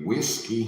whiskey.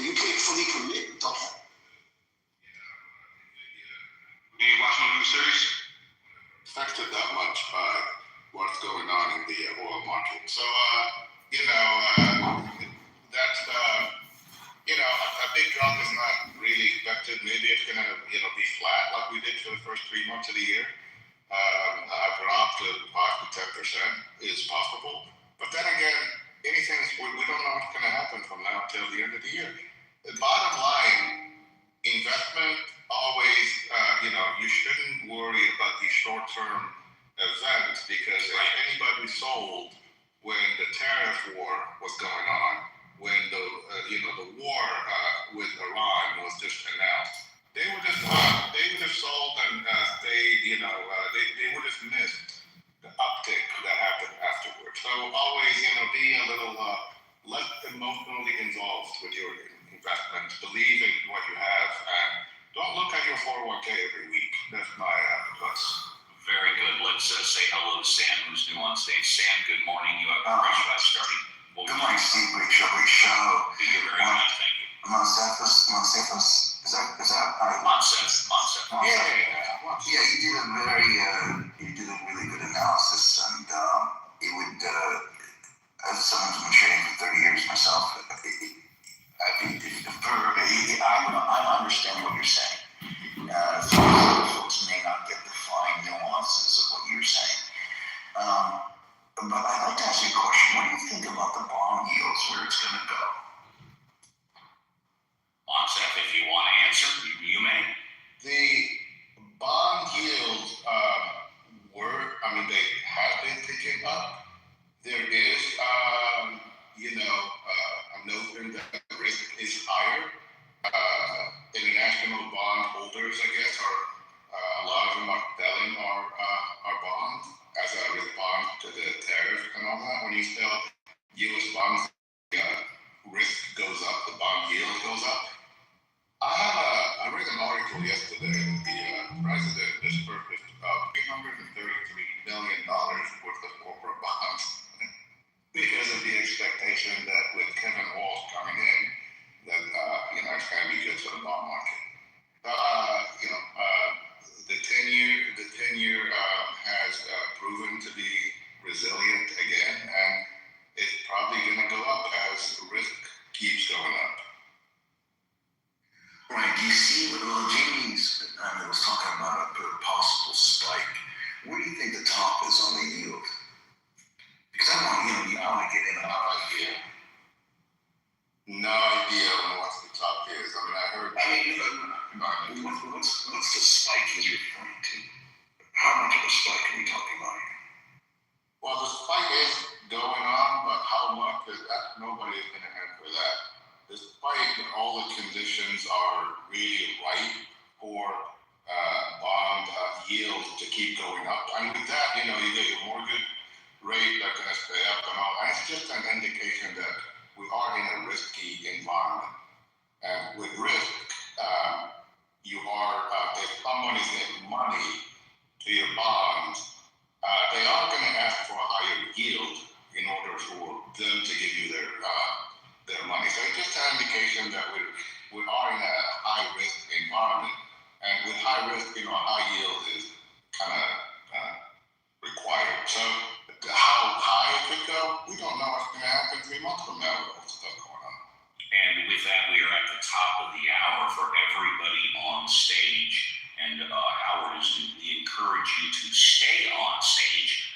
You can't fully commit, don't you? Do you watch no news series? Affected that much by what's going on in the oil market. So, that's, a big drop is not really expected. Maybe it's going to, be flat like we did for the first 3 months of the year. A drop to 5 to 10% is possible. But then again, we don't know what's going to happen from now till the end of the year. The bottom line, investment always, you shouldn't worry about these short-term events, because if anybody sold when the tariff war was going on, when the war with Iran was just announced, they would have sold and they would have missed the uptick that happened afterwards. So always, be a little less emotionally involved with your investments. Believe in what you have, and don't look at your 401k every week. That's my advice. Very good. Let's say hello to Sam, who's new on stage. Sam, good morning. You have a great shot starting. Good morning, Steve. Great show. You're very kind. Thank you. Monsantos. Is that right? Monsanto. Yeah, you did a really good analysis, and it would, as someone who's been trading for 30 years myself, I understand what you're saying. Folks may not get the fine nuances of what you're saying. But I'd like to ask you a question. What do you think about the bond yields, where it's going to go? Monsanto, if you want to answer, you may. The bond yields they have been ticking up. There is, I'm noting that the risk is higher. International bond holders, I guess, a lot of them are selling our bonds as a response to the tariff and all that. When you sell U.S. bonds, risk goes up, the bond yield goes up. I read an article yesterday that the president has purchased $333 million worth of corporate bonds because of the expectation that with Kevin Walsh coming in, that it's going to be good for the bond market. The 10-year has proven to be resilient again, and it's probably going to go up as risk keeps going up. Right. Do you see what Jamie's was talking about a possible spike? Where do you think the top is on the yield? Because I want to get in on that idea. No idea what the top is. I heard. What's the spike he's referring to? How much of a spike are we talking about here? Well, the spike is going on, but how much is that? Nobody is going to answer that. Despite all the conditions are really right for bond yields to keep going up, and with that, you get your mortgage rate that's going to stay up and all. And it's just an indication that we are in a risky environment. And with risk, if someone is getting money to your bonds, they are going to ask for a higher yield in order for them to give you their money. So it's just an indication that we are in a high risk environment. And with high risk, high yield is kind of required. So how high it could go, we don't know what's going to happen 3 months from now with all the stuff going on. And with that, we are at the top of the hour for everybody on stage. And Howard is to encourage you to stay on stage,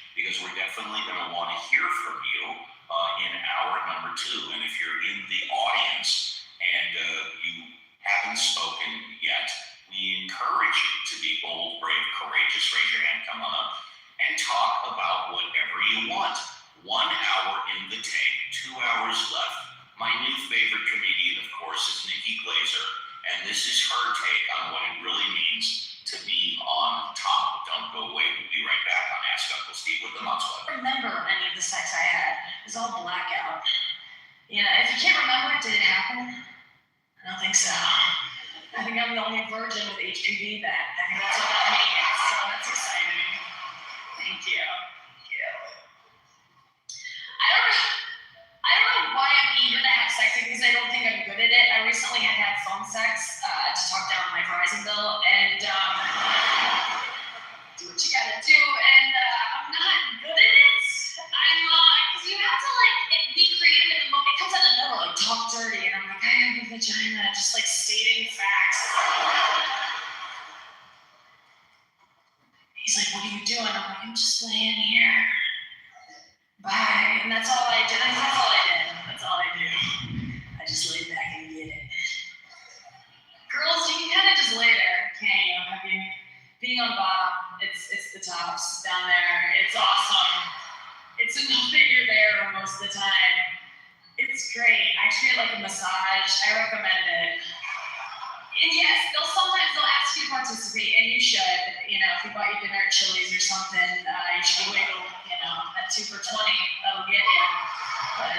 encourage you to be bold, brave, courageous. Raise your hand, come on up, and talk about whatever you want. 1 hour in the tank, 2 hours left. My new favorite comedian, of course, is Nikki Glazer, and this is her take on what it really means to be on top. Don't go away. We'll be right back on Ask Uncle Steve with the Mod Squad. I don't remember any of the sex I had. It was all blackout. You know, if you can't remember it, did it happen? I don't think so. I think I'm the only virgin with HPV then. I think that's what that means. So that's exciting. Thank you. Thank you. I don't know why I'm eager to have sex because I don't think I'm good at it. I recently had to have phone sex to talk down my Verizon bill, and do what you gotta do, and I'm not good at it. Because you have to be creative in the moment. It comes out of nowhere, like talk dirty, and I'm like, I have a vagina, just like stating facts. He's like, what are you doing? I'm like, I'm just laying here. Bye. And that's all I did. That's all I did. That's all I do. I just lay back and get it. Girls, you can kind of just lay there, can't you? I mean, being on bottom, it's the tops down there. It's awesome. It's enough that you're there most of the time. It's great. I treat it like a massage. I recommend it. And yes, sometimes they'll ask you to participate, and you should. You know, if you bought your dinner at Chili's or something, you should wiggle, you know, at 2 for $20. That'll get you. But,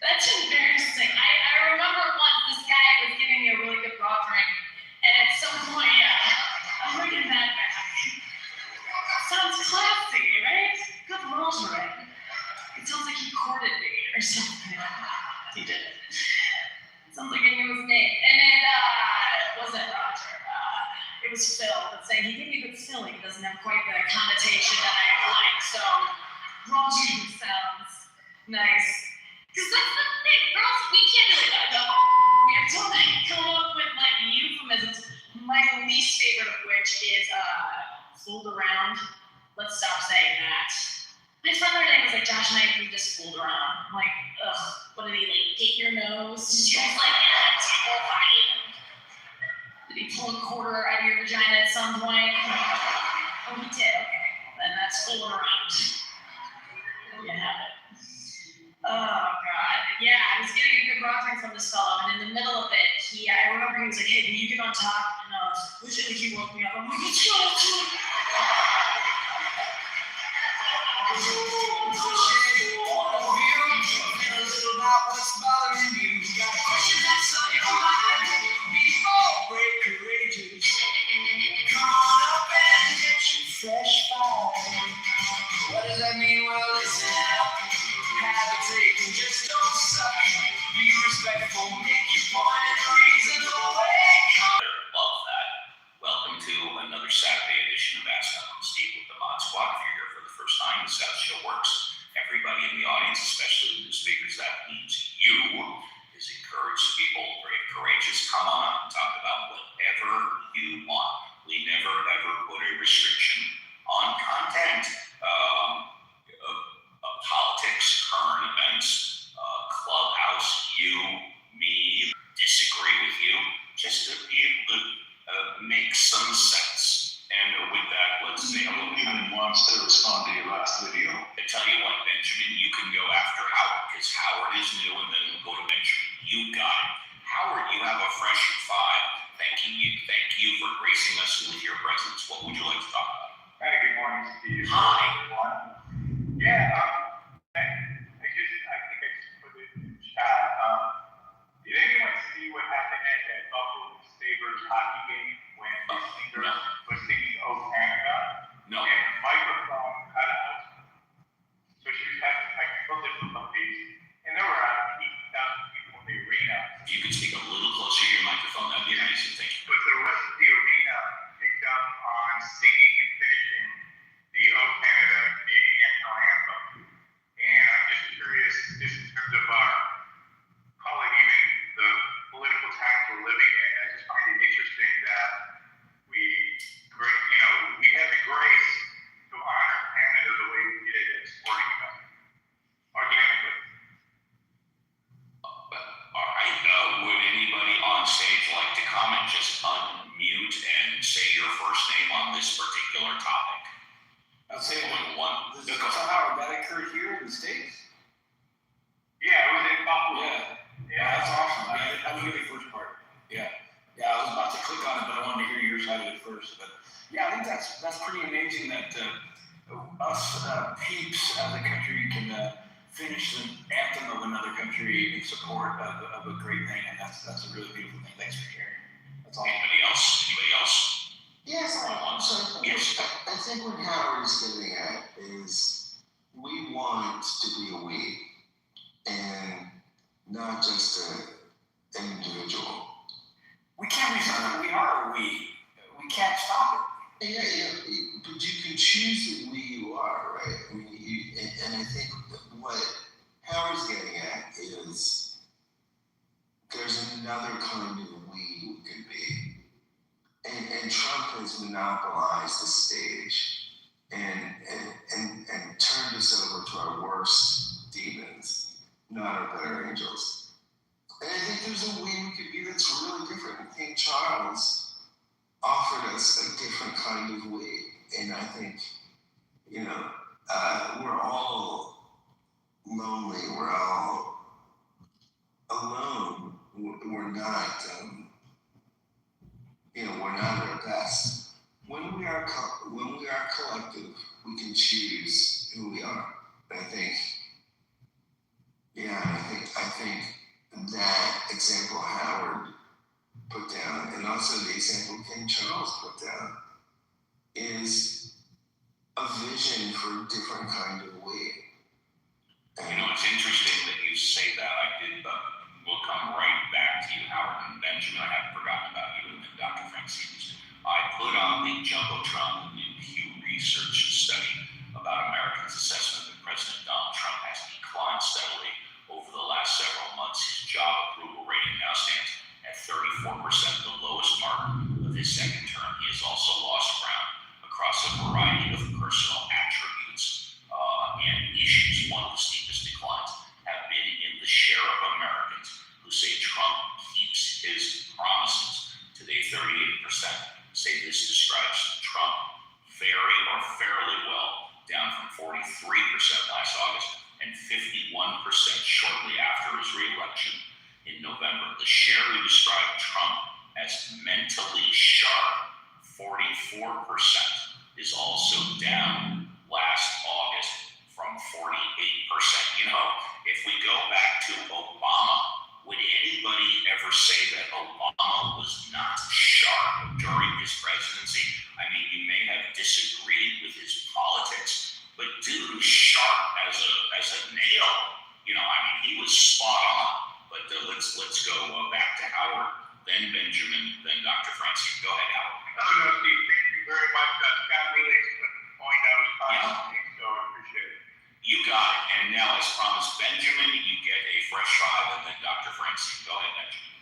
that's embarrassing. I remember once this guy was giving me a really good raw drink, and at some point, I'm bringing that back. Sounds classy, right? Good rosary. It sounds like he courted me or something. He did. Sounds like I knew his name. And it wasn't Roger. It was Phil. But saying he gave me good Philly doesn't have quite the connotation that I like. So Roger sounds nice. Because that's the thing, girls, we can't do it. We have to come up with euphemisms. My least favorite of which is fooled around. Let's stop saying that. My friend the other day was like, Josh and I, we just fooled around. I'm like, ugh, what did he get your nose? She was like, terrifying. Did he pull a quarter out of your vagina at some point? Oh, he did, okay. Then that's fooling around. There you have it. Oh, God. Yeah, I was getting a good rock drink from this fellow, and in the middle of it, I remember he was like, hey, will you get on top? And I was wishing like he woke me up. I'm like, let's go. What's bothering you? Got a question that's on your mind. Be bold, brave, courageous. Come on up and get your fresh fire. What does that mean? Well, listen up. Have a take and just don't suck. Be respectful, make your point in a reasonable way. Love that. Welcome to another Saturday edition of Ask Uncle Steve with the Mod Squad. If you're here for the first time, this is how the show works. Everybody in the audience, especially the new speakers, that means you, is encouraged to be bold, brave, courageous. Come on up and talk about whatever you want. We never, ever put a restriction on content. Politics, current events, clubhouse, you, me, disagree with you, just to be able to make some sense. And with that, let's say hello. Even wants to respond to your last video. I tell you what, Benjamin, you can go after Howard, because Howard is new, and then we'll go to Benjamin. You got it. Howard, you have a fresh five. Thank you for gracing us with your presence. What would you like to talk about? Hey, good morning, Steve. Hi. Everyone. Yeah, I think I just put it in the chat. Did anyone see what happened at that Buffalo Sabres hockey game when the singer was singing "Oh Canada"? No. And the microphone cut out. So she was having technical difficulties, and there were 8,000 people in the arena. If you could speak a little closer to your microphone, that'd be amazing. Thank you. But the rest of the arena picked up on singing and finishing the "Oh Canada" Canadian national anthem. And I'm just curious, just in terms of call it even the political times we're living in, I just find it interesting that we comment, just unmute and say your first name on this particular topic. I'll say Going one. so Howard, that occurred here in the States? Yeah, it was in Buffalo. Yeah, that's awesome. I didn't hear the first part. Yeah, I was about to click on it, but I wanted to hear your side of it first. But yeah, I think that's pretty amazing that us peeps as a country can finish the anthem of another country in support of a great thing, and that's a really beautiful thing. Thanks for sharing. That's all. Anybody else? Yes, I think what Howard is getting at is we want to be a we and not just an individual. We can't resist it. We are a we. We can't stop it. Yeah, but you can choose the we you are, right? I mean, and I think what Howard's getting at is there's another kind of we can be. And Trump has monopolized the stage and turned us over to our worst demons, not our better angels. And I think there's a way we could be that's really different. King Charles offered us a different kind of way. And I think, we're all lonely. We're all alone. We're not, we're not at our best. When we are collective, we can choose who we are. And I think that example Howard put down, and also the example King Charles put down, is a vision for a different kind of way. It's interesting that you say that. I did, but we'll come right back to you, Howard and Benjamin. I haven't forgotten about you, and then Dr. Francine. I put on the Jumbotron New Pew Research study about Americans' assessment that President Donald Trump has declined steadily over the last several months. His job approval rating now stands at 34%, the lowest mark of his second term. He has also lost ground across a variety of personal attributes and issues. One of the steepest declines have been in the share of Americans who say Trump keeps his promises. Today, 38% say this describes Trump very or fairly well, down from 43% last August and 51% shortly after his re-election in November. The share who described Trump as mentally sharp, 44%, is also down last August from 48%. If we go back to Obama, would anybody ever say that Obama was not sharp during his presidency? I mean, you may have disagreed with his politics, but dude was sharp as a nail. He was spot on. But let's go back to Howard, then Benjamin, then Dr. Francine. Go ahead, Howard. No, Steve, thank you very much. Scott really explained the point I was trying to make, so I appreciate it. You got it. And now, as promised, Benjamin, you get a fresh five, and then Dr. Francine. Go ahead, Benjamin.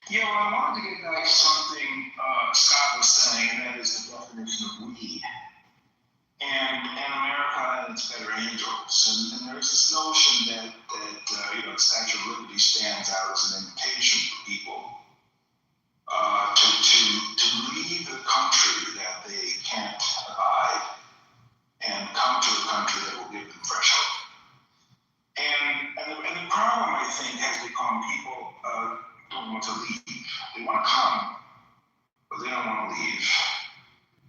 Yeah, well, I wanted to get back to something Scott was saying, and that is the definition of we. And America and its better angels. And there's this notion that the Statue of Liberty stands out as an invitation for people to leave the country that they can't abide and come to a country that will give them fresh hope. And the problem, I think, has become people don't want to leave. They want to come, but they don't want to leave.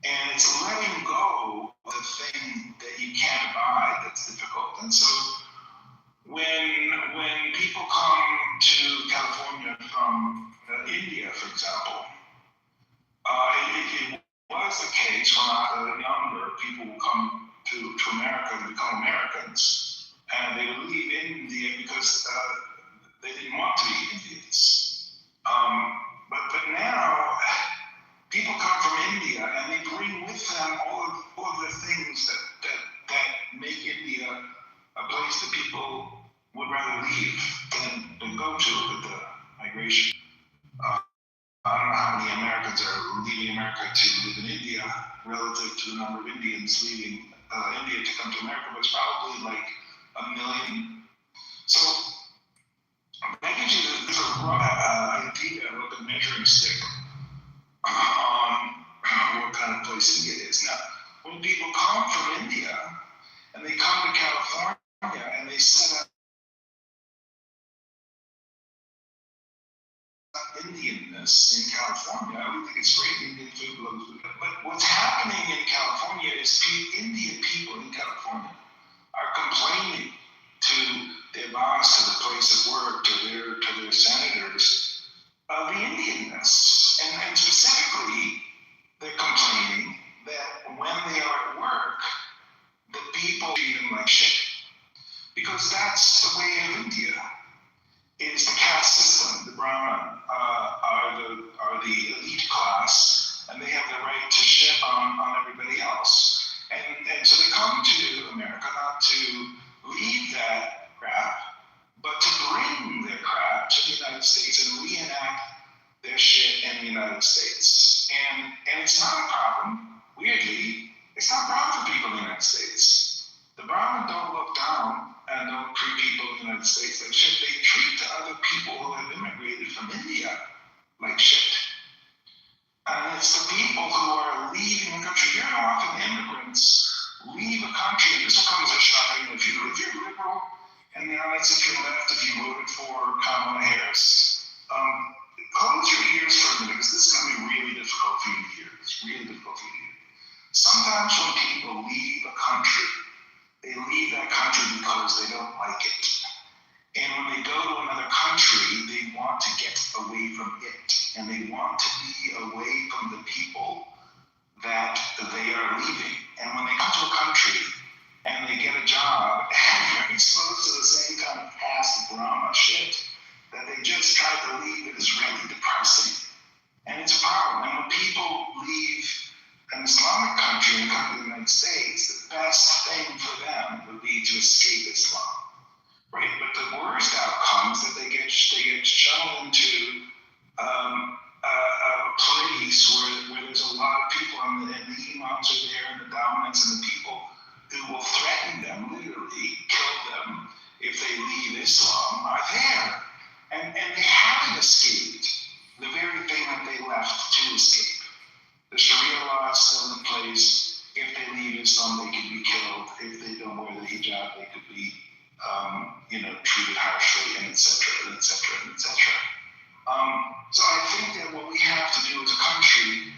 And it's letting go of the thing that you can't abide that's difficult. And so when people come to California from India, for example, it was the case when I was younger, people would come to America and become Americans. And they would leave India because they didn't want to be Indians. But now, people come from India and they bring with them all of the things that make India a place that people would rather leave than go to with the migration. I don't know how many Americans are leaving America to live in India relative to the number of Indians leaving India to come to America, but it's probably like 1 million. So that gives you the develop a measuring stick on what kind of placing it is. Now, when people come from India and they come to California and they set up Indianness in California, I would think it's great. Indian food blows. But what's happening in California is Indian people in California are complaining to their boss, to the place of work, to their senators of the Indianness. And specifically, they're complaining that when they are at work, the people treat them like shit. Because that's the way of India. Is the caste system. The Brahmin are the elite class, and they have the right to shit on everybody else. And so they come to America not to leave that crap, but to bring their crap to the United States and reenact their shit in the United States. And it's not a problem, weirdly, it's not a problem for people in the United States. The Brahmin don't look down and don't treat people in the United States like shit. They treat other people who have immigrated from India like shit. And it's the people who are leaving the country. Very often immigrants leave a country, and this will come as a shock. If you're liberal in the United States, if you're left, if you voted for Kamala Harris, close your ears for a minute, because this is going to be really difficult for you to hear. It's really difficult for you to hear. Sometimes when people leave a country, they leave that country because they don't like it. And when they go to another country, they want to get away from it. And they want to be away from the people that they are leaving. And when they come to a country and they get a job and they're exposed to the same kind of past drama shit that they just tried to leave, it is really depressing. And it's a problem. And when people leave an Islamic country and come to the United States, the best thing for them would be to escape Islam, right? But the worst outcome is that they get shuttled into a place where there's a lot of people, and the imams are there, and the dominants, and the people who will threaten them, literally kill them if they leave Islam, are there. And they haven't escaped the very thing that they left to escape. The Sharia law is still in place. If they leave Islam, they can be killed. If they don't wear the hijab, they could be, treated harshly, and etc., etc., etc. So I think that what we have to do as a country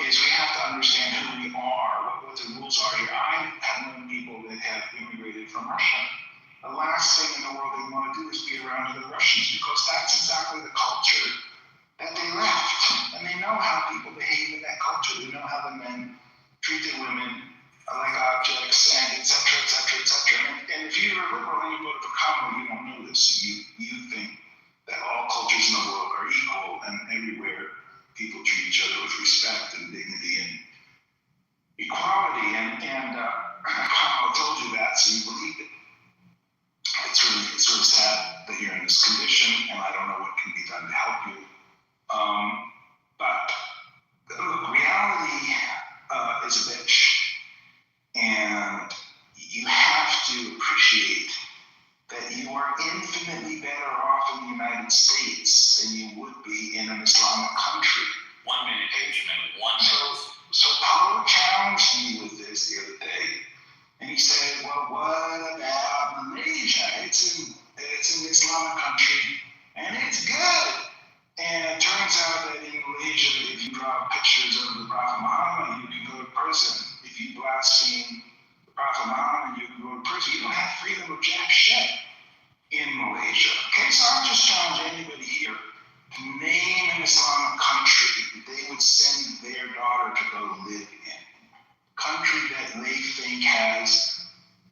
is we have to understand who we are, what the rules are here. I have known people that have immigrated from Russia. The last thing in the world they want to do is be around other Russians, because that's exactly the culture that they left. And they know how people behave in that culture. They know how the men treat the women like objects, and et cetera, et cetera, et cetera. And if you're a liberal and you vote for Kamala, you don't know this. You think that all cultures in the world are equal, and everywhere people treat each other with respect and dignity and equality. And Kamala told you that, so you believe it. It's really sad that you're in this condition, and I don't know what can be done to help you. But look, reality is a bitch, and you have to appreciate that you are infinitely better off in the United States than you would be in an Islamic country. 1 minute, Benjamin, 1 minute. So Poe challenged me with this the other day, and he said, well, what about Malaysia? It's an Islamic country, and it's good. And it turns out that in Malaysia, if you draw pictures of the Prophet Muhammad, you can go to prison. If you blaspheme the Prophet Muhammad, you can go to prison. You don't have freedom of jack shit in Malaysia. Okay, so I'm just challenging anybody here to name an Islamic country that they would send their daughter to go live in. Country that they think has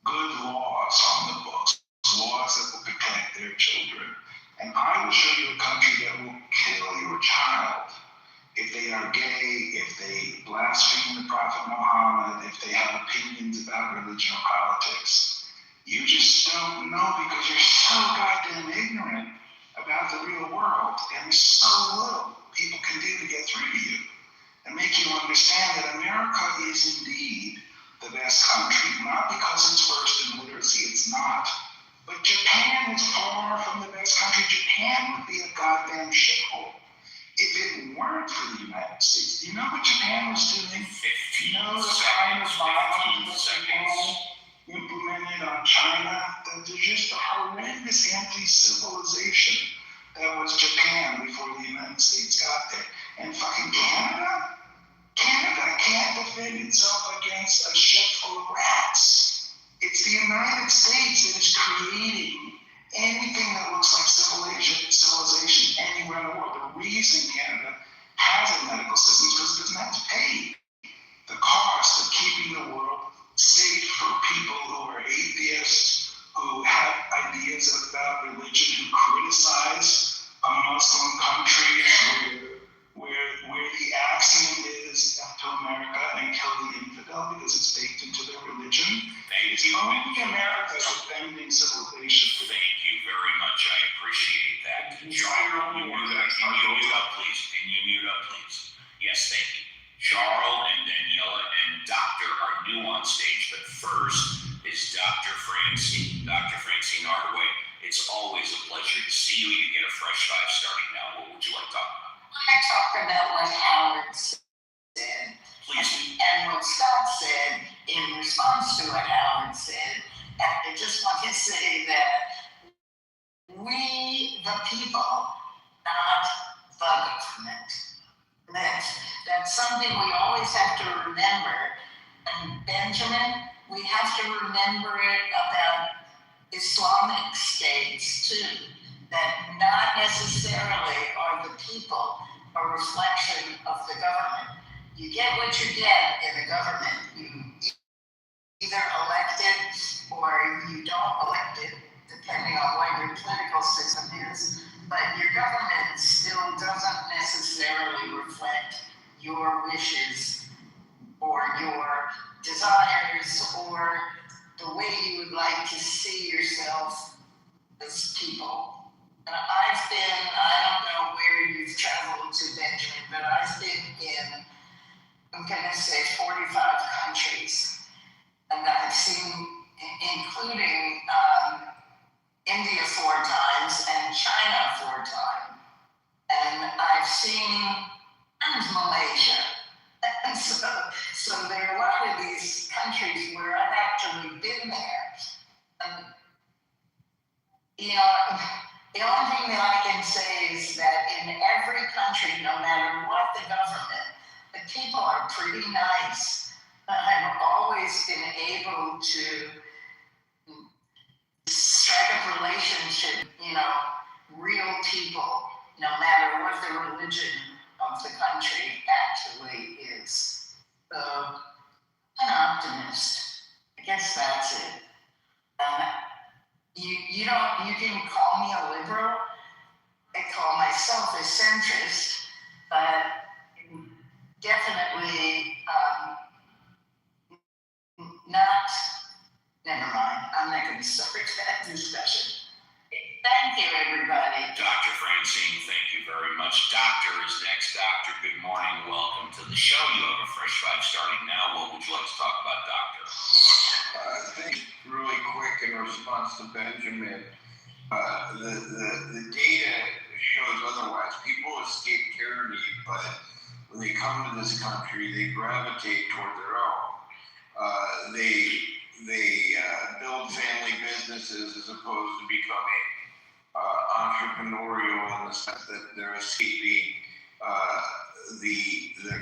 good laws on the books, laws that will protect their children. And I will show you a country that will kill your child if they are gay, if they blaspheme the Prophet Muhammad, if they have opinions about religion or politics. You just don't know because you're so goddamn ignorant about the real world, and there's so little people can do to get through to you and make you understand that America is indeed the best country, not because it's first in literacy, it's not. But Japan is far from the best country. Japan would be a goddamn shithole if it weren't for the United States. Do you know what Japan was doing? Do you know the kind of violence that Japan implemented on China? There's just a horrendous anti-civilization that was Japan before the United States got there. And fucking Canada? Canada can't defend itself against a ship full of rats. It's the United States that is creating anything that looks like civilization anywhere in the world. The reason Canada has a medical system is because it doesn't have to pay the cost of keeping the world safe for people who are atheists, who have ideas about religion, who criticize a Muslim country where the axiom is come to America and kill the infidel because it's baked into their religion. It's only America defending civilization. Thank you very much. I appreciate that. Charles, can you mute up, please? Can you mute up, please? Yes, thank you. Charles and Daniela and Doctor are new on stage, but first is Dr. Francine. Dr. Francine Hardaway, it's always a pleasure to see you. You get a fresh five starting now. What would you like to talk about? I talk about what Howard said. Please. And what Scott said in response to what Howard said. And I just want to say that we, the people, not the government. That's something we always have to remember. And Benjamin, we have to remember it about Islamic states too. That not necessarily are the people a reflection of the government. You get what you get in the government. You either elect it or you don't elect it, depending on what your political system is. But your government still doesn't necessarily reflect your wishes or your desires or the way you would like to see yourself as people. And I've been, I don't know where you've traveled to, Benjamin, but I've been in, I'm going to say 45 countries. And I've seen, including India 4 times and China 4 times. And I've seen Malaysia. And so there are a lot of these countries where I've actually been there. And, you know, the only thing that I can say is that in every country, no matter what the government, the people are pretty nice. I've always been able to strike up a relationship, you know, real people, no matter what the religion of the country actually is. So, I'm an optimist. I guess that's it. You can call me a liberal. I call myself a centrist, but definitely not. Never mind. I'm not going to start that discussion. Thank you, everybody. Dr. Francine, thank you very much. Doctor is next. Doctor, good morning. Welcome to the show. You have a fresh five starting now. What would you like to talk about, Doctor? I think really quick in response to Benjamin, the data shows otherwise. People escape tyranny, but when they come to this country, they gravitate toward their own. They build family businesses as opposed to becoming entrepreneurial in the sense that they're escaping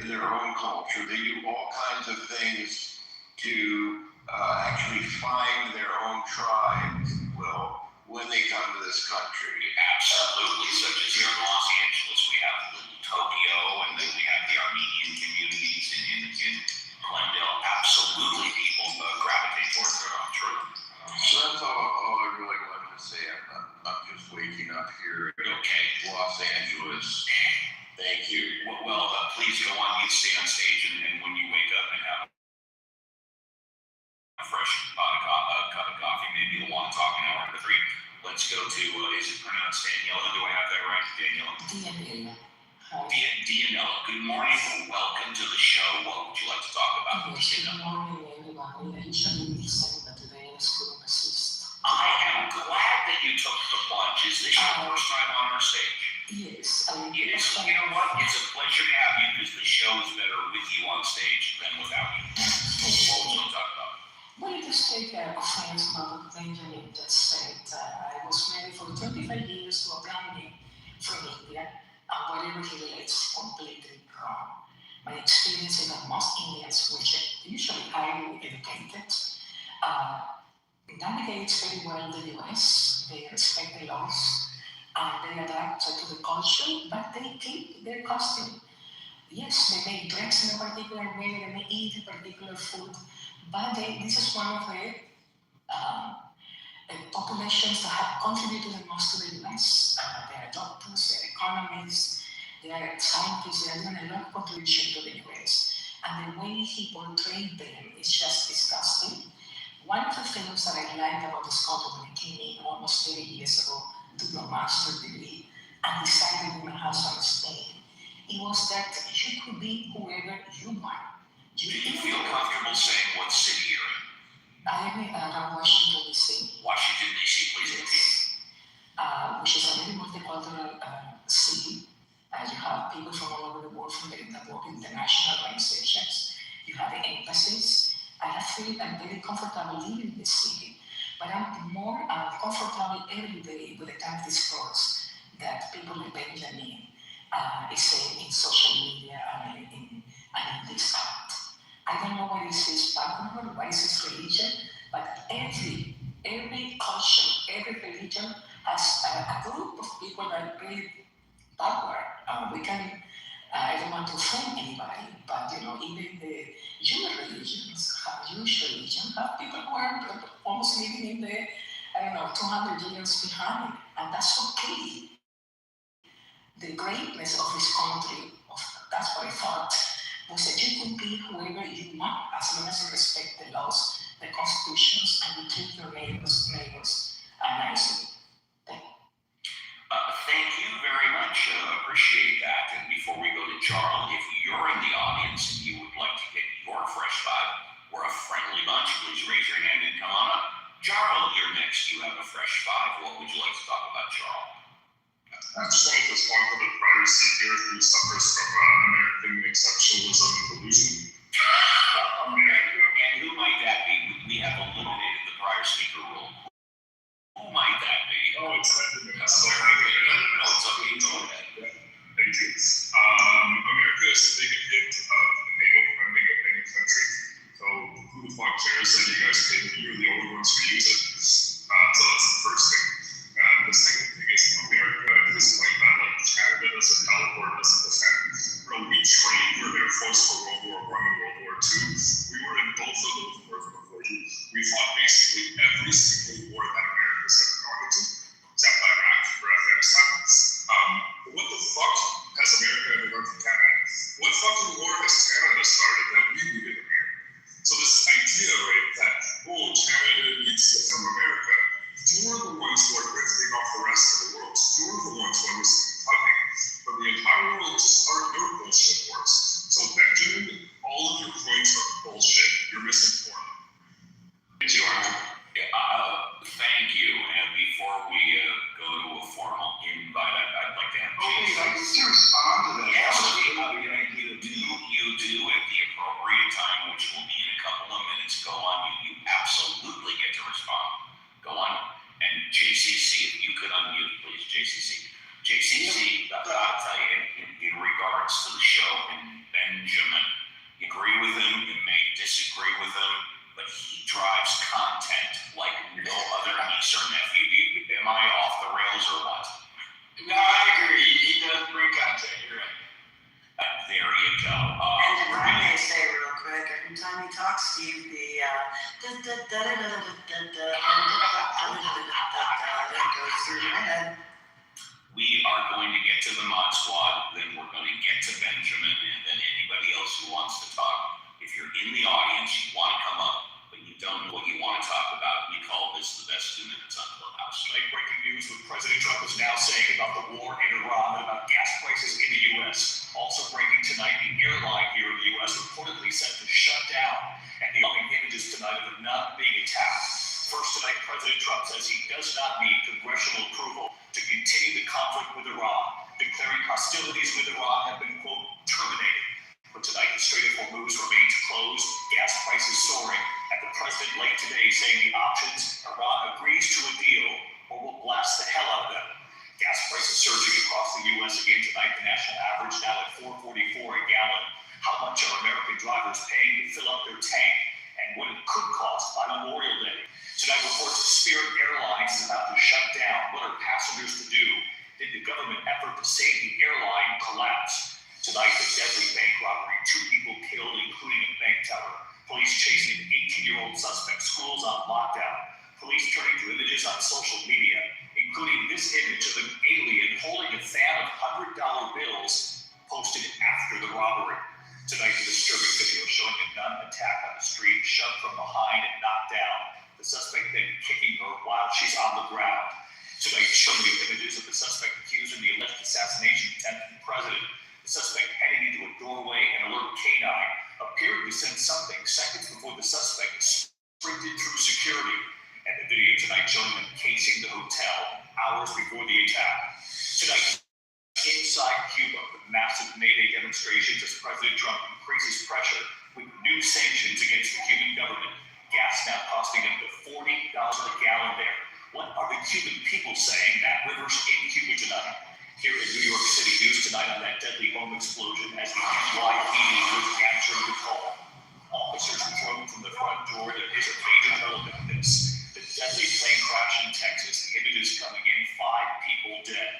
their own culture. They do all kinds of things to actually find their own tribe, if you will, when they come to this country. Absolutely, such as here in Los Angeles, we have Tokyo, and then we have the Armenian communities in Glendale. Absolutely, people gravitate towards their own truth. So that's all I really wanted to say. I'm just waking up here in Los Angeles. Thank you. Well, please go on. You stay on stage, and when you wake up and have a fresh cup of coffee, maybe you'll want to talk an hour to 3. Let's go to, is it pronounced Daniela? Do I have that right, Daniela? Daniela, good morning. Welcome to the show. What would you like to talk about? Yes, good morning, everybody. I usually say that today is School Assist. I am glad that you took the plunge. Is this your first time on our stage? Yes, It is. You know what? It's a pleasure to have you because the show is better with you on stage than without you. What was I talking about? Well, you just take offense about what Benjamin just said. I was married for 25 years to a brown man from India, and whatever he relates is completely wrong. My experience is that most Indians, which are usually highly educated, navigate very well the US. They respect the laws, and they adapt to the culture, but they keep their costume. Yes, they may dress in a particular way, they may eat a particular food, but this is one of the populations that have contributed the most to the US. They are doctors, they are economists, they are scientists, they are doing a lot of contribution to the US. And the way he portrayed them is just disgusting. One of the things that I liked about this country when I came in almost 30 years ago to do a master's degree and decided with my husband to stay, it was that you could be whoever you want. Do you feel comfortable saying what city you're in? I am around Washington, D.C. Washington, D.C., please continue. Which is a very multicultural city. You have people from all over the world from the international organizations. You have the embassies. I feel I'm very comfortable living in this city, but I'm more comfortable every day with the kind of discourse that people like Benjamin is saying in social media and in this art. I don't know what is his background, what is his religion, but every culture, every religion has a group of people that are very backward. I don't want to offend anybody, but even the Jewish religions have people who are almost living in the, 200 years behind, and that's okay. The greatness of this country, that's what I thought, was that you could be whoever you want as long as you respect the laws, the constitutions, and you treat your neighbors nicely. Thank you very much. Appreciate that. And before we go to Charles, if you're in the audience and you would like to get your fresh vibe, we're a friendly bunch. Please raise your hand and come on up. Charles, you're next. You have a fresh vibe. What would you like to talk about, Charles? I just wanted to respond to the prior speaker who suffers from American exceptionalism and delusion. America, and who might that be? We have eliminated the prior speaker rule. Who might that be? Oh, it's Benjamin. No, it's okay. Go ahead. Thank you. America is the biggest hit of the NATO funding of any country. So who the fuck cares that you guys pay? You're the only ones who use it. So that's the first thing. The second thing is America is like that, like Canada doesn't help or doesn't defend. Bro, we trained your Air Force for World War I and World War II. We were in both of those wars before you. We fought basically every single war that America's ever gone into, except Iraq or Afghanistan. What the fuck has America ever done to Canada? What fucking war has Canada started that we needed America? So this idea, right, that, Canada needs to from America, you're the ones who are ripping off the rest of the world. You're the ones who are receiving funding from the entire world to start your bullshit wars. So Benjamin, all of your points are bullshit. You're misinformed. Thank you, Thank you. And before we go to a formal invite, I'd like to have to respond to that. Yes, you do at the appropriate time, which will be in a couple of minutes. Go on. You absolutely get to respond. Go on. And JCC, if you could unmute, please, JCC. I'll tell you, in regards to the show, and Benjamin, you agree with him, you may disagree with him, but he drives content like no other niece or nephew. Am I off the rails or what? No, I agree. He does bring content. You're right. There you go. And if I may say real quick, every time he talks, Steve, goes through my head. We are going to get to the Mod Squad, then we're going to get to Benjamin, and then anybody else who wants to talk. If you're in the audience, you want to come up, but you don't know what you want to talk about, we call this the best 2 minutes on Clubhouse. Tonight, breaking news with President Trump is now saying about the war in Iran and about gas prices in the U.S. Also breaking tonight, the airline here in the U.S. reportedly set to shut down, and the opening images tonight of it not being attacked. First tonight, President Trump says he does not need congressional approval to continue the conflict with Iran, declaring hostilities with Iran have been, quote, terminated. But tonight, the Strait of Hormuz remains closed, gas prices soaring, and the president late today saying the options, Iran agrees to a deal or will blast the hell out of them. Gas prices surging across the U.S. again tonight, the national average now at $4.44 a gallon. How much are American drivers paying to fill up their tank, and what it could cost by Memorial Day? Tonight, reports that Spirit Airlines is about to shut down. What are passengers to do? Did the government effort to save the airline collapse? Tonight, the deadly bank robbery, 2 people killed, including a bank teller. Police chasing an 18-year-old suspect. Schools on lockdown. Police turning to images on social media, including this image of an alien holding a fan of $100 bills posted after the robbery. Tonight, the disturbing video showing a nun attack on the street, shoved from behind and knocked down. The suspect then kicking her while she's on the ground. Tonight, showing the images of the suspect accused in the alleged assassination attempt of the president. The suspect heading into a doorway and alert canine, appearing to send something seconds before the suspect sprinted through security. And the video tonight showing them casing the hotel hours before the attack. Tonight, inside Cuba, with massive May Day demonstrations as President Trump increases pressure with new sanctions against the Cuban government. Gas now costing up to $40 a gallon there. What are the Cuban people saying? Matt Rivers in Cuba tonight. Here in New York City, news tonight on that deadly home explosion as the NYPD was answering the call. Officers thrown from the front door. There is a major element of this. The deadly plane crash in Texas. The images coming in, 5 people dead.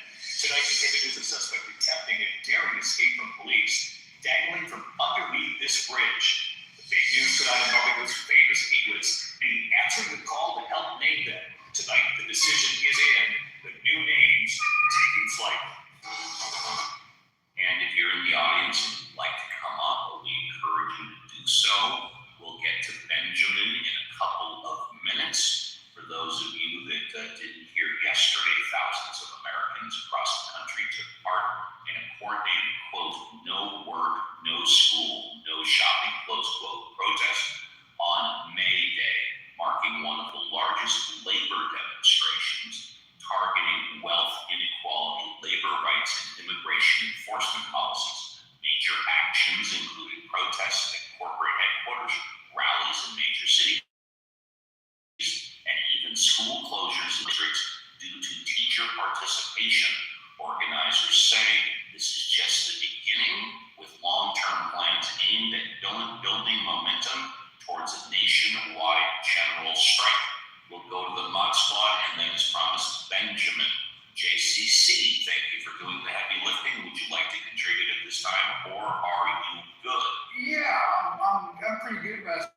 Tonight, the images of suspect attempting a daring escape from police, dangling from underneath this bridge. The big news tonight involving those famous eaglets being answering the call to help name them. Tonight, the decision is in. The new names taking flight. And if you're in the audience and you'd like to come up, we encourage you to do so. We'll get to Benjamin in a couple of minutes. For those of you that didn't hear yesterday, thousands of Americans across the country took part in a coordinated, quote, no work, no school, no shopping, close quote, protest on May Day, marking one of the largest labor demonstrations targeting wealth inequality, labor rights, and immigration enforcement policies. Major actions included protests at corporate headquarters, rallies in major cities, and even school closures in districts due to teacher participation. Organizers say this is just the beginning, with long-term plans aimed at building momentum towards a nationwide general strike. We'll go to the Mod Squad, and then as promised, Benjamin, JCC. Thank you for doing the heavy lifting. Would you like to contribute at this time, or are you good? Yeah, I'm pretty good about it.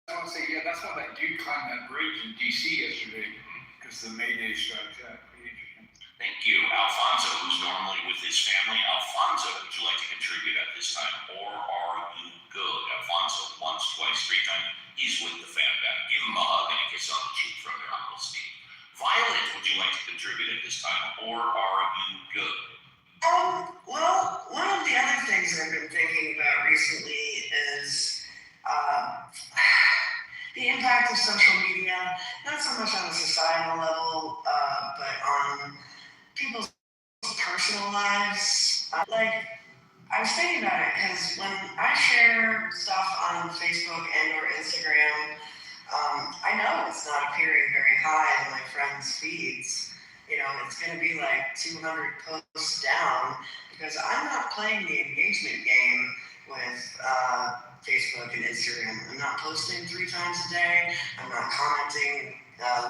I want to say, yeah, that's how that dude climbed that bridge in D.C. yesterday, because the May Day strike. Yeah, pretty interesting. Thank you. Alfonso, who's normally with his family. Alfonso, would you like to contribute at this time, or are you good? Alfonso, once, twice, 3 times. He's with the fan back. Give him a hug and a kiss on the cheek from your Uncle Steve. Violet, would you like to contribute at this time, or are you good? Well, one of the other things I've been thinking about recently is the impact of social media, not so much on a societal level, but on people's personal lives. I was thinking about it because when I share stuff on Facebook and or Instagram, I know it's not appearing very high in my friends' feeds. You know, it's going to be like 200 posts down because I'm not playing the engagement game with Facebook and Instagram. I'm not posting 3 times a day. I'm not commenting,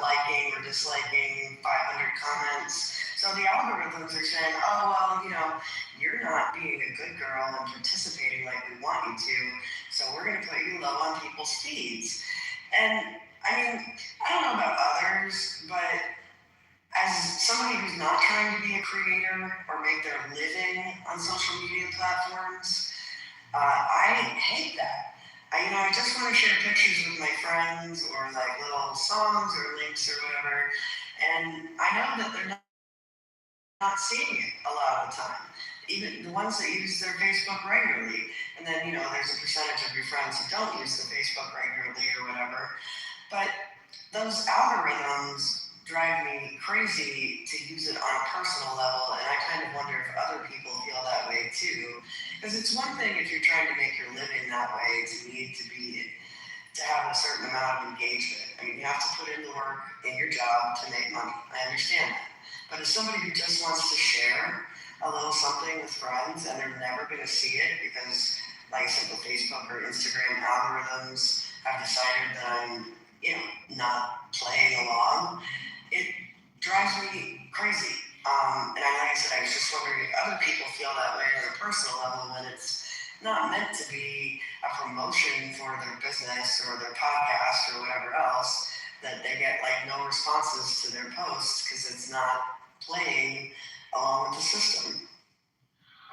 liking or disliking 500 comments. So the algorithms are saying, oh, well, you know, you're not being a good girl and participating like we want you to, so we're going to put you low on people's feeds. And, I mean, I don't know about others, but as somebody who's not trying to be a creator or make their living on social media platforms, I hate that. I just want to share pictures with my friends or like little songs or links or whatever, and I know that they're not seeing it a lot of the time. Even the ones that use their Facebook regularly, and then, you know, there's a percentage of your friends who don't use the Facebook regularly or whatever. But those algorithms drive me crazy to use it on a personal level, and I kind of wonder if other people feel that way too. Because it's one thing if you're trying to make your living that way to have a certain amount of engagement. I mean, you have to put in the work in your job to make money. I understand that. But as somebody who just wants to share a little something with friends and they're never going to see it because, like I said, the Facebook or Instagram algorithms have decided that I'm, not playing along, it drives me crazy. And like I said, I was just wondering if other people feel that way on a personal level when it's not meant to be a promotion for their business or their podcast or whatever else, that they get like no responses to their posts because it's not playing along with the system.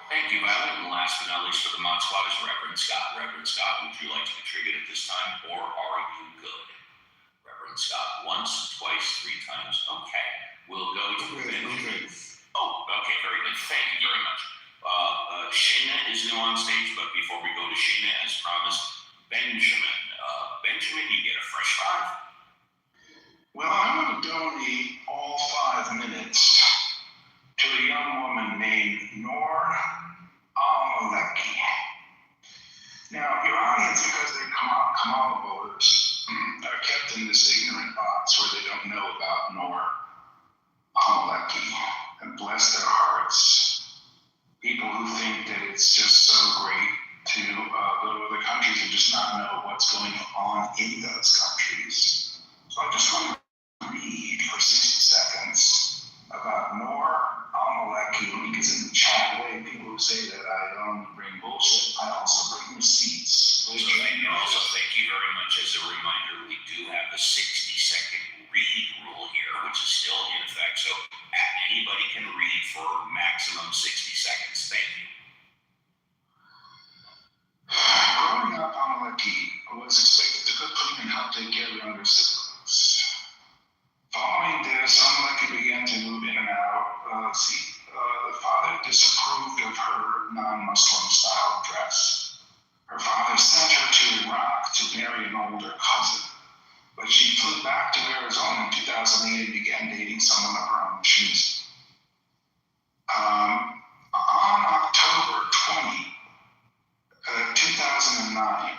Thank you, Violet. And last but not least for the Mod Squad is Reverend Scott. Reverend Scott, would you like to contribute at this time, or are you good? Reverend Scott, once, twice, 3 times. Okay. We'll go to Benjamin. Oh, okay, very good. Thank you very much. Shayna is new on stage, but before we go to Shayna, as promised, Benjamin. Benjamin, you get a fresh 5. Well, I'm going to donate all 5 minutes to a young woman named Noor Al-Maleki. Now, your audience, because they're Kamala voters, are kept in this ignorant box where they don't know about Noor Al-Maleki. And bless their hearts, people who think that it's just so great to go to other countries and just not know what's going on in those countries. So I just want to read for 60 seconds about Noor Al-Maleki, because in the chat way, people who say that I don't bring bullshit, I also bring receipts. So thank you very much. As a reminder, we do have the 60-second read rule here, which is still in effect. So anybody can read for maximum 60 seconds. Thank you. Growing up, Al-Maleki was expected to cook, clean, and help take care of younger siblings. Following this, Al-Maleki began to move in and out. The father disapproved of her non-Muslim style dress. Her father sent her to Iraq to marry an older cousin, but she flew back to Arizona in 2008 and began dating someone of her own choosing. On October 20, 2009,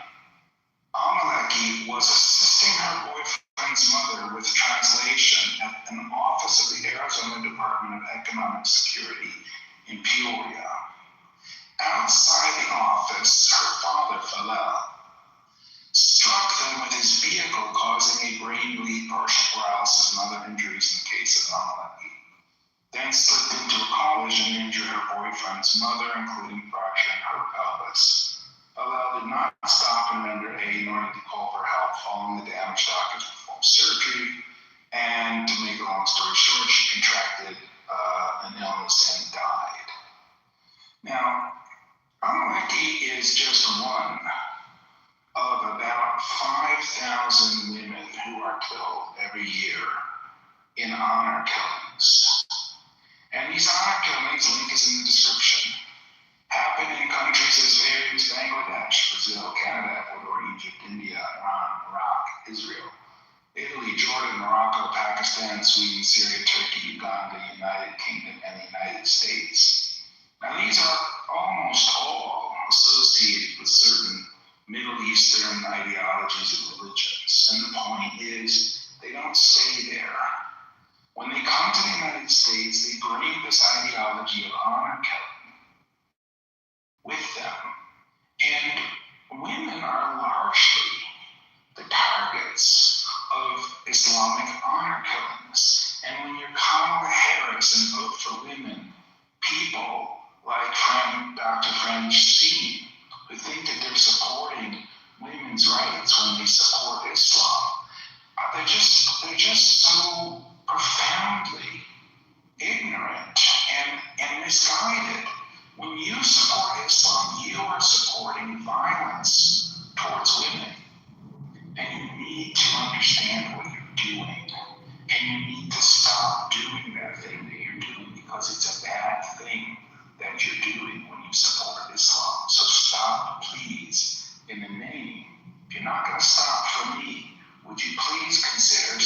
Al-Maleki was assisting her boyfriend's mother with translation at an office of the Arizona Department of Economic Security in Peoria. Outside the office, her father, Falel, struck them with his vehicle, causing a brain bleed, partial paralysis, and other injuries in the case of Al-Maleki. Then slipped into a collision and injured her boyfriend's mother, including fracturing her pelvis. Falel did not stop and render aid nor did he call for help. Following the damage, doctors performed surgery, and to make a long story short, she contracted an illness and died. Now, Al-Maleki is just one of about 5,000 women who are killed every year in honor killings. And these honor killings, link is in the description, happen in countries as varied as Bangladesh, Brazil, Canada, Ecuador, Egypt, India, Iran, Iraq, Israel, Italy, Jordan, Morocco, Pakistan, Sweden, Syria, Turkey, Uganda, United Kingdom, and the United States. Now these are almost all associated with certain Middle Eastern ideologies and religions. And the point is, they don't stay there. When they come to the United States, they bring this ideology of honor killing with them. And women are largely the targets of Islamic honor killings. And when you're Kamala Harris and vote for women, people like Dr. French Steen, who think that they're supporting women's rights when they support Islam, they're just so profoundly ignorant and misguided. When you support Islam, you are supporting violence towards women. And you need to understand what you're doing. And you need to stop doing that thing that you're doing, because it's a bad thing that you're doing when you support Islam. So stop, please, in the name. If you're not going to stop for me, would you please consider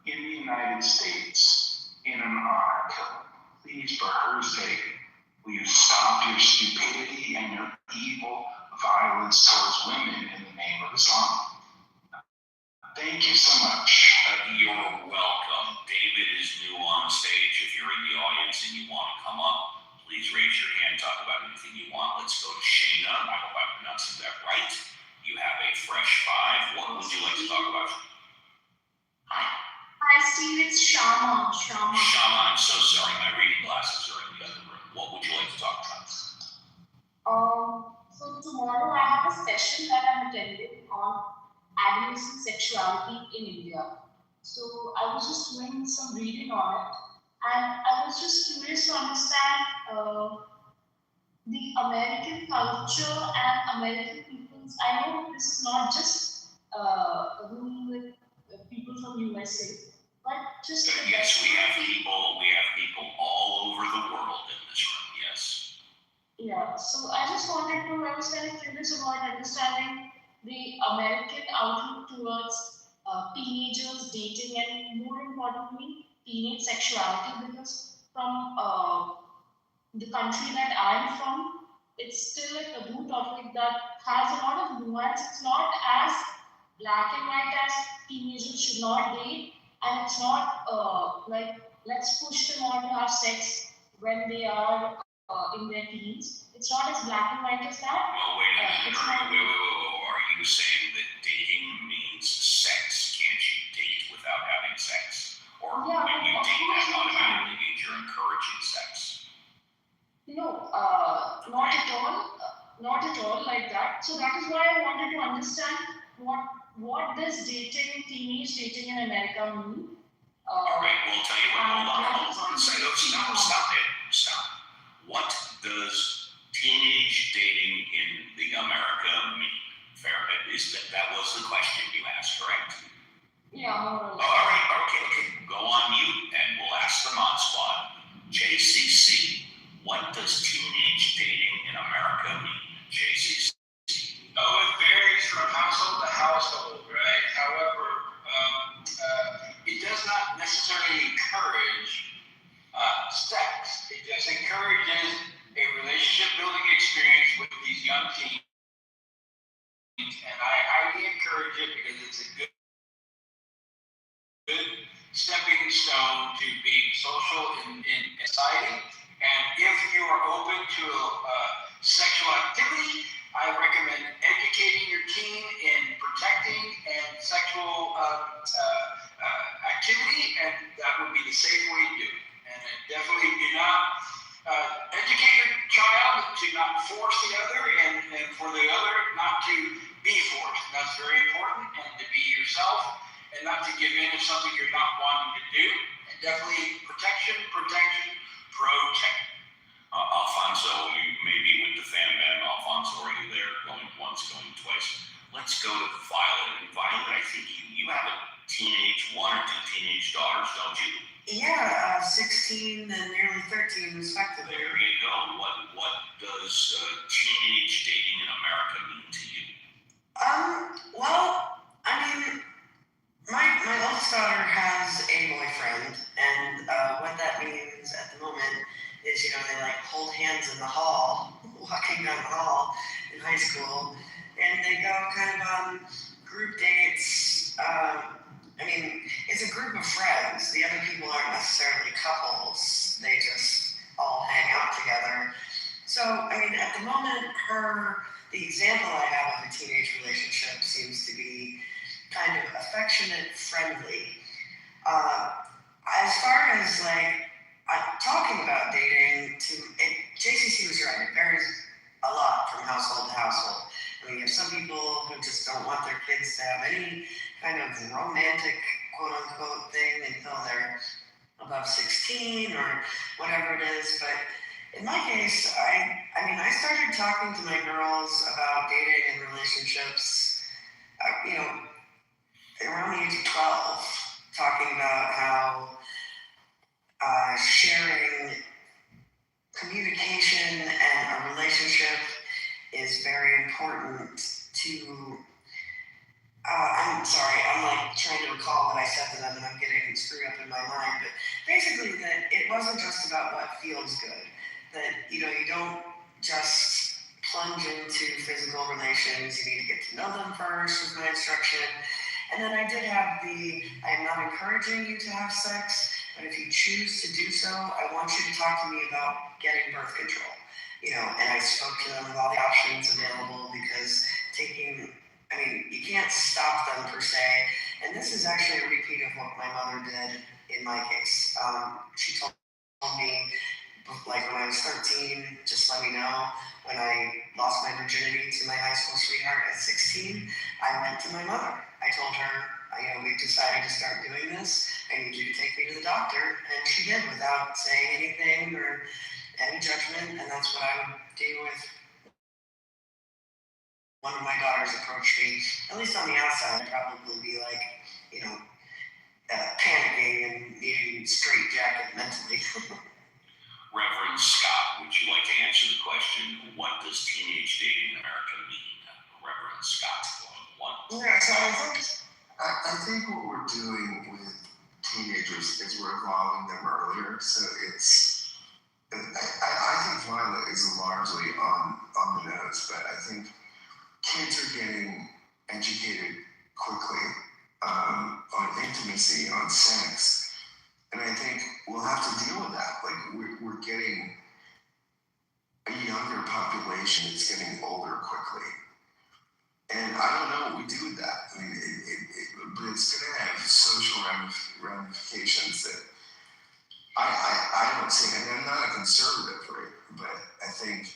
in the United States in an honor killing. Please, for her sake, will you stop your stupidity and your evil violence towards women in the name of Islam? Thank you so much. You're welcome. David is new on the stage. If you're in the audience and you want to come up, please raise your hand, talk about anything you want. Let's go to Shayna. I hope I'm pronouncing that right. You have a fresh 5. What would you like to talk about? Hi, Steve. It's Shama. Shama, I'm so sorry. My reading glasses are in the other room. What would you like to talk about? So tomorrow I have a session that I'm attending on adolescent sexuality in India. So I was just doing some reading on it, and I was just curious to understand the American culture and American peoples. I know this is not just a room with people from USA, but just Yes, we have people all over the world in this room. Yes. Yeah, so I was kind of curious about understanding the American outlook towards teenagers dating and more importantly, teenage sexuality because from the country that I'm from, it's still a taboo topic that has a lot of nuance. It's not as black and white as teenagers should not date, and it's not like let's push them on to have sex when they are in their teens. It's not as black and white as that. Well, wait a minute. Are you saying that dating means sex? Can't you date without having sex? Or Yeah, when you of date, course that you can. automatically means you're encouraging sex? No, not at all. Not at all like that. So that is why I wanted to understand what does teenage dating in America mean. All right, we'll tell you what. Hold on. Stop. What does teenage dating in the America mean? Fair. That was the question you asked, correct? Yeah, more or less. All right. Okay. Go on mute, and we'll ask the Mod Squad. JCC. What does teenage dating in America mean? JCC. Oh, it varies from household to household, right? However, it does not necessarily encourage sex. It just encourages a relationship building experience with these young teens. And I highly encourage it because it's a good stepping stone to being social in society. And if you are open to sexual activity, I recommend educating your teen in protecting and sexual activity, and that would be the safe way to do it. And definitely do not educate your child to not force the other, and for the other not to be forced. That's very important, and to be yourself and not to give in to something you're not wanting to do. And definitely protection. Alfonso, you may be with the fan man. Alfonso, are you there? Going once, going twice. Let's go to Violet. And Violet, I think you have a one or two teenage daughters, don't you? Yeah, 16 and nearly 13 respectively. There you go. What does teenage dating in America mean to you? Well, I mean, my oldest daughter has a boyfriend, and what that means at the moment is, they like hold hands in the hall, walking down the hall in high school, and they go kind of on group dates. I mean, it's a group of friends. The other people aren't necessarily couples. They just all hang out together. So, I mean, at the moment, the example I have of a teenage relationship seems to be kind of affectionate, friendly. As far as talking about dating, JCC was right. It varies a lot from household to household. I mean, you have some people who just don't want their kids to have any kind of romantic, quote unquote, thing until they're above 16 or whatever it is. But in my case, I started talking to my girls about dating and relationships, around the age of 12, talking about how sharing communication and a relationship is very important to. I'm sorry, I'm trying to recall what I said to them, and I'm getting in my mind, but basically that it wasn't just about what feels good. That, you don't just plunge into physical relations, you need to get to know them first was my instruction. And then I did have I am not encouraging you to have sex, but if you choose to do so, I want you to talk to me about getting birth control. And I spoke to them of all the options available because you can't stop them per se. And this is actually a repeat of what my mother did in my case. She told me, like when I was 13, just let me know. When I lost my virginity to my high school sweetheart at 16, I went to my mother. I told her, we've decided to start doing this. I need you to take me to the doctor. And she did without saying anything or any judgment. And that's what I would do with one of my daughters approached me. At least on the outside, I'd probably be like, panicking and needing straight jacket mentally. Reverend Scott, would you like to answer the question, what does teenage dating in America mean? Reverend Scott, one. Yeah, so I think what we're doing with teenagers is we're evolving them earlier. So I think Violet is largely on the nose, but I think kids are getting educated quickly on intimacy, on sex. And I think we'll have to deal with that. Like we're getting a younger population that's getting older quickly. And I don't know what we do with that. I mean, but it's going to have social ramifications that I don't see. And I'm not a conservative, right? But I think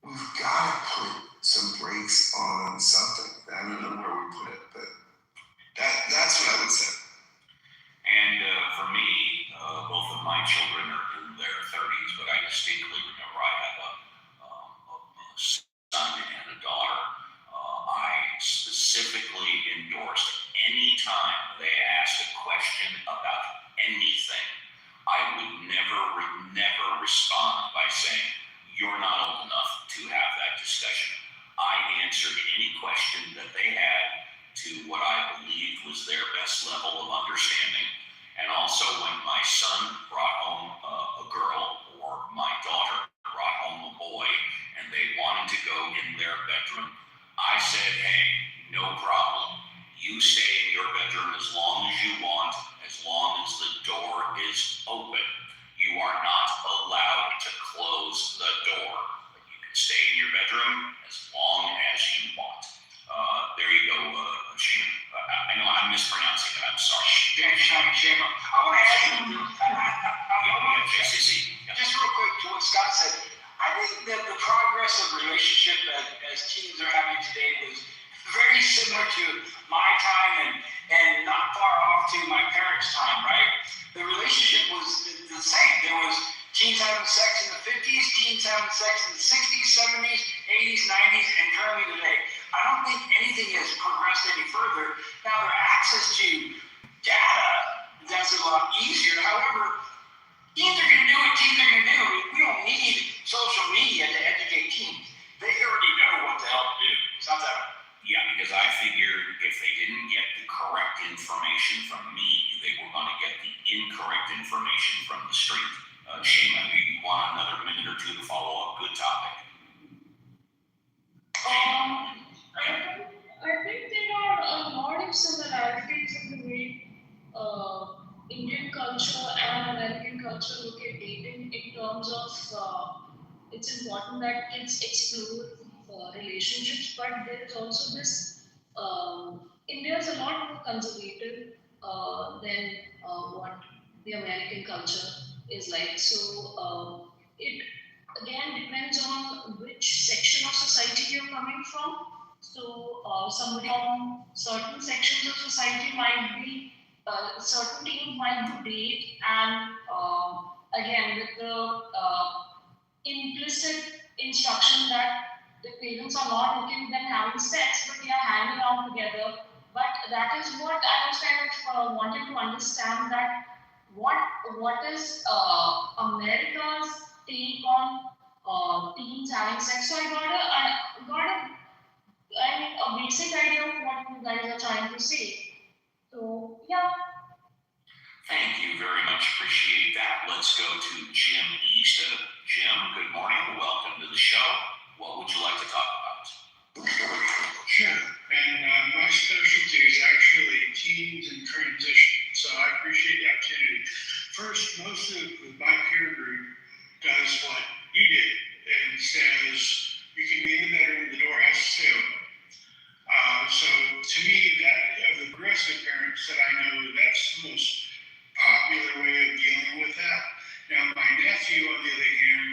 we've got to put some brakes on something. I don't know where we put it, but that's what I would say. And for me, both of my children are in their 30s, but I distinctly remember I have a son and a daughter. I specifically endorsed any time they asked a question about anything, I would never respond by saying, you're not old enough to have that discussion. I answered any question that they had to what I believed was their best level of understanding. And also when my son brought home a girl or my daughter brought home a boy and they wanted to go in their bedroom, I said, hey, no problem. You stay in your bedroom as long as you want, as long as the door is open. You are not allowed to close the door. You can stay in your bedroom as long as you want. There you go, Shima. I know I'm mispronouncing it. I'm sorry. Shima. I want to add just real quick to what Scott said. I think that the progress of relationship as teens are having today was very similar to my time and not far off to my parents' time, right? The relationship was the same. There was teens having sex in the 50s, teens having sex in the 60s, 70s, 80s, 90s, and currently today. I don't think anything has progressed any further. Now, their access to data, that's a lot easier. However, teens are going to do what teens are going to do. We don't need social media to educate teens. They already know what the hell to do. Sounds that way. Yeah, because I figured if they didn't get the correct information from me, they were going to get the incorrect information from the street. Shima, you want another minute or two to follow up? Good topic. I think there are a lot of similarities in the way Indian culture and American culture look at dating in terms of it's important that kids explore relationships, but there is also this India is a lot more conservative than what the American culture is like. So it again depends on which section of society you're coming from. So somebody from certain sections of society might be certain teams might be great, and again with the implicit instruction that the parents are not okay with them having sex, but they are hanging out together. But that is what I was kind of wanting to understand, that what is America's take on teens having sex. So I got a basic idea of what you guys are trying to say. So Yeah. Thank you very much. Appreciate that. Let's go to Jim East. Jim, good morning. Welcome to the show. What would you like to talk about? Sure. And my specialty is actually teens and transition. So I appreciate the opportunity. First, most of my peer group does what you did and says you can be in the bedroom, the door has to stay open. So to me, that of the progressive parents that I know, that's the most popular way of dealing with that. Now, my nephew, on the other hand,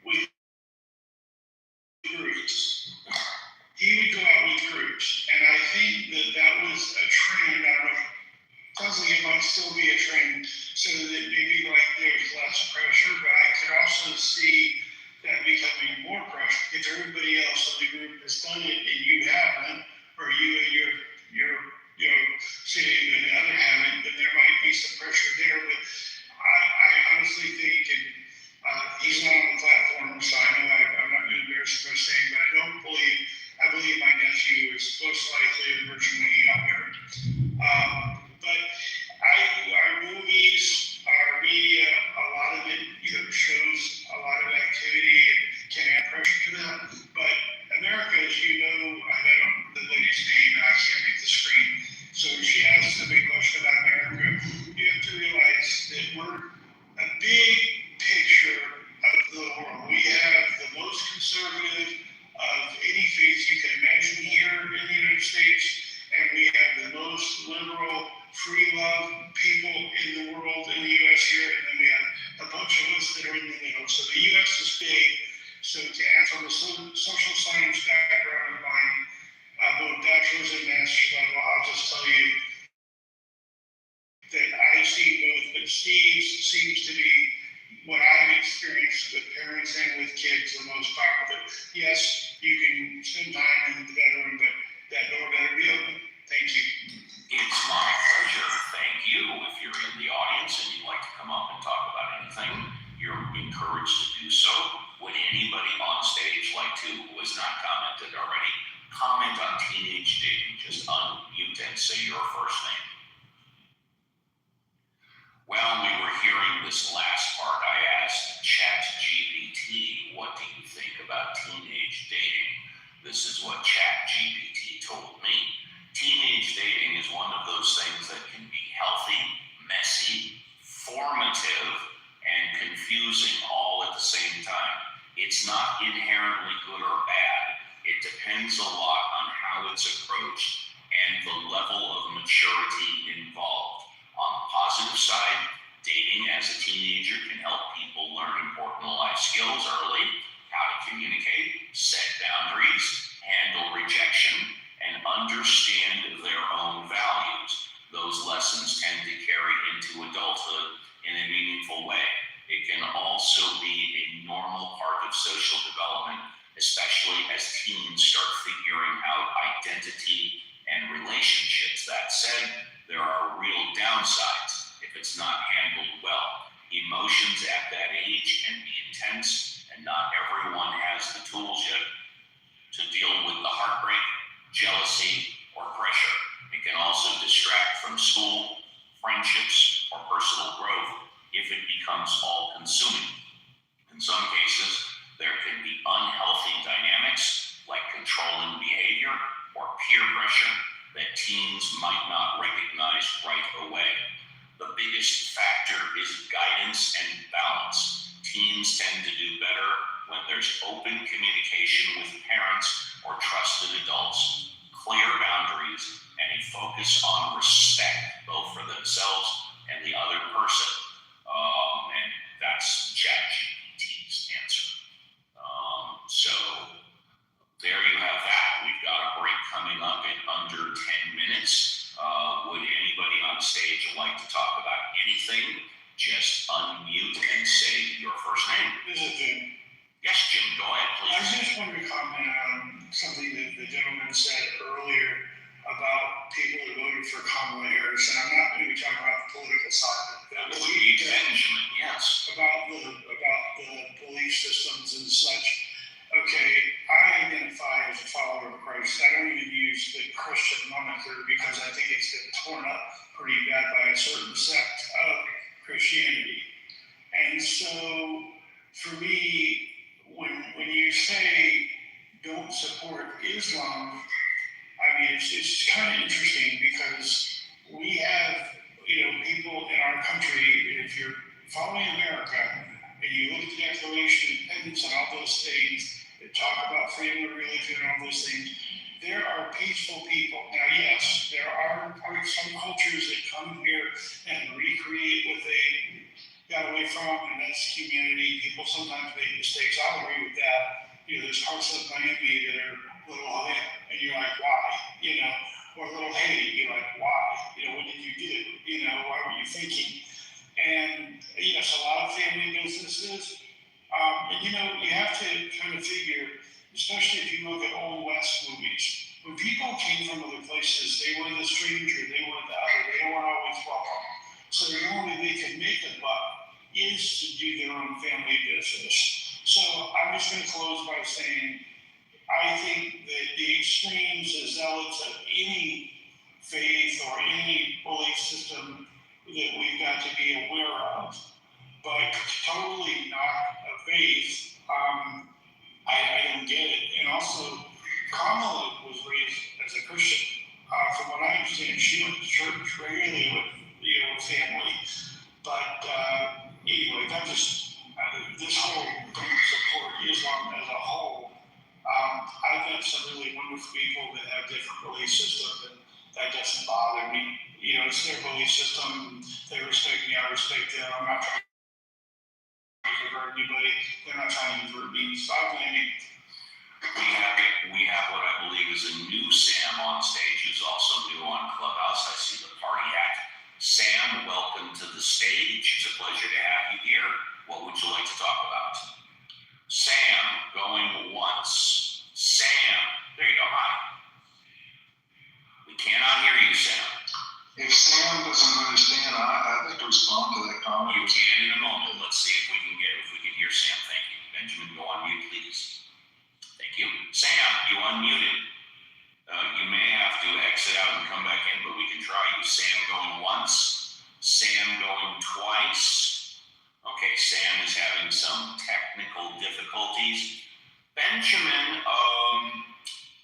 with groups. He would go out with groups, and I think that that was a trend. I don't know. Sounds like it might still be a trend, so that maybe like there's less pressure, but I could also see that becoming more pressure. If everybody else in the group has done it and you haven't, or you and your city and the other haven't, then there might be some pressure there. But I honestly think, and he's not on the platform, so I know I'm not going to embarrass him by saying, but I believe my nephew is most likely a virgin when he got married. But our movies, our media, a lot of it, shows a lot of activity and can add pressure to that. But America, as you know, I don't know the lady's name, and I can't read the screen. So she asked a big question about America. You have to realize that we're a big picture of the world. We have the most conservative of any faith you can imagine here in the United States, and we have the most liberal, free love people in the world in the U.S. here, and then we have a bunch of us that are in the middle. So the U.S. is big. So to add from a social science background of mine, both bachelor's and master's level, I'll just tell you that I've seen both, but Steve seems to be what I've experienced with parents and with kids the most popular. Yes, you can spend time in the bedroom, but that door better be open. Thank you. It's my pleasure. Thank you. If you're in the audience and you'd like to come up and talk about anything, you're encouraged to do so. Would anybody on stage like to, who has not commented already, comment on teenage dating? Just unmute and say your first name. Well, we were hearing this last part. I asked ChatGPT, what do you think about teenage dating? This is what ChatGPT told me. Teenage dating is one of those things that can be healthy, messy, formative, and confusing all at the same time. It's not inherently good or bad. It depends a lot on how it's approached and the level of maturity involved. On the positive side, dating as a teenager can help people learn important life skills early, how to communicate, set boundaries, handle rejection, and understand their own values. Those lessons tend to carry into adulthood in a meaningful way. It can also be a normal part of social development, especially as teens start figuring out identity and relationships. That said, there are real downsides if it's not handled well. Emotions at that age can be intense, and not everyone has the tools yet to deal with the heartbreak, jealousy, or pressure. It can also distract from school, friendships, or personal growth if it becomes all-consuming. In some cases, there can be unhealthy dynamics like controlling behavior or peer pressure that teens might not recognize right away. The biggest factor is guidance and balance. Teens tend to do better when there's open communication with parents or trusted adults, clear boundaries, and a focus on respect, both for themselves and the other person. And that's ChatGPT's answer. So there you have that. We've got a break coming up in under 10 minutes. Would anybody on stage like to talk about anything? Just unmute and say your first name. This is Jim. Yes, Jim, go ahead, I please. just wanted to comment on something that the gentleman said earlier about people that voted for Kamala Harris, and I'm not going to be talking about the political side of it. That would be Benjamin, yes. About the belief systems and such. Okay, I Islam, I mean, it's kind of interesting because we have, people in our country, if you're following America, and you look at the Declaration of Independence and all those things that talk about freedom of religion and all those things, there are peaceful people. Now, yes, there are some cultures that come here and recreate what they got away from, and that's humanity. People sometimes make mistakes. I'll agree with that. There's parts of Miami that are a little hot, and you're like, why? Or a little heady, you're like, why? What did you do? Why were you thinking? And yes, a lot of family businesses. And you have to kind of figure, especially if you look at old West movies, when people came from other places, they were the stranger, they were the other, they weren't always welcome. So the only way they could make a buck is to do their own family business. So I'm just going to close by saying, I think that the extremes, the zealots of any faith or any belief system that we've got to be aware of, but totally not a faith, I don't get it. And also, Kamala was raised as a Christian. From what I understand, she went to church regularly with family. But anyway, this whole thing to support Islam as a whole. I've met some really wonderful people that have different belief systems, and that doesn't bother me. It's their belief system. They respect me. I respect them. I'm not trying to convert anybody. They're not trying to convert me. Stop blaming. We have what I believe is a new Sam on stage, who's also new on Clubhouse. I see the party hat. Sam, welcome to the stage. It's a pleasure to have you here. What would you like to talk about? Sam, going once. Sam, there you go. Hi. We cannot hear you, Sam. If Sam doesn't understand, I'd like to respond to that comment. You can in a moment. Let's see if we can hear Sam. Thank you. Benjamin, go on mute, please. Thank you. Sam, you unmuted. You may have to exit out and come back in, but we can try you. Sam going once. Sam going twice. Okay, Sam is having some technical difficulties. Benjamin,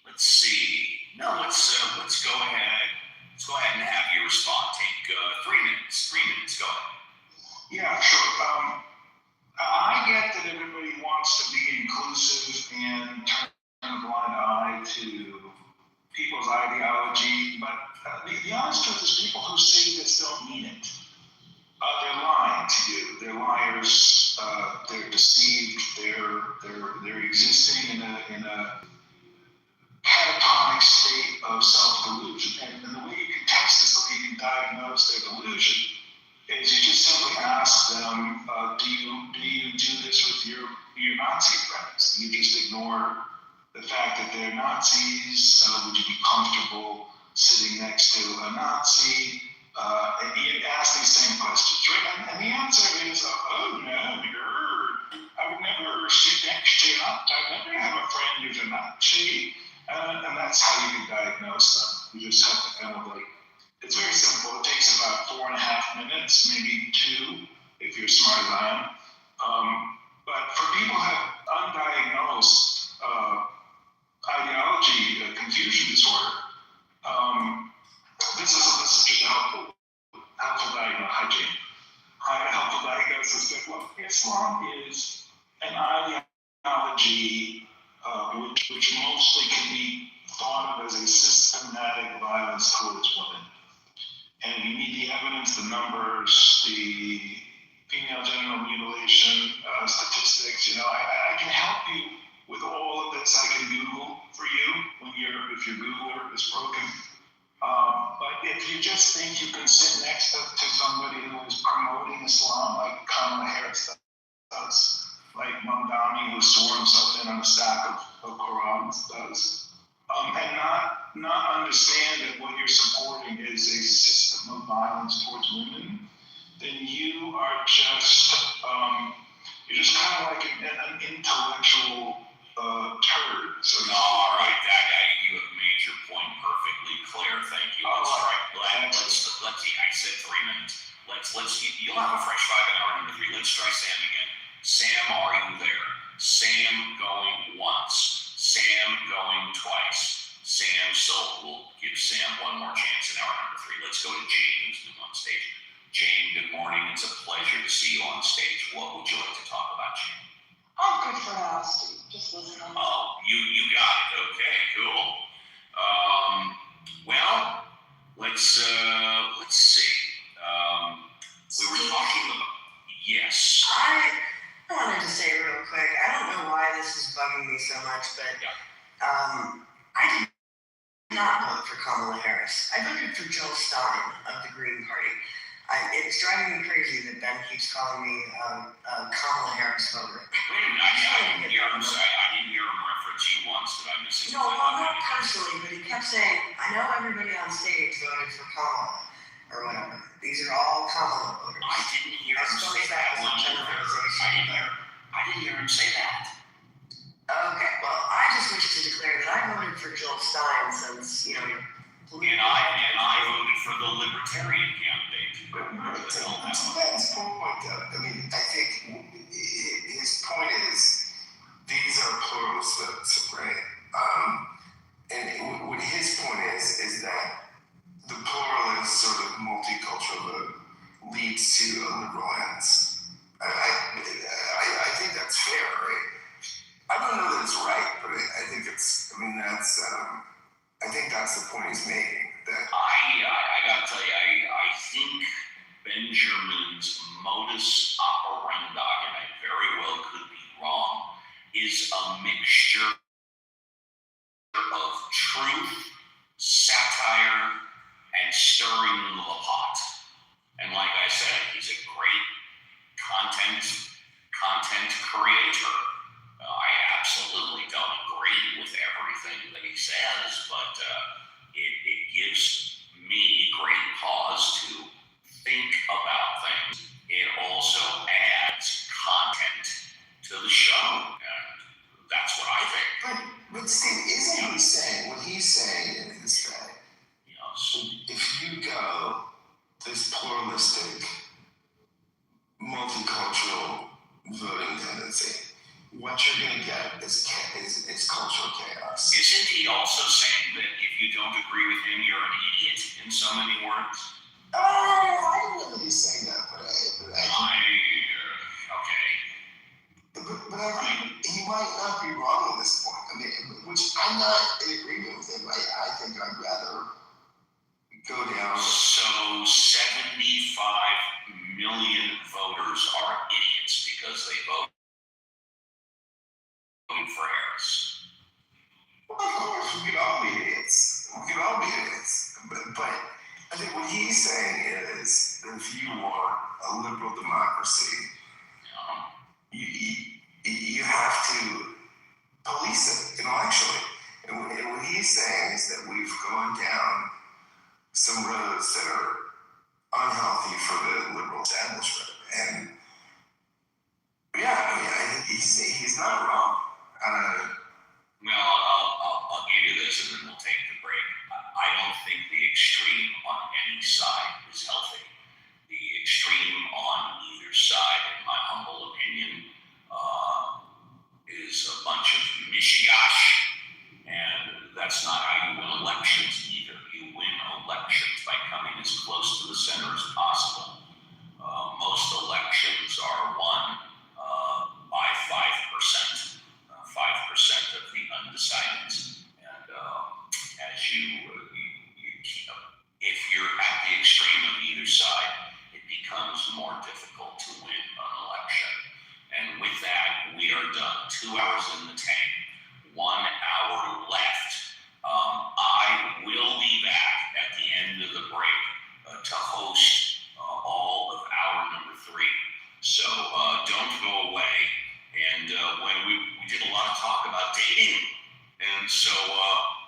let's see. No, let's go ahead. Let's go ahead and have you respond. Take 3 minutes. 3 minutes. Go ahead. Yeah, sure. I get that everybody wants to be inclusive and turn a blind eye to people's ideology, but the honest truth is people who say this don't mean it. They're lying to you. They're liars. They're deceived. They're existing in a catatonic state of self-delusion. And the way you can test this, the way you can diagnose their delusion, is you just simply ask them, do you do this with your Nazi friends? You just ignore the fact that they're Nazis. Would you be comfortable sitting next to a Nazi? And you ask these same questions, right? And the answer is, oh no, I would never sit next to you. I'd never have a friend who's a Nazi. And that's how you can diagnose them. You just have to kind of it's very simple. It takes about 4.5 minutes, maybe 2, if you're smart as I am. But for people who have undiagnosed ideology confusion disorder, this is just a helpful diagnosis. Helpful diagnosis that what Islam is an ideology which mostly can be thought of as a systematic violence towards women. And you need the evidence, the numbers, the female genital mutilation statistics. I can help you with all of this. I can Google for you if your Googler is broken. But if you just think you can sit next to somebody who is promoting Islam like Kamala Harris does, like Mamdani who swore himself in on a stack of Qurans does, and not understand that what you're supporting is a system of violence towards women, then you are just you're just kind of like an intellectual turd. So all right, that guy, you have made your point perfectly clear. Thank you. Let's try. Let's see. I said 3 minutes. You'll have a fresh 5 in hour number 3. Let's try Sam again. Sam, are you there? Sam going once. Sam going twice. Sam, so we'll give Sam one more chance in hour number 3. Let's go to Jane, who's new on stage. Jane, good morning. It's a pleasure to see you on stage. What would you like to talk about, Jane? I'm good for now, Steve. Just listening. Oh, you got it. Okay, cool. Well, let's see. We were talking about, yes. I wanted to say real quick, I don't know why this is bugging me so much, but I did not vote for Kamala Harris. I voted for Jill Stein of the Green Party. It's driving me crazy that Ben keeps calling me a Kamala Harris voter. I didn't hear him reference you once. Did I miss it? No, well, not personally, but he kept saying, I know everybody on stage voted for Kamala, or whatever. These are all Kamala voters. I didn't hear him say that one either. I didn't hear him say that. Okay, well, I just wish to declare that I voted for Jill Stein since, And I voted for the Libertarian candidate. To Ben's point, I mean, I think his point is these are pluralist votes, right? And what his point is that the pluralist sort of multicultural vote leads to a liberal lens. I think that's fair, right? I don't know that it's right, but I think it's. I mean, that's. I think that's the point he's making. That I gotta tell you, I think Benjamin's modus operandi, and I very well could be wrong, is a mixture of truth, satire, and stirring the pot. And like I said, he's a great content creator. I absolutely don't agree with everything that he says, but it gives me great pause to think about things. It also adds content to the show, and that's what I think. But Steve, isn't he saying what he's saying is that if you go this pluralistic, multicultural voting tendency, what you're going to get is cultural chaos. Isn't he also saying that if you don't agree with him, you're an idiot in so many words? I don't know that he's saying that, but But I think he might not be wrong at this point. I mean, which I'm not in agreement with him. I think I'd rather go down. So 75 million voters are idiots because they vote for Harris. Well, of course, we could all be idiots. But I think what he's saying is that if you want a liberal democracy, you have to police it intellectually. And what he's saying is that we've gone down some roads that are unhealthy for the liberal establishment. And I think he's not wrong. Well, I'll give you this and then we'll take the break. I don't think the extreme on any side is healthy. The extreme on either side, in my humble opinion, is a bunch of mishigash, and that's not how you win elections either. You win elections by coming as close to the center as possible. Most elections are won by 5%. 5% of the undecideds, and as if you're at the extreme of either side, it becomes more difficult to win an election. And with that, we are done. 2 hours in the tank, 1 hour left. I will be back at the end of the break to host all of hour number 3. So don't go away. And when we did a lot of talk about dating, and so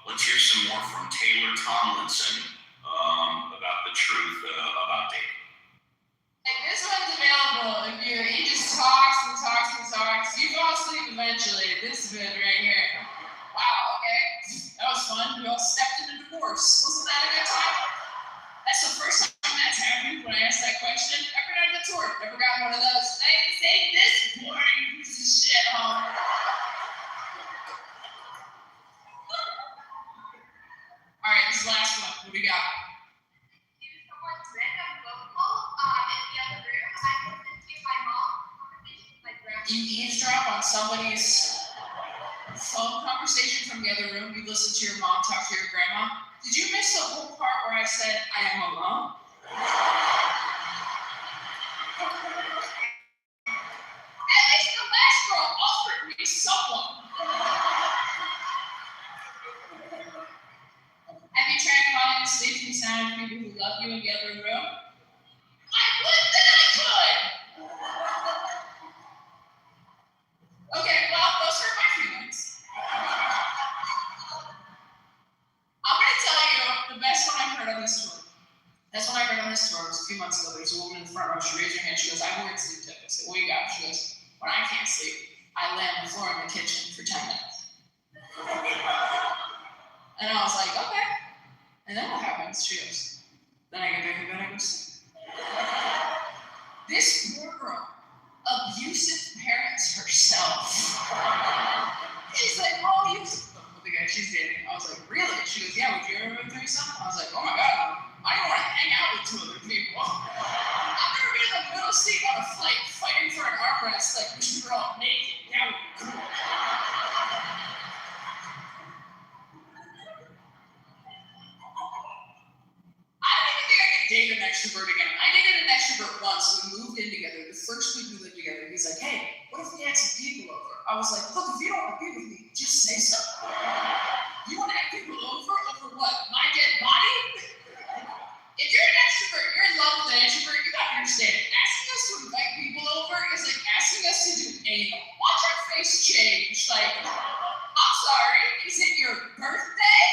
let's hear some more from Taylor Tomlinson about the truth about dating. Like, this one's available if he just talks and talks and talks. You fall asleep eventually. This is good right here. Wow, okay. That was fun. We all stepped in a divorce. Wasn't that a good time? That's the first time that's happened when I asked that question. Never got the tour. Never got one of those. I didn't say this boring piece of shit home. What do you got? Someone's random phone call in the other room. I listened to my mom's conversation with my grandma. You eavesdrop on somebody's phone conversation from the other room. You listen to your mom talk to your grandma. Did you miss the whole part where I said I am alone? At least the last girl offered me someone. Have you tried falling asleep from sound of people who love you in the other room? I would that I could. Okay, well, those hurt my feelings. I'm gonna tell you the best one I've heard on this tour. That's what I heard on this tour. It was a few months ago. There was a woman in the front row. She raised her hand. She goes, "I'm wearing sleep tips." I said, "What do you got?" She goes, "When I can't sleep, I lay on the floor in the kitchen for 10 minutes." And I was like, "Okay." And then what happens? She goes, "Then I get back in bed, I go sleep." This poor girl, abusive parents herself. She's like, "Oh, you." The guy she's dating. I was like, "Really?" She goes, "Yeah, would you ever been through something?" I was like, "Oh my God, I don't want to hang out with 2 other people." I've never been in the middle seat on a flight fighting for an armrest like we were all naked. That would be cool. I don't even think I could date an extrovert again. I dated an extrovert once. We moved in together. The first week we lived together, he's like, "Hey, what if we had some people over?" I was like, "Look, if you don't want to be with me, just say so." You want to have people over what? My dead body? If you're an extrovert, you're in love with an introvert, you gotta understand. Asking us to invite people over is like asking us to do anal. Watch our face change. Like, I'm sorry, is it your birthday?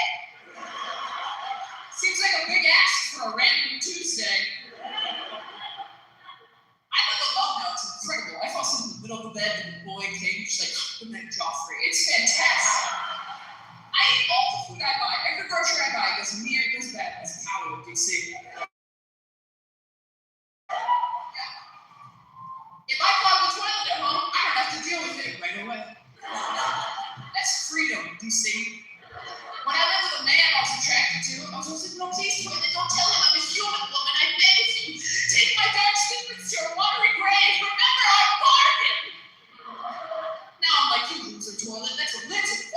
Seems like a big ask for a random Tuesday. I live alone now, it's incredible. I fall asleep in the middle of the bed and the boy came just like with that Joffrey. It's fantastic. I eat all the food I buy. Every grocery I buy goes near, it goes bad. That's power, DC. If I clog the toilet at home, I don't have to deal with it right away. That's freedom, DC. When I lived with a man I was attracted to, I was always like, "No, please, toilet, don't tell him I'm a human woman. I beg of you. Take my dark secrets to your watery grave. Remember our bargain." Now I'm like, "You loser, toilet. That's religion.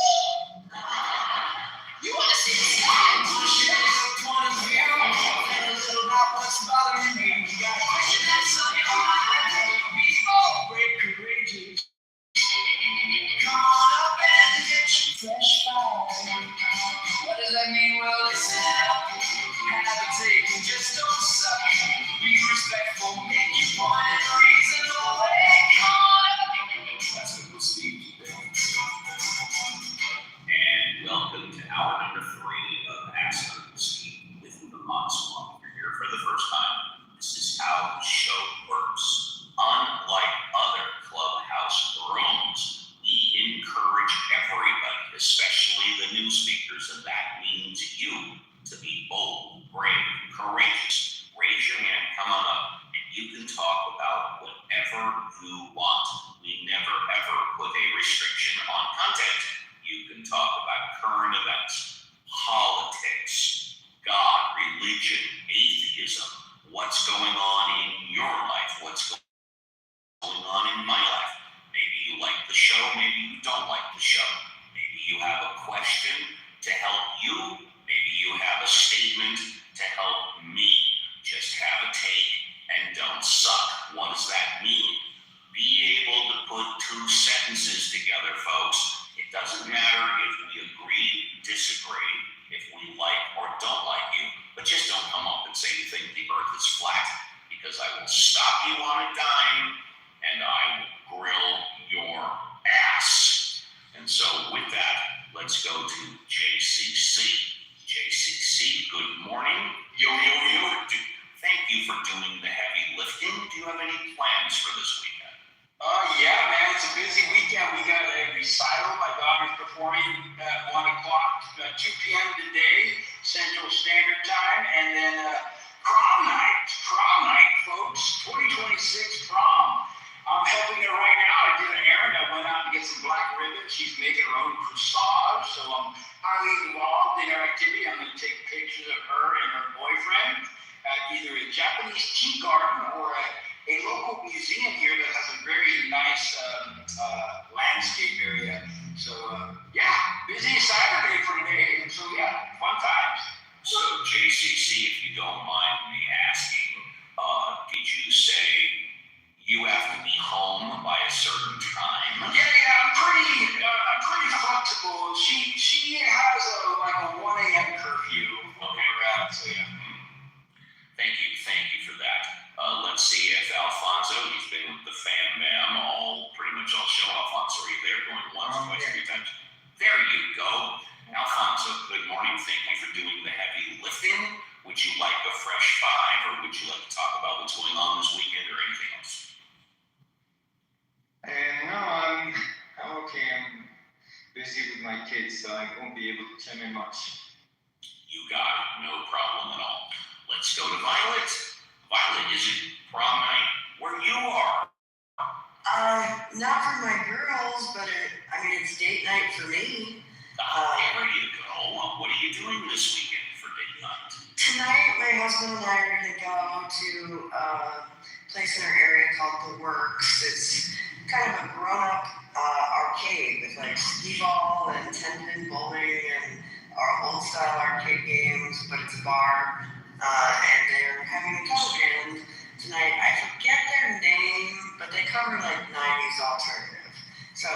You want to see the sky?" Point of view, and a little about what's bothering you. You got a question that's on your mind. Be bold, brave, courageous. Come on up and get your fresh fire. What does that mean? Well, listen up. Have a take and just don't suck. Be respectful, make your point and reason away. Come on up. That's what we'll speak today. And welcome to hour number 3 of Ask Uncle Steve with the Mod Squad. If you're here for the first time, this is how the show works. Unlike other clubhouse rooms, we encourage everybody, especially the new speakers, and that means you, to be bold, brave, courageous. Raise your hand, come on up, and you can talk about whatever you want. We never ever put a restriction on content. You can talk about current events, politics, God, religion, atheism, what's going on in your life, what's going on in my life. Maybe you like the show, maybe you don't like the show. Maybe you have a question to help you, maybe you have a statement to help me. Just have a take and don't suck. What does that mean? Be able to put 2 sentences together, folks. It doesn't matter if we agree, disagree, if we like or don't like you, but just don't come up and say you think the earth is flat, because I will stop you on a dime and I will grill your ass. And so with that, let's go to JCC. JCC, good morning. Yo. Thank you for doing the heavy lifting. Do you have any plans for this weekend? Yeah, man, it's a busy weekend. We got a recital. My daughter's performing at 1 o'clock, 2 p.m. today, Central Standard Time, and then prom night, folks, 2026 prom. I'm helping her right now. I did an errand. I went out to get some black ribbon. She's making her own corsage, so I'm highly involved in her activity. I'm going to take pictures of her busy Saturday for today, and so yeah, fun times. So JCC, if you don't mind me asking, did you say you have to be home by a certain time? Yeah, I'm pretty flexible. She has a 1 a.m. curfew. Okay, so yeah. Thank you for that. Let's see if Alfonso, he's been with the fam bam pretty much all show. Alfonso, are you there? Going once, twice, 3 times? There you go. Alfonso, good morning. Thank you for doing the heavy lifting. Would you like a fresh five, or would you like to talk about what's going on this weekend or anything else? No, I'm okay. I'm busy with my kids, so I won't be able to chime in much. You got it. No problem at all. Let's go to Violet. Violet, is it prom night where you are? Not for my girls, but it's date night for me. There you go. What are you doing this weekend for date night? Tonight, my husband and I are going to go to a place in our area called The Works. It's kind of a grown-up arcade with like skee-ball and 10-pin bowling and our old-style arcade games, but it's a bar. And they're having a cover band tonight. I forget their name, but they cover like 90s alternative. So,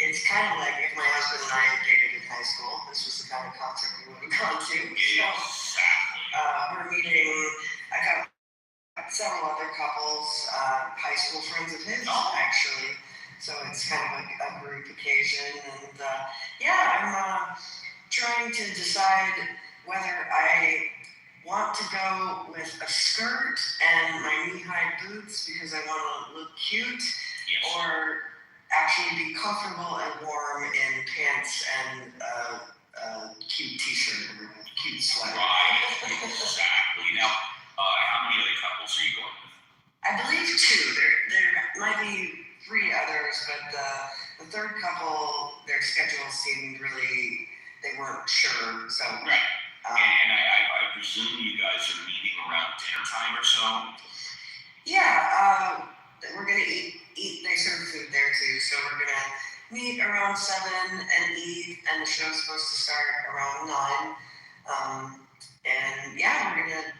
it's kind of like if my husband and I had dated in high school, this was the kind of concert we would have gone to. So, we're meeting, I got several other couples, high school friends of his, actually. So it's kind of like a group occasion. And I'm trying to decide whether I want to go with a skirt and my knee-high boots because I want to look cute, or actually be comfortable and warm in pants and a cute t-shirt or a cute sweater. Right, exactly. Now, how many other couples are you going with? I believe 2. There might be 3 others, but the third couple, their schedule seemed really, they weren't sure, so. Right. And I presume you guys are meeting around dinner time or so? Yeah, we're gonna eat, they serve food there too, so we're gonna meet around 7 and eat, and the show's supposed to start around 9. And yeah, we're gonna,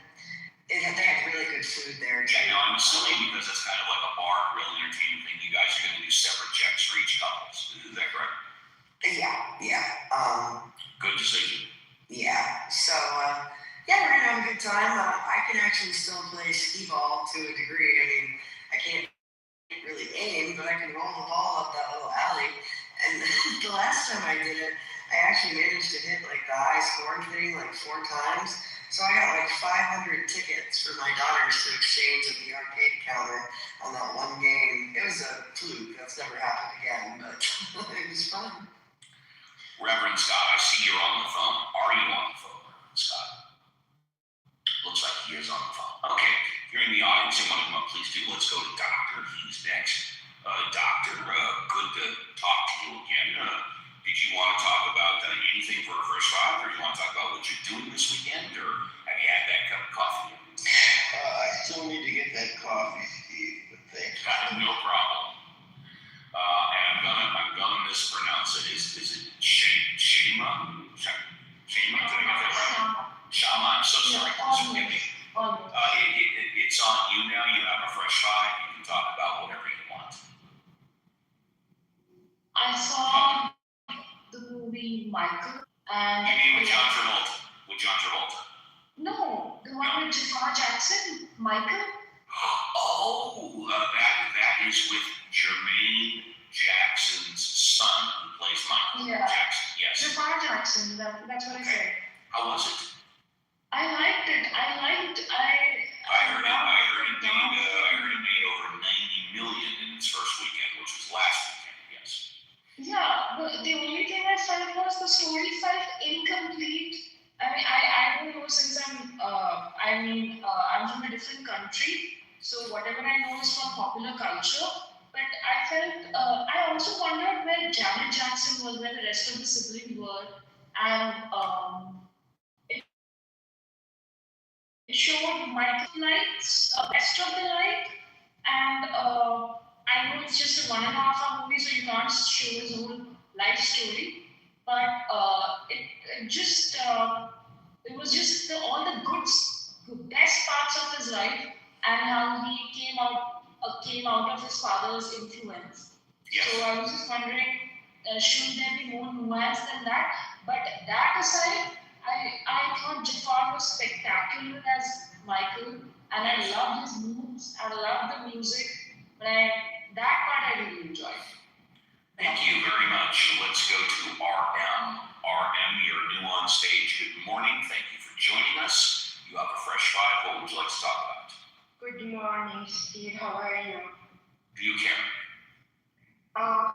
they have really good food there too. Yeah, no, I'm assuming because it's kind of like a bar grill entertainment thing, you guys are gonna do separate checks for each couple, is that correct? Yeah. Good decision. Yeah, so, we're gonna have a good time. I can actually still play skee-ball to a degree. I mean, I can't really aim, but I can roll the ball up that little alley. And the last time I did it, I actually managed to hit like the high score thing like 4 times. So I got like 500 tickets for my daughters to exchange at the arcade counter on that one game. It was a fluke. That's never happened again, but it was fun. Reverend Scott, I see you're on the phone. Are you on the phone, Reverend Scott? Looks like he is on the phone. Okay, if you're in the audience and want to come up, please do. Let's go to Doctor. He's next. Doctor, good to talk to you again. Did you want to talk about anything for a first shot, or do you want to talk about what you're doing this weekend, or have you had that cup of coffee? I still need to get that coffee, Steve, but thanks. No problem. And I'm gonna mispronounce it. Is it Shama? Shama? Did I get that right? Shama, I'm so sorry. Forgive me. It's on you now. You have a fresh five. You can talk about whatever you want. I saw the movie Michael, and You mean with John Travolta? No, the one with Jafar Jackson, Michael. Oh, that is with Jermaine Jackson's son, who plays Michael Jackson. Yes. Jafar Jackson. That's what I said. How was it? I liked it. I heard it made over 90 million in its first weekend, which was last weekend. Yes. Yeah, but the only thing I felt was the story felt incomplete. I mean, I don't know, since I'm from a different country, so whatever I know is from popular culture. But I also wondered where Janet Jackson was, where the rest of the siblings were, and it showed Michael Knight's Best of the Night, and I know it's just a 1.5 hour movie, so you can't show his whole life story. But it was just all the best parts of his life, and how he came out of his father's influence. Yes. So I was just wondering, should there be more nuance than that? But that aside, I thought Jafar was spectacular as Michael, and I loved his moves, I loved the music, but that part I really enjoyed. Thank you very much. Let's go to RM. RM, you're new on stage. Good morning. Thank you for joining us. You have a fresh five. What would you like to talk about? Good morning, Steve. How are you? Do you care? I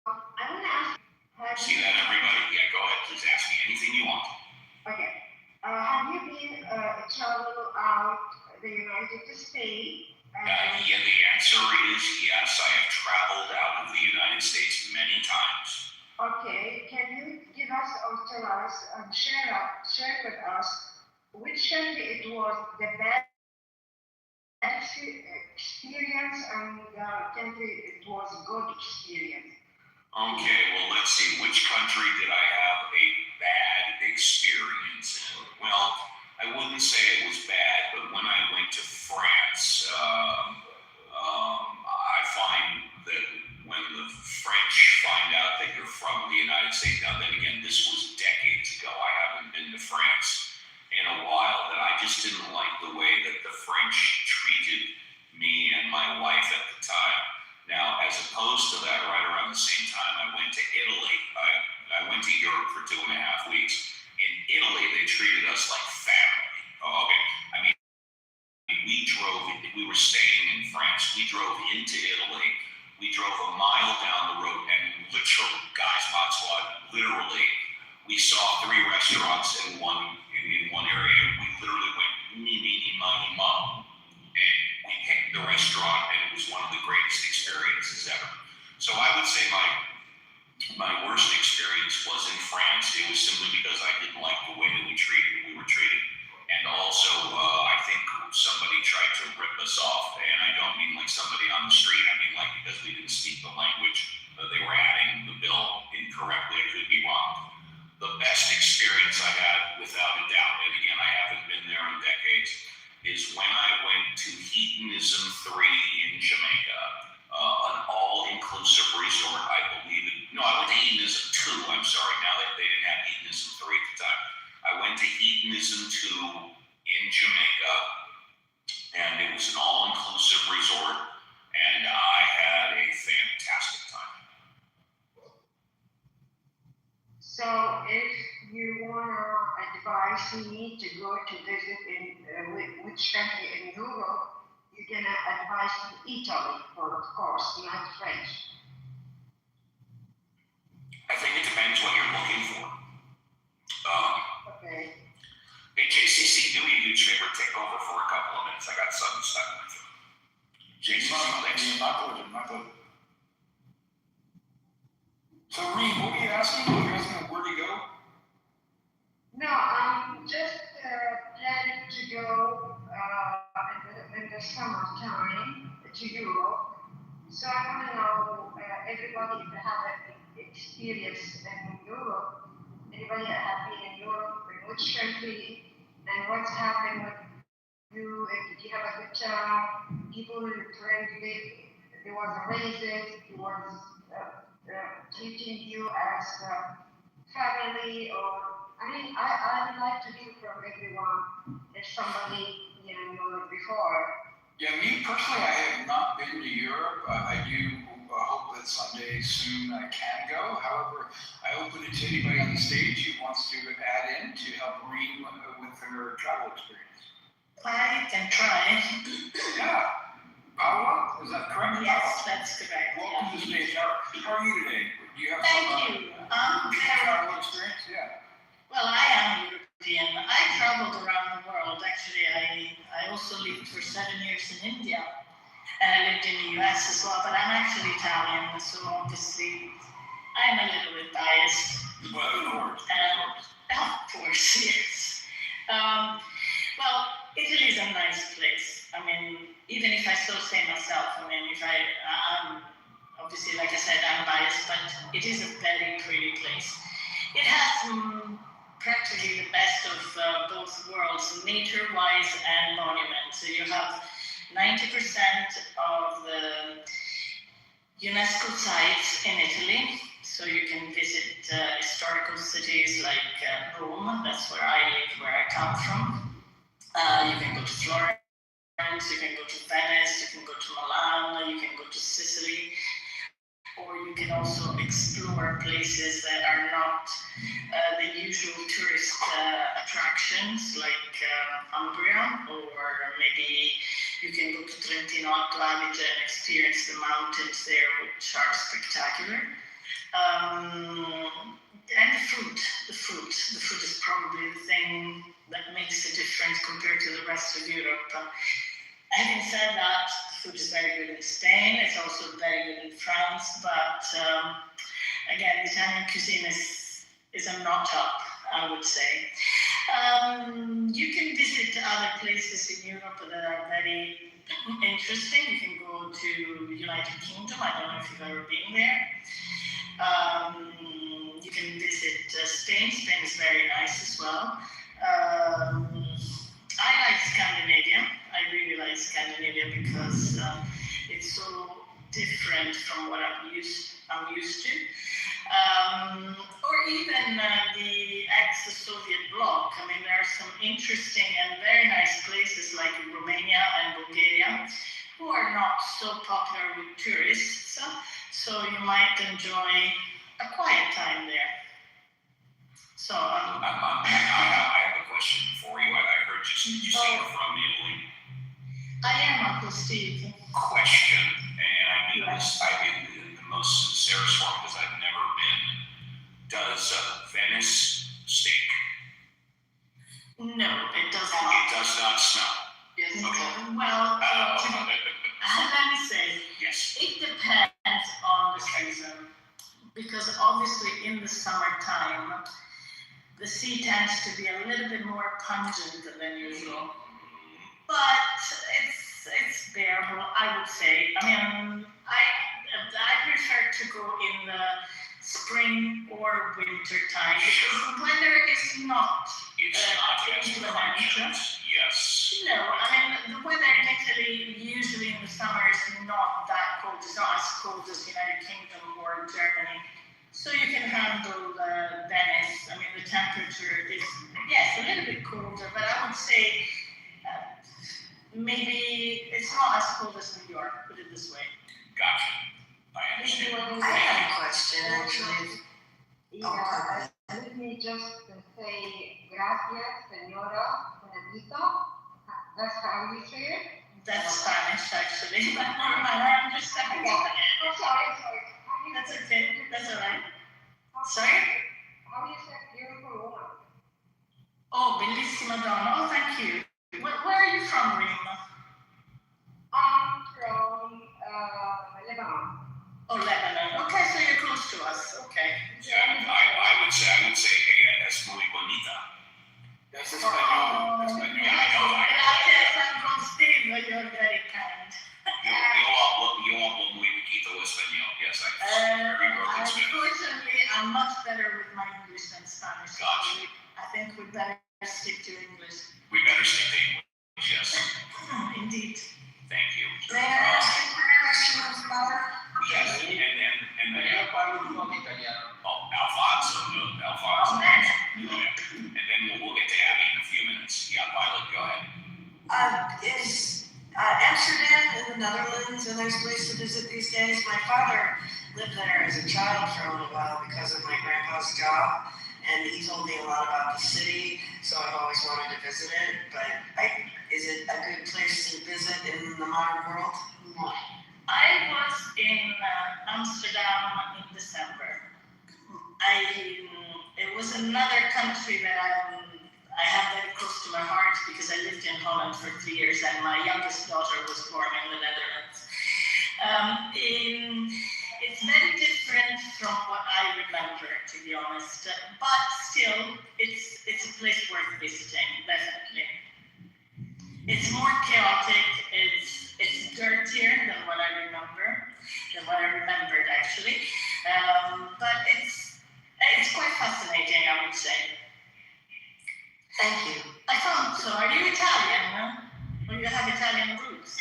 want to ask. See that, everybody? Yeah, go ahead. Please ask me anything you want. Okay. Have you been travel out the United States? Yeah, the answer is yes. I have traveled out of the United States many times. Okay. Can you give us or tell us and share with us which country it was the best experience and the country it was good experience? Okay, well, let's see. Which country did I have a bad experience in? Well, I wouldn't say it was bad, but when I went to France, I find that when the French find out that you're from the United States, now then again, this was decades ago. I haven't been to France in a while, that I just didn't like the way that the French treated me and my wife at the time. Now, as opposed to that, right around the same time, I went to Italy. I went to Europe for 2.5 weeks. In Italy, they treated us like family. Oh, okay. I mean, we were staying in France. We drove into Italy. We drove a mile down the road, and literally, guys, Mod Squad, literally, we saw 3 restaurants in one area. We literally went meeny, miny, mo, and we picked the restaurant, and it was one of the greatest experiences ever. So I would say my worst experience was in France. It was simply because I didn't like the way that we were treated. And also, I think somebody tried to rip us off, and I don't mean like somebody on the street. I mean like because we didn't speak the language, they were adding the bill incorrectly. I could be wrong. The best experience I had, without a doubt, and again, I haven't been there in decades, is when I went to Hedonism 3 in Jamaica, an all-inclusive resort, I believe it. No, I went to Hedonism 2, I'm sorry. Now that they didn't have Hedonism 3 at the time. I went to Hedonism 2 in Jamaica, and it was an all-inclusive resort, and I had a fantastic time. So if you want to advise me to go to visit in which country in Europe, you're going to advise me Italy, of course, not French. I think it depends what you're looking for. Okay. Hey, JCC, do me a huge favor, take over for a couple of minutes. I got something stuck in my throat. JCC, thanks. Not good. So, Reed, what were you asking? Where to go? No, I'm just planning to go in the summertime to Europe. So I want to know everybody if they have an experience in Europe. Anybody that have been in Europe, in which country, and what's happened with you, and did you have a good time? People were friendly, there was a raises, there was treating you as family, or I mean, I would like to hear from everyone if somebody in Europe before. Yeah, me personally, I have not been to Europe. I do hope that someday soon I can go. However, I open it to anybody on the stage who wants to add in to help Reed with her travel experience. I can try. Yeah. Paula, is that correct? Yes, that's correct. Welcome to the stage. How are you today? Do you have Thank some you. travel experience? Yeah. Well, I am European. I traveled around the world. Actually, I also lived for 7 years in India. And I lived in the US as well, but I'm actually Italian, so obviously I'm a little bit biased. Well, of course. Of course, yes. Well, Italy is a nice place. I mean, even if I still say myself, I mean, I'm obviously, like I said, I'm biased, but it is a very pretty place. It has practically the best of both worlds, nature-wise and monument. So you have 90% of the UNESCO sites in Italy. So you can visit historical cities like Rome, that's where I live, where I come from. You can go to Florence, you can go to Venice, you can go to Milan, you can go to Sicily, or you can also explore places that are not the usual tourist attractions like Umbria, or maybe you can go to Trentino Alto Adige and experience the mountains there, which are spectacular. And the fruit is probably the thing that makes a difference compared to the rest of Europe. Having said that, the food is very good in Spain, it's also very good in France, but again, the Italian cuisine is a notch up, I would say. You can visit other places in Europe that are very interesting. You can go to the United Kingdom, I don't know if you've ever been there. You can visit Spain. Spain is very nice as well. I like Scandinavia. I really like Scandinavia because it's so different from what I'm used to. Or even the ex-Soviet bloc. I mean, there are some interesting and very nice places like Romania and Bulgaria who are not so popular with tourists. So you might enjoy a quiet time there. So I have a question for you. I heard you say you're from Italy. I am, Uncle Steve. Question, and I mean this in the most sincerest form because I've never been. Does Venice stink? No, it does not. It does not smell. Yes. Okay. Well, let me say, yes. It depends on the season, because obviously in the summertime, the sea tends to be a little bit more pungent than usual, but it's bearable, I would say. I mean, I prefer to go in the spring or winter time because the weather is not inclement. Yes. No, I mean, the weather in Italy usually in the summer is not that cold. It's not as cold as the United Kingdom or Germany. So you can handle Venice. I mean, the temperature is, yes, a little bit colder, but I would say maybe it's not as cold as New York, put it this way. Gotcha. I understand. I have a question, actually. Yeah, let me just say gracias, señora Benedito. That's how you say it? That's Spanish, actually. I understand. I'm sorry. That's okay. That's all right. Sorry? How do you say beautiful woman? Oh, bellissima donna. Oh, thank you. Where are you from, Rima? I'm from Lebanon. Oh, Lebanon. Okay, so you're close to us. Okay. Yeah, I would say ella es muy bonita. That's español. I know. Gracias, Uncle Steve. You're very kind. Yo hablo muy poquito español. Yes, I'm very broken Spanish. Unfortunately, I'm much better with my English than Spanish. Gotcha. I think we better stick to English. We better stick to English, yes. Indeed. Thank you. May I ask you a question, Mother? Yes, and then Io parlo un po' di italiano. Alfonso. Oh, man. And then we'll get to Abby in a few minutes. Yeah, Violet, go ahead. Is Amsterdam in the Netherlands a nice place to visit these days? My father lived there as a child for a little while because of my grandpa's job, and he told me a lot about the city, so I've always wanted to visit it, but is it a good place to visit in the modern world? No. I was in Amsterdam in December. It was another country that I have very close to my heart because I lived in Holland for 3 years and my youngest daughter was born in the Netherlands. It's very different from what I remember, to be honest, but still, it's a place worth visiting, definitely. It's more chaotic, it's dirtier than what I remembered actually, but it's quite fascinating, I would say. Thank you. I thought so. Are you Italian, huh? Or you have Italian roots?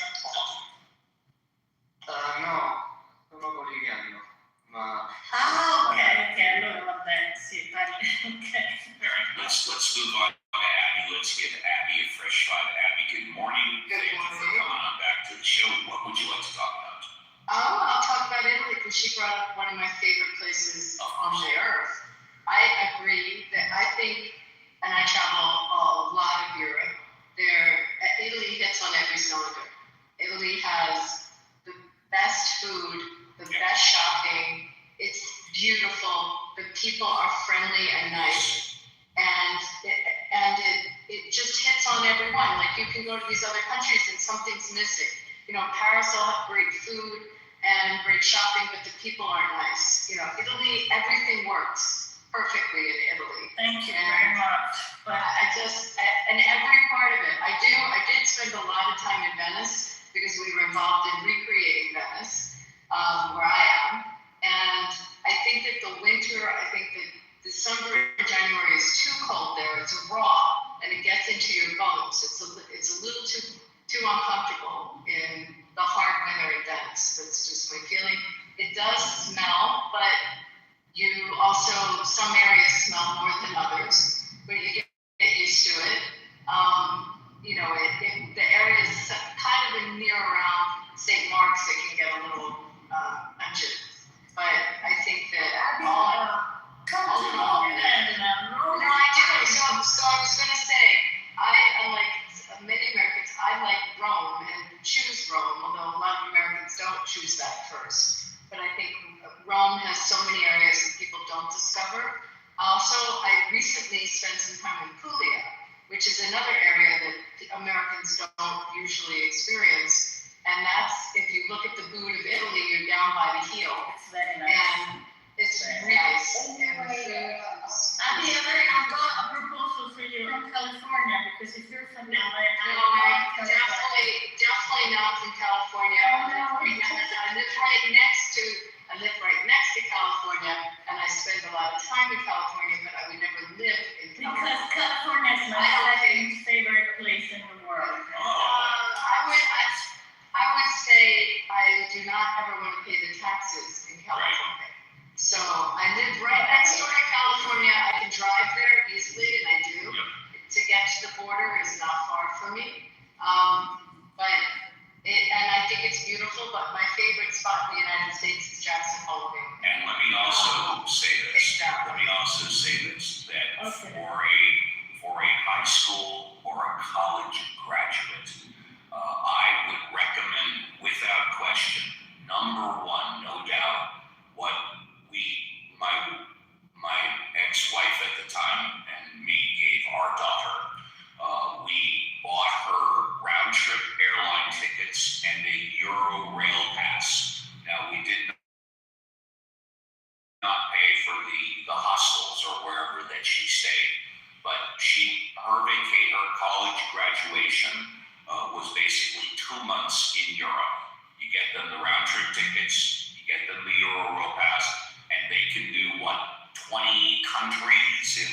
No, sono boliviano, ma Ah, okay, allora vabbè, sì, parli, ok. All right, let's move on to Abby. Let's give Abby a fresh shot. Abby, good morning. Good Thank you for morning. coming on back to the show. What would you like to talk about? I'll talk about Italy because she brought up one of my favorite places on the earth. I agree that I think, and I travel a lot of Europe, Italy hits on every cylinder. Italy has the best food, the best shopping, it's beautiful, the people are friendly and nice, and it just hits on everyone. Like you can go to these other countries and something's missing. You know, Paris will have great food and great shopping, but the people aren't nice. You know, Italy, everything works perfectly in Italy. Thank you very much. But and every part of it, I did spend a lot of time in Venice because we were involved in recreating Venice, where I am. And I think that the winter, I think that December and January is too cold there. It's raw and it gets into your bones. It's a little too uncomfortable in the hard weather in Venice. That's just my feeling. It does smell, but you also, some areas smell more than others, but you get used to it. You know, the areas kind of in near around St. Mark's that can get a little pungent. But I think that Come to Homeland now. No, I do. So I was going to say, unlike many Americans, I like Rome and choose Rome, although a lot of Americans don't choose that first. But I think Rome has so many areas that people don't discover. Also, I recently spent some time in Puglia, which is another area that Americans don't usually experience. And that's, if you look at the boot of Italy, you're down by the heel. It's very nice. And it's really nice. And the food. Abby, I've got a proposal for you from California, because if you're from LA, definitely not from California. I live right next to California, and I spend a lot of time in California, but I would never live in California. Because California is my second favorite place in the world. I would say I do not ever want to pay the taxes in California. So I live right next door to California. I can drive there easily, and I do. To get to the border is not far from me. And I think it's beautiful, but my favorite spot in the United States is Jackson Hole. And let me also say this, that for a high school or a college graduate, I would recommend, without question, number one, no doubt, what my ex-wife at the time and me gave our daughter. We bought her round-trip airline tickets and a Euro rail pass. Now, we did not pay for the hostels or wherever that she stayed, but her college graduation was basically 2 months in Europe. You get them the round-trip tickets, you get them the Euro rail pass, and they can do 20 countries in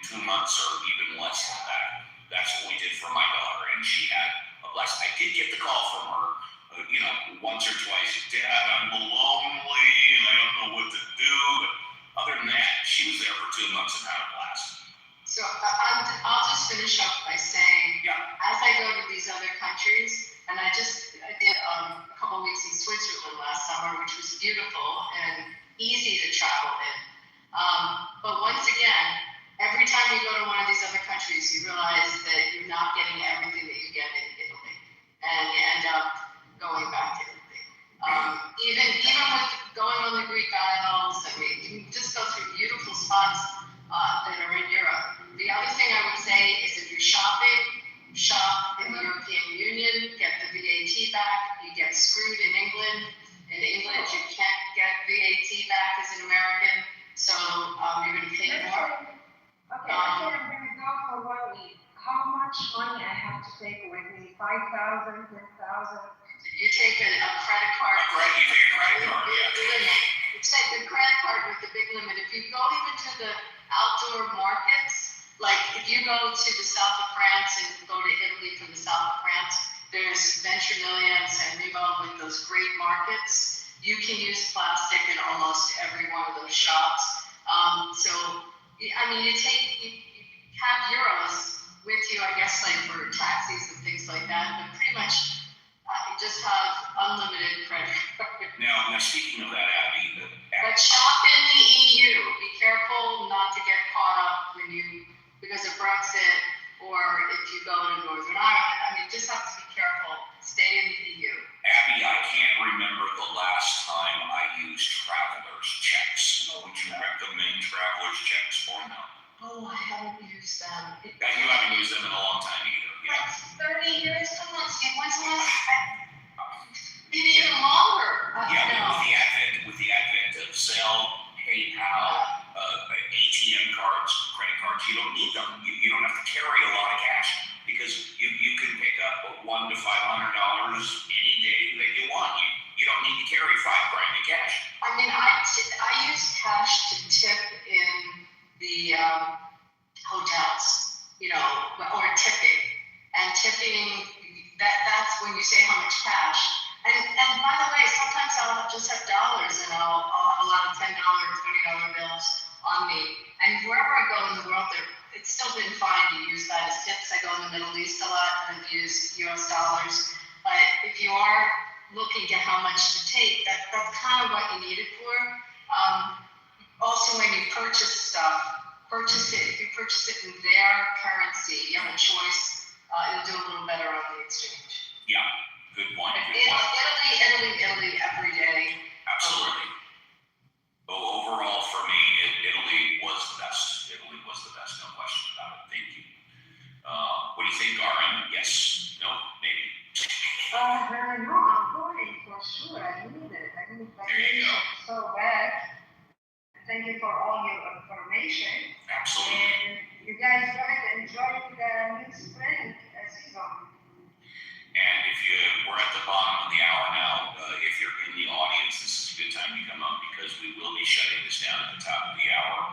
2 months or even less than that. That's what we did for my daughter, and she had a blast. I did get the call from her, once or twice. Dad, I'm lonely and I don't know what to do. But other than that, she was there for 2 months and had a blast. So I'll just finish up by saying, as I go to these other countries, and I did a couple weeks in Switzerland last summer, which was beautiful and easy to travel in. But once again, every time you go to one of these other countries, you realize that you're not getting everything that you get in Italy, and you end up going back to Italy. Even with going on the Greek Isles, I mean, you can just go through beautiful spots that are in Europe. The other thing I would say is if you're shopping, shop in the European Union, get the VAT back. You get screwed in England. In England, you can't get VAT back as an American, so you're going to pay more. Okay, I'm going to go for 1 week. How much money I have to take with me? 5,000, 10,000? You take a credit card. You take a credit card, You take the credit card with the big limit. If you go even to the outdoor markets, Like, if you go to the south of France and go to Italy from the south of France, there's Venturiglia and San Remo with those great markets. You can use plastic in almost every one of those shops. So, I mean, you have euros with you, I guess, like for taxis and things like that, but pretty much you just have unlimited credit. Now speaking of that, Abby, But shop in the EU. Be careful not to get caught up because of Brexit, or if you go to Northern Ireland. I mean, just have to be careful. Stay in the EU. Abby, I can't remember the last time I used traveler's checks. Would you recommend traveler's checks or no? Oh, I haven't used them. You haven't used them in a long time either. Like 30 years? Come on, Steve. When's the last time? Maybe even longer. With the advent of Zelle, PayPal, ATM cards, credit cards, you don't need them. You don't have to carry a lot of cash because you can pick up $100 to $500 any day that you want. You don't need to carry $5,000 in cash. I mean, I use cash to tip in the hotels, or tipping. And tipping, that's when you say how much cash. And by the way, sometimes I'll just have dollars and I'll have a lot of $10, $20 bills on me. And wherever I go in the world, it's still been fine to use that as tips. I go in the Middle East a lot and I've used US dollars. But if you are looking at how much to take, that's kind of what you need it for. Also, when you purchase stuff, if you purchase it in their currency, you have a choice. It'll do a little better on the exchange. Yeah, good point. Italy every day. Absolutely. Overall, for me, Italy was the best. Italy was the best, no question about it. Thank you. What do you think, Aaron? Yes? No? Maybe? No, I'm going for sure. I need it. I need vacation so bad. Thank you for all your information. Absolutely. And you guys go ahead and enjoy the new spring season. And if we're at the bottom of the hour now, if you're in the audience, this is a good time to come up because we will be shutting this down at the top of the hour,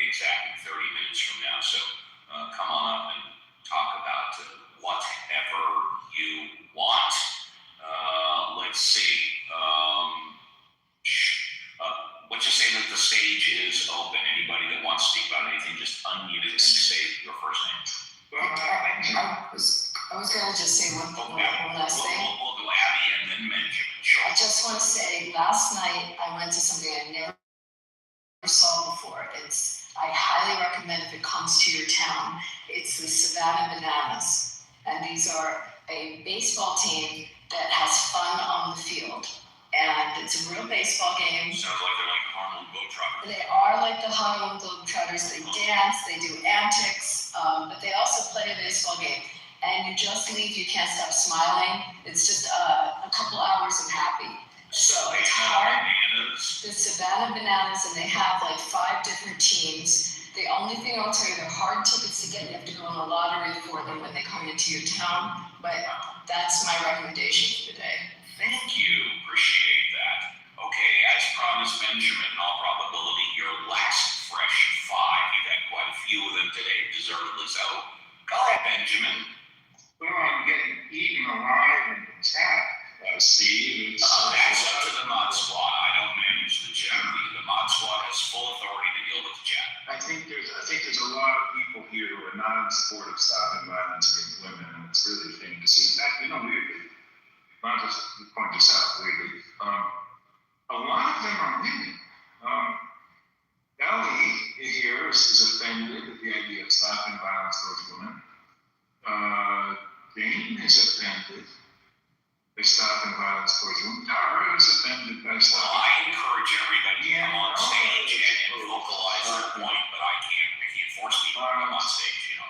exactly 30 minutes from now. So come on up and talk about whatever you want. Let's see. Let's just say that the stage is open. Anybody that wants to speak about anything, just unmute it and say your first name. I was going to just say one last thing. We'll go Abby and then Benjamin. Sure. I just want to say, last night I went to something I never saw before. I highly recommend if it comes to your town. It's the Savannah Bananas. And these are a baseball team that has fun on the field. And it's a real baseball game. Sounds like they're like the Harlem Globetrotters. They are like the Harlem Globetrotters. They dance, they do antics, but they also play a baseball game. And you just leave, you can't stop smiling. It's just a couple hours of happy. So it's hard. The Savannah Bananas, and they have like 5 different teams. The only thing I'll tell you, they're hard tickets to get. You have to go on a lottery for them when they come into your town. But that's my recommendation for the day. Thank you. Appreciate that. Okay, as promised, Benjamin, in all probability, your last fresh 5. You've had quite a few of them today, deservedly so. Go ahead, Benjamin. Well, I'm getting eaten alive in the chat, Steve. That's up to the mod squad. I don't manage the chat. The mod squad has full authority to deal with the chat. I think there's a lot of people here who are not in support of stopping violence against women, and it's really a thing to see. In fact, weirdly, not just to point this out, weirdly, a lot of them are women. Ellie here is offended at the idea of stopping violence towards women. Jane is offended by stopping violence towards women. Tara is offended by stopping. Well, I encourage everybody to come on stage and vocalize their point, but I can't force people to come on stage,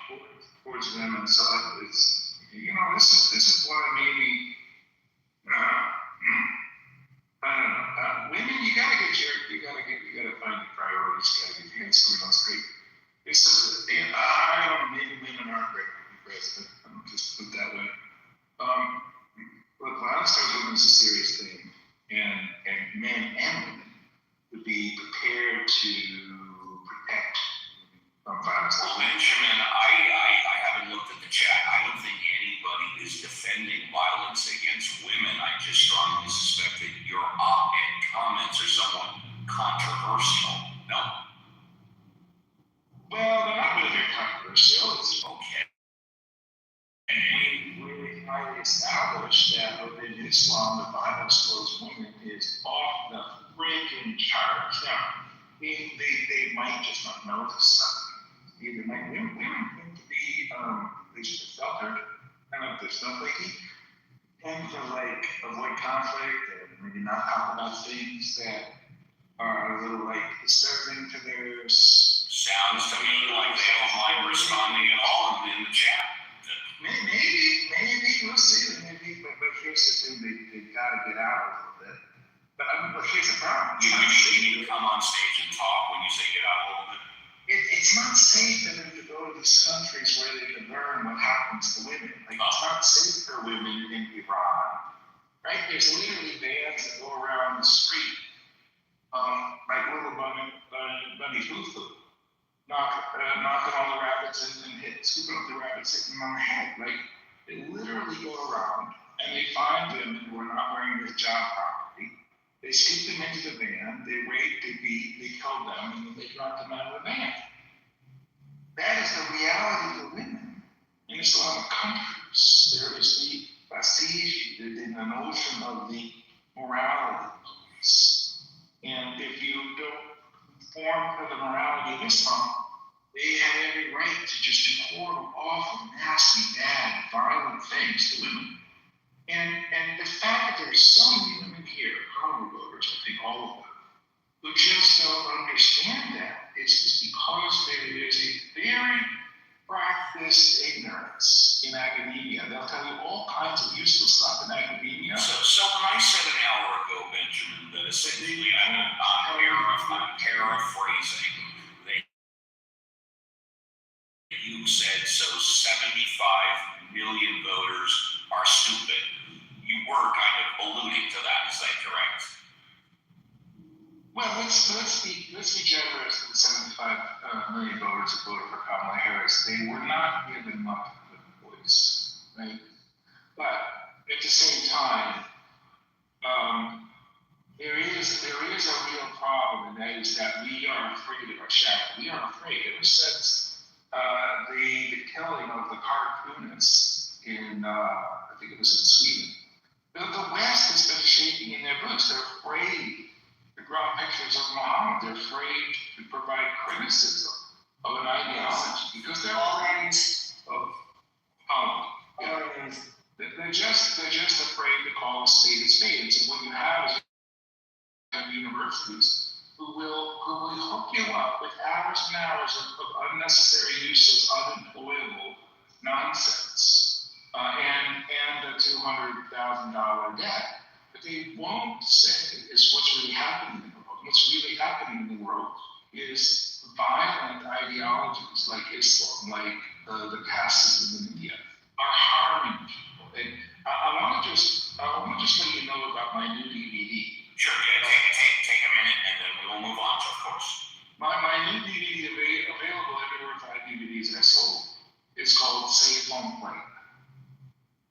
towards women. So it's, this is what made me. I don't know. Women, you gotta find your priorities. You gotta get your hands going. That's great. I don't know. Maybe women aren't ready to be president. I'm just put it that way. But violence towards women is a serious thing, and men and women would be prepared to protect from violence. Well, Benjamin, Islam, the Bible towards women is off the freaking charts. Now, they might just not know this stuff. Either might women tend to be they just filtered, kind of the stuff lady, tend to like avoid conflict and maybe not talk about things that are a little like disturbing to theirs. Sounds to me like they don't mind responding at all in the chat. Maybe we'll see. Maybe, but here's the thing: they've got to get out a little bit. But but here's the problem: You need to come on stage and talk when you say get out a little bit. It's not safe for them to go to these countries where they can learn what happens to women. Like it's not safe for women in Iran, right? There's literally bands that go around the street, like little bunny foo-foo. Knocking all the rabbits and scooping up the rabbits, hitting them on the head. Like, they literally go around and they find women who are not wearing their hijab properly. They scoop them into the van, they rape, they beat, they kill them, and then they drop them out of the van. That is the reality for women. In Islamic countries, there is the basij, the notion of the morality police. And if you don't conform to the morality of Islam, they have every right to just do horrible, awful, nasty, bad, violent things to women. And the fact that there's so many women here, power voters, I think all of them, who just don't understand that, it's because there is a very practiced ignorance in academia. They'll tell you all kinds of useless stuff in academia. So when I said an hour ago, Benjamin, that essentially I'm paraphrasing. You said so 75 million voters are stupid. You were kind of alluding to that, is that correct? Well, let's be generous to the 75 million voters who voted for Kamala Harris. They were not given much of a voice, right? But at the same time, there is a real problem, and that is that we are afraid of our shadow. We are afraid. Ever since the killing of the cartoonists in, I think it was in Sweden, the West has been shaking in their boots. They're afraid to draw pictures of Muhammad. They're afraid to provide criticism of an ideology because they're afraid of they're just afraid to call a spade a spade. And so what you have is universities who will hook you up with hours and hours of unnecessary use of unemployable nonsense and a $200,000 debt. What they won't say is what's really happening in the world. What's really happening in the world is violent ideologies like Islam, like the caste system in India, are harming people. And I want to just let you know about my new DVD. Sure, yeah, take a minute and then we will move on, of course. My new DVD available everywhere 5 DVDs I sold. It's called Save on Plane.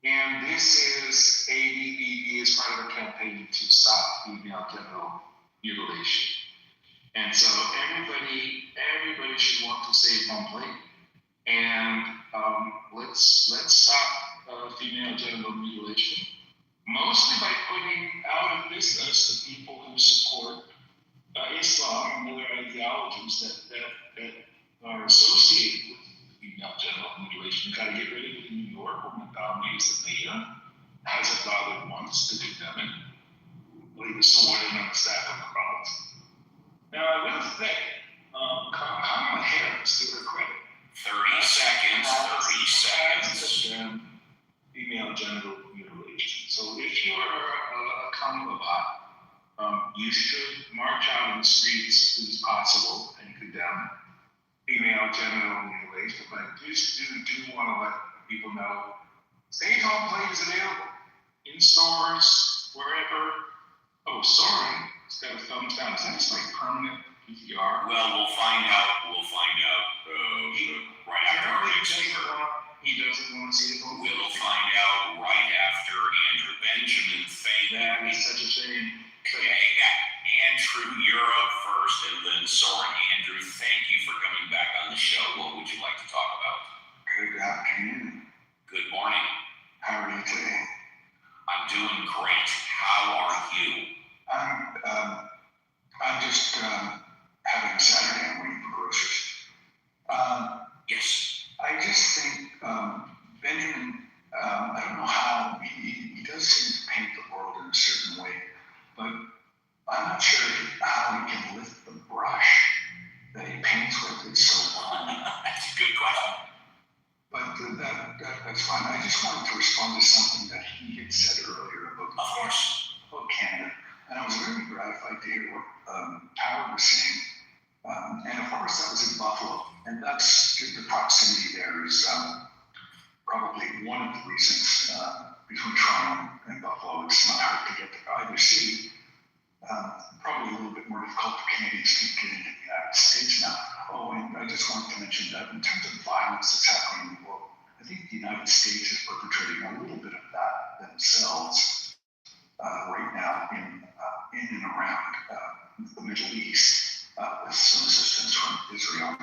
And this is a DVD as part of a campaign to stop female genital mutilation. And so everybody should want to save on plane. And let's stop female genital mutilation. Mostly by putting out of business the people who support Islam and other ideologies that are associated with female genital mutilation. You've got to get rid of it in New York, where Montgomery is the mayor. Hasn't bothered once to condemn it. I believe it's sworn in on the staff of the province. Now, I will say, Kamala Harris, to her credit, 30 seconds. Female genital mutilation. So if you're a Kamala bot, you should march out in the streets if it is possible and condemn female genital mutilation. But I do want to let people know, Stay at Home Plate is available in stores, wherever. Oh, sorry, it's got a thumbs down. That's like permanent PTR. Well, we'll find out right after our next speaker. He doesn't want to see it. We'll find out right after Andrew Benjamin. That is such a shame. Okay, Andrew, you're up first, and then Soren. Andrew, thank you for coming back on the show. What would you like to talk about? Good afternoon. Good morning. How are you today? I'm Doing great. How are you? I'm just having a Saturday. I'm waiting for groceries. Yes. I just think Benjamin, I don't know how, he does seem to paint the world in a certain way, but I'm not sure how he can lift the brush that he paints with. It's so fun. That's a good question. But that's fine. I just wanted to respond to something that he had said earlier about Canada. And I was very gratified to hear what Howard was saying. And of course, that was in Buffalo. And that's the proximity there is probably one of the reasons between Toronto and Buffalo. It's not hard to get to either city. Probably a little bit more difficult for Canadians to get into the United States now. Oh, and I just wanted to mention that in terms of violence that's happening in the world, I think the United States is perpetrating a little bit of that themselves right now in and around the Middle East with some assistance from Israel.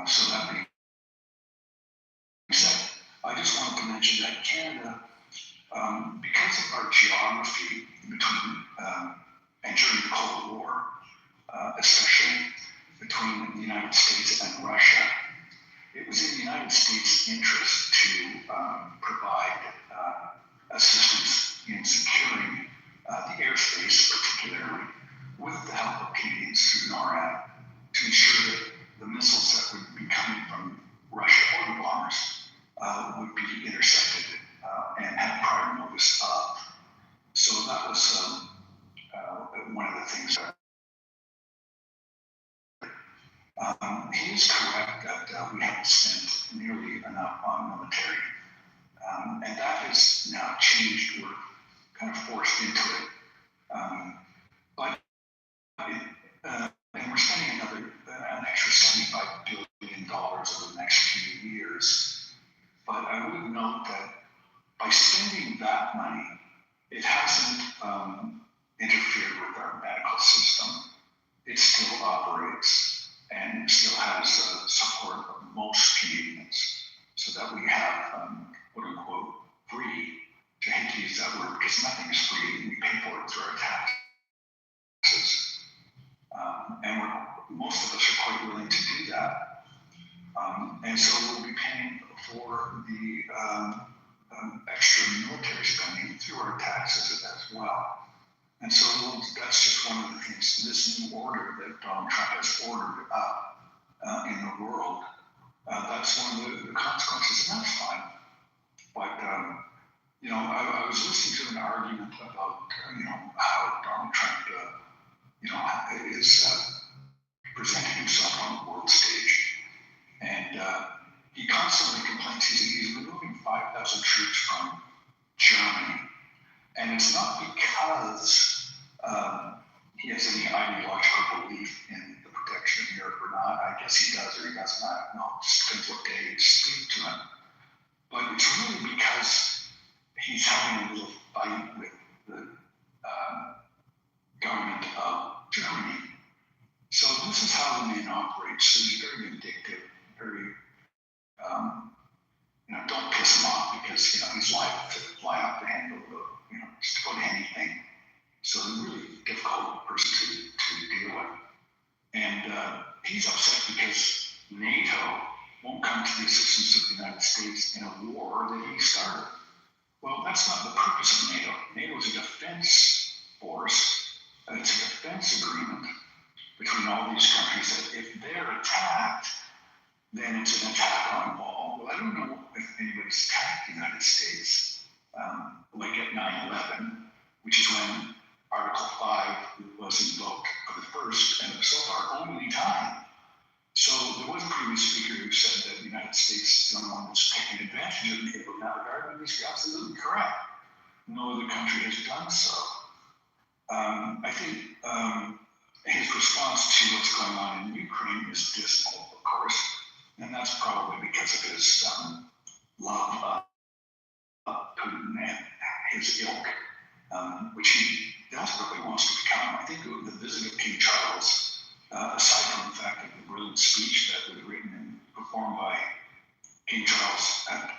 So that being said, I just wanted to mention that Canada, because of our geography between and during the Cold War, especially between the United States and Russia, it was in the United States' interest to provide assistance in securing the airspace, particularly with the help of Canadians through NORAD, to ensure that the missiles that would be coming from Russia or the bombers would be intercepted and have prior notice of. So that was one of the things that he is correct that we haven't spent nearly enough on military. And that has now changed. We're kind of forced into it. And we're spending an extra $75 billion over the next few years. But I would note that by spending that money, it hasn't interfered with our medical system. It still operates and still has support of most Canadians, so that we have, quote unquote, free, to hate to use that word because nothing is free, we pay for it through our taxes. And most of us are quite willing to do that. And so we'll be paying for the extra military spending through our taxes as well. And so that's just one of the things, this new order that Donald Trump has ordered up in the world, that's one of the consequences, and that's fine. But, I was listening to an argument about, how Donald Trump, is presenting himself on the world stage. And he constantly complains he's removing 5,000 troops from Germany. And it's not because he has any ideological belief in the protection of Europe or not. I guess he does or he does not. No, it just depends what day you speak to him. But it's really because he's having a little fight with the government of Germany. So this is how the man operates. So he's very vindictive, very, don't piss him off because, he's liable to fly off the handle of, just about anything. So a really difficult person to deal with. And he's upset because NATO won't come to the assistance of the United States in a war that he started. Well, that's not the purpose of NATO. NATO is a defense force. It's a defense agreement between all these countries that if they're attacked, then it's an attack on all. Well, I don't know if anybody's attacked the United States, like at 9/11, which is when Article 5 was invoked for the first and so far only time. So there was a previous speaker who said that the United States is the only one that's taking advantage of NATO in that regard, and he's absolutely correct. No other country has done so. I think his response to what's going on in Ukraine is dismal, of course, and that's probably because of his love of Putin and his ilk, which he desperately wants to become. I think the visit of King Charles, aside from the fact that the brilliant speech that was written and performed by King Charles at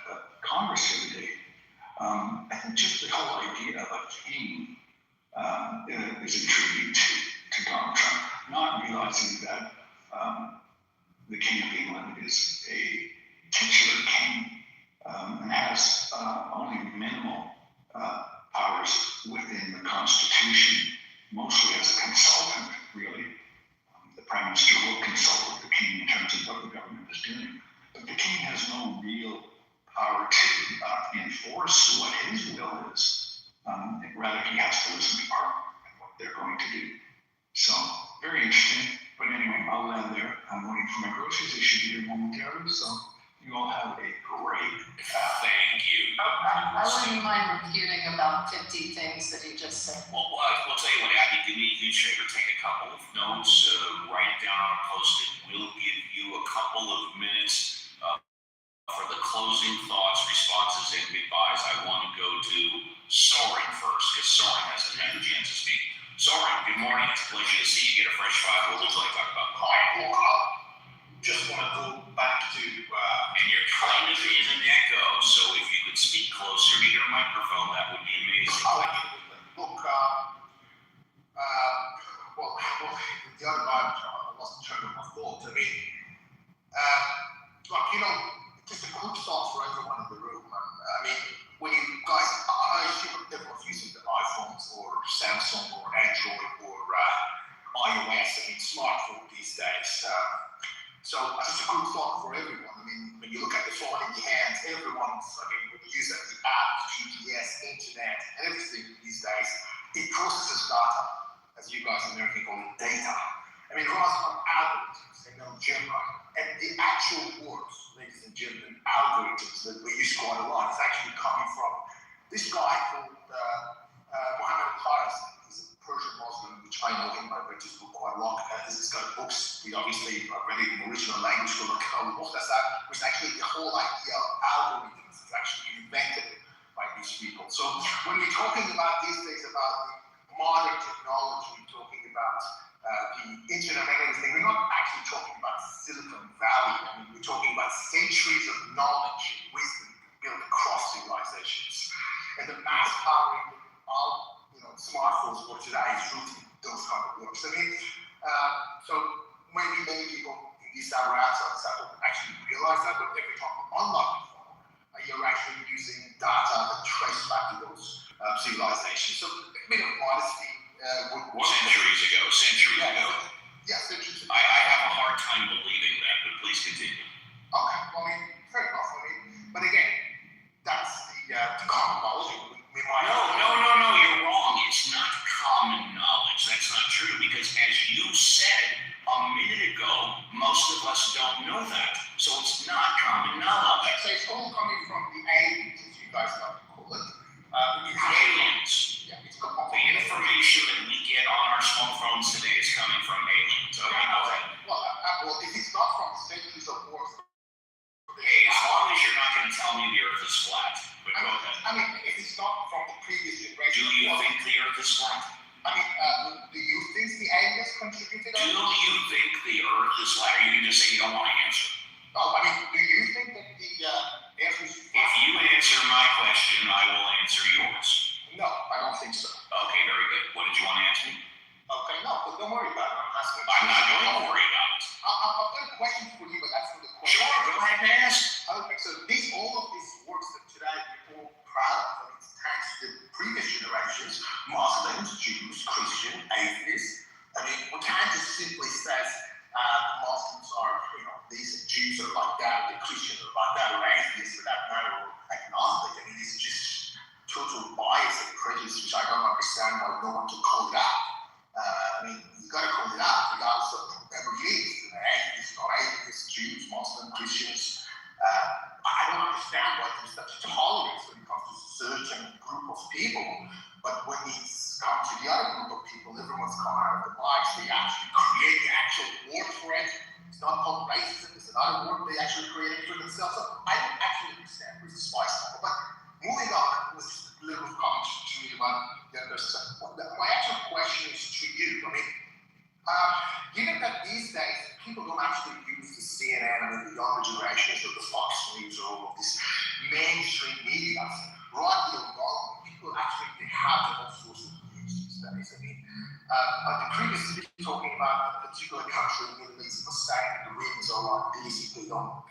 Congress the other day, I think just the whole idea of a king is intriguing to Donald Trump, not realizing that the King of England is a titular king and has only minimal powers within the Constitution, mostly as a consultant, really. The Prime Minister will consult with the King in terms of what the government is doing, but the King has no real power to enforce what his will is. Rather, he has to listen to Parliament and what they're going to do. So, very interesting. But anyway, I'll land there. I'm waiting for my groceries. They should be here momentarily. So, you all have a great Thank you. I wouldn't mind refuting about 50 things that you just said. Well, we'll tell you what, Abby, do me a huge favor. Take a couple of notes, write down or post it. We'll give you a couple of minutes for the closing thoughts, responses, and goodbyes. I want to go to Soren first, because Soren hasn't had a chance to speak. Soren, good morning. It's a pleasure to see you. Get a fresh file. What would you like to talk about? Hi, well, just want to go back to... and you're kind of in an echo, so if you could speak closer to your microphone, that would be amazing. Look, well, the other night, I lost track of my thoughts. I mean, just a quick thought for everyone in the room. I mean, when you guys, I assume everyone's using the iPhones or Samsung or Android or iOS, I mean, smartphone these days. So just a quick thought for everyone. I mean, when you look at the phone in your hands, everyone's, when you use the app, GPS, internet, and everything these days, it processes data, as you guys in America call it data. I mean, it runs on algorithms, and the actual words, ladies and gentlemen, algorithms that we use quite a lot is actually coming from this guy called Mohammed Khayyam. He's a Persian Muslim, which I know him. I read his book quite a lot. He's got books. We obviously read it in the original language called Mukhtasar, which actually the whole idea of algorithms is actually invented by these people. So when we're talking about these days about the modern technology, we're talking about the internet and everything, we're not actually talking about Silicon Valley. I mean, we're talking about centuries of knowledge and wisdom built across civilizations. And the mass powering of smartphones for today is rooted in those kind of works. I mean, so maybe many people in these apparatus don't actually realize that, but every time you unlock the phone, you're actually using data that trace back to those civilizations. So a bit of modesty would work. Centuries ago. Yeah, centuries ago. I have a hard time believing that, but please continue. Okay, well, I mean, fair enough. I mean, but again, that's the common knowledge. No, you're wrong. It's not common knowledge. That's not true, because as you said a minute ago, most of us don't know that. So it's not common knowledge. So it's all coming from the aliens, as you guys like to call it. Aliens. Yeah, it's the information that we get on our smartphones today is coming from aliens. Okay, well, if it's not from centuries of wars. Hey, as long as you're not going to tell me the Earth is flat. But go ahead. I mean, if it's not from the previous generation. Do you think the Earth is flat? I mean, do you think the aliens contributed? Do you think the Earth is flat? Or you can just say you don't want to answer. Oh, I mean, do you think that the Earth is flat? If you answer my question, I will answer yours. No, I don't think so. Okay, very good. What did you want to ask me? Okay, no, but don't worry about it. I'm not going to worry about it. I've got a question for you, but that's for the question. Sure, go ahead and ask. Okay, so all of these works that today we're all proud of, I mean, thanks to the previous generations, Muslims, Jews, Christians, atheists. I mean, we can't just simply say the Muslims are, these Jews are like that, the Christians are like that, or atheists for that matter, or agnostic. I mean, it's just total bias and prejudice, which I don't understand why no one can call it out. I mean, you got to call it out regardless of whoever it is, atheists, not atheists, Jews, Muslims, Christians. I don't understand why there's such tolerance when it comes to a certain group of people, but when it's come to the other group of people, everyone's come out of the box. They actually create the actual word for it. It's not called racism, it's another word they actually created for themselves. So I don't actually understand where's the spice level. But moving on with a little comment to me about the other stuff. My actual question is to you. I mean, given that these days people don't actually use the CNN, I mean, the younger generations or the Fox News or all of this mainstream media, rightly or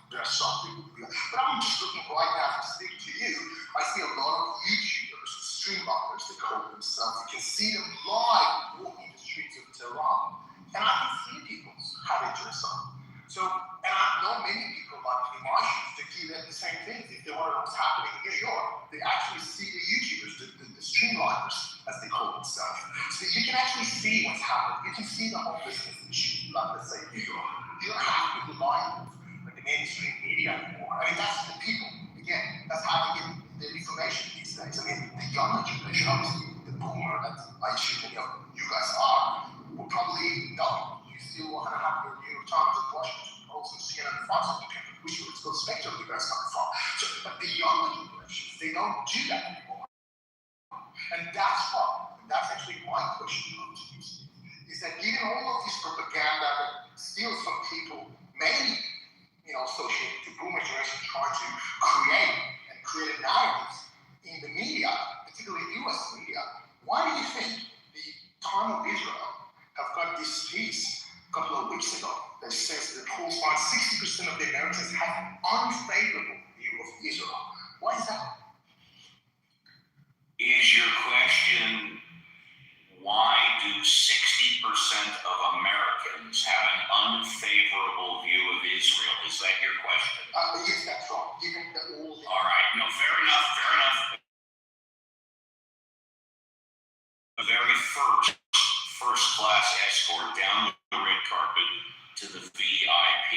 dress up. But I'm just looking right now to speak to you. I see a lot of YouTubers, streamliners, they call themselves. You can see them live walking the streets of Tehran. And I can see people how they dress up. So, and I know many people like in my shoes, they do that the same thing. If they want to know what's happening in New York, they actually see the YouTubers, the streamliners, as they call themselves. So you can actually see what's happening. You can see the whole business issue, like let's say New York. You don't have to rely on the mainstream media anymore. I mean, that's the people. Again, that's how they get their information these days. I mean, the younger generation, obviously, the boomer that I assume you guys are, will probably know. You still want to have your New York Times and Washington Post and CNN and Fox independent, which is the spectrum you guys come from. So, but the younger generations, they don't do that anymore. And that's why, and that's actually my question to you, Steve, is that given all of this propaganda that steals from people, mainly, associated with the boomer generation, trying to create a narrative in the media, particularly US media, why do you think the Time of Israel have got this piece a couple of weeks ago that says that polls find 60% of the Americans have an unfavorable view of Israel? Why is that? Is your question, why do 60% of Americans have an unfavorable view of Israel? Is that your question? Yes, that's right. Given that all. All right. No, fair enough. The very first class escort down the red carpet to the VIP.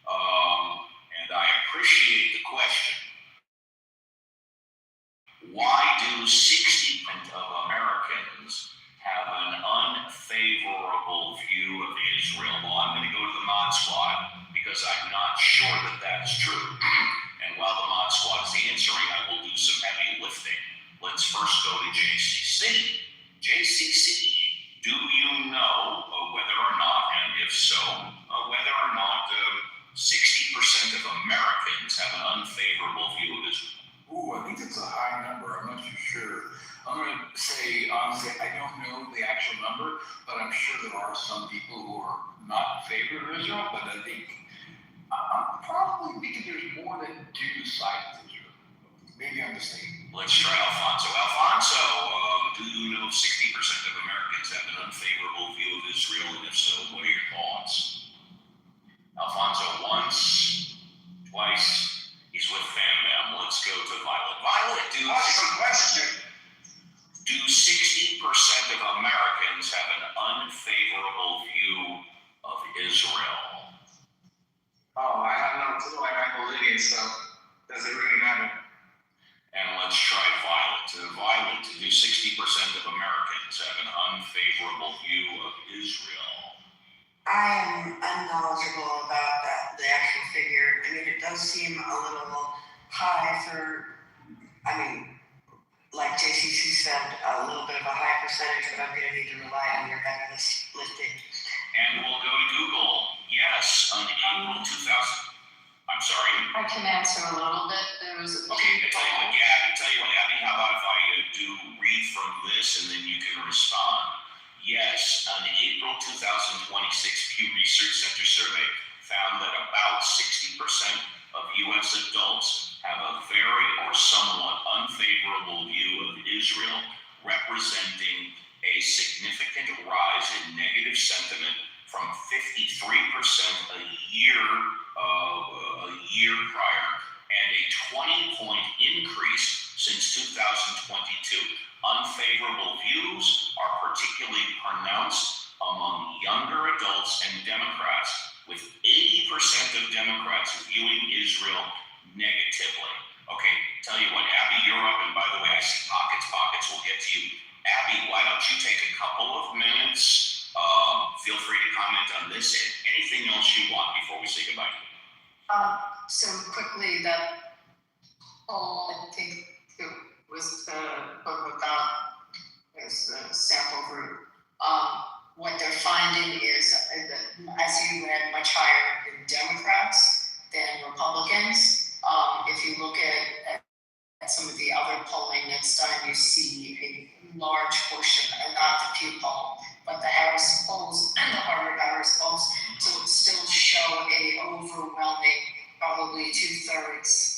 And I appreciate the question. Why do 60% of Americans have an unfavorable view of Israel? Well, I'm going to go to the Mod Squad because I'm not sure that that's true. And while the Mod Squad is answering, I will do some heavy lifting. Let's first go to JCC. JCC, do you know whether or not, and if so, whether or not 60% of Americans have an unfavorable view of Israel? Ooh, I think it's a high number. I'm not too sure. I'm going to say, honestly, I don't know the actual number, but I'm sure there are some people who are not in favor of Israel, but I think, I'm probably thinking there's more that do side with Israel. Maybe I'm mistaken. Let's try Alfonso. Alfonso, do you know 60% of Americans have an unfavorable view of Israel, and if so, what are your thoughts? Alfonso, once, twice. He's with Fam Bam. Let's go to Violet. Violet, do 60% of Americans have an unfavorable view of Israel? Oh, I have no clue. I'm Bolivian, so does it really matter? And let's try Violet. Violet, do 60% of Americans have an unfavorable view of Israel? I am unknowledgeable about the actual figure. I mean, it does seem a little high for, like JCC said, a little bit of a high percentage, but I'm going to need to rely on your heavy lifting. And we'll go to Google. Yes, on April 2000. I'm sorry. I can answer a little bit. There was a okay, tell you what, Abby, how about if I do read from this and then you can respond? Yes, an April 2026 Pew Research Center survey found that about 60% of U.S. adults have a very or somewhat unfavorable view of Israel, representing a significant rise in negative sentiment from 53% a year prior, and a 20-point increase since 2022. Unfavorable views are particularly pronounced among younger adults and Democrats, with 80% of Democrats viewing Israel negatively. Okay, tell you what, Abby, you're up, and by the way, I see pockets will get to you. Abby, why don't you take a couple of minutes? Feel free to comment on this and anything else you want before we say goodbye. So quickly, that poll, I think it was about as a sample group. What they're finding is that, as you read, much higher in Democrats than Republicans. If you look at some of the other polling that's done, you see a large portion, and not the Pew poll, but the Harris polls and the Harvard Harris polls, so it still show a overwhelming probably 2/3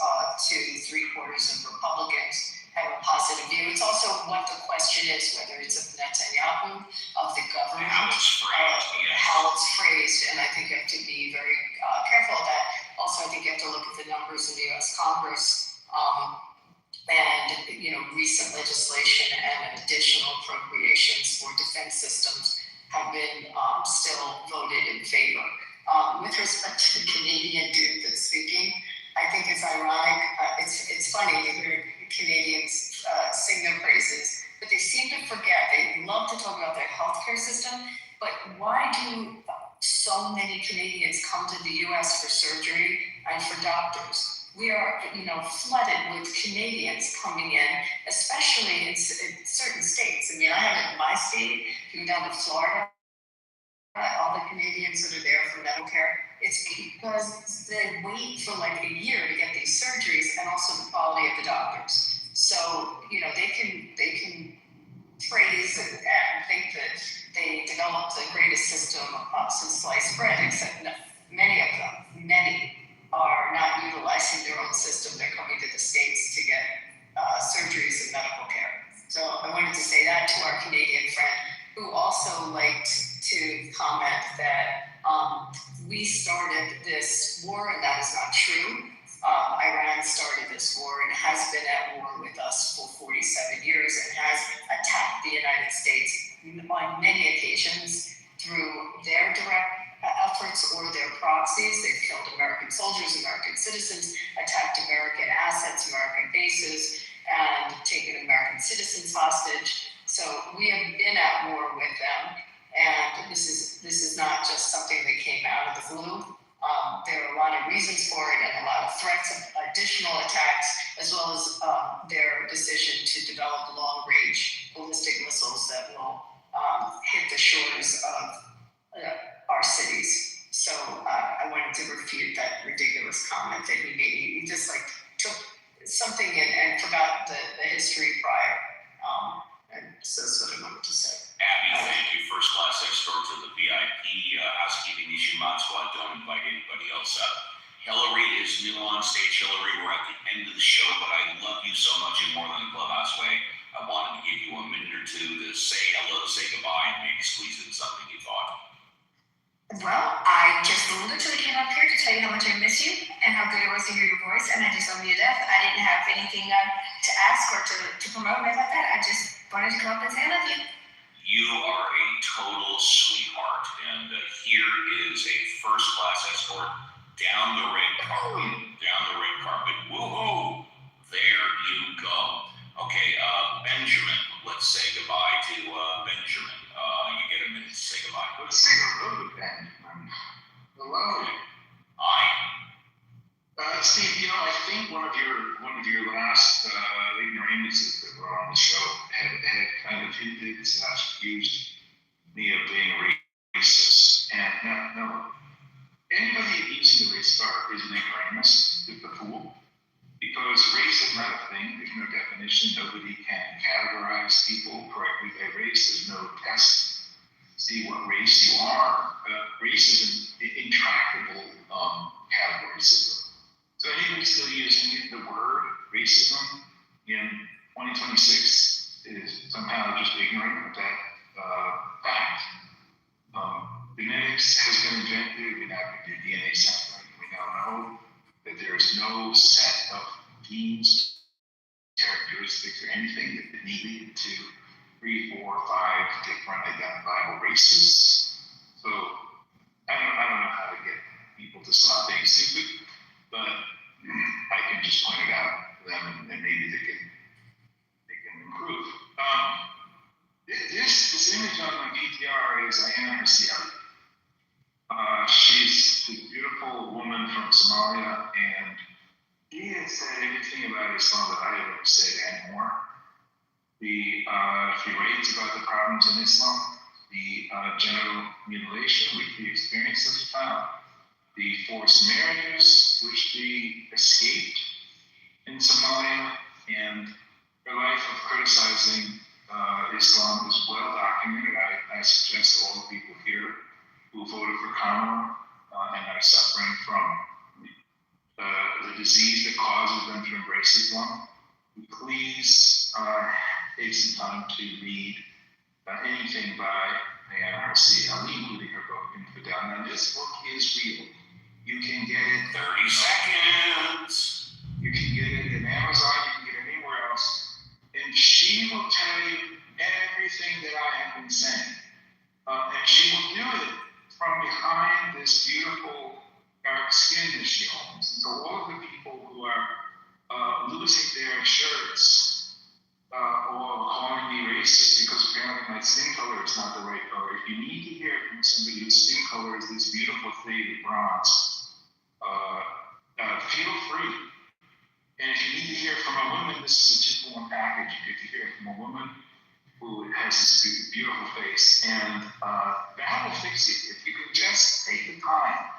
to 3/4 of Republicans have a positive view. It's also what the question is, whether it's of Netanyahu, of the government, How it's phrased, yes. how it's phrased, and I think you have to be very careful of that. Also, I think you have to look at the numbers in the U.S. Congress, and recent legislation and additional appropriations for defense systems have been still voted in favor. With respect to the Canadian dude that's speaking, I think it's ironic. It's funny to hear Canadians sing their praises, but they seem to forget. They love to talk about their healthcare system, but why do so many Canadians come to the U.S. for surgery and for doctors? We are, flooded with Canadians coming in, especially in certain states. I mean, I have in my state, if you go down to Florida, all the Canadians that are there for medical care, it's because they wait for like a year to get these surgeries, and also the quality of the doctors. So, they can praise and think that they developed the greatest system since sliced bread, except many are not utilizing their own system. They're coming to the States to get surgeries and medical care. So I wanted to say that to our Canadian friend, who also liked to comment that we started this war, and that is not true. Iran started this war and has been at war with us for 47 years and has attacked the United States on many occasions through their direct efforts or their proxies. They've killed American soldiers, American citizens, attacked American assets, American bases, and taken American citizens hostage. So we have been at war with them, and this is not just something that came out of the blue. There are a lot of reasons for it, and a lot of threats of additional attacks, as well as their decision to develop long-range ballistic missiles that will hit the shores of our cities. So I wanted to refute that ridiculous comment that he made. He just took something and forgot the history prior. And so that's what I wanted to say. Abby, thank you. First class escort to the VIP housekeeping issue mod squad. Don't invite anybody else up. Hillary is new on stage. Hillary, we're at the end of the show, but I love you so much in More Than a Clubhouse way. I wanted to give you a minute or two to say hello, say goodbye, and maybe squeeze in something you thought. Well, I just literally came up here to tell you how much I miss you and how good it was to hear your voice, and I just love you to death. I didn't have anything to ask or to promote or anything like that. I just wanted to come up and say I love you. You are a total sweetheart, and here is a first-class escort down the red carpet. Woohoo! There you go. Okay, Benjamin, let's say goodbye to Benjamin. You get a minute to say goodbye. Let's say hello to Benjamin. Hello. Hi. Steve, I think one of your last ignoramuses that were on the show had kind of hinted / accused me of being racist. And no, anybody using the race card is an ignoramus, is a fool, because race is not a thing. There's no definition. Nobody can categorize people correctly by race. There's no test to see what race you are. Race is an intractable category system. So anybody still using the word racism in 2026 is somehow just ignorant of that fact. Genetics has been invented. We now can do DNA sampling. We now know that there is no set of genes, characteristics, or anything that lead to 3, 4, 5 different identifiable races. So I don't know how to get people to stop being stupid, but I can just point it out to them, and maybe they can improve. This image on my PTR is Ayana Siali. She's a beautiful woman from Somalia, and she has said everything about Islam that I have ever said and more. She raves about the problems in Islam, the genital mutilation which we experienced as a child, the forced marriages which she escaped in Somalia, and her life of criticizing Islam is well documented. I suggest to all the people here who voted for Kamala and are suffering from the disease that causes them to embrace Islam. Please take some time to read anything by Ayaan Hirsi Ali, including her book Infidel. Now this book is real. You can get it 30 seconds. You can get it in Amazon, you can get it anywhere else. And she will tell you everything that I have been saying. And she will do it from behind this beautiful dark skin that she owns. And so all of the people who are losing their shirts or calling me racist because apparently my skin color is not the right color. If you need to hear from somebody whose skin color is this beautiful faded bronze, feel free. And if you need to hear from a woman, this is a 2-for-1 package. You get to hear from a woman who has this beautiful face, and that will fix it. If you can just take the time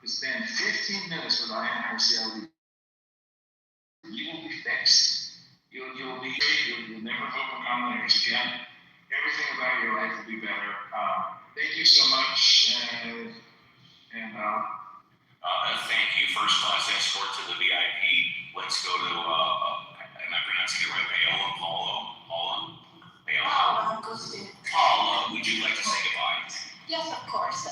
to spend 15 minutes with Ayaan Hirsi Ali, you will be fixed. You'll be great. You'll never overcome language again. Everything about your life will be better. Thank you so much, and thank you. First class escort to the VIP. Let's go to, am I pronouncing it right? Paula, would you like to say goodbye? Yes, of course.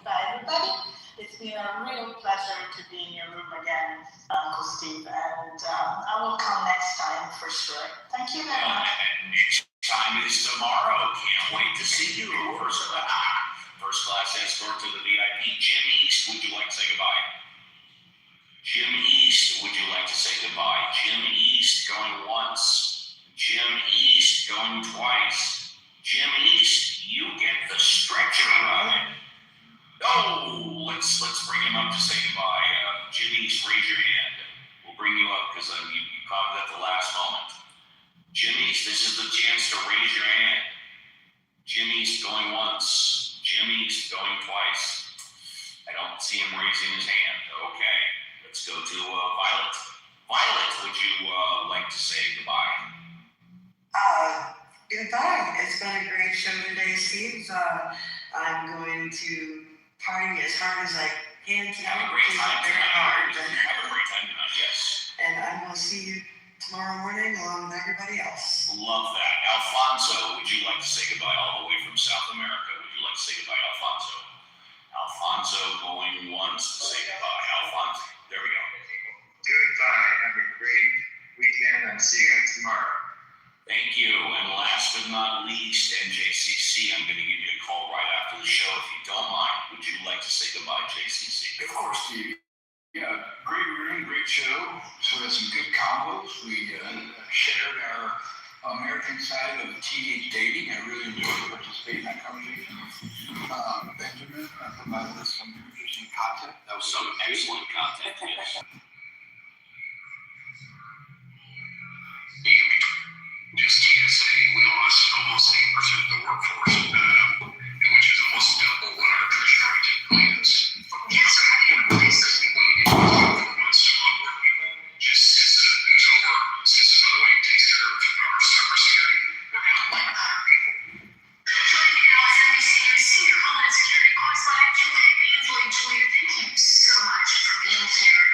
Bye, everybody. It's been a real pleasure to be in your room again, Uncle Steve, and I will come next time for sure. Thank you very much. Next time is tomorrow. Can't wait to see you. First class escort to the VIP. Jim East, would you like to say goodbye? Jim East, would you like to say goodbye? Jim East going once. Jim East going twice. Jim East, you get the stretcher ride. Oh, let's bring him up to say goodbye. Jim East, raise your hand. We'll bring you up because you caught it at the last moment. Jim East, this is the chance to raise your hand. Jim East going once. Jim East going twice. I don't see him raising his hand. Okay, let's go to Violet. Violet, would you like to say goodbye? Goodbye. It's been a great show today, Steve. I'm going to party as hard as I can tonight. Have a great time tonight. Have a great time tonight, yes. And I will see you tomorrow morning along with everybody else. Love that. Alfonso, would you like to say goodbye all the way from South America? Would you like to say goodbye, Alfonso? Alfonso going once to say goodbye. Alfonso, there we go. Goodbye. Have a great weekend and see you guys tomorrow. Thank you. And last but not least, NJCC, I'm going to give you a call right after the show if you don't mind. Would you like to say goodbye, JCC? Of course, Steve. Yeah, great room, great show. So there's some good combos. We shared our American side of teenage dating. I really enjoyed participating in that conversation. Benjamin provided us some interesting content. That was some excellent content, yes. Just TSA, we lost almost 8% of the workforce, which is almost double what our attrition rate typically is. Yeah, so how do you replace this? Just moves over, sits another way, takes care of our cybersecurity. We're going to like 100 people. Joining me now is NBC Senior Homeland Security Correspondent Julia Ainsley. Julia, thank you so much for being here.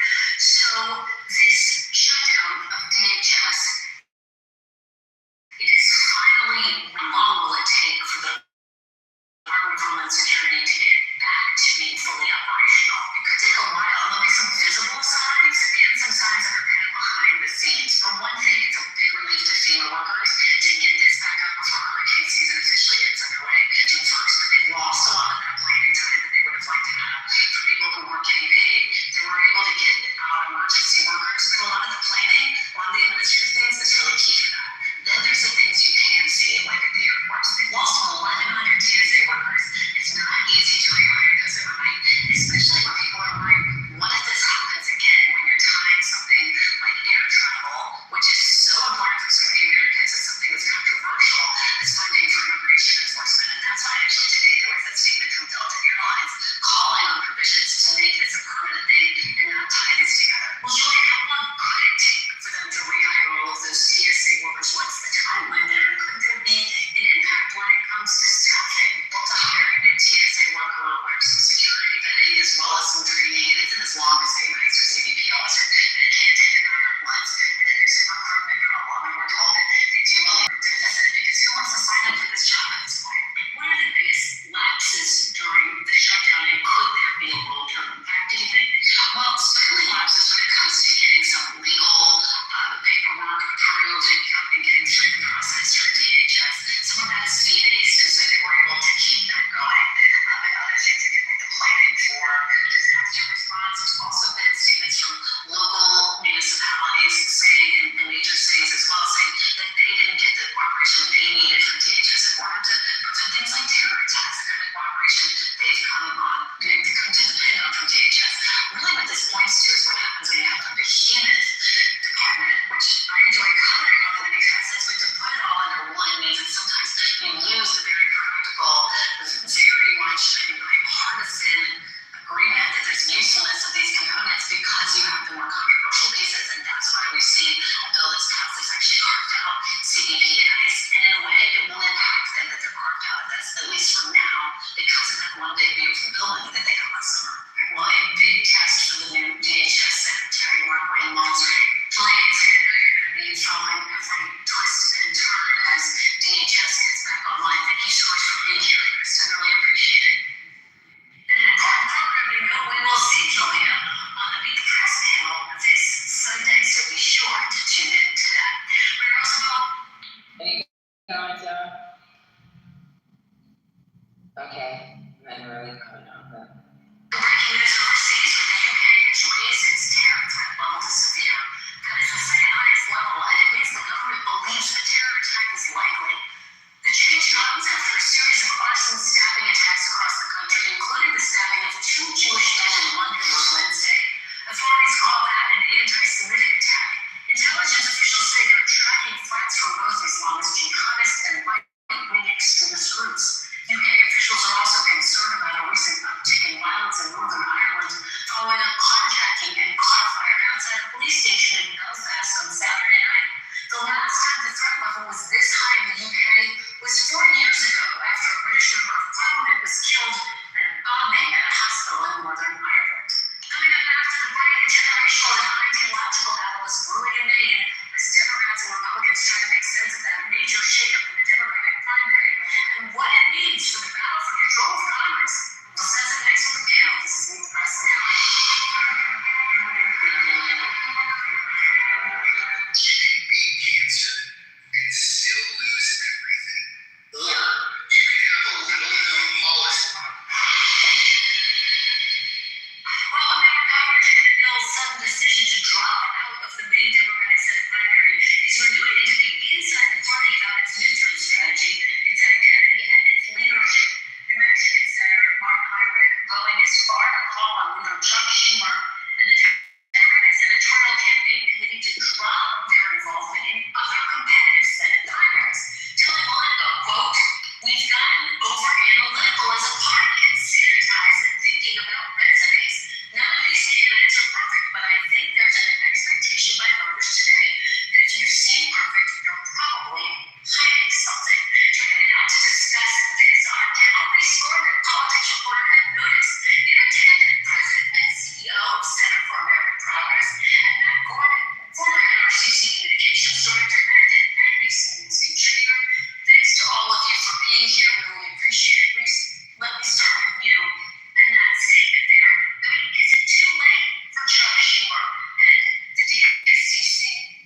Enterprise, and Matt Gorman, former NRCC Communications Director and an NBC News contributor. Thanks to all of you for being here. We really appreciate it. Reese, let me start with you. And that statement there, I mean, is it too late for Chuck Schumer and the DSCC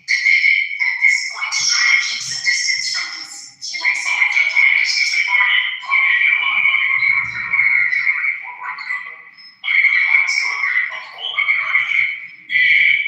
to pivot at this point to try to keep some distance from these QA Oh, definitely is, because they've already put in a lot of money with North Carolina, Fort Worth, Cooper. I mean, look at Alaska, look at Oklahoma, they're already there. And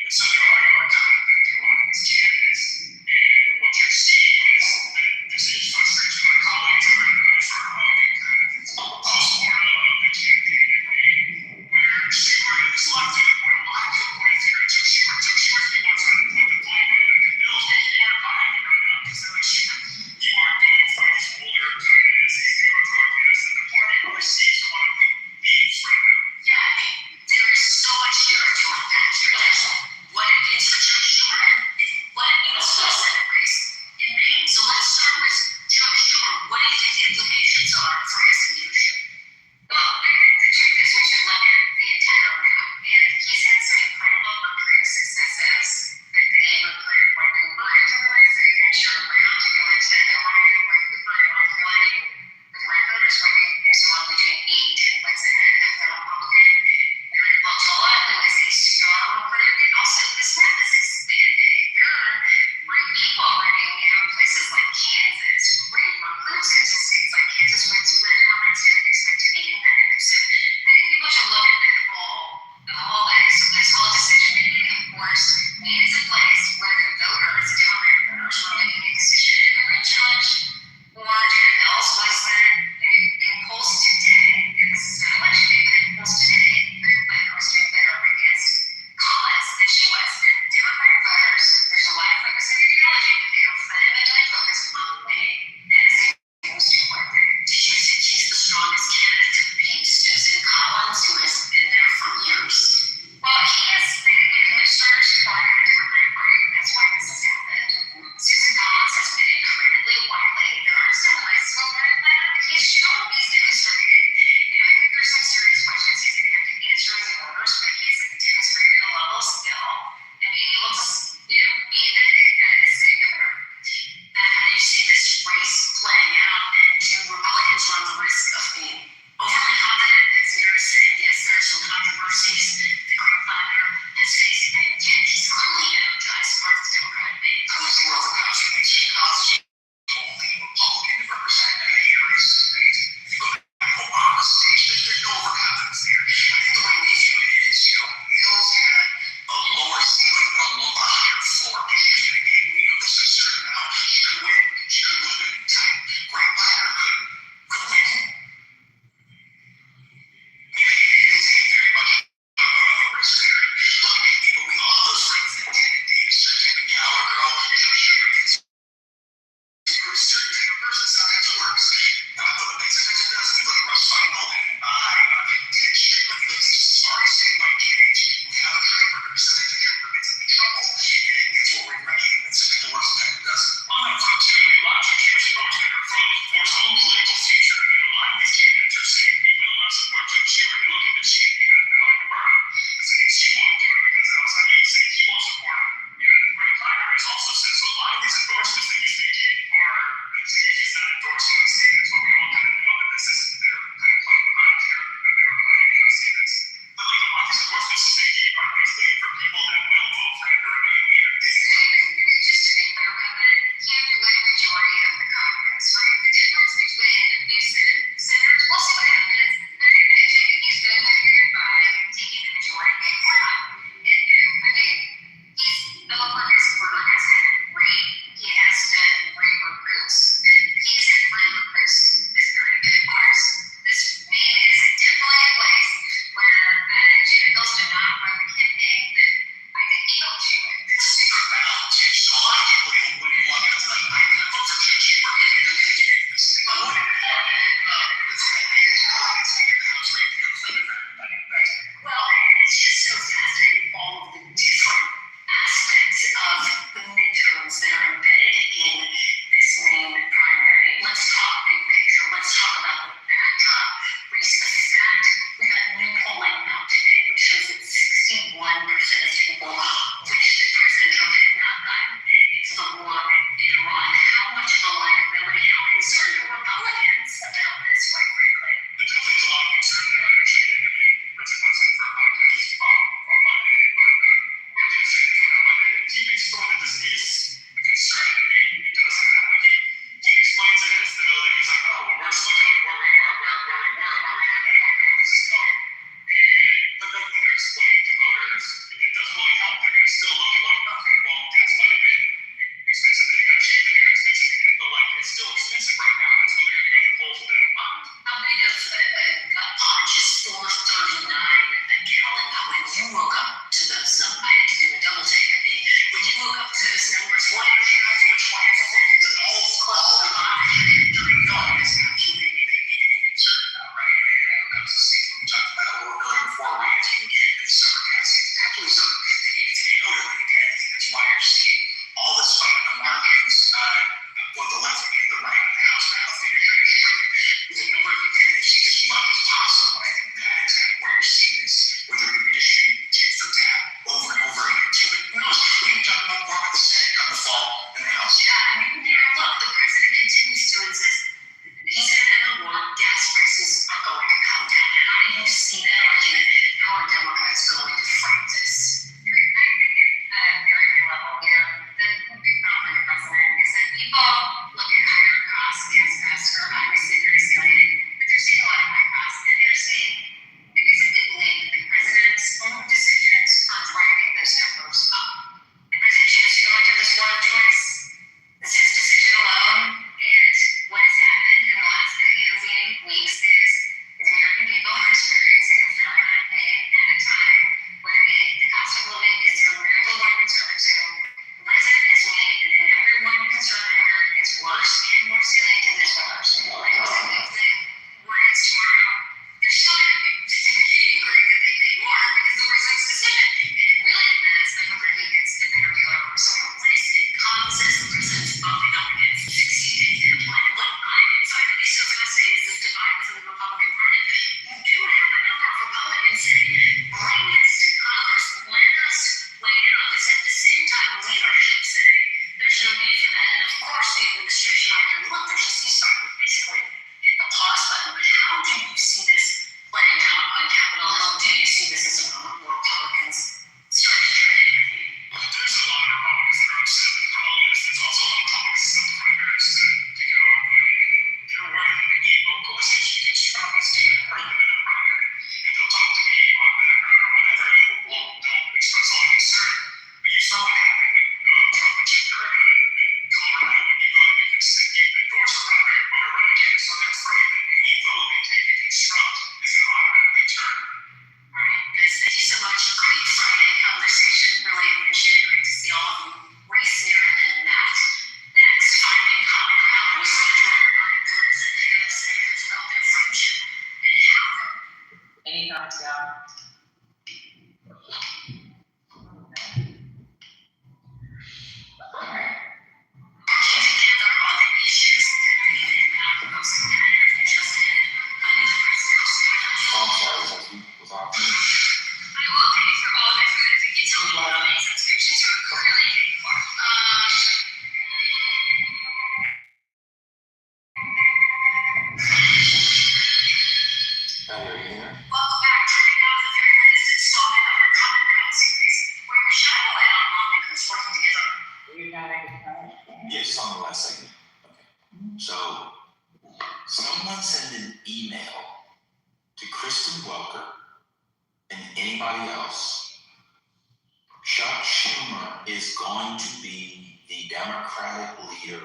Schumer is going to be the Democratic leader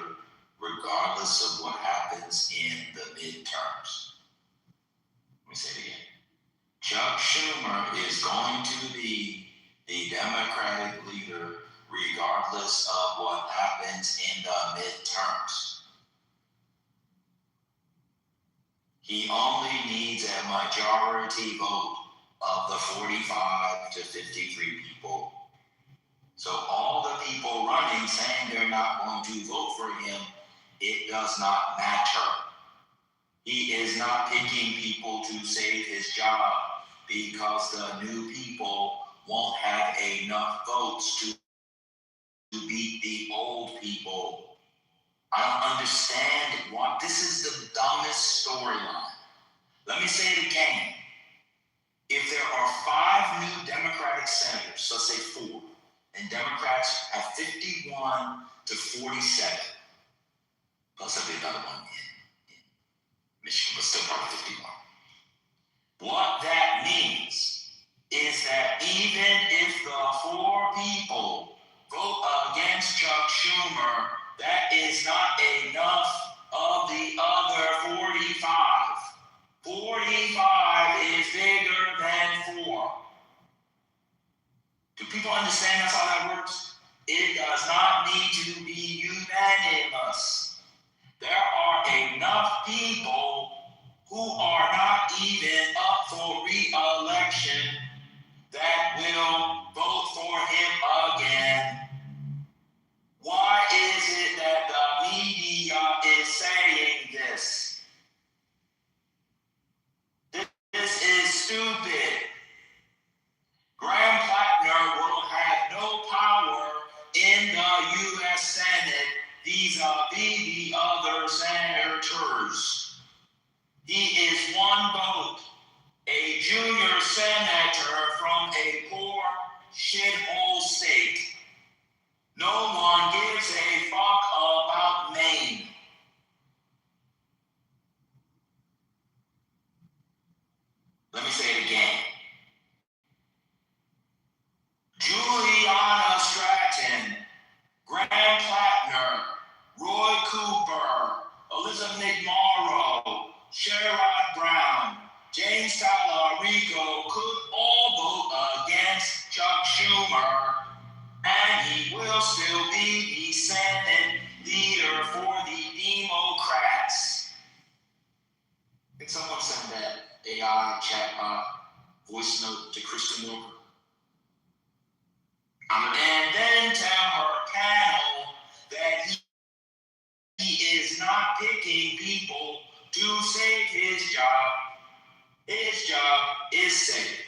regardless of what happens in the midterms. Let me say it again. Chuck Schumer is going to be the Democratic leader regardless of what happens in the midterms. He only needs a majority vote of the 45 to 53 people. So all the people running saying they're not going to vote for him, it does not matter. He is not picking people to save his job because the new people won't have enough votes to beat the old people. I don't understand what this is the dumbest storyline. Let me say it again. If there are 5 new Democratic senators, let's say 4, and Democrats have 51 to 47, plus there'll be another one in Michigan, but still probably 51. What that means is that even if the 4 people vote against Chuck Schumer, that is not enough of the other 45. 45 is bigger than 4. Do people understand that's how that works? It does not need to be unanimous. There are enough people who are not even up for re-election that will vote for him again. Why is it that the media is saying this? This is stupid. Graham Plattner will have no power in the U.S. Senate vis-a-vis the other senators. He is one vote, a junior senator from a poor shithole state. No one gives a fuck about Maine. Let me say it again. Juliana Stratton, Graham Plattner, Roy Cooper, Elizabeth McMorrow, Sherrod Brown, James Talarico could all vote against Chuck Schumer, and he will still be the Senate leader for the Democrats. Can someone send that AI chatbot voice note to Kristen Wilbur? And then tell her panel that he is not picking people to save his job. His job is safe.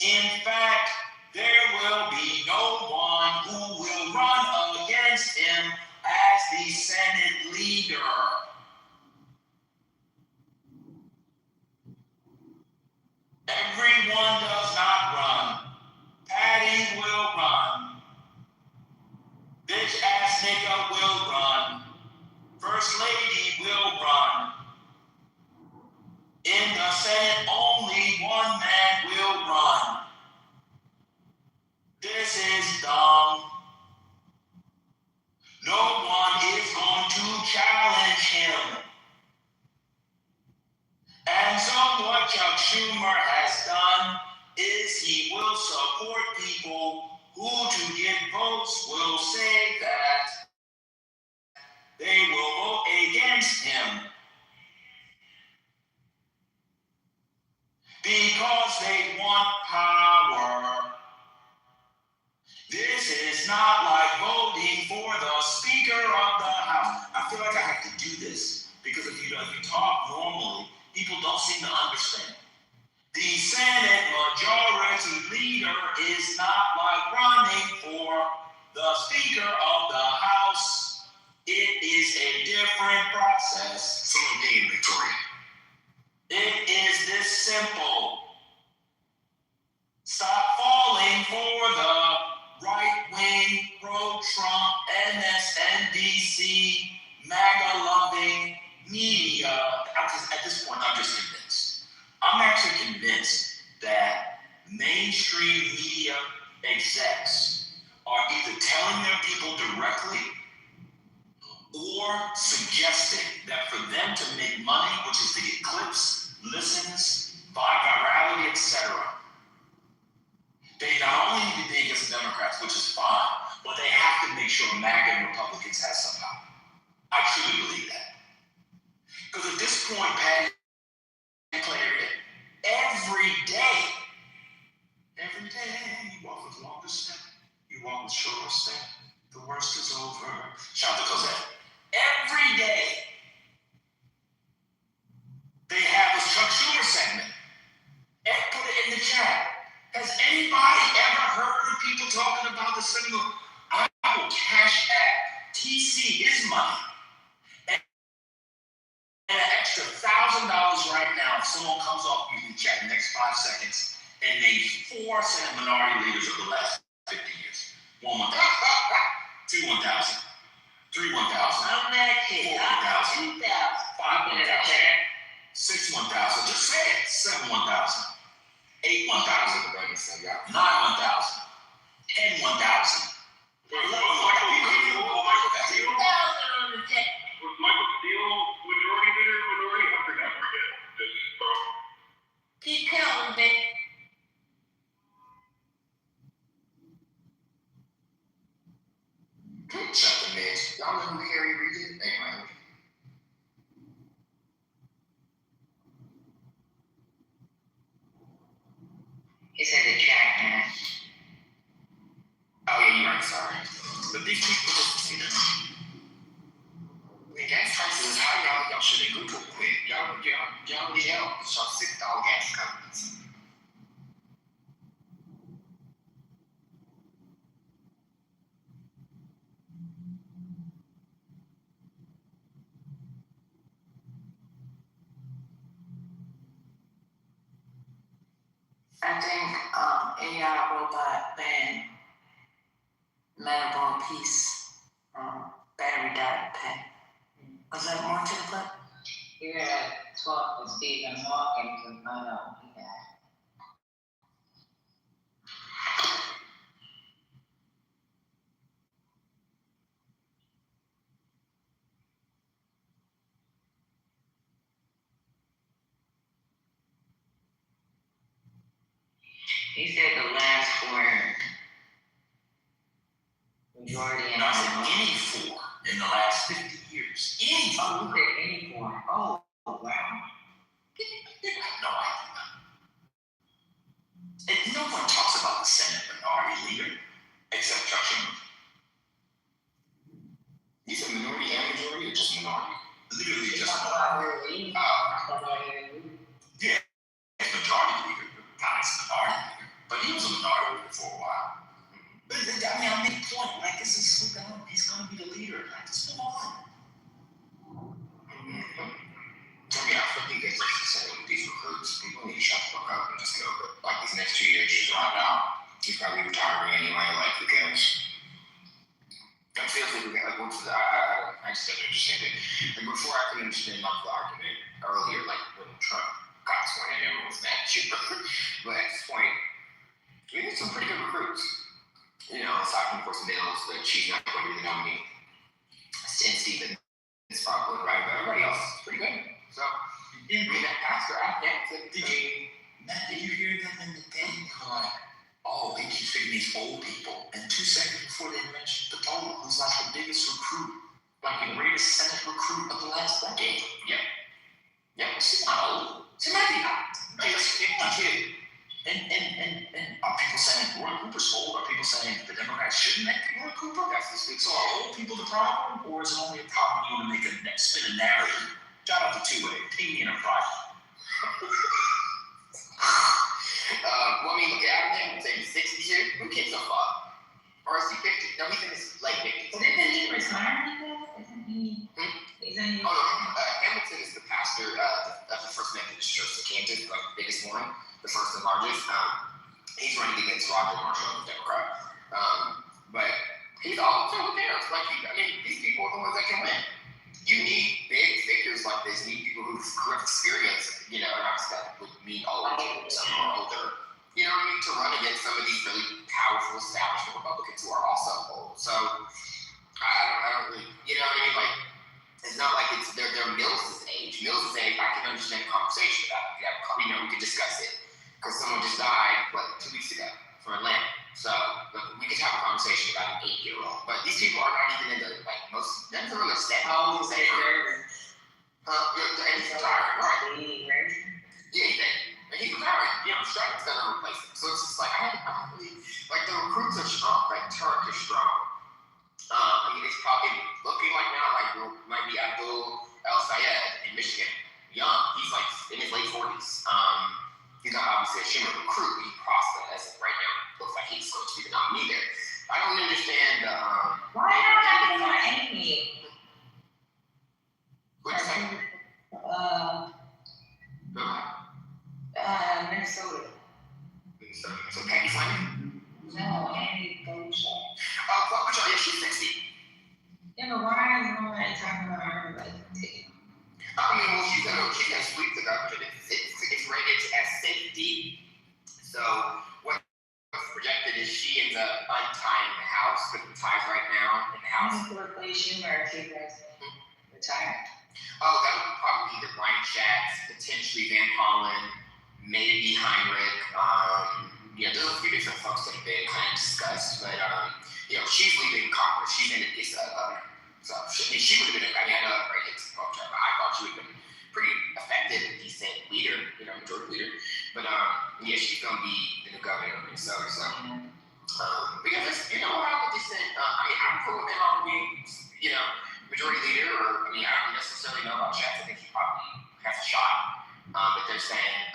In fact, there will be no one who will run against him as the Senate leader. Everyone does not run. Patty will run. Bitch ass nigga will run. First lady will run. In the Senate, only one man will run. This is dumb. No one is going to challenge him. And so what Chuck Schumer has done is he will support people who, to get votes, will say that they will vote against him because they want power. This is not like voting for the Speaker of the House. I feel like I have to do this because if you talk normally, people don't seem to understand. The Senate majority leader is not like running for the Speaker of the House. It is a different process. Someone gained Victoria. It is this simple. Stop falling for the right-wing, pro-Trump, MSNBC, MAGA-loving media. At this point, I'm just convinced. I'm actually convinced that mainstream media execs are either telling their people directly or suggesting that for them to make money, which is to get clicks, listens, virality, etc., they not only need to be against the Democrats, which is fine, but they have to make sure MAGA and Republicans have some power. I truly believe that. Because at this point, Patty declared it every day, you walk with longest step, you walk with shortest step, the worst is over. Shout to Cosette. Every day, they have this Chuck Schumer segment. And put it in the chat. Has anybody ever heard of people talking about the single? I will cash at TC is money. And an extra $1,000 right now if someone comes off the chat in the next 5 seconds and names 4 Senate minority leaders of the last 50 years. 1 1,000. 2 1,000. 3 1,000. I'm that kid. 4 1,000. 2,000. 5 1,000. 6 1,000. Just say it. 7 1,000. 8 1,000. 9 1,000. 10 1,000. 11 1,000. Was Michael Steele majority leader or minority? I forget. This is Keep counting, baby. Shut the mix. Y'all know who Harry Reid is? Hey, man. He said the chat, man. Oh, yeah, you're right, sorry. But these people, you know, I mean, gas prices is high, y'all should have Googled quick. Y'all need help. Y'all $6 gas companies. I think AI robot band metabolic piece battery died pay. Was that more to the clip? You gotta talk to Stephen Hawking to find out what he got. He said the last 4 majority in I said any 4 in the last 50 years. Any 4. Oh, you said any 4. Oh, wow. No idea. And no one talks about the Senate minority leader except Chuck Schumer. You said minority and majority or just minority? Literally just minority. Yeah, majority leader. Not minority leader. But he was a minority leader for a while. But I mean, I make a point. Like, this is who he's going to be the leader. Like, just move on. I mean, I think that's just the same with these recruits. People need to shut the fuck up and just go. But like these next 2 years, she's right now. He's probably retiring anyway. Like, who cares? I'm seriously, like, what's the, I just don't understand it. Like, before I could understand like the argument earlier, like when Trump got sworn in, everyone was mad shit. But at this point, we need some pretty good recruits. You know, aside from, of course, Mills, but she's not going to be the nominee. And Stephen is probably right, but everybody else is pretty good. So, I mean, that pastor, I get it. Did you hear them in the thing? Like, oh, they keep picking these old people. And 2 seconds before they mentioned Kitover, who's like the biggest recruit, like the greatest Senate recruit of the last decade. Yeah, she's not old. She might be not. She's a kid. And are people saying Roy Cooper's old? Are people saying the Democrats shouldn't make Roy Cooper? That's the thing. So are old people the problem? Or is it only a problem you want to make spin a narrative? Shout out to 2-Way. Pay me in a private. Well, I mean, look, I'm saying 60 years. Who kids so far? Or is he 50? No, we think it's late 50s. But isn't he retiring? Isn't he? Oh, no. Hamilton is the pastor of the First Methodist Church in Kansas, like the biggest one, the first and largest. He's running against Roger Marshall, the Democrat. But he's all so who cares? Like, I mean, these people are the ones that can win. You need big figures like this. You need people who have experience, you know, not that would mean all of them, some are older. you know what I mean, to run against some of these really powerful establishment Republicans who are also old. So I don't really, you know what I mean? Like, it's not like it's they're Mills's age. Mills's age, I can understand the conversation about it. We could discuss it because someone just died 2 weeks ago from Atlanta. So we could have a conversation about an 8-year-old. But these people are not even into none of them are step. How old is it? And he's retiring, right? Yeah, and he's retiring. Yeah, I'm sure it's gonna replace him. So it's just like I don't really like the recruits are strong. Like Turk is strong. I mean, it's probably looking like now might be Abdul El Sayed in Michigan. Young, he's like in his late 40s. He's not obviously a Schumer recruit, but he prospect as of right now. Looks like he's going to be the nominee there. I don't understand. Why not having my enemy? What'd you say? Minnesota. So Peggy Fleming? No, Amy Klobuchar. Oh, Klobuchar, yeah, she's 60. Yeah, but why is nobody talking about her? Like, I mean, well, she's gonna sweep the government. It's rated as safety. So what's projected is she ends up untying the House, but the ties right now in the House. to replace Schumer if he was retired. Oh, that would probably be the Brian Schatz, potentially Van Hollen, maybe Heinrich. There's a few different folks that have been kind of discussed, but she's leaving Congress. She's in this governor. So she would have been, I know I'm right, it's but I thought she would have been pretty effective, decent leader, majority leader. But she's going to be the new governor of Minnesota. So, because it's, we're not a decent, I'm cool with him on being, majority leader, or, I don't necessarily know about Chad. I think he probably has a shot. But they're saying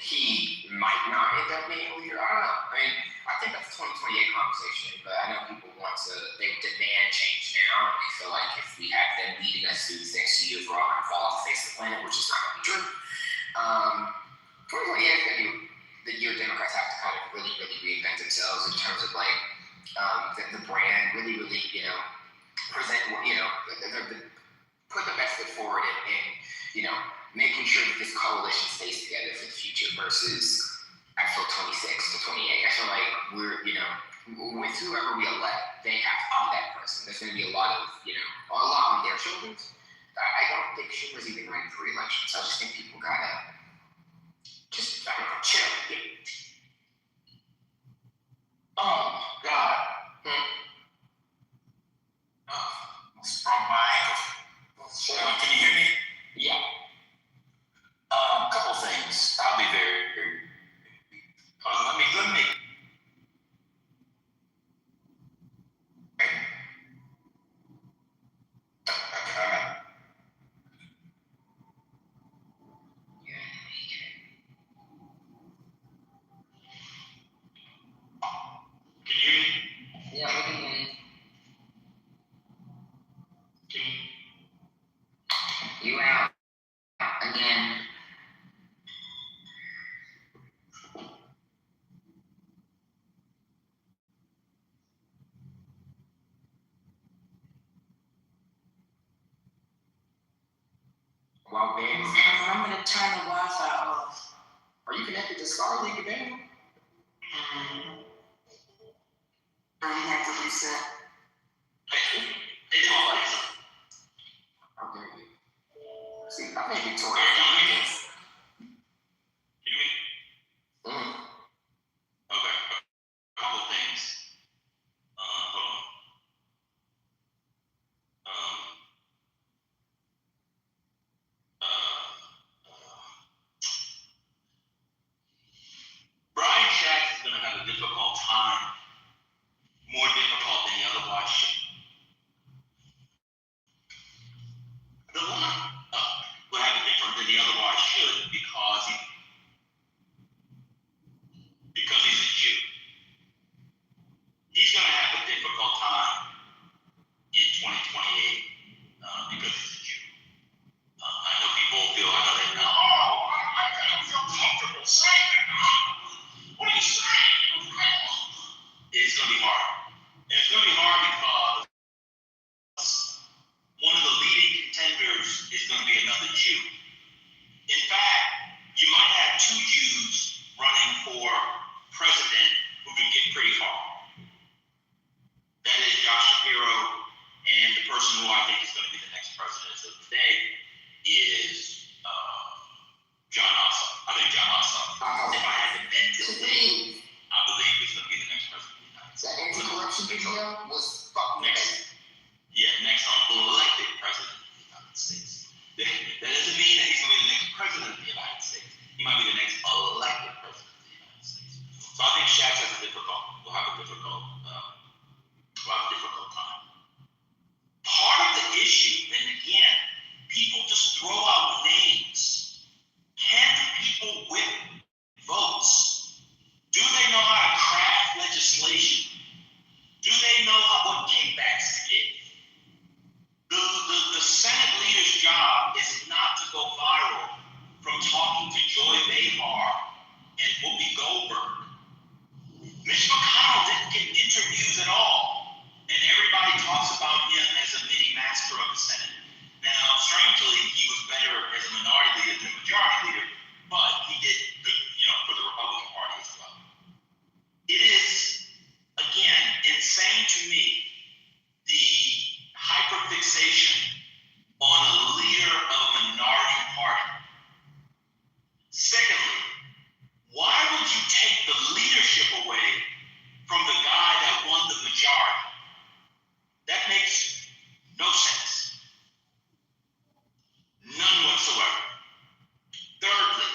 he might not end up being a leader. I don't know. I think that's a 2028 conversation, but I know people they demand change now, and they feel like if we have them leading us through these next years, we're all going to fall off the face of the planet, which is not going to be true. 2028 is going to be the year Democrats have to kind of really, really reinvent themselves in terms of the brand, really, really, present, put the best foot forward and making sure that this coalition stays together for the future versus actual 26 to 28. I feel like we're, with whoever we elect, they have to be that person. There's going to be a lot on their shoulders. I don't think Schumer's even running for re-election, so I just think people gotta just, chill. Oh, God. Sprung my ankle. Can you hear me? Yeah. Couple things. I'll be very. Let me. Can you hear me? Yeah, we can hear you. You out again. Wow, babe. Remember to turn the Wi-Fi off. Are you connected to Starlink, babe? I have to reset. How dare you? See, I may be torn down this. Hear me? Okay. A couple things. Hold on. Brian Schatz is going to have a difficult time, more difficult than the other was fucking amazing. Next elected president of the United States. That doesn't mean that he's going to be the next president of the United States. He might be the next elected president of the United States. So I think Shax will have a difficult time. Part of the issue, and again, people just throw out names. Can the people whip votes? Do they know how to craft legislation? Do they know what kickbacks to give? The Senate leader's job is not to go viral from talking to Joy Behar and Whoopi Goldberg. Mitch McConnell didn't get interviews at all, and everybody talks about him as a mini master of the Senate. Now, strangely, he was better as a minority leader than a majority leader, but he did good, for the Republican Party as well. It is, again, insane to me, the hyperfixation on a leader of a minority party. Secondly, why would you take the leadership away from the guy that won the majority? That makes no sense. None whatsoever. Thirdly,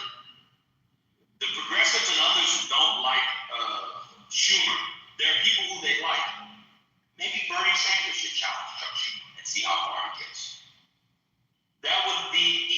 the progressives and others who don't like Schumer, there are people who they like. Maybe Bernie Sanders should challenge Chuck Schumer and see how far he gets. That would be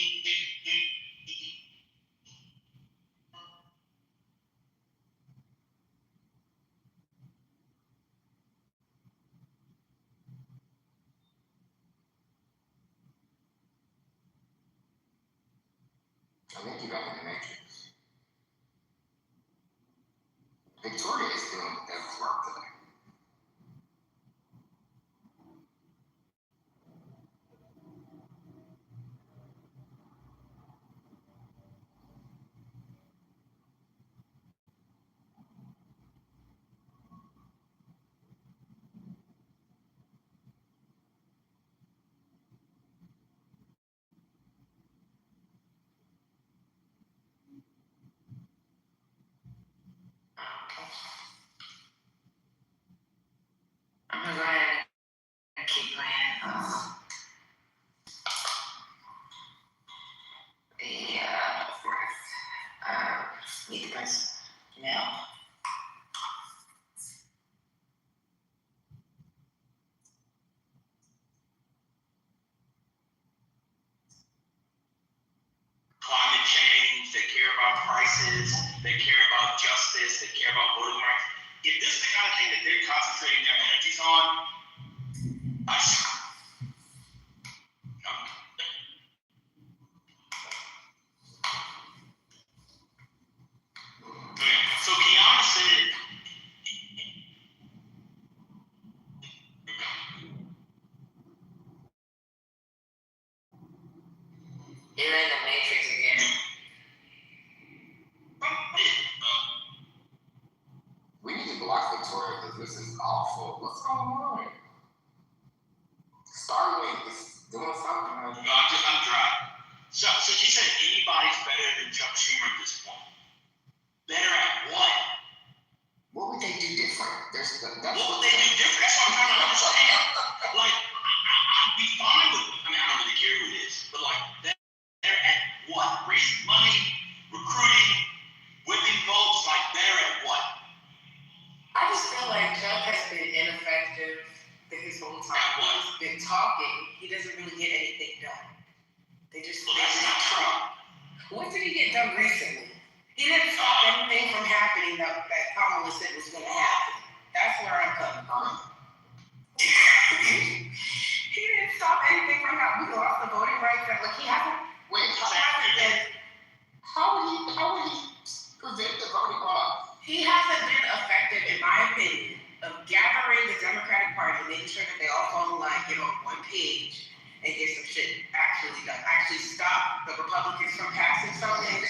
I think you got in the Matrix. Victoria is doing devil's work today. I'm gonna go ahead and keep playing meet the president now. climate change, they care about prices, they care about justice, they care about voting rights. If this is the kind of thing that they're concentrating their energies on, I see. So Kiana said, You're in the Matrix again. We need to block Victoria because this is awful. What's going on? Starlink is doing something. I'm dry. So she said anybody's better than Chuck Schumer at this point. Better at what? What would they do different? What would they do different? That's what I'm trying to understand. Like, I'd be fine with, I don't really care who it is, but like, they're at what? Raising money, recruiting, whipping votes, like, they're at what? I just feel like Chuck has been ineffective his whole time. He's been talking. He doesn't really get anything done. Well, that's not Trump. What did he get done recently? He didn't stop anything from happening that Kamala said was going to happen. That's where I'm coming from. He didn't stop anything from happening. We lost the voting rights. He hasn't. Wait, how would he prevent the voting rights? He hasn't been effective, in my opinion, of gathering the Democratic Party, making sure that they all fall in line, get on one page, and get some shit actually done. Actually stop the Republicans from passing something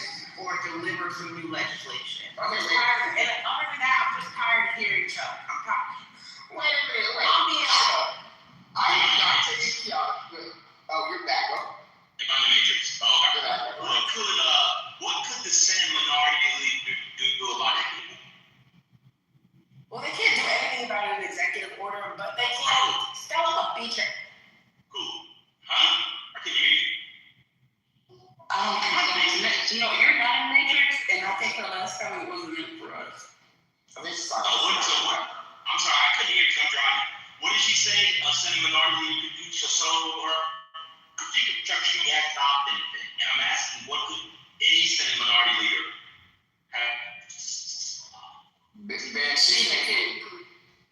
or deliver some new legislation. I'm just tired, and other than that, I'm just tired of hearing Chuck. I'm tired. Wait a minute, I'm being shut. I am not taking Kiana. Oh, you're back, bro. Am I in the Matrix? Oh, what could the Senate minority leader do about it? Well, they can't do anything about an executive order, but they feature. Cool. Huh? I can hear you. No, you're not in Matrix, and I think the last time it wasn't meant for us. I think it's I'm sorry, I couldn't hear you 'cause I'm driving. What did she say? Senate Minority Leader could do so or critique of Chuck Schumer had stopped anything. And I'm asking, what could any Senate Minority Leader have?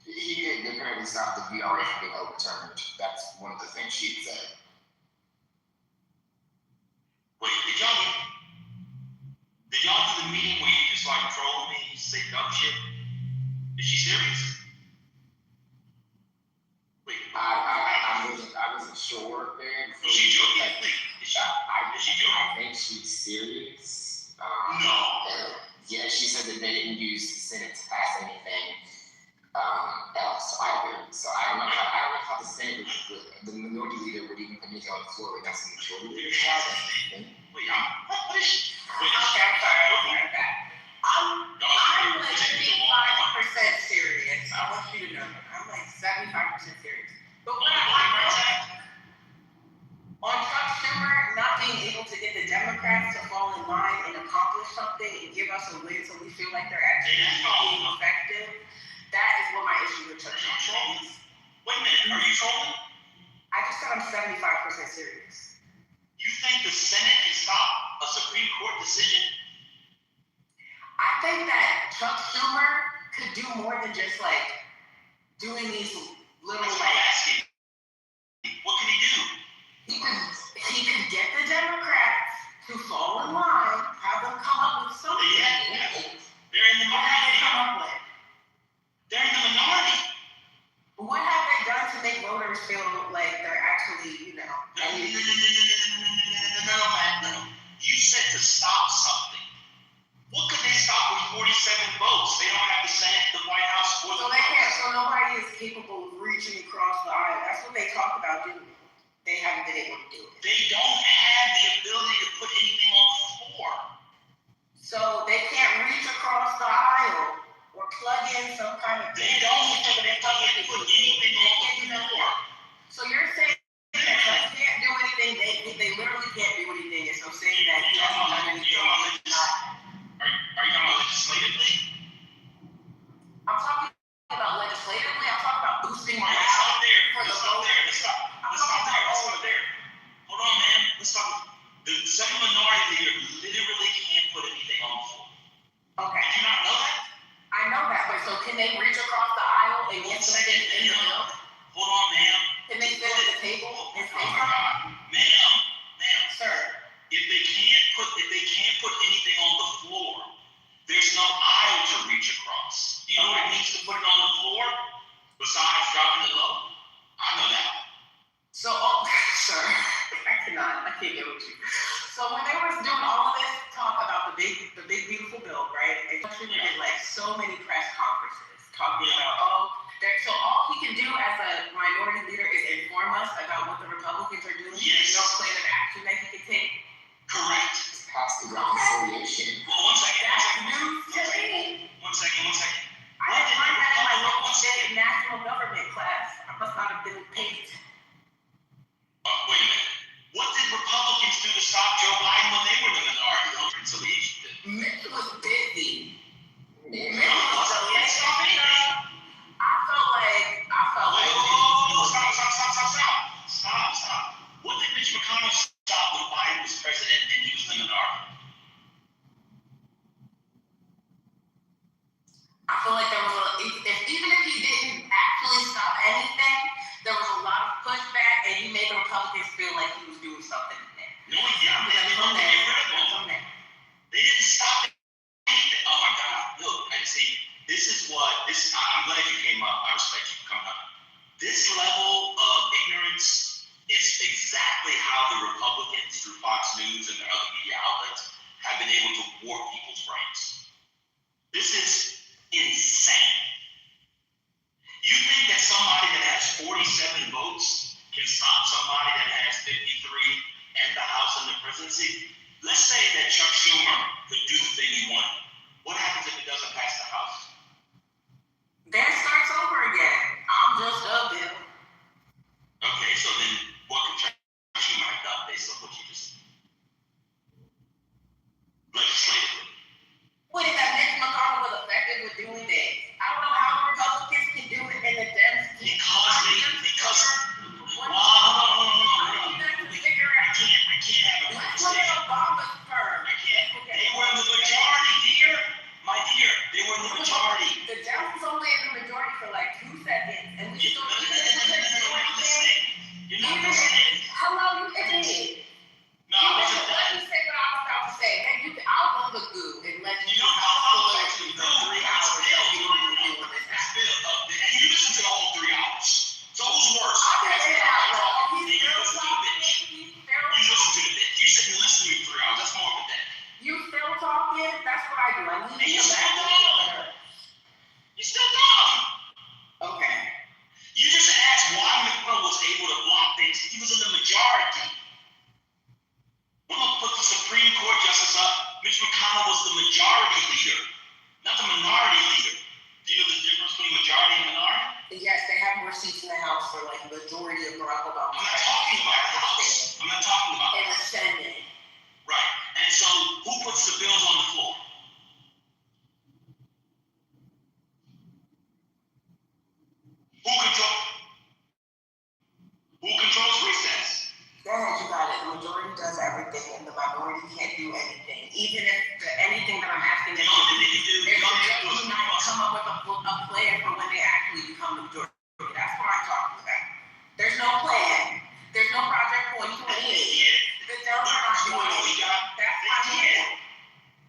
He did apparently stop the VRA from being overturned. That's one of the things she said. Wait, did y'all do the meeting where you just like troll me and say dumb shit? Is she serious? Wait, I wasn't sure there. Was she joking? Is she joking? I think she's serious. No. Yeah, she said that they didn't use the Senate to pass anything else either. So I don't know how the Senate the minority leader would even put anything on the floor against the majority leader. Wait, what is she? Wait, Okay, I'm sorry. I'm like 85% serious. I want you to know that. I'm like 75% serious. But what I on Chuck Schumer not being able to get the Democrats to fall in line and accomplish something and give us a win so we feel like they're actually being effective, that is what my issue with Chuck Schumer is. Wait a minute, are you trolling? I just said I'm 75% serious. You think the Senate can stop a Supreme Court decision? I think that Chuck Schumer could do more than just like doing these little like. Asking. What can he do? He could get the Democrats to fall in line, have them come up with something. Yeah. They're in the minority. What have they come up with? They're in the minority. What have they done to make voters feel like they're actually, you know? No. You said to stop something. What could they stop with 47 votes? They don't have the Senate, the White House, or So they can't. So nobody is capable of reaching across the aisle. That's what they talk about doing. They haven't been able to do it. They don't have the ability to put anything on the floor. So they can't reach across the aisle or plug in some kind of. They don't put anything on the floor. So you're saying that they can't do anything. They literally can't do anything. And so saying that he hasn't done anything is not. Are you talking about legislatively? I'm talking about legislatively. I'm talking about boosting morale for the voters. Let's stop there. Hold on, man. Let's talk. The Senate Minority Leader literally can't put anything on the floor. Okay. Did you not know that? I know that, but so can they reach across the aisle and get something in the bill? Hold on, ma'am. Can they sit at the table and say something? Ma'am. Sir. If they can't put anything on the floor, there's no aisle to reach across. You know what it means to put it on the floor? Besides dropping it low? I know that. So, sir, I can't get with you. So when they were doing all of this talk about the big beautiful bill, right? And Chuck Schumer did like so many press conferences talking about, so all he can do as a minority leader is inform us about what the Republicans are doing. Yes. There's no plan of action that he can take. Correct. Pass the reconciliation. Well, one second. That's news to me. One second. I didn't learn that in my local state national government class. I must not have been paid. Wait a minute. What did Republicans do to stop Joe Biden when they were in the minority? Reconciliation. Mitch was busy. Yeah. Stop. What did Mitch McConnell stop when Biden was president and he was in the minority? I feel like there was even if he didn't actually stop anything, there was a lot of pushback, and he made the Republicans feel like he was doing something there. No, he didn't. They didn't stop anything. Oh my God! Look, and see, I'm glad you came up. I respect you coming up. This level of ignorance is exactly how the Republicans, through Fox News and their other media outlets, have been able to warp people's brains. This is insane. You think that somebody that has 47 votes can stop somebody that has 53 and the House and the presidency? Let's say that Chuck Schumer could do the thing he wanted. What happens if it doesn't pass the House? Then it starts over again. I'm just a bill. more seats in the House for like majority of Barack Obama. I'm not talking about the House. I'm not talking about In the Senate. Right. And so who puts the bills on the floor? Who controls recess? Go ahead, you got it. The majority does everything, and the minority can't do anything. Even if anything that I'm asking them to do, they do not come up with a plan for when they actually become the majority. That's what I'm talking about. There's no plan. There's no Project 2028. The Delta are not doing it. That's my plan.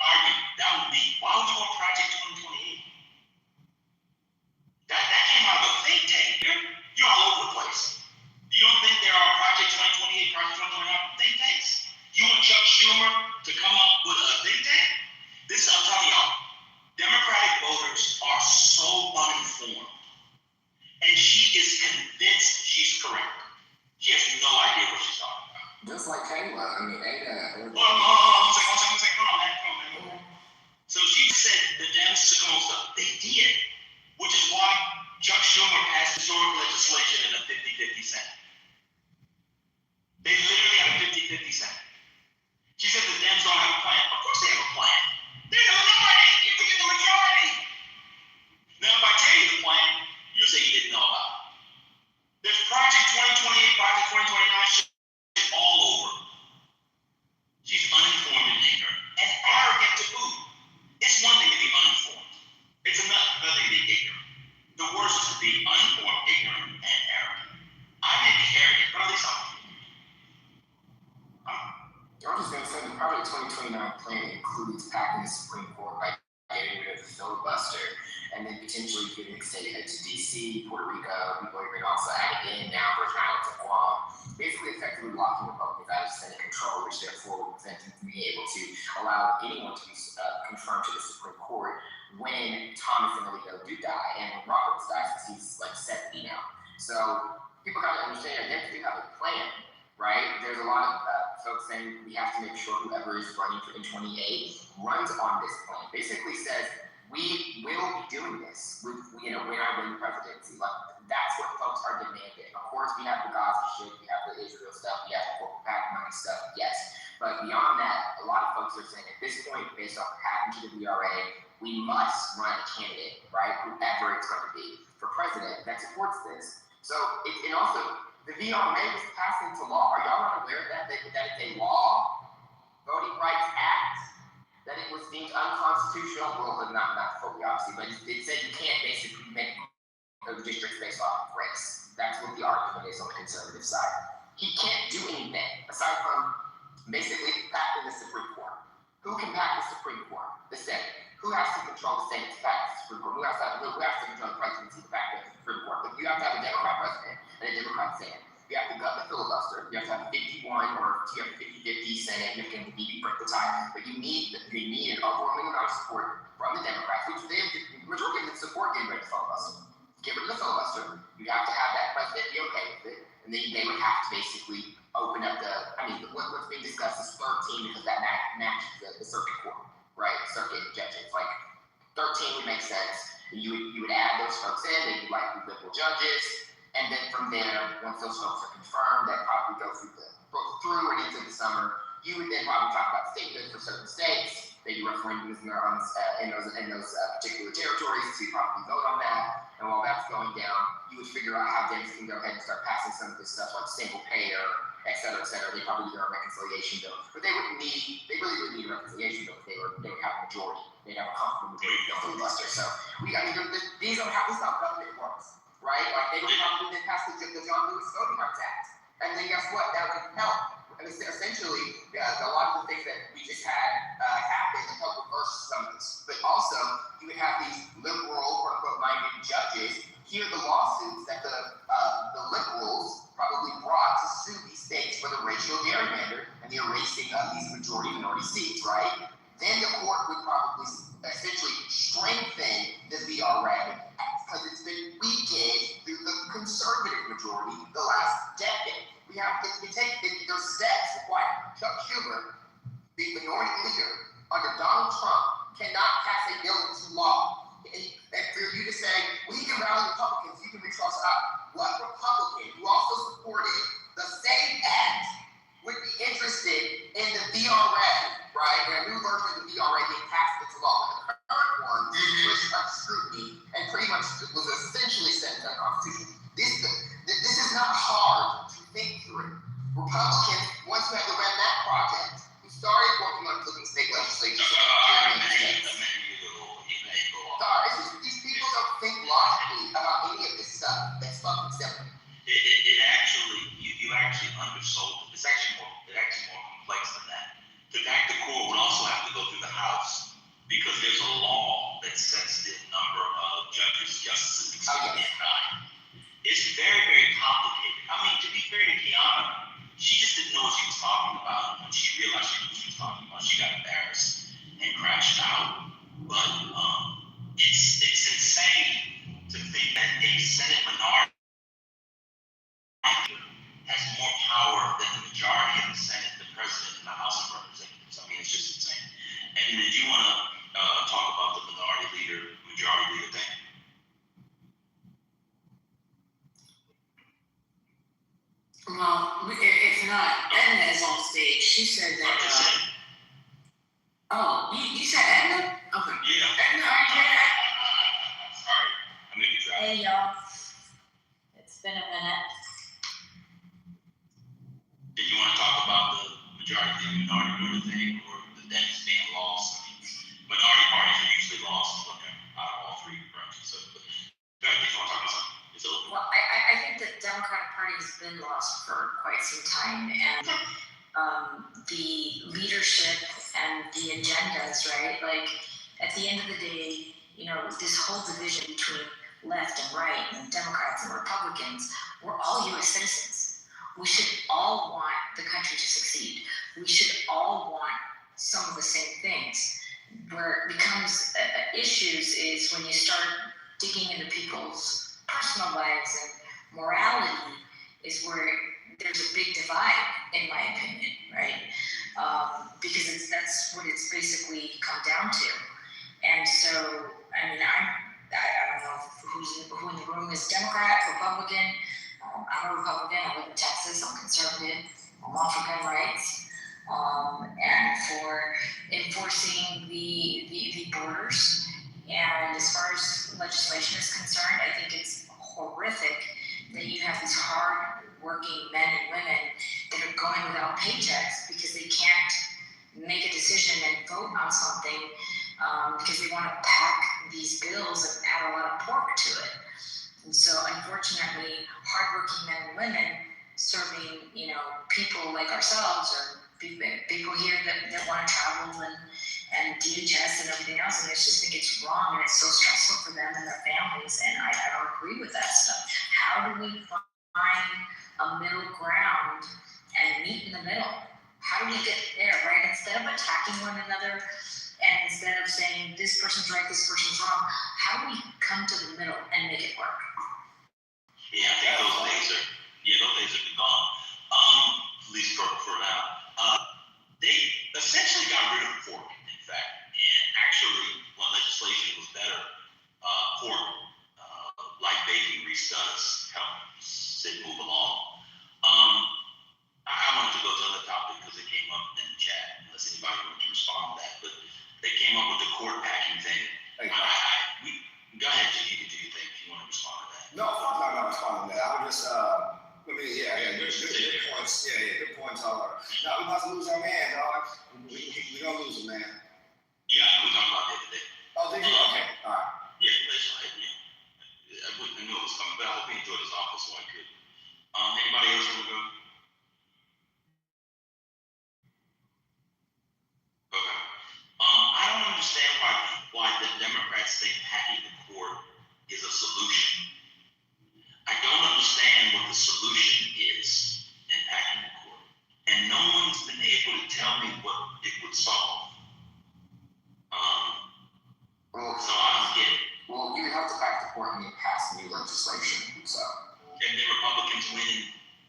Argue. That would be, why would you want Project 2028? That came out of a think tank. You're all over the place. You don't think there are Project 2028, Project 2029 think tanks? You want Chuck Schumer to come up with a think tank? This, I'm telling y'all, Democratic voters are so uninformed. And she is convinced she's correct. She has no idea what she's talking about. Just like Kayla, I mean, Ada. Hold on, one second. Come on, man. So she said the Dems took on stuff. They did. Which is why Chuck Schumer passed historic legislation in a 50-50 Senate. They literally had a 50-50 Senate. She said the Dems don't have a plan. Of course they have a plan. They're the minority. You can get the majority. Now, if I tell you the plan, you'll say you didn't know about it. There's Project 2028, Project 2029 shit all over. She's uninformed and ignorant. And arrogant to boot. It's one thing to be uninformed. It's another thing to be ignorant. The worst is to be uninformed, ignorant, and arrogant. I may be arrogant, but at least I'm I'm just going to say the Project 2029 plan includes packing the Supreme Court by getting rid of the filibuster and then potentially giving state head to D.C., Puerto Rico, people are going to also add it in now, Virgin Islands and Guam, basically effectively locking Republicans out of Senate control, which therefore would prevent them from being able to allow anyone to be confirmed to the Supreme Court when Thomas and Alito do die, and when Roberts dies, because he's like 70 now. So people got to understand that they do have a plan, right? There's a lot of folks saying we have to make sure whoever is running in 28 runs on this plan. Basically says we will be doing this with, when I win the presidency. Like, that's what folks are demanding. Of course, we have the Gaza shit, we have the Israel stuff, we have the corporate PAC money stuff, yes. But beyond that, a lot of folks are saying at this point, based off what happened to the VRA, we must run a candidate, right? Whoever it's going to be for president that supports this. So, and also, the VRA was passed into law. Are y'all not aware of that? That it's a law, Voting Rights Act, that it was deemed unconstitutional? Well, not fully, obviously, but it said you can't basically make districts based off of race. That's what the argument is on the conservative side. He can't do anything aside from basically packing the Supreme Court. Who can pack the Supreme Court? The Senate. Who has to control the Senate to pack the Supreme Court? Who has to control the presidency to pack the Supreme Court? But you have to have a Democrat president and a Democrat Senate. You have to gut the filibuster. You have to have 51 or you have 50-50 Senate. You have to break the tie. But you need an overwhelming amount of support from the Democrats, which the majority of them support getting rid of the filibuster. Get rid of the filibuster. You have to have that president be okay with it, and then they would have to basically open up what's being discussed is 13 because that matches the circuit court, right? Circuit judges. Like 13 would make sense. You would add those folks in, they'd be like liberal judges, and then from there, once those folks are confirmed, that probably go through and into the summer. You would then probably talk about statehood for certain states, maybe referendums in those particular territories, so you probably vote on that. And while that's going down, you would figure out how Dems can go ahead and start passing some of this stuff like single payer, et cetera, et cetera. They probably do a reconciliation bill, but they really would need a reconciliation bill if they would have a majority. They'd have a comfortable majority of filibuster. So these don't have, this is how government works, right? Like they would probably then pass the John Lewis Voting Rights Act. And then guess what? That would help. And essentially, a lot of the things that we just had happen to help reverse some of this. But also, you would have these liberal, quote-unquote, minded judges hear the lawsuits that the liberals probably brought to sue these states for the racial gerrymander and the erasing of these majority-minority seats, right? Then the court would probably essentially strengthen the VRA because it's been weakened through the conservative majority the last decade. Those steps required. Chuck Schumer, the minority leader under Donald Trump, cannot pass a bill into law. And for you to say, well, he can rally Republicans, you can reach us up. actually undersold. It's actually more complex than that. The back to court would also have to go through the House because there's a law that sets the number of judges, justices, excuse me, time. It's very, very complicated. I mean, to be fair to Kiana, she just didn't know what she was talking about. When she realized she knew what she was talking about, she got embarrassed and crashed out. But it's insane to think that a Senate minority has more power than the majority of the Senate, the President, and the House of Representatives. I mean, it's just insane. And did you want to talk about the majority leader thing? Well, if not, Edna is on stage. She said that. Oh, you said Edna? Okay. Yeah. Edna, are you there? Sorry, I made you try. Hey y'all, it's been a minute. Did you want to talk about the majority and minority ruler thing, or that it's being lost? I mean, minority parties are usually lost out of all three branches. So, did you want to talk about something? Well, I think the Democratic Party has been lost for quite some time, and the leadership and the agendas, right? Like, at the end of the day, you know, this whole division between left and right, and Democrats and Republicans, we're all U.S. citizens. We should all want the country to succeed. We should all want some of the same things. Where it becomes issues is when you start digging into people's personal lives and morality is where there's a big divide, in my opinion, right? Because that's what it's basically come down to. And so, I mean, I don't know who in the room is Democrat, Republican. I'm a Republican. I live in Texas. I'm conservative. I'm all for gun rights and for enforcing the borders. And as far as legislation is concerned, I think it's horrific that you have these hard-working men and women that are going without paychecks because they can't make a decision and vote on something because they want to pack these bills and add a lot of pork to it. And so, unfortunately, hardworking men and women serving, you know, people like ourselves or people here that want to travel and DHS and everything else, and I just think it's wrong and it's so stressful for them and their families, and I don't agree with that stuff. How do we find a middle ground and meet in the middle? How do we get there, right? Instead of attacking one another and instead of saying this person's right, this person's wrong, how do we come to the middle and make it work? Yeah, I think those days are been gone. At least for now. They essentially got rid of pork, in fact, and actually, when legislation was better, pork, like baby Reese does, help move along. I wanted to go to another topic because it came up in the chat, unless anybody wanted to respond to that, but they came up with the court packing thing. Go ahead, Jimmy, do you think you want to respond to that? No, I'm not responding to that. I would just, good points. Good points. Now, we about to lose our man, dog. We're going to lose him, man. Yeah, we talked about that today. Oh, did you? Okay, all right. Yeah, that's right, yeah. I knew it was coming, but I hope he enjoyed his office while he could. Anybody else want to go? Okay. I don't understand why the Democrats think packing the court is a solution. I don't understand what the solution is in packing the court. And no one's been able to tell me what it would solve. So I don't get it. Well, you have to pack the court and you pass new legislation, so. And the Republicans win and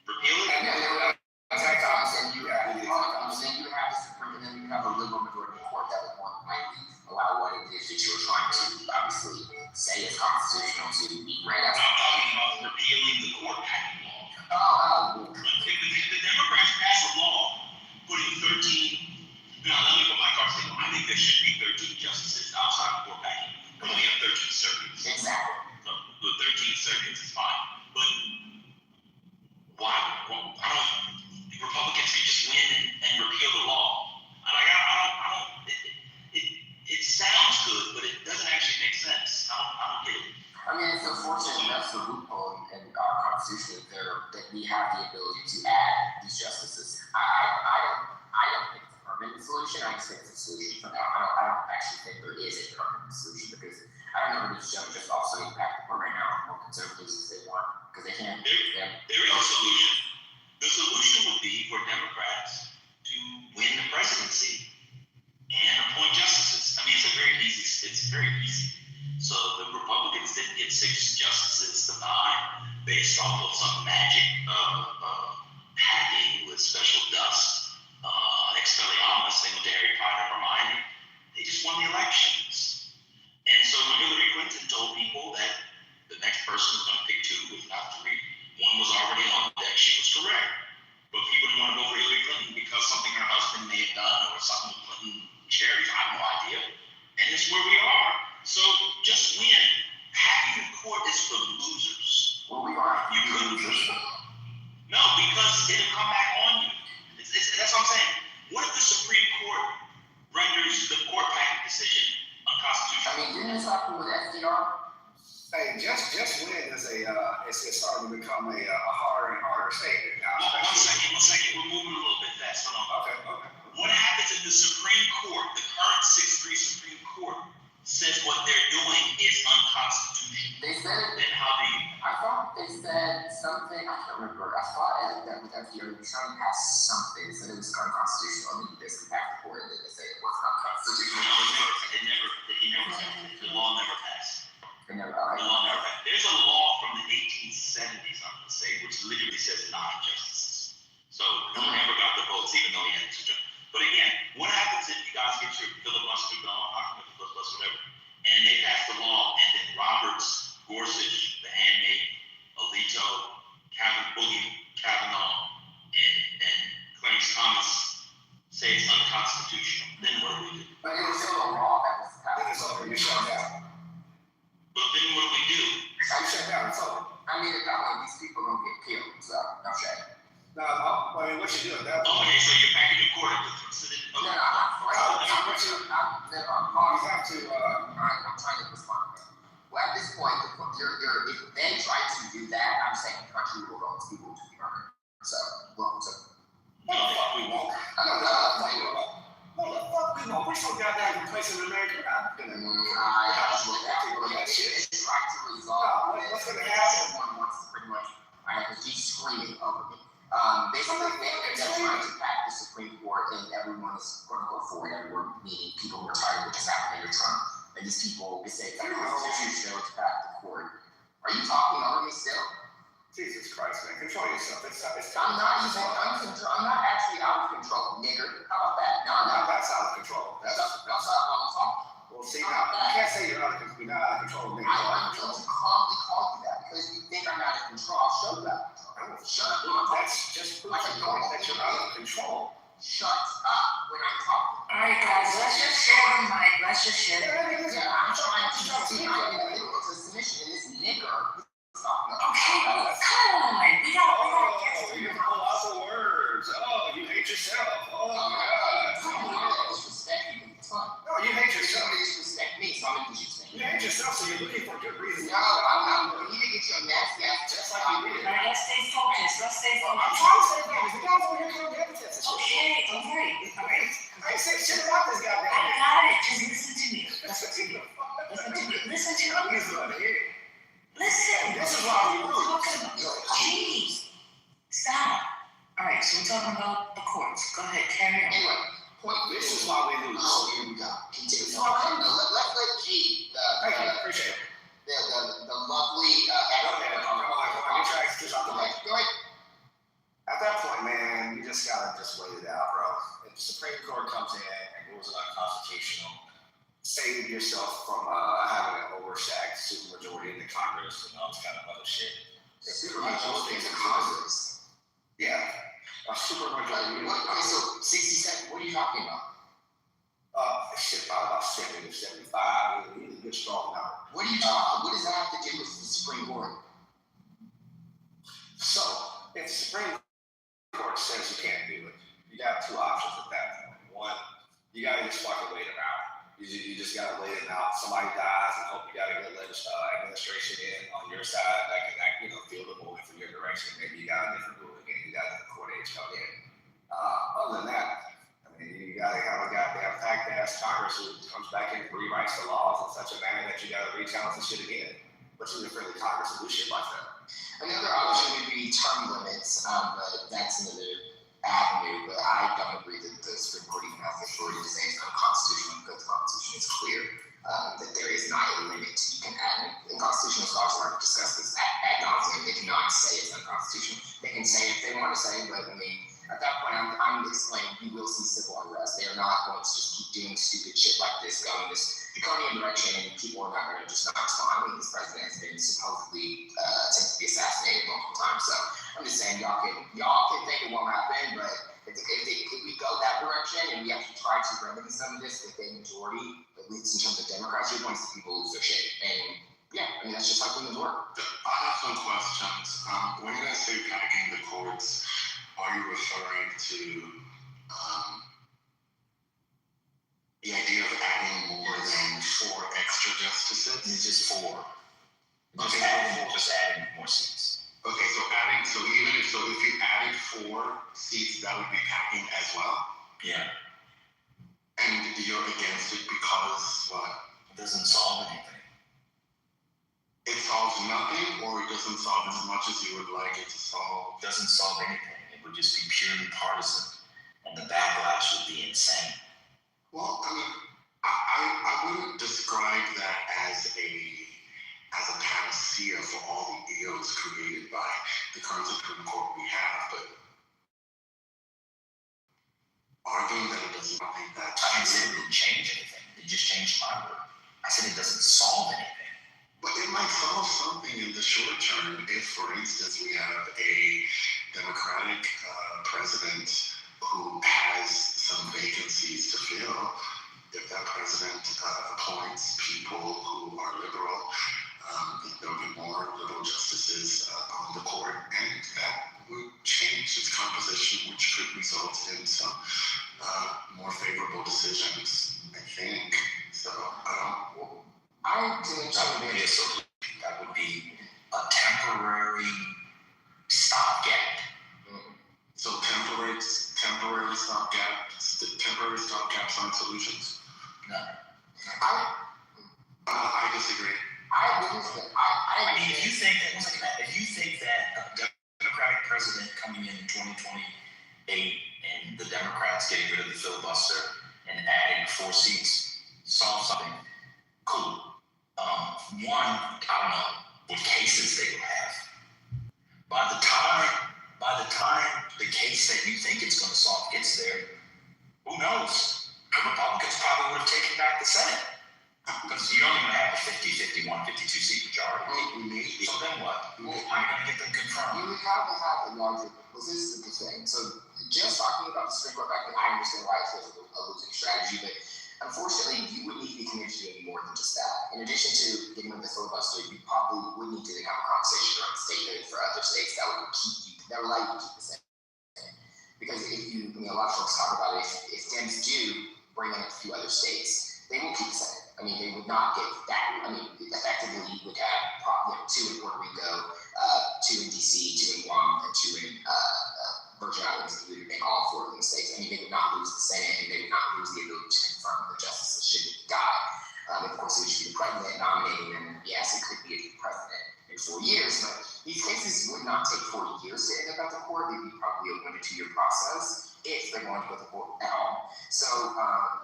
repeal it? And then you have the Supreme, and then you have a liberal majority court that would more likely allow what it is that you're trying to obviously say is constitutional to be read as. I'm talking about repealing the court packing law. Oh. If the Democrats pass a law putting 13, now let me put my cards in. I think there should be 13 justices outside of court packing. We only have 13 circuits. Exactly. So the 13 circuits is fine. But why Republicans can just win and repeal the law? It sounds good, but it doesn't actually make sense. I don't get it. I mean, it's unfortunate that's the loophole in our Constitution. If there that we have the ability to add these justices. I don't think it's a permanent solution. I just think it's a solution for now. I don't actually think there is a permanent solution because I don't know if these judges just also impact the court right now more conservatives as they want because they can't. There is a solution. The solution would be for Democrats to win the presidency and appoint justices. I mean, it's very easy. So the Republicans didn't get 6 justices to 9 based off of some magic hacking with special dust, Expelliarmus, they went to Harry Potter and Hermione. They just won the elections. And so when Hillary Clinton told people that the next person was going to pick 2, if not 3, one was already on deck, she was correct. But people didn't want to vote for Hillary Clinton because something her husband may have done or something Clinton charities, I have no idea. And it's where we are. So just win. Having the court is for losers. Well, we are. You couldn't lose. No, because it'll come back on you. That's what I'm saying. What if the Supreme Court renders the court packing decision unconstitutional? I mean, didn't this happen with FDR? Hey, just win is it's starting to become a harder and harder statement now. One second. We're moving a little bit fast. Hold on. Okay. What happens if the Supreme Court, the current 6-3 Supreme Court, says what they're doing is unconstitutional? They said. Then how do you? I thought they said something. I can't remember. I thought that with FDR, they tried to pass something. They said it was unconstitutional. And then you basically back the court and then they say it was unconstitutional. The law never passed. They never. The law never passed. There's a law from the 1870s, I'm going to say, which literally says 9 justices. So he never got the votes, even though he had 2 judges. But again, what happens if you guys get your filibuster going, whatever, and they pass the law, and then Roberts, Gorsuch, the handmaid, Alito, Kavanaugh, and Clarence Thomas say it's unconstitutional? Then what do we do? But it was still a law that was passed. Then it's over. You shut down. But then what do we do? You shut down. It's over. I mean, these people don't get killed, so no shame. No, I mean, what you do at that point? Okay, so you're packing your court up to No, I'm trying to respond. Well, at this point, if they try to do that, I'm saying the country will go to people to be murdered. So, welcome to. No, the fuck we won't. No, the fuck we won't. We're so goddamn complacent in America. It's trying to resolve. What's going to happen? Everyone wants to pretty much. I have to keep screaming over me. Basically, they're trying to pack the Supreme Court, and everyone is going to go for it. Everyone, meaning people who are tired of what's happening to Trump, and these people can say, "I'm constitutional to pack the court." Are you talking over me still? Jesus Christ, man, control yourself. I'm not actually out of control, nigger. How about that? No, that's out of control. That's not what I'm talking. Well, see, now you can't say you're not out of control. I'm going to calmly call you that because you think I'm out of control. I'll show you that. Shut up. That's just proof that you're out of control. Shut up when I'm talking. All right, guys, let's just share the mic. Let's just share the mic. Yeah, I'm trying to see how you do it. It's a submission, and this nigger is talking about. Okay, come on. We gotta get You pull out the words. Oh, you hate yourself. Oh, my God. Disrespect me. It's fun. No, you hate yourself. You disrespect me, so I'm going to disrespect you. You hate yourself, so you're looking for good reasons. No, I'm not. You need to get your nasty ass just like you did. All right, let's stay focused. I'm trying to stay focused. The guy's over here killing the evidence. Okay. All right. I ain't saying shit about this guy. I got it. Just listen to me. Listen to me. Listen. This is why we lose. Talking about. Jeez. Stop. All right, so we're talking about the courts. Go ahead, carry on. Anyway, this is why we lose. Oh, here we go. Continue. Let's let G, thank you, appreciate it. The lovely, Come on, get your excuses out the way. Go ahead. At that point, man, you just gotta wait it out, bro. If the Supreme Court comes in and rules it unconstitutional, save yourself from having an overstacked supermajority in the Congress and all this kind of other shit. Supermajority in the Congress? Yeah, a supermajority. Okay, so 67, what are you talking about? Shit, about 70 to 75. It's a good strong number. What are you talking? What does that have to do with the Supreme Court? So, if the Supreme Court says you can't do it, you got 2 options at that point. One, you gotta just fucking wait it out. You just gotta lay them out. Somebody dies and hope you got a good administration in on your side that can feel the bullet from your direction. Maybe you got a different rule again. You got the court age come in. Other than that, I mean, you gotta have a goddamn fact-ass Congress who comes back and rewrites the laws in such a manner that you gotta rebalance the shit again. Which is a friendly Congress to do shit like that. Another option would be term limits, but that's another avenue. But I don't agree that the Supreme Court even has the authority to say it's unconstitutional because the Constitution is clear that there is not a limit you can add. And constitutional scholars have discussed this ad nauseum. They cannot say it's unconstitutional. They can say if they want to say, but I mean, at that point, I'm explaining you will see civil unrest. They are not going to just keep doing stupid shit like this, going this draconian direction, and people are not going to just not respond. I mean, this president has been supposedly attempted to be assassinated multiple times. So I'm just saying, y'all can think it won't happen, but if we go that direction and we actually try to remedy some of this with a majority, at least in terms of Democrats, you're going to see people lose their shit. And yeah, I mean, that's just how things work. I have some questions. When you guys say packing the courts, are you referring to the idea of adding more than 4 extra justices? It's just 4. Okay, Just adding more seats. Okay, so if you added 4 seats, that would be packing as well? Yeah. And you're against it because what? It doesn't solve anything. It solves nothing, or it doesn't solve as much as you would like it to solve? It doesn't solve anything. It would just be purely partisan, and the backlash would be insane. Well, I mean, I wouldn't describe that as a panacea for all the ills created by the current Supreme Court we have, but arguing that it doesn't make that I didn't say it didn't change anything. It just changed my word. I said it doesn't solve anything. But it might solve something in the short term if, for instance, we have a Democratic president who has some vacancies to fill. If that president appoints people who are liberal, there'll be more liberal justices on the court, and that would change its composition, which could result in some more favorable decisions, I think. So, that would be a temporary stopgap. So temporary stopgaps aren't solutions? No. I disagree. I mean, if you think that a Democratic president coming in 2028 and the Democrats getting rid of the filibuster and adding 4 seats solve something, cool. One, I don't know what cases they would have. By the time the case that you think it's going to solve gets there, who knows? The Republicans probably would have taken back the Senate. Because you don't even have a 50, 51, 52 seat majority. So then what? How are you going to get them confirmed? You would have to have a larger, this is the thing. So just talking about the Supreme Court back then, I understand why it's a losing strategy, but unfortunately, you would need to be committed to doing more than just that. In addition to getting rid of the filibuster, you probably would need to have a conversation around statehood for other states that would allow you to keep the same. Because a lot of folks talk about it, if Dems do bring in a few other states, they will keep the Senate. I mean, they would not get that. I mean, effectively, you would have 2 in Puerto Rico, 2 in DC, 2 in Guam, and 2 in Virgin Islands. You would make all 4 of these states. I mean, they would not lose the Senate, and they would not lose the ability to confirm the justices should die. Of course, it would be the president nominating them. Yes, it could be a president in 4 years, but these cases would not take 40 years to end up at the court. They'd be probably a 1 to 2 year process if they're going to go to court at all. So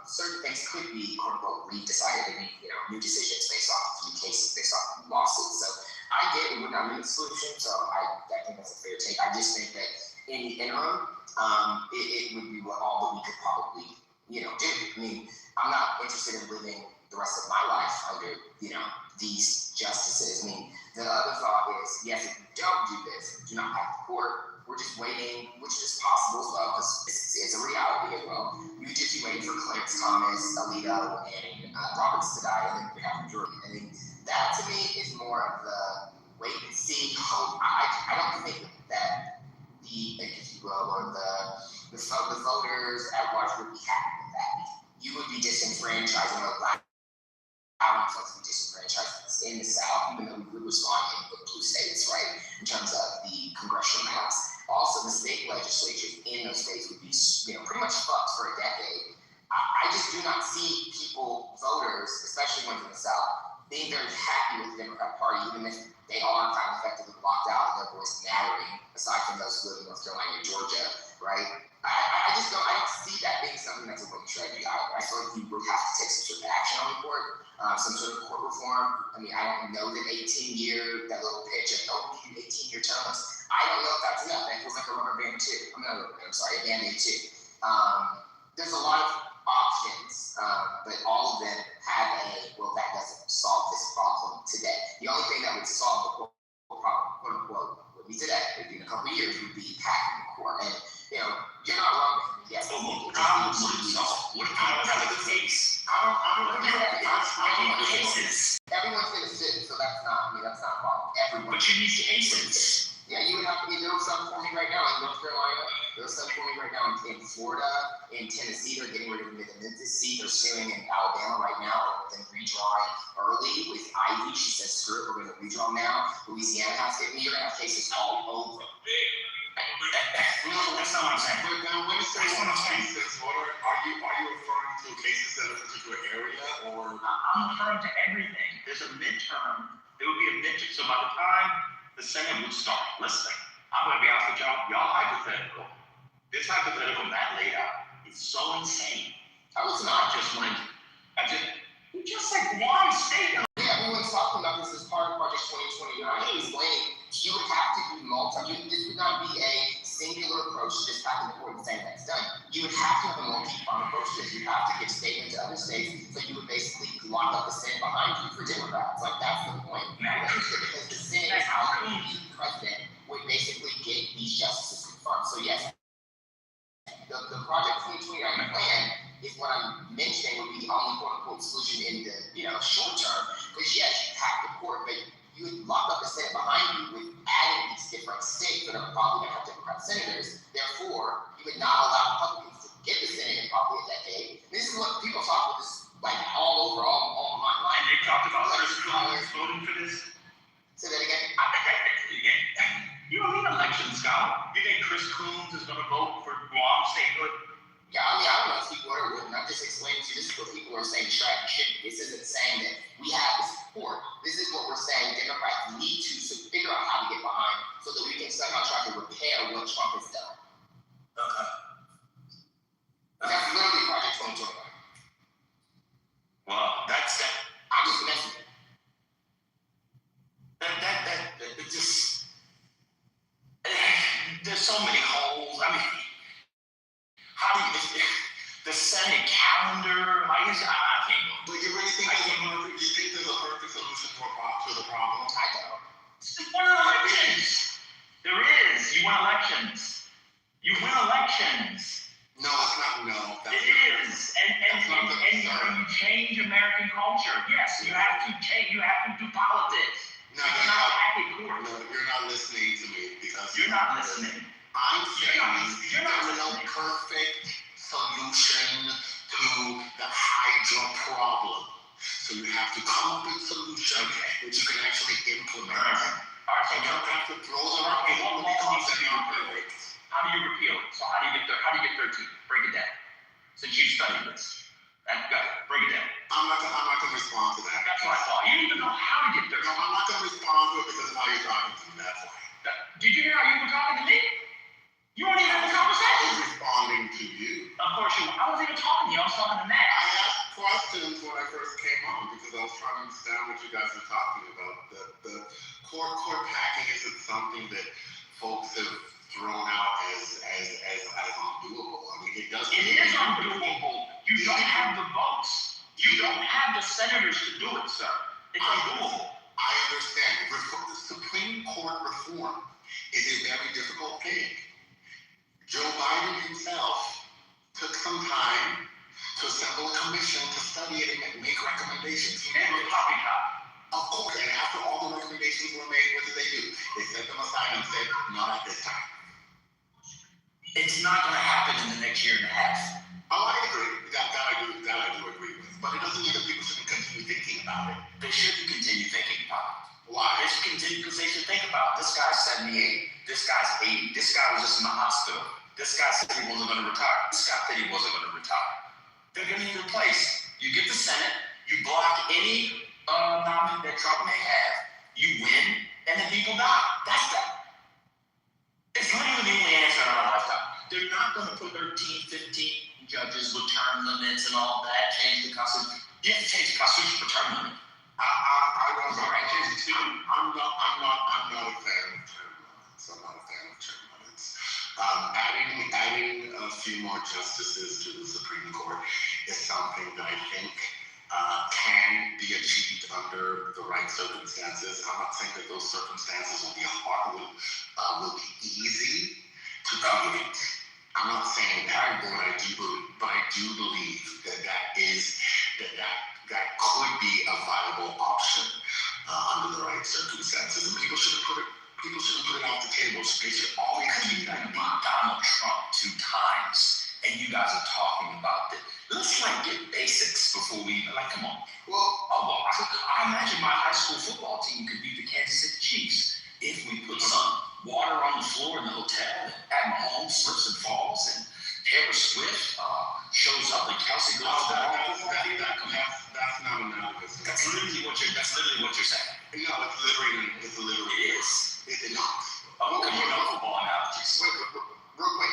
certain things could be quote unquote redecided and new decisions based off new cases, based off lawsuits. So I get it would not be the solution. So I think that's a fair take. I just think that in the interim, it would be all that we could probably do. I mean, I'm not interested in living the rest of my life under these justices. I mean, the other thought is yes, if we don't do this, do not have the court. We're just waiting, which is possible as well, because it's a reality as well. We would just be waiting for Clarence Thomas, Alito, and Roberts to die, and then we have a jury. I mean, that to me is more of the wait and see hope. I don't think that the, if you will, or the voters at large would be happy with that. You would be be disenfranchised, or allowing folks to be disenfranchised in the South, even though we would respond in the blue states, right, in terms of the congressional maps. Also, the state legislatures in those states would be, pretty much fucked for a decade. I just do not see people, voters, especially ones in the South, being very happy with the Democrat Party, even if they are kind of effectively blocked out and their voice mattering, aside from those who live in North Carolina and Georgia, right? I don't see that being something that's a winning strategy either. I feel like we would have to take some sort of action on the court, some sort of court reform. I mean, I don't know that 18-year, that little pitch of, 18-year terms. I don't know if that's enough. That feels like a rubber band too. A Band-Aid too. There's a lot of options, but all of them have that doesn't solve this problem today. The only thing that would solve the problem, quote unquote, would be today, maybe in a couple of years, would be packing the court. And, you're not wrong. Yes, but what problems would it solve? What if you don't have a case? I don't know. Cases. Everyone's going to sit, so that's not a problem. Everyone. But you need cases. Yeah, you would have to be, there was some forming right now in North Carolina. There was some forming right now in Florida, in Tennessee. They're getting rid of the Memphis seat. They're suing in Alabama right now. They're redrawing early with Ivy. She says, screw it, we're going to redraw now. Louisiana has to get me. You're going to have cases all over. No, that's not what I'm saying. But now, when you say cases, are you referring to cases in a particular area, or? I'm referring to everything. There's a midterm. There would be a midterm. So by the time the Senate would start listening, I'm going to be honest with y'all hypothetical. This hypothetical Matt laid out is so insane. I was not just when you just said Guam State. Yeah, everyone's talking about this as part of Project 2029. Explaining you would have to do this would not be a singular approach to just packing the court and saying that's done. You would have to have a multi-pronged approach to this. You have to give statements to other states, so you would basically lock up the Senate behind you for Democrats. Like, that's the point. Because the Senate is how the president would basically get these justices confirmed. So yes, the Project 2029 plan is what I'm mentioning would be the only quote-unquote solution in the short term. Because yes, you pack the court, but you would lock up the Senate behind you with adding these different states that are probably going to have Democrat senators. Therefore, you would not allow Republicans to get the Senate in probably a decade. This is what people talk about this like all over, all online. And they talked about letters of Congress voting for this. Say that again. You don't need election scholar. You think Chris Coons is going to vote for Guam statehood? Yeah, I mean, I don't know if he would or wouldn't. I'm just explaining to you, this is what people are saying strategy should be. This isn't saying that we have the support. This is what we're saying Democrats need to figure out how to get behind so that we can somehow try to repair what Trump has done. Okay. That's literally Project 2021. Well, that's that. I'm just messing. It just, there's so many holes. I mean, how do you, the Senate calendar, I can't go. But you really think there's a perfect solution to the problem? I don't. It's one elections. There is. You win elections. You win elections. No, it's not. No, it is. And you change American culture. Yes, you have to change. You have to do politics. No, you're not listening to me because you're not listening. I'm saying there's no perfect solution to the Hydra problem. So you have to come up with a solution that you can actually implement. All right, so you don't have to throw them out because they're not perfect. How do you repeal it? So how do you get 13? Break it down. Since you studied this. Break it down. I'm not gonna respond to that. That's what I thought. You didn't even know how to get 13. No, I'm not gonna respond to it because of how you're talking to me. That's why. Did you hear how you were talking to me? You weren't even having a conversation. I was responding to you. Of course you were. I wasn't even talking to you. I was talking to Matt. I asked questions when I first came on because I was trying to understand what you guys were talking about. The court packing isn't something that folks have thrown out as undoable. I mean, it does. It is undoable. You don't have the votes. You don't have the senators to do it, sir. It's undoable. I understand. The Supreme Court reform is a very difficult thing. Joe Biden himself took some time to assemble a commission to study it and make recommendations. And a poppycock. Of course, and after all the recommendations were made, what did they do? They set them aside and said, not at this time. It's not going to happen in the next year and a half. Oh, I agree. That I do agree about it. They shouldn't continue thinking about it. Why? They should continue because they should think about this guy's 78, this guy's 80, this guy was just in the hospital, this guy said he wasn't going to retire, this guy said he wasn't going to retire. They're going to be replaced. You get the Senate, you block any nominee that Trump may have, you win, and then people die. That's that. It's literally the only answer in our lifetime. They're not going to put 13, 15 judges with term limits and all that, change the Constitution. You have to change the Constitution for term limit. I'm not a fan of term limits. I'm not a fan of term limits. Adding a few more justices to the Supreme Court is something that I think can be achieved under the right circumstances. I'm not saying that those circumstances will be easy to create. I'm not saying that, but I do believe that could be a viable option under the right circumstances, and people shouldn't put it off the table. They should always keep that in mind. Donald Trump 2 times, and you guys are talking about this. Let's get basics before we come on. I imagine my high school football team could beat the Kansas City Chiefs if we put some water on the floor in the hotel, and at Mahomes slips and falls, and Taylor Swift shows up, and Kelsey goes to the That's not analogous. That's literally what you're saying. No, it's literally. It is. It is not. Okay, you know football analogies. Real quick.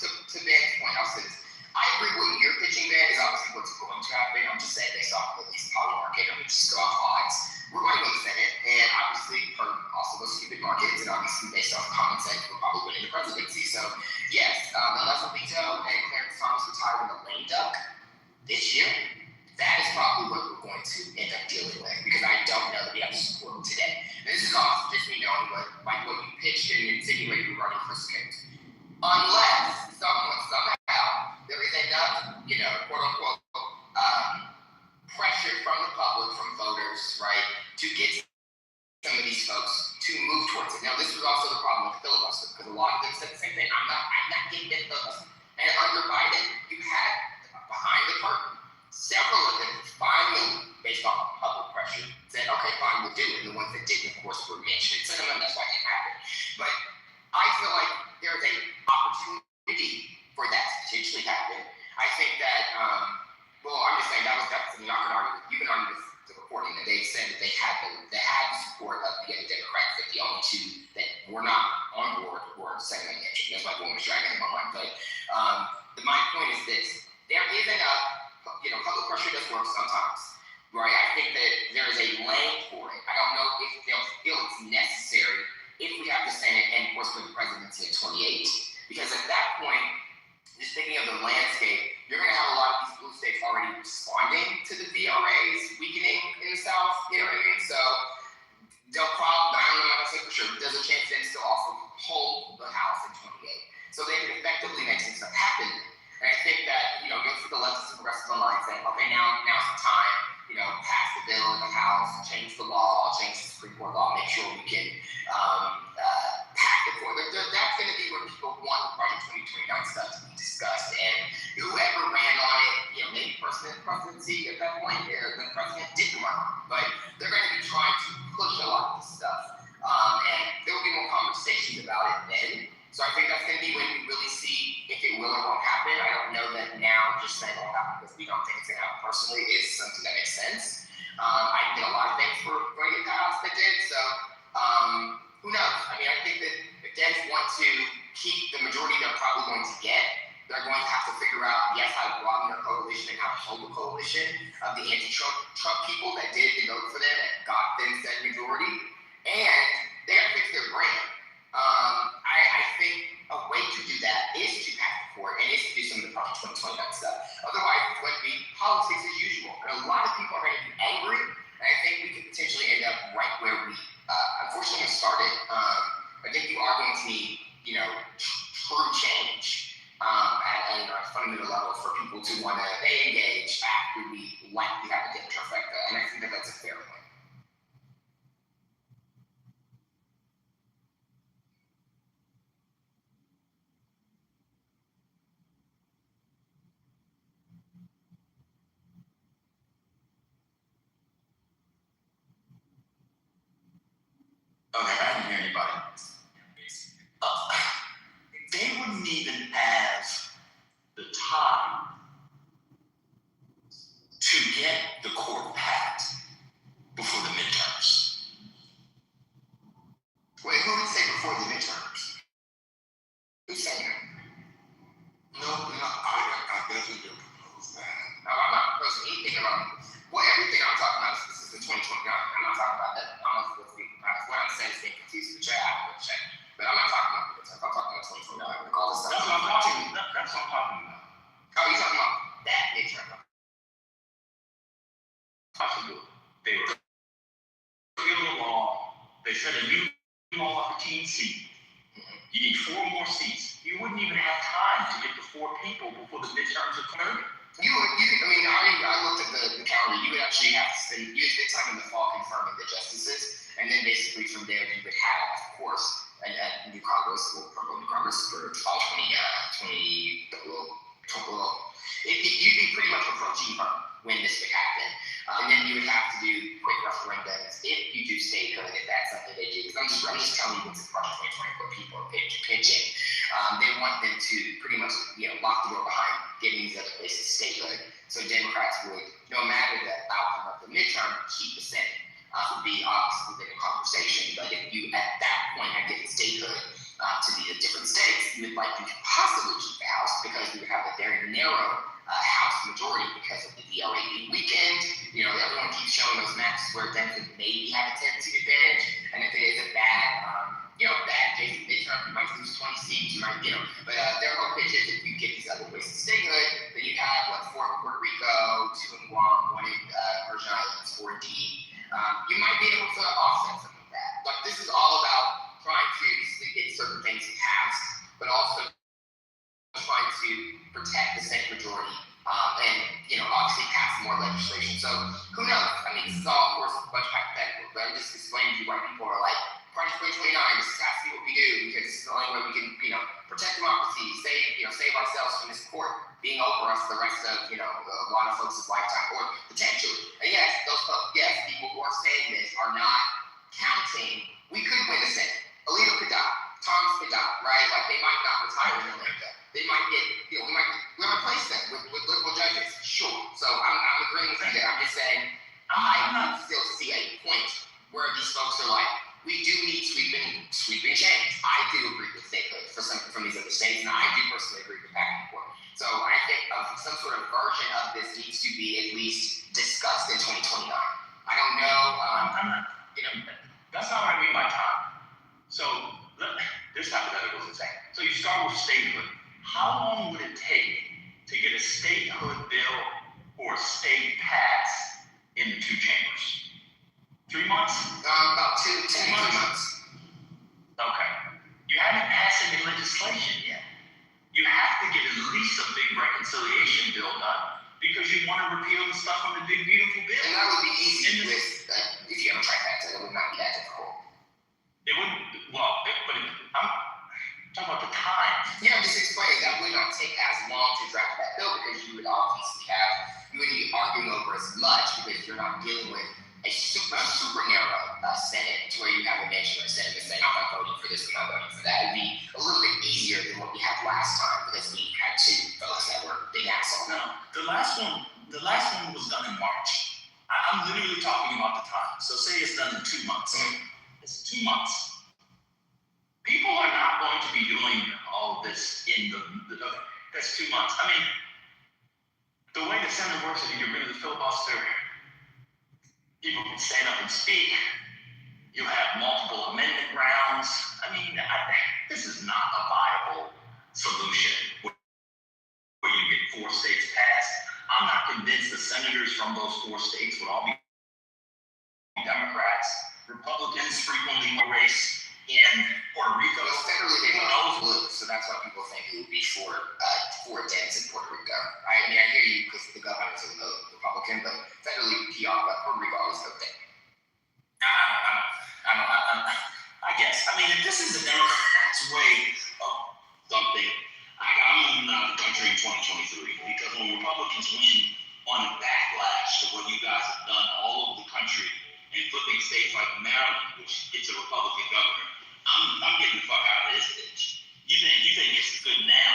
To Ben's point, I'll say this. I agree with what you're pitching, Ben, is obviously what's going to happen. I'm just saying based off at least power market, I'm just go off odds. We're going to win the Senate, and obviously per also those stupid markets, and obviously based off common sense, we're probably winning the presidency. So yes, unless Alito and Clarence Thomas retire in the lame duck this year, that is probably what we're going to end up dealing with, because I don't know that we have support today. And this is also just me knowing what you pitched and insinuated regarding Chris Smith. Unless somehow there is enough, quote unquote, pressure from the public, from voters, right, to get some of these folks to move towards it. Now, this was also the problem with filibuster, because a lot of them said the same thing. I'm not getting that filibuster. And under Biden, you had behind the curtain several of them finally, based on public pressure, said, okay, fine, we'll do it. And the ones that didn't, of course, were mentioned. Some of them, that's why it didn't happen. But I feel like there's an opportunity for that to potentially happen. I think that, I'm just saying that's something y'all can argue with. You can argue with the reporting that they said that they had the support of the other Democrats, that the only two that were not on board were Senator Manchin. That's why one was dragging them on. But my point is this: there is enough, public pressure does work sometimes, right? I think that there is a lane for it. I don't know if they'll feel it's necessary if we have the Senate and, of course, for the presidency in 28, because at that point, just thinking of the landscape, you're going to have a lot of these blue states already responding to the VRA's weakening in the South, you know what I mean? So they'll probably, I don't know how to say for sure, there's a chance then still also hold the House in 28. So they can effectively make some stuff happen. And I think that, you'll see the leftists and progressives online saying, okay, now's the time, pass the bill in the House, change the law, change the Supreme Court law, make sure we can pack the court. That's going to be where people want the Project 2029 stuff to be discussed. And whoever ran on it, maybe presidency at that point, the president didn't run, but they're going to be trying to push a lot of this stuff. And there will be more conversations about it then. So I think that's going to be when we really see if it will or won't happen. I don't know that now just saying it won't happen because we don't think it's going to happen personally is something that makes sense. I did a lot of things for going to the House that did, so who knows? I mean, I think that if Dems want to keep the majority they're probably going to get, they're going to have to figure out, yes, how to broaden their coalition and how to hold the coalition of the anti-Trump people that did vote for them and got them said majority, and they have to fix their brand. I think a way to do that is to pack the court and is to do some of the Project 2029 stuff. Otherwise, it's going to be politics as usual. And a lot of people are going to be angry, and I think we could potentially end up right where we unfortunately started. I think you are going to need, true change at a fundamental level for people to want to engage after we likely have a different trifecta, and I think that that's a fair point. even have the time to get the court packed before the midterms. Wait, who would say before the midterms? Who's saying that? No, I definitely don't propose that. No, I'm not proposing anything about everything I'm talking about is in 2029. I'm not talking about that. I don't know what I'm saying is being confused with the chat. But I'm not talking about this. I'm talking about 2029. Like all this stuff. That's what I'm talking about. That's what I'm talking about. Oh, you're talking about that midterm. Possible. They were repealed the law. They set a new law for teen seat. You need 4 more seats. You wouldn't even have time to get the 4 people before the midterms occurred. I looked at the calendar. You would actually have to spend time in the fall confirming the justices, and then basically from there you would have, of course, a new Congress, new Congress for fall 2020. You'd be pretty much approaching when this would happen. And then you would have to do quick referendums if you do statehood, if that's something they do. Because I'm just telling you what's in front of 2020, what people are pitching. They want them to pretty much, lock the door behind getting these other places statehood. So Democrats would, no matter the outcome of the midterm, keep the Senate. Would be obviously within a conversation. But if you, at that point, are getting statehood to the different states, you would likely possibly keep the House because we would have a very narrow House majority because of the DLA weekend. Everyone keeps showing those maps where Democrats maybe have a 10-seat advantage, and if it is a bad case of midterm, you might lose 20 seats, but their whole pitch is if you get these other places statehood, then you have 4 in Puerto Rico, 2 in Guam, 1 in Virgin Islands, 4 in D. You might be able to offset some of that, but this is all about trying to get certain things passed, but also trying to protect the Senate majority and obviously pass more legislation. So who knows? This is all, of course, a bunch of hypotheticals, but I'm just explaining to you why people are like, Party 2029, this has to be what we do because it's the only way we can, protect democracy, save ourselves from this court being over us the rest of, a lot of folks' lifetime, or potentially. And yes, people who are saying this are not counting. We could win the Senate. Alito could die. Thomas could die, right? Like they might not retire in Atlanta. They might get, we might replace them with liberal judges. Sure. So I'm agreeing with you there. I'm just saying, I still see a point where these folks are like, we do need sweeping change. I do agree with statehood for some from these other states, and I do personally agree with packing court. So I think some sort of version of this needs to be at least discussed in 2029. I don't know. That's not what I mean by time. So this hypothetical is insane. So you start with statehood. How long would it take to get a statehood bill or a state pass in the 2 chambers? 3 months? About 2 months. Okay. You haven't passed any legislation yet. You have to get at least a big reconciliation bill done because you want to repeal the stuff from the big beautiful bill. And that would be easy if you have a trifecta. It would not be that difficult. It wouldn't. But I'm talking about the time. Yeah, I'm just explaining that would not take as long to draft that bill because you would obviously you wouldn't be arguing over as much because you're not dealing with a super narrow Senate to where you have a mention of a Senate saying, I'm not voting for this, I'm not voting for that. It would be a little bit easier than what we had last time because we had 2 votes that were big assholes. No, the last one was done in March. I'm literally talking about the time. So say it's done in 2 months. It's 2 months. People are not going to be doing all of this in that's 2 months. The way the Senate works is you get rid of the filibuster. People can stand up and speak. You have multiple amendment rounds. This is not a viable solution where you get 4 states passed. I'm not convinced the senators from those 4 states would all be Democrats. Republicans frequently race in Puerto Rico. Well, federally, they want all blue, so that's why people think it would be for Dems in Puerto Rico. I hear you because the governor's a Republican, but federally, Puerto Rico always vote them. I guess. If this is the Democrats' way of something, I'm moving out of the country in 2023 because when Republicans win on a backlash to what you guys have done all over the country and flipping states like Maryland, which gets a Republican governor, I'm getting the fuck out of this bitch. You think it's good now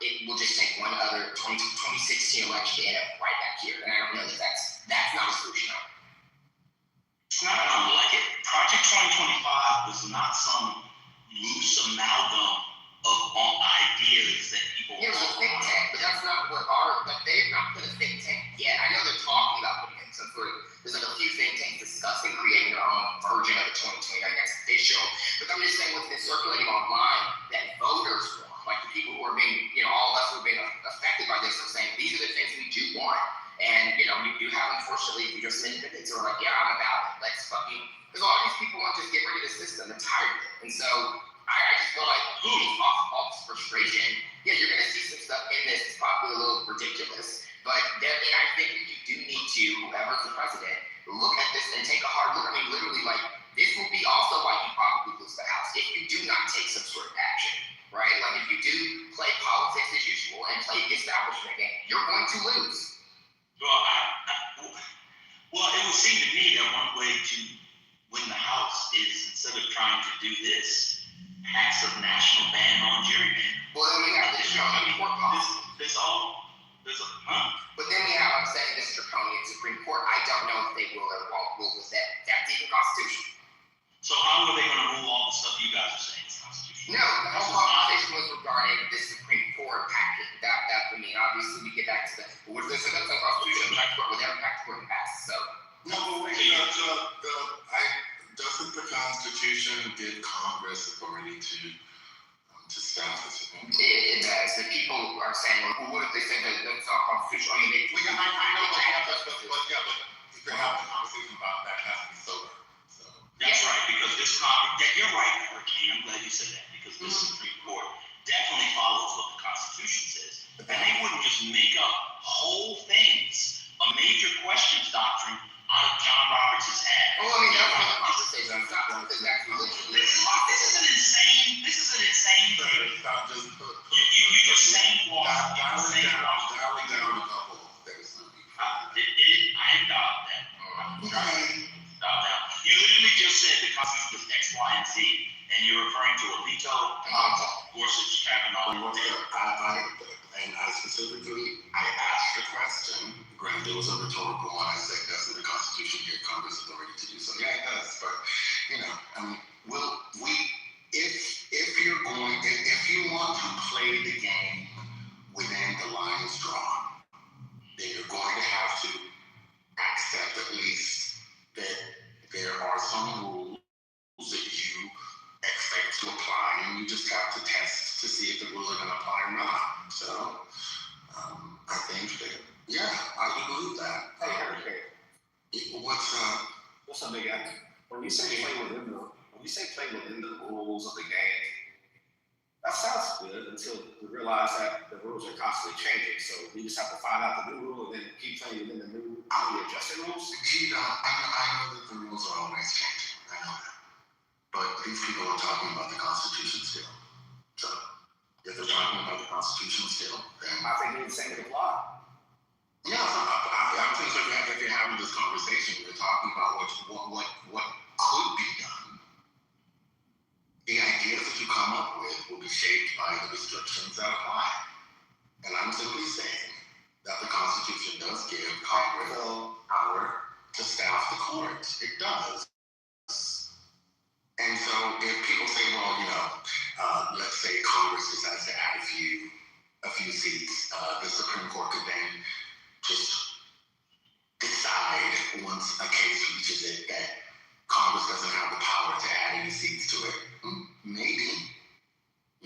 it will just take one other 2016 election to end up right back here. And I don't know that that's not a solution. It's not like it. Project 2025 was not some loose amalgam of all ideas that people. It was a think tank, but that's not what they've not put a think tank yet. I know they're talking about putting in some sort of, there's like a few think tanks discussing creating their own version of the 2029 that's official. But I'm just saying what's been circulating online that voters want, like the people who are being, all of us who have been affected by this are saying these are the things we do want. And, we do have, unfortunately, we just independents who are like, yeah, I'm about it. Let's fucking, because a lot of these people want to just get rid of the system. They're tired of it. And so I just feel like, off this frustration, yeah, you're going to see some stuff in this. It's probably a little ridiculous. But I think you do need to, whoever's the president, look at this and take a hard look. I mean, literally, this will be also why you probably lose the House if you do not take some sort of action, right? Like, if you do play politics as usual and play the establishment game, you're going to lose. Well, it would seem to me that one way to win the House is, instead of trying to do this, pass a national ban on gerrymandering. Well, then we have this draconian court policy. But then we have, I'm saying, this draconian Supreme Court. I don't know if they will or won't rule with that. That's even constitutional. So how are they going to rule all the stuff you guys are saying is constitutional? No, the whole conversation was regarding the Supreme Court package. That would mean, obviously, we get back to what is this about the Constitution? We'll never back to where it passes. So. No, but wait, doesn't the Constitution give Congress authority to staff the Supreme Court? It does. The people are saying, well, what if they say that that's not constitutional? I mean, I know, but you can have a conversation about that has to be sober. That's right, because this Congress, you're right, Hurricane, I'm glad you said that, because this Supreme Court definitely follows what the Constitution says. And they wouldn't just make up whole things, a major questions doctrine, out of John Roberts' head. Well, I mean, that's what the conversation is about. This is an insane thing. You just saying one. Dialing down a couple things. I am dialed down. You literally just said the Constitution was X, Y, and Z, and you're referring to Alito, Gorsuch, Kavanaugh. And I specifically, asked the question. Granted, it was a rhetorical one. I said, doesn't the Constitution give Congress authority to do so? Yeah, it does. But if you want to play the game within the lines drawn, then you're going to have to accept at least that there are some rules that you expect to apply, and you just have to test to see if the rules are going to apply or not. So, I think that, I would believe that. Hey, what's up, big guy? When you say play within the rules of the game, that sounds good until we realize that the rules are constantly changing. So we just have to find out the new rule and then keep playing within the new adjusted rules. I know that the rules are always changing. I know that. But these people are talking about the Constitution still. So if they're talking about the Constitution still, then I think they're the same thing apply. Yeah, I'm thinking if you're having this conversation, we're talking about what could be done. The ideas that you come up with will be shaped by the restrictions that apply. And I'm simply saying that the Constitution does give Congress power to staff the courts. It does. And so if people say, well, let's say Congress decides to add a few seats, the Supreme Court could then just decide once a case reaches it that Congress doesn't have the power to add any seats to it. Maybe not.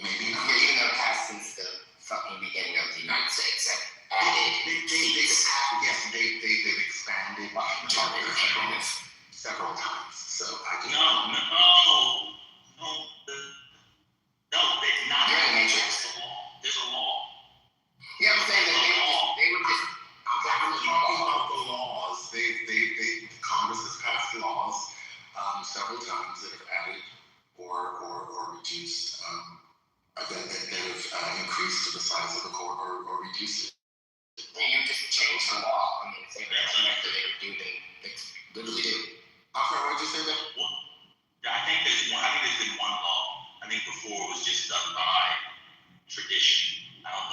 Yeah, even though it passed since the fucking beginning of the United States and added they've expanded several times. So I just No, it's not. There's a law. Yeah, I'm saying that they would just. I'm talking about the laws. Congress has passed laws several times that have added or reduced that have increased the size of the court or reduced it. You just change the law. I mean, if they would do, they literally do. Okay, why'd you say that? I think there's been one law. I think before it was just done by tradition. I don't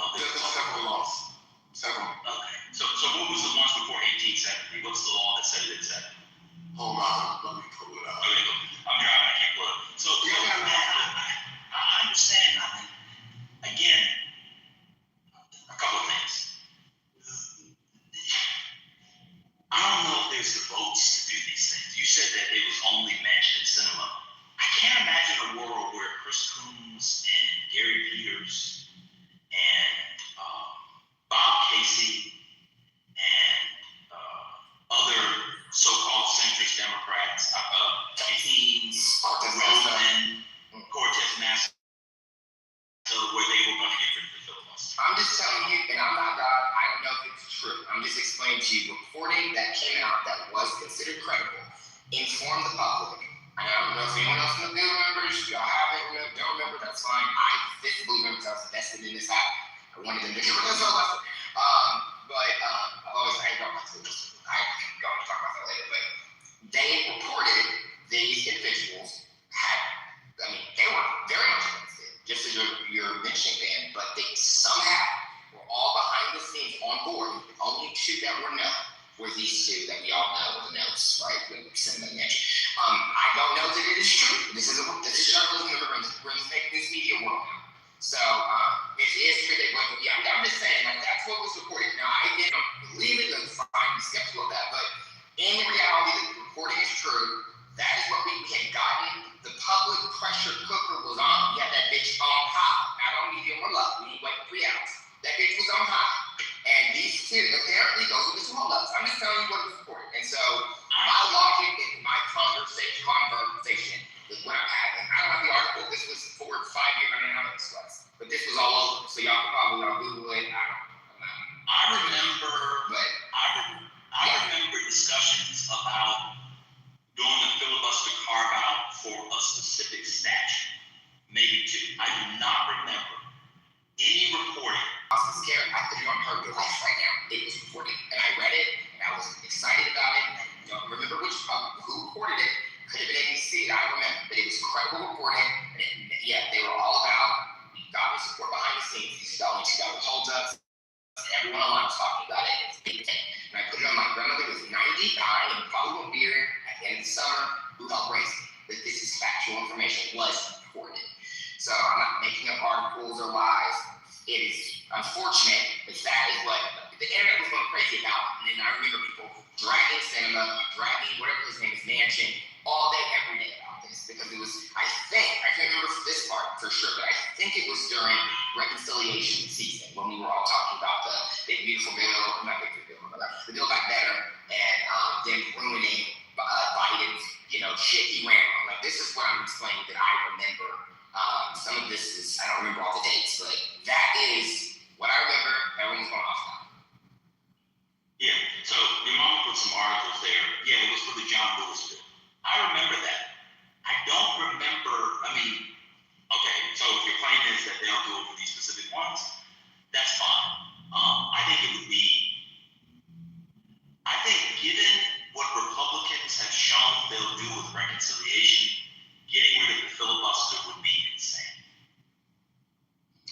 going to reporting that came out that was considered credible, inform the public. And I don't know if anyone else in the bill remembers, y'all haven't, don't remember, that's fine. I vividly remember because I was invested in this app. I wanted them to get rid of this lesson. I've always, I don't like to listen. I can go and talk about that later, but they reported these individuals had, I mean, they were very much against it, just as you're mentioning, Dan, but they somehow were all behind the scenes on board. The only two that were known were these two that we all know were the notes, right? When we send them mention. I don't know that it is true. This is journalism. We're in the fake news media world now. So it is true that I'm just saying, like, that's what was reported. Now, I didn't believe it, that's fine, I'm skeptical of that, but in reality, the reporting is true. That is what we had gotten. The public pressure cooker was on. We had that bitch on high. Not on medium or low. We didn't wait 3 hours. That bitch was on high. And these two, apparently, those are the two holdups. I'm just telling you what was reported. And so, my logic and my conversation is what I'm having. I don't have the article. This was 4 or 5 years. I don't know how this was. But this was all over. So y'all can probably Google it. I remember discussions about doing a filibuster carve out for a specific statute, maybe 2. I do not remember any reporting. I was scared. I put it on her device right now. It was reported, and I read it, and I was excited about it. I don't remember who reported it. Could have been ABC. I don't remember, but it was credible reporting. And they were all about government support behind the scenes. These are the only two that were holdups. Everyone online was talking about it. It's a big thing. And I put it on my grandmother who was 99 and probably won't be here at the end of the summer, who helped raise me. But this is factual information, was reported. So I'm not making up articles or lies. It is unfortunate, but that is what the internet was going crazy about. And then I remember people dragging cinema, dragging whatever his name is, Manchin, all day, every day about this. Because it was, I can't remember this part for sure, but I think it was during reconciliation season when we were all talking about the big beautiful bill, not big beautiful bill, but the Build Back Better, and them ruining Biden's, shit he ran on. Like, this is what I'm explaining that I remember. Some of this is, I don't remember all the dates, but that is what I remember. Everyone's going off now. Yeah, so your mom put some articles there. Yeah, it was for the John Lewis bill. I remember that. I don't remember, okay, so if your claim is that they'll do it for these specific ones, that's fine. I think given what Republicans have shown they'll do with reconciliation, getting rid of the filibuster would be insane.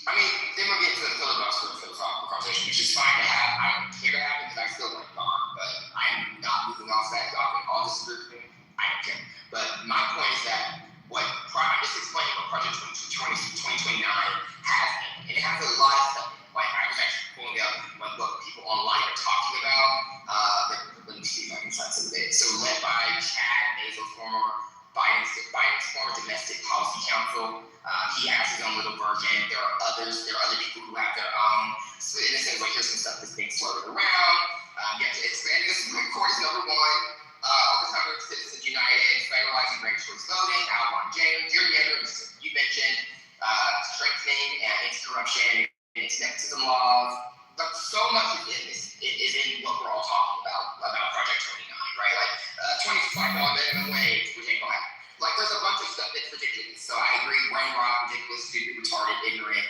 Then we'll get to the filibuster philosophical conversation, which is fine to have. I don't care to have it because I still want it gone, but I'm not moving off that. Y'all can all disagree with me. I don't care. But my point is that I'm just explaining what Project 2029 has, and it has a lot of stuff. Like, I was actually pulling up what people online are talking about. Let me see if I can find some of it. So, led by Chad Mazel, Biden's former domestic policy counsel. He has his own little version. There are other people who have their own. So in a sense, like, here's some stuff that's being floated around. You have to expand the Supreme Court is number 1. Overtime of Citizens United, federalizing ranked choice voting, outlawing gerrymandering, you mentioned, strengthening anti-corruption and its nepotism laws. But so much of it is in what we're all talking about Project 29, right? Like $25 minimum wage, which ain't gonna happen. Like, there's a bunch of stuff that's ridiculous. So I agree, brain rot, ridiculous, stupid, retarded, ignorant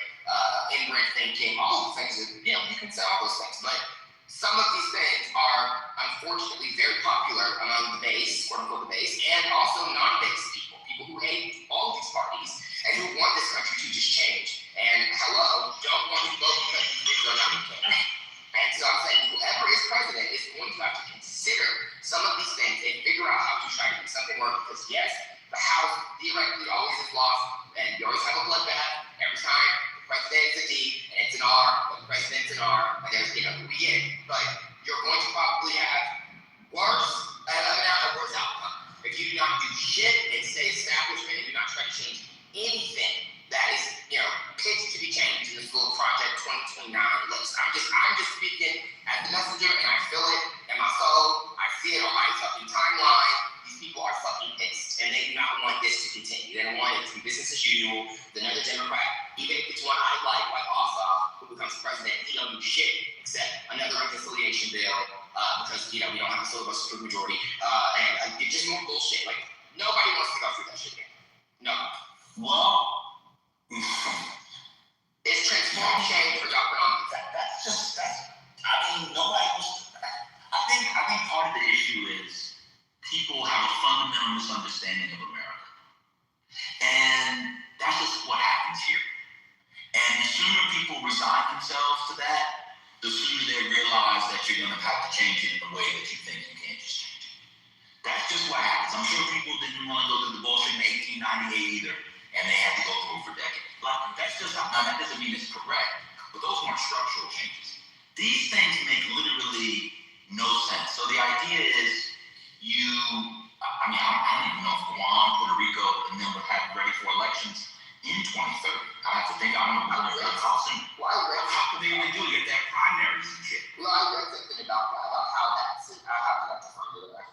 thinking, all the things that, you can say all those things. But some of these things are unfortunately very popular among the base, quote unquote the base, and also non-base people who hate all of these parties and who want this country to just change. And don't want to vote because these things are not okay. And so I'm saying whoever is president is going to have to consider some of these things and figure out how to try to make something work. Because yes, the House theoretically always is lost, and you always have a bloodbath every time. The president is a D and it's an R, but the president's an R, and there's we get it. But you're going to probably have worse outcome if you do not do shit and stay establishment and do not try to change anything that is pitched to be changed in this little Project 2029 list. I'm just speaking as the messenger, and I feel it in my soul. I see it on my fucking timeline. These people are fucking pissed, and they do not want this to continue. They don't want it to be business as usual. Another Democrat, even if it's one I like Ossoff, who becomes president, he don't do shit except another reconciliation bill, we don't have the syllabus for the majority, and it's just more bullshit. Like, nobody wants to go through that shit again. No. Well, it's transformed change for y'all economics. Nobody wants to. I think part of the issue is people have a fundamental misunderstanding of America. And that's just what happens here. And the sooner people resign themselves to that, the sooner they realize that you're going to have to change it in a way that you think you can't just change it. That's just what happens. I'm sure people didn't want to go through the bullshit in 1898 either, and they had to go through it for decades. But that's just now that doesn't mean it's correct, but those weren't structural changes. These things make literally no sense. So the idea is I don't even know if Guam, Puerto Rico, and then would have ready for elections in 2030. I have to think, I don't know how soon. How could they even do it? You have to have primaries and shit. Well, I read something about how that's, I have to find it. Like,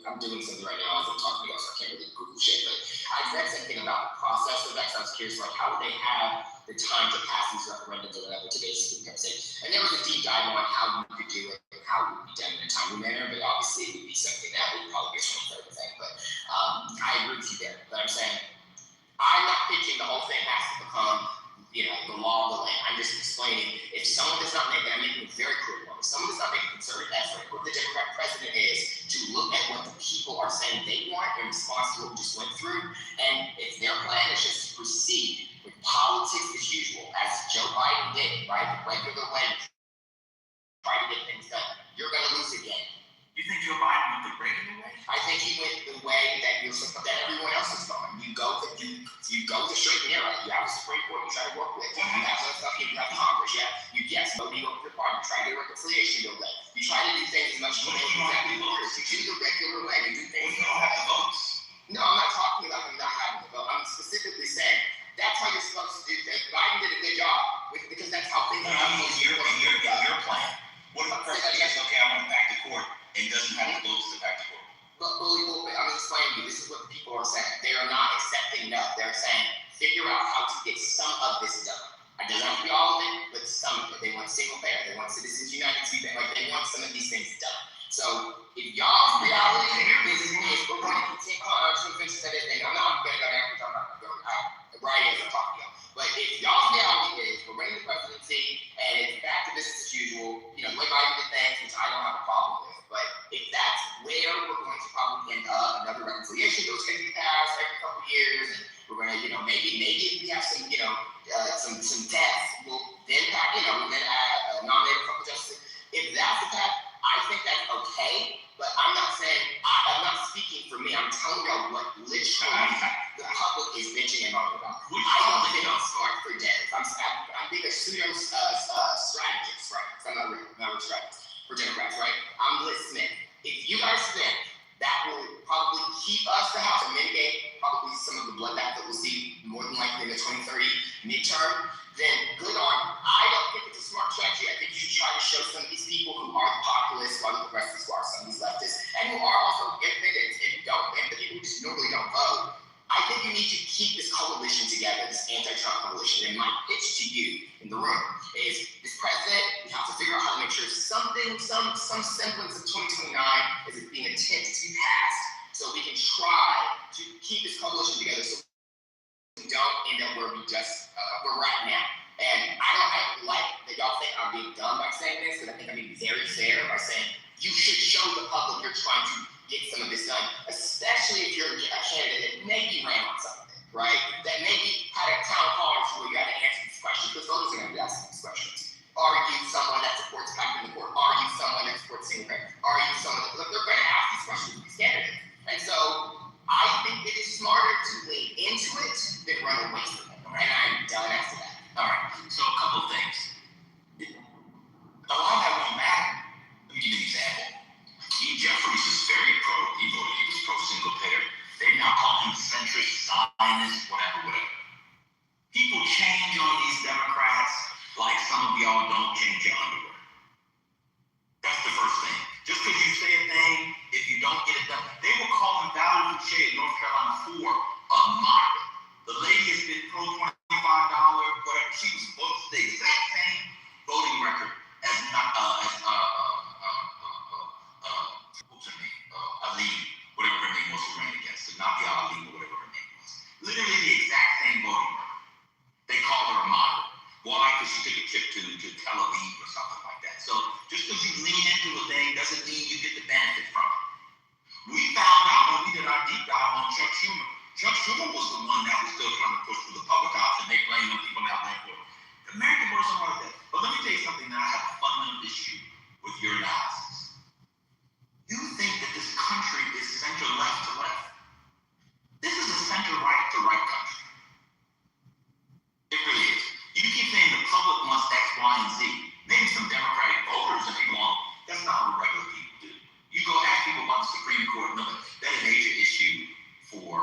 I'm doing something right now as I'm talking about, so I can't really Google shit, but I read something about the process of that, so I was curious, like, how would they have the time to pass these referendums or whatever today's Supreme Court say? And there was a deep dive on how you could do it and how it would be done in a timely manner, but obviously it would be something that would probably be a 2030 thing, but I agree with you there. But I'm saying, I'm not pitching the whole thing has to become, the law of the land. I'm just explaining, if someone does not make it, I'm making it very clear, if someone does not make a concerted effort, what the Democratic president is, to look at what the people are saying they want in response to what we just went through, and if their plan is just to proceed with politics as usual, as Joe Biden did, right, the regular way, try to get things done, you're going to lose again. You think Joe Biden went the regular way? I think he went the way that everyone else is going. You go the straight and narrow. You have the Supreme Court you try to work with. You have other stuff here. You have Congress. You go to your party. You try to get a reconciliation bill done. You try to do things as much as you can. Exactly. You do the regular way. You do things. You don't have the votes. No, I'm not talking about him not having the vote. I'm specifically saying that's how you're supposed to do things. Biden did a good job because that's how things are. Your plan. What if a person says, okay, I want it back to court, and doesn't have the votes to back to court? But I'm explaining to you, this is what the people are saying. They are not accepting no. They're saying, figure out how to get some of this done. It doesn't have to be all of it, but some of it. They want single payer. They want Citizens United to be there. Like, they want some of these things done. So, if y'all's reality is we're going to continue, I'm just going to finish that thing. I'm going to go down because I'm not going out right as I'm talking to y'all. But if y'all's reality is we're running the presidency and it's back to business as usual, the way Biden did things, which I don't have a problem with. But if that's where we're going to probably end up, another reconciliation bill is going to be passed every couple of years, and we're going to, maybe if we have some, some deaths, we'll then add nominate a couple justices. If that's the path, I think that's okay. But I'm not saying I'm not speaking for me. I'm telling y'all what literally the public is bitching and moaning about. I don't think I'm smart for devs. I'm being a pseudo strategist, right? So I'm not a strategist for Democrats, right? I'm Liz Smith. If you guys think that will probably keep us the House or mitigate probably some of the bloodbath that we'll see more than likely in the 2030 midterm, then good on. I don't think it's a smart strategy. I think you should try to show some of these people who are the populists, while the progressives who are some of these leftists, and who are also independent and the people who just normally don't vote. I think you need to keep this coalition together, this anti-Trump coalition. And my pitch to you in the room is this president, we have to figure out how to make sure some semblance of 2029 is being attempted to be passed so we can try to keep this coalition together so we don't end up where we're at now. And I don't like that y'all think I'm being dumb by saying this, because I think I'm being very fair by saying you should show the public you're trying to get some of this done, especially if you're a candidate that maybe ran on something, right? That maybe had a town hall where you had to answer these questions, because voters are going to be asking these questions. Are you someone that supports packing the court? Are you someone that supports single payer? Are you someone that, look, they're going to ask these questions of these candidates. And so I think it is smarter to lean into it than run away from it. And I'm done after that. All right, so a couple of things. A lot of that won't matter. Let me give you an example. E. Jeffries is very he was pro single payer. They now call him centrist, Zionist, whatever. People change on these Democrats like some of issue with your analysis. You think that this country is center left to left. This is a center right to right country. It really is. You keep saying the public wants X, Y, and Z. Maybe some Democratic voters and people on. That's not what regular people do. You go ask people about the Supreme Court, no, that's a major issue for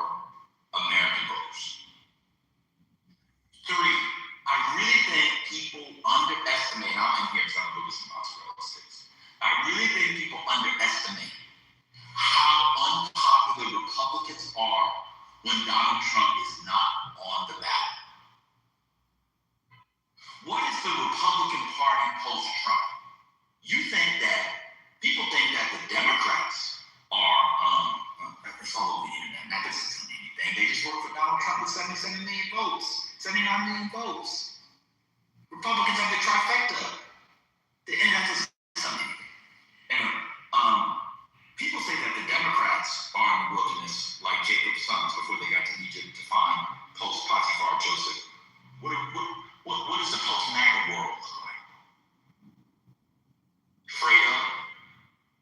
American voters. Three, I really think people underestimate, I'm in here because I'm going to some mozzarella sticks. I really think people underestimate how unpopular Republicans are when Donald Trump is not on the ballot. What is the Republican Party post-Trump? You think that, people think that the Democrats are, it's all over the internet, not that it's anything. They just work for Donald Trump with 77 million votes, 79 million votes. Republicans have the trifecta. And that's something. Anyway, people say that the Democrats are in the wilderness like Jacob's sons before they got to Egypt to find post-Potiphar Joseph. What is the post-MAGA world look like? Fredo,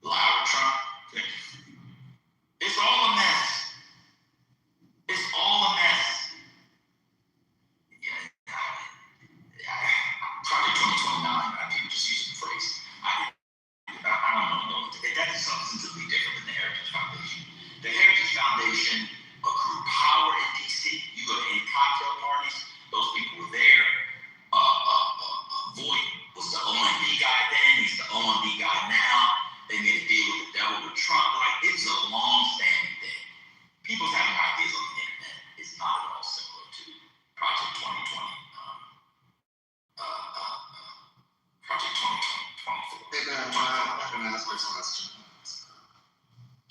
Louder Trump. It's all a mess. It's all a mess. Project 2029, I think just using the phrase. I don't know. That is substantively different than the Heritage Foundation. The Heritage Foundation accrued power in D.C. You go to any cocktail parties, those people were there. Voight was the OMB guy then, he's the OMB guy now. They made a deal with the devil with Trump. Like, it's a long-standing thing. People's having ideas on the internet is not at all similar to Project 2020. Project 2024. Hey, Ben, I can ask this question.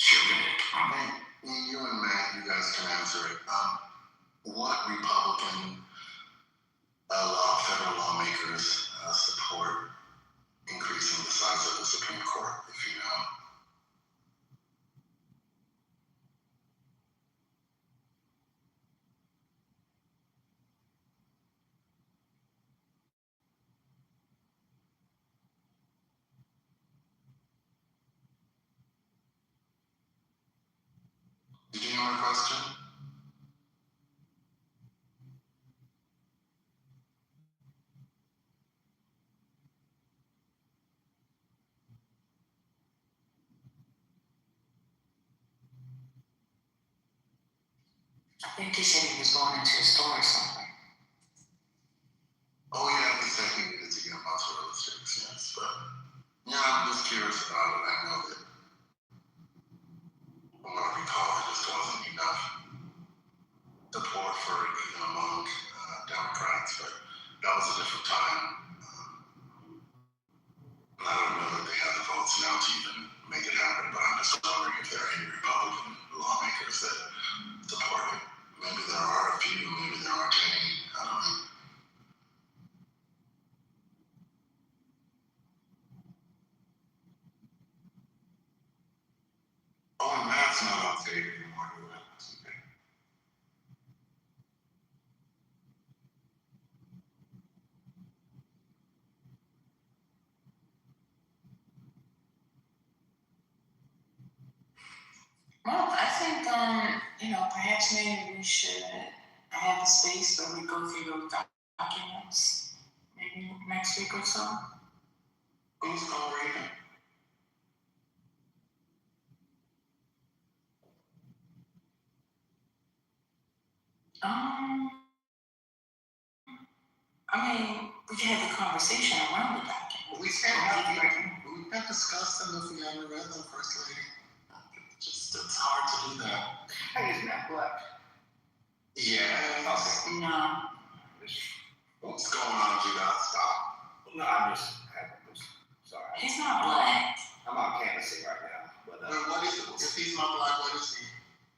Sure, go ahead. You and Matt, you guys can answer it. What Republican federal lawmakers support increasing the size of the Supreme Court, if you know? Did you know the question? I think he said he was going into a store or something. Oh yeah, he said he needed to get mozzarella sticks, yes. But yeah, I'm just curious about it. I know that from what I recall, there just wasn't enough support for it even among Democrats, but that was a different time. I don't know that they have the votes now to even make it happen, but I'm just wondering if there are any Republican lawmakers that support it. Maybe there are a few, maybe there aren't any. I don't know. Oh, and Matt's not on stage anymore. Well, I think, perhaps maybe we should have a space where we go through those documents, maybe next week or so. Who's going to read it? We can have a conversation around the document. We can't discuss them if we haven't read them, First Lady. It's hard to do that. Hey, isn't that black? Yeah. Okay. No. What's going on, Judah? Stop. No, I'm just sorry. He's not black. I'm on canvassing right now. But what is it? If he's not black, what is he?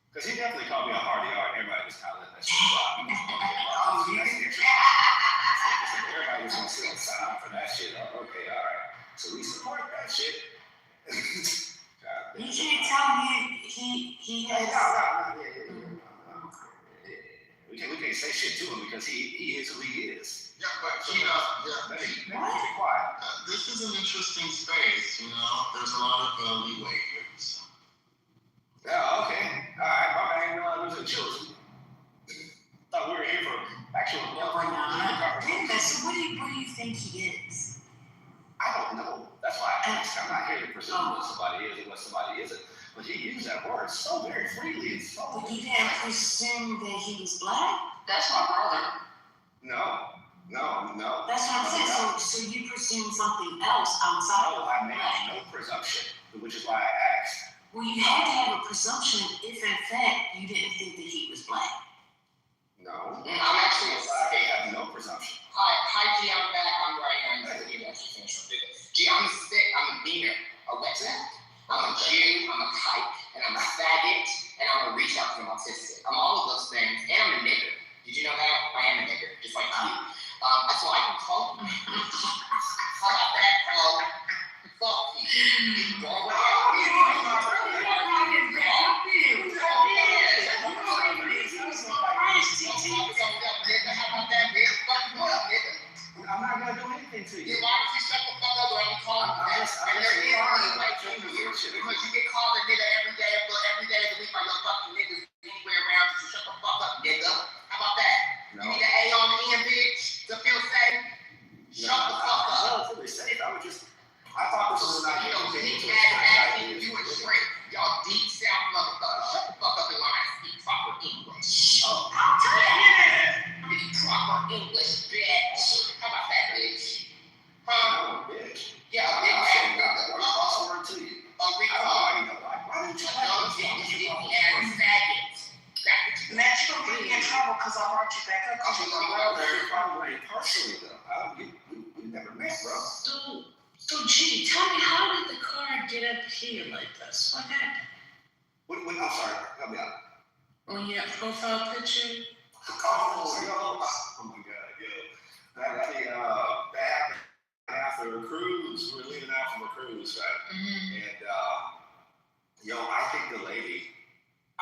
Because he definitely called me a hardy art, and everybody just kind of let that shit fly. Everybody was gonna sit aside for that shit. Oh, okay, all right. So we support that shit. You can't tell me he has. We can't say shit to him because he is who he is. Yeah, but this is an interesting space, you know. There's a lot of leeway here. So. Yeah, okay. All right, my bad. You know, I was in children. Thought we were here for actual. No, we're not. Wait a minute, so what do you think he is? I don't know. That's why I asked. I'm not here to presume what somebody is and what somebody isn't. But he used that word so very freely. It's so. But you didn't presume that he was black? That's my brother. No. That's what I'm saying. So you presume something else outside No, of I made black. no presumption, which is why I asked. Well, you had to have a presumption if in fact you didn't think that he was black. No. I'm actually. I can't have no presumption. Hi, G. I'm back. I'm right here. I'm going to actually finish up this. G. I'm a stick. I'm a beaner. A wetback. I'm a Jew. I'm a kite. And I'm a faggot. And I'm a reach out because I'm autistic. I'm all of those things. And I'm a nigger. Did you know that? I am a nigger. Just like you. So I can call. How about that, Paul? Fuck you. You go away. I'm not gonna do anything to you. Why don't you shut the fuck up when you call me that? And there is no way to do it. Because you get called a nigga every day of the week by your fucking niggas anywhere around you. So shut the fuck up, nigga. How about that? No. You need an A on the end, bitch, to feel safe? Shut the fuck up. I don't feel safe. I thought this was not you know, deep ass you and straight. Y'all deep south motherfuckers. Shut the fuck up and learn how to speak proper English. Oh, I'm telling you. Proper English, bitch. How about that, bitch? no, bitch. Yeah, I'm bitch. saying that. What crossword to you? Why didn't you Matt, you're gonna get me in trouble because I brought you back up. Probably partially though. We never met, bro. So gee, tell me, how did the car get up here like this? What happened? I'm sorry. Help me out. On your profile picture? Oh my God, yo. That happened after a cruise. We were leaving out from a cruise, right? Mm-hmm. And I think the lady, I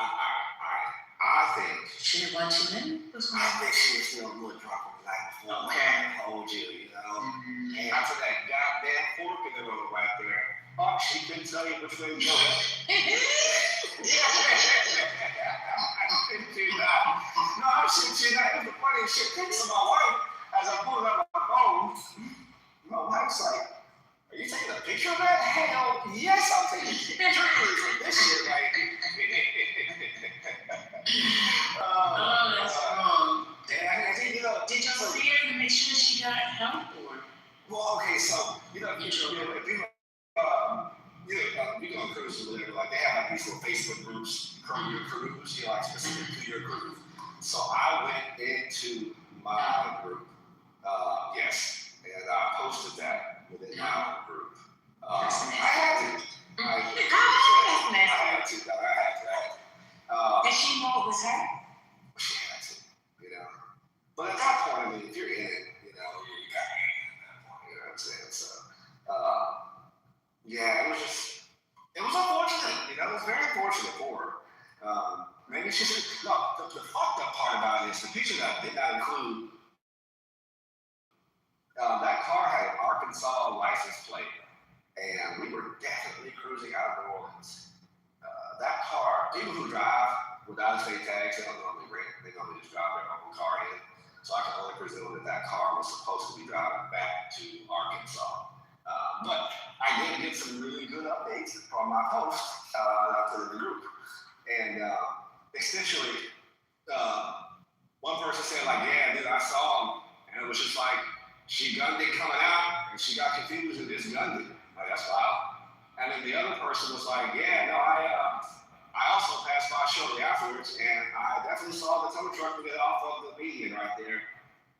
think She didn't want you in? I think she was still good drunk on the night before. Okay. I told you, Mm-hmm. And after that goddamn fork in the road right there, she couldn't tell you which way to go. I shouldn't do that. It was the funniest shit. So my wife, as I pulled out my phone, my wife's like, "Are you taking a picture of that?" Hell yes, I'm taking pictures of this shit right here. That's wrong. And I think, Did y'all see her to make sure she got help or? well, okay, so, if you go on cruises or whatever, like they have like these little Facebook groups, your cruise, like specific to your group. So I went into my group, yes, and I posted that within my group. I had to. I had to. Did she know it was her? She had to, But at that point, I mean, if you're in it, you got to be in at that point, you know what I'm saying? So, yeah, it was unfortunate, it was very unfortunate for her. Maybe she should, the fucked up part about it is the picture that did not include, that car had an Arkansas license plate, and we were definitely cruising out of New Orleans. That car, people who drive without state tags, they don't normally rent, they normally just drive their own car in. So I can only presume that car was supposed to be driving back to Arkansas. But I did get some really good updates from my post to the group. And essentially, one person said, like, "Yeah, dude, I saw him." And it was just like, she gunned it coming out, and she got confused and just gunned it. Like, that's wild. And then the other person was like, "Yeah, no, I also passed by shortly afterwards, and I definitely saw the tow truck get off of the median right there.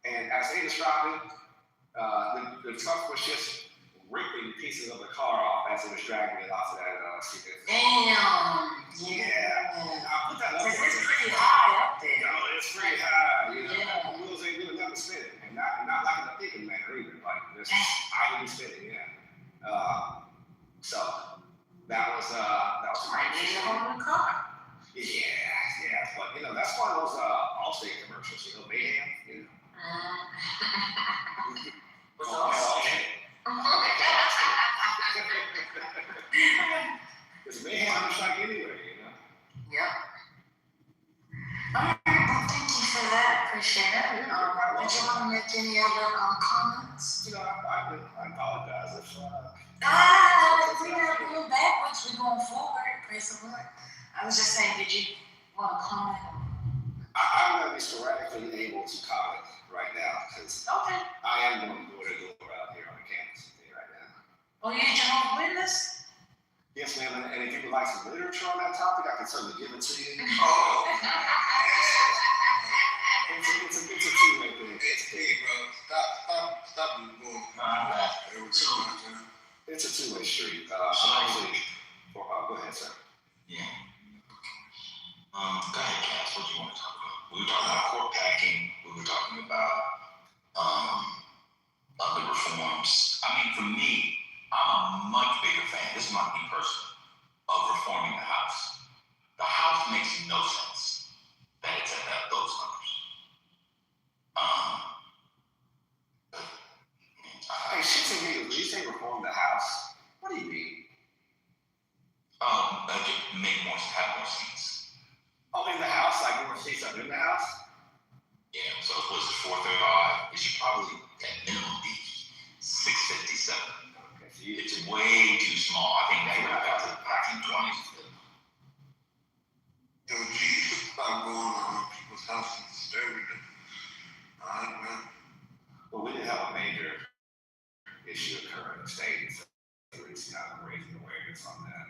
And as they described it, the truck was just ripping pieces of the car off as it was dragging it off of that cement. Damn. Yeah. I put that up there. It's pretty high up there. It's pretty high. The wheels ain't doing nothing spinning, and not like in a thinking manner either. Like just idly spinning. Yeah. So that was right in your own car. Yeah, but that's one of those Allstate commercials, Mayhem, What's else? It's mayhem strike anyway, you know? Yep. All right, well, thank you for that. Appreciate it. Did you want to make any other comments? You know, I apologize if We're not going backwards, we're going forward. Praise the Lord. I was just saying, did you want to comment? I'm going to be sporadically able to comment right now because Okay. I am going door to door out here on the campus with me right now. Oh, you're Jehovah's Witness? Yes, ma'am, and if you would like some literature on that topic, I can certainly give it to you. Oh, It's a two-way thing. hey, bro, stop going. It's a two-way street. Actually, go ahead, sir. Yeah. Go ahead, Cass. What do you want to talk about? We were talking about court packing. We were talking about other reforms. I mean, for me, I'm a much bigger fan. This might be personal of reforming the House. The House makes no sense that it's at those numbers. Hey, shit to me, when you say reform the House, what do you mean? Just make more, have more seats. Oh, in the House? Like more seats up in the House? Yeah, so if it was 435, it should probably at minimum be 657. Okay, so it's way too small. I think that would have got to the 1920s. Yo, Jesus, stop going on people's houses and disturbing them. Alright, man. Well, we didn't have a major issue occur in the state, so it's not raising awareness on that.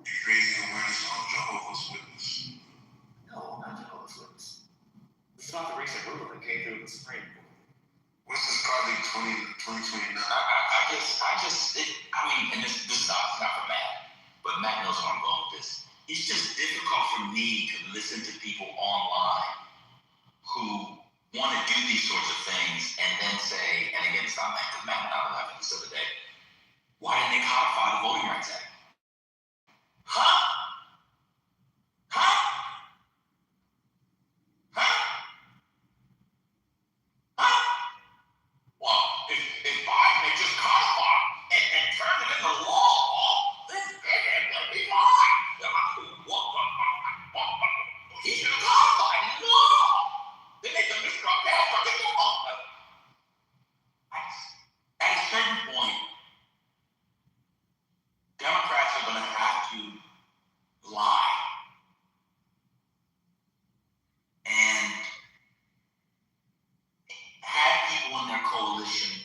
You're raising awareness on Jehovah's Witness. No, not Jehovah's Witness. It's not the recent ruling that came through the Supreme Court. What's this project 2029? I mean, and this is not for Matt, but Matt knows where I'm going with this. It's just difficult for me to listen to people online who want to do these sorts of things and then say, and again, it's not Matt, because Matt and I were having this other day, why didn't they codify the Voting Rights Act? Huh? Well, if Biden had just codified and turned it into law, then it'd be fine. He should have codified it in law. Then they could disrupt that fucking law. At a certain point, Democrats are going to have to lie and have people in their coalition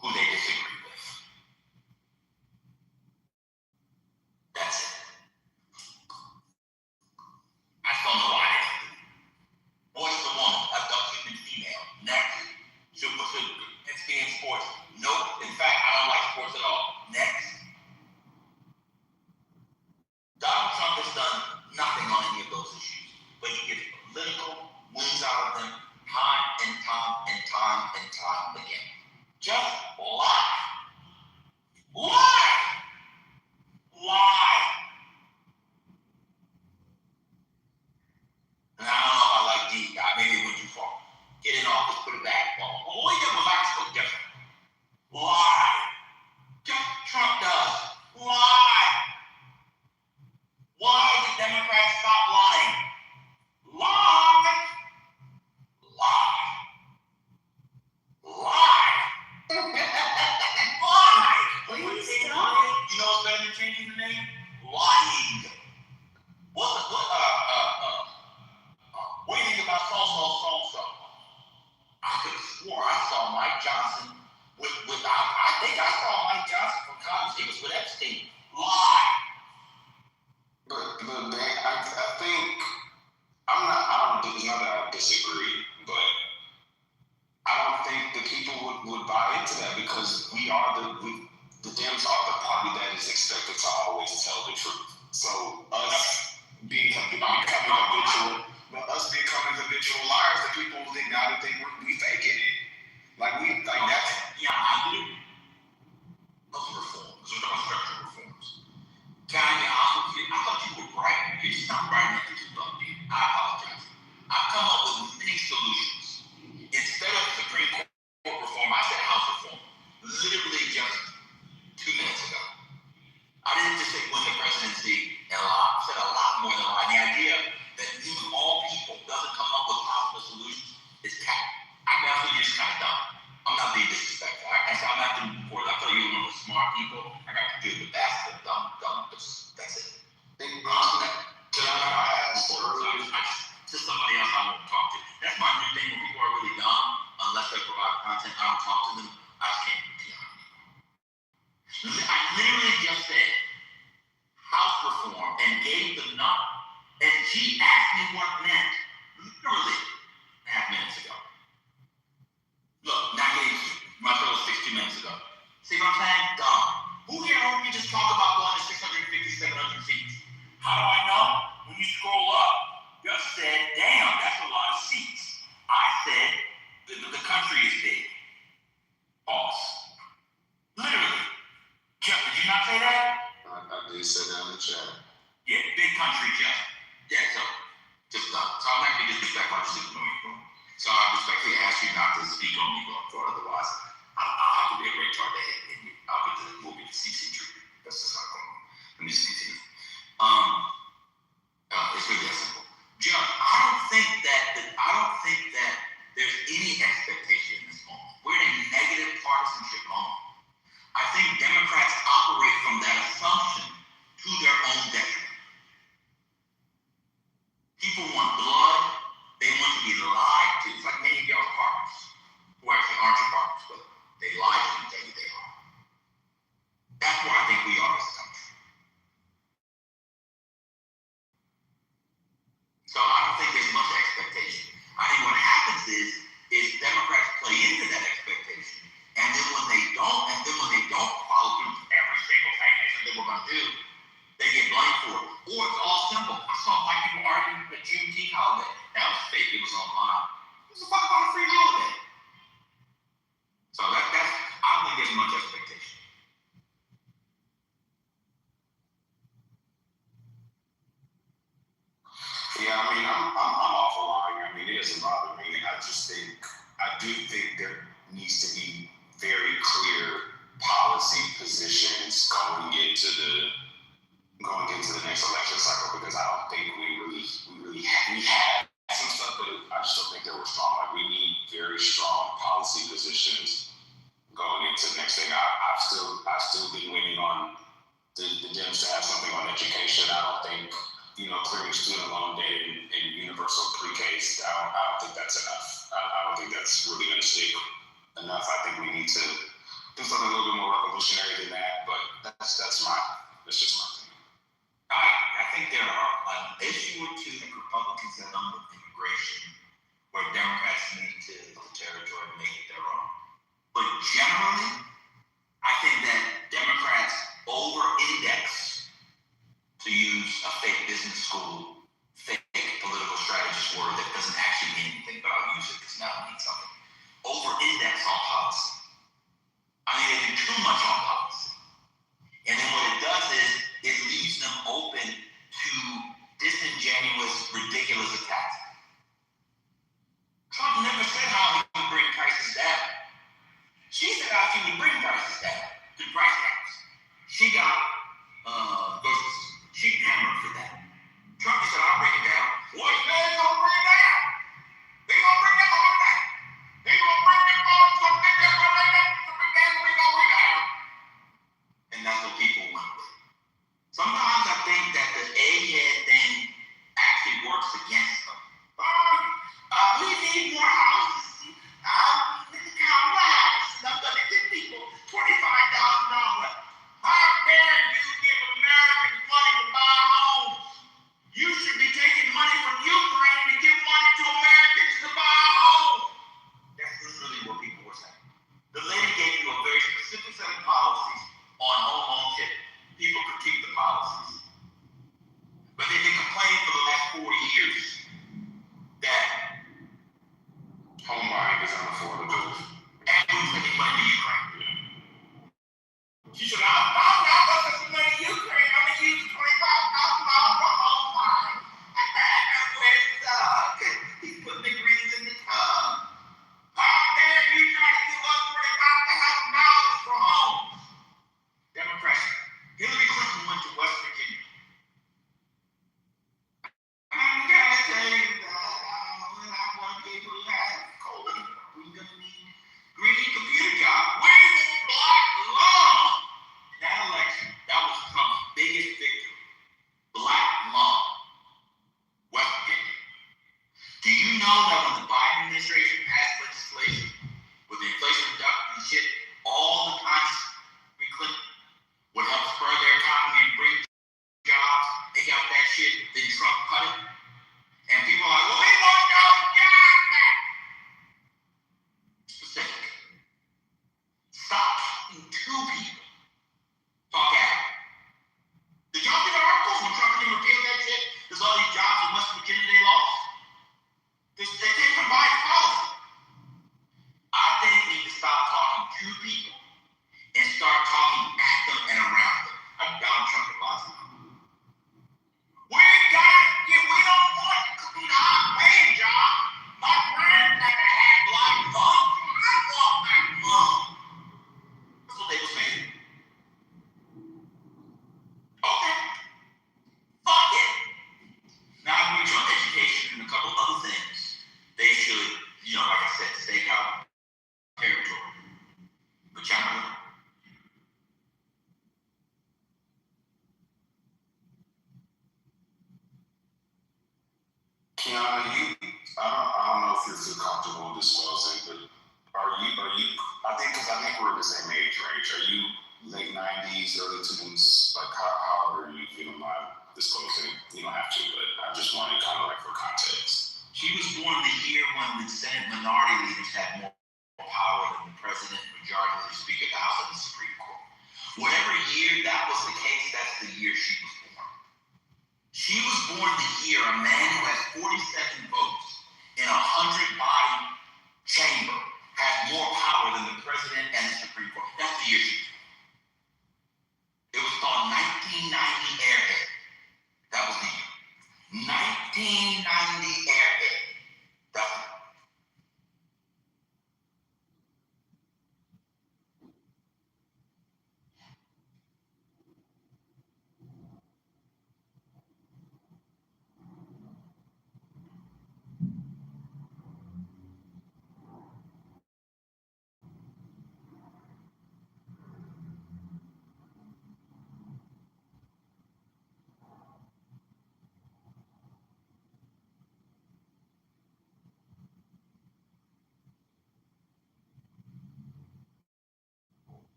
who they disagree with. That's it. I just don't know why. Voice of the woman, adult human female, next. It's being sports. Nope. In fact, I don't like sports at all. Next. Donald Trump has done nothing on any of those issues, but he gets political wins out of them time and time and time and time again. Just lie. Lie! Lie! And I don't know if I like these guys. Maybe it went too far. Get in office, put it back. Well, what we did was actually different. Lie. Just Trump does. Lie. Why did Democrats stop lying? Lie. Lie. Lie. Lie. Please You know stop. what's better than changing the name? Lying. What do you think about so? I could have swore I saw Mike Johnson I think I saw Mike Johnson from college. He was with Epstein. Lie. But I think I don't think, not that I disagree, but I don't think the people would buy into that because the Dems are the party that is expected to always tell the truth. So us becoming habitual liars, the people now think we faking it. That's. Yeah, I do. Those reforms. Those are structural reforms. Can I be honest with you? I thought you were bright. You're just not bright enough to do something. I apologize. I've come up with many solutions just 2 minutes ago. I didn't just say win the presidency and a lot. I said a lot more than a lot. The idea that using all people doesn't come up with possible solutions is cat. I mean, I think you're just kind of dumb. I'm not being disrespectful. I'm not doing reports. I thought you were one of the smart people. I got to deal with that. Dumb. That's it. To somebody else I won't talk to. That's my new thing when people are really dumb, unless they provide content, I don't talk to them. I can't be honest. I literally just said house reform and gave the number. And she asked me what it meant. Literally 5 minutes ago. Look, now my show was 60 minutes ago. See what I'm saying? Dumb. Who here heard me just talk about going to 650, 700 seats? How do I know? When you scroll up, just said, damn, that's a lot of seats. I said, the country is big. Pause. Literally. Jeff, did you not say that? I did say that in the chat. Yeah, big country, Jeff. Yeah, so, just done. So I'm not going to disrespect my decision. So I respectfully ask you not to speak on me going forward. Otherwise, I'll have to be a retard to hit and I'll get the movie to CC treatment. That's just not going on. Let me just continue. It's really that simple. Judge, I don't think that there's any expectation in this moment. We're in a negative partisanship moment. I think Democrats operate from that assumption to their own detriment. People want blood. They want to be lied to. It's like many of y'all partners, who actually aren't your partners, but they lie to you and tell you they are. That's where I think we are as a country. So I don't think there's much expectation. I think what happens is Democrats play into that expectation, and then when they don't follow through with every single thing they said they were going to do, they get blamed for it. Or it's all simple. I saw white people arguing for the Juneteenth holiday. That was fake. It was online. It was a fucking free holiday. So that's I don't think there's much expectation. Yeah, I mean, I'm off the line. I mean, it doesn't bother me. I do think there needs to be very clear policy positions going into the next election cycle, because I don't think we had some stuff, but I just don't think they were strong. Like, we need very strong policy positions going into the next thing. I've still been waiting on the Dems to have something on education. I don't think, clearing student loan debt and universal pre-K, I don't think that's enough. I don't think that's really going to stick enough. I think we need to do something a little bit more revolutionary than that, but that's just my thing. I think there are an issue or two that Republicans have done with immigration where Democrats need to the territory and make it their own. But generally, I think that Democrats over-index, to use a fake business school, fake political strategist word that doesn't actually mean anything, but I'll use it because now it means something. Over-index on policy. I mean, they do too much on policy. And then what it does is it leaves them open to disingenuous, ridiculous attacks. Trump never said how he would bring prices down. She said how she would bring prices down through price caps. She got she hammered for that. Trump said, I'll bring it down. What they gonna bring it down? They gonna bring that on down. They gonna bring it on, something that's gonna bring down. And that's what people went with. Sometimes I think that the egghead thing actually works against them. We need more houses. I'm gonna give people $25,000. How dare you give Americans money to buy homes? You should be taking money from Ukraine to give money to Americans to buy a home. That's literally what people were saying. The lady gave you a very specific set of policies on home ownership. People critique the policies. But they've been complaining for the last 4 years that home buying is unaffordable. And who's sending money to Ukraine? She said, I'm not going to send money to Ukraine. I'm going to use $25,000 for home buying. Where's the dog? He's putting the greens in the tub. How dare you try to give us $25,000 for homes?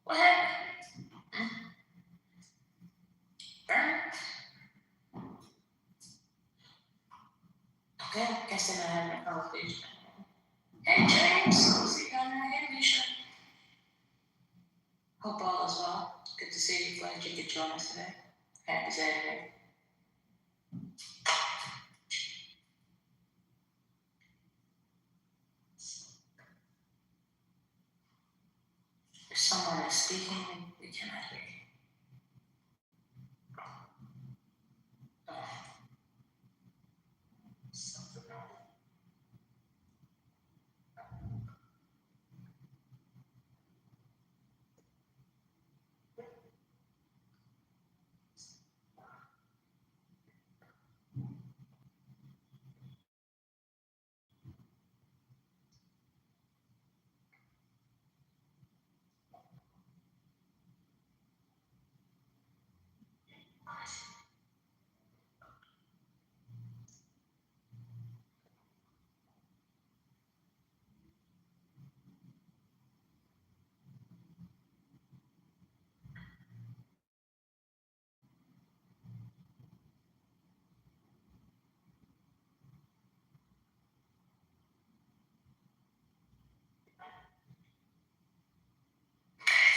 What happened? Burn? Okay, I guess they're not having a conversation. Hey James, see you down there. Hey Misha. Hope all is well. Good to see you. Glad you could join us today. Happy Saturday. If someone is speaking, we cannot hear you.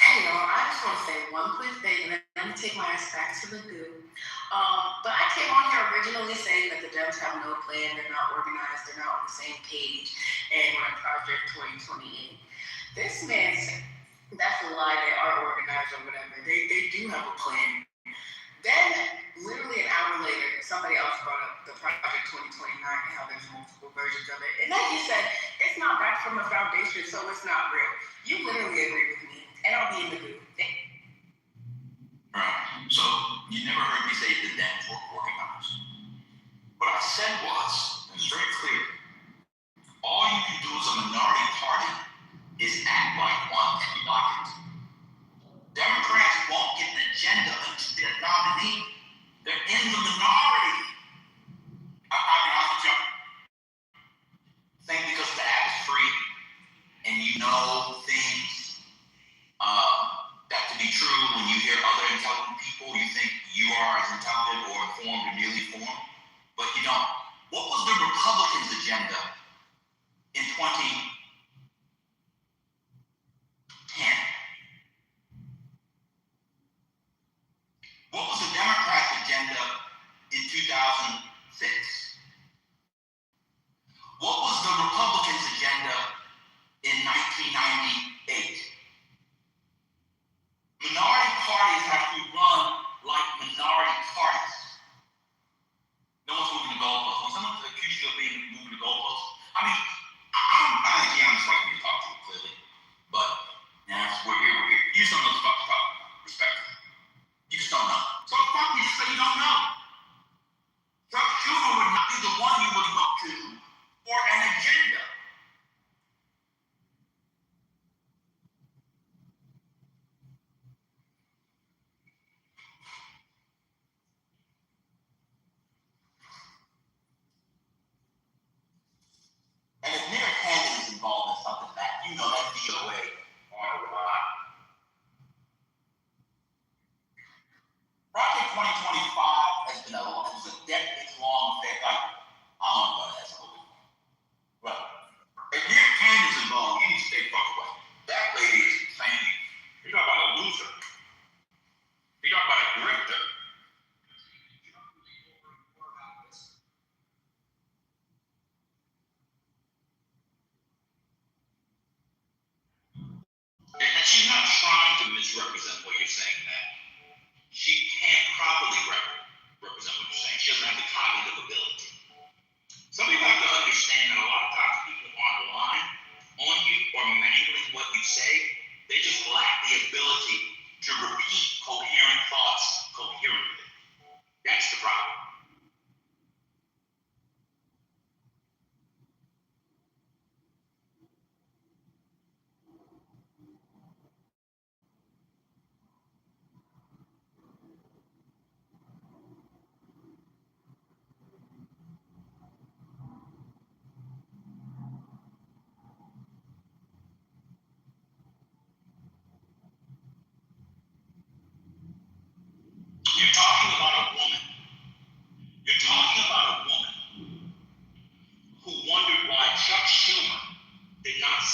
Hey y'all, I just want to say one quick thing and then I'm gonna take my ass back to the goo. But I came on here originally saying that the Dems have no plan, they're not organized, they're not on the same page, and we're in Project 2028. This man said that's a lie, they are organized or whatever. They do have a plan. Then, literally an hour later, somebody else brought up the Project 2029 and how there's multiple versions of it. And then he said, it's not back from a foundation, so it's not real. You literally agree with me, and I'll be in the group. Right. So you never heard me say the Dems were organized. What I said was, and it's very clear, all you can do as a minority party is act like one and block it. Democrats won't get an agenda until they're nominee. They're in the minority. I'll be honest with you. I think because the app is free and you know things that to be true when you hear other intelligent people, you think you are as intelligent or informed or nearly informed, but you don't. What was the Republicans' agenda in 2016?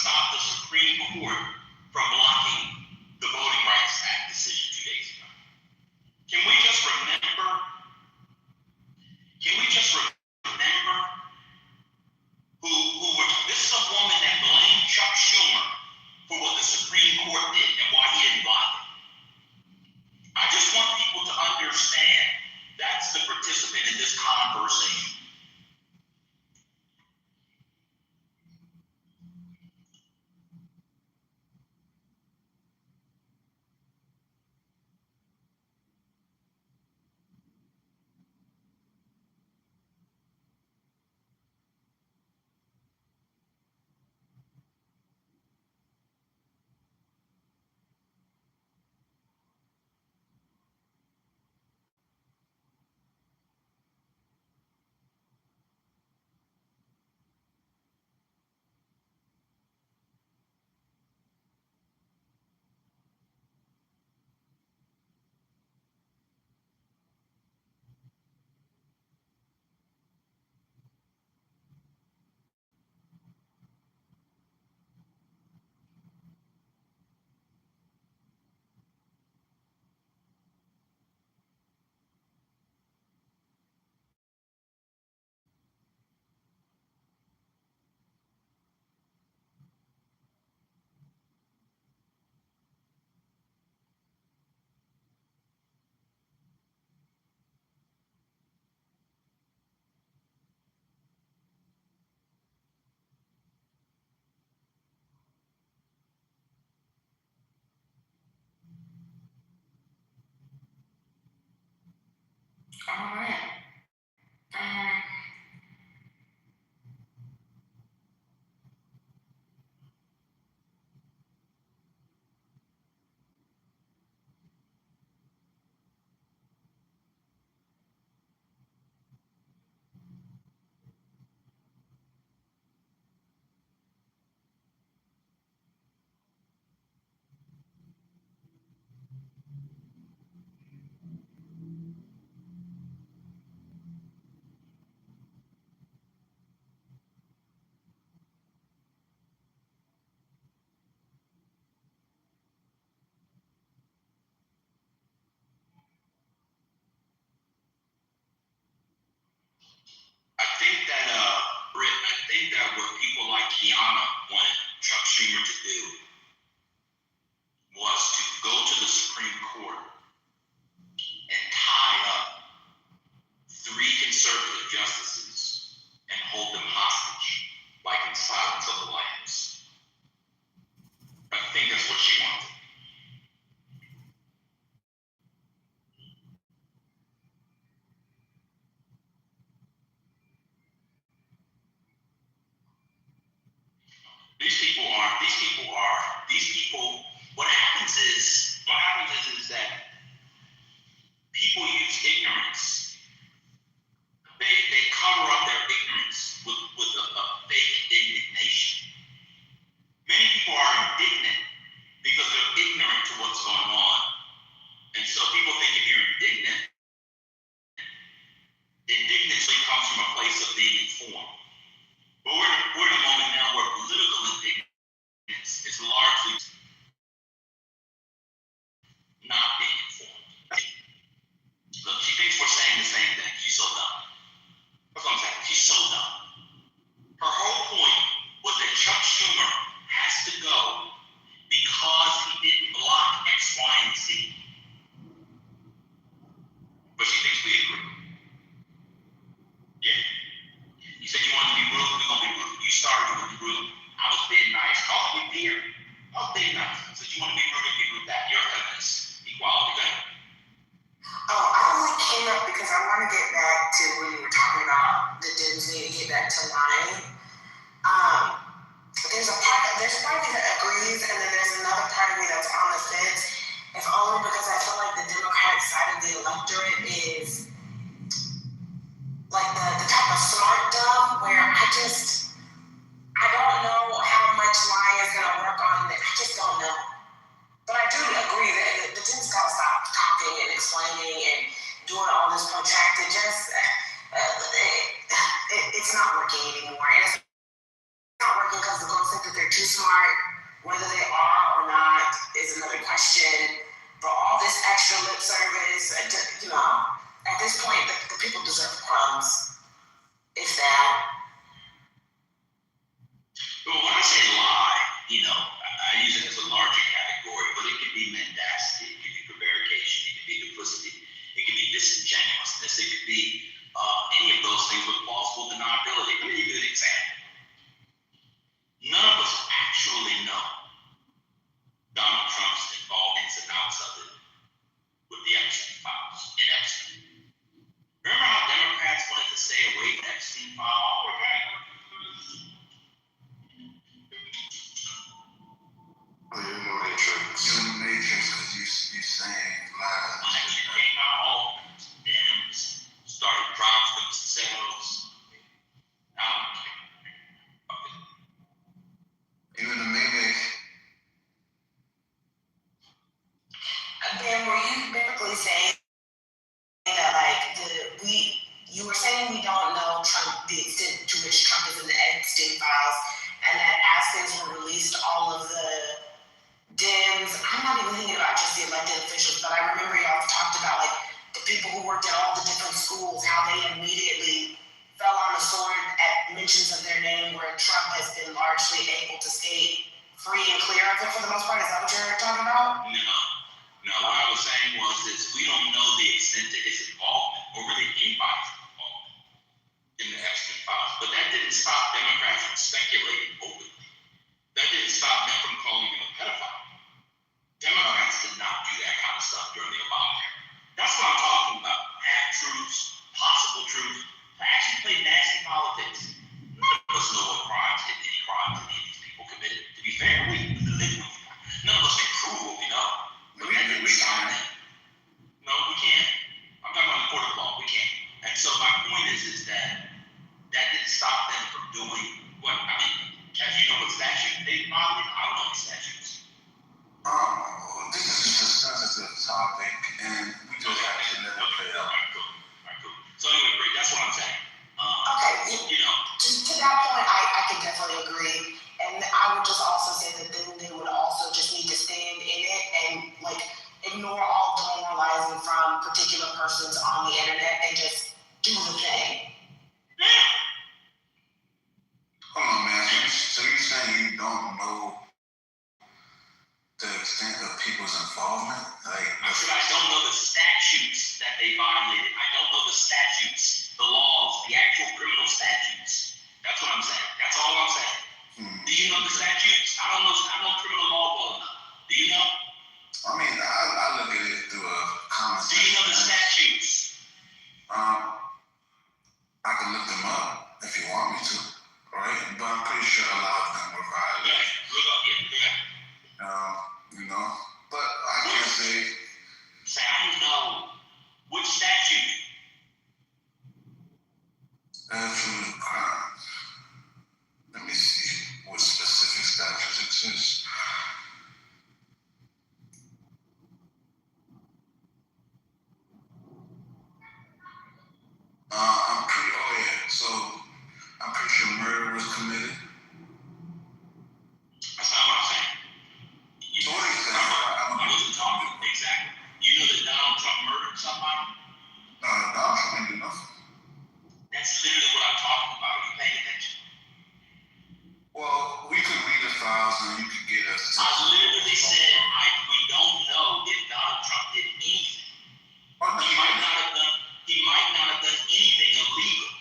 stop the Supreme Court from blocking the Voting Rights Act decision 2 days ago. Can we just remember this is a woman that blamed Chuck Schumer for what the Supreme Court did and why he didn't block it. I just want people to understand that's the participant in this conversation. All right. I think that what people like Kiana wanted Chuck Schumer to do was to go to the Supreme Court and tie up 3 conservative justices and hold them hostage, like in Silence of the Lambs. I think that's what she wanted. What happens is that people use ignorance. They cover up their ignorance with a fake indignation. Many people are indignant because they're ignorant to what's going on. And so people think if you're indignant, indignancy comes from a place of being informed. But we're in a moment now where political indignance is largely not being informed. Look, she thinks we're saying the same thing. She's so dumb. That's what I'm saying. She's so dumb. Her whole point was that Chuck Schumer has to go because he didn't block X, Y, and Z. But she thinks we agree. Yeah. You said you wanted to be rude, we're going to be rude. You started to be rude. I was being nice. Call me dear. I was being nice. I said, you want to be rude, be rude. That. You're a feminist. Equality, right? Oh, I only came up because I want to get back to when you were talking about the Dems need to get back to line. There's a part of me that agrees, and then there's another part of me that's on the fence. If only because I feel like the Democratic side of the electorate is like the type of smart dumb where I don't know how much lying is gonna work on it. I just don't know. But I do agree that the Dems gotta stop talking and explaining and doing all this protracted. It's not working anymore. And it's not working because the girls think that they're too smart. Whether they are or not is another question. But all this extra lip service, at this point, the people deserve crumbs. If that. Well, when I say lie, I use it as a larger category, but it could be mendacity, it could be prevarication, it could be duplicity, it could be disingenuousness, it could be any of those things with plausible deniability. Let me give you an example. None of us actually know Donald Trump's involved ins and outs of it with the Epstein files in Epstein. Remember how Democrats wanted to stay away from Epstein file? You're in the Matrix. You're in the Matrix because you saying lies. When that shit came out, all them started dropping themselves. You're in the Matrix. And then were you biblically saying that you were saying we don't know Trump, the extent to which Trump is in the Epstein files, and that as things were released, all of the Dems, I'm not even thinking about just the elected officials, but I remember y'all talked about the people who worked at all the different schools, how they immediately fell on the sword at mentions of their name, where Trump has been largely able to skate free and clear of it for the most part. Is that what you're talking about? No, what I was saying is we don't know the extent of his involvement, or really anybody's involvement in the Epstein files. But that didn't stop Democrats from speculating openly. That didn't stop them from calling him a pedophile. Democrats did not do that kind of stuff during the Obama era. That's what I'm talking about. Half-truths, possible truths. To actually play nasty politics. None of us know what crimes, if any crimes, any of these people committed. To be fair, none of us can prove what we know. But that didn't stop them. No, we can't. I'm talking about the court of law. We can't. And so my point is that didn't stop them from doing what, as you know what statute, I don't know the statutes. This is just a sensitive topic, and we just have to let it play out. Cool. So anyway, Greg, that's what I'm saying. To that point, I can definitely agree. And I would just also say that then they would also just need to stand in it and ignore all demoralizing from particular persons on the internet and just do the thing. Hold on, man. So you're saying you don't know the extent of people's involvement? I said I don't know the statutes that they violated. I don't know the statutes, the laws, the actual criminal statutes. That's what I'm saying. That's all I'm saying. Do you know the statutes? I don't know criminal law well enough. Do you know? I look at it through a common sense. Do you know the statutes? I can look them up if you want me to, right? But I'm pretty sure a lot of them were violated. Look up. But I can't say. I know which statute. Absolute crimes. Let me see what specific statutes exist. I'm pretty sure murder was committed. That's not what I'm saying. So what are you saying? I wasn't talking exactly. You know that Donald Trump murdered somebody? No, Donald Trump didn't do nothing. That's literally what I'm talking about. Are you paying attention? Well, we could read the files and you could get us. I literally said we don't know if Donald Trump did anything. He might not have done anything illegal,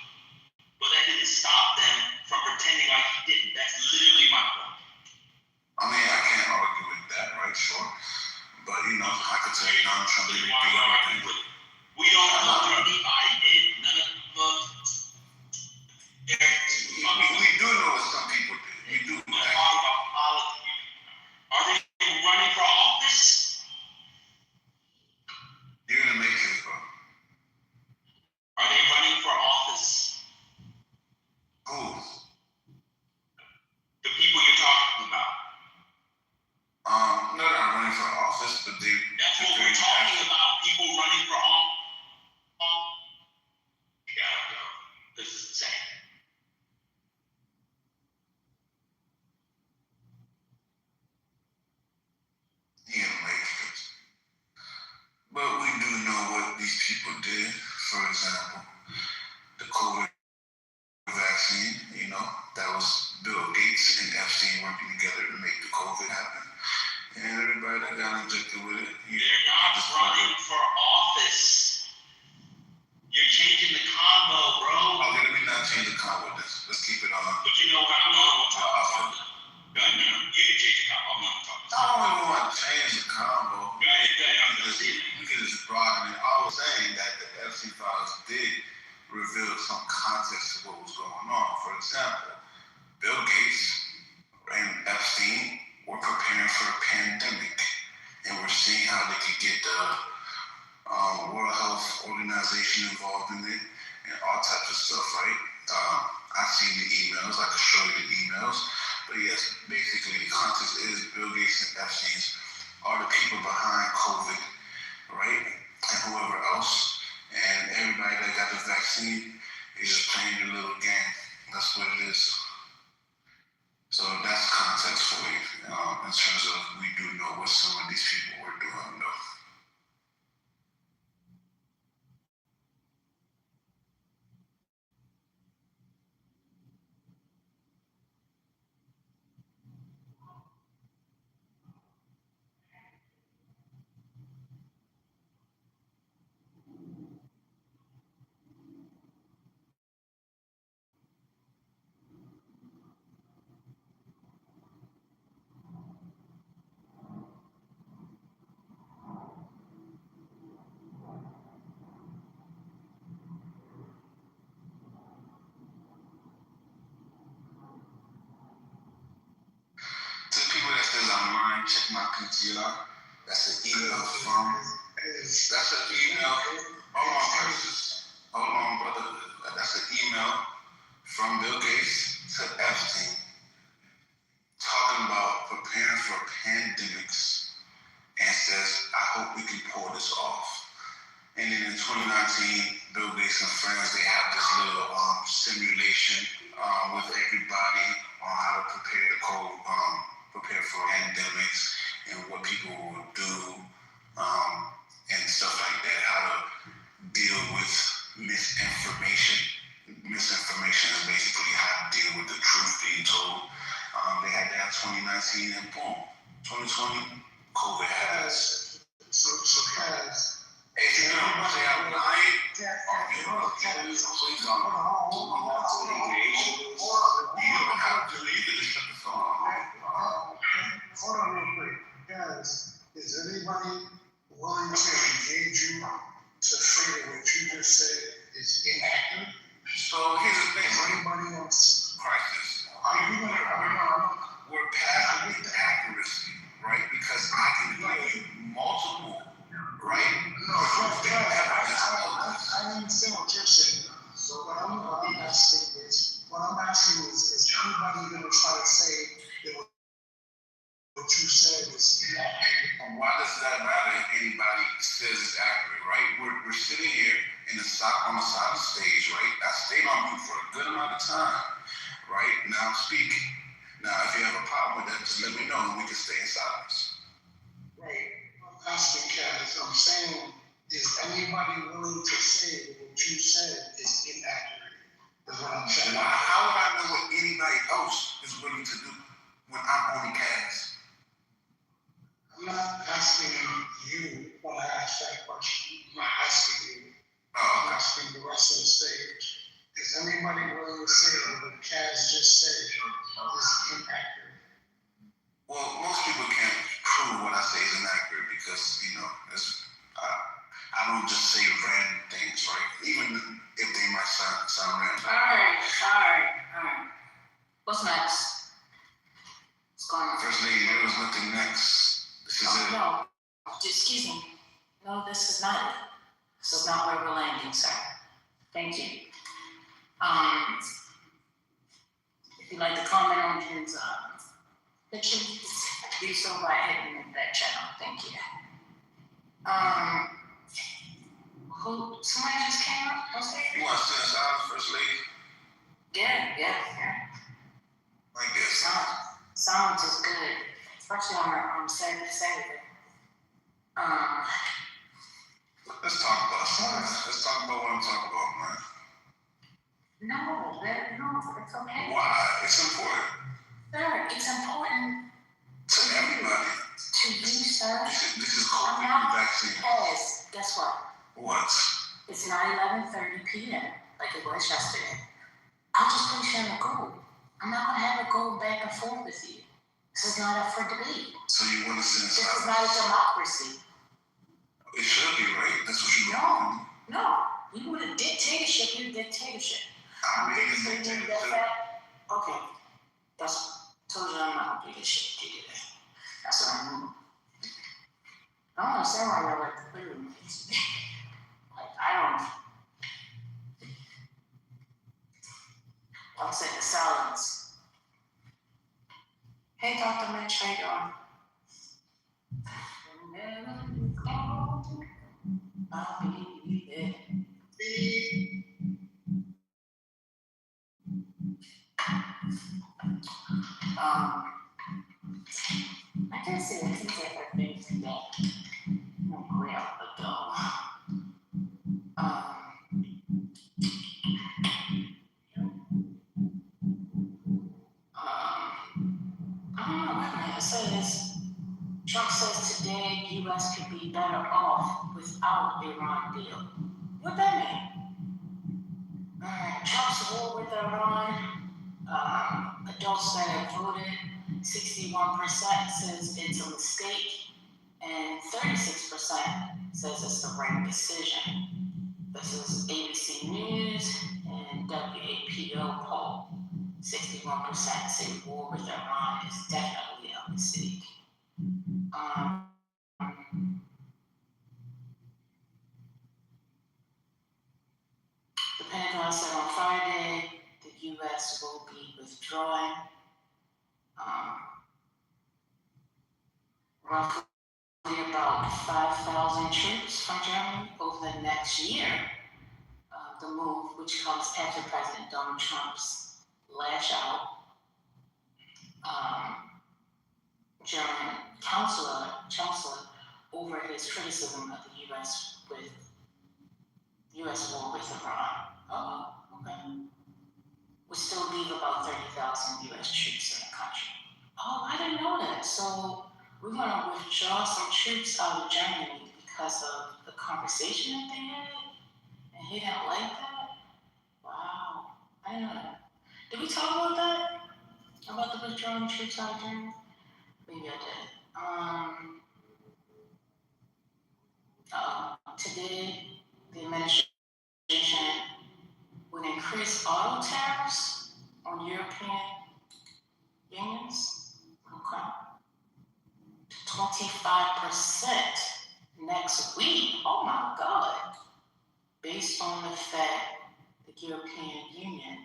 but that didn't stop them from pretending like he didn't. That's literally my point. I can't argue with that, right? Sure. But, I could tell you Donald Trump didn't do anything. We don't know if anybody did. None of us. We do know what some people did. We do know that. Are they running for office? You're in the matrix, bro. Are they running for office? Who? The people you're talking about. They're not running for office, but they. That's what we're talking about. People running for office. This is insane. example, the COVID vaccine, that was Bill Gates and Epstein working together to make the COVID happen. And everybody that got injected with it, they're not running for office. You're changing the combo, bro. Okay, let me not change the combo. Let's keep it on. But you know what? I'm not going to talk about it. No, you can change the combo. I'm not going to talk about it. I don't even want to change the combo. We can just broaden it. I was saying that the Epstein files did reveal some context to what was going on. For example, Bill Gates and Epstein were preparing for a pandemic, and we're seeing how they could get the World Health Organization involved in it, and all types of stuff, right? I've seen the emails, I can show you the emails, but yes, basically the context is Bill Gates and Epstein are the people behind COVID, right? And whoever else, and everybody that got the vaccine is just playing their little game. That's what it is. So that's context for you, in terms of we do know what some of these people were doing, though. To the people that says I'm lying, check my PTR. That's an email from. That's an email. Hold on, Precious. Hold on, brother. That's an email from Bill Gates to Epstein talking about preparing for pandemics, and says, I hope we can pull this off. And then in 2019, Bill Gates and friends, they have this little simulation with everybody on how to prepare for pandemics and what people will do and stuff like that, how to deal with misinformation. Misinformation is basically how to deal with the truth being told. They had that 2019 and boom, 2020, COVID happens. So guys, hey, you know what I'm saying? I'm lying. Please don't. You don't have to. You can just shut the phone off. Hold on real quick. Guys, is anybody willing to engage you to say that what you just said is inaccurate? So here's the thing. Anybody else? Crisis. We're past the accuracy, right? Because I can give you multiple, right? No, I understand what you're saying. So what I'm asking is anybody going to try to say that what you said is inaccurate? Why does that matter if anybody says it's accurate, right? We're sitting here on the side of the stage, right? I stayed on mute for a good amount of time, right? Now I'm speaking. Now, if you have a problem with that, just let me know and we can stay in silence. Right. I'm asking, Kaz, I'm saying, is anybody willing to say that what you said is inaccurate? Is what I'm saying. How would I know what anybody else is willing to do when I'm only Kaz? I'm not asking you when I ask that question. I'm not asking you. I'm asking the rest of the stage. Is anybody willing to say that what Kaz just said is inaccurate? Well, most people can't prove what I say is inaccurate because, I don't just say random things, right? Even if they might sound random. All right. What's next? What's going on? First lady, there was nothing next. This is it. No, excuse me. No, this is not it. This is not where we're landing, sir. Thank you. If you'd like to comment on his picture, do so by hitting that channel. Thank you. Somebody just came up? You want to send us out, First Lady? Yeah. Like this. Sounds is good, especially on Saturday. Let's talk about science. Let's talk about what I'm talking about, man. No, it's okay. Why? It's important. Sir, it's important to everybody. To you, sir. This is COVID vaccine. Yes, guess what? What? It's not 11:30 p.m. like it was yesterday. I'll just put you in a goal. I'm not going to have a go back and forth with you. This is not up for debate. So you want to send This is not a democracy. It should be, right? That's what you want. No. You want a dictatorship, you're a dictatorship. I'm being a dictator. Okay. Told you I'm not going to be a shit kid. That's what I'm doing. I don't understand why y'all like to play with me. Like, I'm saying the silence. Hey, Dr. Mitch, how you doing? I can see the things that are things today. Way out the door. I don't know what it says. Trump says today U.S. could be better off without Iran deal. What that mean? Trump's war with Iran. Adults that have voted, 61% says it's a mistake, and 36% says it's the right decision. This is ABC News and WAPO poll. 61% say war with Iran is definitely a mistake. The Pentagon said on Friday the U.S. will be withdrawing roughly about 5,000 troops from Germany over the next year. The move, which comes after President Donald Trump's lash out, German chancellor over his criticism of the U.S. war with Iran. Oh, okay. We still leave about 30,000 U.S. troops in the country. Oh, I didn't know that. So we're going to withdraw some troops out of Germany because of the conversation that they had, and he didn't like that. Wow, I didn't know that. Did we talk about that? About the withdrawing troops out of Germany? Maybe I did. Today, the administration would increase auto tariffs on European unions, okay, to 25% next week. Oh my God. Based on the fact the European Union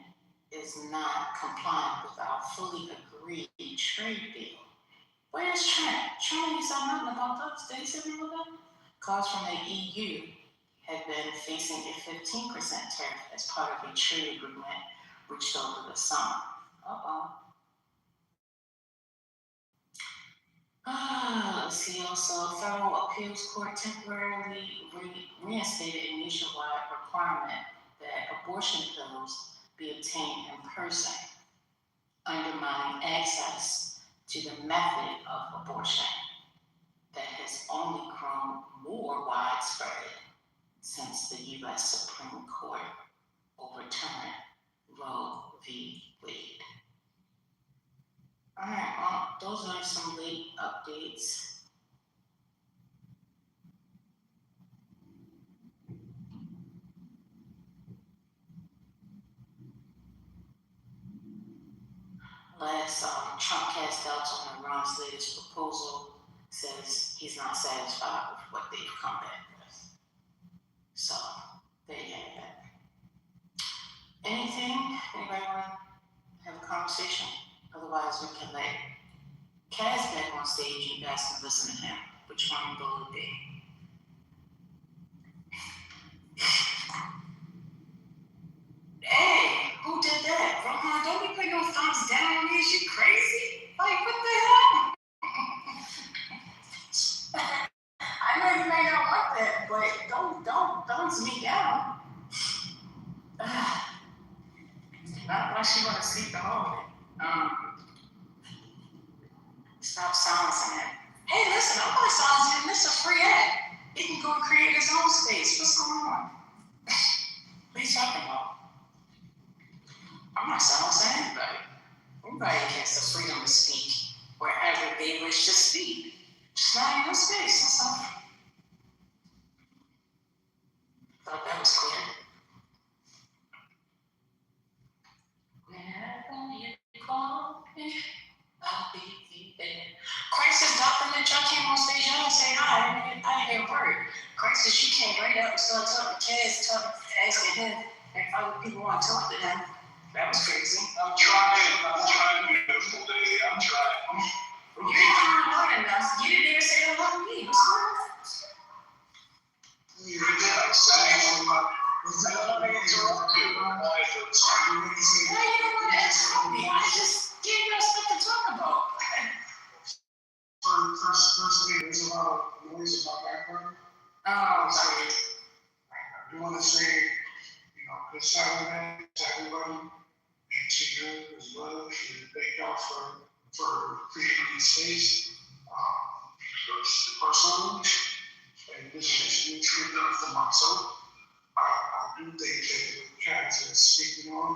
is not compliant with our fully agreed trade deal. Where's Trump? Trump ain't said nothing about this. Did he say anything about that? Cars from the EU have been facing a 15% tariff as part of a trade agreement reached over the summer. Let's see, also, a federal appeals court temporarily reinstated a nationwide requirement that abortion pills be obtained in person, undermining access to the method of abortion that has only grown more widespread since the U.S. Supreme Court overturned Roe v. Wade. All right, well, those are some late updates. Last, Trump cast doubts on Iran's latest proposal, says he's not satisfied with what they've come back with. So, there you have it. Anything? Anybody want to have a conversation? Otherwise, we can let Kaz back on stage and you guys can listen to him. Which one will it be? Hey, who did that? Rohan, don't be putting no thumbs down on me. Is you crazy? Like, what the hell? I know you may not want that, but don't unless you want to sleep the whole stop silencing it. Hey, listen, I'm not silencing him. This is a free ad. He can go and create his own space. What's going on? What are you talking about? I'm not silencing anybody. Everybody gets the freedom to speak wherever they wish to speak. Just not in your space. That's all. Thought that was clear. Whenever you call me, I'll be there. Crisis, Dr. Mitch, I came on stage. I didn't say hi. I didn't hear a word. Crisis, you came right up and started talking to kids, asking him if other people want to talk to him. That was crazy. I'm trying, beautiful lady. I'm trying. You didn't do hard enough. You didn't even say hello to me. What's going on? You did. I'm saying my. Why you don't want to interrupt me? I just gave you stuff to talk about. Firstly, there's a lot of noise in my background. Oh, sorry. I do want to say, good Saturday to everybody, and to you as well. Thank y'all for creating this space. Personally, and this is truly for myself. I do think that what Kaz is speaking on,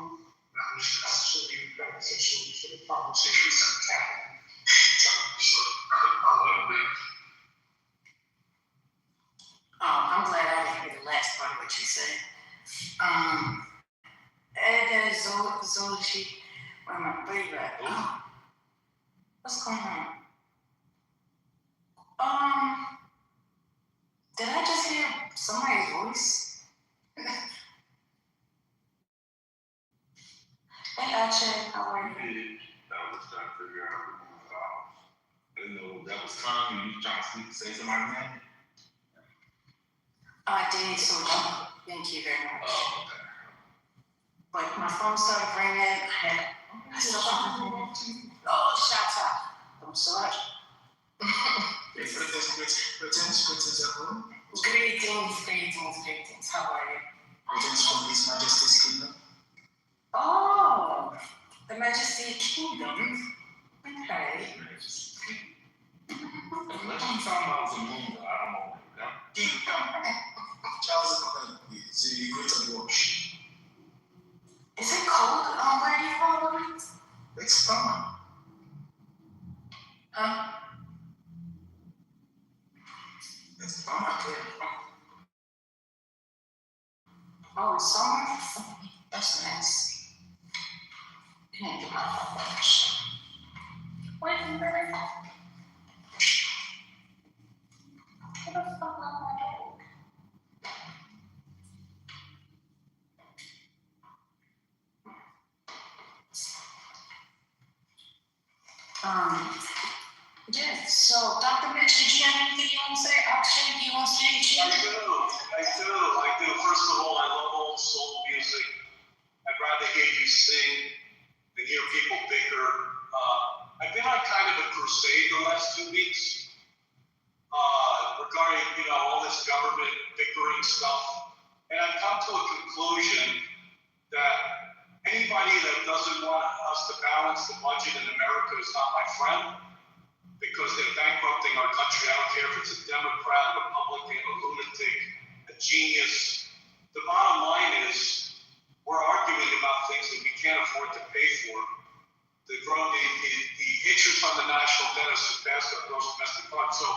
that was absolutely beneficial for the conversations that are happening. I'm glad I didn't hear the last part of what you said. Zoology, where my baby at? What's going on? Did I just hear somebody's voice? Hey, Ache, how are you? I was trying to figure out who was off. I didn't know that was time and you trying to say somebody's name? I did, so thank you very much. Oh, okay. But my phone started ringing. I still oh, shots out. I'm sorry. Greetings. How are you? Greetings from His Majesty's Kingdom. Oh, the Majesty Kingdom. Okay. Unless you talking about the moon, I don't know. Charles the Great Watch. Is it cold where you from? It's summer. Huh? It's summer here. Oh, it's summer? That's nice. You didn't do my homework. Wait a minute. What the fuck am I doing? Yes, so Dr. Mitch, did you have anything you want to say? Akshay, do you want to say anything? I do. First of all, I love old soul music. I'd rather hear you sing than hear people bicker. I've been on kind of a crusade the last 2 weeks regarding, all this government bickering stuff. And I've come to a conclusion that anybody that doesn't want us to balance the budget in America is not my friend, because they're bankrupting our country. I don't care if it's a Democrat, a Republican, a lunatic, a genius. The bottom line is we're arguing about things that we can't afford to pay for. The interest on the national debt has surpassed our gross domestic product. So,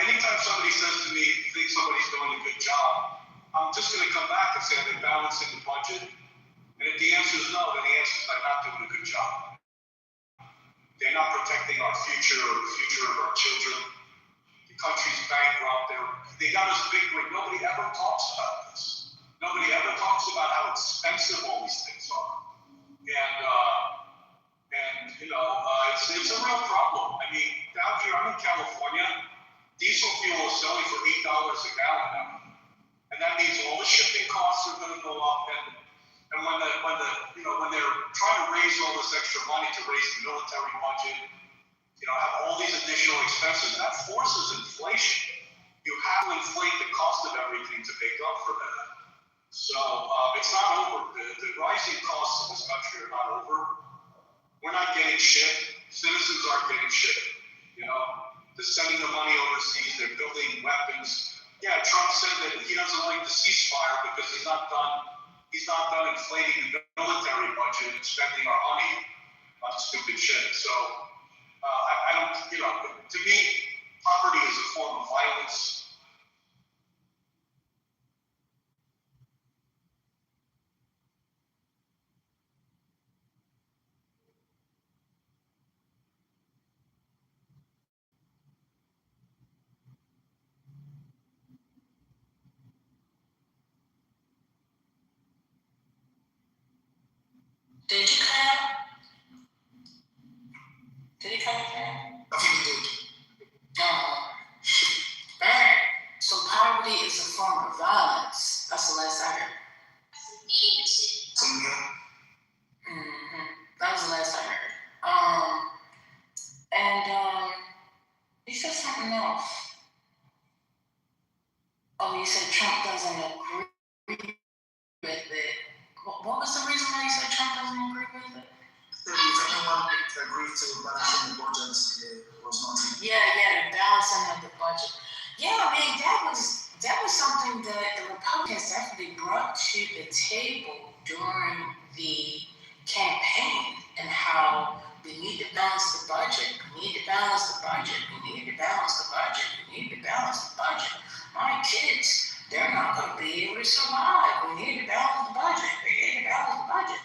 anytime somebody says to me, you think somebody's doing a good job, I'm just going to come back and say, are they balancing the budget? And if the answer is no, then the answer is they're not doing a good job. They're not protecting our future or the future of our children. The country's bankrupt. They got us bickering. Nobody ever talks about this. Nobody ever talks about how expensive all these things are. And it's a real problem. I mean, down here, I'm in California, diesel fuel is selling for $8 a gallon now. And that means all the shipping costs are going to go up. And when they're trying to raise all this extra money to raise the military budget, have all these additional expenses, that forces inflation. You have to inflate the cost of everything to make up for that. So it's not over. The rising costs in this country are not over. We're not getting shit. Citizens aren't getting shit. You know, they're sending the money overseas. They're building weapons. Yeah, Trump said that he doesn't like the ceasefire because he's not done inflating the military budget and spending our money on stupid shit. So I don't, you know, to me, poverty is a form of violence. Did you come? Did he come in here? I think he did. Alright. So poverty is a form of violence. That's the last I heard. That was the last I heard. You said something else. Oh, you said Trump doesn't agree with it. What was the reason why you said Trump doesn't agree with it? If anyone agreed to balancing the budget, it was not him. Yeah, the balancing of the budget. Yeah, I mean that was something that the Republicans definitely brought to the table during the campaign, and how we need to balance the budget. We need to balance the budget. We need to balance the budget. We need to balance the budget. My kids, they're not going to be able to survive. We need to balance the budget. We need to balance the budget.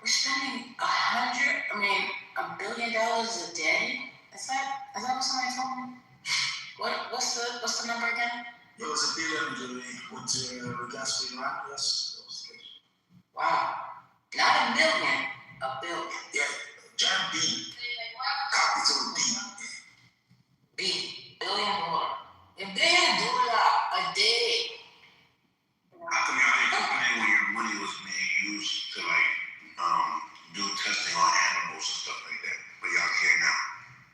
We're spending $1 billion a day. Is that what somebody told me? What's the number again? It was $1 billion with regards to Iran. Yes, that was the case. Wow, not $1 million, $1 billion. Yeah, giant B, capital B. $1 billion. $1 billion a day. How come y'all didn't complain when your money was being used to do testing on animals and stuff like that? But y'all care now.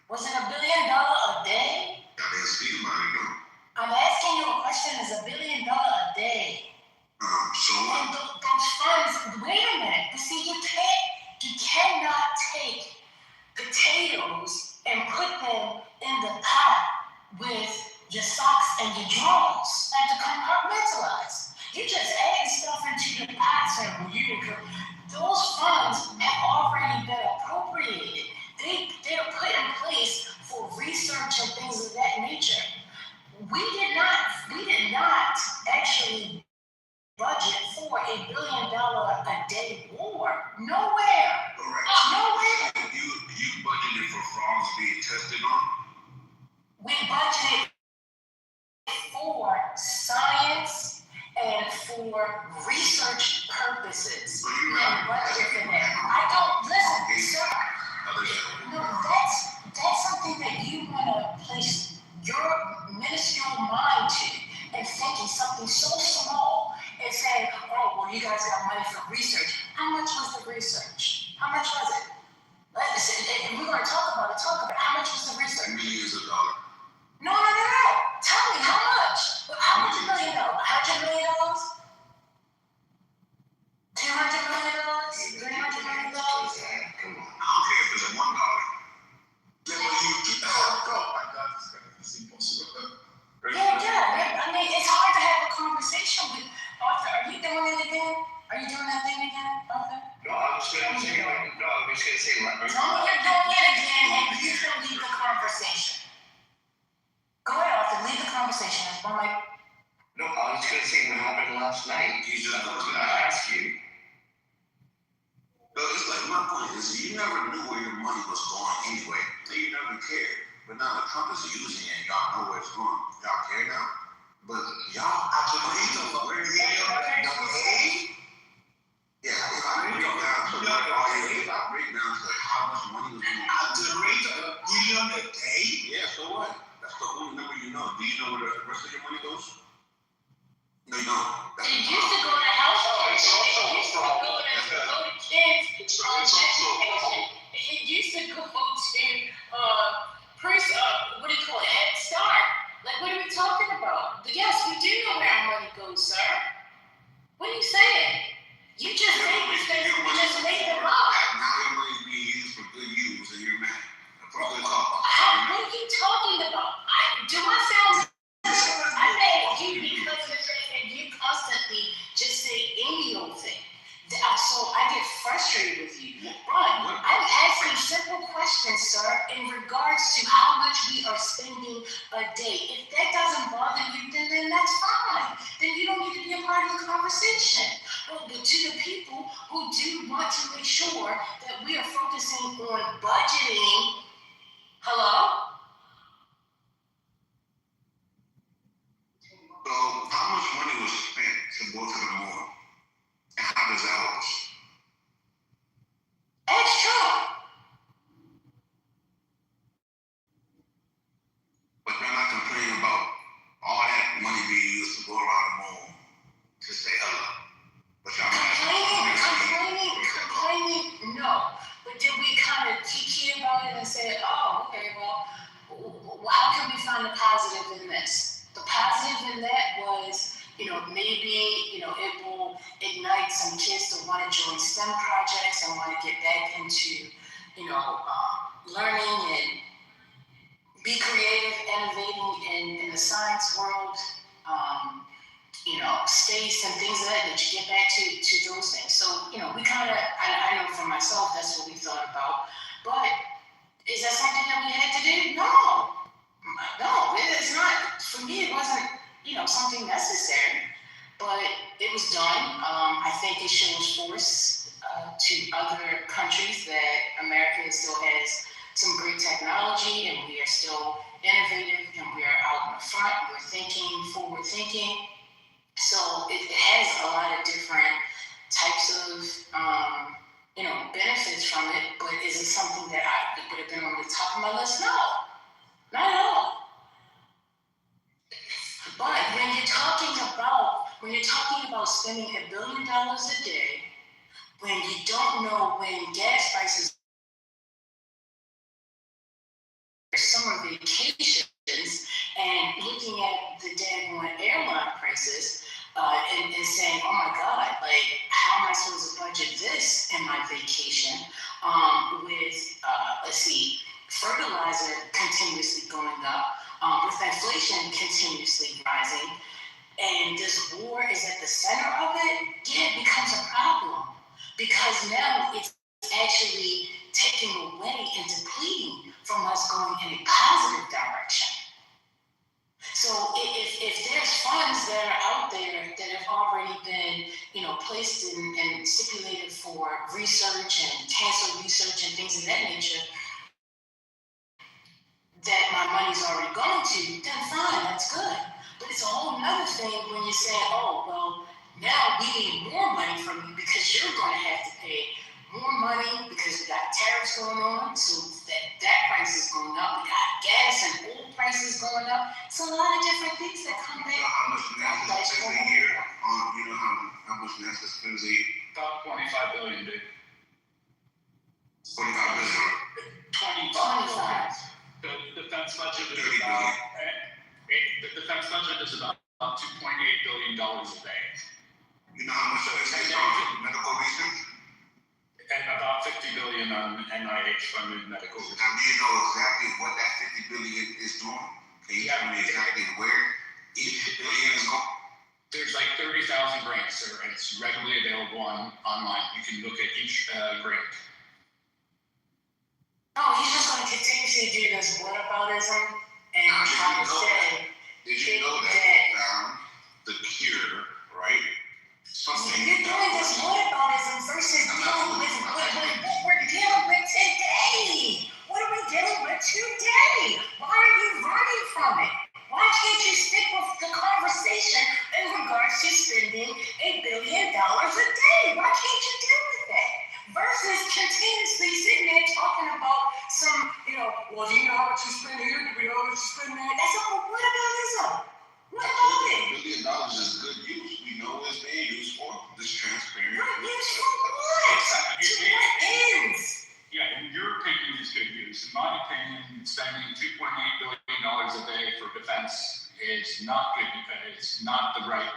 Was it $1 billion a day? Y'all didn't speak about it, no? I'm asking you a question. Is $1 billion a day? So what? And those funds. Wait a minute. But see, you cannot take potatoes and put them in the pot with your socks and your drawers. Like to compartmentalize. You just add stuff into the pots and those funds have already been appropriated. They're put in place for research and things of that nature. We did not actually budget for $1 billion a day war. Nowhere. Correct. Nowhere. You budgeted for frogs being tested on? We budgeted for science and for research purposes. And budget for that. I don't listen, sir. No, that's something that you want to place your minuscule mind to, and thinking something so small and saying, oh, well, you guys got money for research. How much was the research? How much was it? If we're going to talk about it. How much was the research? Millions of dollars. No. Tell me, how much? How much $1 million? $100 million? $200 million? $300 million? Come on. I don't care if it's a $1. Yeah, but oh my God, this is impossible. Yeah. I mean, it's hard to have a conversation with Arthur. Are you doing it again? Are you doing that thing again, Arthur? No, I was just gonna say, No, you're doing it again, and you can leave the conversation. Go ahead, Arthur. Leave the conversation. I'm like, no, I was gonna say what happened last night. I was gonna ask you. No, it's like my point is you never knew where your money was going anyway. So you never cared. But now that Trump is using it, y'all know where it's going. Y'all care now. But y'all, I believe them. Where is it? Yeah, if I break down to how much money was being at the rate of $1 billion a day. Yeah, so what? That's the only number you know. Do you know where the rest of your money goes? No, you don't. it used to go to health care. It used to go to kids. It used to go to what do you call it? Head Start. Like, what are we talking about? But yes, we do know where our money goes, sir. What do you spending a day. If that doesn't bother you, then that's fine. Then you don't need to be a part of the conversation. But to the people who do want to make sure that we are focusing on budgeting, hello? So how much money was spent to go to the mall? And how does that help us? Extra. But they're not complaining about all that money being used to go around the mall to say hello. But y'all Complaining, no. But did we kind of kiki about it and say, oh, okay, well, how can we find the positive in this? The positive in that was, maybe, it will ignite some kids to want to join STEM projects and want to get back into, learning and be creative, innovating in the science world, space and things of that nature, get back to those things. So, we kind of, I know for myself, that's what we thought about. But is that something that we had to do? No, it's not. For me, it wasn't, something necessary, but it was done. I think it shows force to other countries that America still has some great technology and we are still innovative and we are out in the front. We're thinking, forward thinking. So it has a lot of different types of, benefits from it, but is it something that would have been on the top of my list? No, not at all. But when you're talking about spending $1 billion a day, when you don't know when gas prices are summer vacations, and looking at the daggone airline prices, and saying, oh my God, like, how am I supposed to budget this in my vacation? With, fertilizer continuously going up, with inflation continuously rising, and this war is at the center of it, it becomes a problem. Because now it's actually taking away and depleting from us going in a positive direction. So if there's funds that are out there that have already been, placed and stipulated for research and cancer research and things of that nature, that my money's already going to, then fine, that's good. But it's a whole nother thing when you say, oh, well, now we need more money from you because you're going to have to pay more money because we got tariffs going on, so that price is going up. We got gas and oil prices going up. It's a lot of different things that come back. How much NASA spends a year? How much NASA spends a year? About 25 billion, dude. 45 billion. 25. The defense budget is about $2.8 billion a day. You know how much of it takes on medical research? And about $50 billion on NIH-funded medical research. Now, do you know exactly what that $50 billion is doing? Can you tell me exactly where each billion is going? There's like 30,000 grants, and it's readily available online. You can look at each grant. No, he's just going to continuously do this whataboutism and try to say. Did you know that they found the cure, right? You're doing this whataboutism versus dealing with what we're dealing with today. What are we dealing with today? Why are you running from it? Why can't you stick with the conversation in regards to spending $1 billion a day? Why can't you deal with that? Versus continuously sitting there talking about some, well, do you know how much you spend here? Do we know how much you spend there? That's all. What about this? What about it? $1 billion is good use. We know what it's being used for. This transparent. Good use for what? To what ends? Yeah, in your opinion, it's good use. In my opinion, spending $2.8 billion a day for defense is not good. It's not the right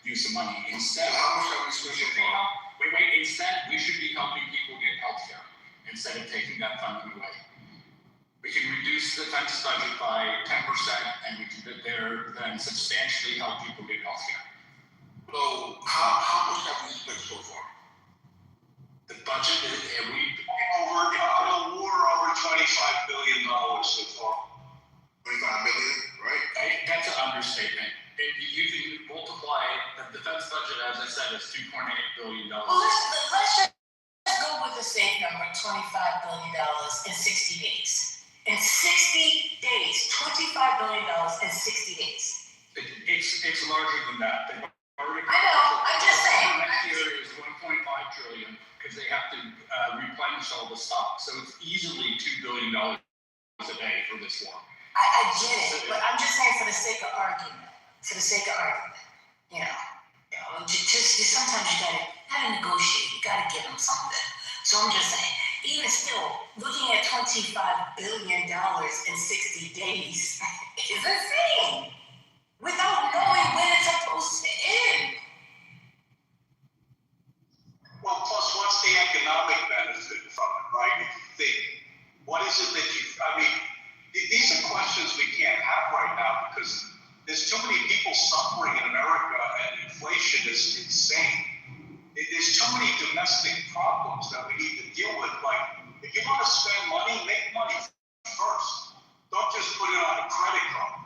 use of money. Instead, instead, we should be helping people get health care instead of taking that funding away. We can reduce the defense budget by 10%, and we can then substantially help people get health care. So, how much have we spent so far? The budget is, over $25 billion so far. $25 understatement. You can multiply the defense budget, as I said, is $2.8 billion. Well, let's just go with the safe number, $25 billion in 60 days. In 60 days, $25 billion in 60 days. It's larger than that. I know, I'm just saying. Next year is $1.5 trillion because they have to replenish all the stock. So it's easily $2 billion a day for this war. I get it, but I'm just saying for the sake of argument. Sometimes you gotta negotiate. You gotta give them something. So I'm just saying, even still, looking at $25 billion in 60 days is insane. Without knowing when it's supposed to end. Well, plus, what's the economic benefit from it, right? If you think, what is it that these are questions we can't have right now because there's too many people suffering in America and inflation is insane. There's too many domestic problems that we need to deal with. Like, if you want to spend money, make money first. Don't just put it on a credit card.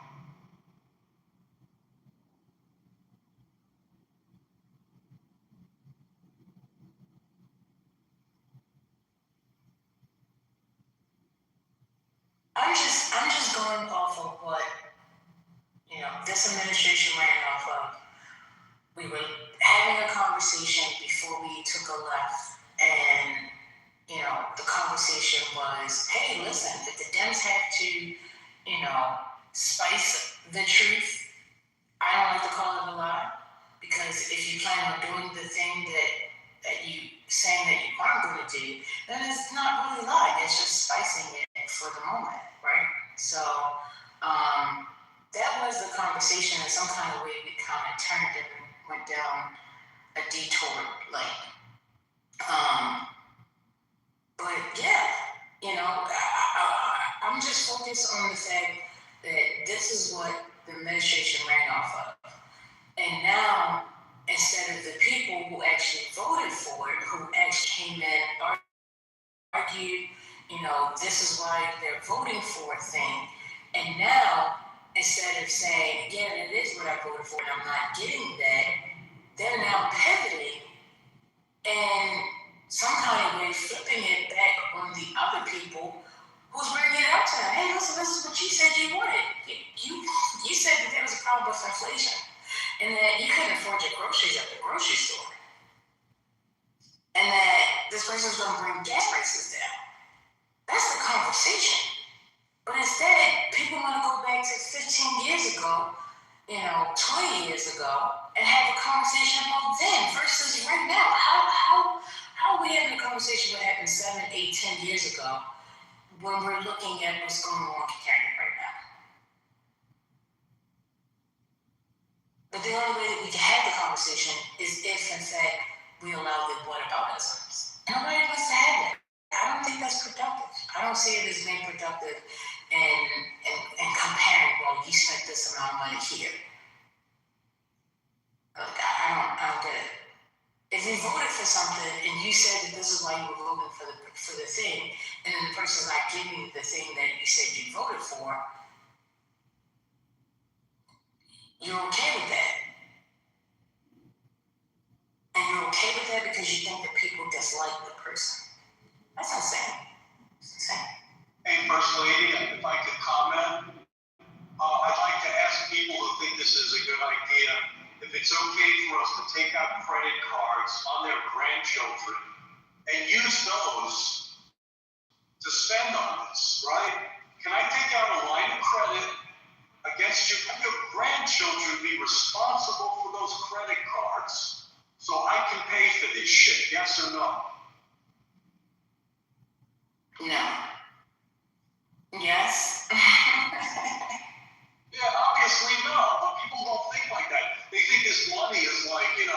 I'm just going off of what, this administration ran off of. We were having a conversation before we took a left, and, the conversation was, hey, listen, if the Dems have to, spice the truth, I don't like to call it a lie, because if you plan on doing the thing that you saying that you are going to do, then it's not really lying, it's just spicing it for the moment, right? So, that was the conversation. In some kind of way, we kind of turned it and went down a detour lane. But yeah, I'm just focused on the fact that this is what the administration ran off of. And now, instead of the people who actually voted for it, who actually came in, argued, this is why they're voting for a thing. And now, instead of saying, yeah, it is what I voted for and I'm not getting that, they're now pivoting and some kind of way flipping it back on the other people who's bringing it up to them. Hey, listen, this is what you said you wanted. You said that there was a problem with inflation and that you couldn't afford your groceries at the grocery store. And that this person's going to bring gas prices down. That's the conversation. But instead, people want to go back to 15 years ago, 20 years ago, and have a conversation about then versus right now. How are we having a conversation what happened 7, 8, 10 years ago when we're looking at what's going on in Canada right now? But the only way that we can have the conversation is if, in fact, we allow the whataboutisms. Nobody wants to have that. I don't think that's productive. I don't see it as being productive and comparing, well, you spent this amount of money here. Like, I don't get it. If you voted for something and you said that this is why you were voting for the thing, and then the person's not giving you the thing that you said you voted for, you're okay with that. And you're okay with that because you think that people dislike the person. That's insane. It's insane. Hey, First Lady, if I could comment, I'd like to ask people who think this is a good idea if it's okay for us to take out credit cards on their grandchildren and use those to spend on this, right? Can I take out a line of credit against you? Can your grandchildren be responsible for those credit cards so I can pay for this shit? Yes or no? No. Yes. Yeah, obviously no, but people don't think like that. They think this money is like, the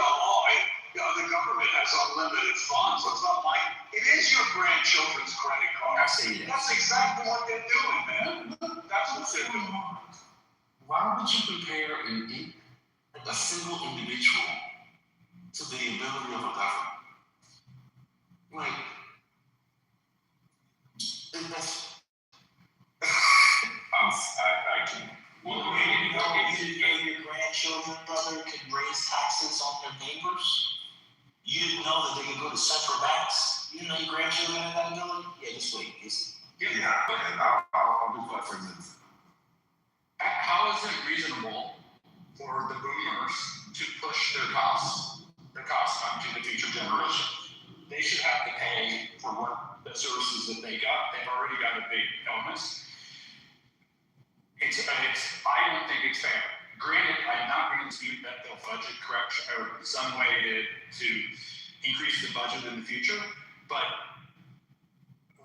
government has unlimited funds. It's not like, it is your grandchildren's credit card. I see that. That's exactly what they're doing, man. That's what they're doing. Why would you compare a single individual to the ability of a government? Like, that's, I can't. Well, papers? You didn't know that they could go to central banks? You didn't know your grandchildren had that ability? Yeah, just wait. I'll be quiet for a minute. How is it reasonable for the boomers to push their costs onto the future generation? They should have to pay for what the services that they got. They've already got a big illness. I don't think it's fair. Granted, I'm not going to dispute that they'll budget correction or some way to increase the budget in the future, but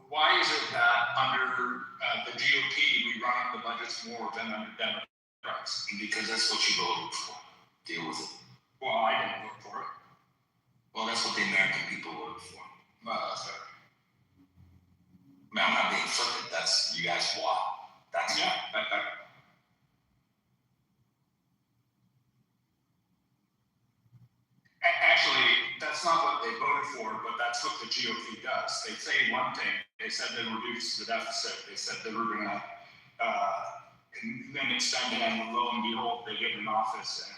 why is it that under the GOP we run up the budgets more than under Democrats? Because that's what you voted for. Deal with it. Well, I didn't vote for it. Well, that's what the American people voted for. Well, that's fair. I'm not being flippant. That's you guys why. That's yeah. Actually, that's not what they voted for, but that's what the GOP does. They say one thing. They said they reduced the deficit. They said they were going to then extend it, and lo and behold, they get in office and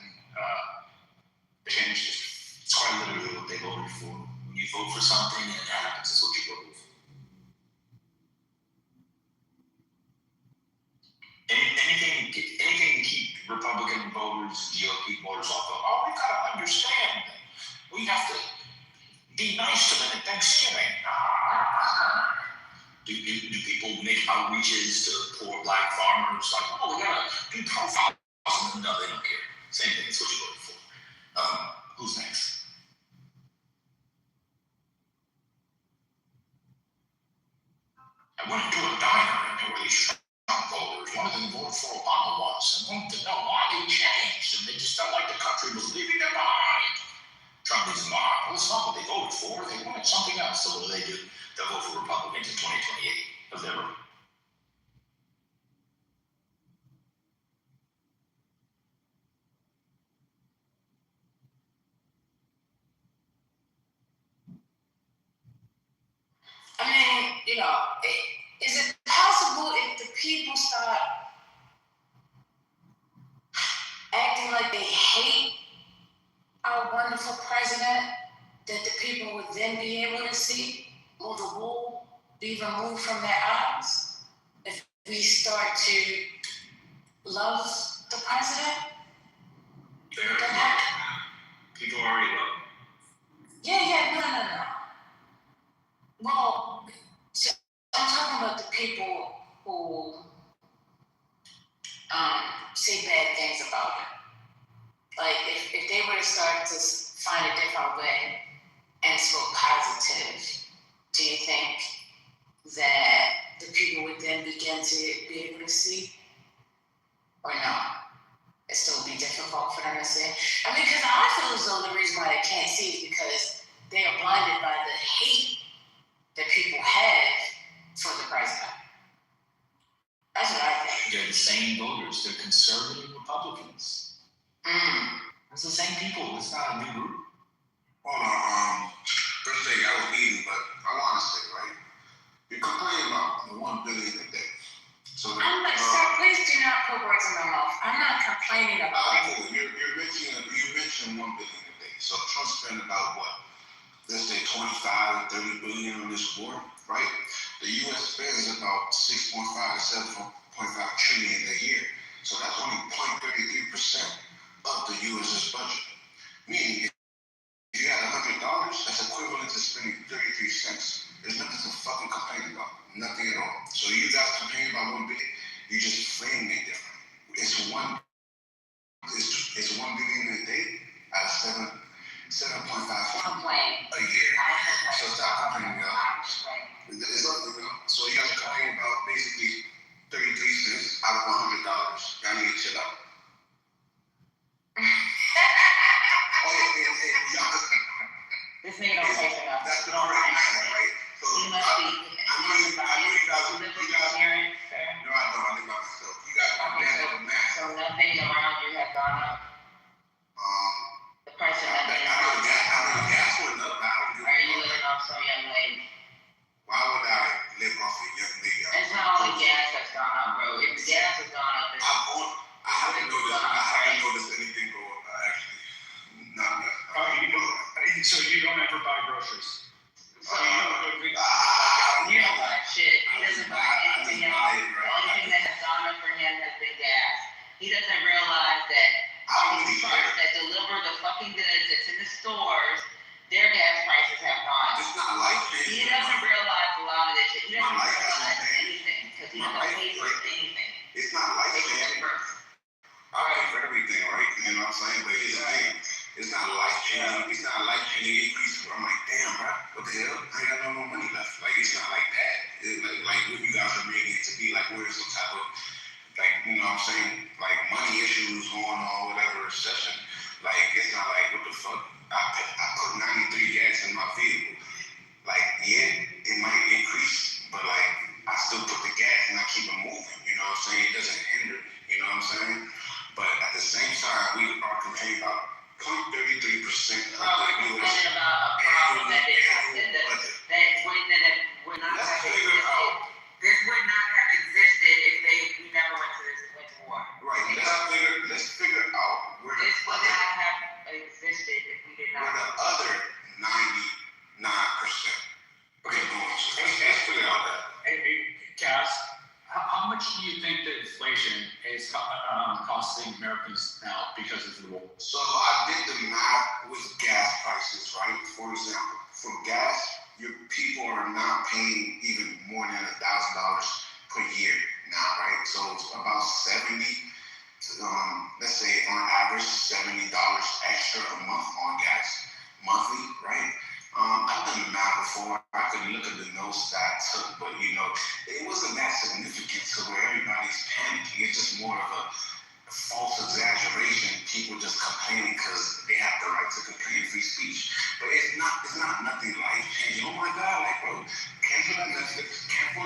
they changed it. It's quite literally what they voted for. When you vote for something and it happens, it's what you voted for. Anything to keep Republican voters, GOP voters off of, we gotta understand that we have to be nice to them at Thanksgiving. Do people make outreaches to poor black farmers? Like, we gotta do profiles. No, they don't care. Same thing, it's what you voted for. Who's next? I went to a diner and there were these Trump voters. One of them voted for Obama once and wanted to know why they changed. And they just felt like the country was leaving them behind. Trump leaves them behind. Well, it's not what they voted for. They wanted something else. So what do? They'll vote for Republicans in 2028. Because they're I mean, is it possible if the people start acting like they hate our wonderful president, that the people would then be able to see, or the wool be removed from their eyes? If we start to love the president? People already love him. Yeah, no. Well, so I'm talking about the people who say bad things about him. Like, if they were to start to find a different way and spoke positive, do you think that the people would then begin to be able to see? Or no? It still be difficult for them to see? I mean, because I feel as though the reason why they can't see is because they are blinded by the hate that people have for the president. That's what I think. They're the same voters. They're conservative Republicans. It's the same people. It's not a new group. Hold on. First thing, I was eating, but I want to say, right? You're complaining about the $1 billion a day. So I'm like, sir, please do not put words in my mouth. I'm not complaining about it. You mentioned $1 billion a day. So Trump spent about what? Let's say 25 to 30 billion on this war, right? The U.S. spends about 6.5 to 7.5 trillion a year. So that's only 0.33% of the U.S.'s budget. Meaning, if you had $100, that's equivalent to spending 33 cents. There's nothing to fucking complain about. Nothing at all. So you guys complaining about $1 billion, you just frame it different. It's $1 billion a day out of 7.5 a year. So stop complaining, So you guys are complaining about basically 33 cents out of $100. Y'all need to chill out. This nigga don't take enough. That's been already nice, right? So you must be. I know you guys. No, I don't. I live by myself. You guys are mad. So nothing around you has gone up. The price of nothing. I know the gas went up. Are you living off some young lady? Why would I live off a young lady? It's not only gas that's gone up, bro. If the gas has gone up, I haven't noticed anything go up. Actually, not yet. He doesn't realize that all really these trucks that deliver the fucking goods that's in the stores, their gas prices have gone. It's not life changing. He doesn't realize a lot of this shit. He My doesn't life realize hasn't changed. anything because he My doesn't life, pay for anything. It's not life changing. I pay for everything, right? You know what I'm saying? But here's the thing. It's not life changing. It's not a life changing increase where I'm like, damn, bro, what the hell? I ain't got no more money left. Like, it's not like that. It's like what you guys are making it to be, like, we're some type of, like, you know what I'm saying? Like, money issues going on, whatever, recession. Like, it's not like, what the fuck? I put 93 gas in my vehicle. Like, yeah, it might increase, but, like, I still put the gas and I keep it moving. You know what I'm saying? It doesn't hinder, you know what I'm saying? But at the same time, we are complaining about 0.33% of the U.S. About a problem that would not have existed. This would not have existed if we never went to war. Right. Let's figure out where this would not have existed if we did not. Where the other 99% are going to. Let's figure out that. Hey, Cass, how much do you think that inflation is costing Americans now because of the war? So I did the math with gas prices, right? For example, for gas, your people are not paying even more than $1,000 per year now, right? So it's about 70. Let's say on average $70 extra a month on gas monthly, right? I've done the math before. I could look at the notes that I took, but you know, it wasn't that significant to where everybody's panicking. It's just more of a false exaggeration. People just complaining because they have the right to complain, free speech. But it's not nothing life changing. Oh my God, like bro, cancel that Netflix, cancel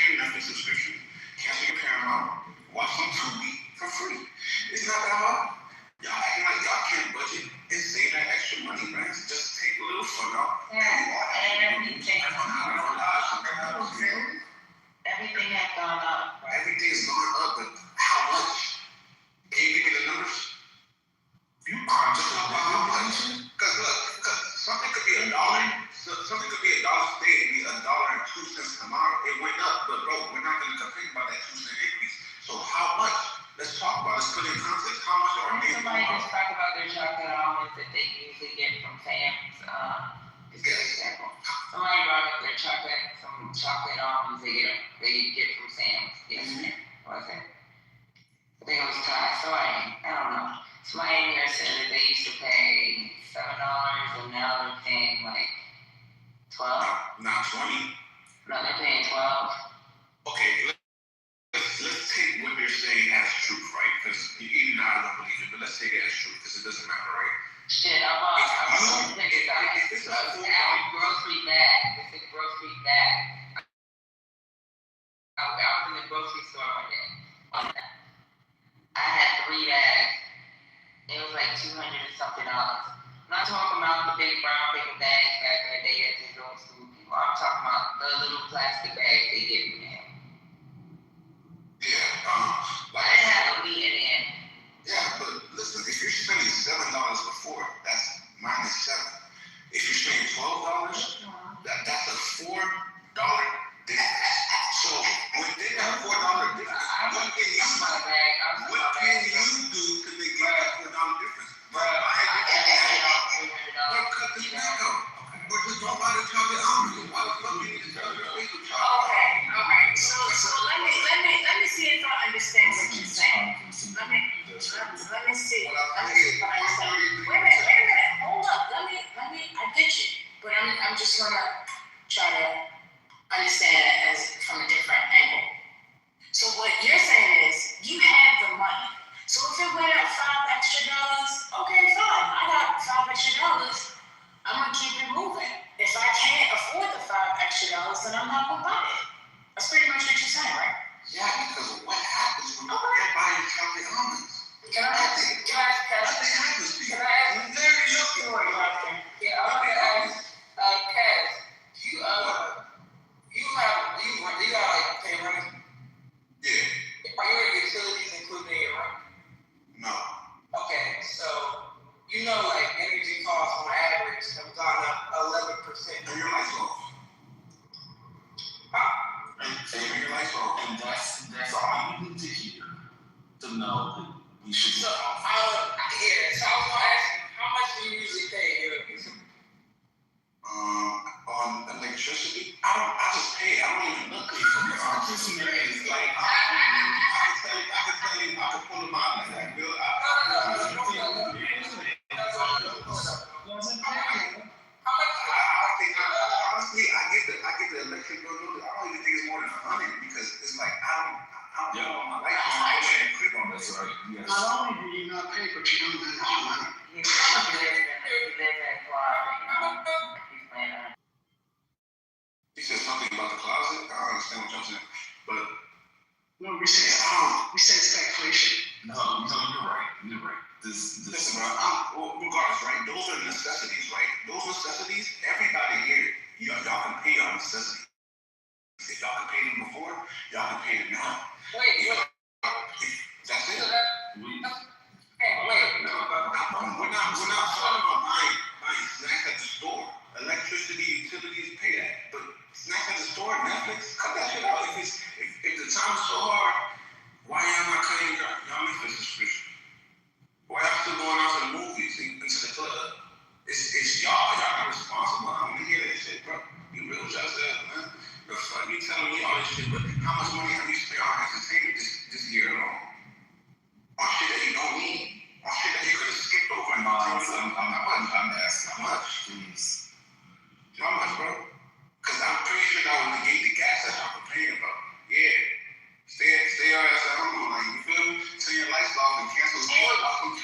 your Netflix subscription, cancel your Paramount, watch some Tubi for free. It's not that hard. Y'all acting like y'all can't budget and save that extra money, man. Just take a little fun out. Everything has gone up. Everything's gone up, but how much? Can you give me the numbers? You can't just talk about how much. Because look, something could be $1. Something could be $1 today and be $1.02 tomorrow. It went up, but bro, we're not going to complain about that 2-cent increase. So how much? Let's talk about it. Let's put it in context. How much are we? Somebody just talk about their chocolate almonds that they usually get from Sam's. Somebody brought up their some chocolate almonds they get from Sam's. Yesterday. What was it? I think it was Ty. I don't know. Somebody in here said that they used to pay $7 and now they're paying like $12. Not 20. No, they're paying $12. Okay, let's take what they're saying as truth, right? Because even I don't believe it, but let's take it as truth because it doesn't matter, right? Shit, I bought grocery bag. It's a grocery bag. I was in the grocery store one day. I had 3 bags. It was like $200 and something. I'm not talking about the big brown paper bags back in the day that you go to school people. I'm talking about the little plastic bags they get know that we should. So, so I was gonna ask you, how much do you usually pay? On electricity, I just pay. I don't even look for electricity. Like I can pull them out like that. Honestly, I get the electric bill. I don't even think it's more than 100 because it's like I don't know my life. I can't click on this, right? Yes. Not only do you not pay, but you don't manage your money. He said something about the closet. I don't understand what y'all saying, but no, we say stagflation. No, you're right. You're right. Listen, bro. Regardless, right? Those are necessities, right? Those necessities. Everybody here, y'all can pay on necessities. If y'all can pay them before, y'all can pay them now. Wait. That's it. Wait. No, we're not talking about buying snacks at the store. Electricity, utilities, pay that. But snacks at the store, Netflix, cut that shit out. If the time is so hard, why y'all not cutting y'all Netflix subscription? Why y'all still going out to the movies, into the club? It's y'all not responsible. I don't hear that shit, bro. You real just man. The fuck you telling me all this shit, but how much money have you spent on entertainment this year alone? On shit that you don't need. On shit that you could have skipped over and I'm asking how much, please. How much, bro? Because I'm pretty sure that would negate the gas that y'all complaining about. Yeah. Stay your ass at home, like, you feel me? Turn your lights off and cancel the board.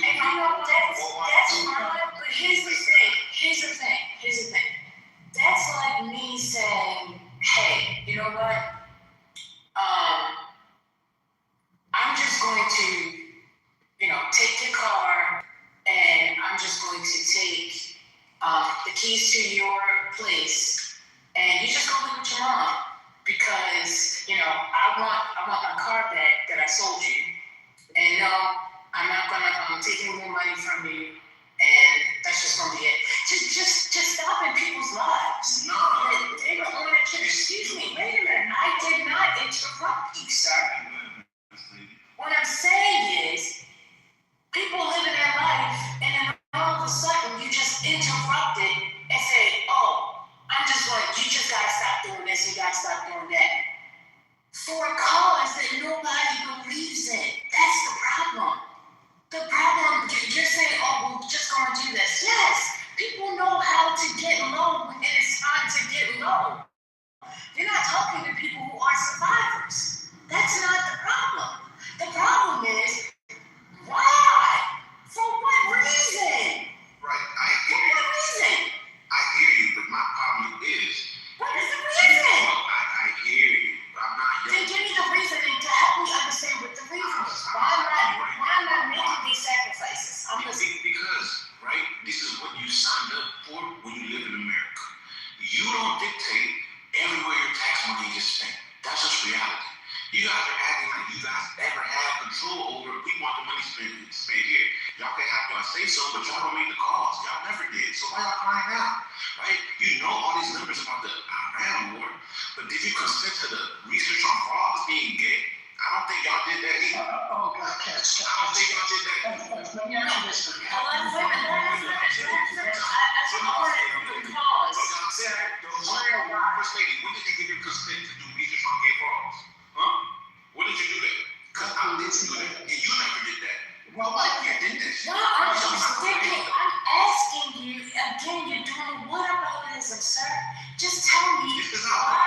And you know, that's fine, but here's the thing. That's like me saying, hey, you know what? I'm just going to, take your car and I'm just going to take the keys to your place and you just go live with your mom because, I want my car back that I sold you. And no, I'm not gonna take any more money from you, and that's just gonna be it. Just stopping people's lives. No. They don't want to. Excuse me. Wait a minute. I did not interrupt you, sir. What I'm saying is, people living their life, and then all of a sudden you just interrupted and said, "Oh, you just gotta stop doing this. You gotta stop doing that." For a cause that nobody believes in. That's the problem. The problem, you're saying, oh, we're just going to do this. Yes, people know how to get low when it's time to get low. You're not talking to people who are survivors. That's not the problem. The problem is, why? For what reason? Right, For what reason? I hear you, but my problem is... What is the reason? I hear you. Then give me the reasoning to help me understand what the reason is. Why am I making these sacrifices? Because, right, this is what you signed up for when you live in America. You don't dictate everywhere your tax money gets spent. That's just reality. You guys are acting like you guys ever had control over it. We want the money spent here. Y'all can have y'all say so, but y'all don't make the calls. Y'all never did. So why y'all crying out? Right? You know all these numbers about the Iran war, but did you consent to the research on frogs being gay? I don't think y'all did that either. Oh, God, can't stop. I don't think y'all did that. Let me ask you this. I just wanted to cause. First lady, when did you give your consent to do research on gay frogs? Huh? When did you do that? Because I didn't do that, and you never did that. Well, why you did this? No, I'm asking you, again, you're doing whataboutism, sir. Just tell me why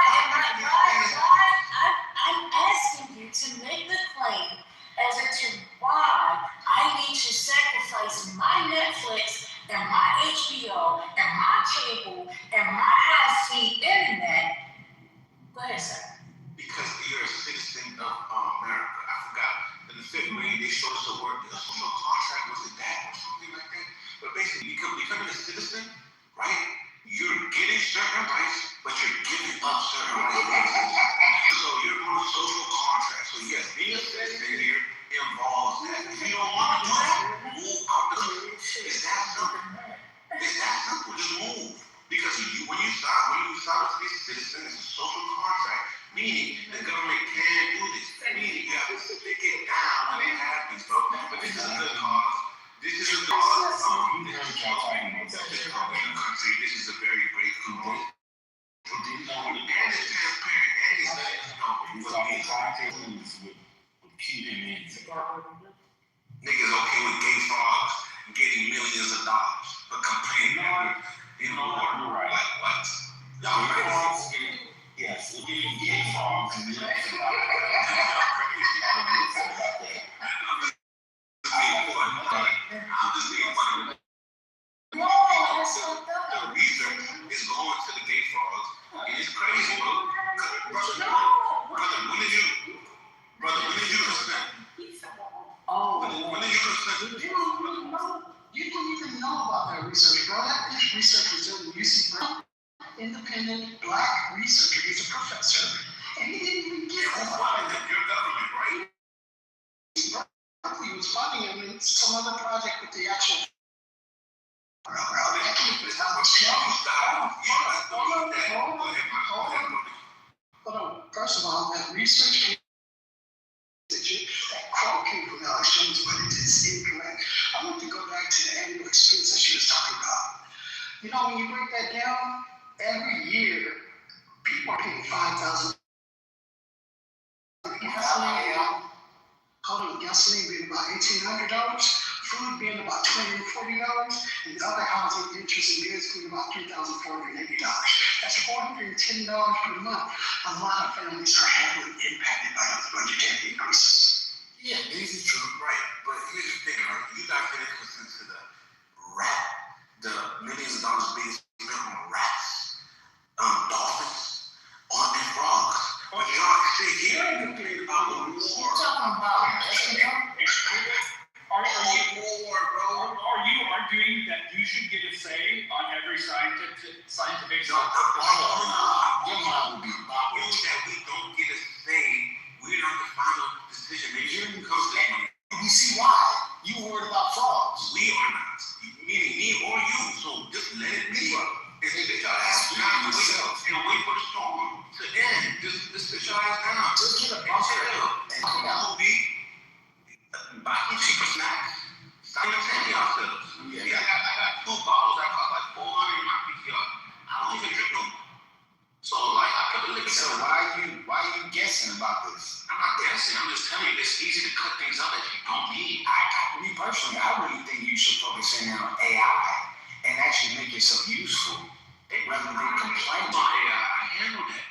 I'm asking you to make the claim as to why I need to sacrifice my Netflix and my HBO and my cable and my high-speed internet. Go ahead, sir. Because you're a citizen of America. I forgot. In the 5th grade, they showed us a social contract. Was it that or something like that? But basically, becoming a citizen, right? You're getting certain rights, but you're giving up certain rights. So you're on a social contract. So yes, being a citizen here involves that. If you don't want to do that, move out the country. It's that simple. It's that simple. Just move. Because when you start to be a citizen, it's a social contract. Meaning the government can't do this. Meaning you have to stick it down when it happens, bro. This is a good cause. This is a good cause. You heard y'all talking about that. This is a very great cause. And it's transparent. And it's letting us know what these cartoons would keep him in. Niggas okay with gay frogs getting millions of dollars, but complaining in the water. You're right. Like what? Y'all crazy. Yes, we're getting gay frogs and millions of dollars. Y'all crazy. I'm just being funny. No, that's not that. The research is going to the gay frogs. And it's crazy, bro. Brother, when did you consent? Oh, when did you consent? You don't even know about that research, bro. That research was done at UC Berkeley. Independent black researcher. He's a professor, and he didn't even get that. Your government, right? Berkeley was funding him in some other project with the actual. Hold on. First of all, that research that quote came from Alex Jones, but it is incorrect. I want to go back to the annual expense that she was talking about. You know, when you break that down, every year, people are paying $5,000. Gasoline being about $1,800, food being about $240, and the other housing, interest, and goods being about $3,480. That's $410 per month. A lot of families are heavily impacted by those budgetary increases. Yeah, this is true, right? But here's the thing, right? You guys get into the millions of dollars being spent on rats, dolphins, and frogs. But y'all sit here and complain about the war. You're talking about Mexico? Are you arguing that you should get a say on every scientific? No, your mom would be bothered that we don't get a say. We're not the final decision maker. You see why? You worried about frogs. We are not. Meaning me or you. So just let it be. And sit your ass down and wait for the storm to end. Just sit your ass down. Just get a bunker. That will be buying cheaper snacks. Stop entertaining ourselves. Yeah, I got 2 bottles that cost like $400 in my PCR. I don't even drink them. So like I put the liquor. So why are you guessing about this? I'm not guessing. I'm just telling you it's easy to cut things out that you don't need. Me personally, I really think you should focus in on AI and actually make yourself useful. Rather than complain about AI, I handled that.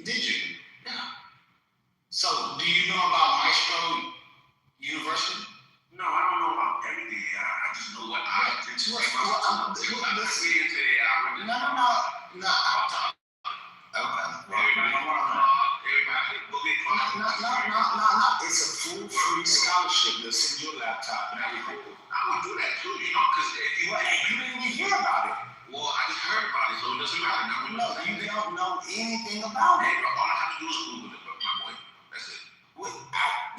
Did you? Yeah. So do you know about Maestro University? No, I don't know about everything. I just know what I did. No. It's a full free scholarship. They'll send you a laptop and everything. I would do that too, you know, because if you didn't even hear about it. Well, I just heard about it, so it doesn't matter. No, you don't know anything about it. All I have to do is Google it, my boy. That's it. What?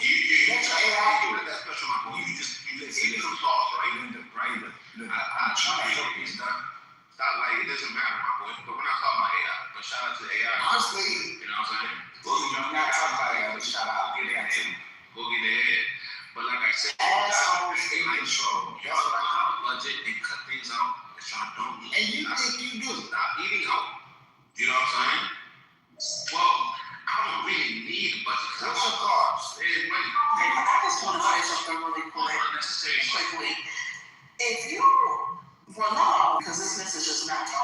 You let your AI do it. That's special, my boy. You need some sauce, right? I'm trying to help you. Stop like, it doesn't matter, my boy. But we're not talking about AI. But shout out to AI. Honestly, you know what I'm saying? We're not talking about AI, but shout out. Go get ahead. But like I said, assholes in control. Y'all know how to budget and cut things out that y'all don't need. And you think you do. Stop eating out. You know what I'm saying? Well, I don't really need a budget. What's your carbs? There's money. I just want to say something really quickly. If you, well, not all, because this message is not to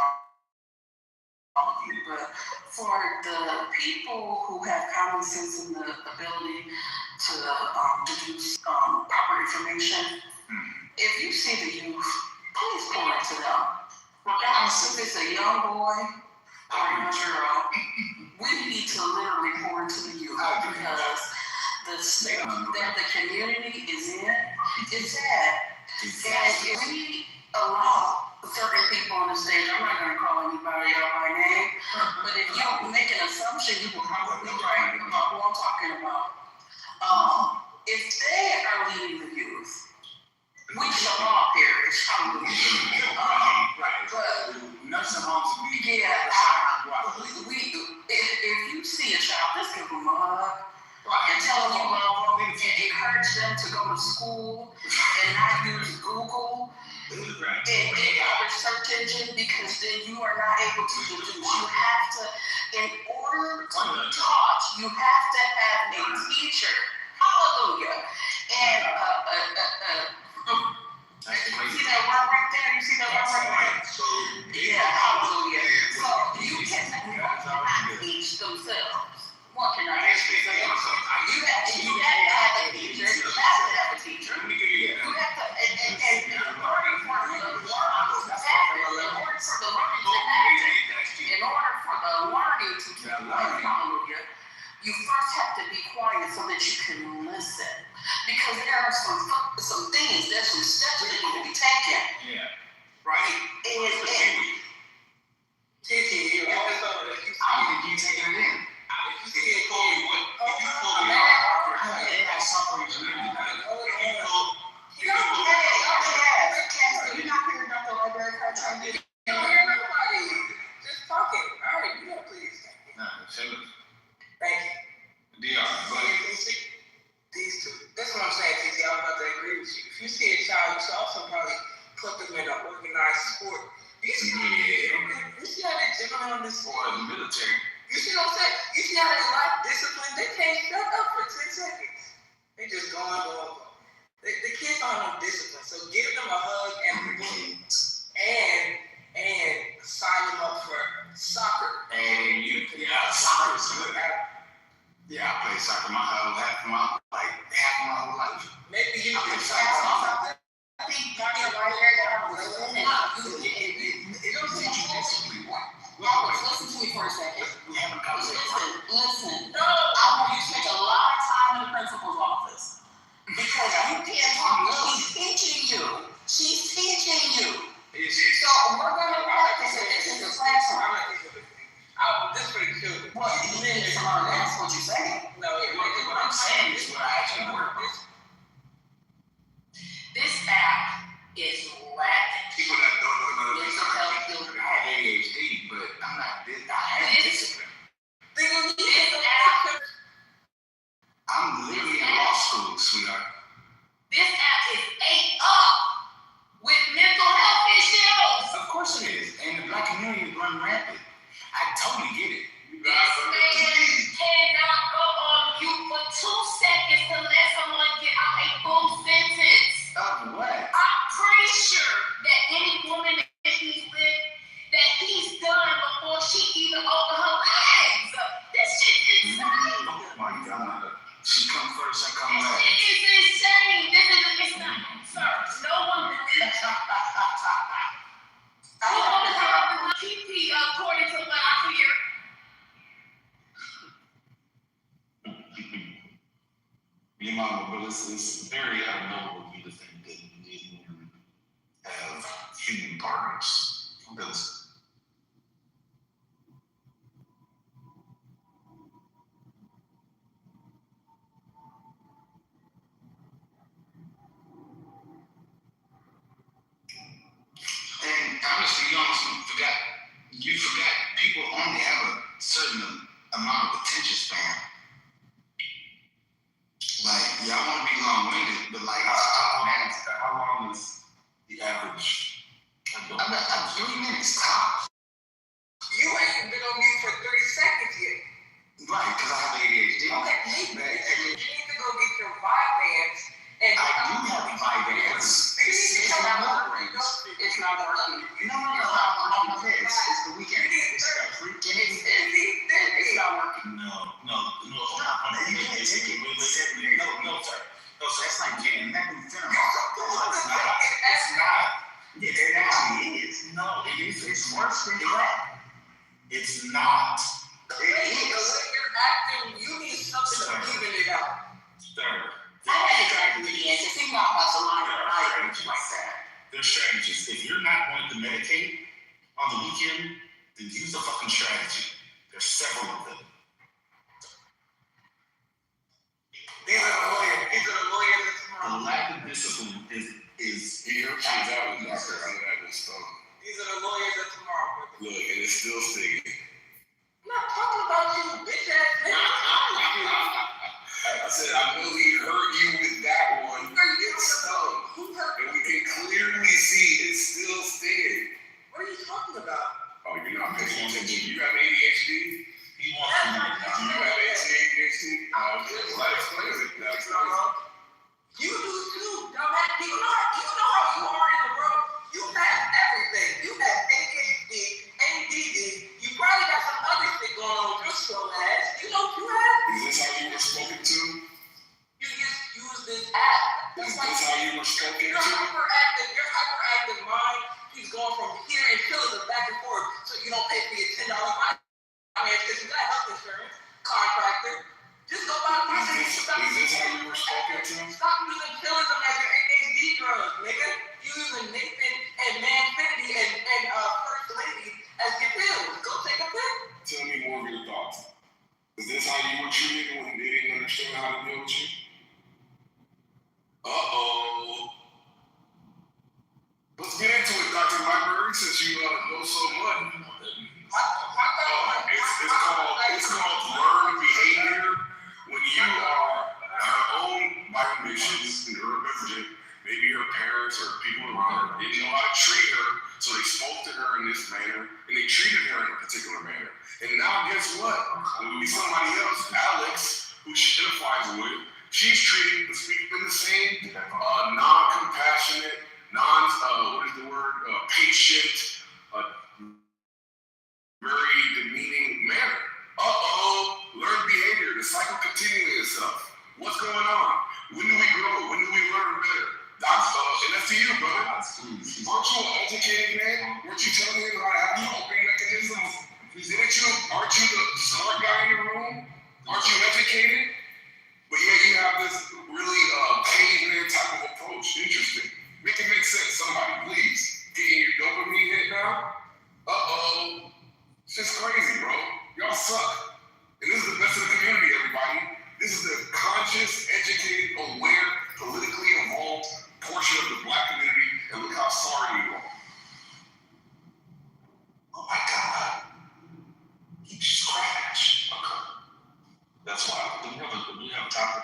all of you, but for the people who have common sense and the ability to deduce proper information, if you see the youth, please pour into them. Regardless if it's a young boy or a young girl, we need to literally pour into the youth because the state that the community is in is sad. And if we allow certain people on the stage, I'm not going to call anybody out by name, but if you make an assumption, you will probably be right about who I'm talking about. If they are leading the youth, we shall all perish. But nursing homes would be if you see a child, just give them a hug and tell them you love them and encourage them to go to school. school and not use Google in any other search engine, because then you are not able to deduce. You have to, in order to be taught, you have to have a teacher. Hallelujah. And you see that word right there? You see that word right there? So, yeah, hallelujah. So you cannot teach themselves. One cannot teach themselves. You have to have a teacher. You have to have a teacher. You have to, and learning for the learning to happen, in order for the learning to take place, hallelujah, you first have to be quiet so that you can listen. Because there are some things, there's some steps that need to be taken. Yeah. Right. Titi, you always thought that I don't think you taking it in. If you see it, call me what? If you call me They got suffering to me. You're not hearing about the library card trying to get Everybody, just talking. All right, you know, please. Nah, say it. Thank you. DR, but These two. That's what I'm saying, Titi. I'm about to agree with you. If you see a child, you should also probably put them in an organized sport. You see how they jumping on this or the military. You see what I'm saying? You see how they like discipline? They can't shut up for 10 seconds. They just going. The kids don't have no discipline. So give them a hug and sign them up for soccer. And soccer is good. Yeah, I played soccer half of my whole life. Maybe you can soccer. I think Dr. Ryder it don't teach you discipline. listen to me for a second. We have a conversation. Listen. No. I want you to spend a lot of time in the principal's office. Because you can't talk. She's teaching you. So we're going to practice it. This is the classroom. This is pretty cute. Well, you need to learn. That's what you're saying. No, what I'm saying is what I actually work with. This app is lacking. People that don't know I have ADHD, but I'm not this. I have discipline. This app. I'm literally in law school, sweetheart. This app is ate up with mental health issues. Of course it is, and the black community is running rampant. I totally get it. This man cannot go on mute for 2 seconds to let someone get out a full sentence. Of what? I'm pretty sure that any woman that he's with, that he's done before she even opened her legs. This shit is insane. Oh my God. She come first, I come last. It is insane. It's not, sir. No one believes. PP, according to what I hear. Your mama, but it's very unknowable for you to think that you have human partners. Because and honestly, you forgot people only have a certain amount of attention span. Like, y'all want to be long-winded, but like, how long is the average? I'm 3 minutes top. You ain't been on mute for 30 seconds yet. Right, because I have ADHD. Okay, you need to go get your Vyvanse. And I do have Vyvanse. It's not working. It's not working. No, I'm this. It's the weekend. It's not working. No, hold on. No, sir. No, sir, that's like getting that new film. It's not. It actually is. No, it is. It's worse than that. It's not. It is. You're acting, you need something to even it out. Sir. I had to try to do the answer. Think about Barcelona and like that. There's strategies. If you're not going to medicate on the weekend, then use a fucking strategy. There's several of them. These are the lawyers. The lack of discipline is your kids out with Dr. Underwood Stone. These are the lawyers of tomorrow. Look, and it's still sticking. I'm not talking about you, bitch ass nigga. I said, I know he hurt you with that one. It's stuck. Who hurt? And we can clearly see it's still stinging. What are you talking about? Oh, you're not paying attention. You have ADHD? He wants to know. You have ADHD? Okay, well, that explains it. That explains it. You do too, dumbass. You know how you are in the world. You have everything. You have ADHD, ADD. You probably got some other shit going on with your slow ass. You know what you have? Is this how you were spoken to? You just use this app. Is this how you were spoken Your to? hyperactive mind keeps going from here and chilling back and forth so you don't pay for your $10 fine because you got health insurance, contractor. Just go buy my Is this how you were spoken to? Stop using chillism as your ADHD drugs, nigga. You using Nathan and Manfinity and First Lady as your pills. Go take a pill. Tell me more of your thoughts. Is this how you were treated when they didn't understand how to deal with you? Uh-oh. Let's get into it, Dr. Library, since you know so much. It's called learned behavior. When you are her own violations in her resident, maybe her parents or people around her didn't know how to treat her, so they spoke to her in this manner, and they treated her in a particular manner. And now guess what? It would be somebody else, Alex, who she identifies with, she's treated the speaker in the same non-compassionate, patient, very demeaning manner. Learned behavior, the cycle continuing itself. What's going on? When do we grow? When do we learn better? And that's to you, brother. Aren't you an educated man? Weren't you telling me how to have coping mechanisms? Aren't you the smart guy in the room? Aren't you educated? But yeah, you have this really caveman type of approach. Interesting. Make it make sense, somebody, please. Getting your dopamine hit now? It's just crazy, bro. Y'all suck. And this is the best of the community, everybody. This is the conscious, educated, aware, politically involved portion of the black community, and look how sorry you are. Oh my God. He just crashed. Okay. That's why. Do we have a topic?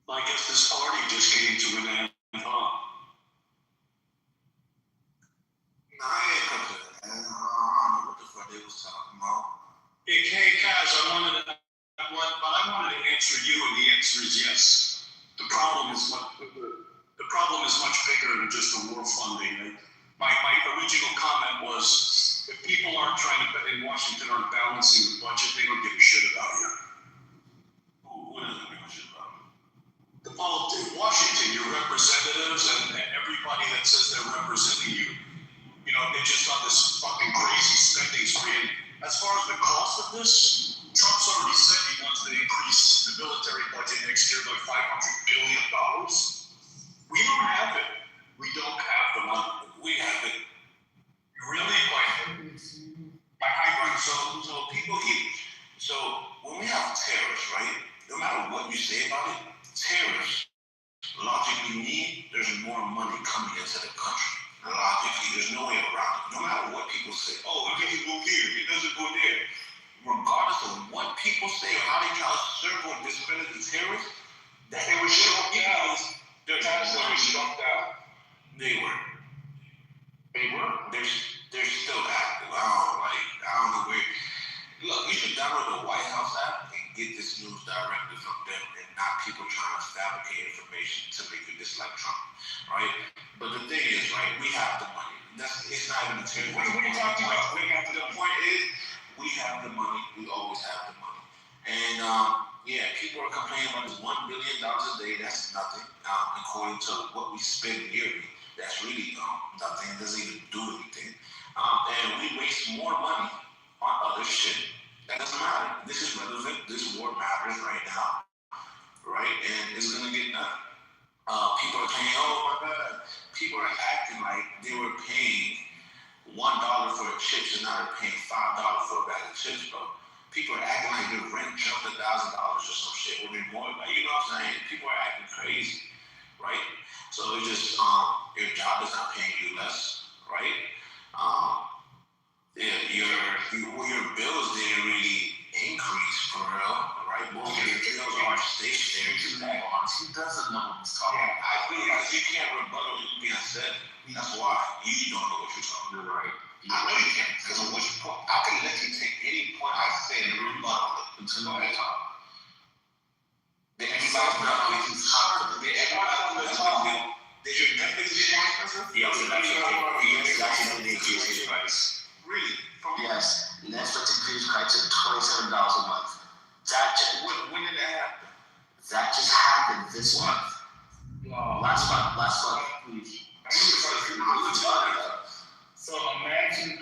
I guess this party just came to an end, huh? Nah, I ain't come to that, man. I don't know what the fuck they was talking about. Hey, Kaz, I wanted to answer you, and the answer is yes. The problem is much bigger than just the war funding. My original comment was, if people aren't in Washington aren't balancing the budget, they don't give a shit about you. What doesn't give a shit about you? The politics, Washington, your representatives and everybody that says they're representing you, they're just on this fucking crazy spending spree. And as far as the cost of this, Trump's already said he wants to increase the military budget next year by $500 billion. We don't have it. We don't have the money. We have it. Really? By high. So people here. So when we have terrorists, right? No matter you need, there's more money coming into the country. Logically, there's no way around it. No matter what people say, oh, it doesn't go here, it doesn't go there. Regardless of what people say or how they try to circle and discredit the terrorists, that they were struck down. They're struck down. They were. They're still active. I don't know where. Look, you should download the White House app and get this news directly from them and not people trying to fabricate information to make you dislike Trump, right? But the thing is, right, we have the money. It's not even a terrorist. What are you talking about? The point is, we have the money. We always have the money. And yeah, people are complaining about this $1 billion a day. That's nothing. According to what we spend yearly, that's really nothing. It doesn't even do anything. And we waste more money on other shit. That doesn't matter. This is relevant. This war matters right now, right? And it's gonna get done. People are saying, oh my God. People are acting like they were paying $1 for chips and now they're paying $5 for a bag of chips, bro. People are acting like their rent jumped $1,000 or some shit, or more. Like, you know what I'm saying? People are acting crazy, right? So it's just your job is not paying you less, right? Your bills didn't really increase for real, right? Most of your bills are stationary. He doesn't know what he's talking about. I feel like you can't rebuttal it being said. That's why you don't know what you're talking about. Right. I know you can't, because at which point I can let you take any point I say and rebuttal it until I talk. Did everybody know he's confident? Did everybody know? Did your Netflix get more expensive? Yes, that's the increase price. Really? Yes, Netflix increased price to $27 a month. When did that happen? That just happened this month. Last month. So imagine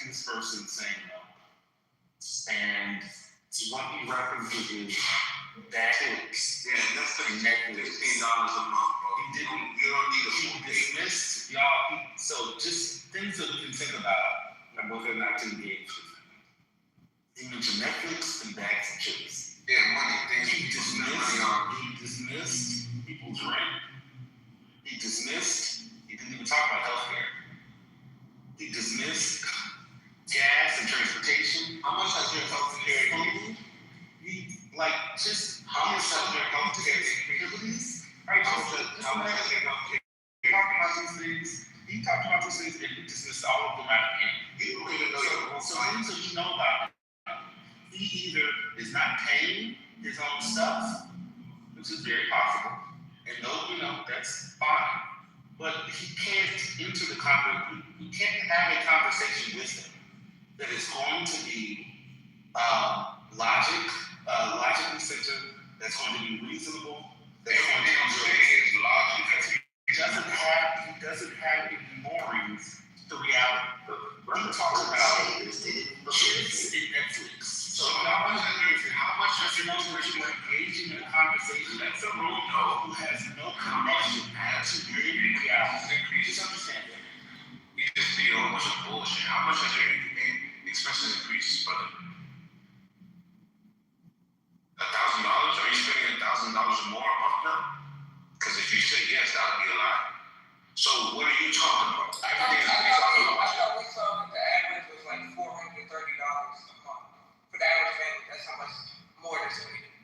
this person saying no, and what he references is Netflix. Yeah, that's $15 a month, bro. You don't need a dismissed y'all. So just things that we can think about and whether or not to engage with. He mentioned Netflix and bags of chips. Yeah, money. He dismissed people's rent. He didn't even talk about healthcare. He dismissed gas and transportation. How much has your healthcare? How much has your healthcare increased? How much has your healthcare? He talked about these things and he dismissed all of them out of hand. You don't even know so you know about it. He either is not paying his own stuff, which is very possible, and that's fine. But he can't enter the conversation. We can't have a conversation with him that is going to be logically centered, that's going to be reasonable. That's going to be logic. He doesn't have ignoring the reality. He talks about chips and Netflix. So how much does it know that you are engaging in a conversation that's a room who has no connection to your reality? Just understand that. You just see a whole bunch of bullshit. How much has your expenses increased, brother? $1,000? Are you spending $1,000 or more a month now? Because if you say yes, that would be a lie. So what are you talking about? I thought we saw that the average was like $430 a month. For the average family, that's how much more they're spending.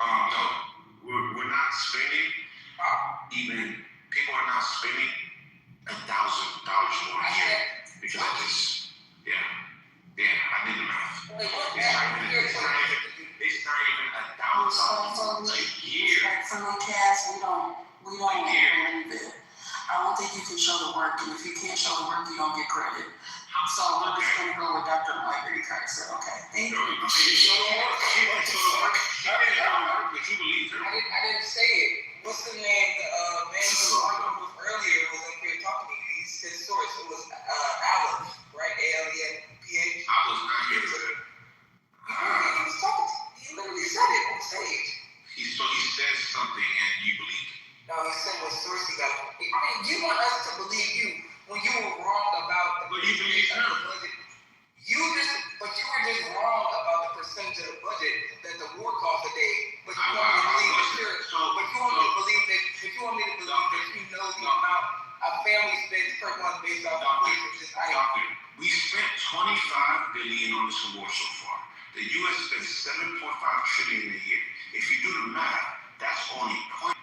No, we're not spending. Even people are not spending $1,000 more a year because of this. Yeah, I did the math. It's not even $1,000 a year. Respectfully, Cass, we don't believe it. I don't think you can show the work, and if you can't show the work, you don't get credit. So we're just going to go with Dr. Migrity Kaiser. Okay, thank you. I didn't say it. What's the name? The man who was arguing with earlier was up here talking to me. His source was Aleph, right? ALEPH. I was not here for that. He was talking to me. He literally said it on stage. He said something and you believed it. No, he said what sources got. You want us to believe you when you were wrong about the percentage of the budget. But you were just wrong about the percentage of the budget that the war cost a day. But you want me to believe that. But you want me to believe that. If you want me to family spends per month based off inflation? Doctor, we spent $25 billion on this war so far. The U.S. spends $7.5 trillion a year. If you do the math, that's only 0.33%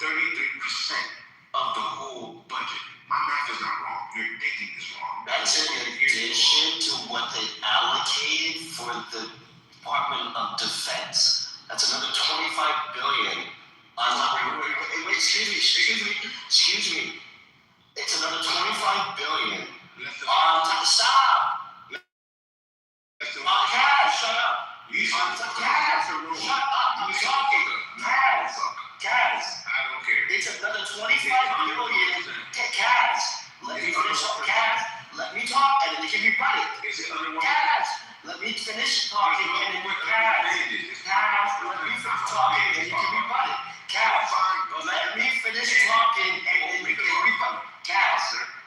of the whole budget. My math is not wrong. Your thinking is wrong. That's in addition to what they allocated for the Department of Defense. That's another $25 billion. Wait, excuse me. It's another $25 billion. Stop. Cash, shut up. Cash, shut up. I'm talking. Cash. I don't care. It's another $25 billion. Cash. Let me finish up. Cash. Let me talk, and then you can rebut it. Cash. Let me finish talking, and then Cash. Let me finish talking, and you can rebut it. Cash. Let me finish talking, and then you can rebut it.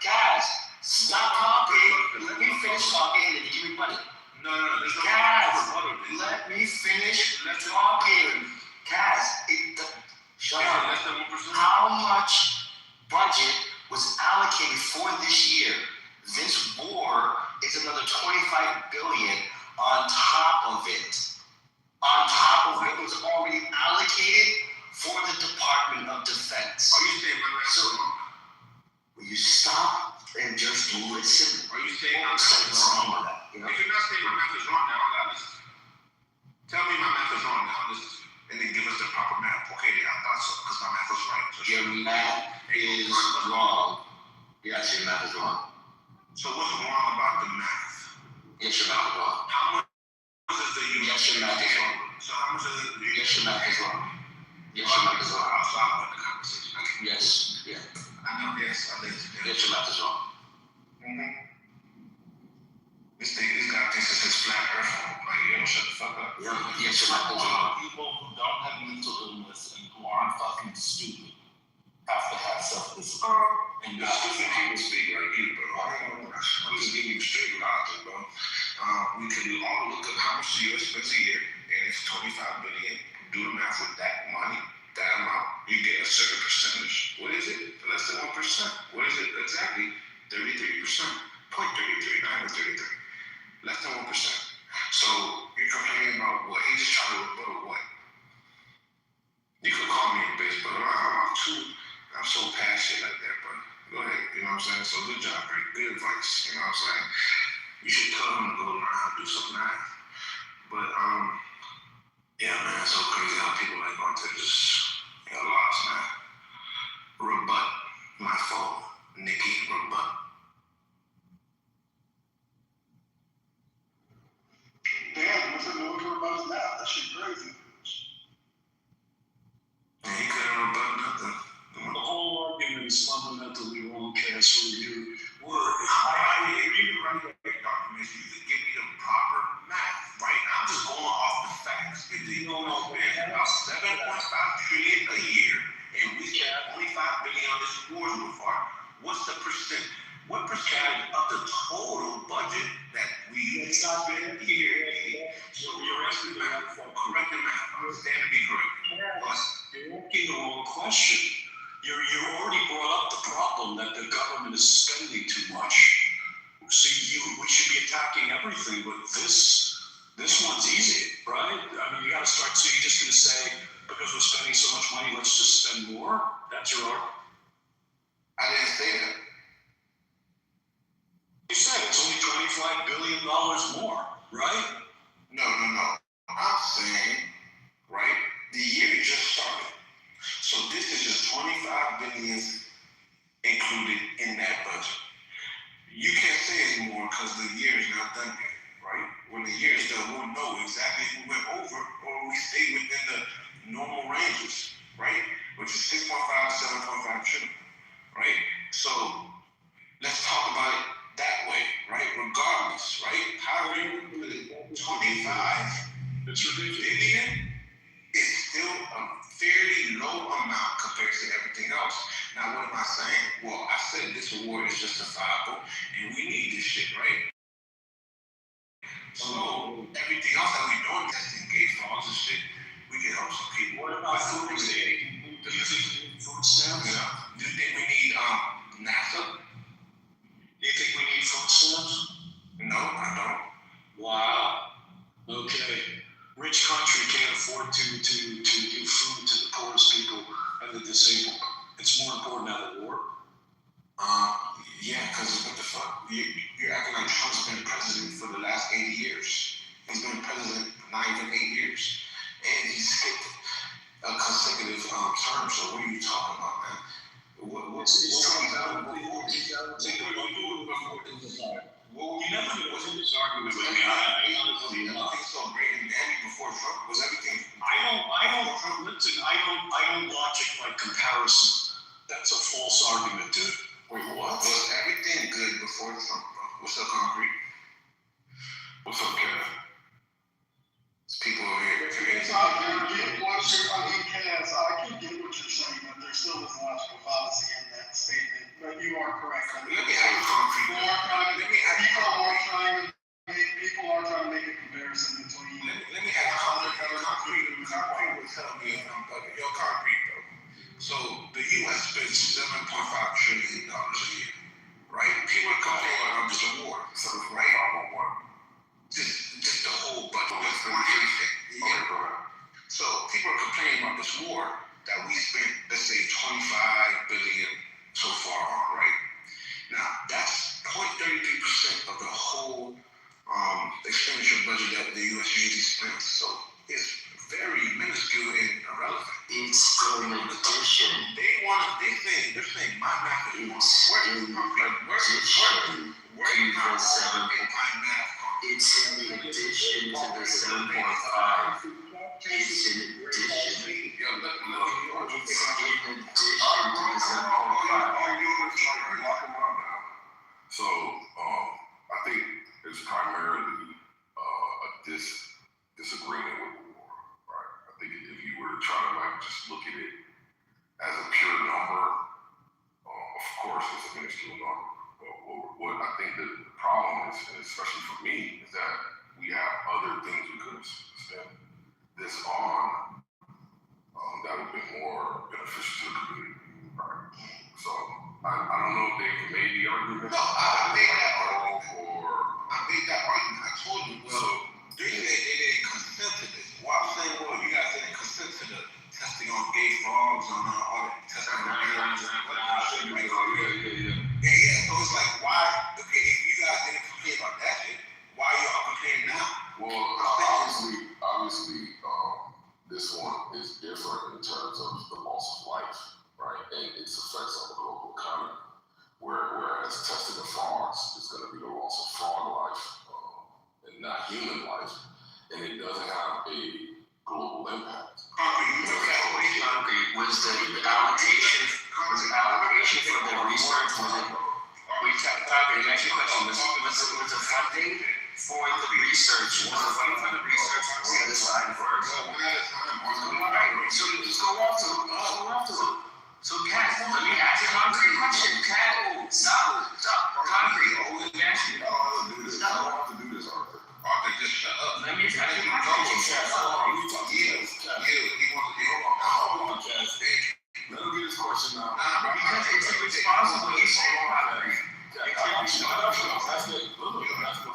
Cash. Stop talking. Let me finish talking, and then you can rebut it. No, there's no let me finish talking. Shut up. How much budget was allocated for this year? This war is another $25 billion on top of it. On top of what was already allocated for the Department of Defense. Are you saying my math is wrong? Will you stop and just listen? Are you saying my math is wrong? If you're not saying my math is wrong now, I gotta listen. Tell me my math is wrong now, listen. And then give us the proper math. Okay, I thought so, because my math was right. So your math is wrong. Yes, your math is wrong. So what's wrong about the math? Yes, your math is wrong. How much is the U.S.? Yes, your math is wrong. So how much is it? Yes, your math is wrong. Yes, your math is wrong. Outside of the conversation. Yes, yeah. I know, yes, I did. Yes, your math is wrong. This guy thinks it's his flat earth. Like, yo, shut the fuck up. Yeah, yes, your math is wrong. People who don't have mental illness and who aren't fucking stupid have to have self-discipline. And you're stupid people speak like you, bro. I'm just giving you straight logic, bro. We can all look at how much the U.S. spends a year, and it's $25 billion. Do the math with that money, that amount. You get a certain percentage. What is it? Less than 1%. What is it exactly? 33%. 0.33, not even 33. Less than 1%. So you're complaining about what? He's just trying to rebuttal what? You could call me a bitch, but I'm so passionate like that, bro. Go ahead, you know what I'm saying? So good job, great, good advice, you know what I'm saying? You should tell him to go learn how to do some math. But yeah, man, it's so crazy how people like want to just get lost, man. Rebut my fault, Nikki, rebut. Damn, what's the noise about that? That shit crazy. Yeah, he couldn't rebut nothing. The whole argument is fundamentally wrong, Cass, where you Well, I agree with running documents. You could give me the proper math, right? I'm just going off the facts. If the U.S. spends about $7.5 trillion a year, and we spend $25 billion on this war so far, what's the percent? What percentage of the total budget that we spend here? So you're asking me for correct math. I understand to be correct. You're asking the wrong question. You already brought up the problem that the government is spending too much. So we should be attacking everything, but this one's easy, right? I mean, you got to start. So you're just going to say because we're spending so much money, let's just spend more? That's your argument. I didn't say that. You said it's only $25 billion more, right? No. I'm saying, right, the year just started. So this is just $25 billion included in that budget. You can't say it's more because the year is not done yet, right? When the year is done, we'll know exactly if we went over or we stayed within the normal ranges, right? Which is 6.5 to 7.5 trillion, right? So let's talk about it that way, right? Regardless, right? How are you put it? 25 billion is still a fairly low amount compared to everything else. Now, what am I saying? Well, I said this award is justifiable, and we need this shit, right? So everything else that we're doing, testing gate frogs and shit, we can help some people. What about food stamps? Do you think we need NASA? don't. Wow. Okay. Rich country can't afford to give food to the poorest people and the disabled. It's more important than the war. Yeah, because what the fuck? You're acting like Trump's been president for the last 80 years. He's been president not even 8 years. And he skipped a consecutive term. So what are you talking about, man? What's his argument with me? Everything so great and dandy before Trump was everything. I don't logic like comparison. That's a false argument, dude. Wait, what? Was everything good before Trump, bro? What's up, Concrete? What's up, Kevin? There's people over here. I can get what you're saying, but there still is logical fallacy in that statement. But you are correct. Let me ask Concrete. People are trying to make a comparison between. Let me ask Concrete. Concrete will tell me if I'm bugging. Yo, Concrete, though. So the U.S. spends $7.5 trillion a year, right? People are complaining about this war, so right? Just the whole budget, everything. Yeah. So people are complaining about this war that we spent, let's say, $25 billion so far on, right? Now that's 0.33% of the whole expenditure budget that the U.S. usually spends. So it's very minuscule and irrelevant. It's still in addition. They're saying my math is wrong. It's in the addition to the 7.5. It's in addition. It's in addition to the 7.5. So, I think it's primarily a disagreement with the war, right? I think if you were to try to just look at it as a pure number, of course it's a minuscule number. But what I think the problem is, and especially for me, is that we have other things we could have spent this on that would be more beneficial to the community, right? So I don't know if they've made the argument. No, I made that argument. I told you. Well, they didn't consent to this. Well, I'm saying, well, you guys didn't consent to the testing on gay frogs, on all the testing on animals, and yeah. So it's like, why? Okay, if you guys didn't complain about that shit, why are y'all complaining now? Well, obviously, this one is different in terms of the loss of life, right, and its effects on the local economy. Whereas testing the frogs is going to be the loss of frog life and not human life, and it doesn't have a global impact. Was the allocation for the research? Next question was the funding for the research? Was the funding for the research on the side first? One at a time. So just go off to them. So Kat, let me ask you a concrete question. Kat, stop. Concrete. Let me ask you. I don't have to do this. Arthur, just shut up. Let me ask you a question. Hold on, Chaz. Let him get his question now. Because it's irresponsible. You say concrete. That's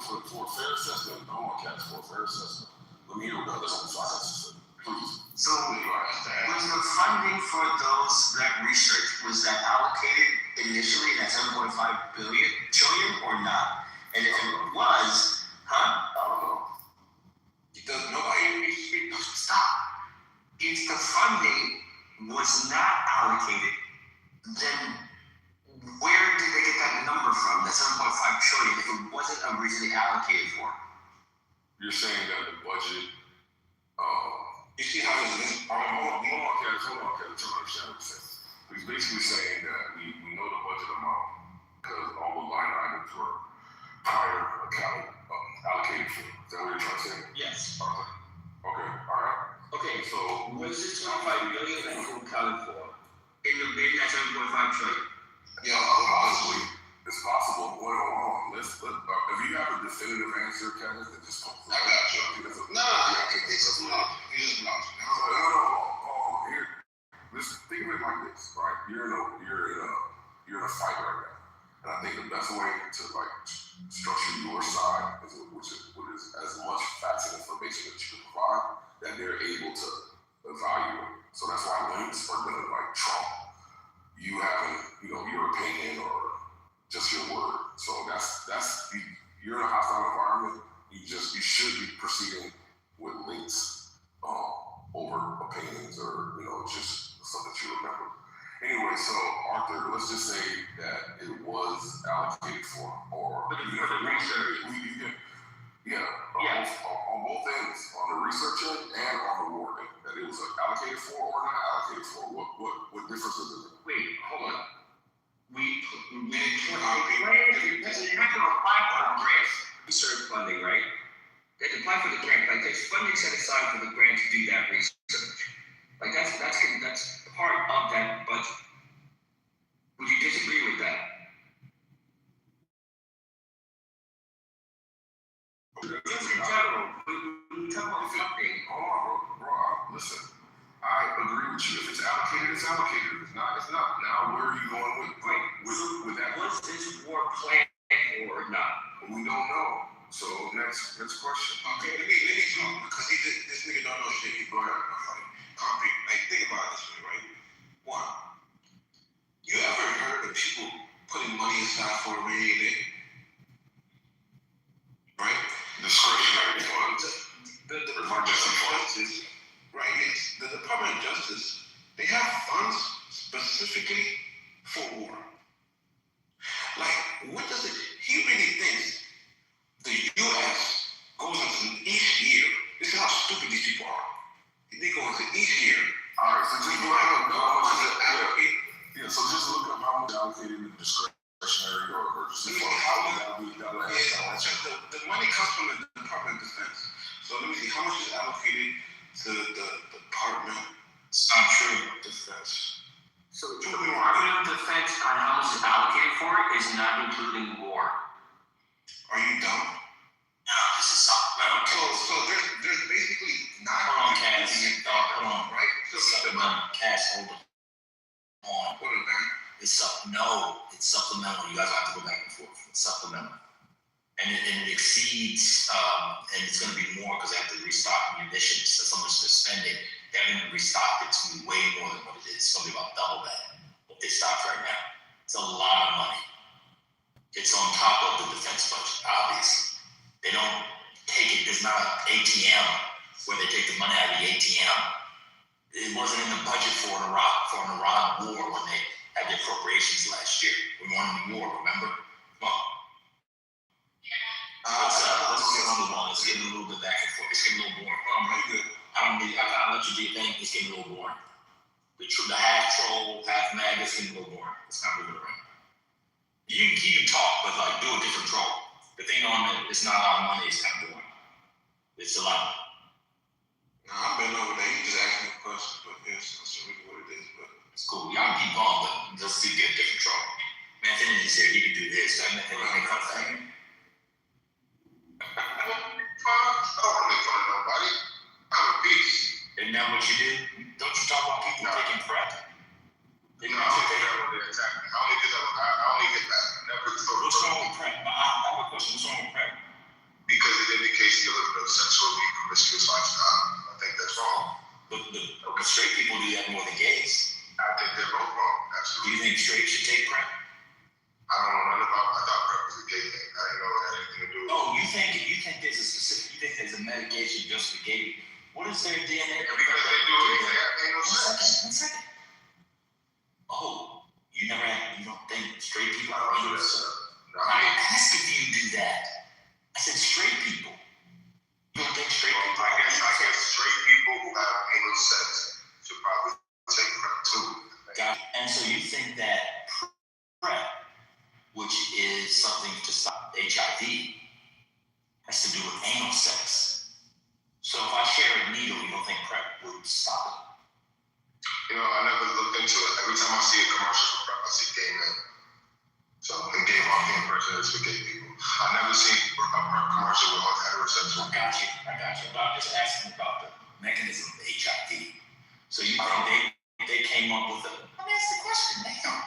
for a fair assessment. I want Chaz for a fair assessment. Let me hear what others on the side has to say. Please. So, was the funding for that research, was that allocated initially in that 7.5 trillion or not? And if it was, I don't know. Does nobody speak? Stop. If the funding was not allocated, then where did they get that number from, the 7.5 trillion, if it wasn't originally allocated for? You're saying that the budget, you see how this is? Hold on, Kevin, trying to understand what you're saying. He's basically saying that we know the budget amount because all the line items were prior allocated for. Is that what you're trying to say? Yes. Okay, all right. Okay, so was this 25 billion that you accounted for in that 7.5 trillion? Yeah, honestly, it's possible. Hold on. If you have a definitive answer, Kevin, then just talk. I got you. It's just blocked. Here, let's think of it like this, right? You're in a fight right now, and I think the best way to like structure your side is what is as much facts and information that you can provide that they're able to evaluate. So that's why links are gonna like trump you having, your opinion or just your word. So you're in a hostile environment. You should be proceeding with links over opinions or just stuff that you remember. Anyway, so Arthur, let's just say that it was allocated for, or for the research. On both ends, on the research end and on the war end, that it was allocated for or not allocated for. What difference does it make? Wait, hold on. We have to apply for a grant, research funding, right? They have to apply for the grant. Like there's funding set aside for the grant to do that research. Like that's part of that budget. Would you disagree with that? Just in general, when you talk about funding. Hold on, bro. Listen, I agree with you. If it's allocated, it's allocated. If it's not, it's not. Now, where are you going with that? Was this war planned for or not? We don't know. So next question. Okay, let me talk because this nigga don't know shit. He brought up concrete. Like, think about it this way, right? One, you ever heard of people putting money aside for a rainy day? Right? Discretionary funds. The Department of Justice, right? Yes, the Department of Justice, they have funds specifically for war. Like, what does it? He really thinks the U.S. goes into each year. This is how stupid these people are. They go into each year. All right, so just look up how much is allocated. Yeah, so just look up how much allocated in discretionary or emergency funds. The money comes from the Department of Defense. So let me see, how much is allocated to the Department of Defense? So the Department of Defense on how much is allocated for it is not including war. Are you dumb? No, this is supplemental. So there's basically not. Hold on, Cass. Hold on, right? So Supplemental. Cass, hold on. What is that? It's supplemental. You guys have to go back and forth. It's supplemental. And it exceeds, and it's going to be more because they have to restock munitions. That's how much they're spending. They haven't restocked it. It's going to be way more than what it is. It's going to be about double that what they stocked right now. It's a lot of money. It's on top of the defense budget, obviously. They don't take it. There's not an ATM where they take the money out of the ATM. It wasn't in the budget for an Iraq war when they had the appropriations last year. We won the war, remember? Come on. Let's get on the ball. Let's get a little bit back and forth. It's getting a little boring. Very good. I'll let you do your thing. It's getting a little boring. The half troll, half mag, it's getting a little boring. It's not moving around. You can talk, but like do a different troll. The thing on it, it's not a lot of money. It's kind of boring. It's a lot. No, I've been over there. You just asked me a question, but yes, that's really what it is. But it's cool. Y'all can keep going, but let's see, get a different troll. Man, Anthony said he can do this. So I'm not going to come back. I don't really fun nobody. I'm a beast. Isn't that what you do? Don't you talk about people taking prep? No, I only did that when they attacked me. I only get that. What's wrong with prep? I have a question. What's wrong with prep? Because it indicates you're living a sexually promiscuous lifestyle. I think that's wrong. But straight people do that more than gays. I think they're both wrong. Absolutely. Do you think straight should take prep? I don't know nothing about. I thought prep was a gay thing. I didn't know it had anything to do with. Oh, you think there's a specific? You think there's a medication just for gay? What is their DNA? Because they do it. They have anal sex. One second. Oh, you don't think straight people are anal sex? No, I asked if you do that. I said straight people. You don't think straight people? I guess straight people who have anal sex should probably take prep too. Got it. And so you think that PrEP, which is something to stop HIV, has to do with anal sex. So if I share a needle, you don't think PrEP would stop it? You know, I never looked into it. Every time I see a commercial for PrEP, I see gay men. So the gay marketing person is for gay people. I never seen a PrEP commercial with like heterosexual. I got you. But I'm just asking about the mechanism of HIV. So you think they came up with a? Let me ask the question, damn.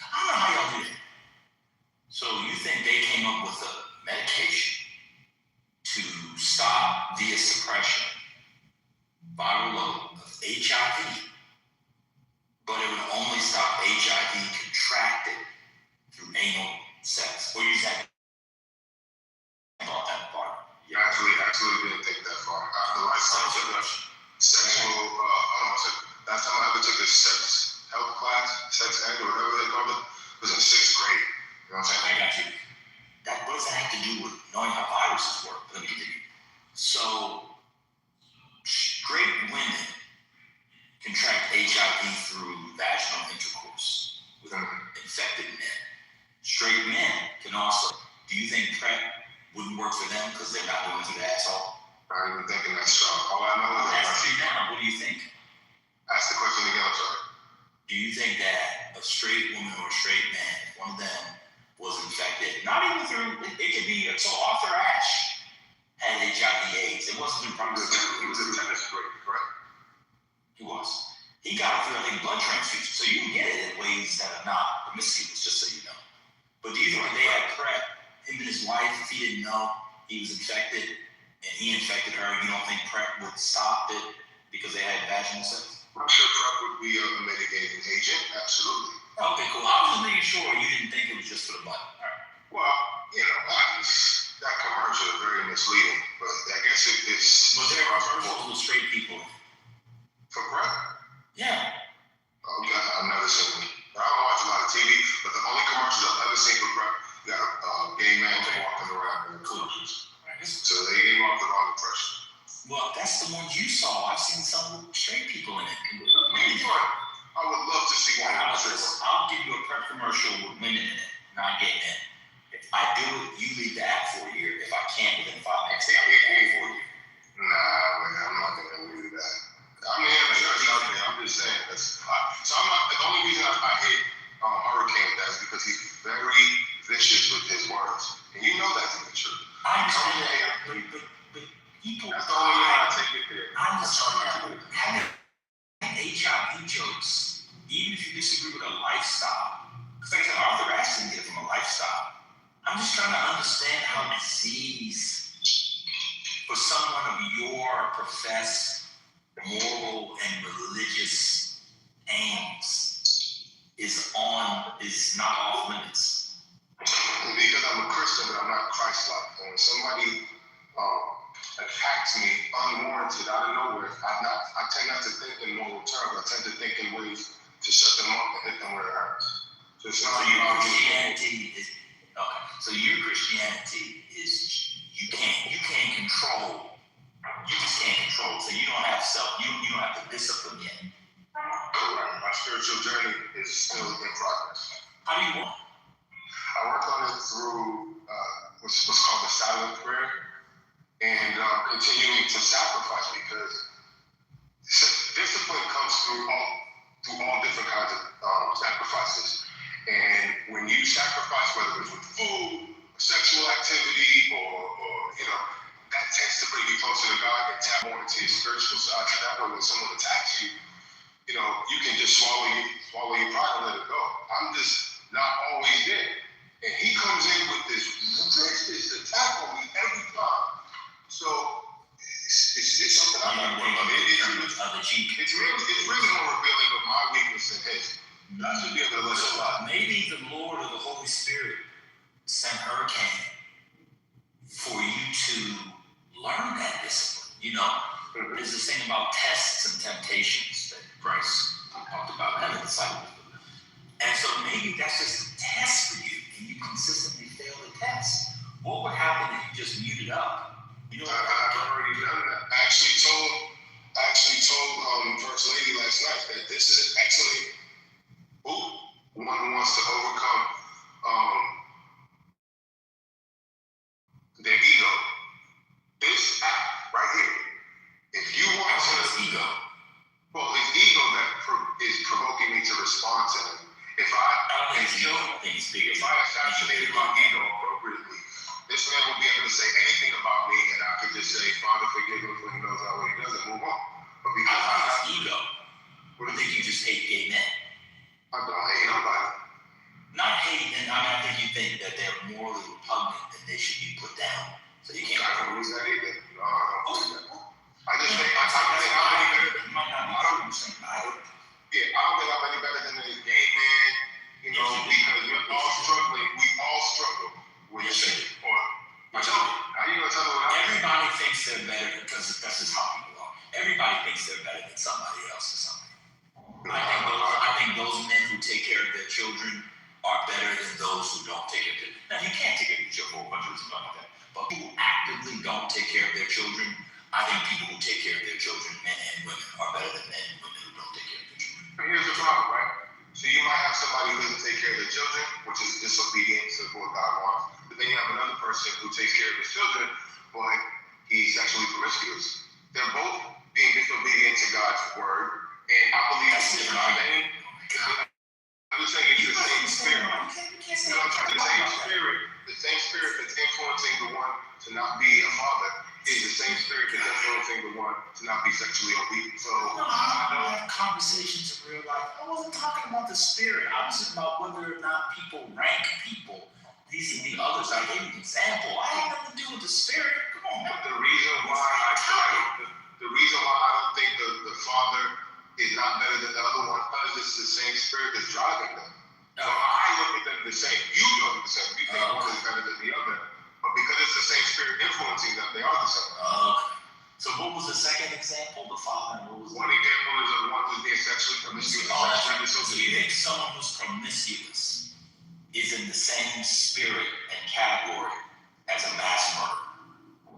I don't know how y'all do that. infected men. Straight men can also. Do you think PrEP wouldn't work for them because they're not going through the asshole? Not even thinking that strong. All I know is Ask you now. What do you think? Ask the question again. I'm sorry. Do you think that a straight woman or a straight man, if one of them was infected, not even through, it could be, so Arthur Ashe had HIV/AIDS. It wasn't through promiscuity. He was a tennis player, correct? He was. He got it through, I think, blood transfusion. So you can get it in ways that are not promiscuous, just so you know. But do you think if they had PrEP, him and his wife, if he didn't know he was infected and he infected her, you don't think PrEP would stop it because they had vaginal sex? I'm sure PrEP would be a mitigating agent, absolutely. Okay, cool. I was just making sure you didn't think it was just for the butt. All right. Well, you know, that commercial is very misleading, but I guess it's... But there are commercials with straight people. For PrEP? Yeah. Okay, I've never seen it. I don't watch a lot of TV, but the only commercials I've ever seen for PrEP, you got a gay man walking around in the commercials. Right. So they gave off the wrong impression. Well, that's the ones you saw. I've seen some straight people in it. I would love to see one. I'll give you a PrEP commercial with women in it, not gay men. If I do it, you leave the app for a year. If I can't within 5 minutes, I'll leave it for you. Nah, man, I'm not gonna do that. I mean, I'm just saying. So I'm not. The only reason I hate Hurricane that's because he's very vicious with his words, and you know that to be true. I understand that, but people. That's the only way I take it there. I'm just talking about having HIV jokes, even if you disagree with a lifestyle. Because like I said, Arthur Ashe didn't get it from a lifestyle. I'm just trying to understand how disease, for someone of your professed moral and religious aims, is not off limits. Because I'm a Christian, but I'm not Christ-like. And when somebody attacks me unwarranted out of nowhere, I tend not to think in moral terms. I tend to think in ways to shut them up and hit them where it hurts. So it's not your Christianity is okay. So your Christianity is you can't control. You just can't control. So you don't have you don't have the discipline yet. Correct. My spiritual journey is still in progress. How do you want? I work on it through what's called the silent prayer, and continuing to sacrifice, because discipline comes through all different kinds of sacrifices. And when you sacrifice, whether it's with food, sexual activity, or you know, that tends to bring you closer to God and tap more into your spiritual side. So that way, when someone attacks you, you know, you can just swallow your pride and let it go. I'm just not always there. And he comes in with this attack on me every time. So it's something I'm not worried about. It's really more revealing of my weakness than his. I should be able to let it slide. Maybe the Lord or the Holy Spirit sent Hurricane for you to learn that discipline. You know, there's this thing about tests and temptations that Christ talked about and the disciples. And so maybe that's just a test for you, and you consistently fail the test. What would happen if you just muted up? You know, I've already done that. I actually told First Lady last night that this is an excellent one who wants to overcome their ego. This app right here, if you want to ego, well, it's ego that is provoking me to respond to him. If I assassinated my ego appropriately, this man will be able to say anything about me, and I could just say, Father, forgive him, for he knows not what he does, and move on. But because I have ego, I think you just hate gay men. I don't hate nobody. Not hate, and I think you think that they're morally repugnant and they should be put down. So you can't. I don't believe that either. No, I don't believe that. I just think I'm any better. You might not be true. I don't think I'm any better than this gay man. You know, because we're all struggling. We all struggle with shit. I tell you, how you gonna tell me what everybody thinks they're better because that's just how people are. Everybody thinks they're better than somebody else or something. I think those men who take care of their children are better than those who don't take care of their children. Now, you can't take care of your children, a bunch of stuff like that. But people who actively don't take care of their children, I think people who take care of their children, men and women, are better than men and women who don't take care of their children. But here's the problem, right? So you might have somebody who doesn't take care of their children, which is disobedient to what God wants. But then you have another person who takes care of his children, but he's sexually promiscuous. They're both being disobedient to God's word, and I believe it's the same thing. I'm just saying it's the same spirit. The same spirit that's influencing the one to not be a father is the same spirit that's influencing the one to not be sexually obedient. So I don't have conversations in real life. I wasn't talking about the spirit. I was talking about whether or not people rank people vis-a-vis others. I gave you an example. I had nothing to do with the spirit. Come on, man. But the reason why I don't think the father is not better than the other one because it's the same spirit that's driving them. So I look at them the same. You look at the same. You think one is better than the other. But because it's the same spirit influencing them, they are the same. So what was the second example? The father and what was one example is of one who's being sexually promiscuous. So you think someone who's promiscuous is in the same spirit and category as a mass murderer?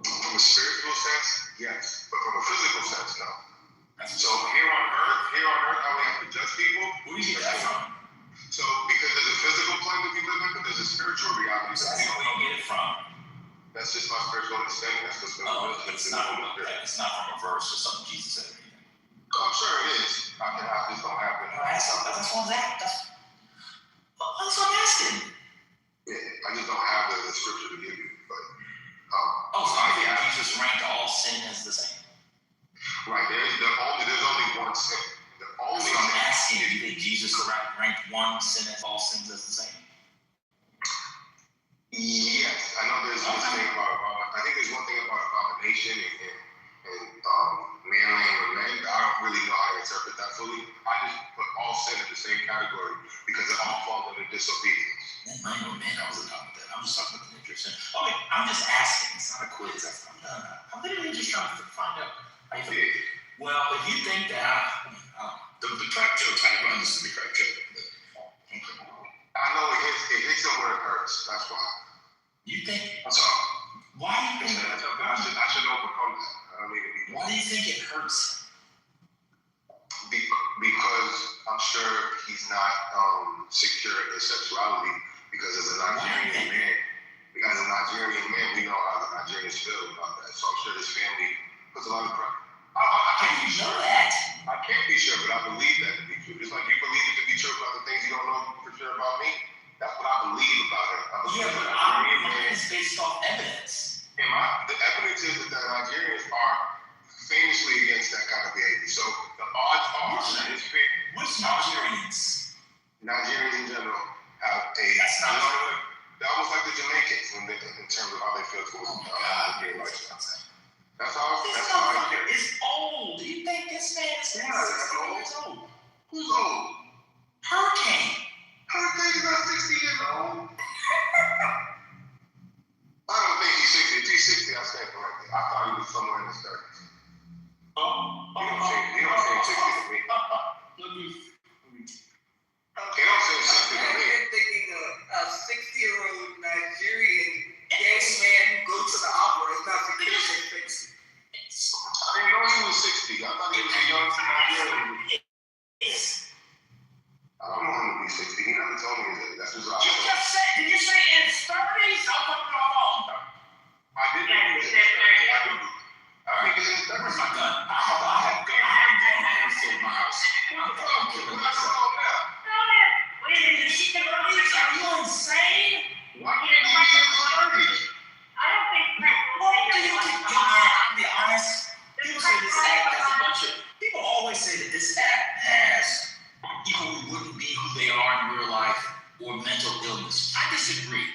From a spiritual sense, yes. But from a physical sense, no. So here on earth, how we have to judge people. Where do you get that from? So because there's a physical plane that we live in, but there's a spiritual reality that we don't know. Where do you get it from? That's just my spiritual understanding. That's what's going on. It's not from a verse or something Jesus said. I'm sure it is. I just don't have it. That's what I'm asking. That's what I'm asking. Yeah, I just don't have the scripture to give you. But so I think Jesus ranked all sin as the same. Right. There's only one sin. I'm asking you, do you think Jesus ranked one sin as all sins as the same? Yes, I know there's this thing about. I think there's one thing about abomination and man laying with men. I don't really know how to interpret that fully. I just put all sin in the same category because it all falls under disobedience. Man, I wasn't talking about that. I'm just talking about the nature of sin. Okay, I'm just asking. It's not a quiz. I'm literally just trying to find out how you feel. Well, if you think that the crack joke, I never understood the crack joke. I know it hits them where it hurts. That's why. You think? That's all. Why do you think? I should overcome that. I don't need to be. Why do you think it hurts? Because I'm sure he's not secure in his sexuality. Because as a Nigerian man, we know how the Nigerians feel about that. So I'm sure his family puts a lot of pressure. How do you know that? I can't be sure, but I believe that to be true. Just like you believe it to be true about the things you don't know for sure about me. That's what I believe about him. But it's based off evidence. The evidence is that the Nigerians are famously against that kind of behavior. So the odds are that his family. Which Nigerians? Nigerians in general have a. That's not true. They're almost like the Jamaicans in terms of how they feel towards gay lifestyle. That's how. This motherfucker is old. Do you think this man is 60 years old? Who's old? Hurricane. Hurricane's not 60 years old. I don't think he's 60. If he's 60, I stand corrected. I thought he was somewhere in his 30s. He don't seem 60 to me. He don't seem 60 to me. I'm thinking a 60-year-old Nigerian gay man who goes to the opera is not the case. I didn't know he was 60. I thought he was a young Nigerian. I don't know him to be 60. He never told me that. That's just what I thought. Did you say in his 30s? I'll put it on. I didn't know he was in his 30s. I do. I think he's in his 30s. Where's my gun? I have a gun. I have in my house. I'm killing myself. Wait, did you see the 30s? Are you insane? Why can't he be in his 30s? I don't think I'll be honest. People say this act has a bunch of. People always say that this act has people who wouldn't be who they are in real life or mental illness. I disagree.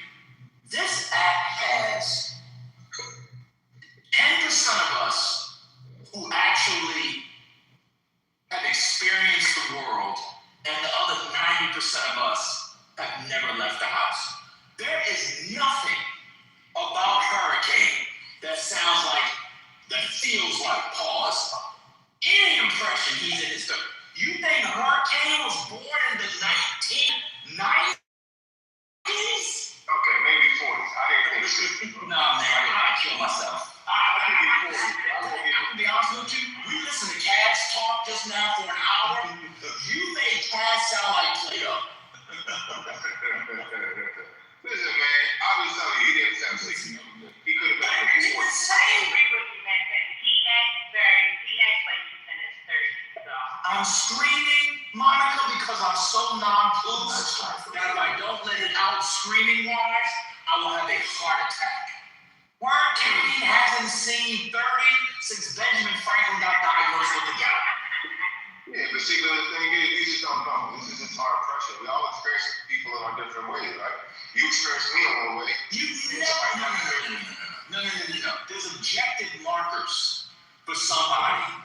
This act has 10% of us who actually have experienced the world, and the other 90% of us have never left the house. There is nothing about Hurricane that sounds like, that feels like, pause, any impression he's in his 30s. You think Hurricane was born in the 1990s? Okay, maybe 40s. I didn't think so. Nah, man, I'd kill myself. I'm gonna be honest with you. We listened to Cass talk just now for an hour. You made Cass sound like Plato. Listen, man, I was telling you, he didn't sound 60. He could have been like 40. I'm screaming, Monica, because I'm so nonplussed that if I don't let it out screaming wise, I will have a heart attack. Word Kane hasn't seen 30 since Benjamin Franklin got diagnosed with the gout. Yeah, but see, the thing is, you just don't know. This is just hard pressure. We all experience people in our different ways, right? You experience me in one way. No. There's objective markers for somebody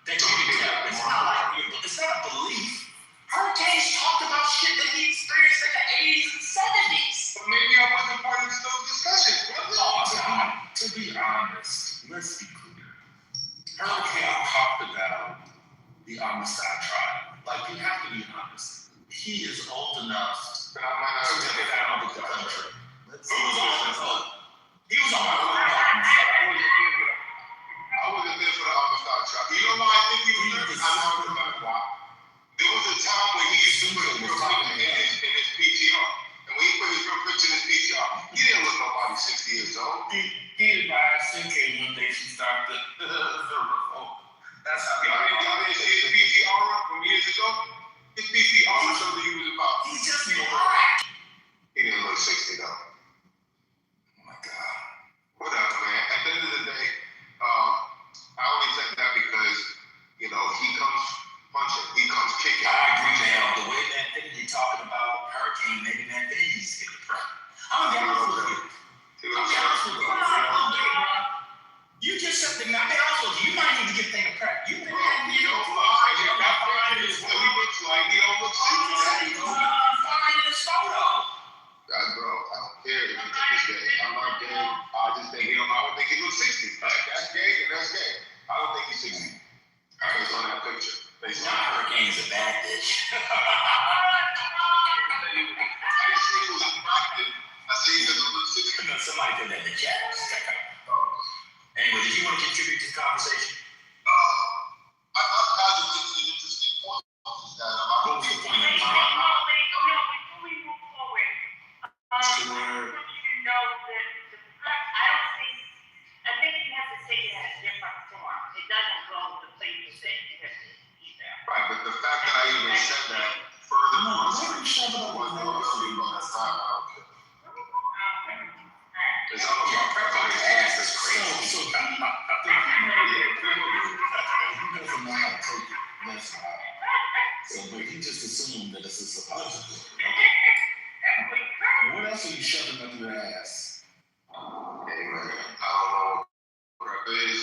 that you can tell. It's not like it's not a belief. Hurricanes talked about shit that he experienced in the 80s and 70s. But maybe I wasn't part of those discussions. To be honest, let's be clear. Hurricane talked about the homicide trial. Like, you have to be honest. He is old enough to have founded the country. He was on my own. I wasn't there for the homicide trial. You know why I think he was there? I know why. There was a time when he used to put his real picture in his PTR. And when he put his real picture in his PTR, he didn't look nobody 60 years old. He advised CK one day she started the revolt. That's how y'all didn't see his PTR from years ago? His PTR showed that he was about. He's just black. He didn't look 60 though. Oh my God. Whatever, man. At the end of the day, I only said that because, you know, he comes punching, he comes kicking. I agree, man. The way that Infinity talking about Hurricane, maybe that Infinity needs to get the prep. I'm gonna be honest with you. You just said that. I'll be honest with you. You might need to get things prep. You don't lie. That fine is what he looks like. He don't look 60. He's fine in his photo. Bro, I don't care if you think it's gay. I'm not gay. I just think I don't think he looks 60. That's gay and that's gay. I don't think he's 60. Based on that picture. Based on Hurricane's a bad bitch. I didn't say he was attractive. I said he doesn't look 60. No, somebody put that in the chat. Anyway, did you want to contribute to the conversation? I thought that was an interesting point. What was the point? I think you have to take it in a different form. It doesn't go the places that you have to eat there. Right, but the fact that I even said that further it's all about prep. Ass is crazy. So he doesn't know how to take it. That's why. So, but he just assumed that it's a suppository. What else are you shoving up your ass? Hey man, I don't know what prep is.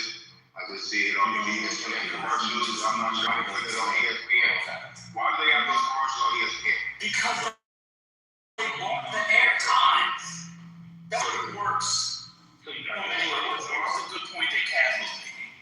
I just see it on the ESPN commercials. I'm not sure how to put it on ESPN. Why do they have those commercials on ESPN? Because they want the airtime. That's what it works. So you got what's a good point that Kaz was making?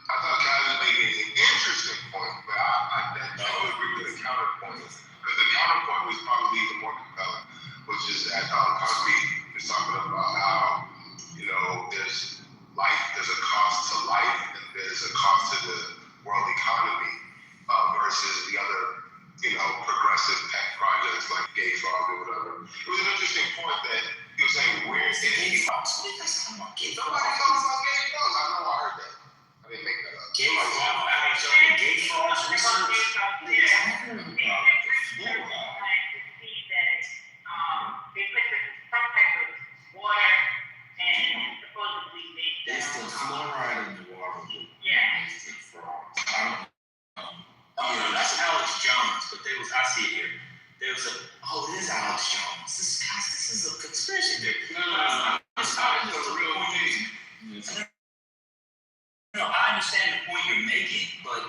I thought Kaz was making an interesting point, but I would agree with the counterpoint. Because the counterpoint was probably even more compelling, which is that Cosby is talking about how, you know, there's a cost to life, and there's a cost to the world economy versus the other, you know, progressive tech projects like Gay Frog or whatever. It was an interesting point that he was saying, where is Gay Frog? Nobody talks about Gay Frog. I know I heard that. I didn't make that up. Gay Frog, Gay Frog's research. They put some type of water and supposedly they It's the fluoride in the water. Yeah. That's Alex Jones, but I see it here. There was it is Alex Jones. This is a conspiracy theory. No. It's not a real thing. No, I understand the point you're making, but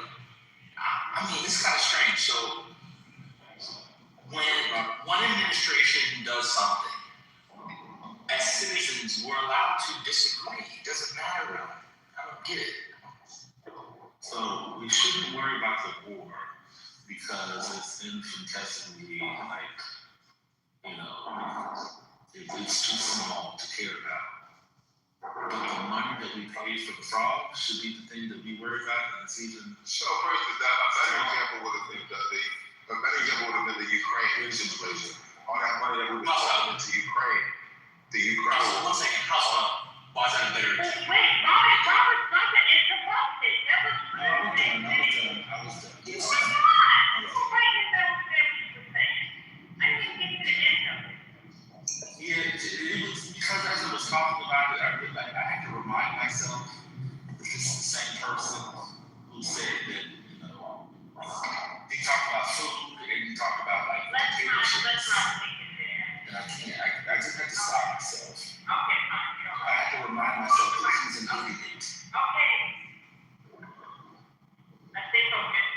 I mean, it's kind of strange. So when one administration does something, as citizens, we're allowed to disagree. It doesn't matter. I don't get it. So we shouldn't worry about the war because it's infinitesimally like, you know, it's too small to care about. But the money that we pay for the frogs should be the thing that we worry about, and it's even. So, for instance, a better example would have been the Ukraine situation. All that money that who was going into Ukraine. The Ukraine. One second, house phone. Why is that a better example? Wait, Robert's not the interrupted. That was No, I was done. You were not. You were right in that what you were saying. I didn't get to the end of it. Yeah, it was because as I was talking about it, I had to remind myself that this is the same person who said that, he talked about food and he talked about like Let's potato not chips. take it there. And I can't, I just had to stop myself. Okay, fine. I had to remind myself that he's an idiot. Okay. I stay focused.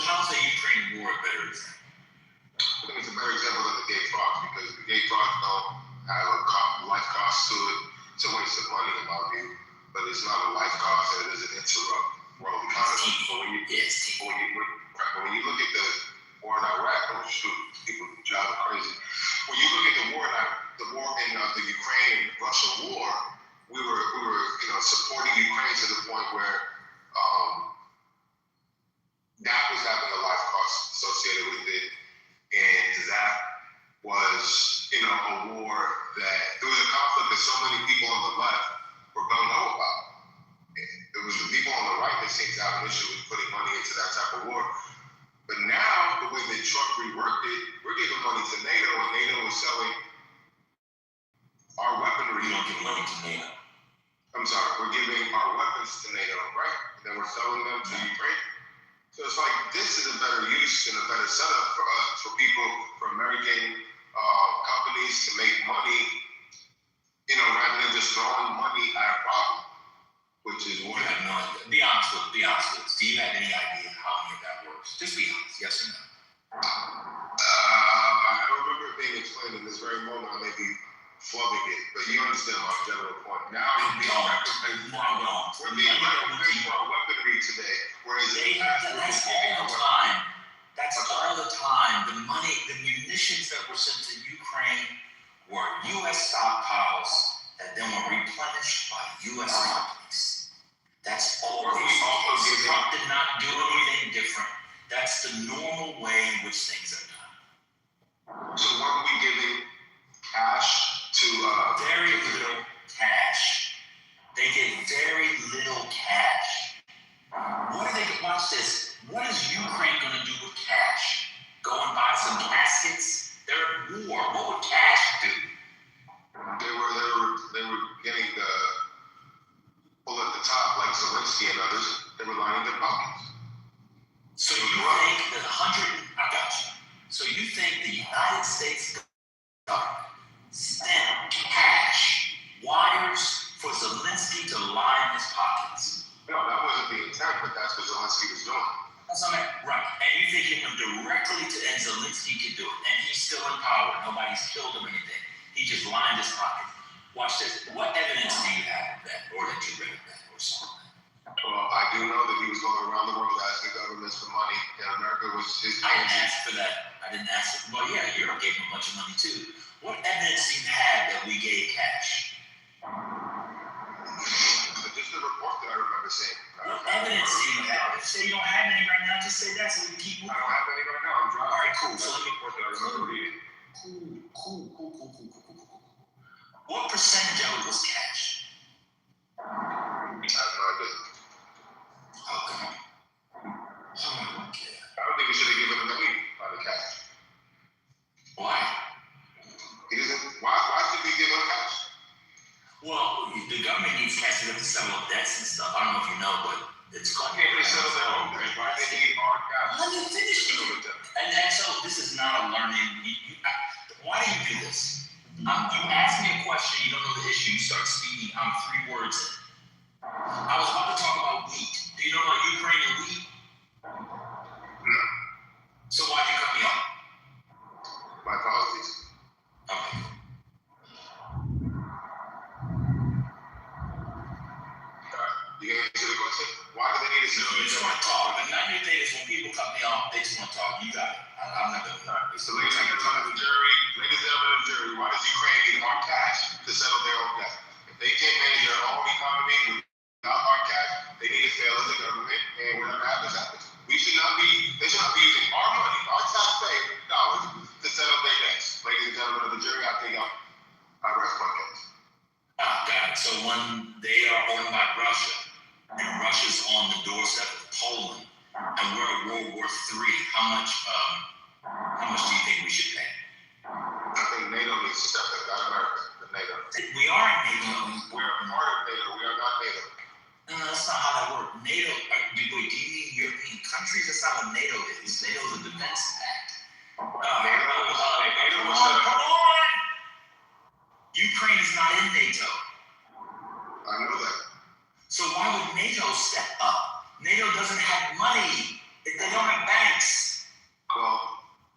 How's the Ukraine war a better example? I think it's a better example than the gay frogs because the gay frogs don't have a life cost to it. It's a waste of money in my view, but it's not a life cost and it doesn't interrupt world economy. But when you look at the war in Iraq, oh shoot, people drive me crazy. When you look at the war in the Ukraine and Russia war, we were supporting Ukraine to the point where that was having a life cost associated with it, and that was a war that there was a conflict that so many people on the left were gung ho about. It was the people on the right that seemed to have an issue with putting money into that type of war. But now, the way that Trump reworked it, we're giving money to NATO, and NATO is selling our weaponry. You don't give money to NATO. I'm sorry, we're giving our weapons to NATO, right? And then we're selling them to Ukraine. So it's like this is a better use and a better setup for us, for people, for American companies to make money, rather than just throwing money at a problem, which is what. You have no idea. Be honest with us. Do you have any idea how any of that works? Just be honest, yes or no? I remember it being explained in this very moment. I may be flubbing it, but you understand my general point. Now we're being recompensed for our weaponry today, whereas that's all the time. That's all the time. The money, the munitions that were sent to Ukraine were U.S. stockpiles that then were replenished by U.S. companies. That's always. Trump did not do anything different. That's the normal way in which things are done. So weren't we giving cash to very little cash? They get very little cash. What are they? Watch this. What is Ukraine going to do with cash? Go and buy some caskets? They're at war. What would cash do? They were getting the pull at the top, like Zelensky and others. They were lining their pockets. So you think that I got you. So you think the United States government sent cash wires for Zelensky to line his pockets? No, that wasn't the intent, but that's what Zelensky was doing. That's what I mean. Right. And you think it went directly to, and Zelensky could do it, and he's still in power. Nobody's killed him or anything. He just lined his pocket. Watch this. What evidence do you have of that, or that you read of that, or something? Well, I do know that he was going around the world asking governments for money, and America was his. I didn't ask for that. I didn't ask for. Well, yeah, Europe gave him a bunch of money too. What evidence do you have that we gave cash? Just the report that I remember seeing. What evidence do you have? If you say you don't have any right now, just say that so we can keep moving. I don't have any right now. I'm driving. All right, cool. So let me report that I remember reading. Cool. What percentage of it was cash? I have no idea. Okay. I don't think we should have given him any by the cash. Why? Why should we give him cash? Well, the government needs cash to settle up debts and stuff. I don't know if you know, but it's called. Can't they settle their own debt? Why they need hard cash? Let me finish. And so this is not a learning. Why do you do this? You ask me a question, you don't know the issue, you start speaking, I'm 3 words in. I was about to talk about wheat. Do you know about Ukraine and wheat? No. So why'd you cut me off? My apologies. Okay. You can answer the question? Why do they need to No, you just want to talk. And not your thing is when people cut me off, they just want to talk. You got it. I'm not going to talk. So ladies and gentlemen of the jury, why does Ukraine need hard cash to settle their own debt? If they can't manage their own economy without hard cash, they need to fail as a government, and whatever happens, happens. They should not be using our money much do you think we should pay? I think NATO needs to step in, not America, but NATO. We are in NATO. We're a part of NATO. We are not NATO. No, that's not how that works. NATO, do you mean European countries? That's not what NATO is. NATO is a defense pact. NATO was Hold on! Ukraine is not in NATO. I know that. So why would NATO step up? NATO doesn't have money. They don't have banks. Well,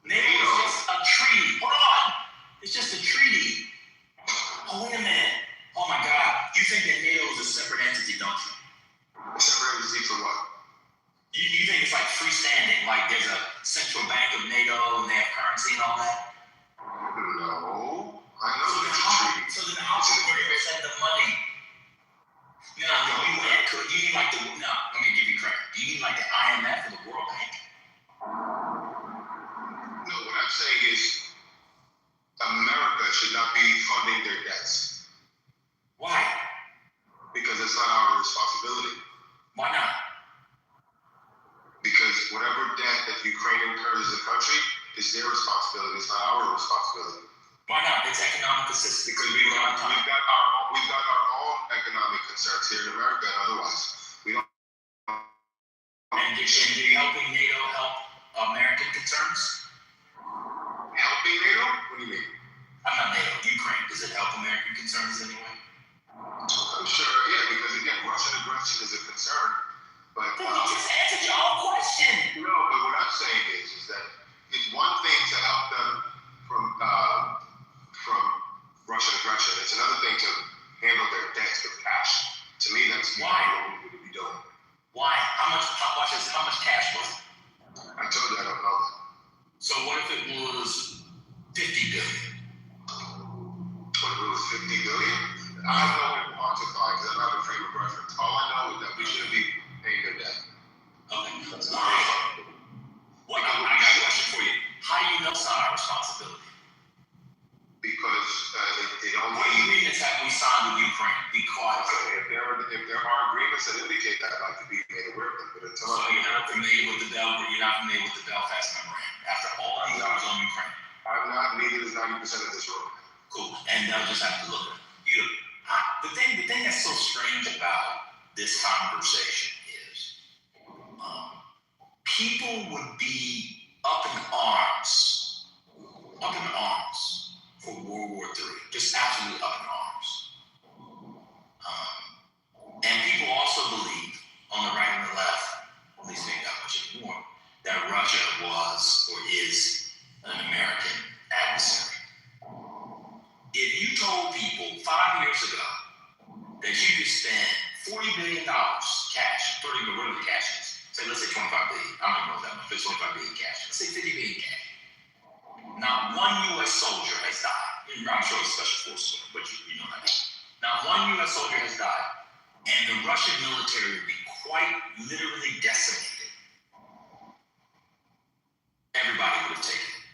NATO is just a treaty. Hold on. It's just a treaty. Oh, wait a minute. Oh my God. You think that NATO is a separate entity, don't you? A separate entity for what? You think it's like freestanding, like there's a central bank of NATO and they have currency and all that? No. I know it's a treaty. So then how can NATO send the money? No, you mean like the, no, let me give you credit. Do you mean like the IMF or the World Bank? No, what I'm saying is America should not be funding their debts. Why? Because it's not our responsibility. Why not? Because whatever debt that Ukraine incurs as a country is their responsibility. It's not our responsibility. Why not? It's economic assistance. Because we've got our own economic concerns here in America, and otherwise we don't. And you're helping NATO help American concerns? Helping NATO? What do you mean? I'm not NATO. Ukraine. Does it help American concerns anyway? I'm sure, yeah, because again, Russian aggression is a concern. But you just answered your own question. No, but what I'm saying is that it's one thing to help them from Russian aggression. It's another thing to handle their debts with cash. To me, that's what we would be doing. Why? How much cash was it? I told you I don't know that. So what if it was 50 billion? What if it was 50 billion? I don't know what to quantify because I'm not a frame of reference. All I know is that we shouldn't be paying their debt. Okay. Well, I got a question for you. How do you know it's not our responsibility? Because it only. What agreements have we signed with Ukraine? Because if there are agreements that indicate that, I'd like to be made aware of them. But until you're not familiar with the Belfast Memorandum after all these years on Ukraine. I'm not. Neither is 90% of this room. Cool. And they'll just have to look at it. The thing that's so strange about this conversation is people would be up in arms for World War III, just absolutely up in arms. And people also believe, on the right and the left, at least maybe not much anymore, that Russia was or is an American adversary. If you told people 5 years ago that you could spend $40 billion cash, 30 billion, whatever the cash is, say let's say 25 billion, I don't know that much, but 25 billion cash, let's say 50 billion cash. Not one U.S. soldier has died. I'm sure it's special forces, but you know that. Not one U.S. soldier has died, and the Russian military would be quite literally decimated. Everybody would have taken it.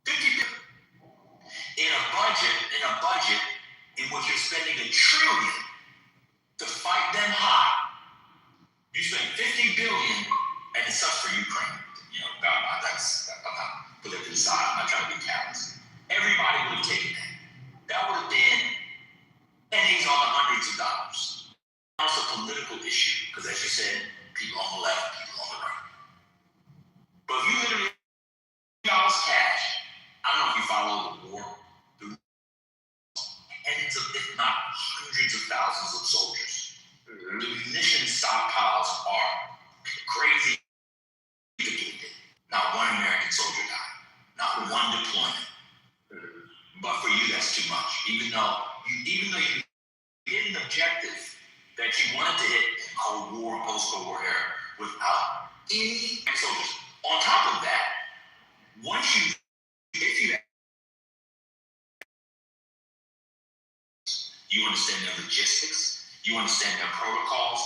50 billion. In a budget in which you're spending $1 trillion to fight them hot, you spend $50 billion, and it sucks for Ukraine. You know, I'm not put that to the side. I'm not trying to be callous. Everybody would have taken that. That would have been pennies on the hundreds of dollars. Also a political issue, because as you said, people on the left, people on the right. But if you literally dollars cash, I don't know if you follow the war, tens of, if not hundreds of thousands of soldiers. The munition stockpiles are crazy depleted. Not one American soldier died. Not one deployment. But for you, that's too much. Even though you hit an objective that you wanted to hit in Cold War, post-Cold War era, without any soldiers. On top of that, you understand their logistics, you understand their protocols,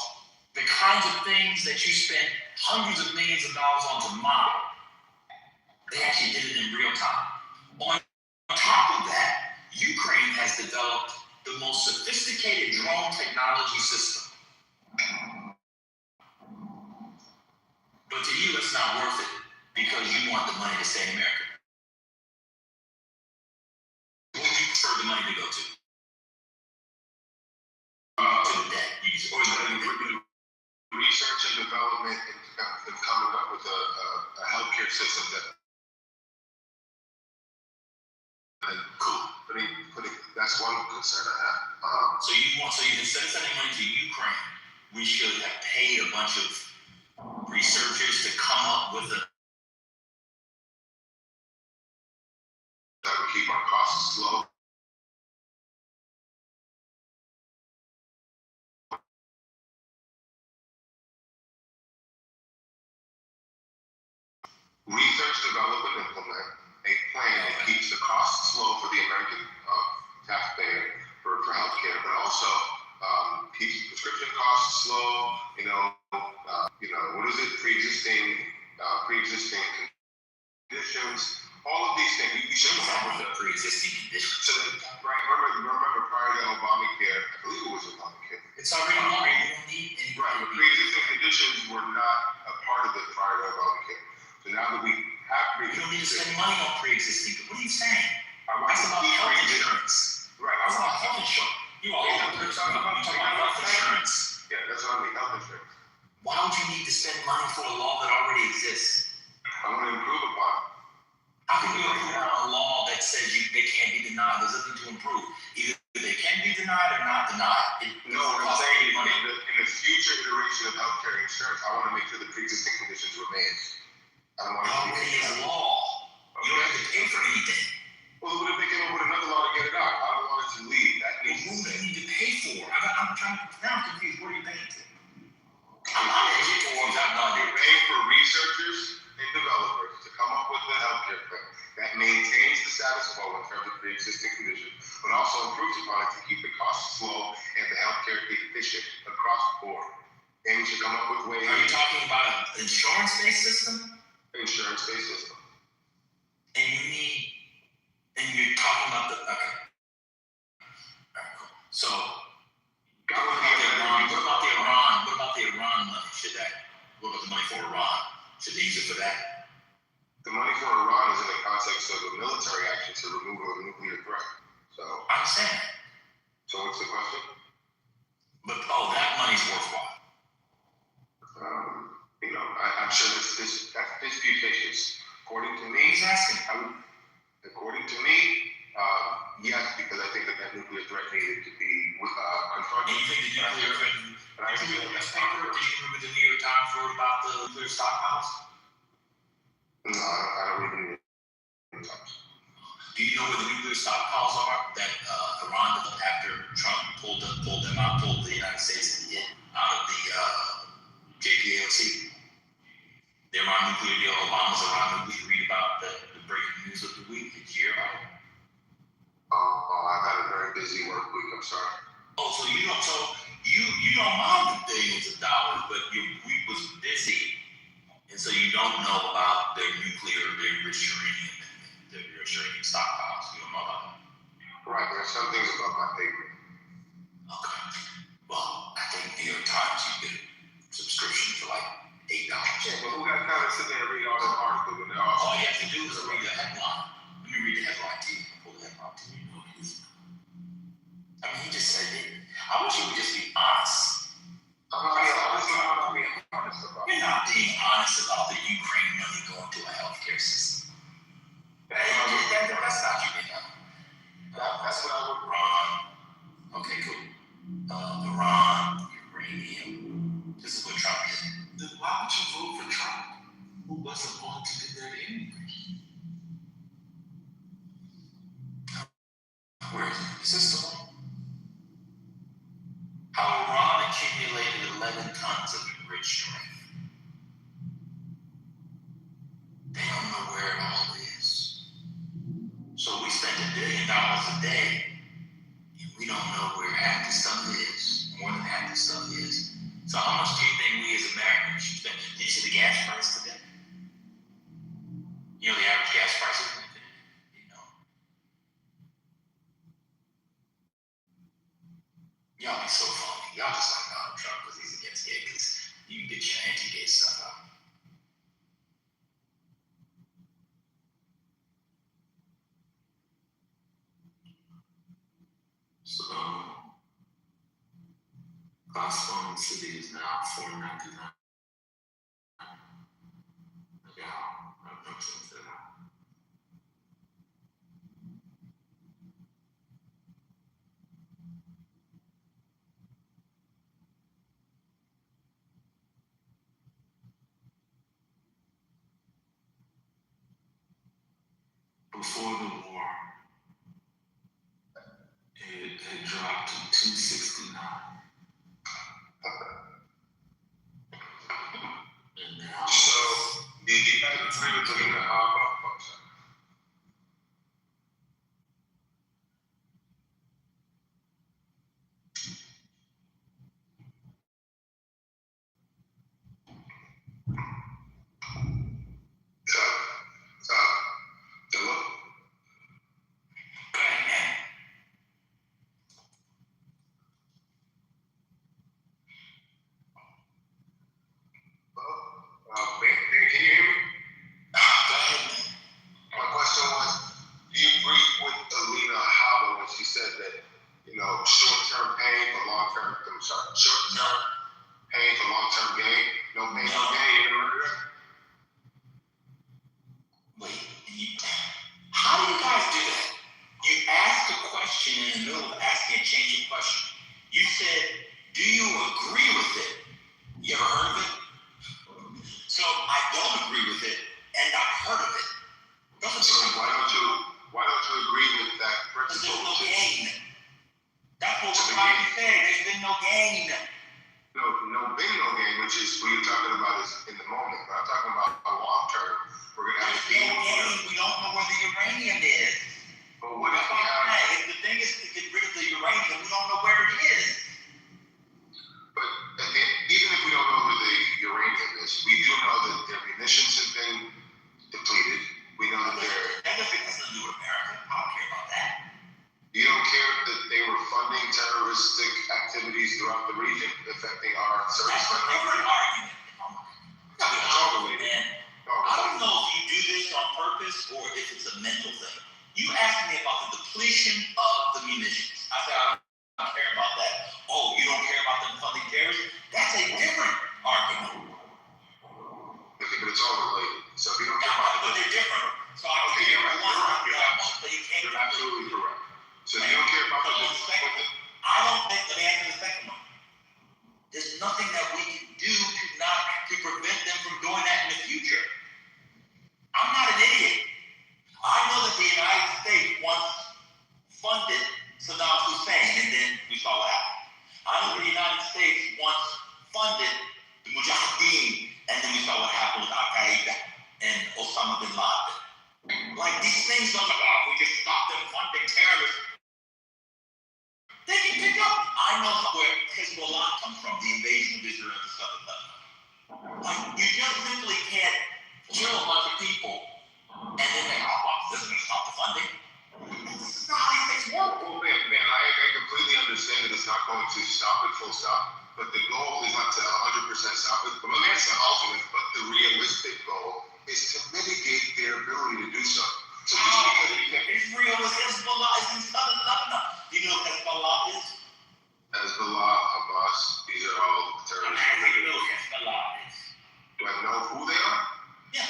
the kinds of things that you spend hundreds of millions of dollars on to model, they actually did it in real time. On top of that, Ukraine has developed the most sophisticated drone technology system. But to you, it's not worth it because you want the money to stay in America. Who would you prefer the money to go to? To the debt. Or the research and development and coming up with a healthcare system that. Cool. That's one concern I have. So instead of sending money to Ukraine, we should have paid a bunch of researchers to come up with a. That would keep our costs low. Research, develop, and implement a plan that keeps the costs low for the American taxpayer for healthcare, but also keeps prescription costs low. What is it? Pre-existing conditions. All of these things. We should come up with a pre-existing conditions. So right, remember prior to Obamacare, I believe it was Obamacare. It's already on. We don't need any pre-existing conditions were not a part of it prior to Obamacare. So now that we have you don't need to spend money on pre-existing. What are you saying? That's about health insurance. Right. That's about health insurance. You talking about health insurance. Yeah, that's what I mean, health insurance. Why would you need to spend money for a law that already exists? I want to improve upon it. How can you improve on a law that says they can't be denied? There's nothing to improve. Either they can be denied or not denied. No, what I'm saying is in the future iteration of healthcare insurance, I want to make sure the pre-existing conditions remain. I don't want to already is a law. You don't have to pay for anything. Well, what if they came up with another law to get it out? I don't want it to leave. That needs who do you need to pay for? I'm confused. What are you paying for? You're paying for researchers and developers to come up with a healthcare plan that maintains the status quo in terms of pre-existing conditions, but also improves upon it to keep the costs low and the healthcare efficient across the board. And we should come up with ways. Are you talking about an insurance-based system? Insurance-based system. And you're talking about the, okay. All right, cool. So, what about the Iran money? What about the money for Iran? Should they use it for that? The money for Iran is in the context of a military action to remove a nuclear threat. So I understand. So what's the question? But that money's worthwhile. I'm sure this disputatious. According to me, he's asking. According to me, yes, because I think that nuclear threat needed to be confronted. And you think the nuclear threat? Did you remember the New York Times wrote about the nuclear stockpiles? No, I don't read the New York Times. Do you know where the nuclear stockpiles are that Iran developed after Trump pulled the United States out of the JPAOC? The Iran nuclear deal, Obama's Iran nuclear. You read about the breaking news of the week. Did you hear about it? I've had a very busy work week. I'm sorry. So you don't mind the billions of dollars, but your week was busy, and so you don't know about their nuclear, their enriched uranium, and their uranium stockpiles. You don't know about that. Right. There are some things above my pay grade. Okay. Well, I think New York Times, you get a subscription for like $8. Yeah, but who got time to sit there and read all those articles? All you have to do is read the headline. Let me read the headline to you. Pull the headline to you. I mean, he just said it. I wish you would just be honest. You're not being honest about the Ukraine money going to a healthcare system. That's not you, That's what I would run. Okay, cool. Iran, uranium. This is what Trump did. Then why would you vote for Trump, who wasn't going to do that anyway? Where is it? Is this the one? How Iran accumulated 11 tons of enriched uranium. They don't know where it all is. So we spend $1 billion a day, and we don't know where half the stuff is, more than half the stuff is. So how much do you think we as Americans should spend? Did you see the gas price today? You know the average gas price is? Y'all be so funny. Y'all just like Donald Trump because he's against gay, because you can get your anti-gay stuff out. Boston City is now $4.99. Yeah, I've noticed that. Before the war, it had dropped to $2.69. And now, So, the agree with Lena, Philip? Ben, can you hear me? Go ahead, man. My question was, do you agree with Alina Habba when she said that, short-term pain for long-term, short-term pain for long-term gain? No pain, no gain, Wait, how do you guys do that? You ask a question in the middle of asking a changing question. You said, do you agree with it? You ever heard of it? So I don't agree with it, and I've heard of it. So why don't you agree with that principle? There's no gain. That's what we're trying to say. There's been no gain. No gain, which is what you're talking about is in the moment. But I'm talking about a long term. We're going to have to gain. We don't know where the uranium is. But what if we have... If the thing is to get rid of the uranium, we don't know where it is. But again, even if we don't know where the uranium is, we do know that their munitions have been depleted. We know that they're... That doesn't have to do with America. I don't care about that. You don't care that they were funding terroristic activities throughout the region, affecting our service countries? That's a different argument. I don't know if you do this on purpose or if it's a mental thing. You asked me about the depletion of the munitions. I said, I don't care about that. Oh, you don't care about them funding terrorists? That's a different argument. Okay, but it's all related. So if you don't care about but they're different. So I don't care about one. You're absolutely correct. So you don't care about the I don't think, let me answer the second one. There's nothing that we can do to prevent them from doing that in the future. I'm not an idiot. I know that the United States once funded Saddam Hussein, and then we saw what happened. I know that the United States once funded the Mujahideen, and then we saw what happened with Al-Qaeda and Osama bin Laden. Like, these things don't we just stop them funding terrorists. They can pick up. I know where Hezbollah comes from, the invasion of Israel and stuff like that. Like, you just simply can't kill a bunch of people and then they this is going to stop the funding. This is not how these things work. Well, man, I completely understand that it's not going to stop it, full stop. But the goal is not to 100% stop it. But maybe it's the ultimate, but the realistic goal is to mitigate their ability to do so. So Israel is Hezbollah is in southern Lebanon. Do you know what Hezbollah is? Hezbollah, Hamas, these are all terrorists. How do you know what Hezbollah is? Do I know who they are? Yeah.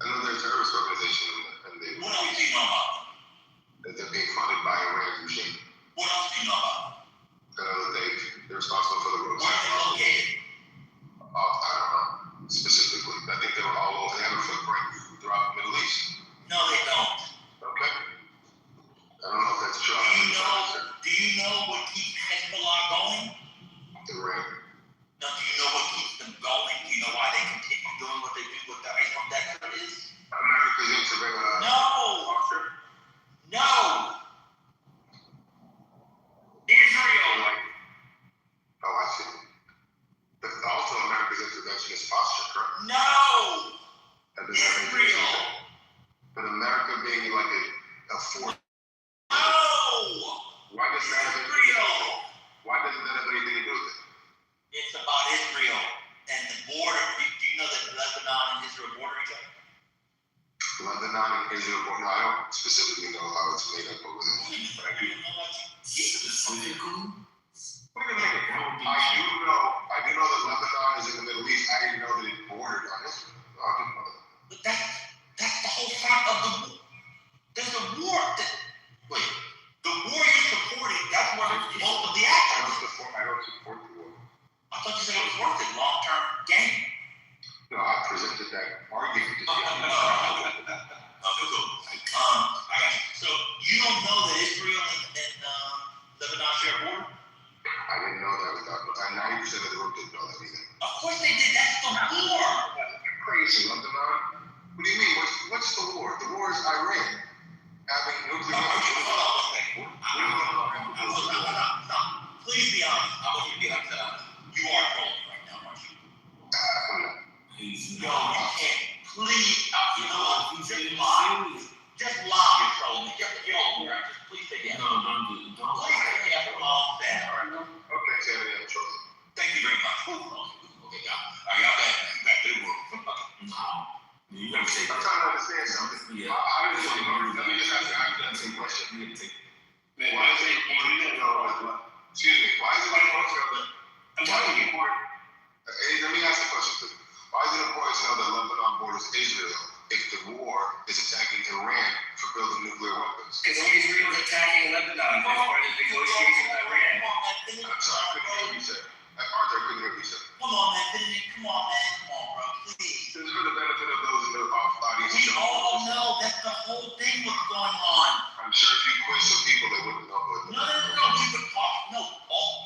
I know they're a terrorist organization, and they... What else do you know about them? That they're being funded by Iran's regime. What else do you know about them? I know that they're responsible for the roads. Where are they located? I don't know specifically. I think they were all over. They have a footprint throughout the Middle East. No, they don't. Okay. I don't know if that's true. Do you know what keeps Hezbollah going? Iran. No, do you know what keeps them going? Do you know why they continue doing what they do? What the Iran Declaration is? America's intervention. No. Israel. Oh, I see. But also America's interventionist posture, correct? No. Israel. But America being like a force. No. Why doesn't that have anything to do with it? It's about Israel and the border. Do you know that Lebanon and Israel border each other? Lebanon and Israel, no, I don't specifically know how it's made up over there. But I do. Specifically? Wait a minute. I do know that Lebanon is in the Middle East. I didn't know that it bordered on Israel. No, I didn't know that. But that's the whole front of the war. There's a war. Wait, the war you're supporting, that's where most of the action is. I don't support the war. I thought you said it was worth it, long-term gain. No, I presented that argument. I got you. So you don't know that Israel and Lebanon share a border? I didn't know that without, and 90% of the room didn't know that either. Of course they did. That's the war. You're crazy, Lebanon. What do you mean? What's the war? The war is Iran having nuclear weapons. No. Please be honest. I want you to be honest. You are trolling right now, aren't you? No, you can't. Please, you know what? Just lie. Just lie. You're trolling. Just please take it. No, don't do it. Please take it after all that. All right. Okay, Sammy, I'm trolling. Thank you very much. Okay, y'all back to the room. No. You gotta say I'm trying to understand something. Yeah. Let me just ask you the same question. Why is it important to know? Excuse me. Why is it important to know that? Let me ask the question, please. Why is it important to know that Lebanon borders Israel if the war is attacking Iran for building nuclear weapons? Because Israel is attacking Lebanon. That's part of the negotiation with Iran. I'm sorry, I couldn't hear what you said. Arthur, I couldn't hear what you said. Come on, bro. Please. This is for the benefit of those in the audience. We all know that's the whole thing what's going on. I'm sure if you quiz some people, they wouldn't know. No. We would talk. No,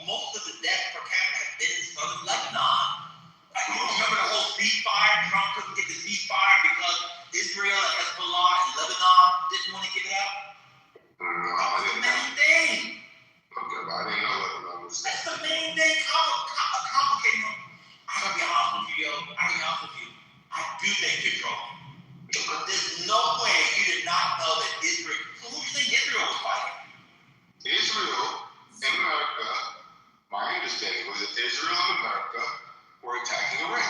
most of the deaths per capita have been in southern Lebanon. You remember the whole ceasefire? Trump couldn't get the ceasefire because Israel and Hezbollah and Lebanon didn't want to get it out. That's the main thing. Okay, but I didn't know Lebanon was. That's the main thing. Complicated. I'm gonna be honest with you, yo. I do think you're trolling. But there's no way you did not know that Israel. So who do you think Israel was fighting? Israel and America. My understanding was that Israel and America were attacking Iran.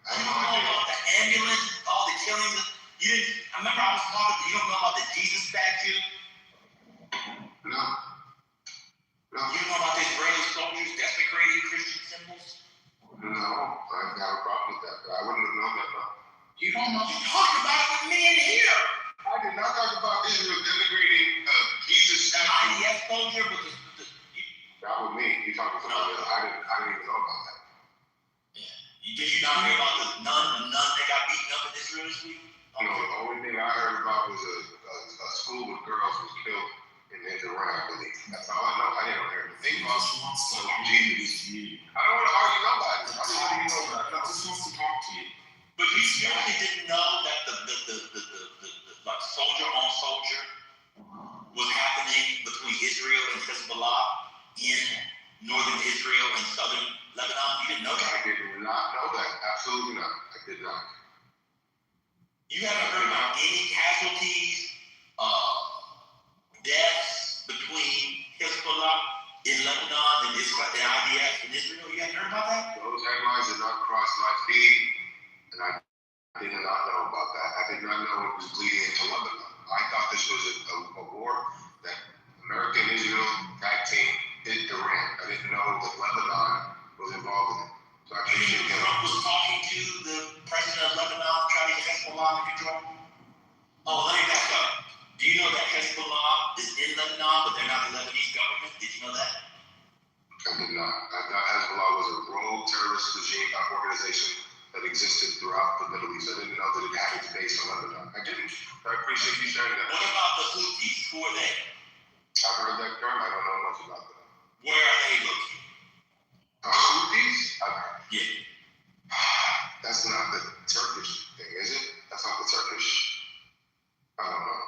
I don't know about the ambulance, all the killings. You didn't. I remember I was talking. You don't know about the Jesus statue? No. You don't know about the Israeli soldiers desecrating Christian symbols? No, I have a problem with that, but I wouldn't have known that. No. You don't know? You talked about it with me in here. I did not talk about Israel denigrating Jesus statue. IDF soldier with the Not with me. You talking about somebody else. I didn't even know about that. Did you not hear about the nun that got beaten up in Israel this week? No, the only thing I heard about was a school with girls was killed in Iran, I believe. That's all I know. I didn't hear anything about Jesus. I don't want to argue nobody. I don't know about that. I just wants to talk to you. But you seriously didn't know that the like soldier on soldier was happening between Israel and Hezbollah in northern Israel and southern Lebanon? You didn't know that? I did not know that. Absolutely not. I did not. You haven't heard about any casualties, deaths between Hezbollah in Lebanon and Israel, the IDF in Israel? You haven't heard about that? Those headlines did not cross my feed, and I did not know about that. I did not know it was bleeding into Lebanon. I thought this was a war that America and Israel tag team hit Iran. I didn't know that Lebanon was involved in it. So I appreciate that. Trump was talking to the president of Lebanon, trying to get Hezbollah under control. Oh, let me back up. Do you know that Hezbollah is in Lebanon, but they're not the Lebanese government? Did you know that? I did not. I thought Hezbollah was a rogue terrorist regime organization that existed throughout the Middle East. I didn't know that it had its base in Lebanon. I didn't. I appreciate you sharing that. What about the Houthis? Who are they? I've heard that term. I don't know much about that. Where are they located? Houthis? Yeah. That's not the Turkish thing, is it? That's not the Turkish. I don't know.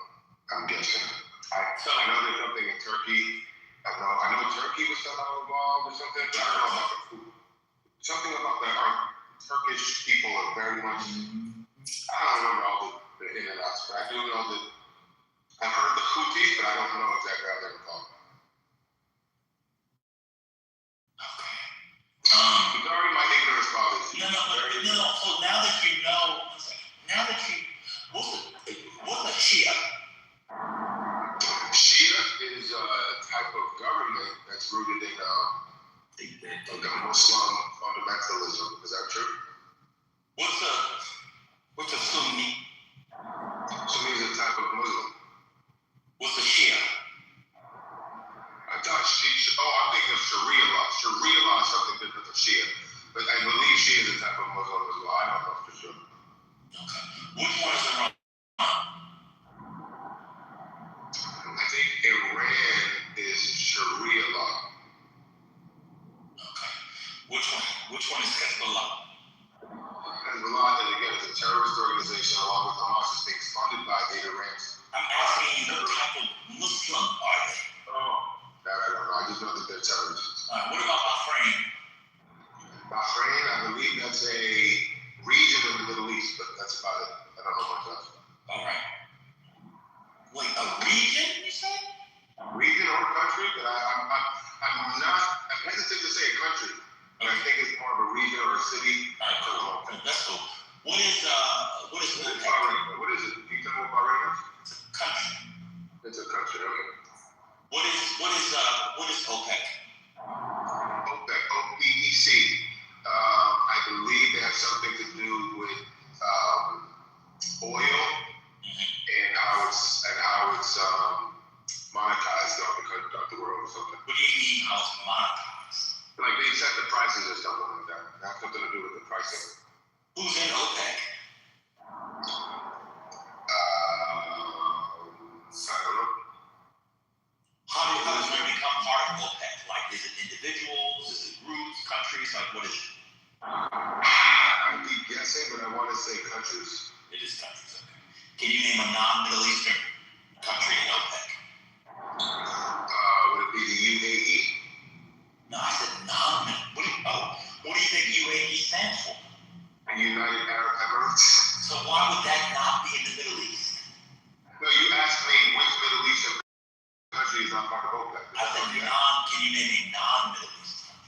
I'm guessing. I know there's something in Turkey. I know Turkey was somehow involved or something. But I don't know about the food. Something about that. Our Turkish people are very much. I don't remember all the in and outs, but I do know that I've heard the Houthis, but I don't know exactly how they're called. Sorry, my ignorance bothers you. No. So now that you know, what's a Shia? Shia is a type of government that's rooted in Which one is Iran? I think Iran is Sharia law. Okay. Which one is Hezbollah? Hezbollah, then again, is a terrorist organization along with Hamas is being funded by the Iranians. I'm asking you what type of Muslim are they? Oh, that I don't know. I just know that they're terrorists. All right, what about Bahrain? Bahrain, I believe that's a region in the Middle East, but that's about it. I don't know much else. All right. Wait, a region, you said? Region or country, but I'm hesitant to say a country, but I think it's more of a region or a city. All right, cool. That's cool. What is Bahrain? What is it? Can you tell me what Bahrain is? It's a country. It's a country, okay. What is OPEC? OPEC, OPEC. I believe they have something to do with oil and how it's monetized throughout the world or something. What do you mean how it's monetized? Like they set the prices or something like that. It has something to do with the pricing. Who's in OPEC? I don't know. How does one become part of OPEC? Like, is it individuals? Is it groups? Countries? Like, what is it? I'd be guessing, but I want to say countries. It is countries, okay. Can you name a non-Middle Eastern country in OPEC? Would it be the UAE? No, I said non-Middle. What do you think UAE stands for? United Arab Emirates. So why would that not be in the Middle East? No, you asked me which Middle Eastern country is not part of OPEC. I said can you name a non-Middle East country?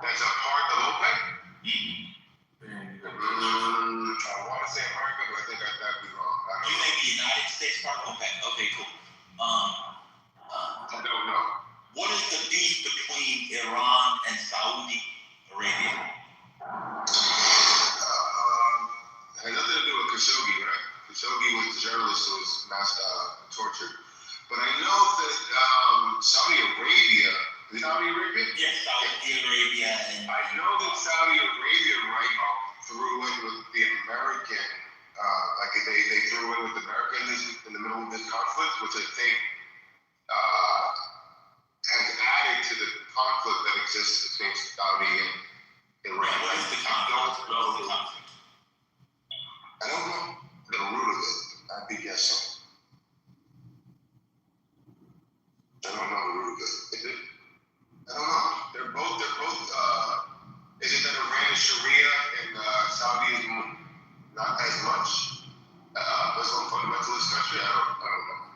That's a part of OPEC? Mm-hmm. I want to say America, but I think that'd be wrong. You think the United States part of OPEC? Okay, cool. I don't know. What is the beef between Iran and Saudi Arabia? Had nothing to do with Khashoggi, right? Khashoggi was the journalist who was tortured. But I know that Saudi Arabia, is it Saudi Arabia? Yes, Saudi Arabia. And I know that Saudi Arabia threw in with the American, they threw in with America in the middle of this conflict, which I think has added to the conflict that exists between Saudi and Iran. What is the conflict? I don't know the root of it. I'd be guessing. I don't know the root of it. Is it? I don't know. They're both. Is it that Iran is Sharia and Saudi is not as much Muslim fundamentalist country? I don't know.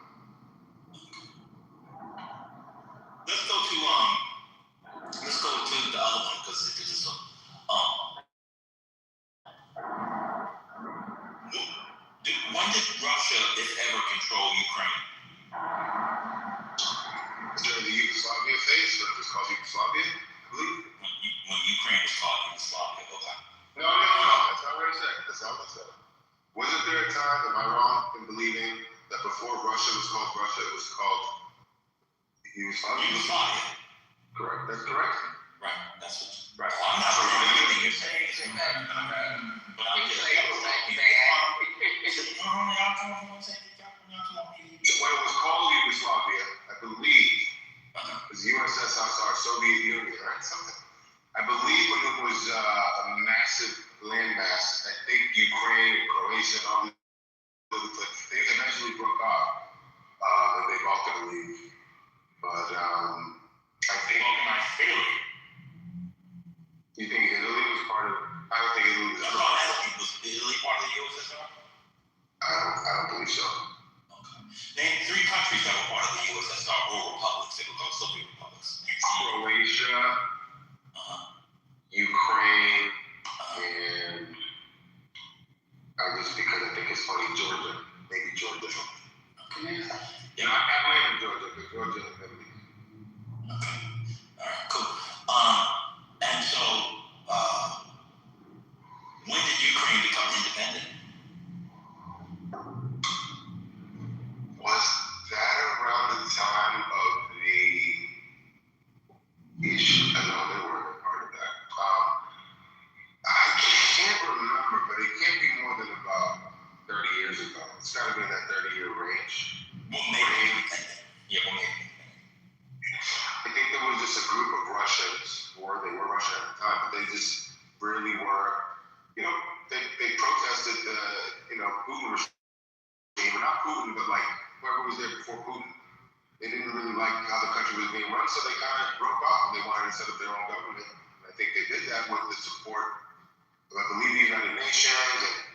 Let's go to the other one because it is when did Russia, if ever, control Ukraine? During the Yugoslavia phase, or it was called Yugoslavia, I believe. When Ukraine was called Yugoslavia, okay. No. That's not what I said. That's not what I said. Wasn't there a time, am I wrong in believing that before Russia was called Russia, it was called Yugoslavia? Correct. That's correct. Right. That's what. Right. Well, I'm not saying anything you're saying is incorrect, but I'm just saying. So when it was called Yugoslavia, I believe, it was USSR, Soviet Union, right? Something. I believe when it was a massive landmass, I think Ukraine and Croatia and all these other places, they eventually broke off, and they all got to leave. But I think. You think Italy was part of? I don't think Italy was. Was Italy part of the USSR? I don't believe so. Name 3 countries that were part of the USSR or republics. They were called Soviet republics. Croatia, Ukraine, and just because I think it's funny, Georgia. Maybe Georgia. Okay. Yeah, I live in Georgia, but Georgia is Italy. Okay. All right, cool. And so, when did Ukraine become independent? Was that around the time of the issue? I know they were a part of that. I can't remember, but it can't be more than about years ago. It's got to be in that 30-year range. What made it? Yeah, what made it? I think there was just a group of Russians, or they were Russian at the time, but they just really were, you know, they protested the, you know, Putin regime, not Putin, but like whoever was there before Putin. They didn't really like how the country was being run, so they kind of broke off and they wanted to set up their own government. And I think they did that with the support of, I believe, the United Nations and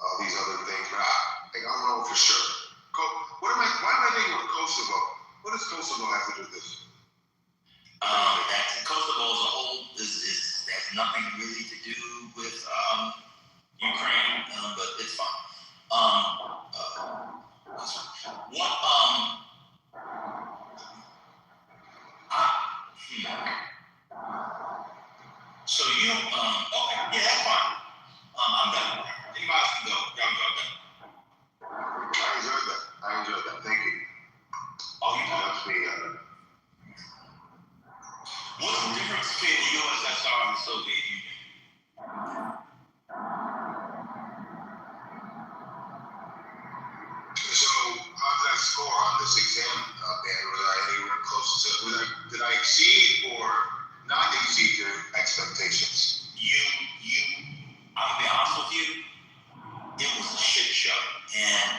all these other things, but I don't know for sure. Why am I thinking of Kosovo? What does Kosovo have to do with this? Kosovo as a whole has nothing really to do with Ukraine, but it's fine. So you okay, yeah, that's fine. I'm done. Anybody else can go. Y'all go. I enjoyed that. Thank you. Oh, you helps me. What's the difference between the USSR and the Soviet Union? So, how did I score on this exam, Ben? Was I anywhere close to? Did I exceed or not exceed your expectations? I'm gonna be honest with you. It was a shit show, and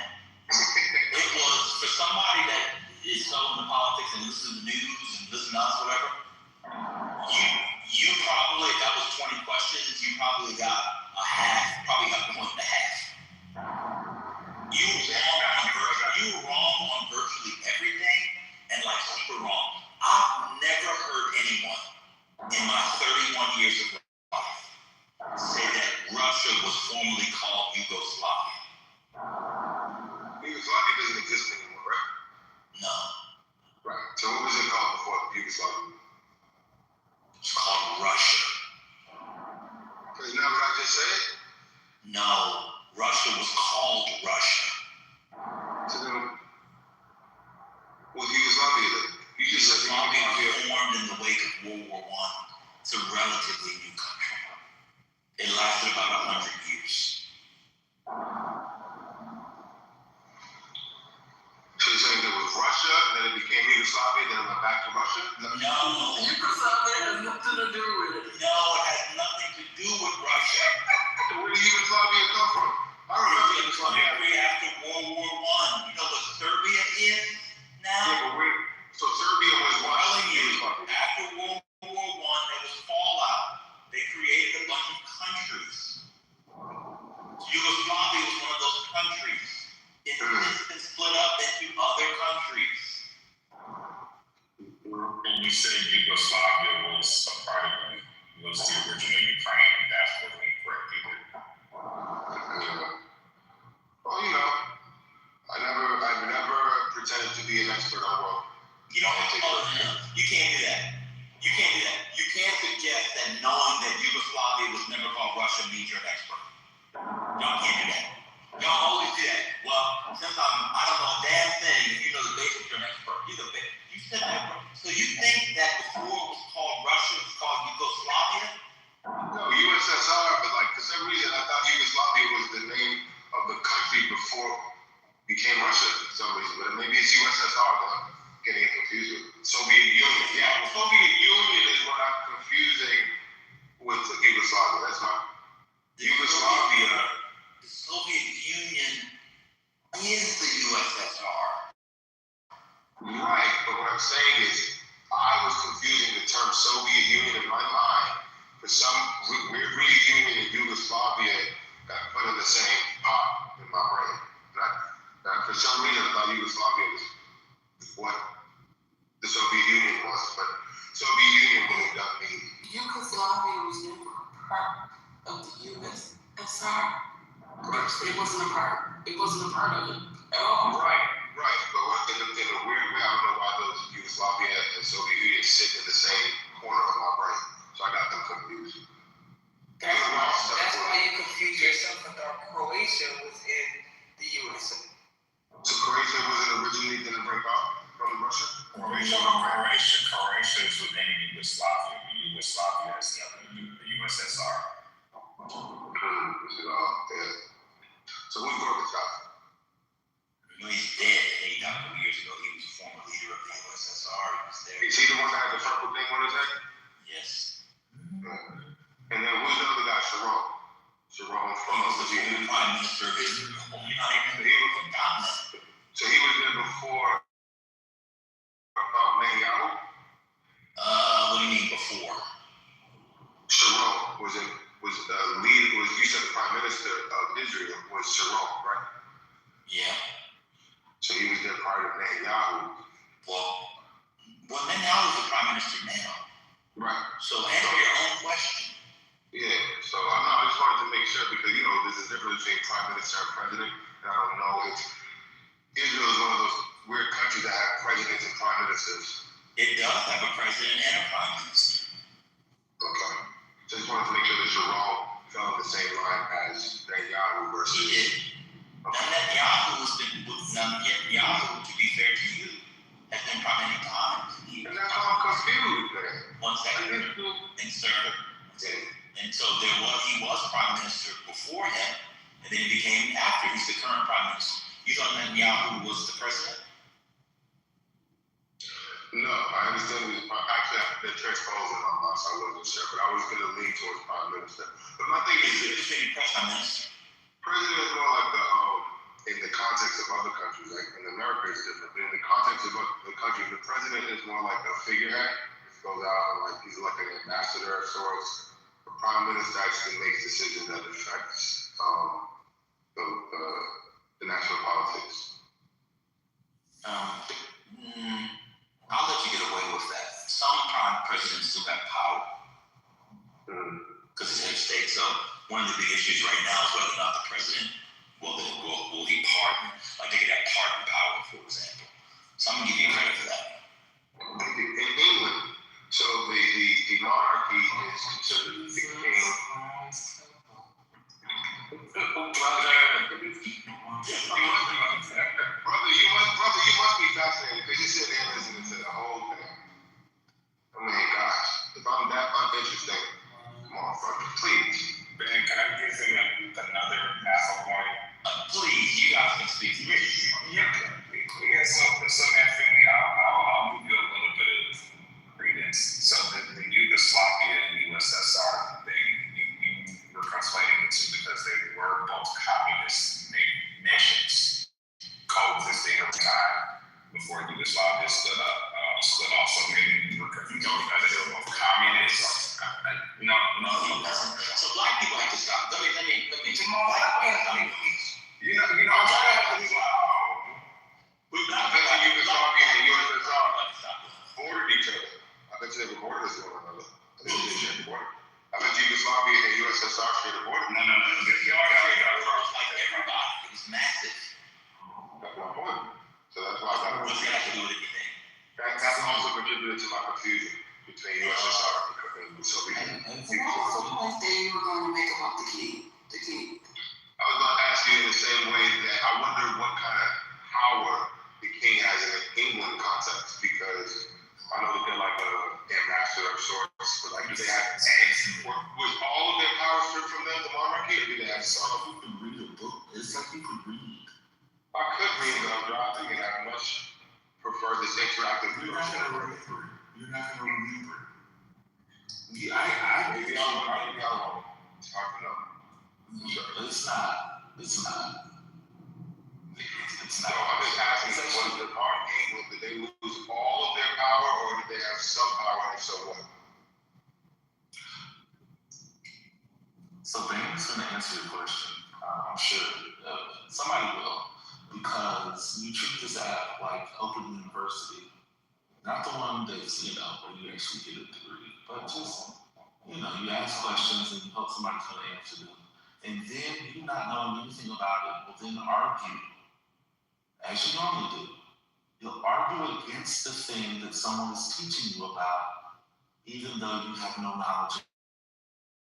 it was for somebody that is so into politics and listen to the news and listen to us, whatever. You probably, if that was 20 questions, you probably got probably got a point and a half. You were wrong on virtually everything, and like super wrong. I've never heard anyone in my 31 years of life say that Russia was formerly called Yugoslavia. Yugoslavia doesn't exist anymore, right? No. Right. So what was it called before Yugoslavia? It's called Russia. Isn't that what I just said? No. Russia was called Russia. So then, was Yugoslavia then? You just said Yugoslavia formed in the wake of World War I. It's a relatively new country. It lasted about 100 years. So you're saying there was Russia, then it became Yugoslavia, then it went back to Russia? No. Yugoslavia has nothing to do with it. No, it has nothing to do with Russia. Where did Yugoslavia come from? I remember Yugoslavia. After World War I. You know what Serbia is now? Yeah, but wait. So Serbia was what? After World War I, there was fallout. They created a bunch of countries. Yugoslavia was one of those countries. It's been split up into other countries. When we say Yugoslavia was a part of it, was the original Ukraine, that's what we correctly did. Well, you know, I've never pretended to be an expert on world. You can't do that. You can't do that. You can't suggest that knowing that Yugoslavia was never called Russia means you're an expert. Y'all can't do that. Y'all always do that. Well, since I don't know a damn thing, if you know the basics, you're an expert. You said that, bro. So you think that before it was called Russia, it was called Yugoslavia? No, USSR, but like for some reason I thought Yugoslavia was the name of the country before it became Russia for some reason, but maybe it's USSR that I'm getting confused with. Soviet Union. Yeah, Soviet Union is what I'm confusing with Yugoslavia. That's my Yugoslavia. The Soviet Union is the USSR. Right, but what I'm saying is I was confusing the term Soviet Union in my mind. For some weird reason, Union and Yugoslavia got put in the same pot in my brain. And for some reason, I thought Yugoslavia was what the Soviet Union was, but Soviet Union really got me. Yugoslavia was never a part of the USSR. It wasn't a part. It wasn't a part of it at all. Right. But in a weird way, I don't know why those Yugoslavia and Soviet Union sit in the same corner of my brain. So I got them confused. That's why you confuse yourself with Croatia was in the USA. So Croatia didn't break off from Russia? Croatia is within Yugoslavia. Yugoslavia has nothing to do with the USSR. So who's going to not even forgotten. So he was there before Netanyahu? What do you mean before? Sharon was you said the prime minister of Israel was Sharon, right? Yeah. So he was there prior to Netanyahu. Well, Netanyahu is the prime minister now. Right. So answer your own question. Yeah. So I just wanted to make sure because there's a difference between prime minister and president. And I don't know if Israel is one of those weird countries that have presidents and prime ministers. It does have a president and a prime minister. Okay. So I just wanted to make sure that Sharon fell in the same line as Netanyahu versus. He did. Okay. Now Netanyahu, to be fair to you, has been prime many times. And that's why I'm confused, man. One second. And sir. And so he was prime minister before him, and then he became after. He's the current prime minister. You thought Netanyahu was the president? No, I understand. Actually, they're transposing on my so I wasn't sure, but I was going to lean towards prime minister. But my thing is, prime minister. President is more like in the context of other countries. Like in America, it's different. But in the context of other countries, the president is more like a figurehead. He goes out and he's like an ambassador of sorts. The prime minister actually makes decisions that affects the national politics. I'll let you get away with that. Some prime presidents still got power because it's head of state. So one of the big issues right now is whether or not the president will he pardon. Like they could have pardon power, for example. So I'm gonna give you credit for that. In England, so the monarchy is considered the king. Brother, you must be fascinated because you sit there and listen to the whole thing. I mean, gosh, if I'm that uninteresting, come on, brother, please. Ben, can I give him another half a point? Please, you guys can speak. Yeah, so Anthony, I'll give you a little bit of credence. So the Yugoslavia and USSR thing, you were conflating the two because they were both communist nations coexisting at the time before Yugoslavia split off. So maybe you were confused because they were both communists. No. So black people have to stop. Let me. I'm trying to we're not letting Yugoslavia and the USSR bordered each other. I bet you they were borders with one another. I bet you they shared the border. I bet Yugoslavia and USSR shared the border. No. Like everybody. It was massive. That's my point. So that's why I got What's that have to do with anything? That also contributed to my confusion between USSR and the Soviet Union. So what was the point that you were going to make about the king? I was going to ask you in the same way that I wonder what kind of power the king has in an England context, because I know that they're like an ambassador of sorts, but like do they have was all of their power stripped from them, the monarchy, or do they have some? You can read a book. It's like you could read. I could read, but I'm driving and I much prefer this interactive. You're not going to remember it. Maybe I'm wrong. It's hard to know. It's not. So I'm just asking, what is the monarchy? Did they lose all of their power, or did they have some power, and if so what? So Ben's going to answer your question. I'm sure somebody will, because you treat this app like Open University, not the one that's where you actually get a degree, but just you ask questions and you hope somebody's going to answer them. And then you not knowing anything about it will then argue, as you normally do. You'll argue against the thing that someone is teaching you about, even though you have no knowledge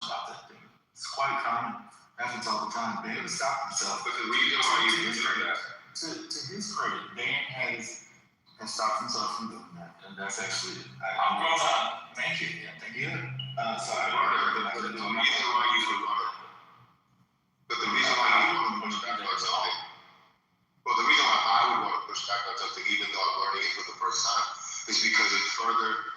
about that thing. It's quite common. Happens all the time. Ben has stopped himself. But the reason why you do that, to his credit, Ben has stopped himself from doing that. And that's actually, I'm grown up. Thank you. Thank you. So I wonder, the reason why you would want to, but the reason why you want to push back on something, well, the reason why I would want to push back on something, even though I'm learning it for the first time, is because it further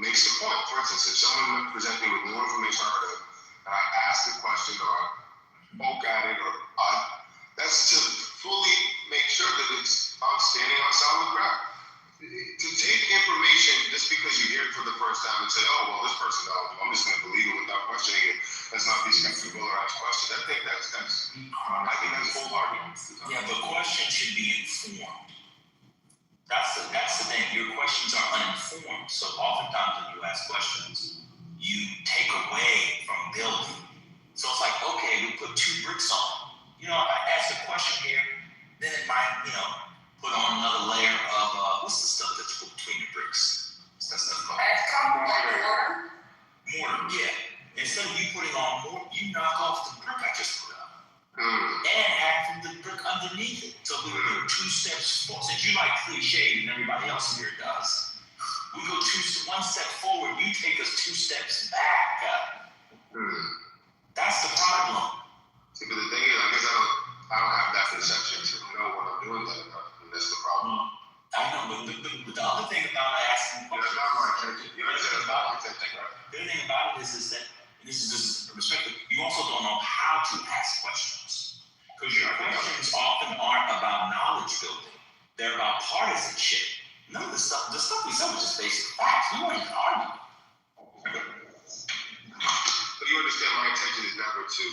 makes the point. For instance, if someone presents me with new information and I ask a question or I poke at it, or that's to first time and say, oh, well, this person knows. I'm just going to believe it without questioning it. Let's not be skeptical or ask questions. I think that's full argument. Yeah, the question should be informed. That's the thing. Your questions are uninformed. So oftentimes when you ask questions, you take away from building. So it's like, okay, we put 2 bricks on. You know, if I ask a question here, then it might, put on another layer of what's the stuff that you put between the bricks? What's that stuff called? Mortar. Mortar, yeah. Instead of you putting on mortar, you knock off the brick I just put up. And add the brick underneath it. So we go 2 steps forward. Since you like cliche and everybody else here does, we go 1 step forward, you take us 2 steps back. That's the problem. See, but the thing is, I guess I don't have that perception to know when I'm doing that enough, and that's the problem. I know, but the other thing about asking questions, that's not my intention. You understand about my intention, right? The other thing about it is that, and this is just a perspective, you also don't know how to ask questions. Because your questions often aren't about knowledge building. They're about partisanship. None of the stuff we said was just basic facts. We weren't even arguing. But you understand my intention is never to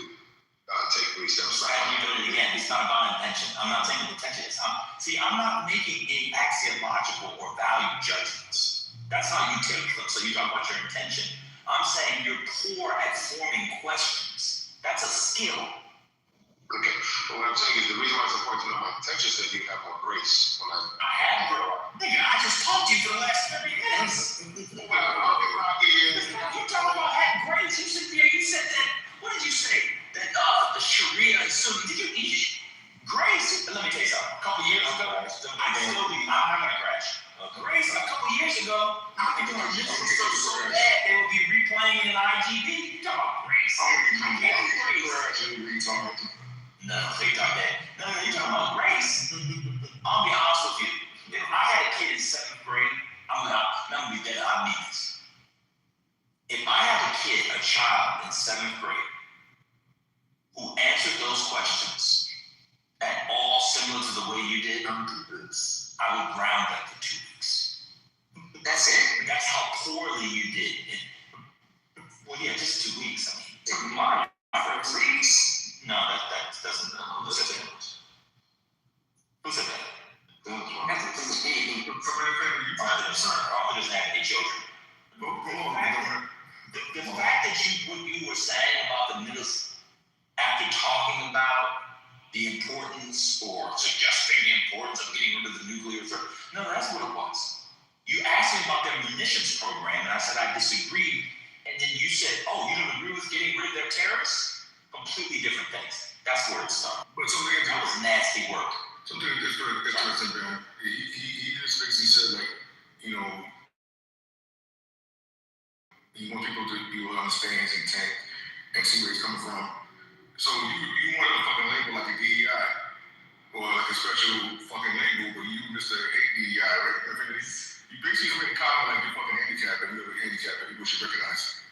take 3 steps back. And you do it again. It's not about intention. I'm not taking intention. I'm not making any axiological or value judgments. That's how you take them. So you talk about your intention. I'm saying you're poor at forming questions. That's a skill. Okay. But what I'm saying is the reason why it's important to know my intention is that you have more grace. When I have grace. Nigga, I just talked to you for the last 30 minutes. You talking about having grace. You said that. What did you say? That the Sharia and Sunni. Did you eat grace? Let me tell you something. A couple years ago, I'm not gonna crash. Grace, a couple years ago, I think this was so bad they would be replaying it in IGB. You talking about grace? No, they talk that. No, you talking about grace? I'll be honest with you. If I had a kid in 7th grade, I'm gonna be dead. I mean this. If I had a child in 7th grade who answered those questions at all similar to the way you did, I would ground them for 2 weeks. That's it. That's how poorly you did it. Well, yeah, just 2 weeks. I mean, take mine for 3 weeks. No, that doesn't. Who said that? Who said that? Arthur doesn't have any children. The fact that what you were saying about the middle, after talking about the importance or suggesting the importance of getting rid of the nuclear threat, no, that's what it was. You asked me about their munitions program, and I said I disagreed, and then you said, oh, you don't agree with getting rid of their terrorists? Completely different things. That's where it started. But something that was nasty work. Something that's very interesting, man. He just basically said, like, you want people to be able to understand his intent and see where he's coming from. So you wanted a fucking label like a DEI or like a special fucking label, but you Mr. Hate DEI, right? You basically made a comment like you're fucking handicapped and you're handicapped that people should recognize.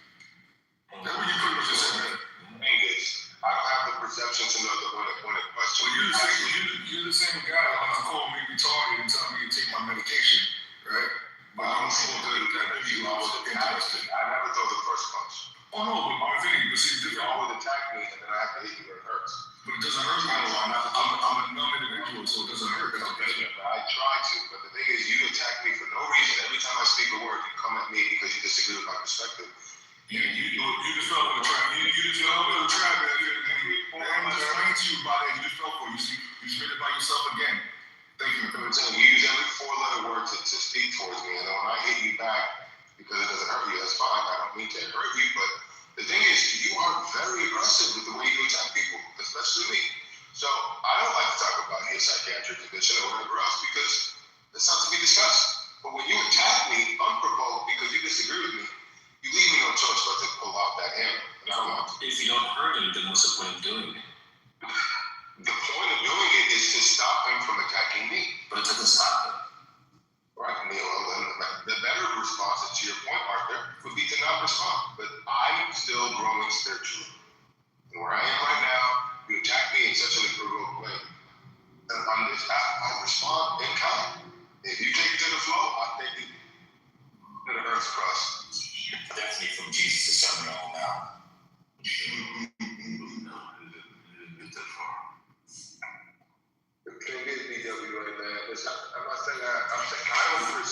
That's what you pretty much just said, man. I don't have the perception to know that when a question. Well, you're the same guy that likes to call me retarded and tell me to take my medication, right? But I don't think that you are interested. I never throw the first punch. Oh no, but my thing, you see, you always attack me and then I have to hit you where it hurts. But it doesn't hurt me. I'm a numb individual, so it doesn't hurt. That's okay. I try to, but the thing is, you attack me for no reason. Every time I speak a word, you come at me because you disagree with my perspective. You just fell in the trap. You just fell in the trap, man. I'm just explaining to you about it. You just fell for it. You just made it by yourself again. Thank you. You use every 4-letter word to speak towards me, and then when I hit you back because it doesn't hurt you, that's fine. I don't mean to hurt you, but the thing is, you are very aggressive with the way you attack people, especially me. So I don't like to talk about your psychiatric condition or whatever else because that's not to be discussed. But when you attack me unprovoked because you disagree with me, you leave me no choice but to pull out that hammer. And I don't want to. If you don't hurt him, then what's the point of doing it? The point of doing it is to stop him from attacking me. But it doesn't stop him. Right, Neil? The better response to your point, Arthur, would be to not respond. But I'm still growing spiritually. And where I am right now, you attack me in such an unprovoked way. And on this app, I respond in kind. If you take it to the flow, I take it to the earth's crust.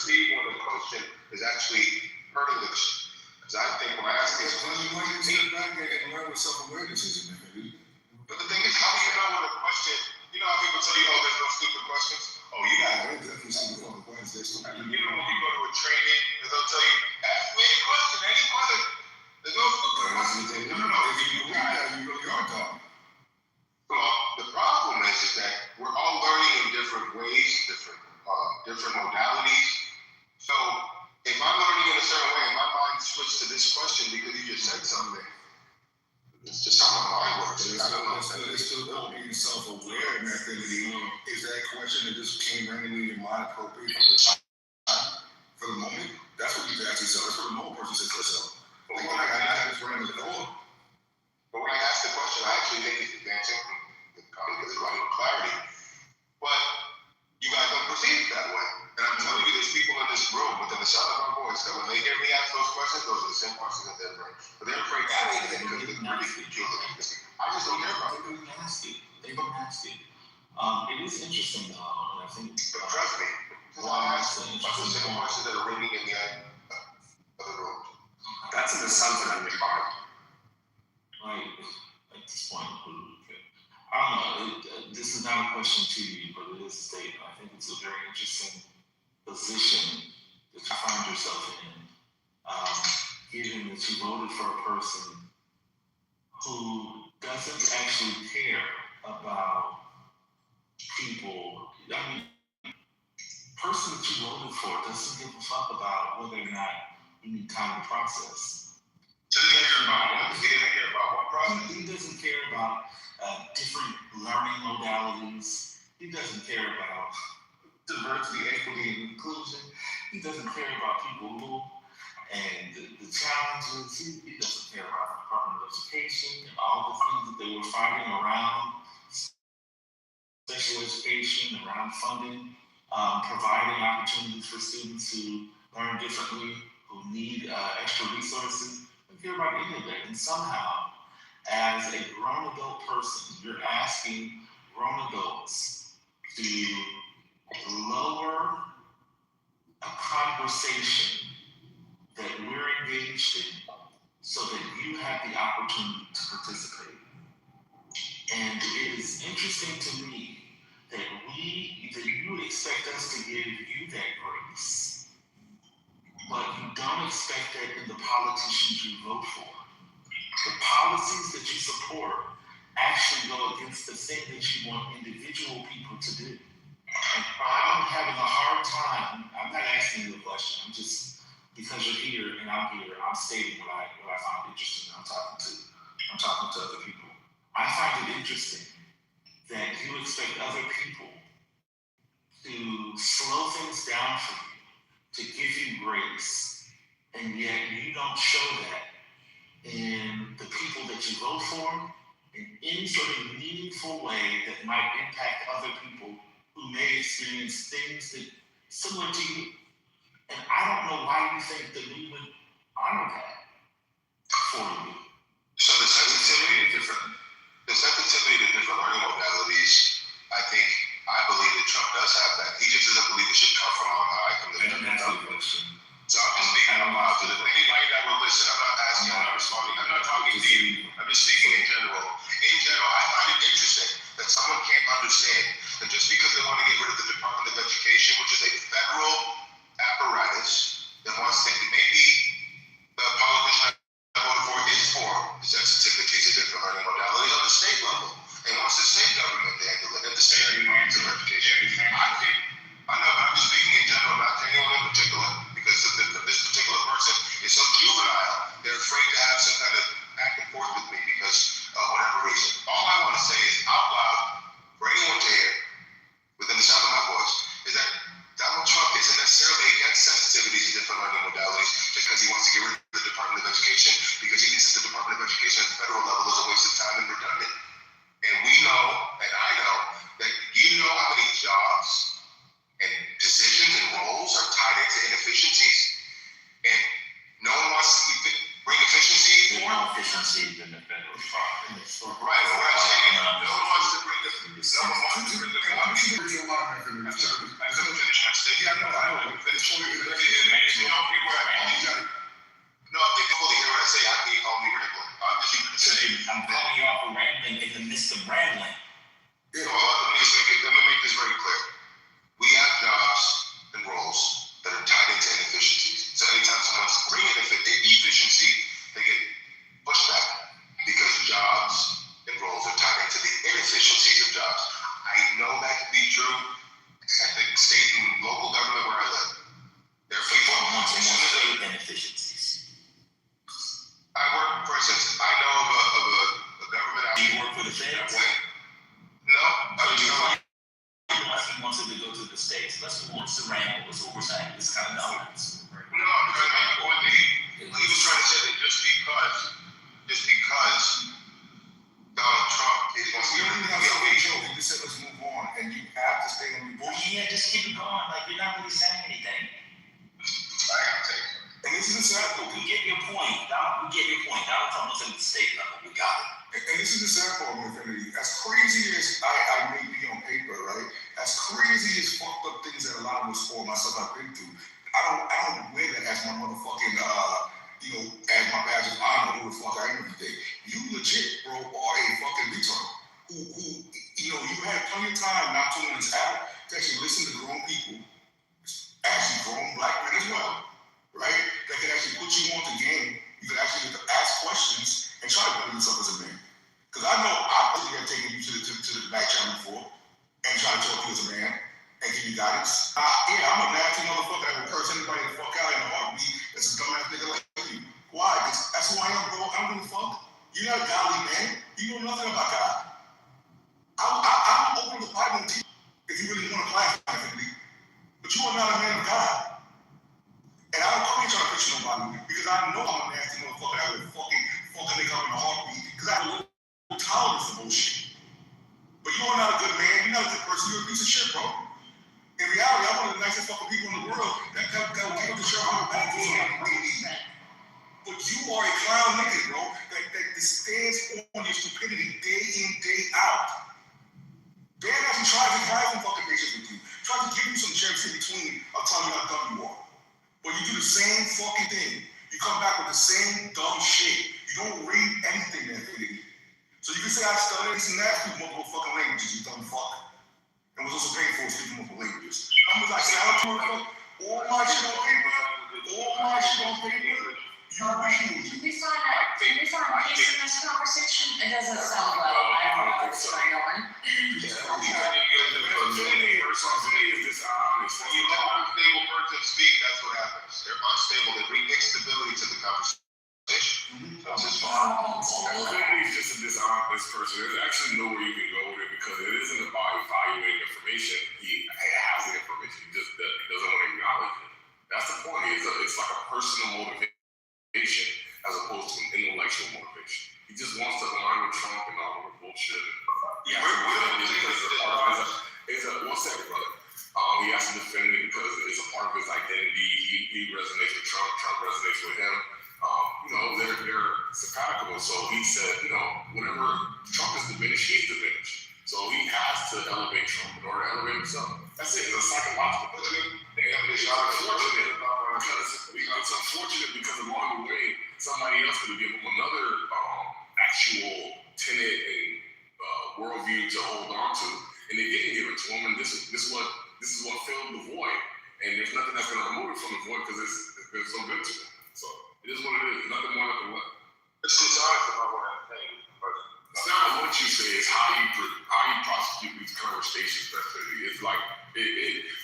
perceived when the question is actually hurting the. Because I think when I ask this question, why you sit back and learn what self-awareness is, man? But the thing is, how do you know when a question? You know how people tell you, "Oh, there's no stupid questions." Oh, you got it. Definitely stupid questions. You know when you go to a training, they'll tell you, "Ask me any question, any question." There's no stupid questions. No. If you believe that, you really are dumb. Well, the problem is that we're all learning in different ways, different modalities. So if I'm learning in a certain way, my mind switched to this question because you just said something. It's just how my mind works. It's still called being self-aware, and that thing is that question that just came randomly in your mind appropriate for the time, for the moment. That's what you ask yourself. That's what a normal person says to themselves. Like, I just random thought. But when I ask the question, I actually think it's advancing probably because it's running with clarity. But you guys don't perceive it that way. And I'm telling you, there's people in this room within the sound of my voice that when they hear me ask those questions, those are the same questions that they're bringing. But they're afraid to ask it because it's really ridiculous. I just don't care about it. They didn't ask it. It is interesting though, and I think. But trust me, why ask the same questions that are ringing in the other room? That's an assumption on your part. Right. At this point, I don't know. This is not a question to you, but it is a statement. I think it's a very interesting position that you find yourself in, given that you voted for a person who doesn't actually care about people. I mean, the person that you voted for doesn't give a fuck about whether or not you need time to process. So he doesn't care about what? He doesn't care about what process? He doesn't care about different learning modalities. He doesn't care about diversity, equity, and inclusion. He doesn't care about people who and the challenges. He doesn't care about the Department of Education and all the things that they were fighting around special education, around funding, providing opportunities for students who learn differently, who need extra resources. They don't care about any of that. And somehow, as a grown adult person, you're asking grown adults to lower a conversation that we're engaged in so that you have the opportunity to participate. And it is interesting to me that you expect us to give you that grace, but you don't expect that in the politicians you vote for. The policies that you support actually go against the thing that you want individual people to do. And I'm having a hard time. I'm not asking you a question. I'm just, because you're here and I'm here, I'm stating what I find interesting. I'm talking to other people. I find it interesting that you expect other people to slow things down for you, to give you grace, and yet you don't show that in the people that you vote for in any sort of meaningful way that might impact other people who may experience things that similar to you. And I don't know why you think that we would honor that for you. So the sensitivity to different learning modalities, I believe that Trump does have that. He just doesn't believe it should come from on high, from the question. So I'm just speaking out loud to anybody that will listen. I'm not asking, I'm not responding, I'm not talking to you. I'm just speaking in general. In general, I find it interesting that someone can't understand that just because they want to get rid of the Department of Education, which is a federal apparatus that wants to, maybe the politician I voted for is for sensitivities to different learning modalities on the state level. And wants the state government to handle it, at the state Department of Education. I know, but I'm just speaking in general, not to anyone in particular, because this particular person is so juvenile, they're afraid to have some kind of back and forth with me because of whatever reason. All I want to say is out loud, for anyone to hear, within the sound of my voice, is that Donald Trump isn't necessarily against sensitivities to different learning modalities just because he wants to get rid of the Department of Education, because he thinks that the Department of Education at the federal level is a waste of time and redundant. And we know, and I know, that you know how many jobs and positions and roles are tied into inefficiencies, and no one wants to bring efficiency. There's more efficiency than the federal department. Right, what I'm saying, no one wants to bring the. I'm going to finish I said, yeah, no, I know. It's fully, you know, people are, no, if they fully hear what I say, I can call me rambling. I'm just going to say, I'm calling you out for rambling in the midst of rambling. Yeah, well, let me make this very clear. We have jobs and roles that are tied into inefficiencies. So anytime someone's bringing efficiency, they get pushed back because jobs and roles are tied into the inefficiencies of jobs. I know that to be true at the state and local government where I live. There are people who want to state inefficiencies. I work, for instance, I know of a government out. Do you work for the feds? No, He wants it to go to the states. Let's go on to ramble. That's what we're saying. It's kind of numbers. No, because my point he was trying to say that just because Donald Trump is going to You just said let's move on, and you have to stay on your bullshit. Yeah, just keep it going. Like you're not really saying anything. And this is the sad part. We get your point. We get your point. Donald Trump was at the state level. We got it. And this is the sad part of Infinity. As crazy as I may be on paper, right? As crazy as fucked up things that a lot of us or myself have been through, I don't wear that as my motherfucking as my badge of honor, who the fuck I am every day. You legit, bro, are a fucking retard. Who you had plenty of time not to on this app to actually listen to grown people, actually grown black men as well, right? That can actually put you on the game. You can actually ask questions and try to build yourself as a man. Because I know I probably have taken you to the back channel before and try to talk to you as a man and give you guidance. I'm a nasty motherfucker that will curse anybody the fuck out in a heartbeat that's a dumbass nigga like you. Why? Because that's who I am, bro. I don't give a fuck. You're not a godly man. You know nothing about God. I'll open the Bible to you if you really want to classify me. But you are not a man of God. And I don't come here trying to preach nobody because I know I'm a nasty motherfucker that will fucking nigga up in a heartbeat because I have a little tolerance for bullshit. But you are not a good man. You're not a good person. You're a piece of shit, bro. In reality, I'm one of the nicest fucking people in the world that will give up the shirt on the back for somebody. But you are a clown nigga, bro, that stands on your stupidity day in, day out. Dan actually tries to have some fucking patience with you. Tries to give you some checks in between of telling you how dumb you are. But you do the same fucking thing. You come back with the same dumb shit. You don't read anything that video. So you can say I studied this and that, speak multiple fucking languages, you dumb fuck. And was also paid for speaking multiple languages. I'm like, all my shit on paper, Can we find peace in this conversation? It doesn't sound like I don't know what's going on. When you let an unstable person speak, that's what happens. They're unstable. They bring instability to the conversation. He's just a dishonest person. There's actually nowhere you can go with it because it isn't about evaluating information. He has the information. He just doesn't want to acknowledge it. That's the point. It's like a personal motivation as opposed to an intellectual motivation. He just wants to align with Trump and all the bullshit. One second, brother. He has to defend it because it's a part of his identity. He resonates with Trump. Trump resonates with him. They're simpatico. So he said, whenever Trump is diminished, he's diminished. So he has to elevate Trump in order to elevate himself. That's it. It's a psychological thing. It's unfortunate because along the way, somebody else could have given him another actual tenet and worldview to hold on to, and they didn't give it to him. And this is what filled the void. And there's nothing that's going to remove it from the void because it's been so good to him. So it is what it is. Nothing more, nothing less. It's dishonest about what I'm saying. It's not what you say, it's how you prosecute these conversations. It's like,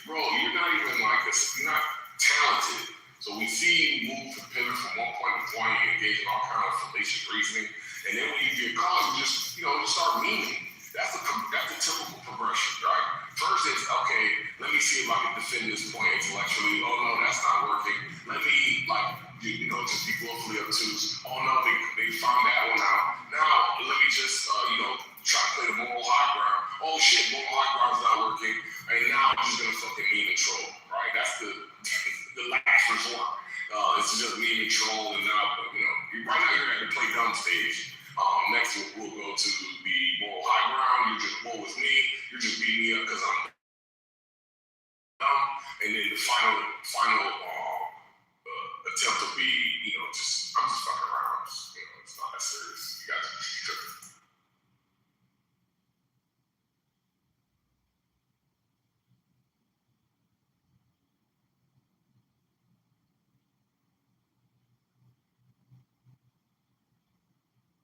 bro, you're not even like this. You're not talented. So we see you move to pivot from one point to point and engage in all kind of fallacious reasoning. And then when you get caught, you just start memeing. That's the typical progression, right? First is, okay, let me see if I can defend this point intellectually. Oh no, that's not working. Let me just be willfully obtuse. Oh no, they found that one out. Now let me just try to play the moral high ground. Oh shit, moral high ground's not working. And now I'm just gonna fucking meme and troll, right? That's the last resort. It's just meme and troll, and now right now you're at the play dumb stage. Next we'll go to the moral high ground. You're just woe with me. You're just beating me up because I'm dumb. then the final attempt will be, I'm just fucking around. It's not that serious. You guys just tripping.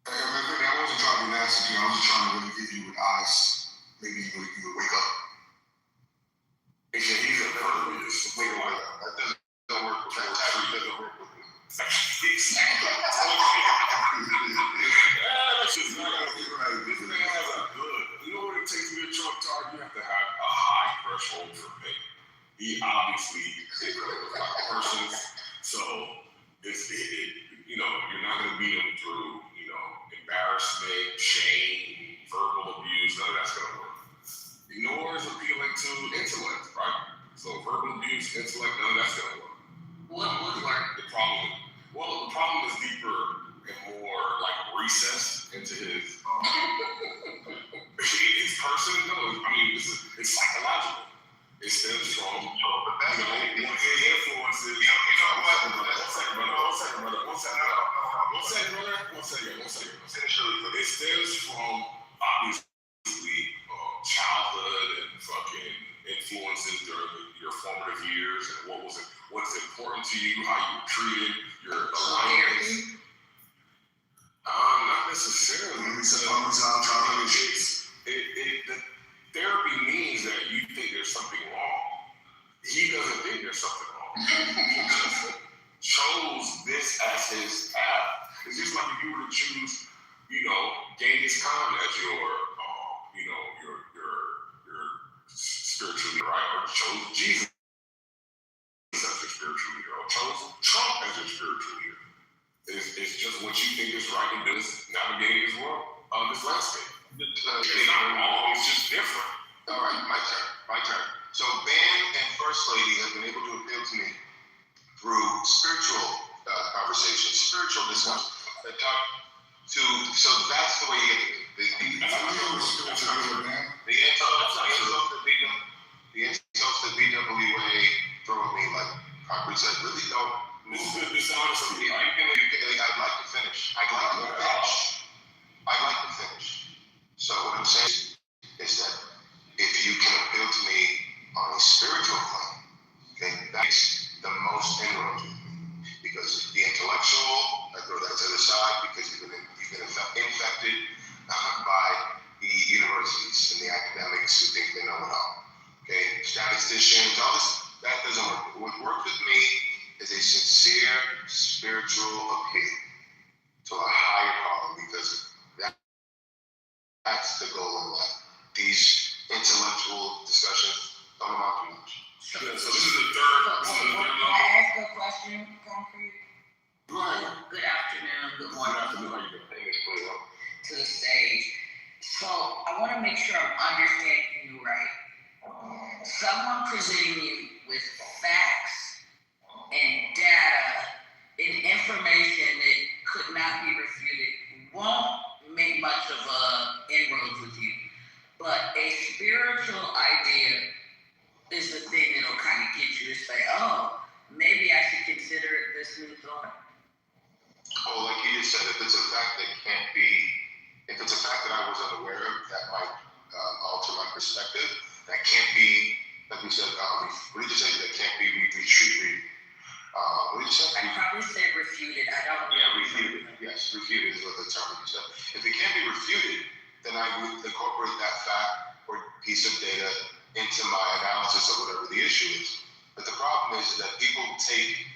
I wasn't trying to be nasty. I was just trying to really give you an honest. Maybe you would wake up. He's a pervert. Wake up. That doesn't work with that doesn't work with me. That's just not right. This man has a good. You know what it takes to be a Trump target? You have to have a high threshold for pain. He obviously is like persons, so you're not gonna beat him through, embarrassment, shame, verbal abuse. None of that's gonna work. Ignore is appealing to intellect, right? So verbal abuse, intellect, none of that's gonna work. What would work? The problem is deeper and more like recessed into his person. No, I mean it's psychological. It stems from his influences. One second. It stems from obviously childhood and fucking influences during your formative years and what's important to you, how you were treated, your alignments. Not necessarily. The therapy means that you think there's something wrong. He doesn't think there's something wrong. He just chose this as his path. It's just like if you were to choose, Genghis Khan as your spiritual leader, right? Or chose Jesus as your spiritual leader, or chose Trump as your spiritual leader. It's just what you think is right in this navigating this world, this landscape. It's not wrong, it's just different. All right, my turn. So Ben and First Lady have been able to appeal to me through spiritual conversations, spiritual discussions that talk to. So that's the way you get the insults that BWA throw at me, like Concrete said, really don't. This honestly, I'd like to finish. So what I'm saying is that if you can appeal to me on a spiritual plane, okay, that's the most inroads with me. Because the intellectual, I throw that to the side because you've been infected by the universities and the academics who think they know it all. Okay, statisticians, all this, that doesn't work. What works with me is a sincere spiritual appeal to a higher calling, because that's the goal in life. These intellectual discussions don't amount to much. So this is the third level. Can I ask a question, Concrete? Right. Good afternoon, good morning. How you doing? To the stage. So I want to make sure I'm understanding you right. Someone presenting you with facts and data and information that could not be refuted won't make much of a inroads with you. But a spiritual idea is the thing that'll kind of get you to say, oh, maybe I should consider this new thought. Oh, like you just said, if it's a fact that I was unaware of, that might alter my perspective. That can't be, like we said, what did you say? That can't be retreated. What did you say? I probably said refuted. I don't know. Yeah, refuted. Yes, refuted is what the term you said. If it can't be refuted, then I would incorporate that fact or piece of data into my analysis of whatever the issue is. But the problem is that people take,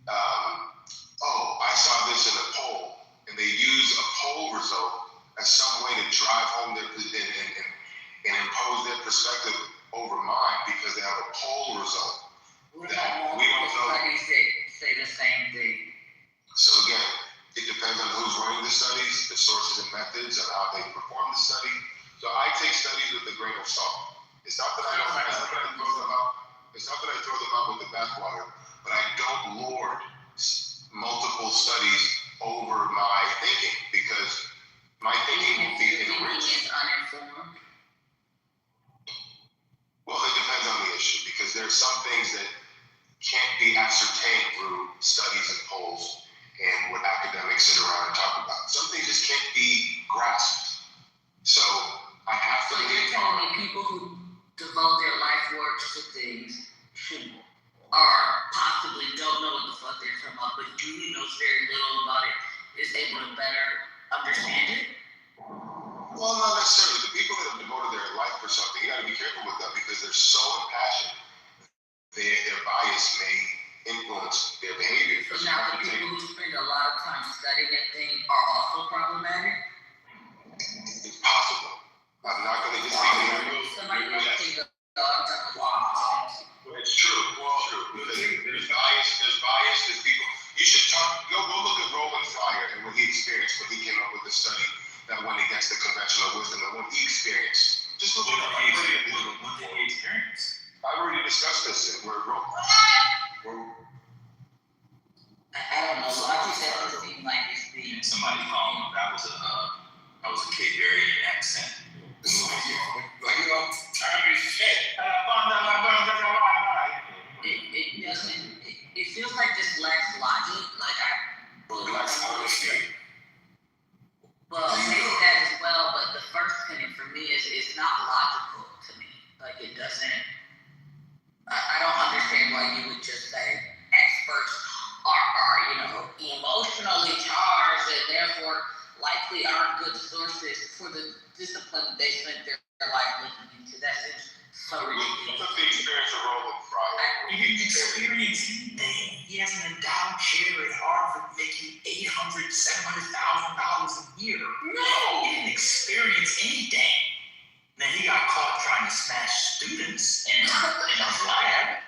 I saw this in a poll, and they use a poll result as some way to drive home their and impose their perspective over mine because they have a poll result that we don't know. Say the same thing. So again, it depends on who's running the studies, the sources and methods, and how they perform the study. So I take studies with a grain of salt. It's not that I throw them out with the bathwater, but I don't lord multiple studies over my thinking because my thinking will be enriched. Uninformed. Well, it depends on the issue because there's are some things that can't be ascertained through studies and polls and what academics sit around and talk about. Some things just can't be grasped. So I have to. So you're telling me people who devote their life work to things or possibly don't know what the fuck they're talking about, but Julie knows very little about it, is able to better understand it? Well, not necessarily. The people that have devoted their life for something, you gotta be careful with that because they're so impassioned. Their bias may influence their behavior. So now the people who spend a lot of time studying that thing are also problematic? It's possible. I'm not gonna just say somebody else can go, it's true. Well, true. Because there's bias, there's people. You should go look at Roland Fryer and what he experienced when he came up with the study that went against the conventional wisdom and what he experienced. Just look at what did he experience? I already discussed this. We're wrong. I don't know. I think that would seem like it's being. Somebody called him. That was a Kitover accent. Like, you know, time is shit. It doesn't. It feels like this lacks logic. Like It lacks honesty. Well, maybe that as well. But the first thing for me is it's not logical to me. Like it doesn't. I don't understand why you would just say experts are emotionally charged and therefore likely aren't good sources for the discipline they spent their life looking into. That seems so ridiculous. Look at the experience of Roland Fryer. He didn't experience anything. He has an endowed chair at Harvard making $800,000, $700,000 a year. No, he didn't experience anything. Then he got caught trying to smash students in his lab.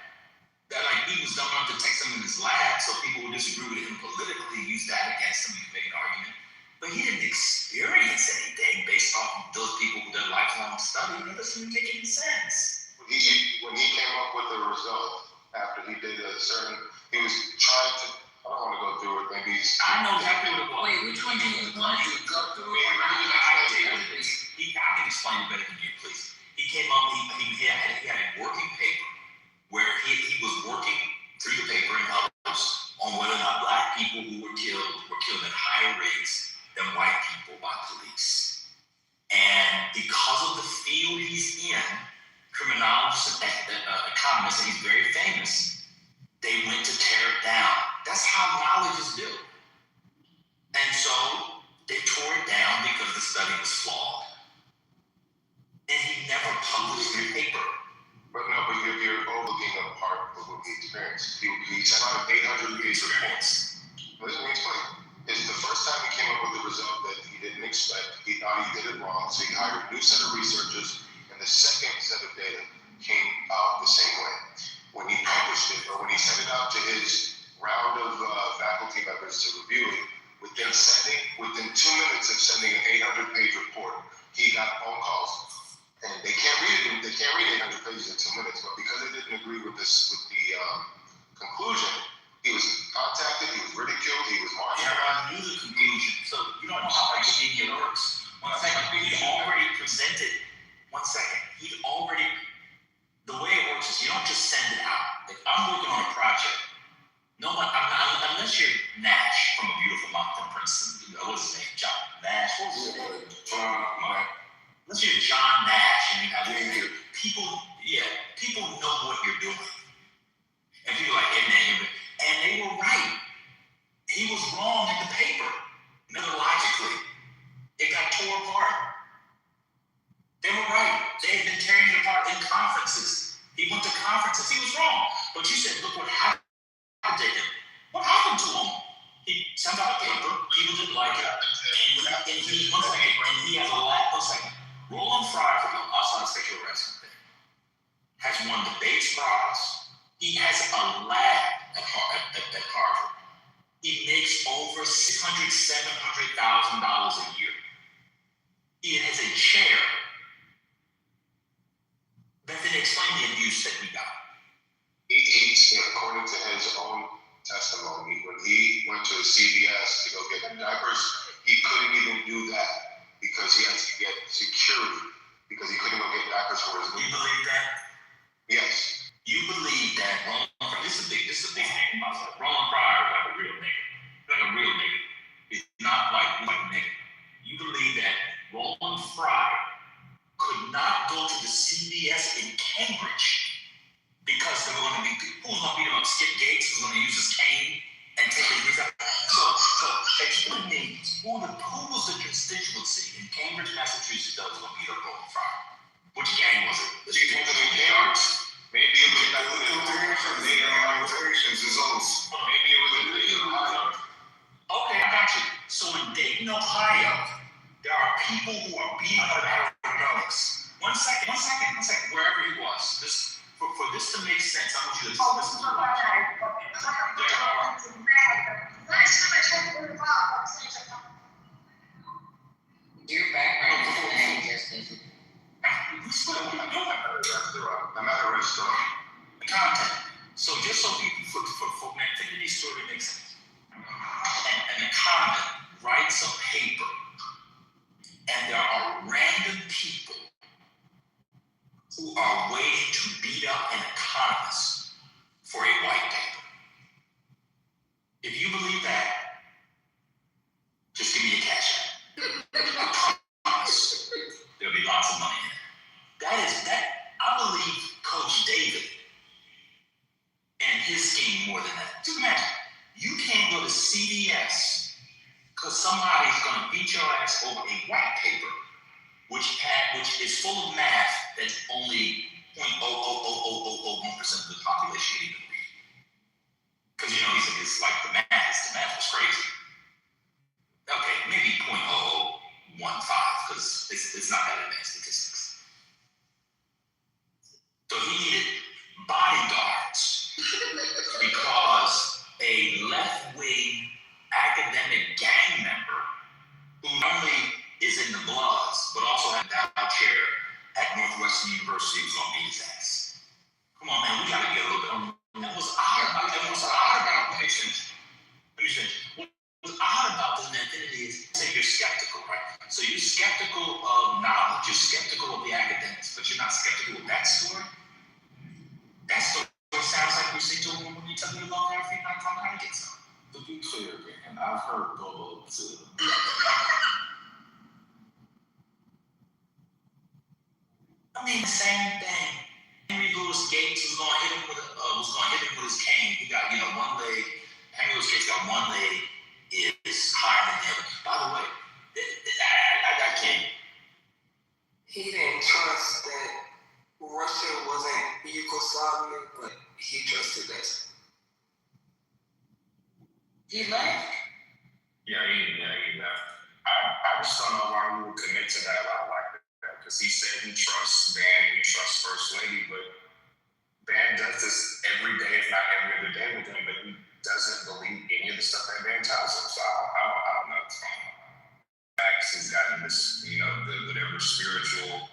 That he was dumb enough to take them in his lab, so people would disagree with him politically, use that against him to make an argument. But he didn't experience anything based off of those people who did lifelong study. That doesn't make any sense. When he came up with the result after he did he was trying to. I don't want to go through it. Maybe I know exactly what it was. Wait, which one do you want to go through? I can explain it better than you, please. He came up. He had a working paper where he was working through the paper and others on whether or not black people who were killed at higher rates than white people by police. And because of the field he's in, criminologists and economists, and he's very famous, they went to tear it down. That's how knowledge is built. And so they tore it down because the study was flawed. And he never published the paper. But you're overlooking a part of what he experienced. He sent out 800-page reports. Let me explain. It's the first time he came up with a result that he didn't expect. He thought he did it wrong, so he hired a new set of researchers, and the second set of data came out the same way. When he published it, or when he sent it out to his round of faculty members to review it, within 2 minutes of sending an 800-page report, he got phone calls. And they can't read 800 pages in 2 minutes, but because they didn't agree with the conclusion, he was contacted, he was ridiculed, he was marched. Yeah, I knew the conclusion. So you don't know how academia works. He already presented. 1 second. The way it works is you don't just send it out. Like I'm working on a project. Unless you're Nash from A Beautiful Mind from Princeton. What's his name? John Nash. Unless you're John Nash and you have people know what you're doing. And people are like, hey man, and they were right. He was wrong in the paper. Methodologically. It got tore apart. They were right. They had been tearing it apart in conferences. He went to conferences. He was wrong. But you said, look what happened to him. What happened to him? He sent out a paper. People didn't like it. And he has a lab. 1 second. Roland Fryer from the outside sexual harassment thing has won debates prize. He has a lab at Harvard. He makes over $600,000, $700,000 a year. He has a chair. That didn't explain the abuse that he got. According to his own testimony, when he went to CVS to go get diapers, he couldn't even do that because he had to get security because he couldn't go get diapers for his. You believe that? Yes. You believe CVS in Cambridge because there were going to be who's going to beat him up. Skip Gates was going to use his cane and take his knees out. So explain me who was the constituency in Cambridge, Massachusetts that was going to beat up Roland Fryer? Which gang was it? You think of the Cambridge? Maybe it was like the Libertarians is oath. Maybe it was in Dayton, Ohio. Okay, I got you. So in Dayton, Ohio, there are people who are beating up alcoholics. One second. Wherever he was, for this to make sense, I want you to listen to Your background is saying just I'm at a restaurant. content. So just so people for these story makes sense. An economist writes a paper, and there are random people who are waiting to beat up an economist for a white paper. If you believe that, just give me a cash app. I promise there'll be lots of money in it. I believe Coach David and his scheme more than that. Just imagine, you can't go to CVS because somebody's going to beat your ass over a white paper, which is full of math that's only 0.00001% of the population can even read. Because it's like the math is crazy. Okay, maybe 0.0015 because it's not that advanced statistics. So he needed bodyguards because a left-wing academic gang member who not only is in the Bloods but also had a endowed chair at Northwestern University was going to beat his ass. Come on, man, we got to get a little bit on. What's odd about patience? Let me finish. What's odd about this identity is say you're skeptical, right? So you're skeptical of knowledge, you're skeptical of the academics, but you're not skeptical of that story. That story sounds like we say to a woman when you tell me you love her, if you're not coming out and get some. To be clear again, I've heard Bobo too. I mean, the same thing. Henry Louis Gates was going to hit him with his cane. He got, one leg. Henry Louis Gates got one leg is higher than the other. By the way, I got King. he didn't trust that Russia wasn't Yugoslavia, but he trusted us. He left? Yeah, he left. I just don't know why we would commit to that out like that. Because he said he trusts Van, he trusts First Lady, but Van does this every day, if not every other day with him, but he doesn't believe any of the stuff that Van tells him. So I don't know what's going on. Max has gotten this, whatever spiritual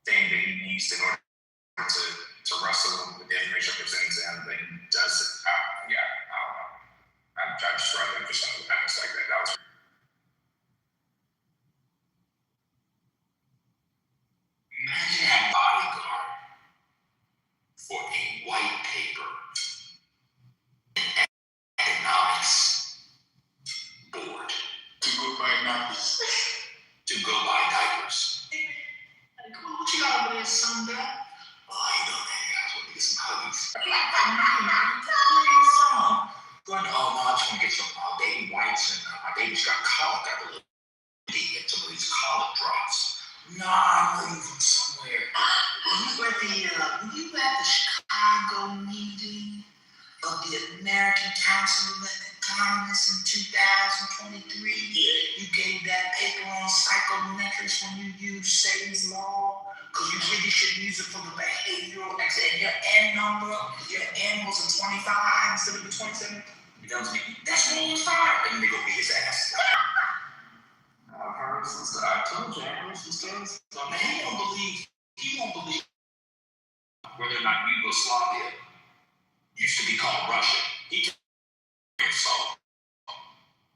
thing that he needs in order to wrestle with the information presented to him, but he doesn't. I don't know. I'm struggling for something like that. That was. Imagine that bodyguard for a white paper in economics board To go buy nappies. to go buy diapers. Hey man, come on, what you got over there, son? Oh, guys, want to get some huggies. Going, oh no, I just want to get some baby wipes and my baby's got colic, I believe. Get some of these colic drops. No, I'm moving somewhere. Were you at the Chicago meeting of the American Council of Economists in 2023? Yeah. You gave that paper on psychometrics when you used Say's law? Because you really should use it for the behavioral X, and your N number, your N was a 25 instead of a 27. That's when you start. And they go beat his ass. I've heard some stuff. I told you, I heard some stories. Man, he won't believe whether or not Yugoslavia used to be called Russia. He can't solve,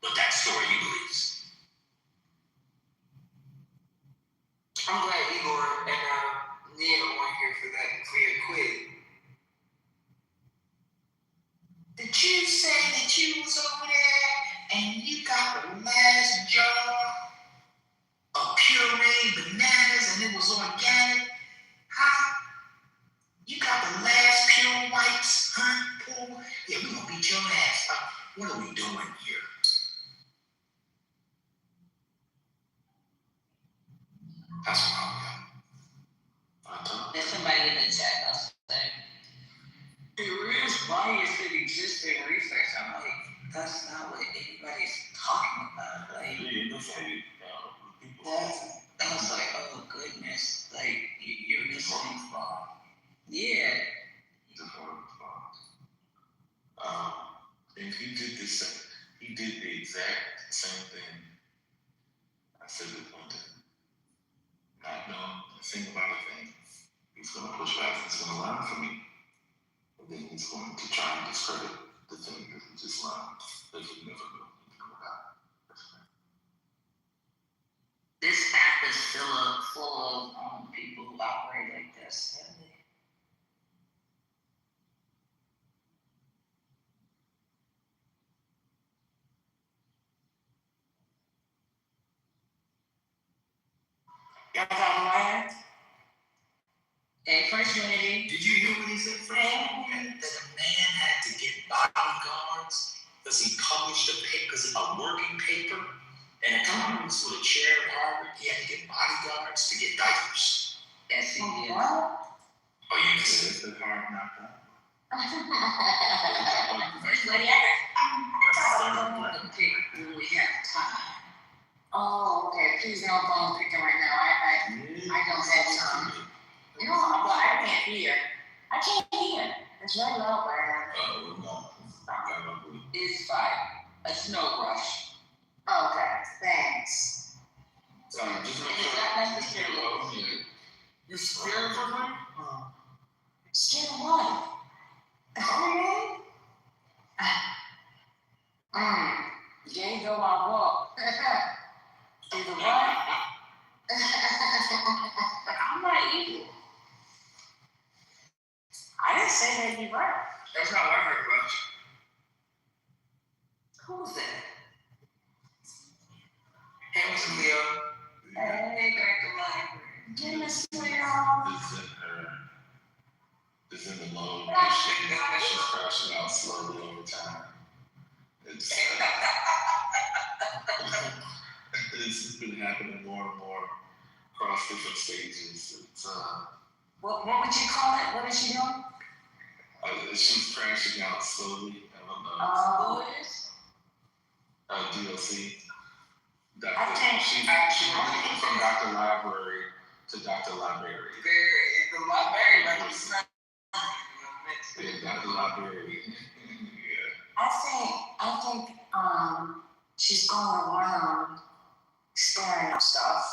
but that story he believes. I'm glad Igor and Nina weren't here for that clear quiz. Did you say that you was over there and you got the last jar of puree bananas and it was organic? There's somebody in the chat knows that. There is bias that exists in research. I'm like, that's not what anybody's talking about. Like, I was like, oh goodness, like you're listening. Yeah. And he did the exact same thing I said with Clinton. Not knowing a thing about a thing. He's going to push back, he's going to learn from me. And then he's going to try and discredit the thing that he just learned that he never knew anything about. This app is full of people who operate like this. Y'all talking about it? Hey, First Unity. Did you hear what he said, Fred? That a man had to get bodyguards because he published a working paper, and it comes with a chair at Harvard. He had to get bodyguards to get diapers. Yes, he did. Oh, you can It's the hard knock out. First Lady, I don't want to pick when we have time. Oh, okay. Please don't bone picking right now. I don't have time. You know, but I can't hear. I can't hear. It's very loud right now. It's fine. It's no rush. Okay, thanks. So just make It's sure not necessarily. You scared for me? Scared of what? Oh, yeah? Gay go I walk. Either what? I'm not evil. I didn't say that you were. That's how I heard about you. Who's that? Hey, Mr. Leo. Hey, Dr. Library. Give me some Leo. It's in the mode. She's crashing out slowly over time. It's been happening more and more across different stages. What would you call it? What is she doing? She's crashing out slowly. I don't know. Who is? DLC. She's moving from Dr. Library to Dr. Library. The library, like it's not. Yeah, Dr. Library. Yeah. I think she's going around staring at stuff.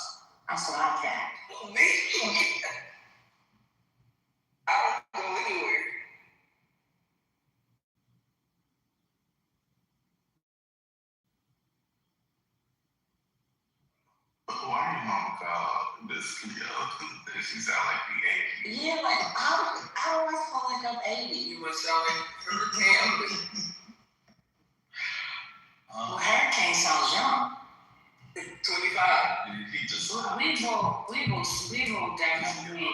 That's what I think. Me? I don't go anywhere. Why are you mom about this video? She sound like the 80s. Yeah, like how do I sound like I'm 80? You must sound like Hurricane. Well, Hurricane sounds young. 25. He just We will definitely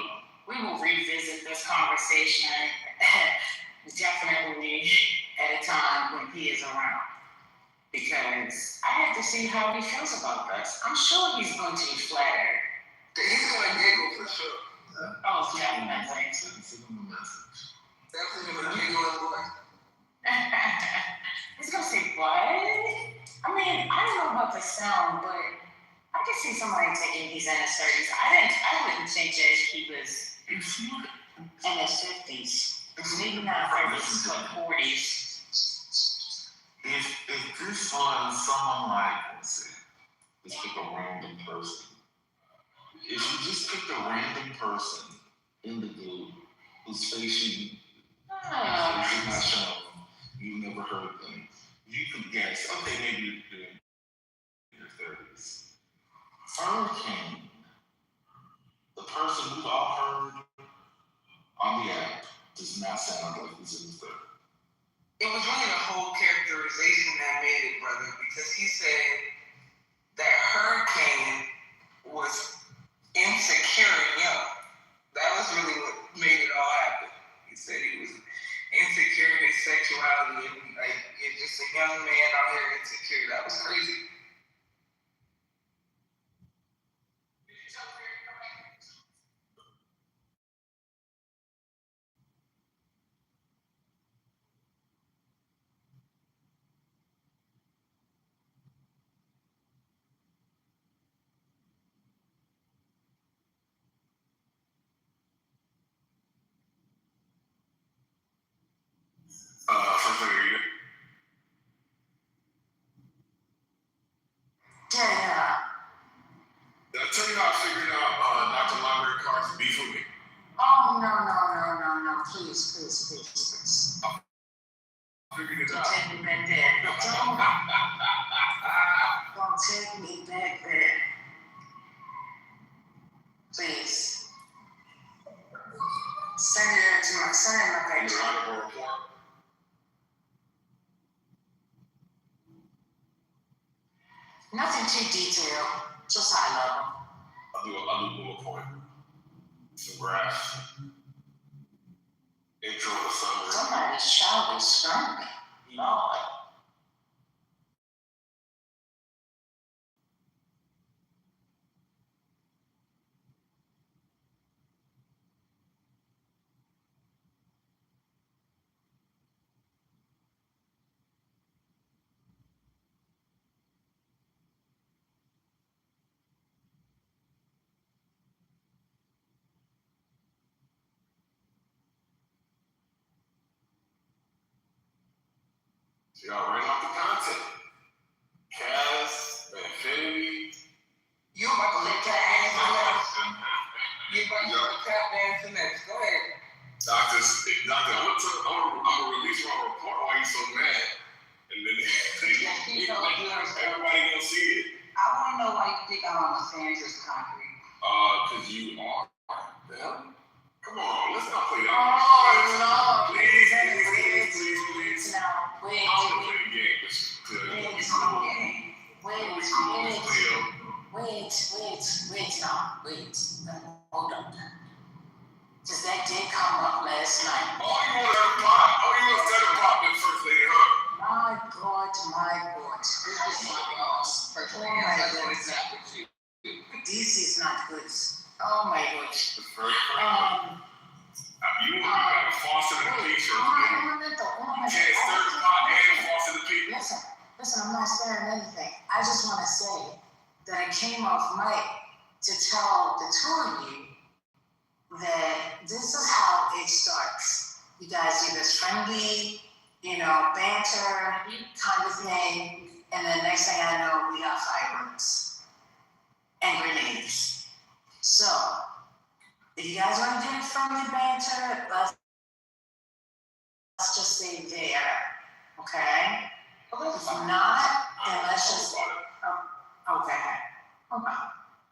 revisit this conversation definitely at a time when he is around. Because I have to see how he feels about this. I'm sure he's going to be flattered. He's going to giggle for sure. Oh, definitely. Definitely going to giggle and boy. He's going to say, what? I mean, I don't know about the sound, but I can see somebody taking these in his 30s. I wouldn't think that he was in his 50s. Maybe not 30s, but 40s. If this was someone like, let's pick a random person. If you just picked a random person in the group whose face you is not shown, you never heard them, you could guess, okay, maybe you're in your 30s. Hurricane, the person we've all heard on the app, does not sound like he's in his 30s. It was really the whole characterization that made it, brother, because he said that Hurricane was insecure and young. That was really what made it all happen. He said he was insecure in his sexuality and like just a young man out here insecure. That was crazy. please. Figured it Don't out. take me back there. Don't take me back there. Please. Send it to my You page. write a report. Nothing too detailed, just high level. I'll do bullet point. Some graphs. Intro to summary. Somebody's child is screaming. Lord. So y'all ran off the content. Cass, Infinity. You about to let tap dancing next. You about to let tap dancing next. Go ahead. Doctor, I'm gonna release my report. Why you so mad? And then everybody gonna see it. I want to know why you think I'm on Sandra's concrete. Cause you are. Them? Come on, let's not play that. Oh, no. Please. No, wait. I wanna play the game. Hold on. Because that did come up last night. Oh, you want to pop? Oh, you want to set a pop in First Lady, huh? My God. This is not good. Oh my gosh. You got a faucet in the piece, or you can't stir the pot and a faucet in the piece. Listen, I'm not stirring anything. I just want to say that I came off mic to tell the two of you that this is how it starts. You guys do this friendly, banter kind of thing, and then next thing I know, we got fireworks and grenades. So, if you guys want to do friendly banter, let's just stay there, okay? If not, then let's just. Okay.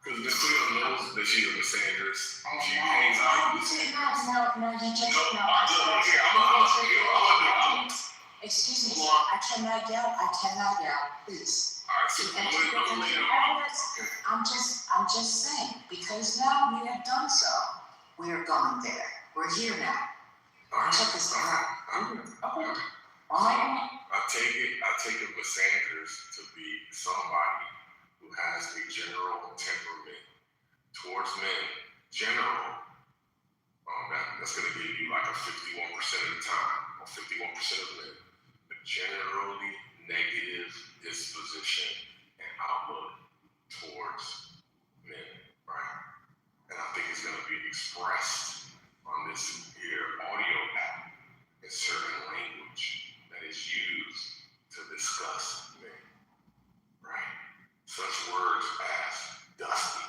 Because Miss Cleo knows that she's a Miss Sanders. She hangs out. Excuse me, I cannot yell, please. Alright, so I'm just saying, because now we have done so, we're going there. We're here now. Check this out. Okay. I take it Miss Sanders to be somebody who has a general temperament towards men. That's going to give you like a 51% of the time, or 51% of men, a generally negative disposition and outlook towards men, right? And I think it's going to be expressed on this here audio app in certain language that is used to discuss men, right? Such words as dusty,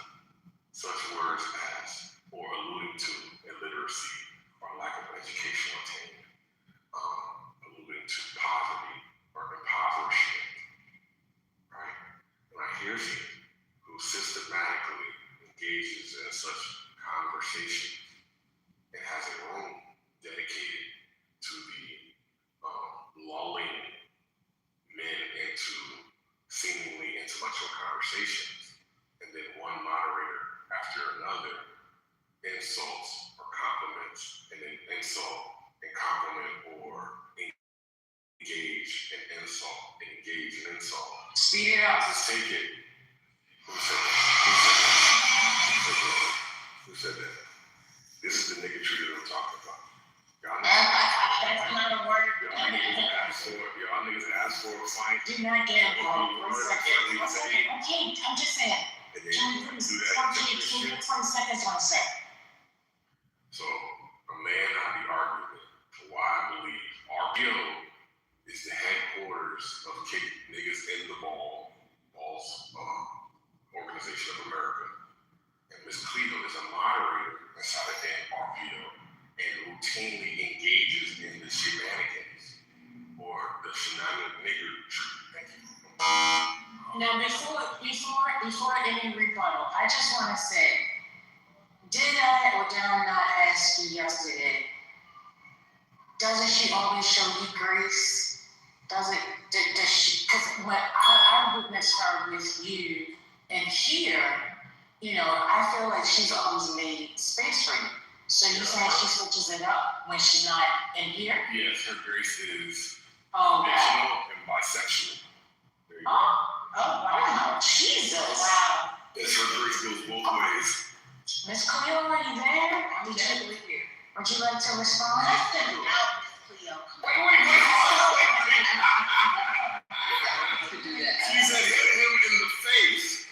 such words as, or alluding to illiteracy or lack of educational attainment, alluding to poverty or impoverishment, right? And I hear you who systematically engages in such conversations and has a room dedicated to the lulling men into seemingly intellectual conversations, and then one moderator after another insults or compliments, and then insult and compliment, or engage in insult and engage in insult. Speed it up. Just take it. Who said that? This is the niggatry that I'm talking about. That's not a word. Y'all niggas ask for a fight. Do not get involved. 1 second. Okay, I'm just saying. Can we please stop taking 20 seconds on a sec? So, I'm laying out the argument for why I believe RPO is the headquarters of Kick Niggas in the Balls Organization of America. And Ms. Cleo is a moderator inside of RPO and routinely routinely engages in the shenanigans or the shenanigans. Thank you. Now, before any rebuttal, I just want to say, did I or did I not ask you yesterday? Doesn't she always show you grace? Does she? Because when I witnessed her with you and here, I feel like she's always made space for you. So you saying she switches it up when she's not in here? Yes, her grace is Oh, national and bisexual. Oh, wow. Jesus. Wow. Yes, her grace goes both ways. Miss Cleo, are you there? Would you like to respond? Listen out, Miss Cleo. Wait. She said hit him in the face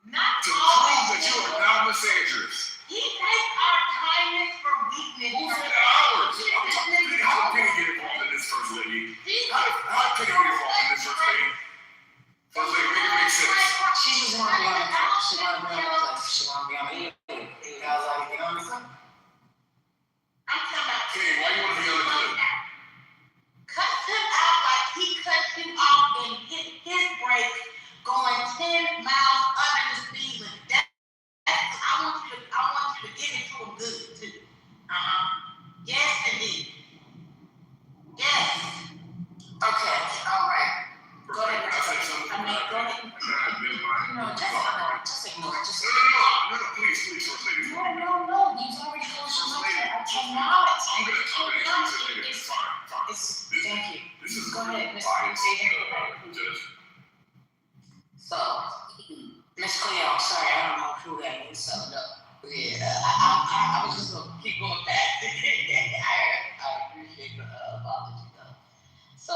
Not to all prove that you are not misandrous. He takes our kindness for weakness. Who said ours? How can he get involved in this, First Lady? How can he get involved in this, First Lady? First Lady, make it make sense. She just want to be on the clip. She want to be on the clip. She want to be on the clip. You guys like to get on the clip? I'm talking about. Kenny, why you want to be on the clip? Cut him out like he cut you off and hit his brakes going 10 miles under the speed limit. I want you to give it to him good too. Yes, indeed. Yes. Okay, all right. Go ahead. I said something. Go ahead. Just ignore it. No, please, First Lady. No. You've already closed your mouth. I cannot. I'm gonna excuse it later. It's fine. Thank you. This is Go ahead, Miss Judge. So, Miss Cleo, sorry, I don't know who that is. So, no. Yeah, I was just gonna keep going past it. I appreciate the apology though. So,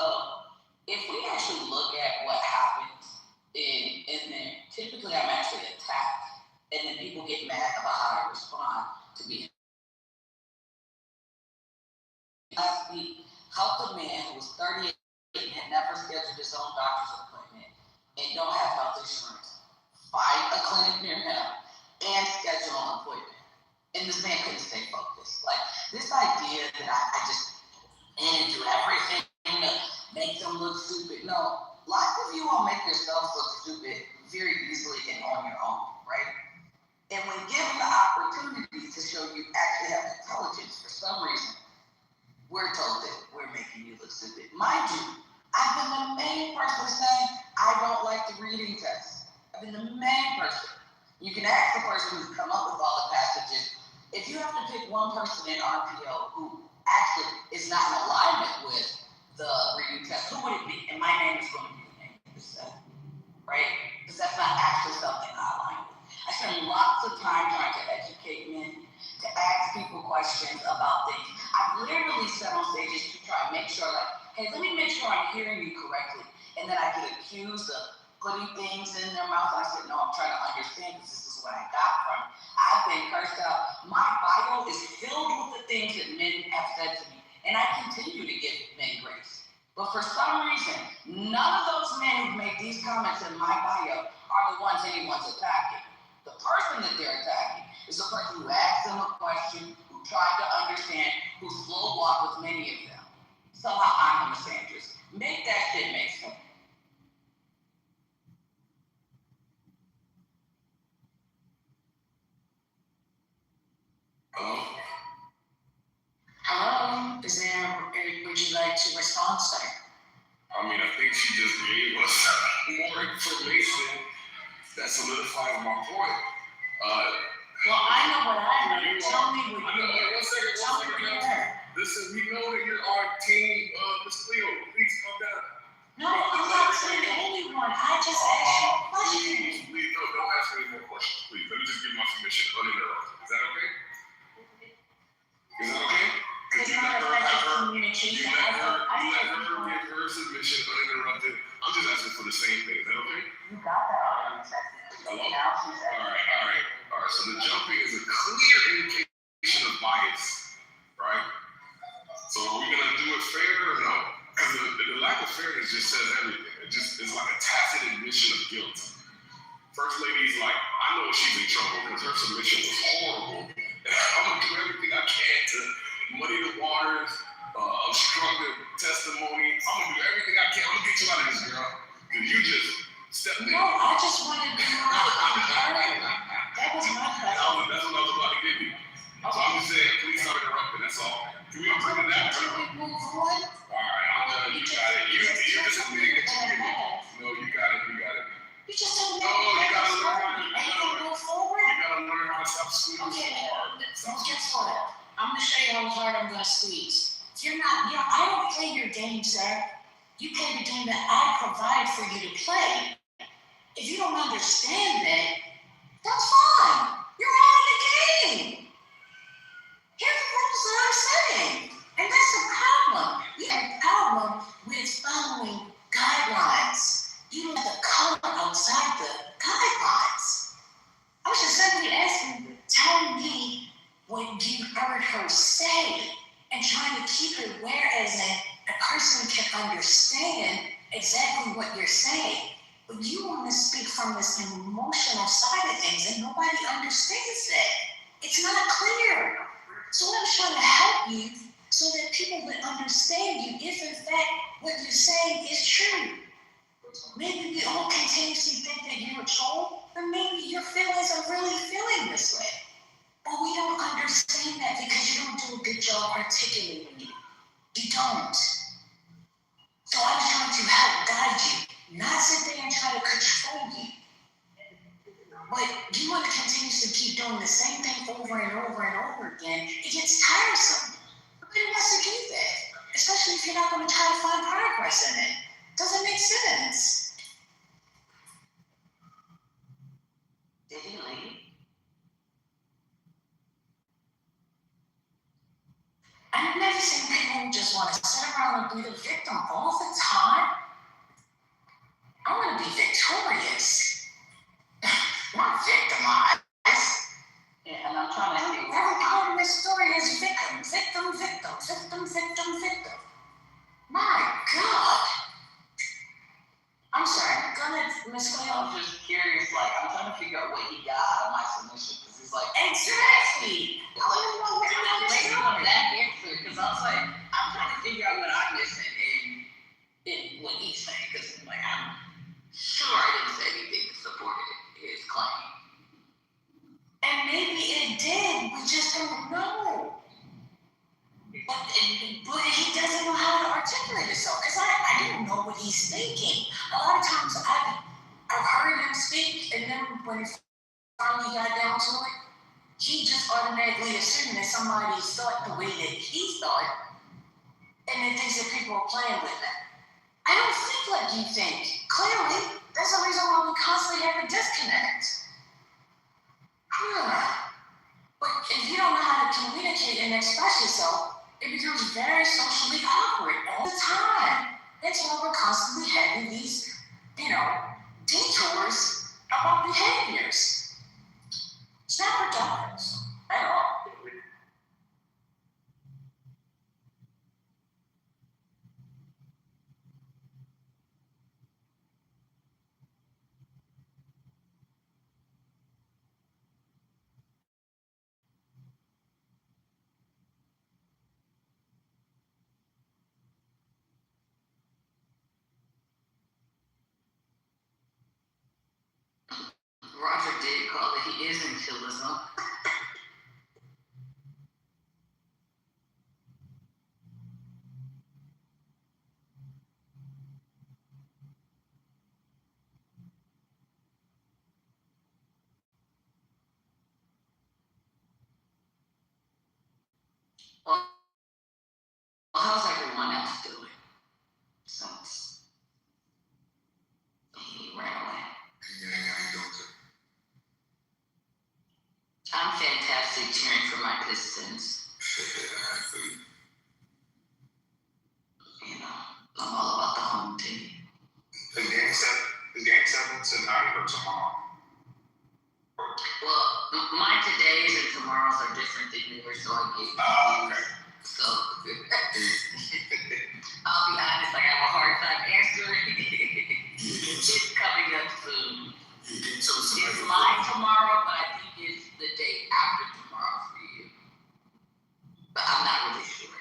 if we actually look at what happens in there, typically I'm actually attacked, and then people get mad about how I respond to be. Last week, helped a man who was 38 and had never scheduled his own doctor's appointment and don't have health insurance find a clinic near him and schedule an appointment. And this man couldn't stay focused. Like, this idea that I just do everything to make them look stupid. No, lots of you all make yourselves look stupid very easily and on your own, right? And when given the opportunity to show you actually have intelligence for some reason, we're told that we're making you look stupid. Mind you, I've been the main person saying I don't like the reading test. I've been the main person. You can ask the person who's come up with all the passages. If you have to pick one person in RPO who actually is not in alignment with the reading test, who would it be? And my name is going to be the name of this set, right? Because that's not actually something I align with. I spend lots of time trying to educate men, to ask people questions about things. I've literally sat on stages to try and make sure, like, hey, let me make sure I'm hearing you correctly. And then I get accused of putting things in their mouth. I said, no, I'm trying to understand because this is what I got from it. I've been cursed out. My Bible is filled with the things that men have said to me. And I continue to give men grace. But for some reason, none of those men who've made these comments in my bio are the ones anyone's attacking. The person that they're attacking is the person who asked them a question, who tried to understand, who slow walked with many of them. Somehow I'm a misandrous. Make that shit make sense. Hello? Would you like to respond, sir? I mean, I think she just gave us more information that solidifies my point. Well, I know what I heard. Tell me what you heard. Tell me what you heard. Listen, we know that you're on team Miss Cleo. Please calm down. No, I'm not saying anyone. I just asked you a question. Please, don't ask me any more questions, please. Let me just give my submission uninterrupted. Is that okay? Is that okay? Could you let her have her? You let her give her submission uninterrupted. I'm just asking for the same thing. Is that okay? You got that already. Hello? All right. So the jumping is a clear indication of bias, right? So are we gonna do it fair or no? Because the lack of fairness just says everything. It's like a tacit admission of guilt. First Lady's like, I know she's in trouble because her submission was horrible. And I'm gonna do everything I can to muddy muddy the waters, obstruct the testimony. I'm gonna do everything I can. I'm gonna get you out of this, girl. Because you just stepped in. No, I just wanted to know. That was my question. That's what I was about to give you. So I'm just saying, please stop interrupting. That's all. Can we move to that? Can we move on? All right, I'm done. You got it. You just admitting that you get it. No, you got it. You got it. You just told me. No, you gotta learn. Are you gonna move forward? You gotta learn how to stop squeezing Okay, so hard. well, guess what? I'm gonna show you how hard I'm gonna squeeze. I don't play your game, sir. You play the game that I provide for you to play. If you don't understand that, that's fine. You're out of the game. Here's the rules that I'm setting. And that's the problem. You have a problem with following guidelines. You don't have to color outside the guidelines. I was just simply asking, tell me what you heard her say and trying to keep it whereas a person can understand exactly what you're saying. But you want to speak from this emotional side of things and nobody understands that. It's not clear. So I'm trying to help you so that people would understand you if in fact what you're saying is true. Maybe we all continuously think that you're a troll, but maybe your feelings are really feeling this way. But we don't understand that because you don't do a good job articulating it. You don't. So I'm trying to help guide you, not sit there and try to control you. But you want to continuously keep doing the same thing over and over and over again. It gets tiresome. Nobody wants to do that, especially if you're not going to try to find progress in it. Doesn't make sense. Did he leave? I've never seen people who just want to sit around and be the victim all the time. I want to be victorious, not victimized. Yeah, and I'm trying to think. Every part of this story is victim, victim, victim, victim, victim, victim. My God. I'm sorry, go ahead, Ms. Clay. I'm just curious, like, I'm trying to figure out what he got out of my submission, because he's like, exactly. I want to know what I'm waiting on that answer, because I was like, I'm trying to figure out what I'm missing in what he's saying, because like, I'm sure I didn't say anything that supported his claim. And maybe it did, we just don't know. But he doesn't know how to articulate himself, because I didn't know what he's thinking. A lot of times I've heard him speak, and then when he finally got down to it, he just automatically assumed that somebody thought the way that he thought, and then thinks that people are playing with him. I don't think like you think. Clearly, that's the reason why we constantly have a disconnect. But if you don't know how to communicate and express yourself, it becomes very socially awkward all the time. That's why we're constantly having these, detours about behaviors. It's not productive at all. Roger did call it, he is intilism. Well, how's everyone else doing since he ran away? I'm fantastic cheering for my Pistons. I'm all about the home team. Is game seven tonight or tomorrow? Well, my todays and tomorrows are different than yours, so I get Okay. So I'll be honest, I have a hard time answering. It's coming up soon. It's mine tomorrow, but I think it's the day after tomorrow for you. But I'm not really sure.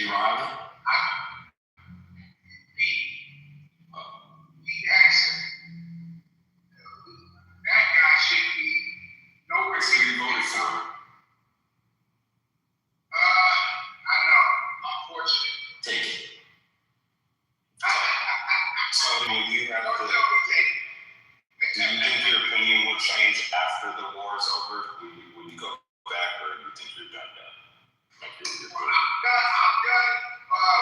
Teddy Riley? Pete Jackson. That guy should be nowhere So you voted for him? I know. Unfortunate. Take it. So will you have to, do you think your opinion will change after the war is over? Will you go back, or you think you're done now? Like you're I'm done. Well,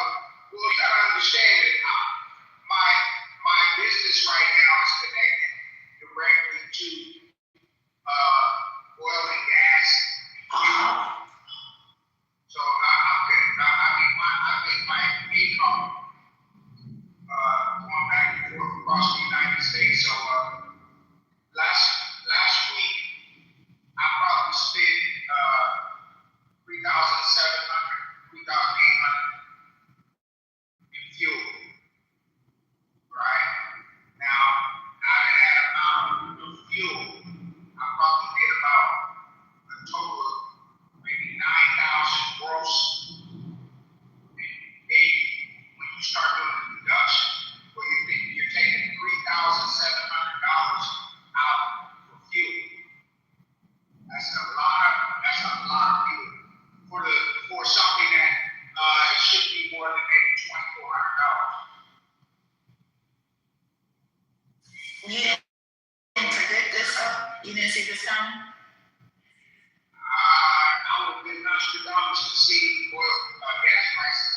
you gotta understand that my business right now is connected directly to oil and gas. So I'm good. I make my income going back and forth across the United States. So last week I probably spent $3,700, $3,800 in fuel. Right? Now, out of that amount of fuel, I probably did about a total of maybe 9,000 gross. And then when you start doing the deduction, well, you're taking $3,700 out for fuel. That's a lot of fuel for something that should be more than maybe $2,400. You didn't predict this, though? You didn't see this coming? I would have been Nostradamus to see oil, gas prices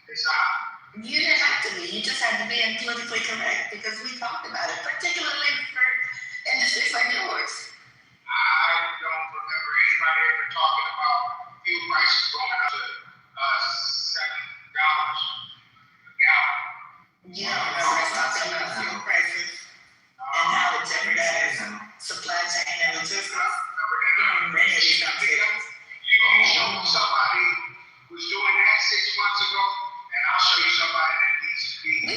this high. You didn't have to be. You just had to be politically correct because we talked about it, particularly for industries like yours. I don't remember anybody ever talking about fuel prices going up to $7 a gallon. You don't remember us talking about fuel prices and how it jeopardized supply chain and logistics. You don't remember any of these conversations. You show me somebody who's doing that 6 months ago, and I'll show you somebody that needs to be. We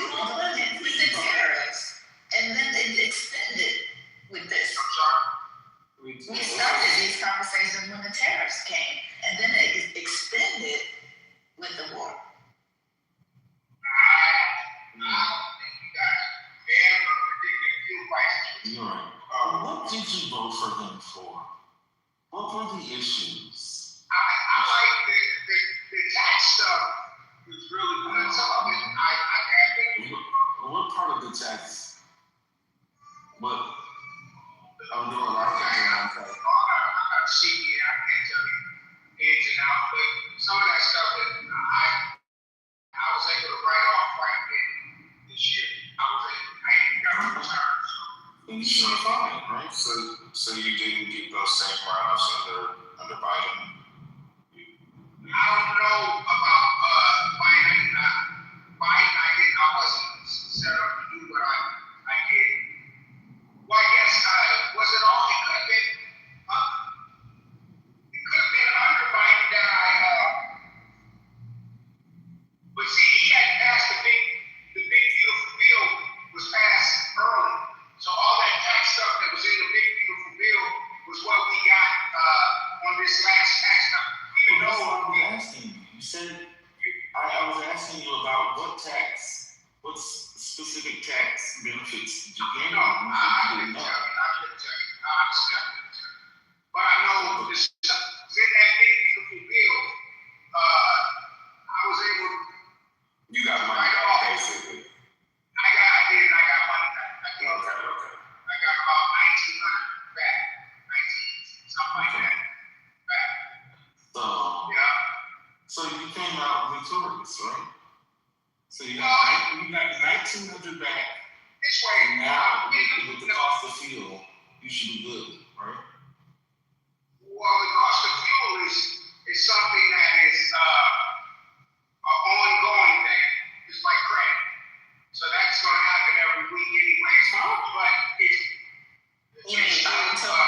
were doing it with the tariffs, and then it extended with this. I'm sorry? We started these conversations when the tariffs came, and then it extended with the war. I don't think you guys ever predicted fuel prices. You're right. What did you vote for them for? What were the issues? I like the tax stuff. Was really good. Some of it I have been. What part of the tax? What? I'm doing a lot of things around tax. I'm not CPA. I can't tell you ins and outs, but some of that stuff that I was able to write off quite a bit this year. I even got returns. You should have fine, right? So you didn't get those same write-offs under Biden? I don't know about Biden. I wasn't set up to do what I did. Well, I guess was it all? It could have been. It could have been under Biden that but see, he had passed the big beautiful bill was passed early. So all that tax stuff that was in the big beautiful bill was what we got on this last tax stuff. Even Well, that's though what I was asking you. You said I was asking you about what specific tax benefits did you gain? No, I couldn't tell you. But I know this was in that big beautiful bill. I was able to. You got money back, basically. I got money back. Okay. I got about 1,900 back. 19, something like that. Back. Yeah. So you came out victorious, right? So you got 1,900 back. This way, and now with the cost of fuel, you should be good, right? Well, the cost of fuel is something that is an ongoing thing. It's like credit. So that's going to happen every week anyway. But it's I'm sorry?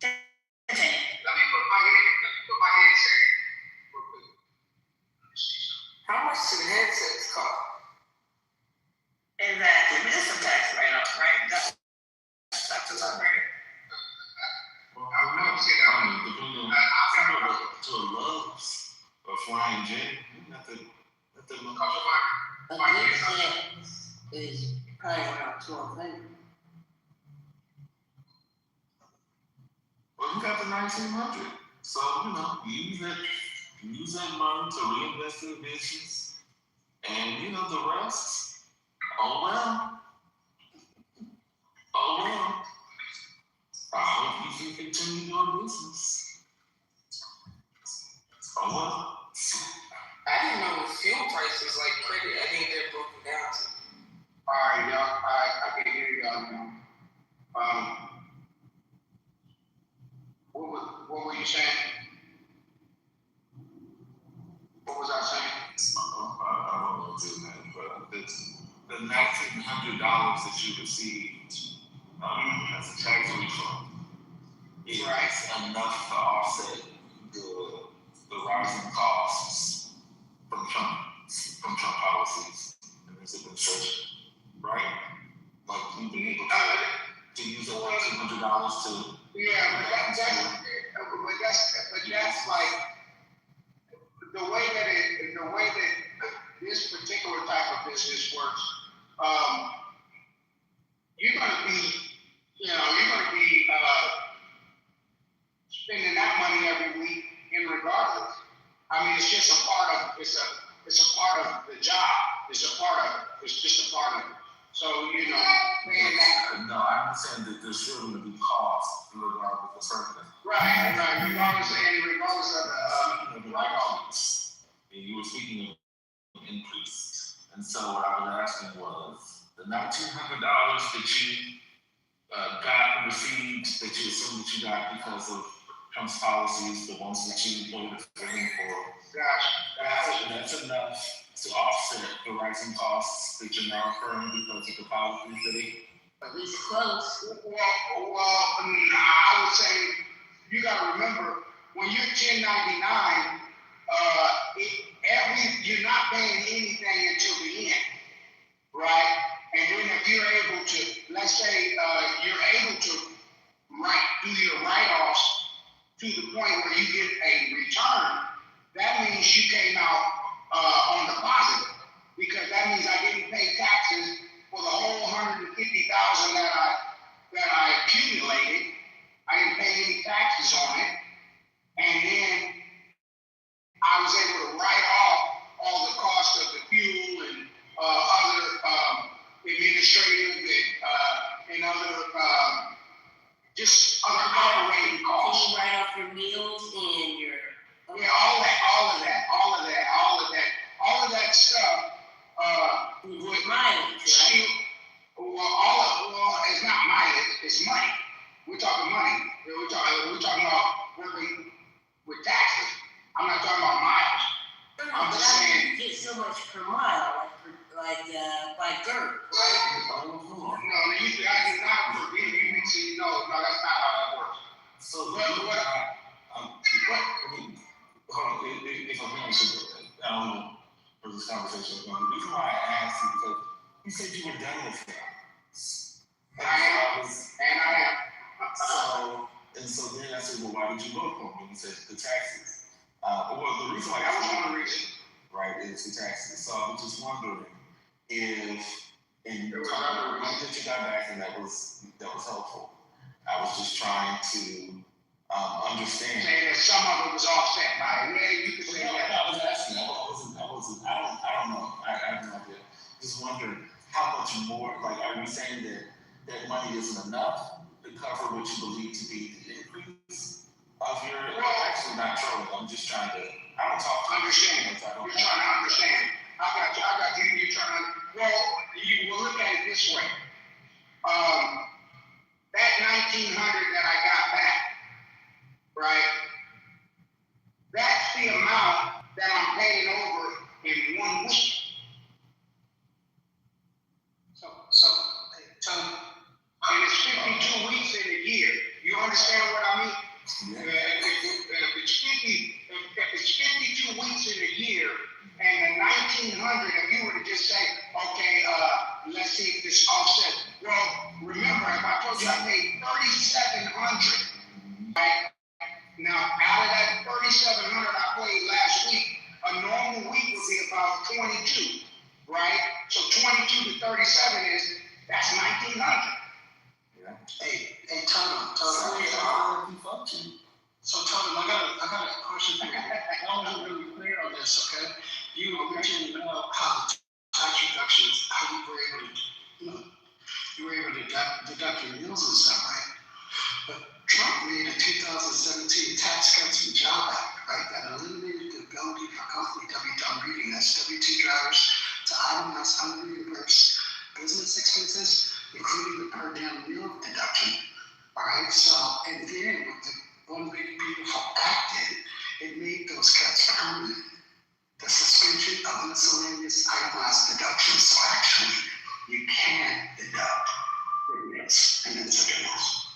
Let me put my headset in. How much do the headsets cost? Exactly. But there's some tax write-off INJ. Let them A good set is probably around 1200. Well, you got the 1900. So, use that money to reinvest in business. And, the rest, oh well. I hope you can continue doing business. Oh well. I didn't know fuel prices like credit. I think they're broken down to. All right, y'all. I can hear y'all now. What were you saying? What was I saying? I don't know too, man, but the $1,900 that you received as a tax refund is enough to offset the rising costs from Trump policies and his administration, right? Like you've been able to use the $1,900 to. Yeah, but that's like the way that this particular type of business works. You're gonna be spending that money every week, regardless. I mean, it's just a part of it's a part of the job. It's just a part of it. So paying that. No, I'm saying that there's still going to be costs regardless of the circumstance. Right. Regardless of the write-offs. You were speaking of increase, and so what I was asking was the $1,900 that you received, that you assumed that you got because of Trump's policies, the ones that you voted for him for. That's enough to offset the rising costs that you're now incurring because of the policies that he. At least close. Well, I would say you got to remember when you're 1099, you're not paying anything until the end, right? And then if you're able to, let's say you're able to do your write-offs to the point where you get a return, that means you came out on the positive, because that means I didn't pay taxes for the whole $150,000 that I accumulated. I didn't pay any taxes on it, and then I was able to write off all the cost of the fuel and other administrative and other just other operating costs. Can you write off your meals and your all of that stuff with mileage, right? It's not mileage, it's money. We're talking money. We're talking about working with taxes. I'm not talking about miles. I'm just saying. You get so much per mile, like dirt, right? No, I did not. No, that's not how that works. So if I'm I don't know where this conversation is going. The reason why I asked you because you said you were done with it. And I am. So then I said, well, why did you vote for me? And he said the taxes. Well, the reason why that was one reason, right, is the taxes. So I was just wondering if in the time that you got back, and that was helpful. I was just trying to understand. Saying that some of it was offset by it. Yeah, you could say that. I was asking. I don't know. I have no idea. Just wondering how much more. Like, are you saying that money isn't enough to cover what you believe to be the increase of your? Actually, not true. I'm just trying to. I don't talk to understand. You're trying to understand. I got you. You're trying to. Well, you will look at it this way. That 1,900 that I got back, right? That's the amount that I'm paying over in 1 week. And it's 52 weeks in a year. You understand what I mean? Yeah. If it's 52 weeks in a year, and the 1,900, if you were to just say, okay, let's see if this offset. Well, remember, if I told you I paid $3,700, right? Now, out of that $3,700 I paid last week, a normal week would be about 22, right? So 22 to 37 that's 1,900. Yeah. Hey, Totem. So Totem, I got a question for you. I wasn't really clear on this, okay? You were mentioning how the tax reductions, how you were able to, deduct your meals and stuff, right? But Trump made a 2017 Tax Cuts and Job Act, right, that eliminated the ability for company I'm reading this, W-2 drivers to itemize unreimbursed business expenses, including the per diem meal deduction. All right, so, and then with the One Big Beautiful Act it made those cuts permanent. The suspension of miscellaneous itemized deductions, so actually you can deduct the meals and incidentals.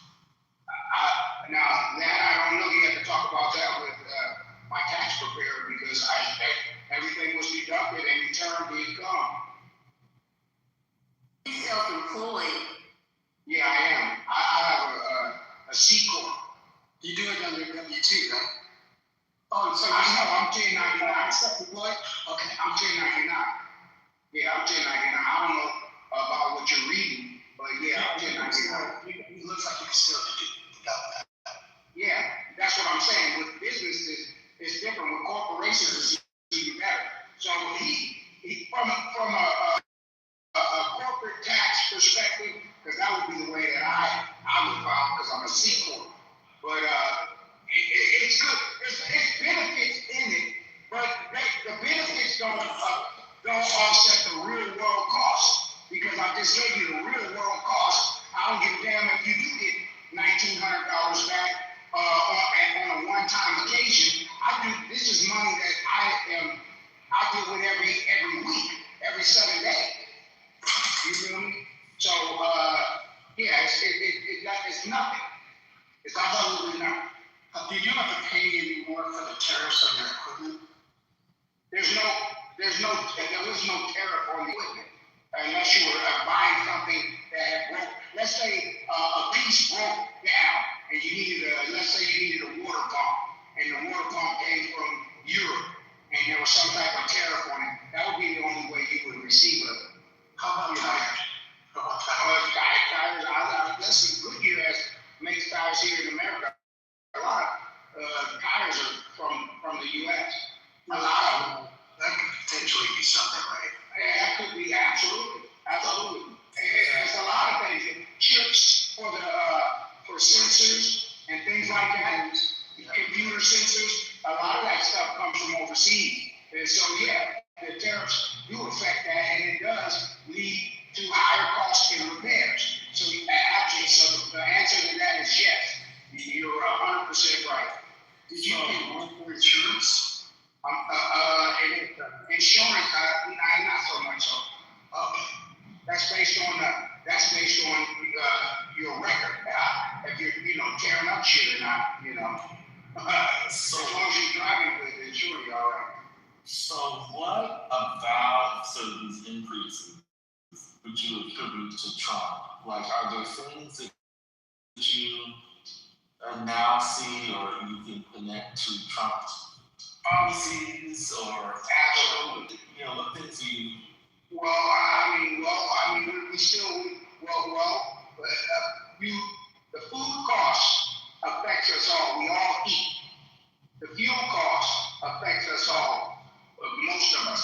Now, that I don't know, you have to talk about that with my tax preparer because everything was deducted and returned to income. He's self-employed. Yeah, I am. I have a C Corp. You do it under W-2, right? Oh, so I know, I'm 1099. Self-employed? Okay, I'm 1099. Yeah, I'm 1099. I don't know about what you're reading, but yeah, I'm 1099. It looks like you can still deduct that. Yeah, that's what I'm saying. With businesses, it's different. With corporations, it's even better. So he from a corporate tax perspective, because that would be the way that I would file, because I'm a C Corp. But it's good. There's benefits in it, but the benefits don't offset the real world cost. Because I just gave you the real world cost. I don't give a damn if you do get $1,900 back on a one-time occasion. This is money that I deal with every week, every 7 days. You feel me? So yeah, it's nothing. It's absolutely nothing. Did you have to pay any more for the tariffs on your equipment? There was no tariff on the equipment unless you were buying something that broke. Let's say a piece broke down and you needed a water pump, and the water pump came from Europe, and there was some type of tariff on it. That would be the only way you would receive it. How about tires? Tires. Listen, Goodyear makes tires here in America. A lot of tires are from the U.S. A lot of them. That could potentially be something, right? Yeah, that could be absolutely. There's a lot of things. Chips for sensors and things like that. Computer sensors. A lot of that stuff comes from overseas. And so yeah, the tariffs do affect that, and it does lead to higher costs in repairs. So the answer to that is yes. You're 100% right. Did you pay more for insurance? Insurance, not so much so. That's based on your record. If you're tearing up shit or not, So as long as you're driving with insurance, you're all right. So what about these increases would you attribute to Trump? Like, are there things that you now see or you can connect to Trump's policies or absolutely, what things do you? The food cost affects us all. We all eat. The fuel cost affects us all, most of us,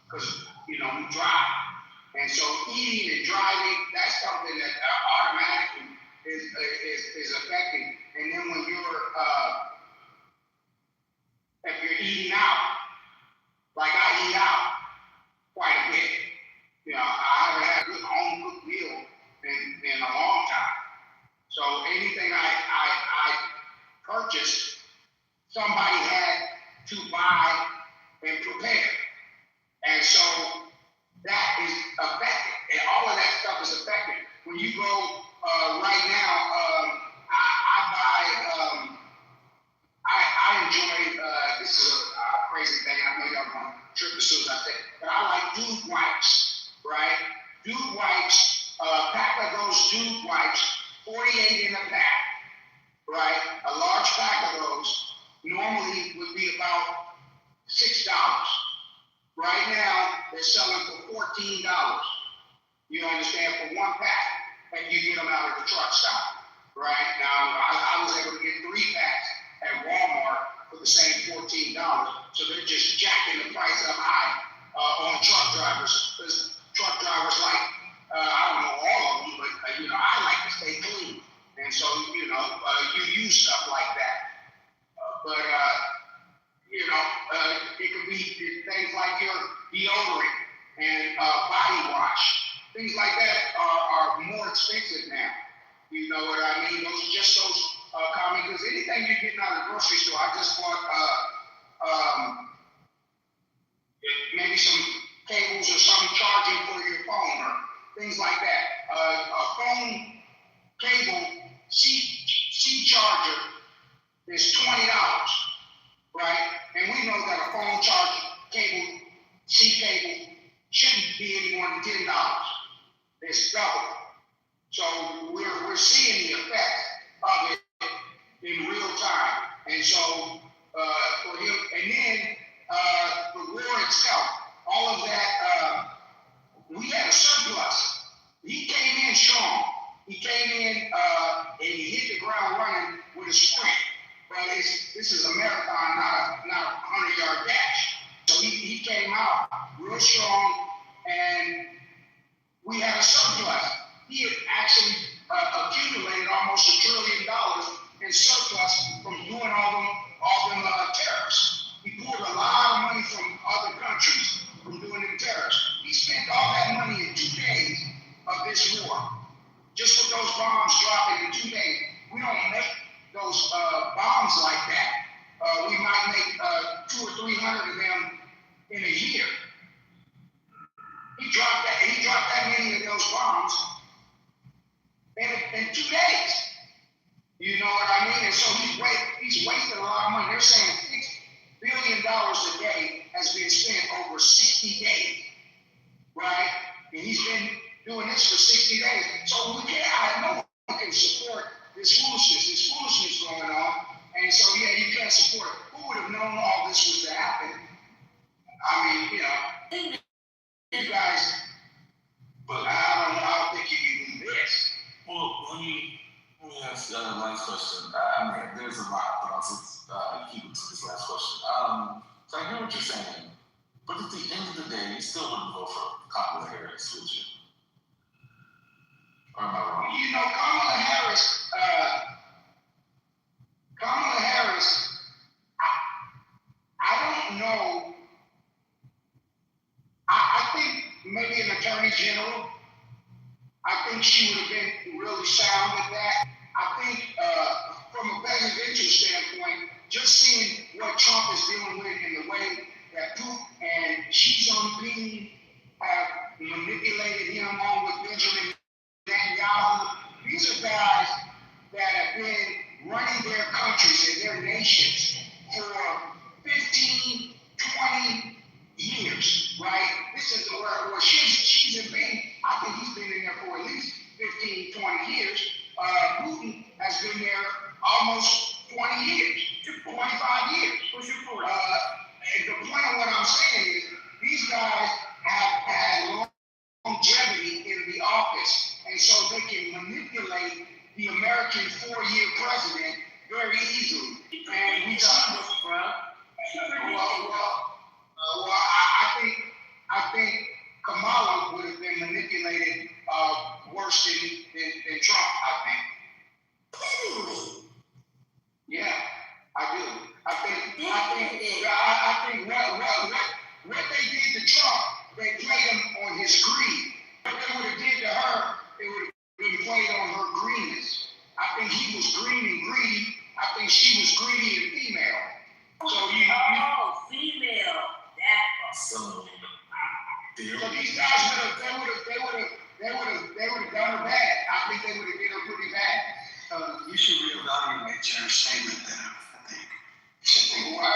because we drive. And so eating and driving, that's something that automatically is affecting. And then when if you're eating out, like I eat out quite a bit. I haven't had a good home cooked meal in a long time. So anything I purchased, somebody had to buy and prepare. And so that is affected. And all of that stuff is affected. When you go right now, I enjoy, this is a crazy thing, I know y'all want to trip this right? Now, I was able to get 3 packs at Walmart for the same $14. So they're just jacking the price up high on truck drivers. Because truck drivers like, I don't know all of them, but I like to stay clean. And so, you use stuff like that. It could be things like your deodorant and body wash. Things like that are more expensive now. You know what I mean? Those are just those common goods. Anything you're getting out of the grocery store, I just bought maybe some cables or some charging for your phone or things like that. A phone cable C charger is $20, right? And we know that a phone charger cable, C cable, shouldn't be any more than $10. It's double. So we're seeing the effect of it in real time. And so for him, and then the war itself, all of that, we had a surplus. He came in strong. He came in and he hit the ground running with a sprint. But this is a marathon, not a 100-yard dash. So he came out real strong, and we had a surplus. He had actually accumulated almost $1 trillion in surplus from doing all them tariffs. He pulled a lot of money from other countries from doing them tariffs. He spent all that money in 2 days of this war. Just with those bombs dropping in 2 days. We don't make those bombs like that. We might make 200 or 300 of them in a year. He dropped that many of those bombs in 2 days. You know what I mean? And so he's wasted a lot of money. They're saying $6 billion a day has been spent over 60 days, right? And he's been doing this for 60 days. So I know we can support this foolishness going on. And so, you can't support it. Who would have known all this was to happen? I mean, you guys, but I don't think you do this. Well, let me ask the last question. I mean, there's a lot, but I'll just keep it to this last question. So I hear what you're saying, but at the end of the day, you still wouldn't vote for Kamala Harris, would you? Or am I wrong? Kamala Harris, I don't know. I think maybe an attorney general. I think she would have been really sound with that. I think from a presidential standpoint, just seeing what Trump is dealing with and the way that Putin and Xi Jinping have manipulated him along with Benjamin Netanyahu. These are guys that have been running their countries and their nations for 15, 20 years, right? This is where Xi Jinping, I think he's been in there for at least 15, 20 years. Putin has been there almost 20 years, 25 years. And the point of what I'm saying is these guys have had longevity in the office, and so they can manipulate the American 4-year president very easily. And we got this, bro. I think Kamala would have been manipulated worse than Trump, I think. Yeah, I do. I think what they did to Trump, they played him on his greed. What they would have did to her, it would have been played on her greediness. I think he was green and greedy. I think she was greedy and female. So female. So these guys would have done her bad. I think they would have did her pretty bad. You should reevaluate your statement then, I think. You should think why.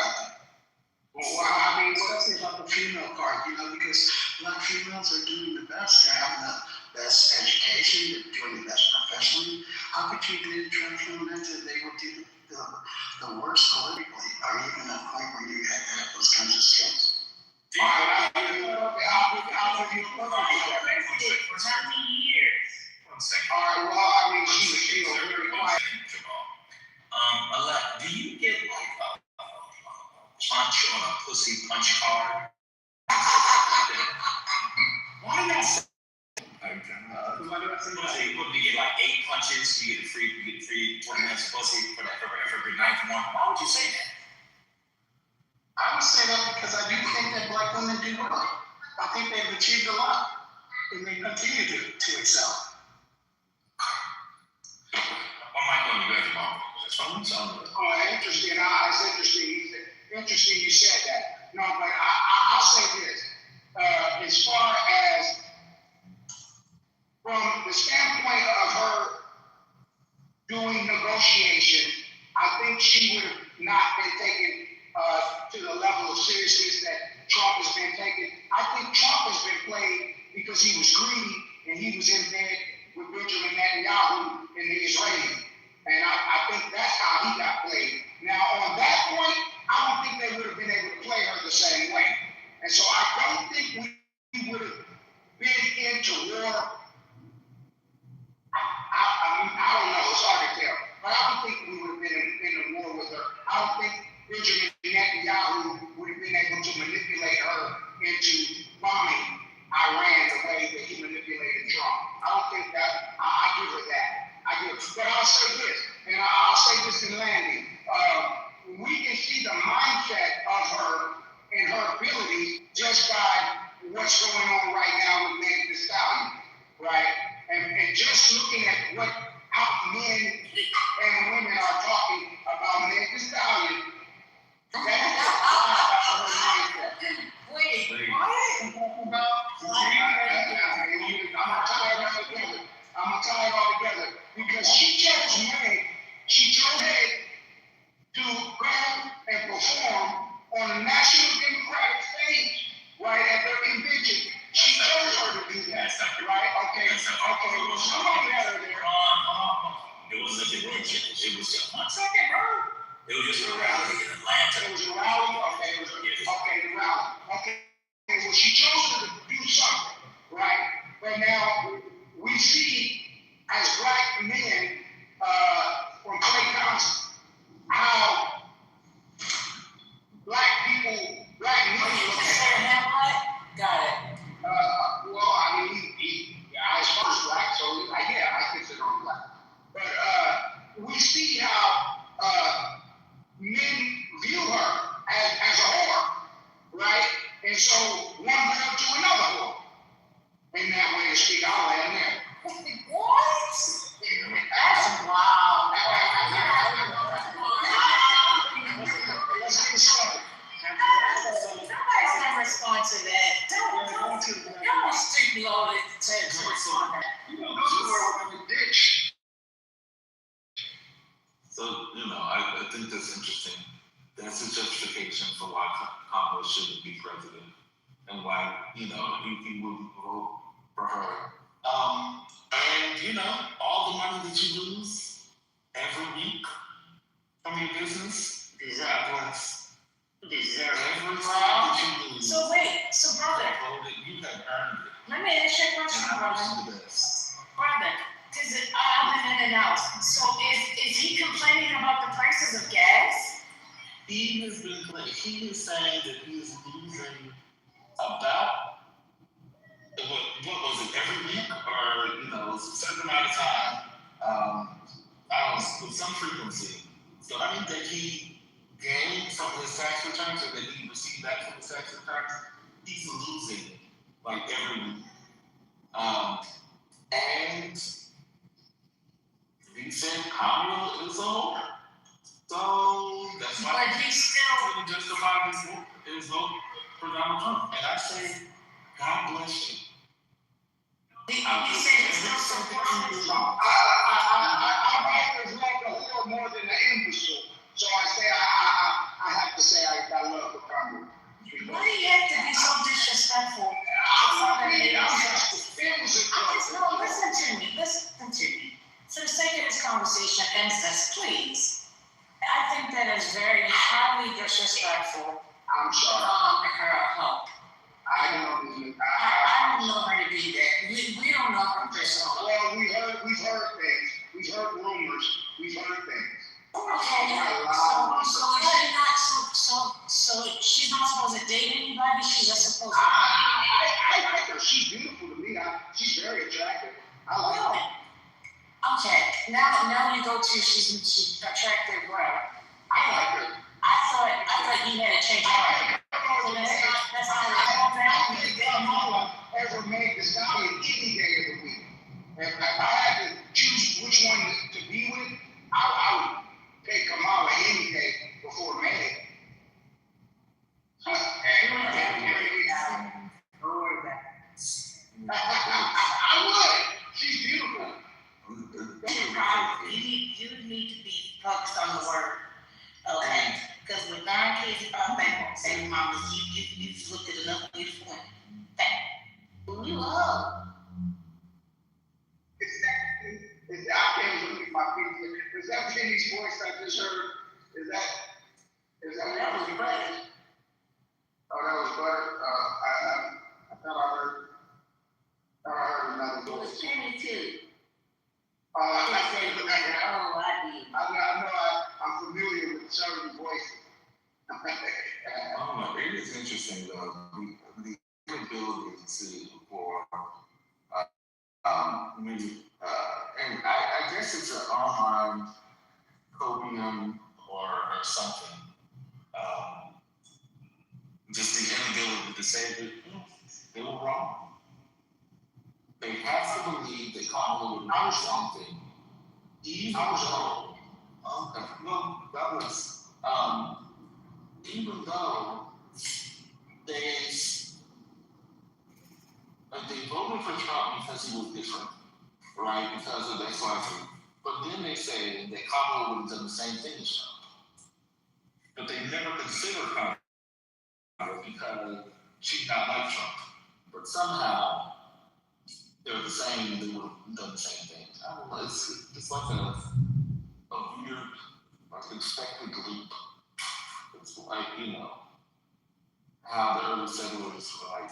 Well, I mean, what else about the female part? Because Black females are doing the best. They're having the best education. They're doing the best professionally. How could you then transform that to they would do the worst politically, or even a point where you have those kinds of skills? For how many years? 1 second. All right, well, I mean, she was still very quiet. Elect, do you get like a punch on a pussy punch card? Why not say? What do you get like 8 punches? You get free 20 minutes of pussy for every 9th one. Why would you say that? I would say that because I do think that black women do well. I think they've achieved a lot, and they continue to excel. What am I going to do, Mom? Oh, interesting. It's interesting. Interesting you said that. No, but I'll say this. As far as from the standpoint of her doing negotiation, I think she would have not been taken to the level of seriousness that Trump has been taken. I think Trump has been played because he was greedy and he was in bed with Benjamin Netanyahu and the Israelis. And I think that's how he got played. Now, on that point, I don't think they would have been able to play her the same way. And so I don't think we would have been into war. I don't know. It's hard to tell. But I don't think we would have been in a war with her. I don't think Benjamin Netanyahu would have been able to manipulate her into bombing Iran the way that he manipulated Trump. I don't think that. I give her that. But I'll say this, and I'll say this in landing. We can see the mindset of her and her abilities just by what's going on right now with Megan Thee Stallion, right? And just looking at how men and women are talking about Megan Thee Stallion, that is about her mindset. Wait, what? I'm gonna tie it all together because she chose Meg to go and perform on a national Democratic stage, right, at their convention. She chose her to do that, right? Okay, well, somebody had her there. It was a convention. It was just 1 second, bro. It was just a rally in Atlanta. It was a rally? Okay, the rally. Okay, well, she chose her to do something, right? But now we see as black men from Clay County how black men look at that. Got it. Well, I mean, I suppose black, so I consider him black. But we see how men view her as a whore, right? And so one girl to another whore. In that way to speak, I'll land there. What? That's wow. Let's get started. Somebody's gonna respond to that. Don't stick loaded territory on that. So, I think that's interesting. That's a justification for why Kamala shouldn't be president and why, he wouldn't vote for her. And, all the money that you lose every week from your business, God bless. Every time that you lose. So wait, brother. You have earned it. Let me ask you a question, brother. Brother, because I'm in and out. So is he complaining about the prices of gas? He is saying that he is losing about, what was it, every week or, a certain amount of time, with some frequency. So I think that he gained from his tax returns or that he received back from his tax returns, he's losing like every week. And he said Kamala is a whore. So that's why he still justified his vote for Donald Trump. And I say, God bless you. He said he's still supporting Trump. I always love the whore more than the imbecile. So I say I have to say I love the Kamala. Why do you have to be so disrespectful? No, listen to me. For the sake of this conversation, end this, please. I think that is very highly disrespectful. I'm sorry. Her help. I don't know her to be that. We don't don't know her personally. Well, we've heard things. We've heard rumors. We've heard things. Okay, so she's not supposed to date anybody. She's just supposed to. I like her. She's beautiful to me. She's very attractive. I like her. Okay, now you go to she's attractive. Right? I like her. I thought you had to change your mind. So that's how it all down. Kamala ever made the stallion any day of the week. If I had to choose which one to be with, I would pick Kamala any day before Meg. I would. She's beautiful. You need to be focused on the word, okay? Because with 9 kids, baby mamas, you've looked at enough beautiful women. You love. I can't look at my people. Is that Penny's voice I just heard? Is that That was Butter. Oh, that was Butter. I thought I heard another It was voice. Penny too. I did. I'm familiar with certain voices. It is interesting though, the ability for and I guess it's an online podium or something. Just the inability to say that they were wrong. They have to believe that Kamala would know something. Even though, okay, well, that was, even though they voted for Trump because he was different, right? Because of X, Y, Z. But then they say that Kamala would have done the same thing as Trump. But they never considered Kamala because she's not like Trump. But somehow they're the same and they would have done the same thing. I don't know, it's like a weird, like expected leap. It's like, how the early settlers were like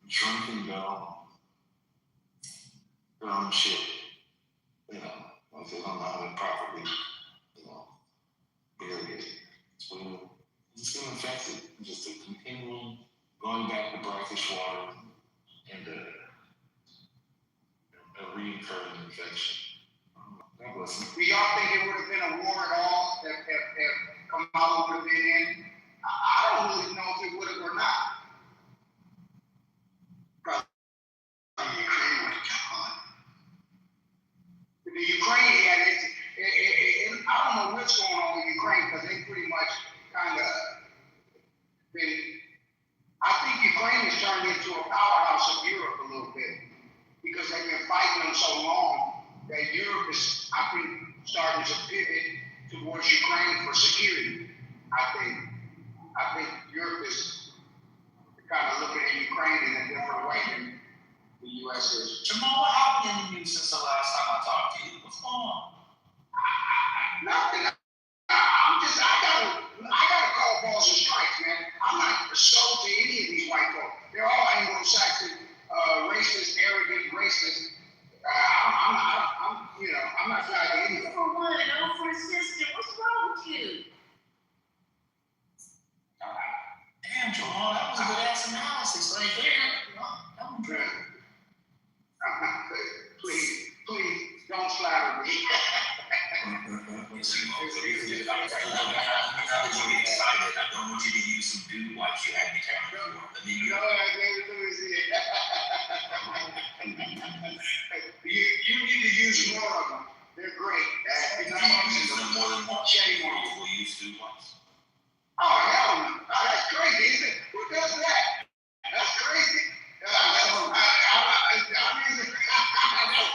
drink and go, their own shit. Like they don't know how to properly, bury it. So just get infected, just a continuing going back to brackish water and a recurring infection. God bless them. Do y'all think it would have been a war at all if Kamala would have been in? I don't really know if it would have or not. Ukraine would have kept on. The Ukraine, I don't know what's going on with Ukraine because they pretty much kind of been. I think Ukraine has turned into a powerhouse of Europe a little bit because they've been fighting them so long that Europe is, I think, starting to pivot towards Ukraine for security. I think Europe is kind of looking at Ukraine in a different way than the U.S. is. Jamal, what happened in the news since the last time I talked to you? What's going on? Nothing. I gotta call balls and strikes, man. I'm not sold to any of these white folks. They're all Anglo-Saxon, racist, arrogant, racist. I'm not trying to any of them. For one, no for a sister. What's wrong with you? Damn, Jamal, that was a good ass analysis right there. I'm good. Please, don't flatter me. I don't want you to use some dude like you had me telling you. You need to use more of them. They're great. I'm using them more than one. Shame on you. We'll use dude once. Oh, hell no. Oh, that's crazy, isn't it? Who does that? That's crazy. That's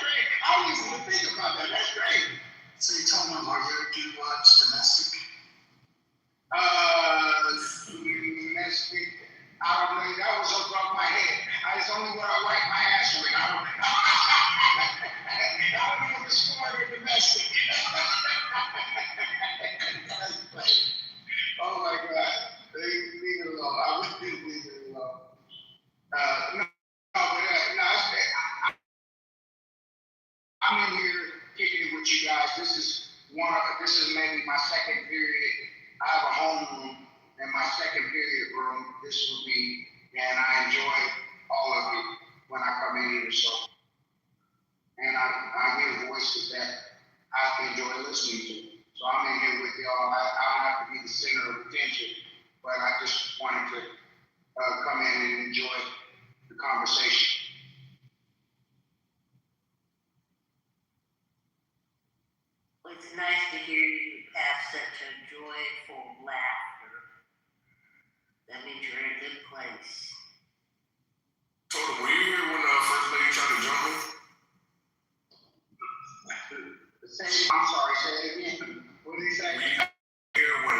great. I don't even think about that. That's great. So you told me, Mario, do you watch domestic? Domestic. I don't know. That was above my head. It's only when I wipe my ass with. I don't know if it's sport or domestic. Oh my God. this would be, and I enjoy all of you when I come in here. So, and I hear voices that I enjoy listening to. So I'm in here with y'all. I don't have to be the center of attention, but I just wanted to come in and enjoy the conversation. Well, it's nice to hear you have such a joyful laughter. That means you're in a good place. Total, were you here when First Lady tried to jump me? I'm sorry, say it again. What did he say? Were you here when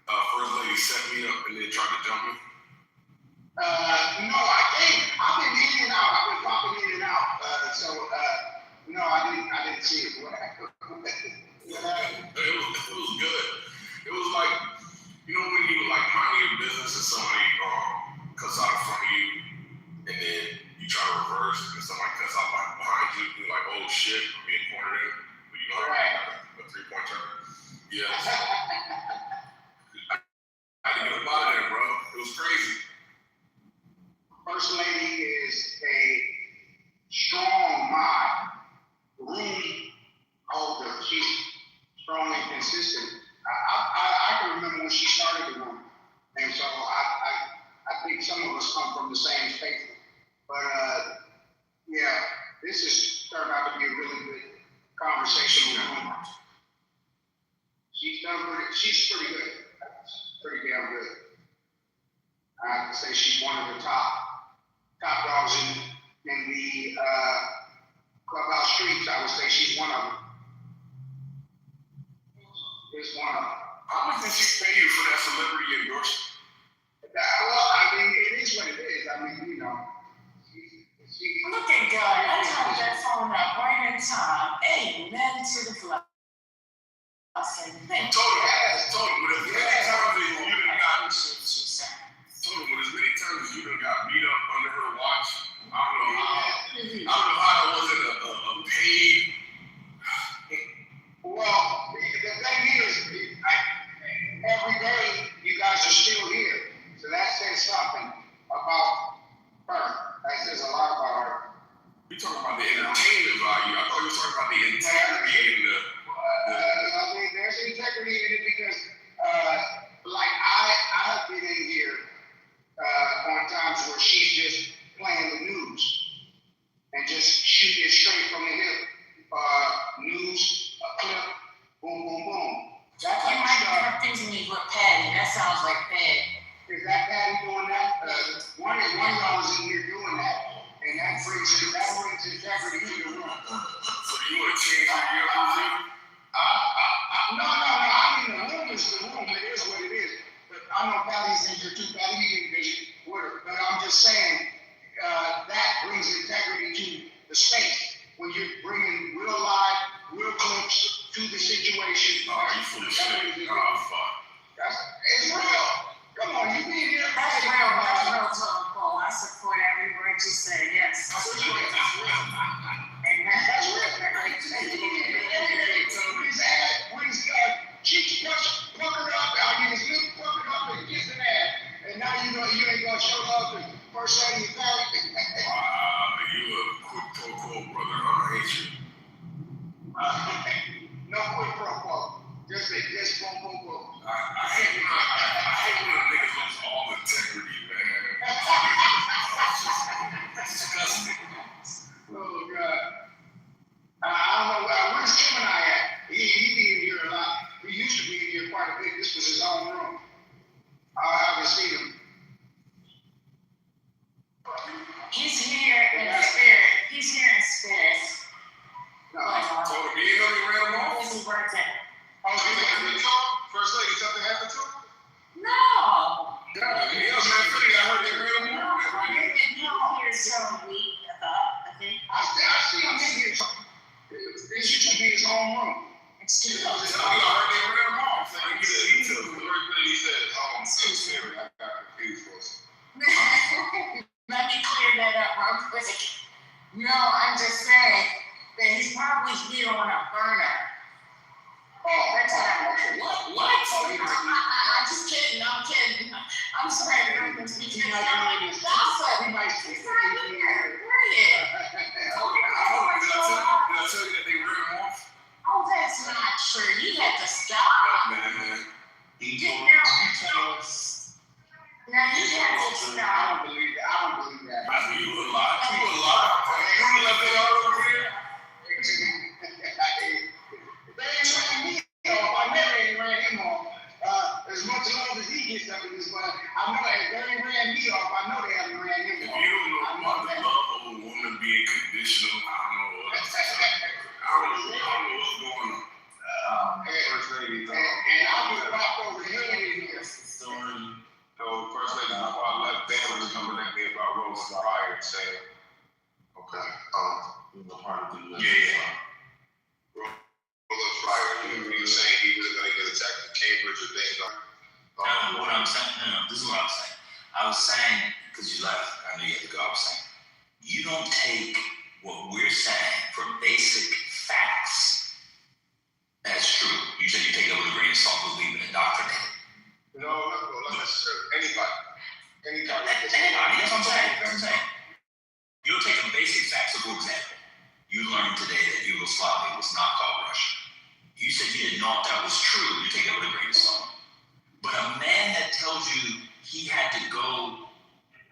First Lady set me up and then tried to jump me? No, I can't. I've been in and out. I've been popping in and out. No, I didn't see it. What happened? It was good. It was like, you know, when you like mind your business and somebody cuts out in front of you, and then you try to reverse, and somebody cuts out behind you, you're like, oh shit, I'm being cornered in. But you know how to make a 3-point turn? Yeah. I had to get up out of there, bro. It was crazy. First Lady is a strong mind, room holder. She's strong and consistent. I can remember when she started the room, and so I think some of us come from the same space. But yeah, this has turned out to be a really good conversation. She's pretty good. Pretty damn good. I have to say she's one of the top dogs in the clubhouse streets. I would say she's one of them. It's one of them. How much did she pay you for that celebrity endorsement? Well, I mean, it is what it is. I mean, you know. Look at God. I turned that phone up right in time. Amen to the flag. I said, thank you. Total, but as many times as you done got, total, but as many times as you done got beat up under her watch, I don't know how that wasn't a paid. Well, the thing is, every day you guys are still here, so that says something about her. That says a lot about her. You talking about the entertainment value? I thought you were talking about the integrity and the. I mean, there's integrity in it because, like, I have been in here on times where she's just playing the news and just shooting it straight from the hip. News, a clip, boom, boom, boom. That You might have things in me with Patty. That sounds like Patty. Is that Patty doing that? One of y'all is in here doing that, and that brings integrity to the room. So you want to change your music? No. I mean, the room is the room. It is what it is. But I know Patty's in here too. Patty, you get busy with her. But I'm just saying that brings integrity to the space when you're bringing real live, real clips to the situation. Oh, you full of shit. Oh, fuck. It's real. Come on, you being here. That's real. That's real, Tom Paul. I support every word you say. Yes. That's real. Amen. That's real. When his cheeks puckered up, I mean, his lips puckered up and kissing ass, and now you know you ain't gonna show love to First Lady Patty. Wow, you a quid pro quo, brother. I hate you. No quid pro quo. Just boom, boom, boom. I hate when niggas lose all integrity, man. It's disgusting. Oh, God. I don't know, where's Gemini at? He be in here a lot. He used to be in here quite a bit. This was his own room. I haven't seen him. He's here in spirit. He's here in spirit. No, told him, you know he ran him off? He worked at. Oh, you think we talk? First Lady, something happened to him? No. Yeah, he was man pretty. I heard they ran him off. No, here some week, I think. I see him in here. This used to be his own room. Excuse me. I heard they ran him off. So he took The first lady said, oh, I'm so serious. I got confused for a second. Let me clear that up real quick. No, I'm just saying that he's probably here on a burner. Oh, that's what I heard. What? I'm just kidding. I'm kidding. I'm sorry. People, Now- you tell us. Now you have to I stop. don't believe that. I don't believe that. I mean, you a lot. You a lot. You left it all over here. They ain't ran me off. I never ain't ran him off. As much love as he gets up in this one, I know if they ain't ran me off, I know they haven't ran him If off. you don't know about the love of a woman being conditional, I don't know what else to say. I don't know what's going on. First lady, And I'll be rocked over the head in here. Story. so First Lady, before I left, Dan was coming at me about Rose Pryor saying, okay, The part of the US. Yeah. Rose Pryor, you were saying he was going to get attacked in Cambridge or things like No, what I'm saying, this is what I'm saying. I was saying, because you left, I knew you had to go, I was saying, you don't take what we're saying for basic facts as true. You said you take it with a grain of salt, believe it, indoctrinate. No, not necessarily. Anybody. Anybody, that's what I'm saying. That's what I'm saying. You'll take a basic facts, so for example, you learned today that Yugoslavia was not called Russia. You said you didn't know if that was true, you take it with a grain of salt. But a man that tells you he had to go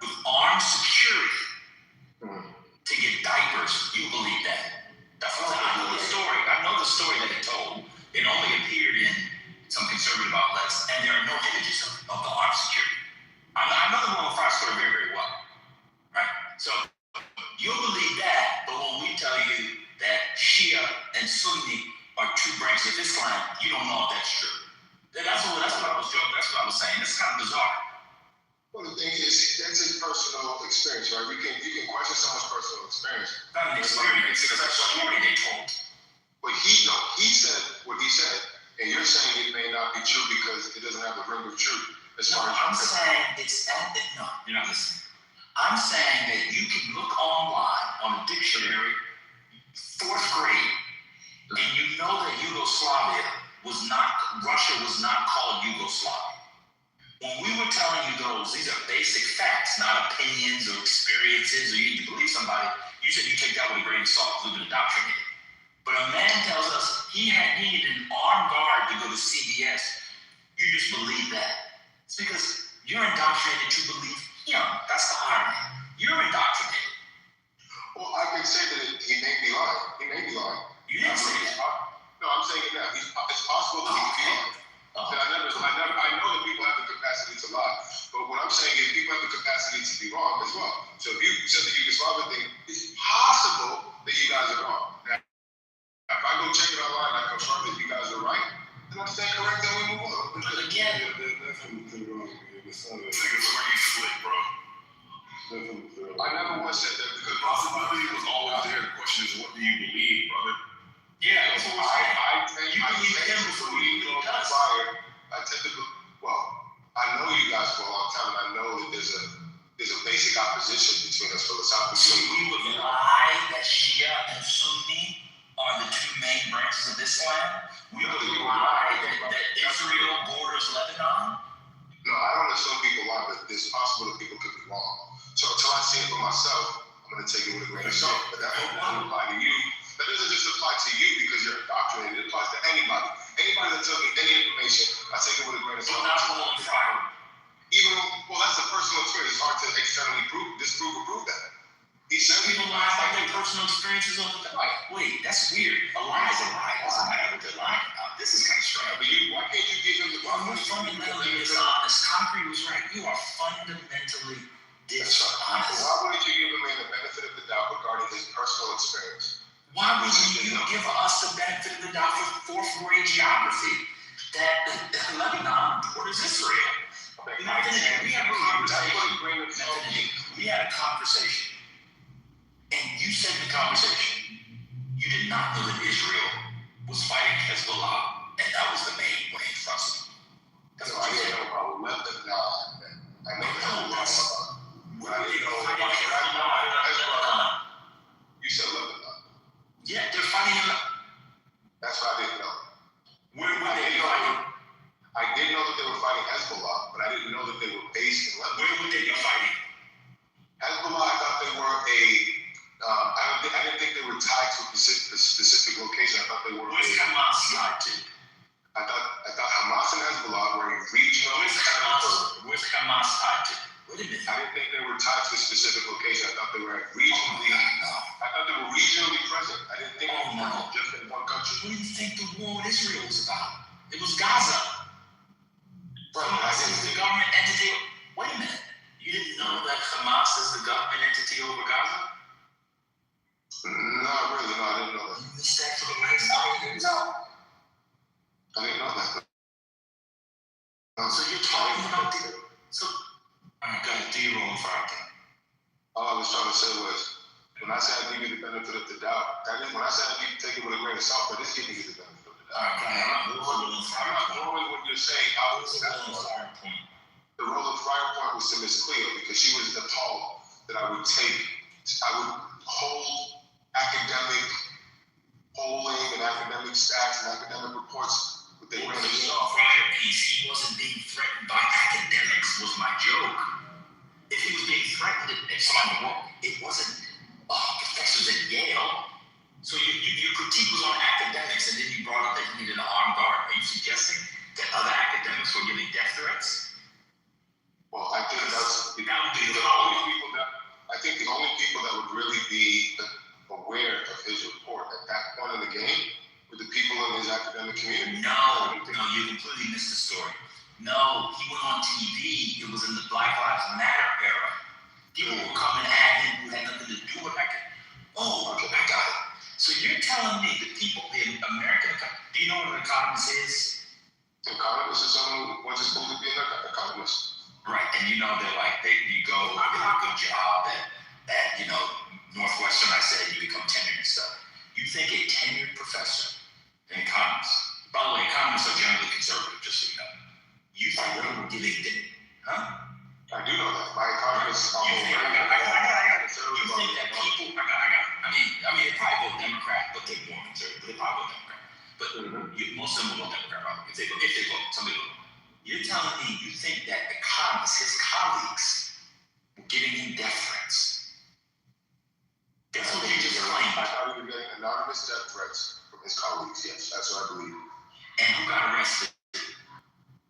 with armed security to get diapers, you believe that. That's what I know the story. I know the story that he told. It only appeared in some conservative outlets, and there are no images of the armed security. I know the Roman Fire story very, very well. Right? So you'll believe that, but when we tell you that Shia and Sunni are two branches of Islam, you don't know if that's true. That's what I was joking. That's what I was saying. It's kind of bizarre. Well, the thing is, that's his personal experience, right? You can question someone's personal experience. Not an experience, it's a story they told. But he said what he said, and you're saying it may not be true because it doesn't have the ring of truth. I'm saying no, you're not listening. I'm saying that you can look online on a dictionary, 4th grade, and you know that Russia was not called Yugoslavia. When we were telling you these are basic facts, not opinions or experiences, or you believe somebody, you said you take that with a grain of salt, believe in indoctrinated. But a man tells us he needed an armed guard to go to CVS. You just believe that. It's because you're indoctrinated to believe him. That's the irony. You're indoctrinated. Well, I can say that he may be lying. You didn't say that. No, I'm saying it now. It's possible that he could be lying. I know that people have the capacity to lie, but what I'm saying is people have the capacity to be wrong as well. So if you said the Yugoslavia thing, it's possible that you guys are wrong. Now, if I go check it online, I confirm that you guys are right, then I stand correct, then we move on. But again, That's wrong. Niggas where you slick, bro. I never once said that because Possibility was always there. The question is, what do you believe, brother? yeah, that's what I'm saying. You believe him before you believe us. I tend to, I know you guys for a long time, and I know that there's a basic opposition between us philosophically. So we would lie that Shia and Sunni are the two main branches of Islam? We would lie that Israel borders Lebanon? No, I don't assume people lie, but it's possible that people could be wrong. So until I see it for myself, I'm going to take it with a grain of salt. But that doesn't apply to you. That doesn't just apply to you because you're indoctrinated. It applies to anybody. Anybody that tells me any information, I take it with a grain of salt. Not Roman Fire. That's a personal experience. It's hard to externally disprove or prove that. Some people lie about their personal experiences all the time. Wait, that's weird. A lie is a lie. It doesn't matter what they're lying about. This is kind of strange. But why can't you give him the You're fundamentally dishonest. Concrete was right. You are fundamentally dishonest. So why wouldn't you give a man the benefit of the doubt regarding his personal experience? Why wouldn't you give us the benefit of the doubt for 4th grade geography that Lebanon borders Israel? We had a conversation. And you said in the conversation, you did not know that Israel was fighting Hezbollah, and that was the main thrust. That's what you said. I know Lebanon. I know Hezbollah. You said Lebanon. Yeah, they're fighting in Lebanon. That's what I didn't know. Where were they fighting? I did know that they were fighting Hezbollah, but I didn't know that they were based in Lebanon. Where would they be fighting? Hezbollah, I thought they were I didn't think they were tied to a specific location. I thought they were. Where's Hamas tied to? I thought Hamas and Hezbollah were a regional. Where's Hamas tied to? Wait a minute. I didn't think they were tied to a specific location. I thought they were regionally. I thought they were regionally present. I didn't think they were just in one country. What do you think the war with Israel was about? It was Gaza. Bro, Hamas is the government entity. Wait a minute. You didn't know that Hamas is the government entity over Gaza? Not really. No, I didn't know that. You missed that for the last 20 years. I didn't know that. So you're talking about the. So, go ahead, do your own fire thing. All I was trying to say was, when I said I give you the benefit of the doubt, that is when I said I give you take it with a grain of salt, but it's giving you the benefit of the doubt. I'm not throwing what you're saying out. The role of Fire Point was to Miss Cleo because she was the Paul that I would hold academic polling and academic stats and academic reports with the grain of salt. Fire piece, he wasn't being threatened by academics, was my joke. If he was being threatened at somebody, it wasn't professors at Yale. So your critique was on academics, and then you brought up that he needed an armed guard. Are you suggesting that other academics were giving death threats? Well, I think the only people that would really be aware of his report at that point in the game were the people in his academic community. No, you completely missed the story. No, he went on TV. It was in the Black Lives Matter era. People were coming at him who had nothing to do with that. Oh, okay, I got it. So you're telling me the people, the American, do you know what an economist is? An economist is someone who wants to supposed to be an economist. Right, and you know they're like, you go, get a good job at Northwestern, I said, you become tenured and stuff. You think a tenured professor, an economist, by the way, economists are generally conservative, just so you know. You think they were giving it, huh? I do know that. My economists are You think that people, I mean, they probably vote Democrat, but they're more conservative. They probably vote Democrat. But most of them will vote Democrat, probably, if they vote, somebody will. You're telling me you think that economists, his colleagues, were giving him death threats? That's what you just claimed. I thought he was getting anonymous death threats from his colleagues, yes. That's what I believe. And who got arrested?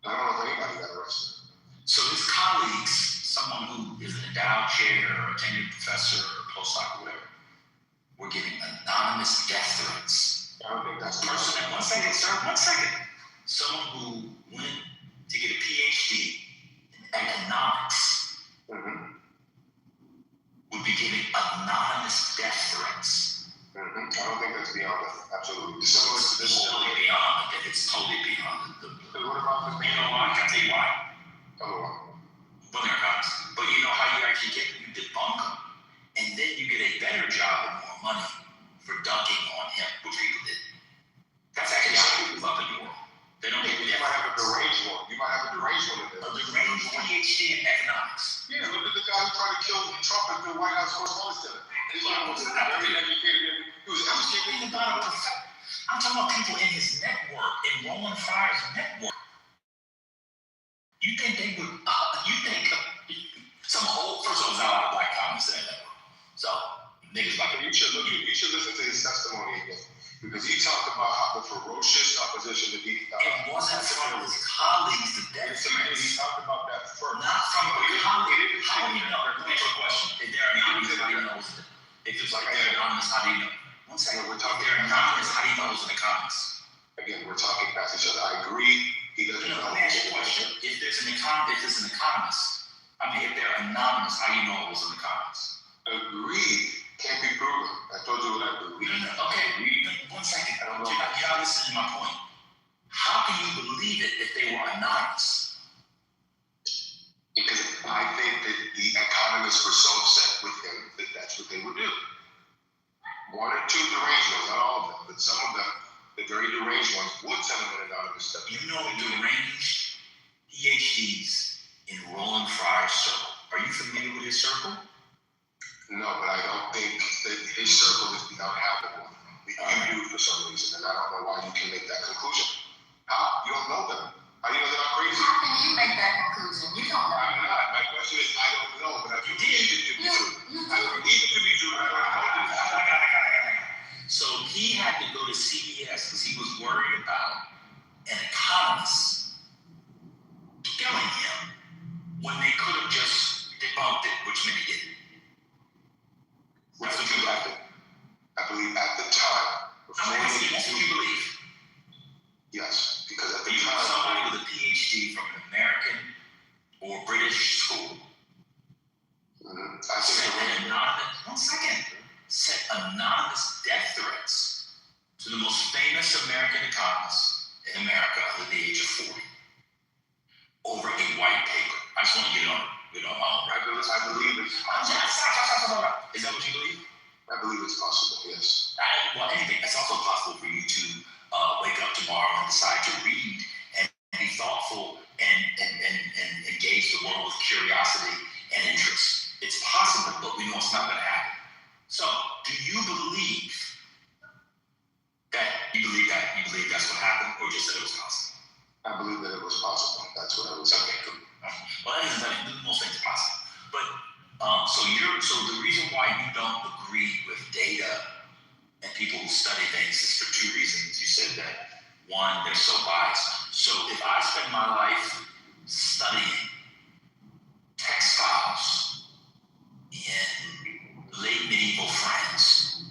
I don't know if anybody got arrested. So his colleagues, someone who is an endowed chair or a tenured professor or postdoc or whatever, were giving anonymous death threats. I don't think that's one second, sir. One second. Someone who went to get a PhD in economics would be giving anonymous death threats. I don't think that's beyond that. Absolutely. It's totally beyond it. It's totally beyond it. What about the you know why? Can I tell you why? Tell me why. Well, they're economists. But you know how you actually debunk them. And then you get a better job and more money for dunking on him, which people did. That's actually how people love in the world. They don't get You might have a deranged one. You might have a deranged one in there. A deranged PhD in economics. Yeah, look at the guy who tried to kill Trump at the White House Correspondents' Dinner. This guy was very educated. He was educated. I'm talking about people in his network, in Roland Fryer's network. You think they would, some old, first of all, there's not a lot of black economists in that network. So, niggas like you should listen to his testimony again. Because he talked about how the ferocious opposition that he it wasn't from his colleagues that he talked about that first. Not from a colleague. How do you know? Let me ask you a question. If they're anonymous, how do you know? If it's like they're anonymous, how do you know? One second. We're talking. They're anonymous. How do you know it's an economist? Again, we're talking past each other. I agree. He doesn't know. Let me ask you a question. If there's an economist, I mean, if they're anonymous, how do you know it was an economist? Agreed. Can't be proven. I told you what I believe. Okay, 1 second. I don't know. You're not listening to my point. How can you believe it if they were anonymous? Because I think that the economists were so upset with him that that's what they would do. One or two deranged ones, not all of them, but some of them, the very deranged ones, would send them an anonymous stuff. You know deranged PhDs in Roland Fryer's circle. Are you familiar with his circle? No, but I don't think that his circle is beyond habitable. You do for some reason, and I don't know why you can make that conclusion. How? You don't know them. How do you know they're not crazy? How can you make that conclusion? You don't know. I'm not. My question is, I don't know, but I believe it to be true. I believe it to be true. I got it. So he had to go to CBS because he was worried about an economist when they could have just debunked it, which many didn't. That's what you believe. I believe at the time. I'm asking, that's what you believe. Yes, because at the You time. somebody with a PhD from an American or British school. I said an anonymous, one second, said anonymous death threats to the most famous American economist in America under the age of 40 over a white paper. I just want to get on my own record. I believe it's possible. Stop. Is that what you believe? I believe it's possible, yes. Well, anything. It's also possible for you to wake up tomorrow and decide to read and be thoughtful and engage the world with curiosity and interest. It's possible, but we know it's not going to happen. So, do you believe that? You believe that's what happened, or just that it was possible? I believe that it was possible. That's what I was saying. Okay, cool. Well, that isn't most things are possible. But so the reason why you don't agree with data and people who study things is for two reasons. You said that one, they're so biased. So if I spend my life studying textiles in late medieval France,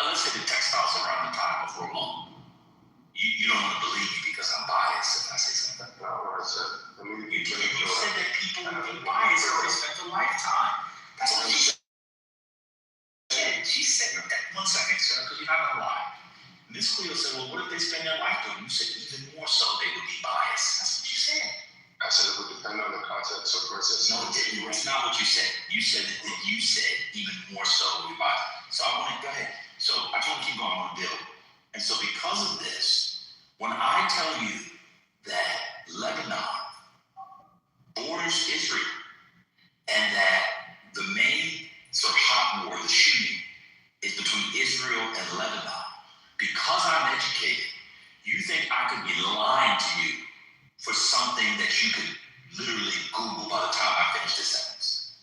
let's say the textiles around the time of Roland, you don't want to believe me because I'm biased if I say something. No, I said, you said that people would be biased if they spent a lifetime. That's what she said. She said that, one second, sir, because you're not going to lie. Miss Cleo said, well, what if they spend their life doing? You said even more so, they would be biased. That's what you said. I said it would depend on the context of process. No, it didn't. That's not what you said. You said that you said even more so, we biased. So I want to go ahead. So I just want to keep going on the build. And so because of this, when I tell you that Lebanon borders Israel and that the main sort of hot war, the shooting, is between Israel and Lebanon, because I'm educated, you think I could be lying to you for something that you could literally Google by the time I finish this sentence?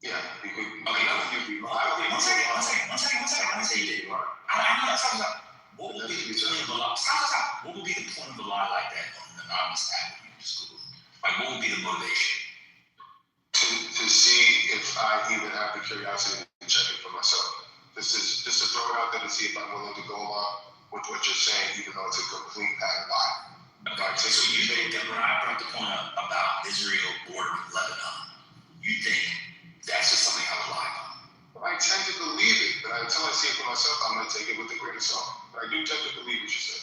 Yeah, you could. Okay, one second. Let me say you did. I know that's something. What would be the point of a lie? Stop. What would be the point of a lie like that on an anonymous app when you just Google? Like, what would be the motivation? To see if I even have the curiosity to check it for myself. This is just to throw it out there to see if I'm willing to go along with what you're saying, even though it's a complete patent lie. Okay, so you think that when I brought the point up about Israel bordering Lebanon, you think that's just something I would lie about? Well, I tend to believe it, but until I see it for myself, I'm going to take it with a grain of salt. But I do tend to believe what you said.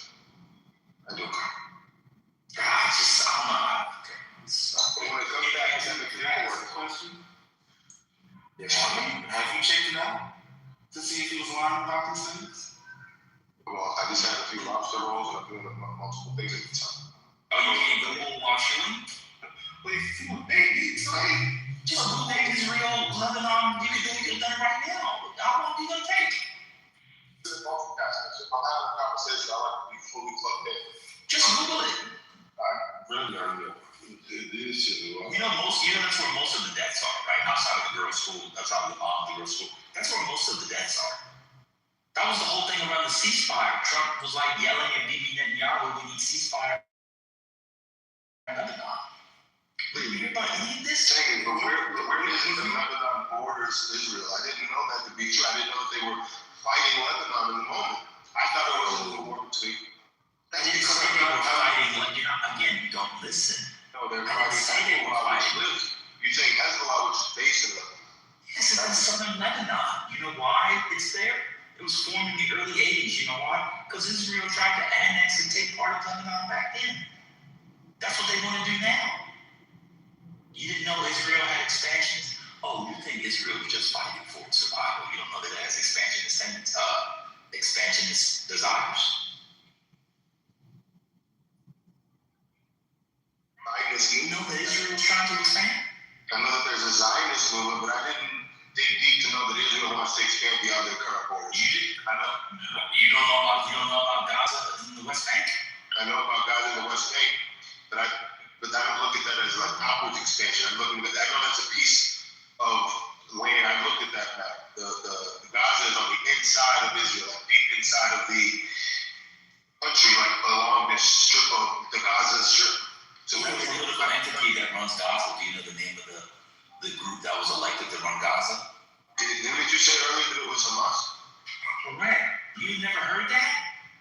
I do. I'm not. Okay. When it comes back to the question, have you checked it out to see if he was lying about these things? Well, I just had a few lobster rolls and I'm doing multiple things at the time. Oh, you can't go home while chilling? But if you just Google Israel, Lebanon, you can do it, you're done right now. How long are you going to take? If I'm having a conversation, I like to be fully plugged in. Just Google it. Really? You know, that's where most of the deaths are, right? Outside of the girls' school, outside of the girls' school. That's where most of the deaths are. That was the whole thing around the ceasefire. Trump was like yelling at Bibi Netanyahu, we need ceasefire. Everybody need this? But where is the Lebanon borders Israel? I didn't know that to be true. I didn't know that they were fighting Lebanon in the moment. I thought it was a war between. I didn't say they were fighting. Again, you don't listen. No, they're fighting Hezbollah, which lives. You say Hezbollah, which is based in Lebanon. Yes, it's in southern Lebanon. You know why it's there? It was formed in the early 80s. You know why? Because Israel tried to annex and take part of Lebanon back then. That's what they want to do now. You didn't know Israel had expansions? Oh, you think Israel was just fighting for its survival. You don't know that it has expansionist desires. You know that Israel was trying to expand? I know that there's a Zionist movement, but I didn't dig deep to know that Israel wants to expand beyond their current borders. I know. You don't know about Gaza in the West Bank? I know about Gaza in the West Bank, but I don't look at that as like outward expansion. I know that's a piece of land. I looked at that map. The Gaza is on the inside of Israel, like deep inside of the country, like along this strip of the Gaza Strip. So what is the political entity that runs Gaza? Do you know the name of the group that was elected to run Gaza? Didn't you say earlier that it was Hamas? Correct. You never heard that?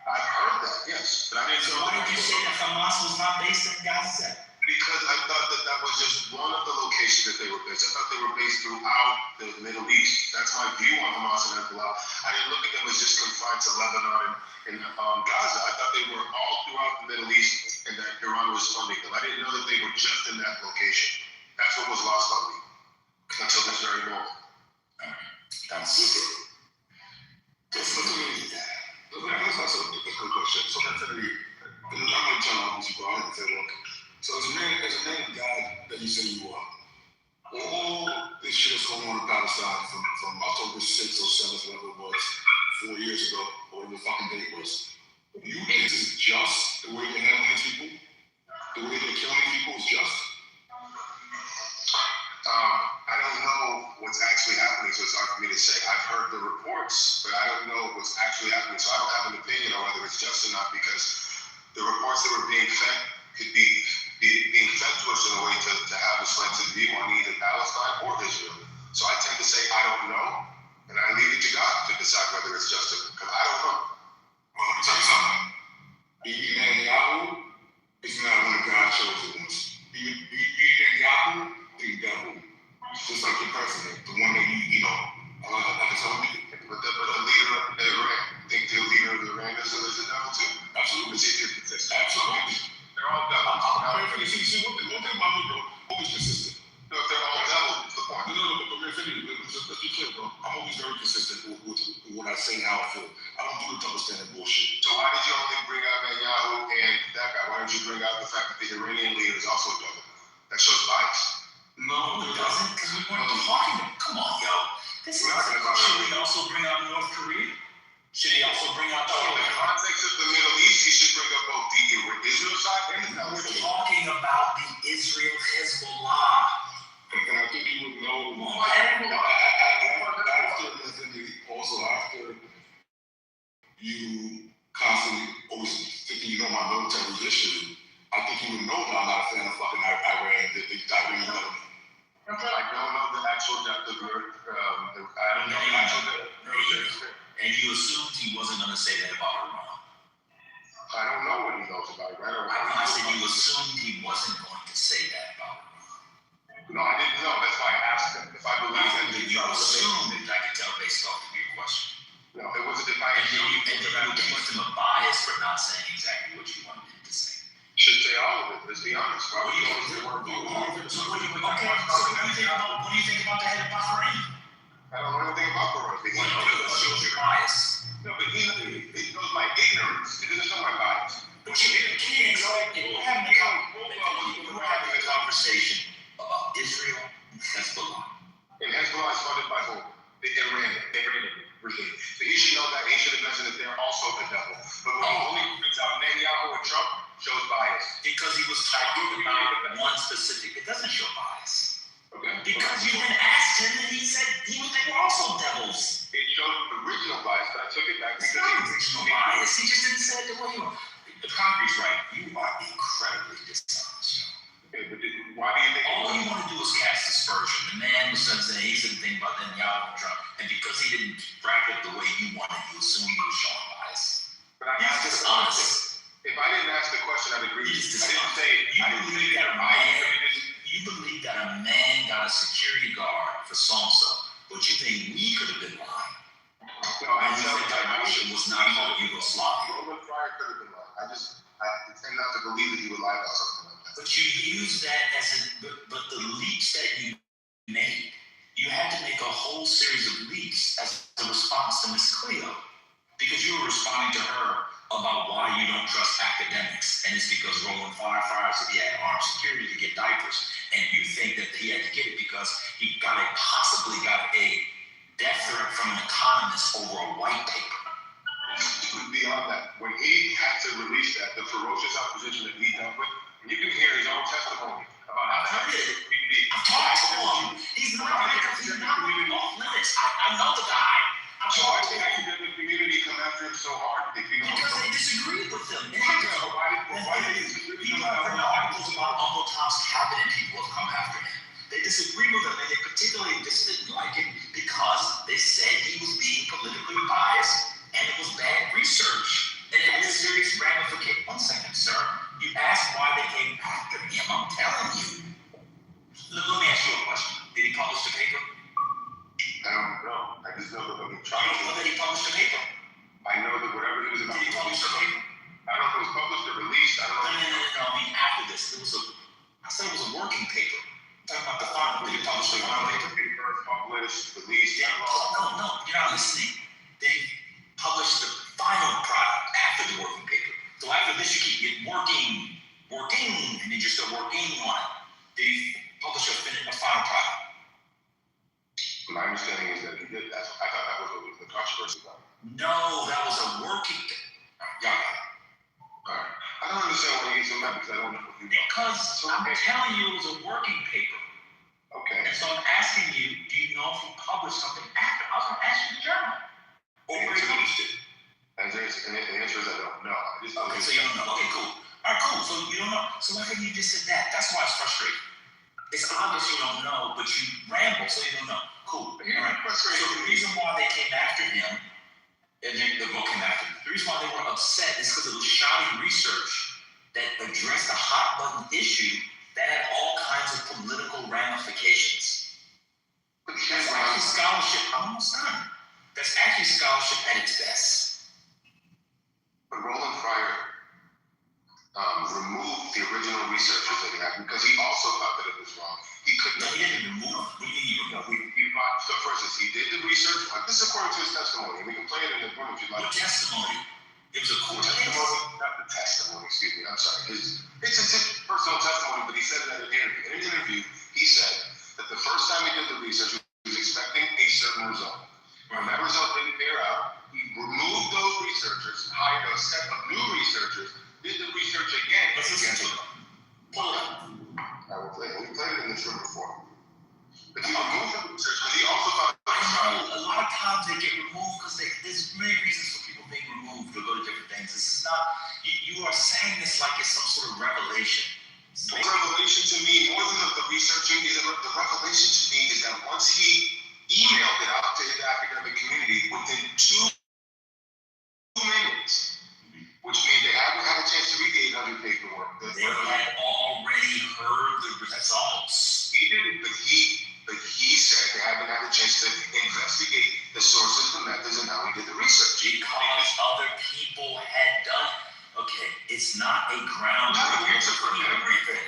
I've heard that, yes. But I didn't know. Why did you say that Hamas was not based in Gaza? Because I thought that was just one of the locations that they were based. I thought they were based throughout the Middle East. That's my view on Hamas and Hezbollah. I didn't look at them as just confined to Lebanon and Gaza. I thought they were all throughout the Middle East and that Iran was funding them. I didn't know that they were just in that location. That's what was lost on me until this very moment. That's let's ask a quick question. So that's I'm going to tell all these people, I'm going to say, look, so as a man of God that you say you are, all this shit that's going on in Palestine from October 6th or 7th, whatever it was, 4 years ago, or whatever the fucking day it was, you think this is just the way they're handling these people? The way they're killing these people is just? I don't know what's actually happening, so it's hard for me to say. I've heard the reports, but I don't know what's actually happening, so I don't have an opinion on whether it's just or not, because the reports that were being fed could be being fed to us in a way to have us led to view on either Palestine or Israel. So I tend to say I don't know, and I leave it to God to decide whether it's just because I don't know. Well, let me tell you something. Bibi Netanyahu is not one of God's chosen ones. Bibi Netanyahu is the devil. Just like your president, the one that you know, like I told you. But the leader of Iran, think the leader of Iran is a devil too? Absolutely. Absolutely. They're all devils. See, one thing about me, bro, always consistent. No, if they're all devils, what's the point? No, but let's be clear, bro. I'm always very consistent with what I say and how I feel. I don't do the double standard bullshit. So why did you only bring out Netanyahu and that guy? Why didn't you bring out the fact that the Iranian leader is also a devil? That shows bias. No, it doesn't, because we weren't talking. Come on, yo. Should we also bring out North Korea? Should he also bring out in the context of the Middle East, he should bring up both the Israel side and the Palestine. We're talking about the Israel Hezbollah. And I think you would know after you constantly always thinking you know my military history, I think you would know that I'm not a fan of fucking Iran, the Iranian government. I don't know the actual depth of your, I don't know the actual depth. And you assumed he wasn't going to say that about Iran. I don't know what he knows about Iran. I said you assumed he wasn't going to say that about Iran. No, I didn't know. That's why I asked him. If I believe that you assumed it, I could tell based off of your question. No, it wasn't if I assumed. And then you accused him of bias for not saying exactly what you wanted him to say. Should say all of it. Let's be honest. Why would you always say what do you think about the head of Bahrain? I don't know anything about Bahrain. It shows your bias. No, but it shows my ignorance. It doesn't show my bias. But you can't say we're having a conversation about Israel and Hezbollah. And Hezbollah is funded by who? The Iranian regime. So he should know that. He should have mentioned that they're also the devil. But when he only puts out Netanyahu and Trump, shows bias. Because he was talking about one specific. It doesn't show bias. Okay. Because you then asked him and he said they were also devils. It showed original bias, but I took it back. It's not original bias. He just didn't say it the way you are. The concrete's right. You are incredibly dishonest. Okay, but why do you think? All you want to do is cast aspersion. The man was saying he said the thing about Netanyahu and Trump, and because he didn't bracket the way you wanted, you assumed he was showing bias. But I He's dishonest. If I didn't ask the question, I'd agree. You believe that a man got a security guard for Samsa, but you think we could have been lying? No, I think that Russia was not called Yugoslavia. Roman Fryer could have been lying. I tend not to believe that he would lie about something like that. But you use that but the leaps that you made, you had to make a whole series of leaps as a response to Miss Cleo, because you were responding to her about why you don't trust academics, and it's because Roland Firefire said he had armed security to get diapers, and you think that he had to get it because he possibly got a death threat from an economist over a white paper. Beyond that, when he had to release that, the ferocious opposition that he dealt with, and you can hear his own testimony about how I've talked to him. He's not off limits. I know the guy. So why did the academic community come after him so hard? Because they disagreed with him. Why did they disagree? He got articles about Uncle Tom's cabinet people of disagreed with him, and they particularly just didn't like it because they said he was being politically biased and it was bad research. And it has serious ramifications. 1 second, sir. You asked why they came after him. I'm telling you. Let me ask you a question. Did he publish the paper? I don't know. I just know that when he tried You don't know that he published the paper? I know that whatever he was about Did he publish the paper? I don't know if it was published or released. I don't know. No. I mean, after this, I said it was a working paper. I'm talking about the final. Did he publish the final paper? Published, released. No, you're not listening. They published the final product after the working paper. So after this, you keep getting working, and then you're still working on it. Did he publish a final product? My understanding is that he did. I thought that was what the controversy about. No, that was a working paper. Yeah. All right. I don't understand why you get so mad because I don't know what you know. Because I'm telling you it was a working paper. Okay. And so I'm asking you, do you know if he published something after? I was going to ask you the journal. Or where he published it. And the answer is I don't know. Okay, so you don't know. Okay, cool. All right, cool. So you don't know. So why couldn't you just say that? That's why it's frustrating. It's obvious you don't know, but you ramble, so you don't know. Cool. All right. So the reason why they came after him, and the book came after him, the reason why they were upset is because it was shoddy research that addressed a hot button issue that had all kinds of political ramifications. That's actually scholarship. I'm almost done. That's actually scholarship at its best. But Roland Fryer removed the original researchers that he had because he also thought that it was wrong. He couldn't. No, he didn't remove. What do you mean you remove? So for instance, he did the research. This is according to his testimony. We can play it in the room if you like. What testimony? It was a court testimony, not the testimony. Excuse me. I'm sorry. It's his personal testimony, but he said it at an interview. In an interview, he said that the first time he did the research, he was expecting a certain result. When that result didn't bear out, he removed those researchers, hired a set of new researchers, did the research again. Let's listen to it. Pull it up. I will play it. We played it in this room before. But he removed the research because he also thought. I know a lot of times they get removed because there's many reasons for people being removed to go to different things. This is not, you are saying this like it's some sort of revelation. The revelation to me, more than the researching, the revelation to me is that once he emailed it out to his academic community within 2 minutes, which means they haven't had a chance to read the 800 paperwork. They had already heard the results. He didn't, but he said they haven't had a chance to investigate the sources, the methods, and how he did the research. Because other people had done. Okay, it's not a ground answer for everything.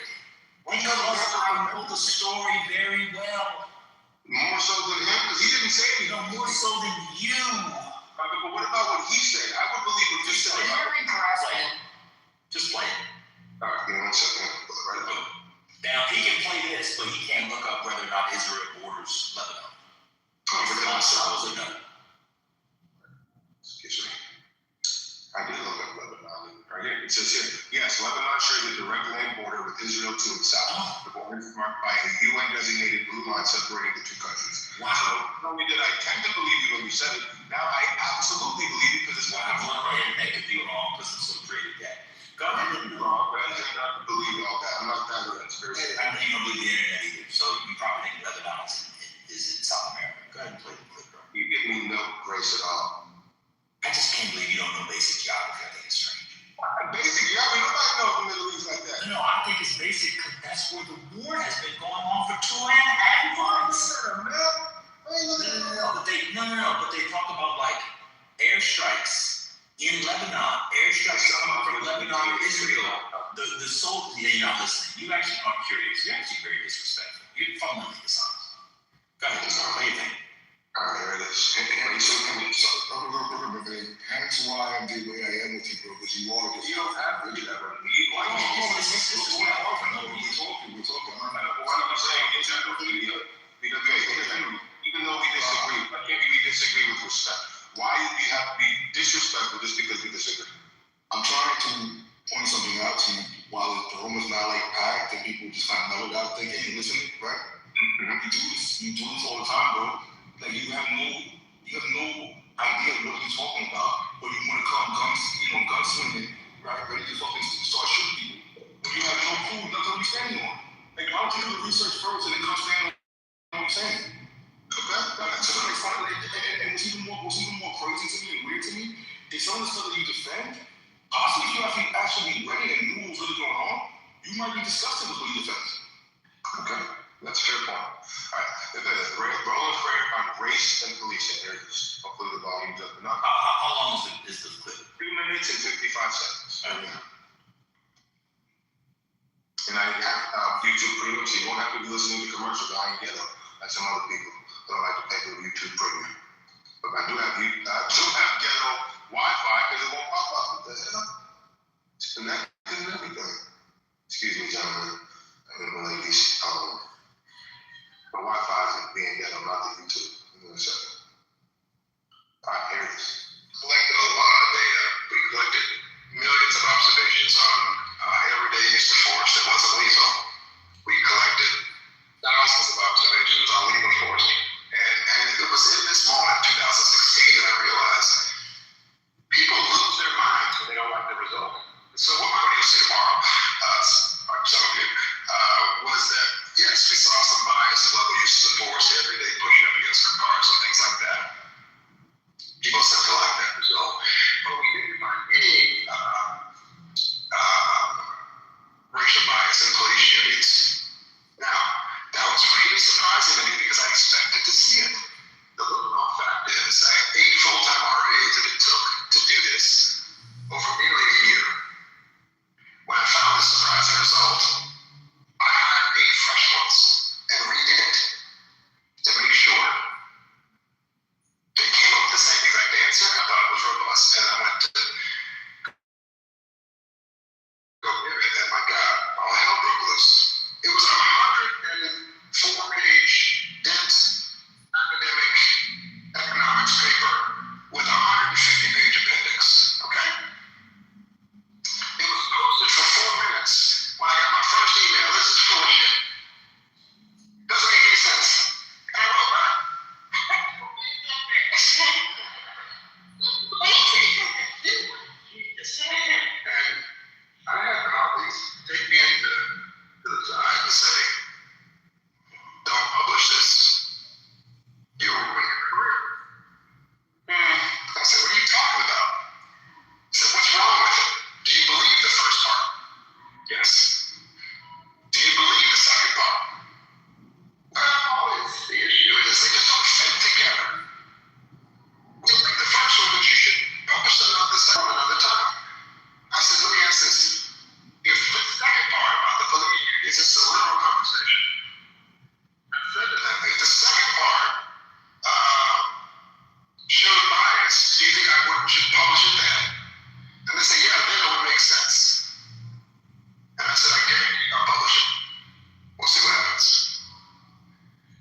Because I know the story very well. More so than him, because he didn't say anything. No, more so than you. But what about what he said? I would believe what you said. Just play it. All right, give me 1 second. Right up. Now, he can play this, but he can't look up whether or not Israel borders Lebanon. Excuse me. I did look up Lebanon. Right here. It says here, yes, Lebanon shares a direct land border with Israel to its south. The border is marked by a UN-designated blue line separating the 2 countries. Wow. So not only did I tend to believe you when you said it, now I absolutely believe it because it's not I'm not going to make it be wrong because I'm so created that. Go ahead. I'm wrong, but I tend not to believe all that. I'm not that conspiracy. I don't think you don't believe the internet either, so you probably think Lebanon is in South America. Go ahead and play the clip, bro. You give me no grace at all. I just can't believe you don't know basic geography. I think it's strange. Basic geography? Nobody knows the Middle East like that. No, I think it's basic because that's where the war has been going on for 2.5 months. But they talk about like airstrikes in Lebanon, airstrikes coming from Lebanon to Israel. The soldiers, you're not listening. You actually aren't curious. You're actually very disrespectful. You're fundamentally dishonest. Go ahead, what do you think? All right, here it is. Hence why I'm the way I am with you, bro, because you are. You don't have to do that, brother. This is what I'm talking. We're talking. What I'm saying, even though we disagree, I can't really disagree with respect. Why do you have to be disrespectful just because we disagree? I'm trying to point something out to you while the room is not like packed and people just kind of know without thinking and listening, right? You do this all the time, bro. Like you have no idea of what you're talking about, but you want to come gunswinging, right? Ready to fucking start shooting people. But you have no clue, that's what you're standing on. Like, why don't you do the research first and then come stand on race and policing. There it is. Hopefully the volume's up enough. How long is the clip? 2 minutes and 55 seconds. And I have YouTube Premium, so you won't have to be listening to commercials. I ain't ghetto like some other people who don't like to pay for YouTube Premium. But I do have ghetto Wi-Fi because it won't pop up. What the hell? It's connected and everything. Excuse me, gentlemen and ladies. My Wi-Fi isn't being ghetto, not the YouTube. Give me a second. All right, here it is. Collected a lot of data. We collected millions of observations on everyday use of force that wasn't lethal. We collected thousands of observations on lethal force. And it was in this moment, 2016, that I realized people lose their minds when they don't like the result. So what we're going to see tomorrow, some of you, was that, yes, we saw some bias in level uses of force every day, pushing up against cars and things like that. People seem to like that result. But we didn't find any racial bias in police shootings. Now, that was really surprising to me because I expected to see it. The little known fact is I have 8 full-time RAs that it took to do this over nearly a year. When I found the surprising result, I hired 8 fresh ones and redid it to make sure they came up with the same exact answer. I thought it was robust, and I went to go give it, and my God, all hell broke loose. It was a 104-page dense academic economics paper with a 150-page appendix, okay? It was posted for 4 minutes when I got my first email. This is full of shit. Doesn't make any sense. And I wrote back. And I had colleagues take me into the side and say, don't publish this. You'll ruin your career. I said, what are you talking about? I said, what's wrong with it? Do you believe the first part? Yes. Do you believe the second part? Well, the issue is they just don't fit together. You like the first one, but you should publish the second one another time. I said, let me ask this. If the second part about the police is just a literal conversation, I said to them, if the second part showed bias, do you think I should publish it then? And they say, yeah, then it would make sense. And I said, I guarantee you I'll publish it. We'll see what happens.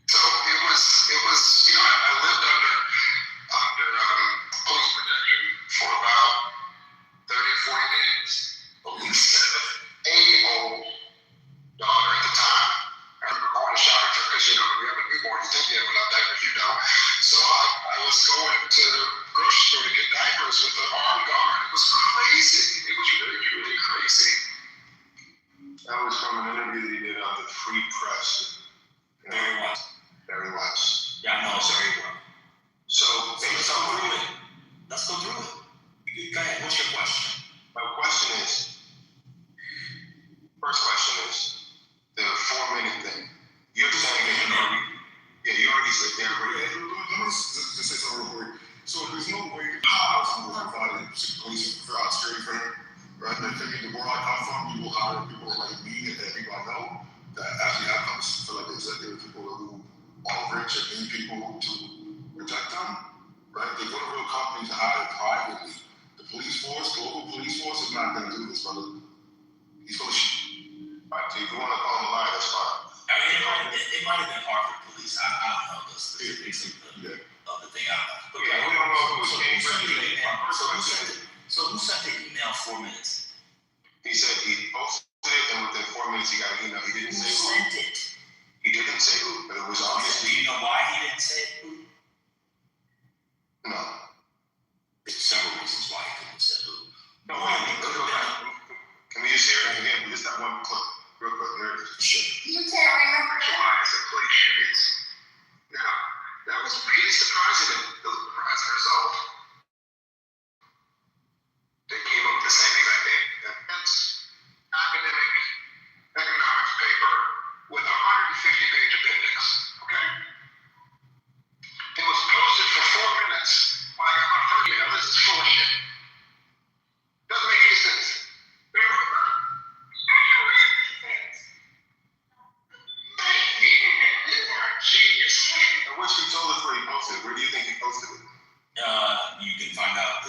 So it was, you know, I lived under police protection for about 30 or 40 days. Police said a old daughter at the time. I remember going to shopping for, because, you know, we have a newborn, you think you have enough diapers, you don't. So I was going to the grocery store to get diapers with an armed guard. It was crazy. It was really, really crazy. That was from an interview that he did on the Free Press. Very much. Very much. Yeah, I know it's very well. So let's go through it. Let's go through it. Go ahead. What's your question? My question is, first question is, the 4-minute thing. You're saying yeah, you already said that. Let me just say something real quick. So there's no way how someone will provide police for our security for him, right? If in the world I come from, you will hire people like me and people I know that actually have comes to like the executive people who are rich and need people to protect them, right? They go to real companies and hire privately. The police force, global police force is not going to do this, brother. He's going to shoot. All right, so if you want to call him a liar, that's fine. I mean, it might have been Harvard Police. I don't know the specifics of the thing. I don't know. But yeah, we don't know who was So who sent the email 4 minutes? He said he posted it, and within 4 minutes he got an email. He didn't say who. Sent it? He didn't say who, but it was obvious. Do you know why he didn't say who? No. There's several reasons why he couldn't say who. No, wait, can we just hear it again? We just got one clip. Real quick, here it is. You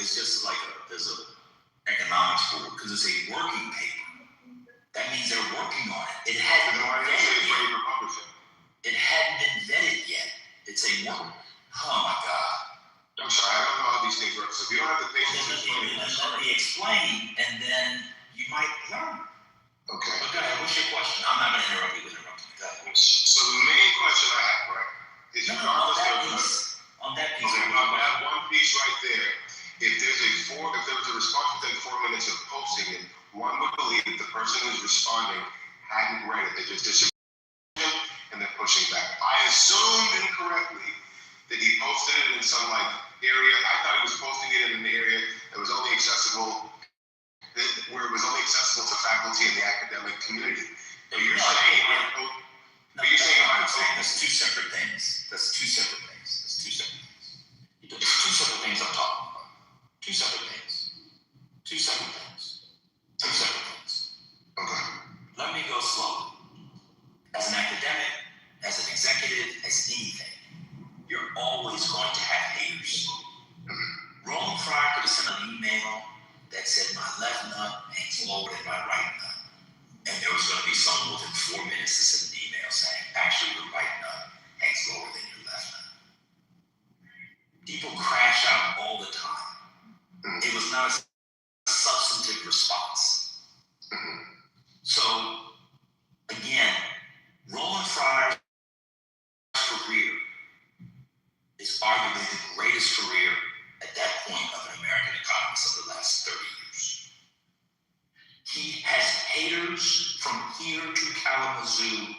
it's just like there's a economics board because it's a working paper. That means they're working on it. It hadn't been vetted yet. It hadn't been vetted yet. It's a work. Oh my God. I'm sorry, I don't know how these things work. So if you don't have the patience to explain it, let me explain, and then you might learn. Okay. But go ahead. What's your question? I'm not going to interrupt you. So the main question I have, right, is on that piece. Okay, about that one piece right there. If there was a response within 4 minutes of posting it, one would believe that the person who's responding hadn't read it. They just disagreed and they're pushing back. I assumed incorrectly that he posted it in some area. I thought he was posting it in an area that was only accessible, where it was only accessible to faculty in the academic community. But you're saying that's two separate things. That's two separate things. There's two separate things I'm talking about. Two separate things. Okay. Let me go slowly. As an academic, as an executive, as anything, you're always going to have haters. Roland Frye could have sent an email that said my left nut hangs lower than my right nut. And there was going to be someone within 4 minutes to send an email saying, actually, your right nut hangs lower than your left nut. People crash out all the time. It was not a substantive response. So, again, Roland Frye's career is arguably the greatest career at that point of an American economist of the last 30 years. He has haters from here to Kalamazoo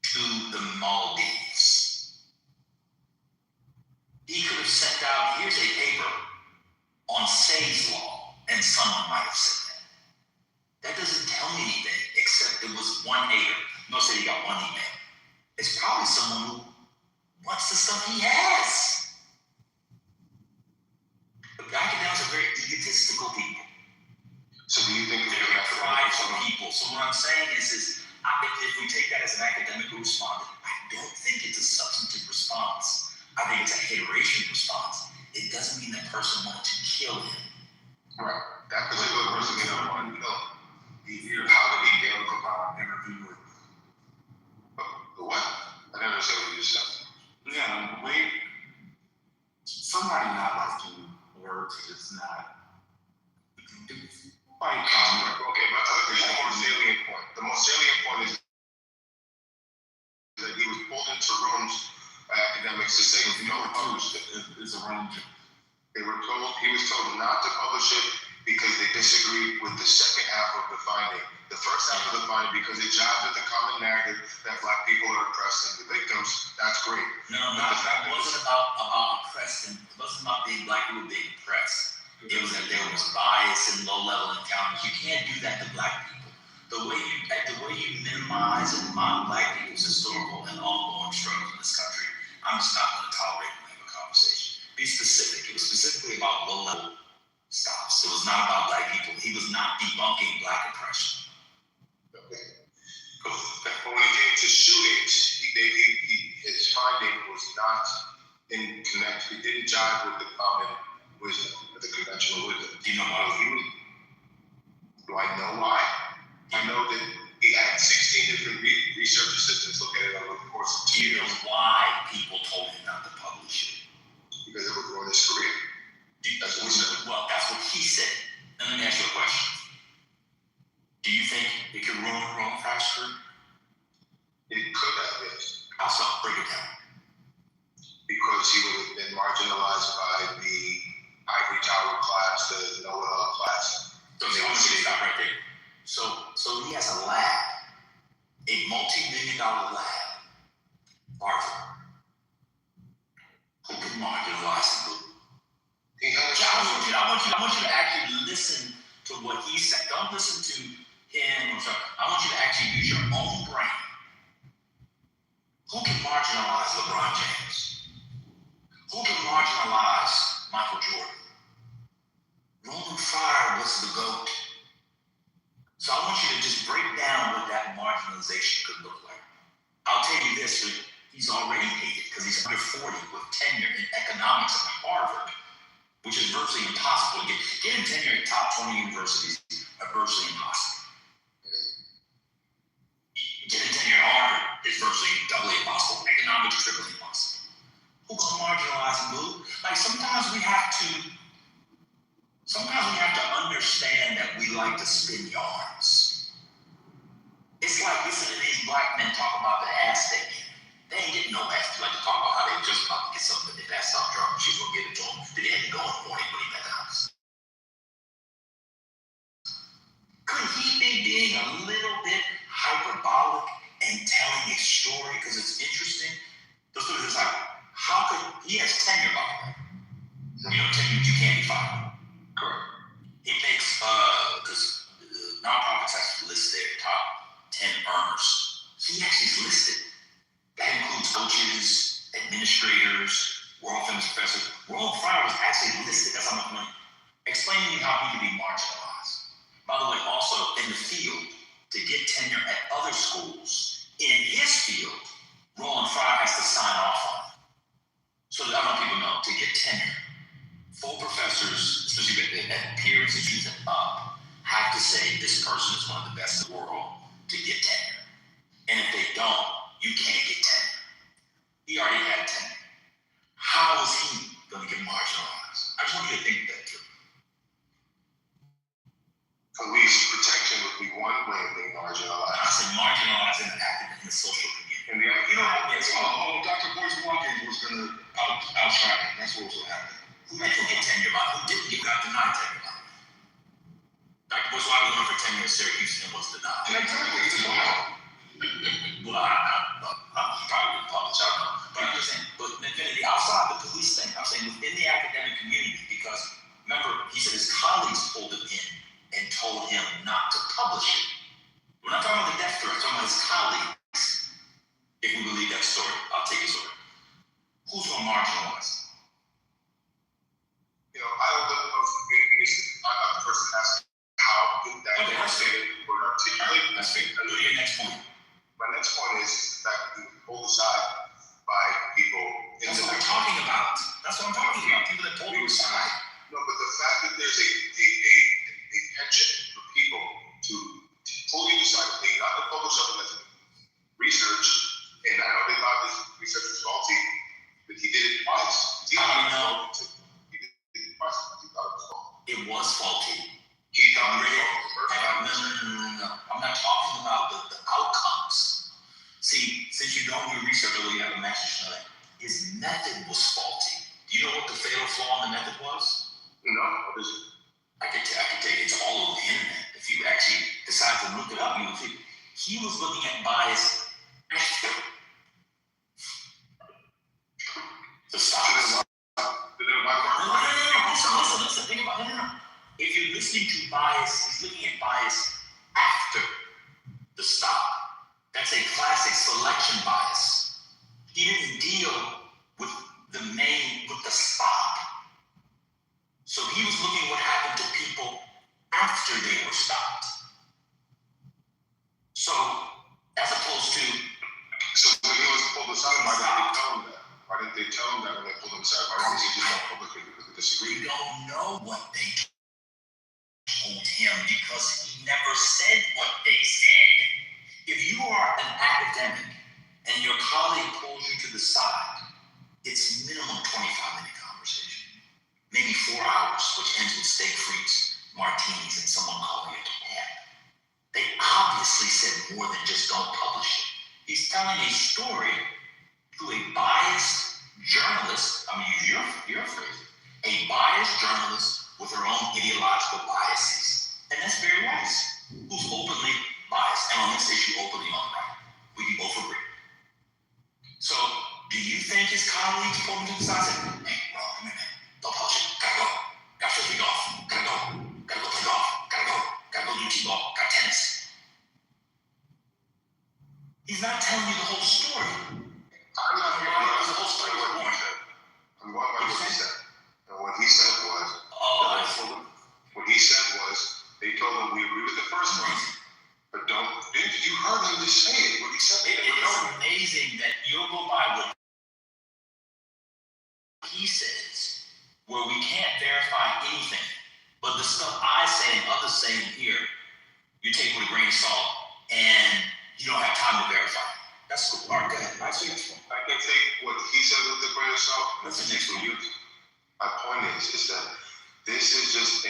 to the Maldives. He could have sent out, here's a paper on Say's Law, and someone might have said that. That doesn't tell me anything, except it was one hater. No, say he got one email. It's probably someone who wants the stuff he has. But academics are very egotistical people. So do you think they're prideful people? So what I'm saying is if we take that as an academic who responded, I don't think it's a substantive response. I think it's a hateration response. It doesn't mean that person wanted to kill him. Right. That particular person did not want to kill him. How did he get about an interview with the what? I didn't understand what you just said. Yeah, the way somebody not liking words is not quite common. Okay, but here's the more salient point. The most salient point is that he was pulled into rooms by academics to say, don't publish it. It's a range. He was told not to publish it because they disagreed with the second half of the finding. The first half of the finding, because it jives with the common narrative that Black people are oppressed and the victims. That's great. No, that wasn't about oppressed, and it wasn't about being Black people being oppressed. It was that there was bias in low-level encounters. You can't do that to Black people. The way you minimize and mock Black people's historical and ongoing struggles in this country, I'm just not going to tolerate and have a conversation. Be specific. It was specifically about low-level stops. It was not about Black people. He was not debunking Black oppression. Okay. But when it came to shootings, his finding was not in connect. It didn't jive with the common wisdom, with the conventional wisdom. Do you know why? Do I know why? I know that he had 16 different research assistants look at it over the course of 2 years. Do you know why people told him not to publish it? Because it would ruin his career. That's what he said. Well, that's what he said. Now let me ask you a question. Do you think it could ruin Roland Frye's career? It could have, yes. How so? Break it down. Because he would have been marginalized by the ivory tower class, the know-it-all class. So they want to stop right there. So he has a lab, a multi-million-dollar lab, Harvard. Who can marginalize him? I want you to actually listen to what he said. Don't listen to him. I want you to actually use your own brain. Who can marginalize LeBron James? Who can marginalize Michael Jordan? Roland Frye was the GOAT. So I want you to just break down what that marginalization could look like. I'll tell you this, he's already hated because he's under 40 with tenure in economics at Harvard. which is virtually impossible to get. Getting tenure at top 20 universities are virtually impossible. Getting tenure at Harvard is virtually doubly impossible. Economics triply impossible. Who's gonna marginalize and move? Like sometimes we have to understand that we like to spin yarns. It's like listening to these black men talk about the ass they get. They ain't getting no ass. They like to talk about how they were just about to get something that they passed out drunk. She was gonna give it to them. Then they had to go in the morning when he left the house. Could he be being a little bit hyperbolic and telling a story because it's interesting? The story is like, how could he has tenure by the way? You know, tenure you can't be fired. Correct. He makes because nonprofits have to list their top 10 earners. He actually is listed. That includes coaches, administrators, world famous professors. World Fire was actually listed. That's how much money. Explain to me how he can be marginalized. By the way, also in the field, to get tenure at other schools, in his field, Roland Frye has to sign off on it. So that I want people to know, to get tenure, full professors, especially at peer institutions and up, have to say this person is one of the best in the world to get tenure. And if they don't, you can't get tenure. He already had tenure. How is he going to get marginalized? I just want you to think that through. Police protection would be one way of being marginalized. I said marginalized in the social community. You know how Dr. Boyce Blanca was going to outshine him. That's what was going to happen. Who didn't get tenure by? Who didn't get denied tenure by? Dr. Boyce Blanca went for tenure at Syracuse and was denied. Exactly. It's a denial. Well, I probably didn't publish, I don't know. But I'm just saying, but Infinity, outside the police thing, I'm saying within the academic community, because remember, he said his colleagues pulled him in and told him not to publish it. We're not talking about the death threat, we're talking about his colleagues. If we believe that story, I'll take his story. Who's going to marginalize? You know, I don't know if I'm not the person asking how that would articulate. That's fair. Go to your next point. My next point is the fact that we were pulled aside by people. That's what I'm talking about. That's what I'm talking about. People that pulled you aside. No, but the fact that there's a penchant for people to pull you aside, they not to publish something that's research, and I know they thought this research was faulty, but he did it twice. How do you know? He did it twice because he thought it was faulty. It was faulty. He thought it was faulty. No. I'm not talking about the outcomes. See, since you don't do research, although you have a master's in that, his method was faulty. Do you know what the fatal flaw in the method was? No, what is it? I can tell you, it's all over the internet. If you actually decide to look it up, you will see. He was looking at bias after the stocks. Listen, think about it. No. If you're listening to bias, he's looking at bias after the stop. That's a classic selection bias. He didn't deal with the stop. So he was looking what happened to people after they were stopped. So, as opposed to... So when he was pulled aside, why didn't they tell him that? Why didn't they tell him that when they pulled him aside? Why didn't they say just publicly because they disagreed? We don't know what they told him because he never said what they said. If you are an academic and your colleague pulls you to the side, it's minimum 25-minute conversation. Maybe 4 hours, which ends with steak frites, martinis, and someone calling it a cab. They obviously said more than just don't publish it. He's telling a story to a biased journalist, your phrase, a biased journalist with her own ideological biases. And that's very wise, who's openly biased, and on this issue, openly on the right. We can both agree. So, do you think his colleagues pulled him to the side and said, hey, bro, come here, man. Don't touch it. Gotta go. Got frisbee golf. Gotta go. Gotta go play golf. Gotta go do T-ball. Got tennis. He's not telling you the whole story. I'm not hearing the whole story. I'm going by what he said. And what he said was, they told him we agree with the first one, but you heard him just say it. What he said. It is amazing that you'll go by what he says, where we can't verify the stuff I say and others say in here, you take with a grain of salt, and you don't have time to verify. That's cool. All right, go ahead. I can take what he said with the grain of salt. What's the next one? My point is that this is just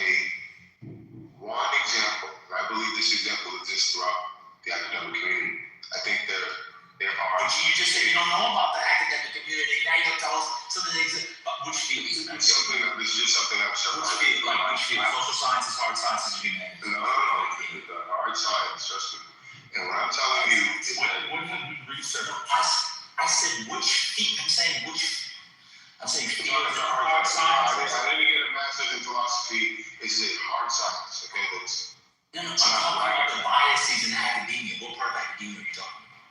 one example. And I believe this example exists throughout the academic community. I think there are. But you just said you don't know about the academic community. Now you're gonna tell us something that exists. Which field? This is just something I've started. Which field? Like which field? Social sciences, hard sciences, or humanities? No. The hard science, trust me. And what I'm telling you is what have you researched? I said which field? I'm saying field of the hard sciences. I didn't get a master's in philosophy. It's a hard science. Okay, that's. No, I'm talking about the biases in academia. What part of academia are you talking about?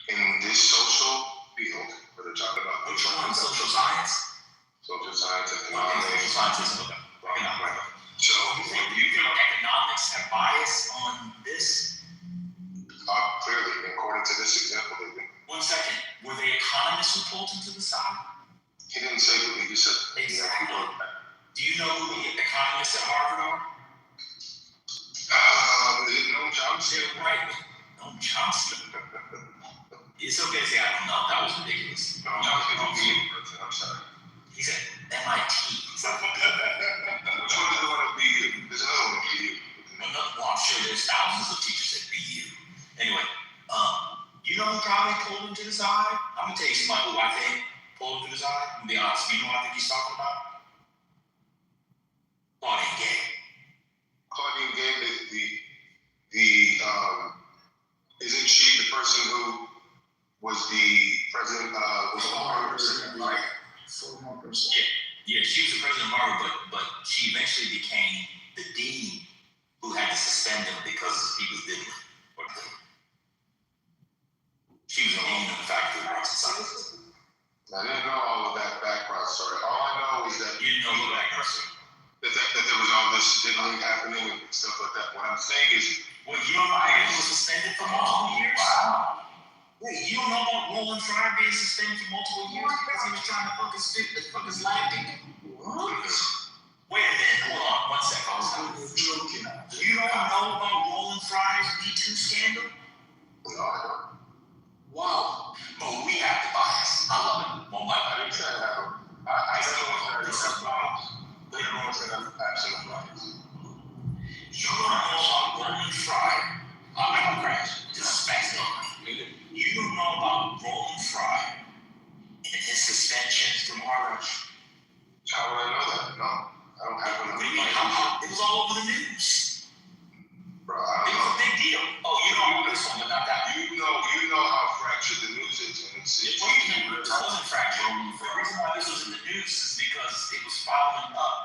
In this social field, where they're talking about which one? Social science? Social science, economics. Social sciences, okay. Economics. So, do you think economics have bias on this? Clearly, according to this example, they do. 1 second. Were they economists who pulled him to the side? He didn't say that. He just said. Exactly. Do you know who the economists at Harvard are? Noam Chomsky. Right. Noam Chomsky. It's okay to say I don't know. That was ridiculous. I'm sorry. He said MIT. Which one is the one at BU? There's another one at BU. Well, I'm sure there's thousands of teachers at BU. Anyway, you know who probably pulled him to the side? I'm gonna tell you somebody who I think pulled him to the side. I'm gonna be honest. You know what I think he's talking about? Claudine Gay. Claudine Gay, isn't she the person who was the president of Harvard? Former person. Yeah, she was the president of Harvard, but she eventually became the dean who had to suspend him because he was diddling. She was the dean of the faculty of arts and sciences. I didn't know all of that background story. All I know is that you didn't know the background story. That there was all this diddling happening and stuff like that. What I'm saying is, well, you don't know he was suspended for multiple years? Wow. Wait, you don't know about Roland Fryer being suspended for multiple years because he was trying to fuck his lab people? What? Wait a minute, hold on, 1 second. You don't know about Roland Fryer's Me2 scandal? No, I don't. Wow. But we have the bias. I love it. Well, I didn't say that. I don't know if that's bias. They don't know if that's absolute bias. You don't know about Roland Fryer. I'm gonna crash. This is fascinating. You don't know about Roland Fryer and his suspension from Harvard? How would I know that? No, I don't have one. What do you mean? It was all over the news. Bro, it was a big deal. Oh, you know this one, but not that. You know how fractured the news is. It wasn't fractured. The reason why this was in the news is because it was following up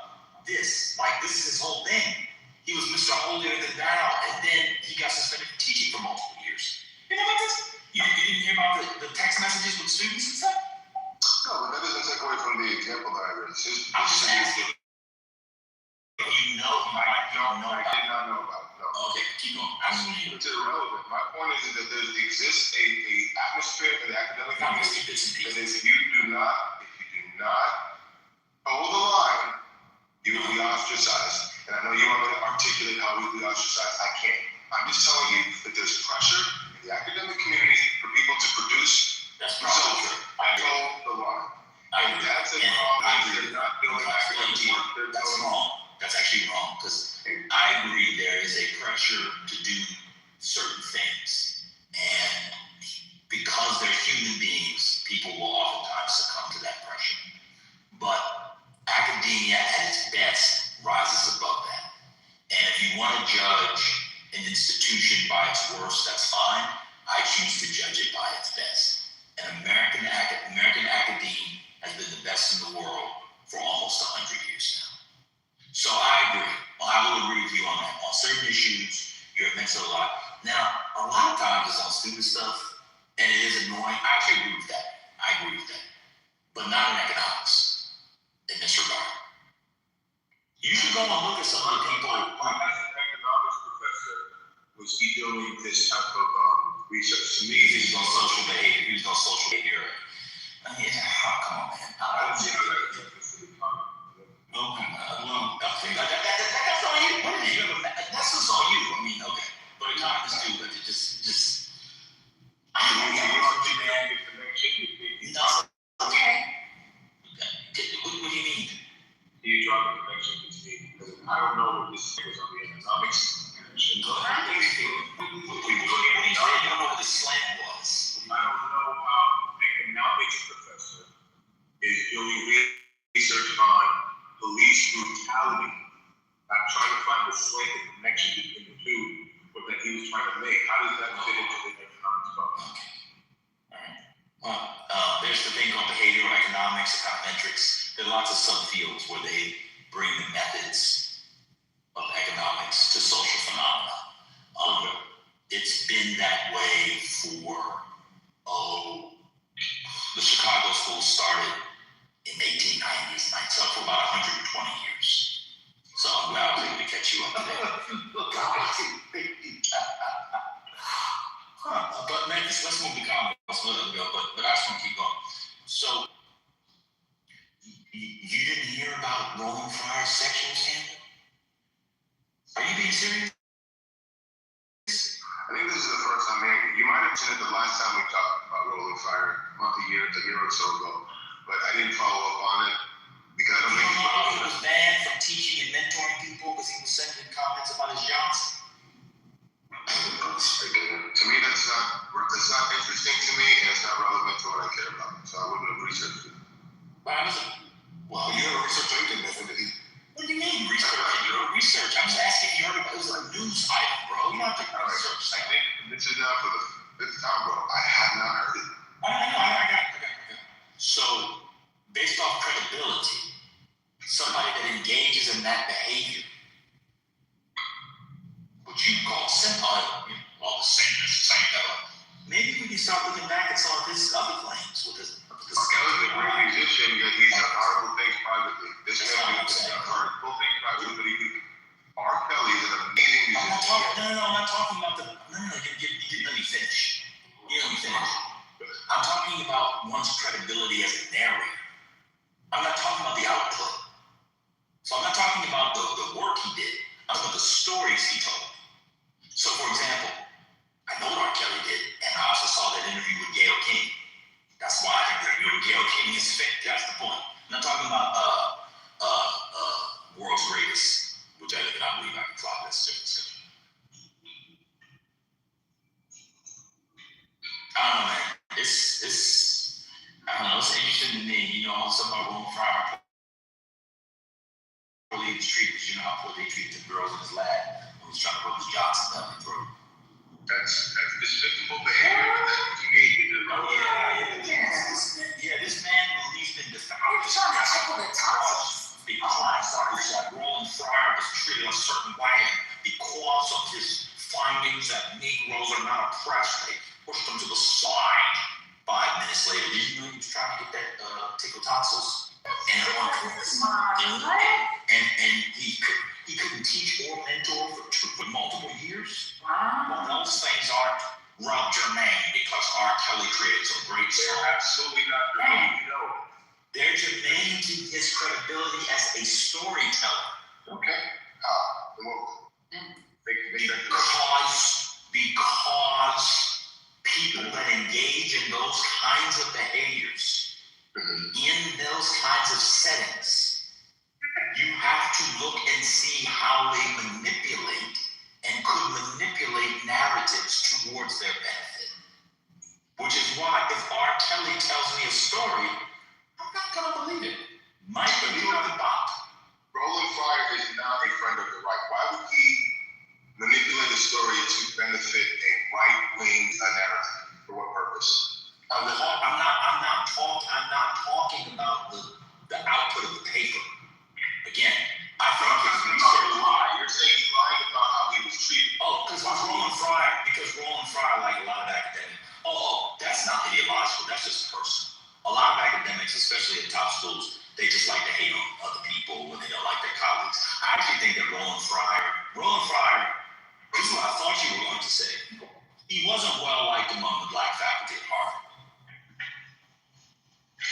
this. Like, this is his whole thing. He was Mr. Holier than thou, and then he got suspended for teaching for multiple years. You know about this? You didn't hear about the text messages with students and stuff? No, but that doesn't take away from the example that I raised. I'm just asking. You know, I don't know. I did not know about it. No. Okay, keep going. Absolutely. It's irrelevant. My point is that there exists a atmosphere in the academic community that if you do not hold the line, you will be ostracized. And I know you want me to articulate how we will be ostracized. I can't. I'm just telling you that there's pressure in the academic community for people to produce results. I hold the line. And that's a problem. They're not doing academic work. That's wrong. That's actually wrong, because I agree there is a pressure to do certain things. And because they're human beings, people will oftentimes succumb to that pressure. But academia at its best rises above that. And if you want to judge an institution by its worst, that's fine. I choose to judge it by its best. And American academia has been the best in the world for almost 100 years now. So I agree. Well, I will agree with you on that. On certain issues, you're advancing a lot. Now, a lot of times it's on stupid stuff, and it is annoying. I actually agree with that. But not in economics, in this regard. You should go and look at some of the people. My economics professor was he doing this type of research. To me, he was on social behavior. I mean, come on, man. I don't see how that. No, okay. there's the thing called behavioral economics, econometrics. There are lots of subfields where they bring the methods of economics to social phenomena. It's been that way for, the Chicago School started in the 1890s, so for about 120 years. So I'm glad I was able to catch you up today. But man, let's move to comments. But I just want to keep going. So you didn't hear about Roland Fryer's sexual scandal? Are you being serious? I think this is the first time hearing it. You might have mentioned it the last time we talked about Roland Fryer, a year or so ago, but I didn't follow up on it because I don't think he was banned from teaching and mentoring people because he was sending comments about his Johnson. To me, that's not interesting to me, and it's not relevant to what I care about. So I wouldn't have researched it. Well, you never researched anything, definitely. What do you mean research? You don't research. I'm just asking if you heard about it. It was a news item, bro. You don't have to research. I think this is not for the fifth time, bro. I have not heard it. I got it. So, based off credibility, somebody that engages in that behavior, what you call all the sameness, maybe we can start looking back at some of his other claims with this. Kelly's a great musician, yet he's done horrible things privately. This guy has done horrible things privately, but R. Kelly is an amazing musician. I'm not talking about the. You didn't let me finish. I'm talking about one's credibility as a narrator. I'm not talking about the output. So I'm not talking about the work he did. I'm talking about the stories he told. So, for example, I know what R. Kelly did, and I also saw that interview with Gayle King. That's why I think the interview with Gayle King is fake. That's the point. I'm not talking about world's greatest, which I believe I can fly. That's a different discussion. I don't know, man. It's interesting to me. Something about Roland Fryer. Poorly he was treated, because you know how poorly they treated the girls in his lab when he was trying to put his Johnson down the throat. That's despicable behavior that you need to do. This man, he's been defined. I'm trying to take the top. Because Roland Fryer was treated a certain way, and because of his findings that Negroes are not oppressed, they pushed him to the side. 5 minutes later, did you know he was trying to get that tickle tonsils? And he couldn't teach or mentor for multiple years. Well, those things aren't germane because R. Kelly created some great stuff. Absolutely not germane. They're germane to his credibility as a storyteller. Okay. Because people that engage in those kinds of behaviors, in those kinds of settings, you have to look and see how they manipulate and could manipulate narratives towards their benefit. Which is why if R. Kelly tells me a story, I'm not going to believe it. Might be the bot. Roland Fryer is not a friend of the right. Why would he manipulate a story to benefit a right-wing narrative? For what purpose? I'm not talking about the output of the paper. Again, I think it's a lie. You're saying he's lying about how he was treated. Because Roland Fryer, like a lot of academics, that's not ideological, that's just personal. A lot of academics, especially at top schools, they just like to hate on other people when they don't like their colleagues. I actually think that Roland Fryer, this is what I thought you were going to say. He wasn't well liked among the black faculty at Harvard.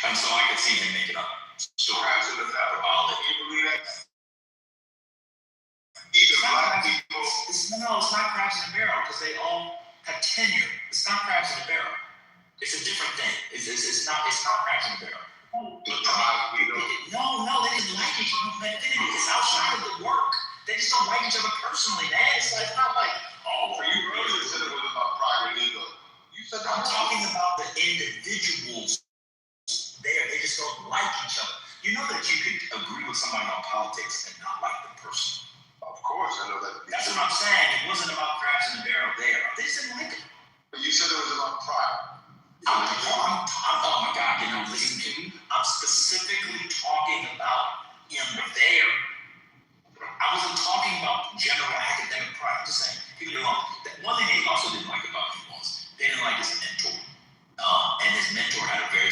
And so I could see him making up stories of the faculty. You believe that? Even black people. It's not crabs in a barrel because they all have tenure. It's not crabs in a barrel. It's a different thing. It's not crabs in a barrel. No, they didn't like each other. It's outside of the work. They just don't like each other personally, man. It's not like, for you earlier said it was about pride and ego. You said I'm talking about the individuals there. They just don't like each other. You know that you could agree with somebody on politics and not like the person. Of course, I know that. That's what I'm saying. It wasn't about crabs in the barrel there. They just didn't like it. But you said it was about pride. Oh my God,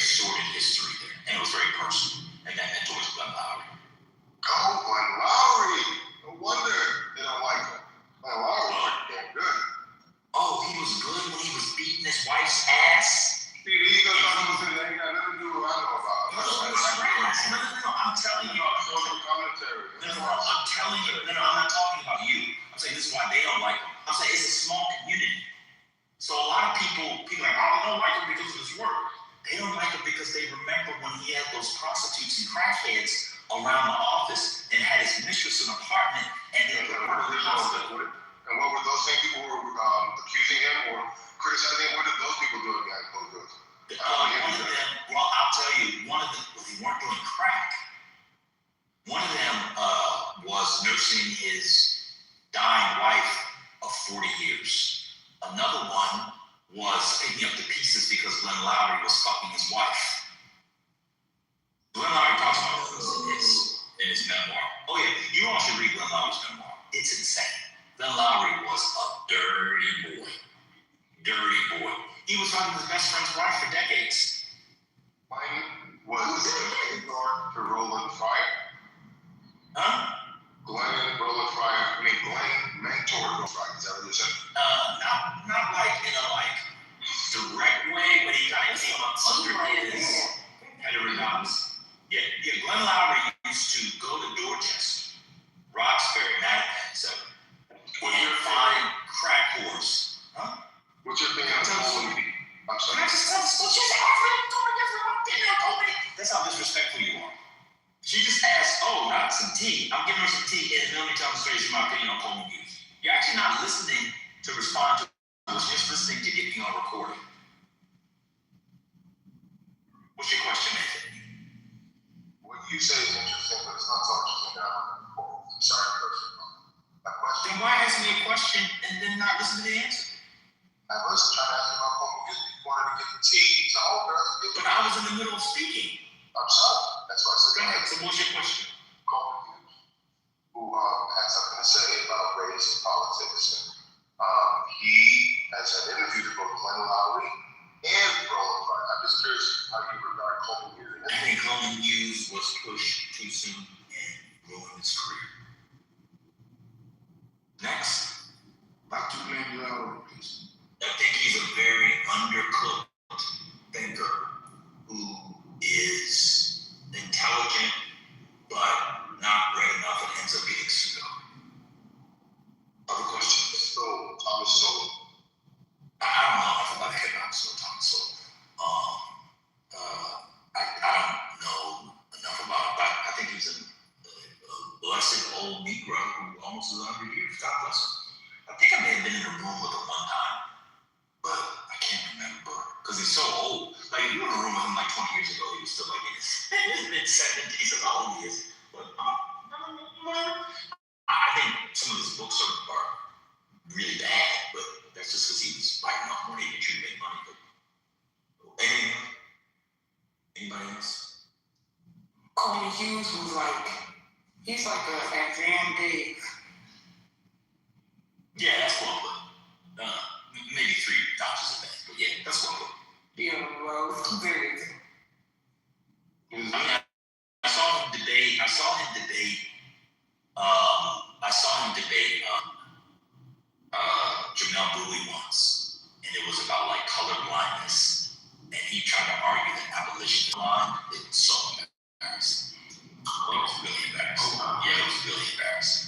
sordid history there, and it was very personal, and that towards Glenn Lowry. Oh, Glenn Lowry. No wonder they don't like him. Glenn Lowry was damn good. Oh, he was good when he was beating his wife's ass. See, there you go. Something that ain't got nothing to do with what I know about. No, I'm telling you. Social commentary. I'm telling you. No, I'm not talking about you. I'm saying this is why they don't like him. I'm saying it's a small community. So a lot of people are like, oh, they don't like him because of his work. They don't like him because they remember when he had those prostitutes and crackheads around the office and had his mistress in an apartment and then And what were those same people who were accusing him or criticizing him? What did those people do behind closed doors? One of them, well, I'll tell you, one of them, well, they weren't doing crack. One of them was nursing his dying wife of 40 years. Another one was picking up the pieces because Glenn Lowry was fucking his wife. Glenn Lowry talks about this in his memoir. Oh yeah, you all should read Glenn Lowry's memoir. It's insane. Glenn Lowry was a dirty boy. Dirty boy. He was fucking his best friend's wife for decades. Mine was the mentor to Roland Fryer. Huh? Glenn Roland Fryer. Glenn mentored Roland Fryer. Is that what you said? Not like in a like direct way, but he kind of came up under his heterodox. Yeah, Glenn Lowry used to go to Dorchester, Roxbury, Mattapan, etc. When you're finding crack whores. Huh? What's your opinion on Roland? I'm sorry. Can I just tell the story? That's how disrespectful you are. She just asked, oh, not some tea. I'm giving her some tea, and let me tell the story, my opinion on Coleman Hughes. You're actually not listening to respond to it. You're just listening to get me on recording. What's your question, Anthony? What you say is interesting, but it's not so interesting now. I'm sorry, my question. Then why ask me a question and then not listen to the answer? I was trying to ask you about Coleman Hughes. You wanted to get the tea. So, but I was in the middle of speaking. I'm sorry. That's why I said. Go ahead. So what's your question? Coleman Hughes, who had something to say about race and politics. He has had interviews with both Glenn Lowry and Roland Fryer. I'm just curious how you regard Coleman Hughes. I think Coleman Hughes was pushed too soon and ruined his career. Next. Back to Glenn Lowry, please. I think he's a very undercooked thinker who is intelligent but not great enough and ends up getting pseudo. Other questions? Thomas Sowell. I don't know enough about economics or Thomas Sowell. I don't know enough about him, but I think he's a blessed old Negro who almost is 100 years. God bless him. I think I may have been in a room with him one time, but I can't remember because he's so old. Like, if you were in a room with him like 20 years ago, he was still like in his mid-70s as how old he is. But I think some of his books are really bad, but that's just because he was biting off more than he could make money. But anybody else? Coleman Hughes was like, he's like a Van Dave. Yeah, that's one good. Maybe 3 notches of that, but yeah, that's one good. Yeah, well, it's big. I mean, I saw him debate. Jamel Bowie once, and it was about like color blindness, and he tried to argue that abolition is blind. It was so embarrassing. It was really embarrassing. Yeah, it was really embarrassing.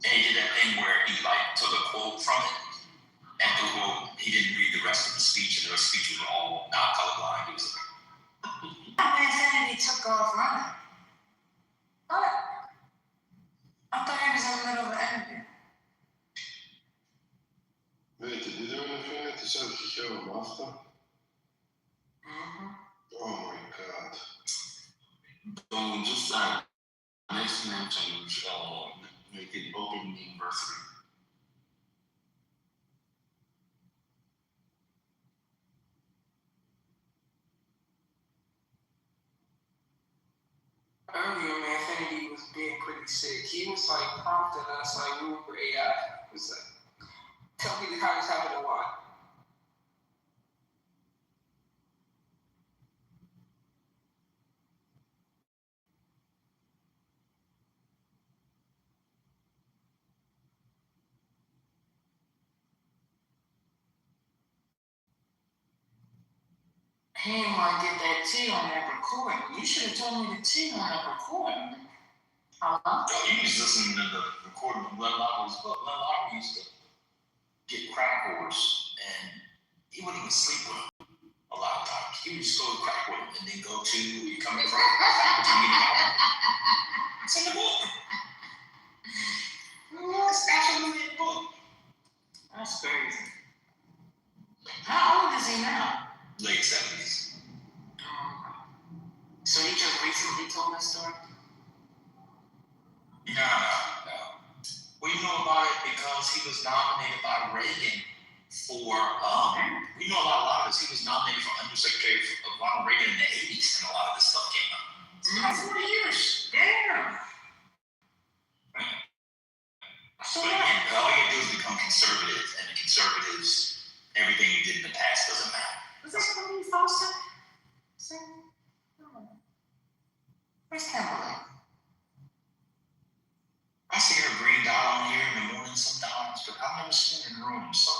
And he did that thing where he like took a quote from it, and the quote he didn't read the rest of the speech, and the rest of the speech was all not colorblind. It was like, Infinity took off running. What? I thought he was in the middle of an interview. Wait, did you Infinity said he have a master? Oh my god. So just next name change, make it Open University. Earlier, man, Infinity was being pretty sick. He was like prompting us like we were AI. It was like, tell me how this happened and why. He didn't want to get that T on that recording. You should have told me the T on that recording. Hello? Yo, you was listening to the recording of Glenn Lowry's book. Glenn Lowry used to get crack whores, and he wouldn't even sleep with them a lot of times. He would just go to crack with them and then go to where you're coming from. It's in the book. It's actually in the book. That's crazy. How old is he now? Late 70s. So he just recently told that story? No. Well, you know about it because he was nominated by Reagan for, we know a lot of this. He was nominated for Undersecretary of Ronald Reagan in the 80s, and a lot of this stuff came out. It's about 40 years. Damn. So again, all you do is become conservative, and the conservatives, everything you did in the past doesn't matter. Was that somebody Foster? Where's Kimberly? I see her green dot on here in the morning sometimes, but I've never seen her in the room, so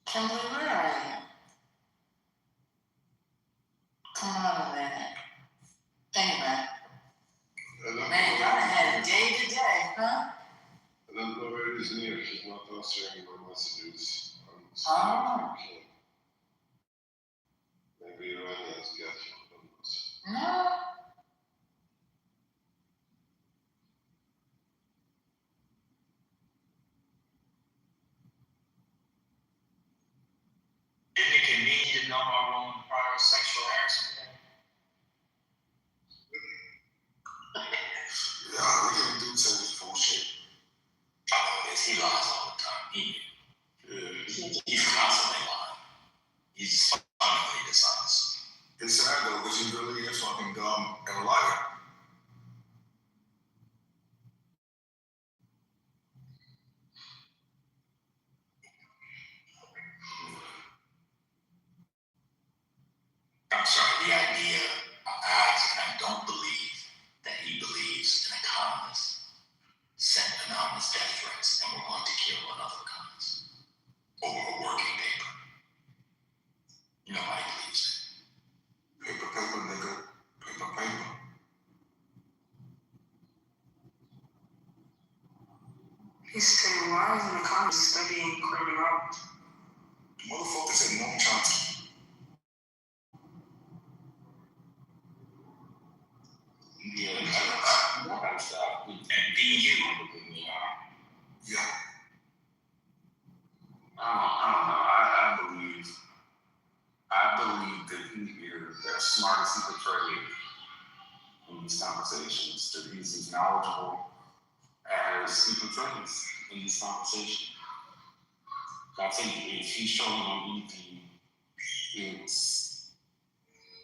Kimberly, where are you? Come on a minute. Anyway. Man, y'all had a day today, huh? I don't know where it is near. She's not answering my messages. Oh. Maybe Rania has got your numbers. No. isn't it convenient to know my wrong prior sexual harassment? Yeah, we can do some bullshit. I know this. He lies all the time. He's constantly lying. He's fundamentally dishonest. It's sad though, because he really is fucking dumb and a liar. I'm sorry, the idea, I don't believe that he believes an economist sent anonymous death threats and we're going to kill another economist over a working paper. Nobody believes it. Paper, nigga. Paper. He's saying, why is an economist studying criminology? Motherfucker said Noam Chomsky. Yeah, I gotta stop. And be you. Yeah. I don't know. I believe that he is as smart as he portrayed in these conversations, that he's as knowledgeable as he portrays in this conversation. I think if he's showing on anything, it's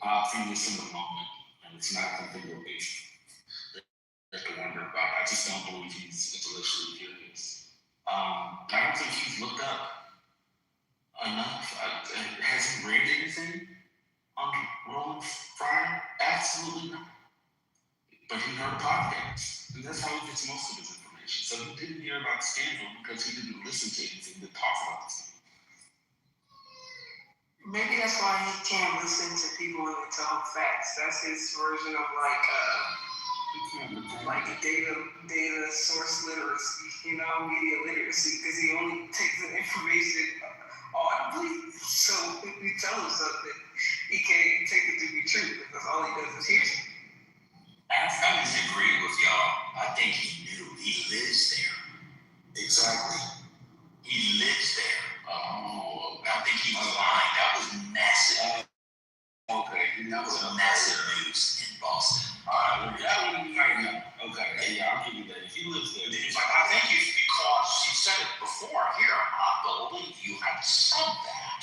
obvious in the moment, and it's not something that they have to wonder about. I just don't believe he's intellectually curious. I don't think he's looked up enough. Has he read anything on Roland Fryer? Absolutely not. But he heard podcasts, and that's how he gets most of his information. So he didn't hear about the scandal because he didn't listen to anything that talks about this. Maybe that's why he can't listen to people when they tell him facts. That's his version of like data source literacy, media literacy, because he only takes the information audibly. So if we tell him something, he can't take it to be true because all he does is hear it. I disagree with y'all. I think he knew. He lives there. Exactly. He lives there. Oh, I think he was lying. That was massive. Okay. That was massive news in Boston. That would be right now. Okay. Yeah, I'll give you that. If he lives there. It's like, I think it's because you said it before. Here, I believe you have said that.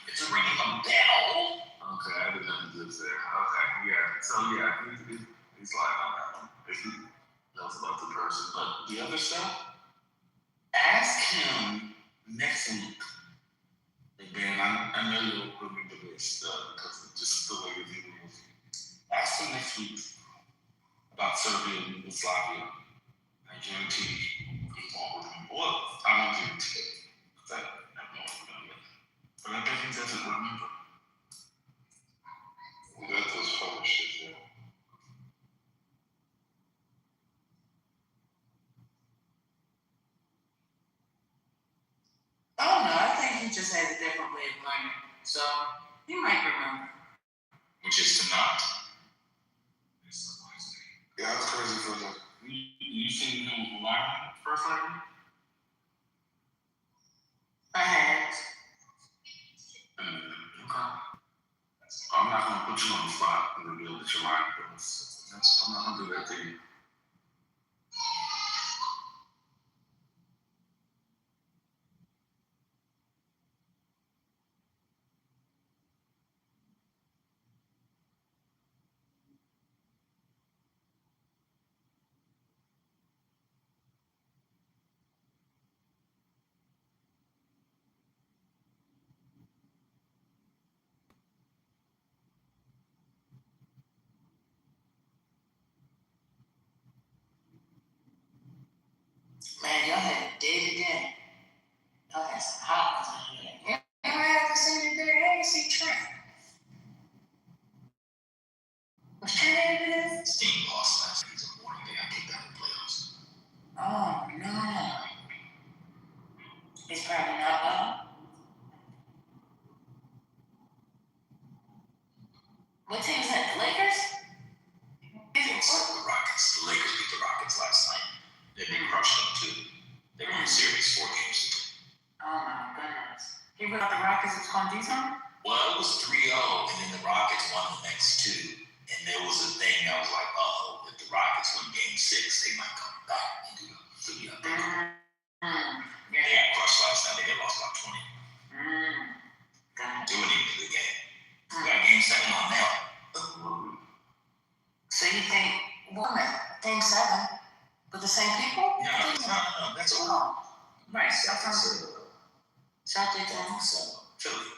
It's ringing a bell. Okay, I didn't know he lives there. Okay, yeah. So, yeah, he's lying on that one. If he knows about the person. But the other stuff, ask him next week. Again, I know you'll remember this because of just the way you're dealing with it. Ask him next week about Serbia and Yugoslavia. I guarantee he won't remember. Well, I don't guarantee it. just has a different way of learning. So he might remember. Which is to not. Yeah, that's crazy for them. You seen him learn first learning? Perhaps. Okay. I'm not gonna put you on the spot and reveal that you're lying, but I'm not gonna do that to you. Man, y'all had a day today. Y'all had some hot ones on here. You ever had the same day? I didn't see Trent. Was Trent in this? Steam lost last night. It's a morning day. I kicked out the playoffs. Oh, no. He's probably not well. What team is that? The Lakers? The Rockets. The Lakers beat the Rockets last night. They crushed them too. They won the series 4 games to 2. Oh my goodness. He thought the Rockets was going to do something? Well, it was 3-0, and then the Rockets won the next 2. And there was a thing that was like, oh, if the Rockets win game 6, they might come back and do the 3-0. Yeah. They got crushed last night. They got lost by 20. God. They wouldn't even do the game. We got game 7 on now. So you think, what, game 7? With the same people? No, that's all. Right, Celtics. Philly.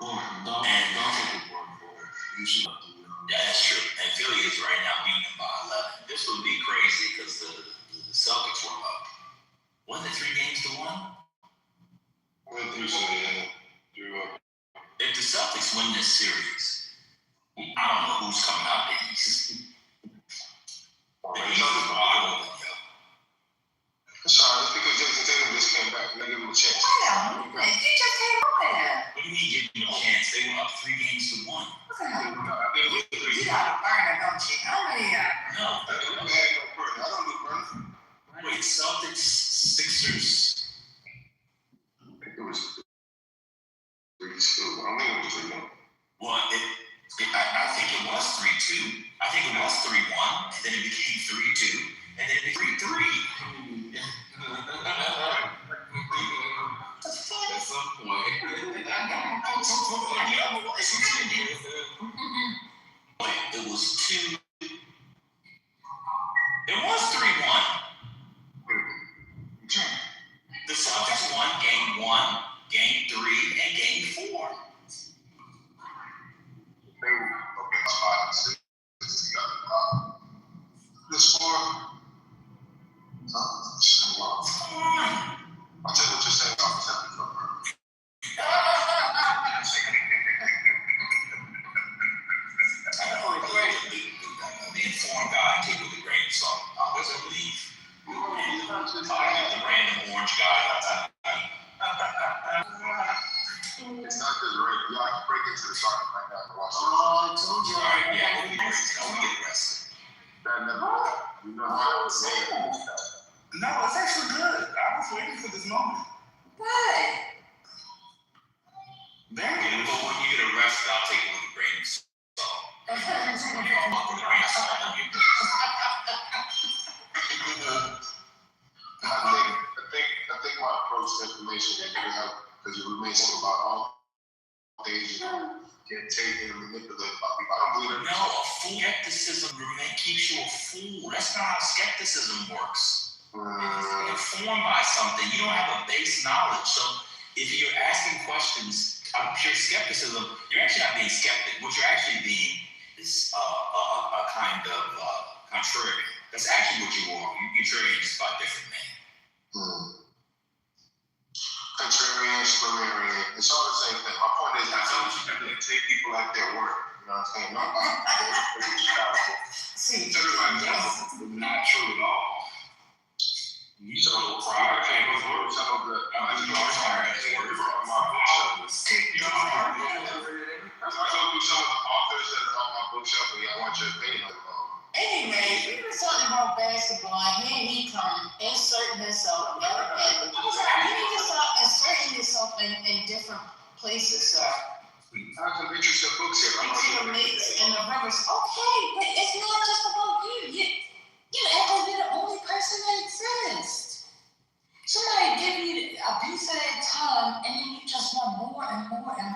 Well, don't take the word for it. You should not do it. Yeah, that's true. And Philly is right now beating them by 11. This would be crazy because the Celtics were up. Wasn't it 3 games to 1? Went through some, yeah. Drew up. If the Celtics win this series, I don't know who's coming out the East. The East is wide open, yo. That's all right. It's because Jason Tatum just came back. They give him a chance. Wait a minute. You just came up there. What do you mean give them a chance? They were up 3 games to 1. You got a burner, don't you? How many? No. I don't do burner. Wait, Celtics, Sixers. I think it was 3-2. I don't think it was 3-1. Well, I think it was 3-2. I think it was 3-1, and then it became 3-2, and then it became 3-3. At some point. It was 2. It was 3-1. The Celtics won game 1, game 3, and game 4. The score. Come on. I'll tell you what you're saying about the Celtics. The informed guy take it with a grain of salt. I wasn't believe. The random orange guy. It's not good, right? You have to break into the soccer right now to watch this. Oh, I told you. All right, yeah, we'll be get arrested. That never happened. You know how to say it. No, it's actually good. I was waiting for this moment. What? But when you get arrested, I'll take it with a grain of salt. I think my approach to information will help because you remain so about all things get taken and manipulated by people. I don't believe it. No, skepticism keeps you a fool. That's not how skepticism works. You're informed by something. You don't have a base knowledge. So if you're asking questions out of pure skepticism, you're actually not being skeptic. What you're actually being is a kind of contrarian. That's actually what you are. You're trading just by different names. Contrarian, Spumerian, it's all the same thing. My point is, I don't you take people at their word. You know what I'm saying? See, everybody else is not true at all. So, some of the I just want to say, we're from my bookshelf. I told you some of the authors that are on my bookshelf, and y'all want your opinion on them. Anyway, we were talking about basketball, and here he come inserting himself. And you need to start inserting yourself in different places, sir. I can read you some books here. Into the mix and the rivers. Okay, but it's not just about you. You act like you're the only person that exists. Somebody give you a piece of their time, and then you just want more and more and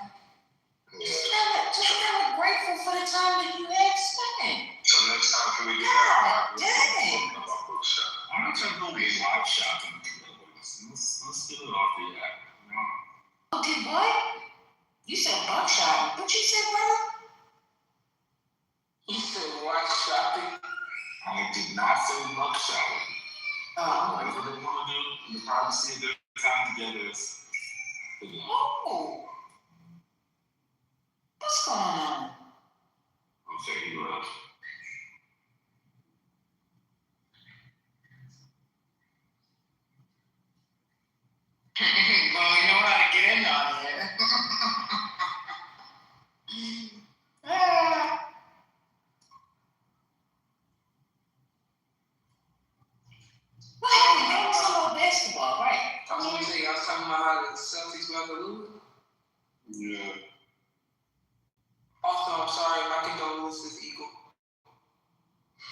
just never grateful for the time that you have spent. So next time, can we do God that? dang. About bookshop. I'm not talking about being live shopping. Let's get it off the app. Okay, what? You said buckshot. What you said, brother? You said what shopping? I did not say buckshot. Oh. Whatever they want to do, in the privacy of their time together is for them. Oh. What's going on? I'll say you else. Well, you know how to get in on it. Well, you was talking about basketball, right? I was gonna say, y'all talking about how the Celtics about to lose? Yeah. Also, I'm sorry, my condolences, Eagle.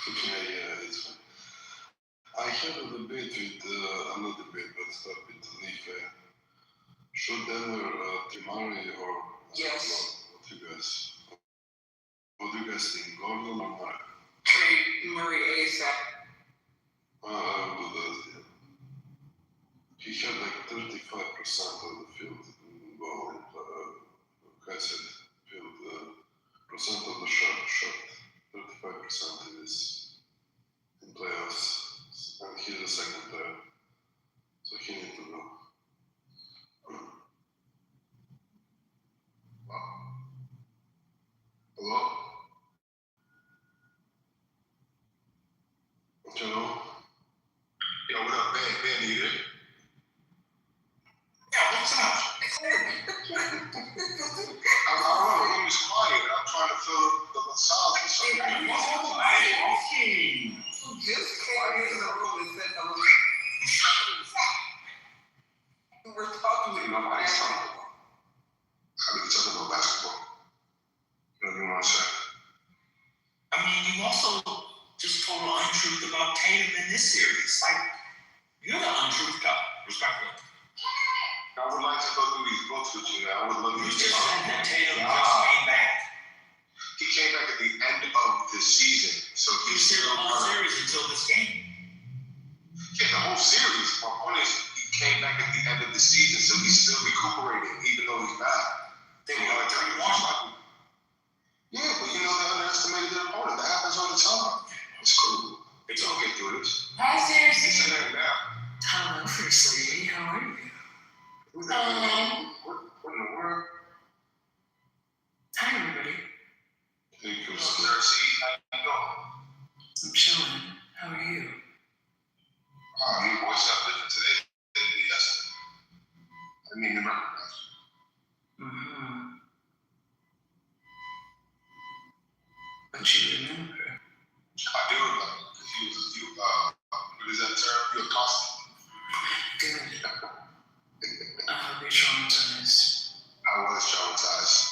Yeah, it's fine. I had a debate with, not debate, but stuff with Leaf. Should Denver Murray or Yes. What do you guys think? Gordon or Murray? Trade Murray ASAP. I would do that, yeah. He had like 35% of the field goal, field percent of the shot. 35% is in playoffs, and he's the second player, so he needs to go. Hello? Hello? Yo, what up, Ben? You there? Yeah, what's up? I don't know, the room is quiet. I'm trying to fill the silence with something. Just came into the room and said hello. We're talking You know, nobody's talking about. I mean, talking about basketball. You know what you want to say? I mean, you also just told an untruth about Tatum in this series. Like, you're the untruth guy, respectfully. I would like to go through these books with you now. I would love You to just see said that Tatum just came back. He came back at the end of the season, so He was here the whole series until this game. Yeah, the whole series. My point is, he came back at the end of the season, so he's still recuperating, even though he's back. They were 3-1. Yeah, but you know, they underestimated their opponent. That happens all the time. It's cool. It's all get through this. Hi, seriously. He said that now. Hello, First Lady. How are you? Who's that? What in the world? Hi, everybody. Thank you, Cersei. How you doing? I'm chilling. How are you? Oh, your voice sounds different today than yesterday. I didn't even recognize you. But you remember. I do remember, because what is that term? You accosted. Good. I hope you're traumatized. I was traumatized.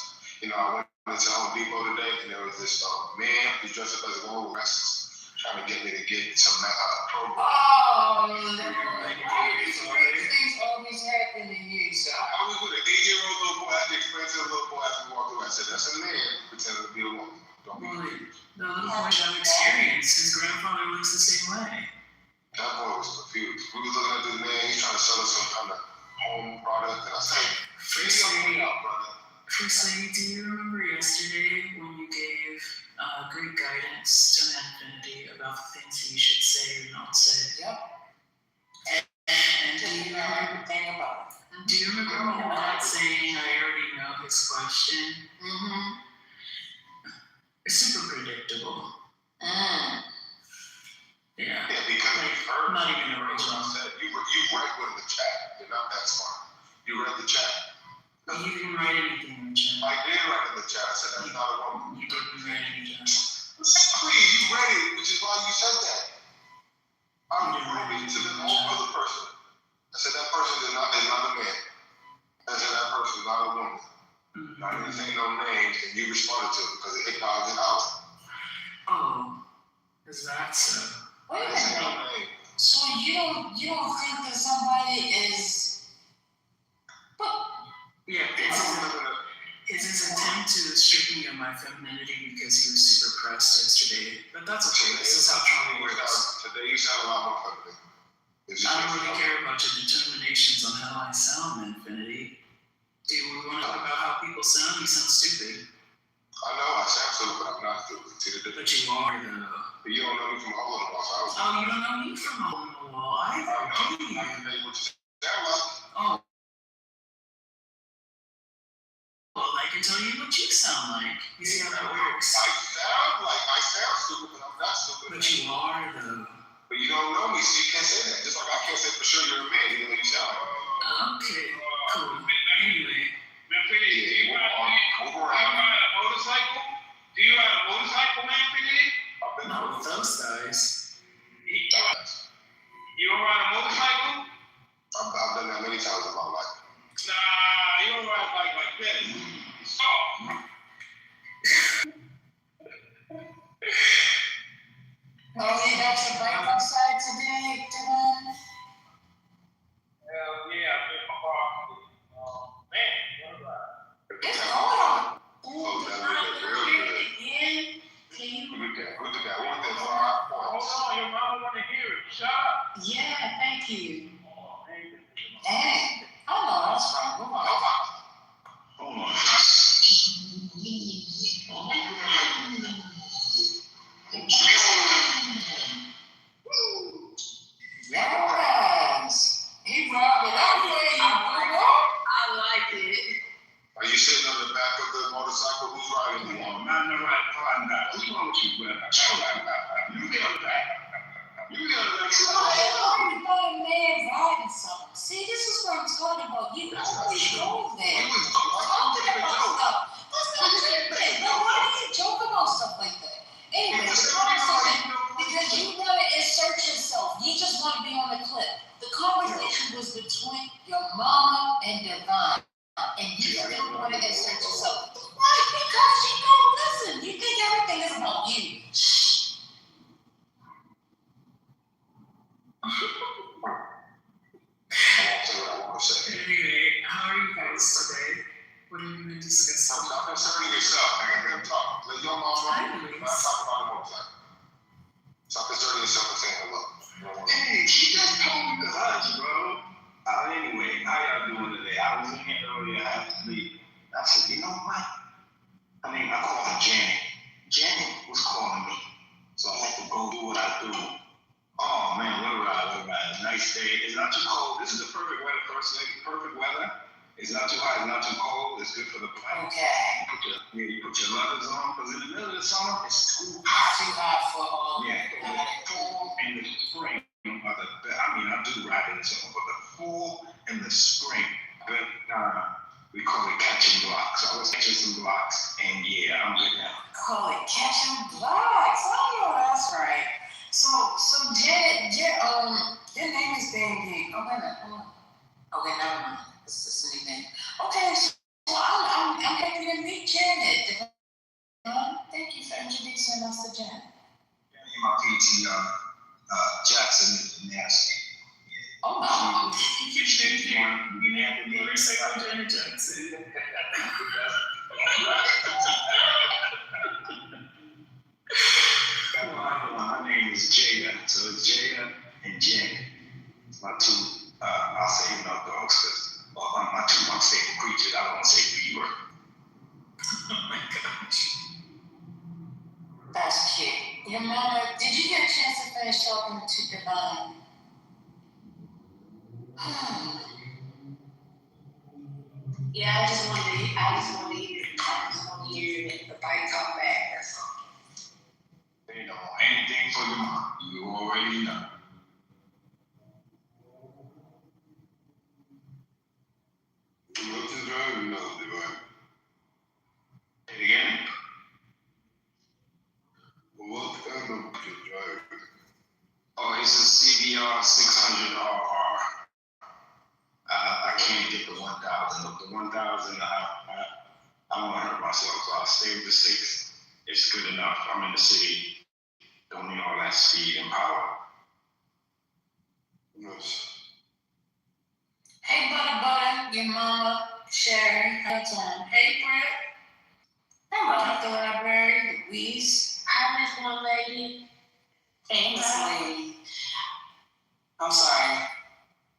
You know, I went to Home Depot today, and there was this man who dressed up as a woman trying to get me to get some program. Oh, no. Why do these great things always happen to you, sir? I was with an 8-year-old little boy. I had to explain to the little boy as we walked away. I said, that's a man pretending to be a woman. Don't be confused. The little boy got experience. His grandfather looks the same way. That boy was confused. We was looking at this man. He's trying to sell us some kind of home product. And I said, First Lady, brother. First Lady, do you remember yesterday when you gave great guidance to Infinity about the things he should say or not say? Yep. And do you remember everything about it? Do you remember me not saying I already know his question? Mm-hmm. It's super predictable. Yeah. Yeah, because you've heard not even original. You read with the chat. You're not that smart. you didn't write anything in the chat. I did write in the chat. I said that's not a woman. You didn't write in the chat. Please, you read it, which is why you said that. I'm referring to the other person. I said that person is not a man. I said that person is not a woman. I didn't say no names, and you responded to it because it acknowledged it out. Oh, is that so? Wait a minute. So you don't think that somebody is? Yeah, it's his attempt to strip me of my femininity because he was super pressed yesterday. But that's okay. This is how trauma works. Today you sound a lot more feminine. I don't really care about your determinations on how I sound, Infinity. Do we want to talk about how people sound? You sound stupid. I know I sound stupid, but I'm not stupid. But you are, though. You don't know me from a hole in the wall, so I was. Oh, you don't know me from a hole in the wall. I do. I can tell you what you sound like. Oh. Well, I can tell you what you sound like. You see how that works? I sound stupid, but I'm not stupid. But you are, though. But you don't know me, so you can't say that. Just like I can't say for sure you're a man, even though you sound like one. Okay, cool. Anyway. Do you ride a motorcycle? Do you ride a motorcycle, man, Finley? Not with those guys. You don't ride a motorcycle? I've done that many times in my life. Nah, you don't ride a bike like this. So. Oh, you got your bike outside today, Devon? Hell yeah, I did my car. Man, what a ride. It's cold. Oh, that was real good. Again? Can you? Look at that. I want that 5 Hold points. on, your mama want to hear it. Shut up. Yeah, thank you. Oh, man. Dang. Oh, no, that's fine. Go on. Hold on. Yes. He brought it up for you. I like it. Are you sitting on the back of the motorcycle? Who's riding you? I'm not in the right part now. What's wrong with you, brother? You get on the back. You get on the back. So I already got a man riding something. See, this is what I'm talking about. You always go there. You was Talking about stuff. That's not good. No, why do you joke about stuff like that? Anyway, because you want to insert yourself. You just want to be on the clip. The conversation was between your mama and Devon. And you still want to insert yourself. Why? Because you don't listen. You think everything is about you. Anyway, how are you guys today? What have you been discussing? Stop concerning yourself. I got to talk. Let your mom talk. Let's talk about the motorcycle. Stop concerning yourself and saying hello. Hey, she just told me to hush, bro. Anyway, how y'all doing today? I was in here earlier, I had to leave. I said, you know what? I called her Janet. Janet was calling me. So I had to go do what I do. Oh man, what a ride. Nice day. It's not too cold. This is the perfect weather, personally. Perfect weather. It's not too hot, it's not too cold. It's good for the planet. Okay. You put your leathers on, because in the middle of the summer, it's too hot. Too hot for all. Yeah. In the spring, I do ride in the summer, but the fall and the spring, we call it catching blocks. I was catching some blocks, and yeah, I'm good now. Call it catching blocks. Oh, that's right. So Janet, your name is Dandy. Oh, wait a minute. Okay, never mind. It's just a new name. Okay, so I'm happy to meet Janet. Thank you for introducing us to Janet. My PTR, Jackson Nasty. Oh, no. You keep changing. You have to motorcycle Janet Jackson. My name is Jada, so it's Jada and Janet. It's my two, I'll say, dogs, because my two unstable creatures. I don't want to say viewer. Oh my gosh. That's cute. Your mama, did you get a chance to finish talking to Devon? Yeah, I just wanted to hear the bike come back or something. They don't want anything for your mom. You already know. You know this girl, you know The 1,000, I don't want to hurt myself, so I'll stay with the 6. It's good enough. I'm in the city. Don't need all that speed and power. Yes. Hey, Butter, your mama, Sherry, how you doing? Hey, Brett. Hello. Dr. Library, Louise. Hi, Miss One Lady. Hey, Miss Lady. I'm sorry,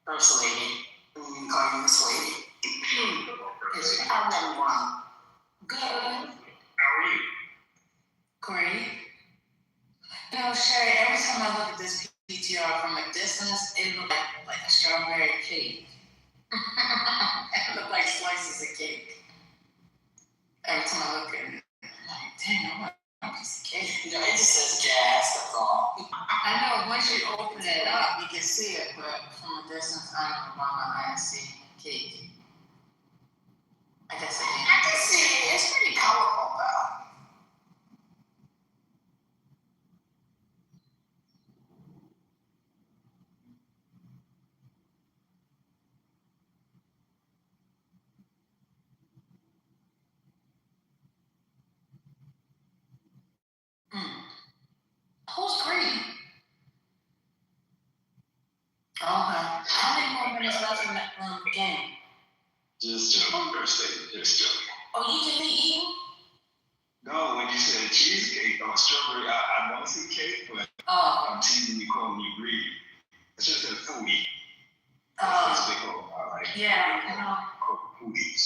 First Lady. I'm calling you Miss Lady. How are you, Mom? Good. How are you? Great. You know, Sherry, every time I look at this PTR from a distance, it looks like a strawberry cake. It looks like slices of cake. Every time I look at it, I'm like, dang, I want a piece of cake. You know, it just says jazz, that's all. I know, once you open it up, you can see it, but from a distance, I don't know why I see cake. I guess I can see it. It's pretty colorful, though. Who's green? Okay. How many more minutes left in that game? Just joking, birthday. Just joking. Oh, you didn't eat? No, when you said cheesecake or strawberry, I don't see cake, but I'm teasing you calling you greedy. I should have said foodie. That's what they call it. All right. Yeah, I know. Foodies.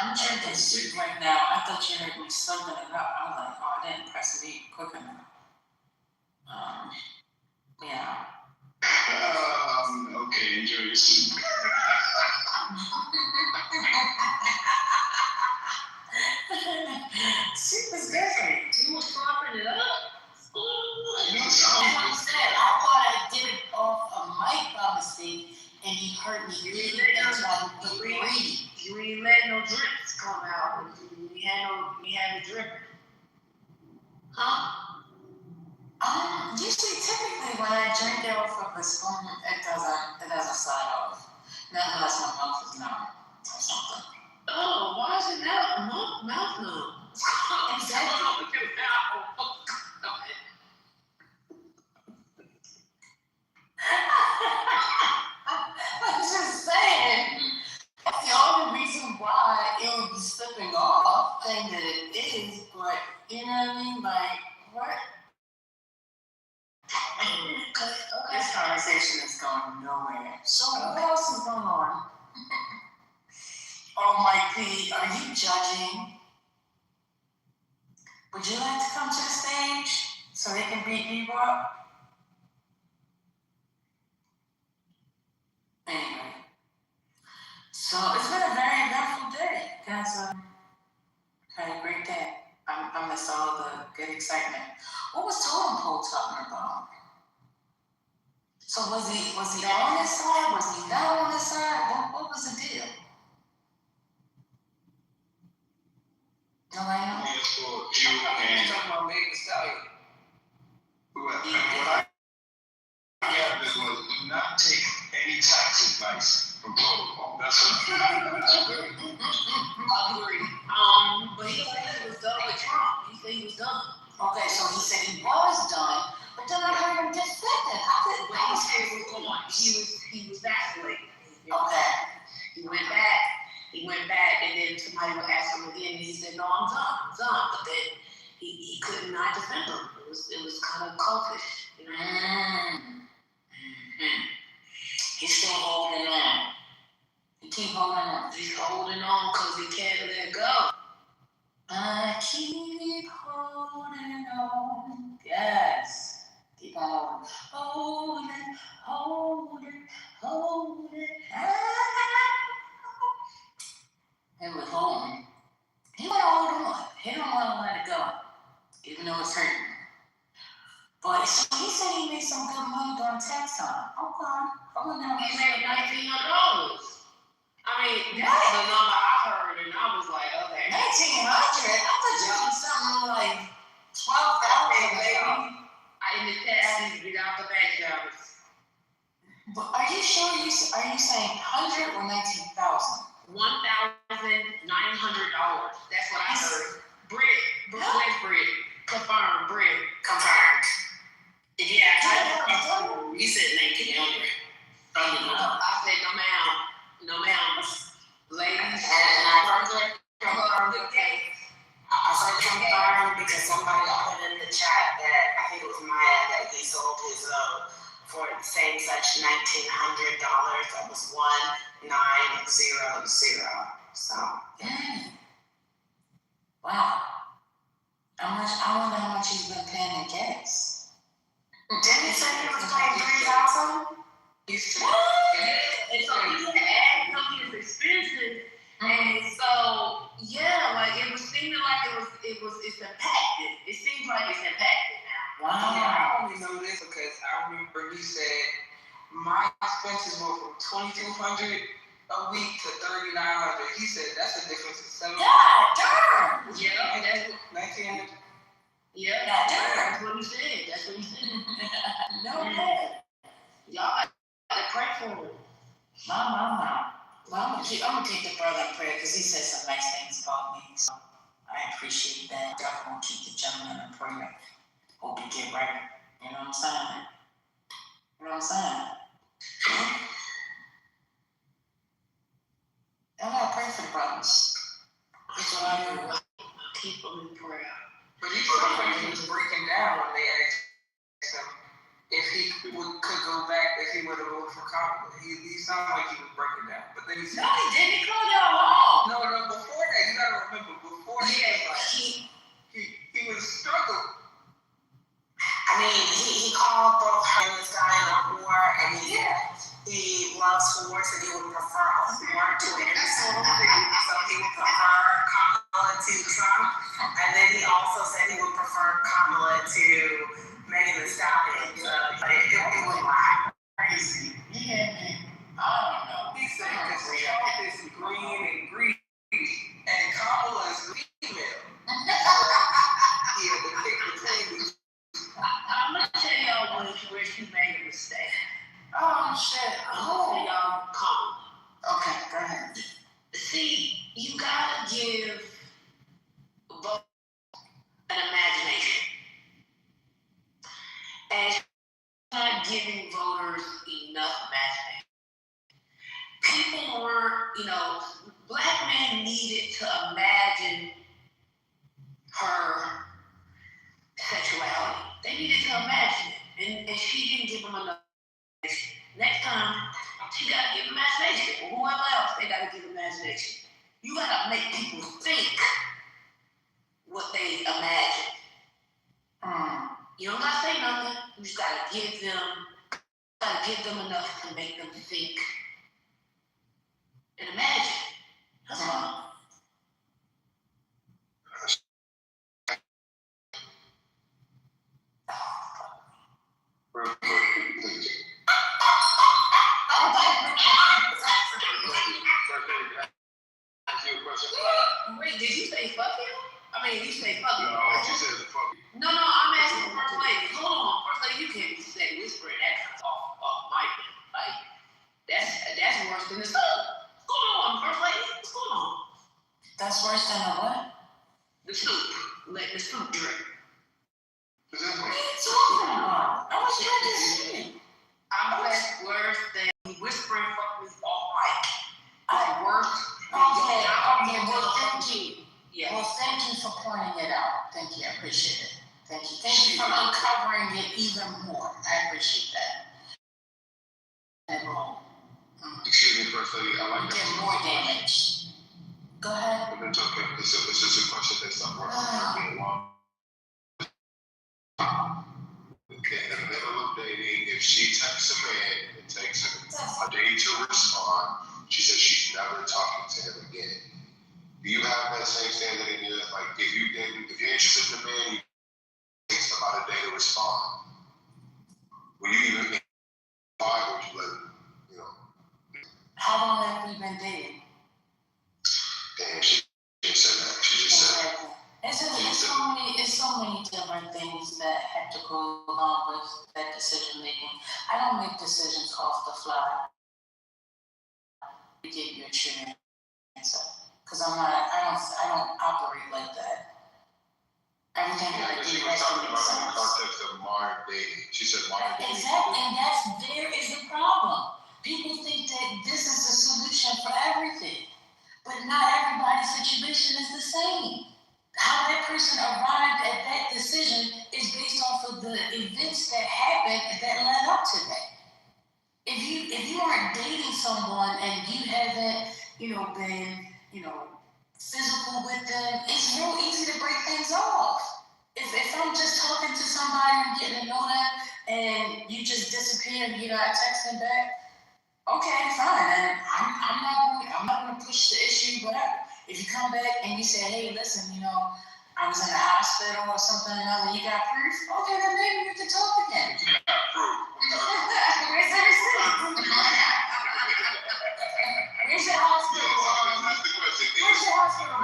I'm drinking soup right now. I thought you heard me slurping it up. I was like, oh, I didn't press mute quick enough. Yeah. Okay, enjoy your soup. Soup is different. You were propping it up. You know, I thought I did it off a mic by mistake, and he heard me. You ain't let no drips come out. We had the drip. Huh? Usually, typically, when I drink it off of a spoon, it doesn't slide off. Not unless my mouth is numb or something. Oh, why is it mouth numb? Exactly. I'm just saying. That's the only reason why it would be slipping off, thing that it is, but you know what I mean? Like, what? This conversation is going nowhere. So what else is going on? Oh, Mike P, are you judging? Would you like to come to the stage so they can beat you up? Anyway, so it's been a very eventful day. Guys, had a great day. I missed all the good excitement. What was Totem Pole talking about? So was he on his side? Was he not on his side? What was the deal? Nobody knows. Yes, for you and talking about Megan Thee Stallion. What I gathered was do not take any tax advice from protocol. That's what I agree. But he said he was done with Trump. He said he was done. Okay, so he said he was done, but then I heard him defend it. He was vacillating. Okay. He went back, and then somebody would ask him again, and he said, "No, I'm done." But then he could not defend him. It was kind of cultish, you know. He's still holding on. He keep holding on. He's holding on because he can't let go. I keep holding on. Yes. Keep on holding. And with holding, he want to hold on. He don't want to let it go, even though it's hurting. But he said he made some good money during tax time. Okay. He made $1,900. I mean, that's the number I heard, and I was like, okay. $1,900? I thought you was something like $12,000, baby. In the taxes, without the bank jobs. But are you sure? Are you saying 100 or 19,000? $1,900. That's what I heard. Bread. Where's bread? Confirmed. Bread. Confirmed. Yeah, he said 1900. I said no ma'am. No ma'am. Ladies. And I further confirmed I said confirmed because somebody put in the chat that I think it was Maya that he sold his for the same such $1,900. That was 1900. So wow. I wonder how much he's been paying in gas. Didn't he say he was paying $3,000? And so he's adding up his expenses. And so yeah, like it was seeming like it's impacted. It seems like it's impacted now. Wow. Yeah, I only know this because I remember he said my expenses were from $2,200 a week to $3,900. He said that's a difference of $7. God darn! Yeah, and that's what 1900. Yeah, that's what he said. That's what he said. No way. Y'all gotta pray for him. My. Well, I'm gonna take the brother in prayer because he said some nice things about me. So I appreciate that. Definitely gonna keep the gentleman in prayer. Hope he get right. You know what I'm saying? I gotta pray for the brothers. That's what I do. Keep them in prayer. But he was breaking down when they asked him if he could go back, if he would have voted for Kamala. He sounded like he was breaking down. But then he said, no, he didn't. He called y'all all. No, before that, you gotta remember, before he was struggling. I mean, he called both Palestine a whore, and he loves whores, and he would prefer a whore to an insult. So he would prefer Kamala to Trump, and then he also said he would prefer Kamala to Megan Thee Stallion. It was like crazy. Yeah, man. I don't know. He said because Trump is green and greedy, and Kamala is female. Yeah, the pick between these. I'm gonna tell y'all where she made a mistake. Oh shit. Y'all calm. Okay, go ahead. See, you gotta give both an imagination. And she's not giving voters enough imagination. People were, black men needed to imagine her sexuality. They needed to imagine it. And she didn't give them enough imagination. Next time, she gotta give imagination. Or whoever else, they gotta give imagination. You gotta make people think what they imagine. You don't gotta say nothing. You just gotta give them enough to make them think and imagine. That's all. Wait, did you say fuck him? I mean, you say fuck him. No, she said fuck him. No, I'm asking First Lady. Hold on, First Lady, you can't say whispering that off mic. Like, that's worse than the soup. What's going on, First Lady? What's going on? That's worse than the what? The soup. Let the soup drip. What are you talking about? I was trying to see. I'm worse than whispering fuck me off mic. Worse. Okay, well, thank you. Yeah. Well, thank you for pointing it out. Thank you, I appreciate it. Thank you for uncovering it even more. I appreciate that. Excuse me, First Lady, I like that. Get more damage. Go ahead. But it's okay. This is a question that's not working for me long. Okay, in the middle of dating, if she texts a man, it takes him a day to respond. She says she's never talking to him again. Do you have that same standard in your life? Like, if you're interested in a man, it takes about a day to respond. Will you even why would you let him, How long have we been dating? Damn, she didn't say that. She just said It's so many different things that have to go along with that decision making. I don't make decisions off the fly. Get your chance. answer. Because I don't operate like that. Everything that I do She was has to talking make about it in the sense. context of modern dating. She said modern dating. Exactly, and there is the problem. People think that this is the solution for everything, but not everybody's situation is the same. How that person arrived at that decision is based off of the events that happened that led up to that. If you aren't dating someone and you haven't, been, physical with them, it's real easy to break things off. If I'm just talking to somebody and getting to know them and you just disappear and you're not texting back, okay, fine. And I'm not gonna push the issue, whatever. If you come back and you say, hey, listen, I was in the hospital or something, and you got proof, okay, then maybe we can talk again. Yeah, proof. Where's the receipt? Where's your hospital? That's the question. Where's your hospital?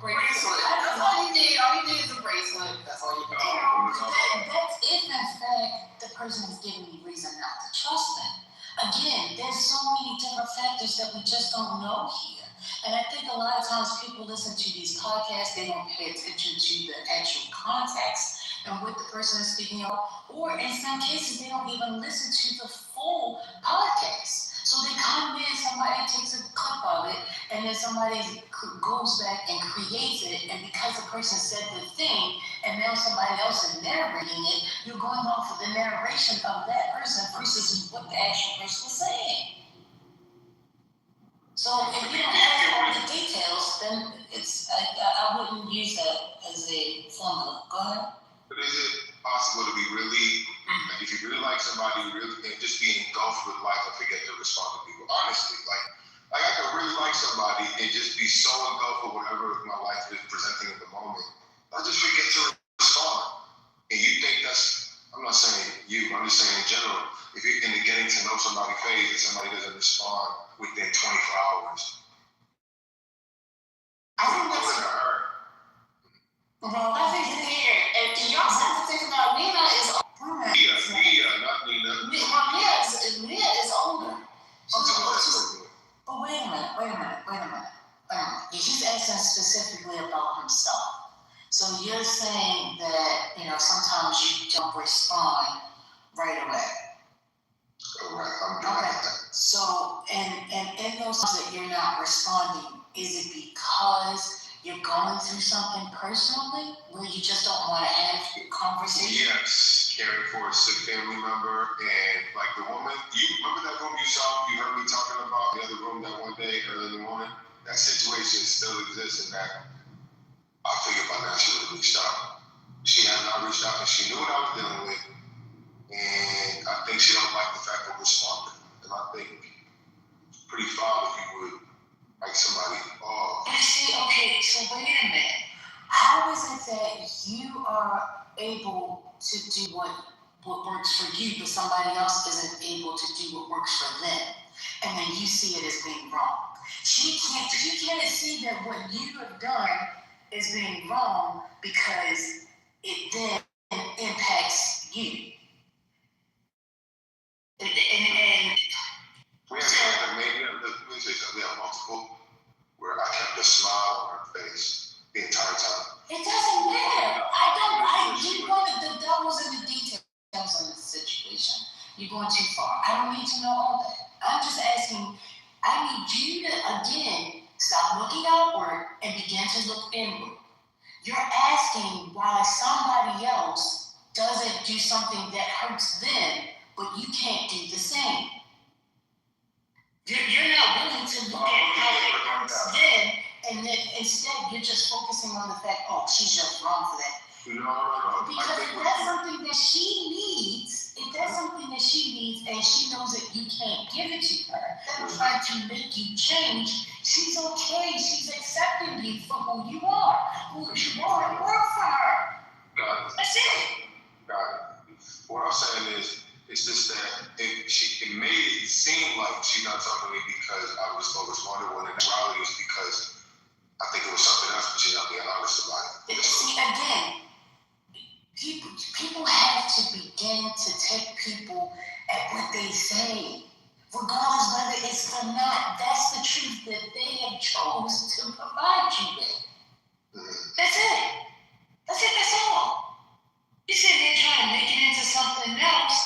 Bracelet. That's all you need. All you need is a bracelet. That's all you need. That's if in fact the person is giving me reason not to trust them. Again, there's so many different factors that we just don't know here. And I think a lot of times people listen to these podcasts, they don't pay attention to the actual context and what the person is speaking of, or in some cases, they don't even listen to the full podcast. So they come in, somebody takes a clip of it, and then somebody goes back and creates it, and because the person said the thing, and now somebody else is narrating it, you're going off of the narration of that person versus what the actual person was saying. So if you don't have all the details, then I wouldn't use that as a formula. Go ahead. But is it possible to be really, like if you really like somebody, really, and just be engulfed with life and forget to respond to people? Honestly, like I could really like somebody and just be so engulfed with whatever my life is presenting at the moment, I'll just forget to respond. And you think that's, I'm not saying you, I'm just saying in general, if you're in the getting to know somebody phase and somebody doesn't respond within 24 hours, I think that's her. Well, I think here, and you also have to think about Nina is older. Mia, not Nina. Mia is older. But wait a minute. He's asking specifically about himself. So you're saying that, sometimes you don't respond right away. Correct. I'm doing that. So, and in those times that you're not responding, is it because you're going through something personally where you just don't want to have a conversation? Yes, caring for a sick family member, and like the woman, you remember that room you heard me talking about, the other room that one day early in the morning? That situation still exists, and that I figured by now she would have reached out. She had not reached out, and she knew what I was dealing with, and I think she don't like the fact of responding, and I think it's pretty foul if you would like somebody off. You see, okay, so wait a minute. How is it that you are able to do what works for you, but somebody else isn't able to do what works for them? And then you see it as being wrong. She can't see that what you have done is being wrong because it then impacts you. And we have multiple where I kept a smile on her face the entire time. It doesn't matter. You wanted the devils in the details in this situation. You're going too far. I don't need to know all that. I'm just asking, I need you to, again, stop looking outward and begin to look inward. You're asking why somebody else doesn't do something that hurts them, but you can't do the same. You're not willing to look at how it hurts them, and then instead you're just focusing on the fact, oh, she's just wrong for that. No. Because if that's something that she needs, and she knows that you can't give it to her, and trying to make you change, she's okay. She's accepting you for who you are, and work for her. Got it. That's it. Got it. What I'm saying is, it's just that it made it seem like she's not talking to me because I was so responded, when in reality it's because I think it was something else, but she's not being honest about it. See, again, people have to begin to take people at what they say, regardless whether it's is for not, that's the truth that they have chose to provide you with. That's it. That's all. You're sitting there trying to make it into something else.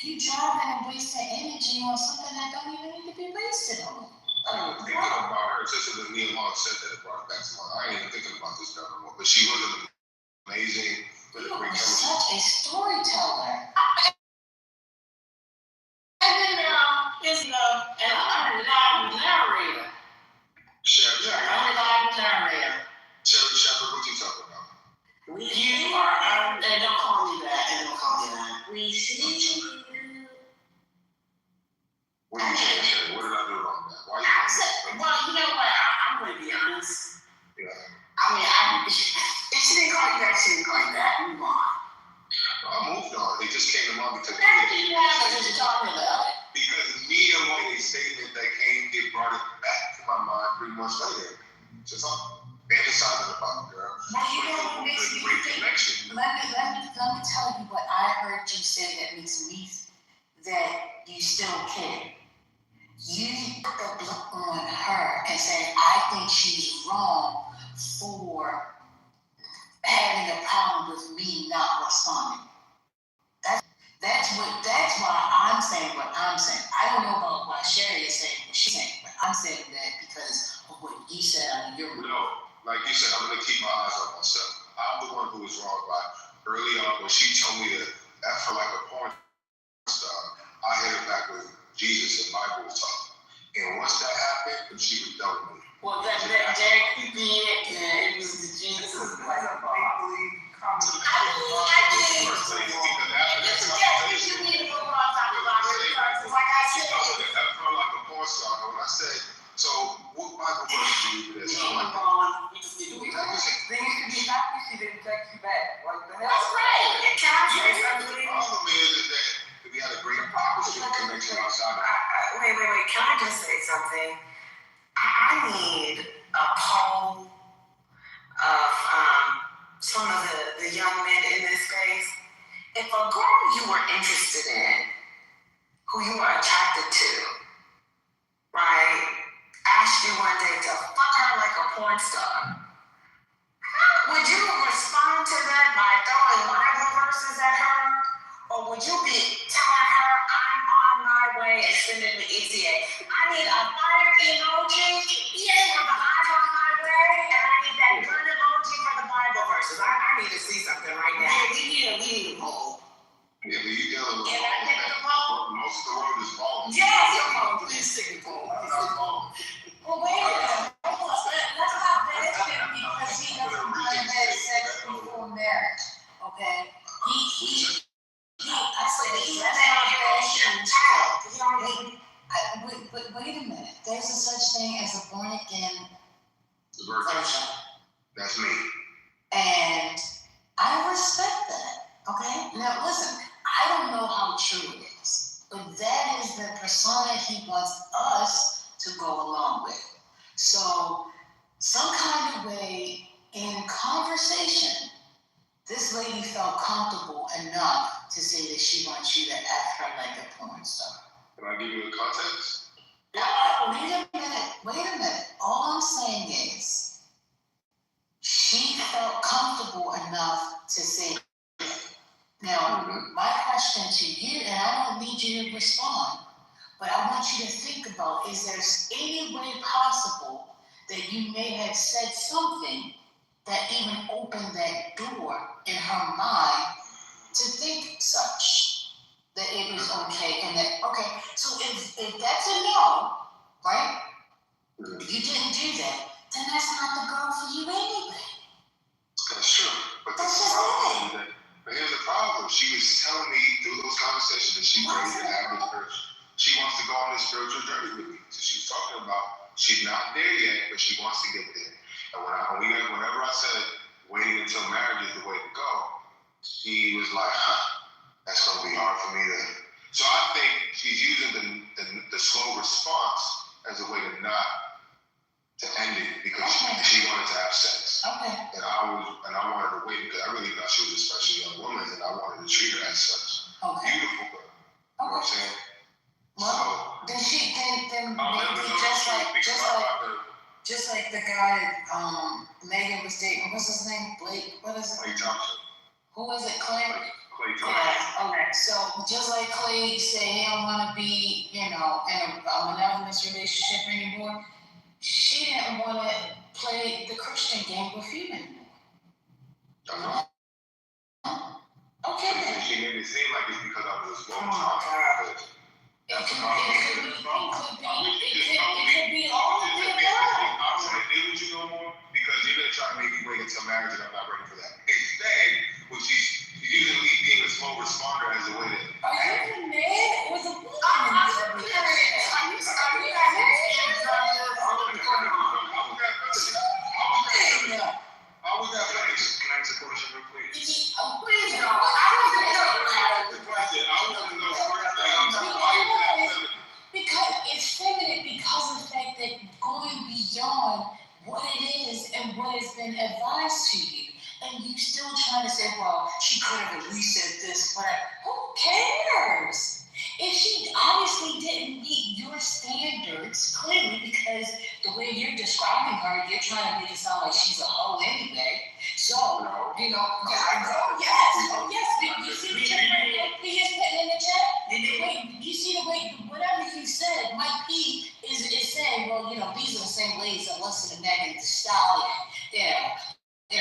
You driving and wasting energy on something that don't even need to be wasted on. Thinking about her, just as Neil Long said that, it brought it back to mind. I ain't even thinking about this guy no more, but she was an amazing, but a great chemistry. Such a storyteller. And then is an unreliable narrator. Sherry Unreliable narrator. Sherry Shepherd, what you talking about? You are, and don't call me that, We see you. What are you saying, Sherry? What did I do wrong? Why you well, you know what? I'm going to be honest. Yeah. I mean, if she didn't call you that, she didn't call you that. Move on. I moved on. They just came to mind because You're talking about it. Because Nia made a statement that they brought it back to my mind 3 months later. Just fantasizing about it, girl. Well, you know what makes me think? Let me tell you what I heard you say that makes me that you still care. You put the block on her and said, I think she's wrong for having a problem with me not responding. That's why I'm saying what I'm saying. I don't know about why Sherry is saying what she's saying, but I'm saying that because of what you said on your No, like you said, I'm gonna keep my eyes on myself. I'm the one who was wrong by early on when she told me to F her like a porn star. I hit her back with Jesus and Bible talk. And once that happened, she was done with me. Well, that creepy, it was the Jesus like a Bible. I did. This is just you need to go on top about it because, like I said, F her like a porn star. And when I said, so what Bible verse do you read? Things could be happy, she didn't text you back. Like the hell? That's right. The problem is that we had a great partnership connection outside. Wait. Can I just say something? I need a poll of some of the young men in this space. If a girl you were interested in, who you were attracted to, right, asked you one day to fuck her like a porn star, would you respond to that by throwing Bible verses at her? Or would you be telling her, I'm on my way and sending me ETA? I need a fire emoji for the I'm on my way, and I need that gun emoji for the Bible verses. I need to see something right now. Yeah, we need a poll. Yeah, but you dealing with Can I take the poll? most of the world is balling. Yes, your poll. Please take the poll. I'm not balling. Well, wait a minute. Let's not finish him because he doesn't want to have sex before marriage. Okay? I said he's a wait a minute. There's a such thing as a born again version. That's me. And I respect that. Okay? Now listen, I don't know how true it is, but that is the persona he wants us to go along with. So some kind of way in conversation, this lady felt comfortable enough to say that she wants you to act her like a porn star. Can I give you a context? Wait a minute. All I'm saying is she felt comfortable enough to say that. Now, my question to you, and I don't need you to respond, but I want you to think about, is there any way possible that you may have said something that even opened that door in her mind to think such, that it was okay, and that, okay, so if that's a no, right, you didn't do that, then that's not the girl for you anyway. That's true, but that's the problem. But here's the problem. She was telling me through those conversations that she's ready to have this person. She wants to go on this spiritual journey with me. So she was talking about she's not there yet, but she wants to get there. And whenever I said waiting until marriage is the way to go, she was like, that's going to be hard for me to. So I think she's using the slow response as a way to not to end it because she wanted to have sex. Okay. And I wanted to wait because I really thought she was a special young woman and I wanted to treat her as such. Okay. Beautiful girl. You know what I'm saying? Well, then maybe just like the guy that Megan was dating. What's his name? Blake. What is it? Clay Thompson. Who is it? Clay. Clay Thompson. Yeah. Okay. So just like Clay said, he don't want to be, in a monogamous relationship anymore. She didn't want to play the Christian game with you anymore. Okay. She made it seem like it's because I was Oh my God. It could be all of the above. I don't want to deal with you no more because you're going to try to make me wait until marriage and I'm not ready for that. Instead, what she's using me being a slow responder as a way to. Are you mad with a woman? I'm curious. Are you How was that finished? Can I ask a question real quick? Please no. I don't know. Because it's feminine because of the fact that going beyond what it is and what has been advised to you, and you still trying to say, well, she could have at least said this, but who cares? If she obviously didn't meet your standards, clearly, because the way you're describing her, you're trying to make it sound like she's a hoe anyway. So, yes. Oh, yes. You see the chat he is putting in the chat? Wait, you see the way, whatever you said, Mike P is saying, well, these are the same ladies that listen to Megan Thee Stallion.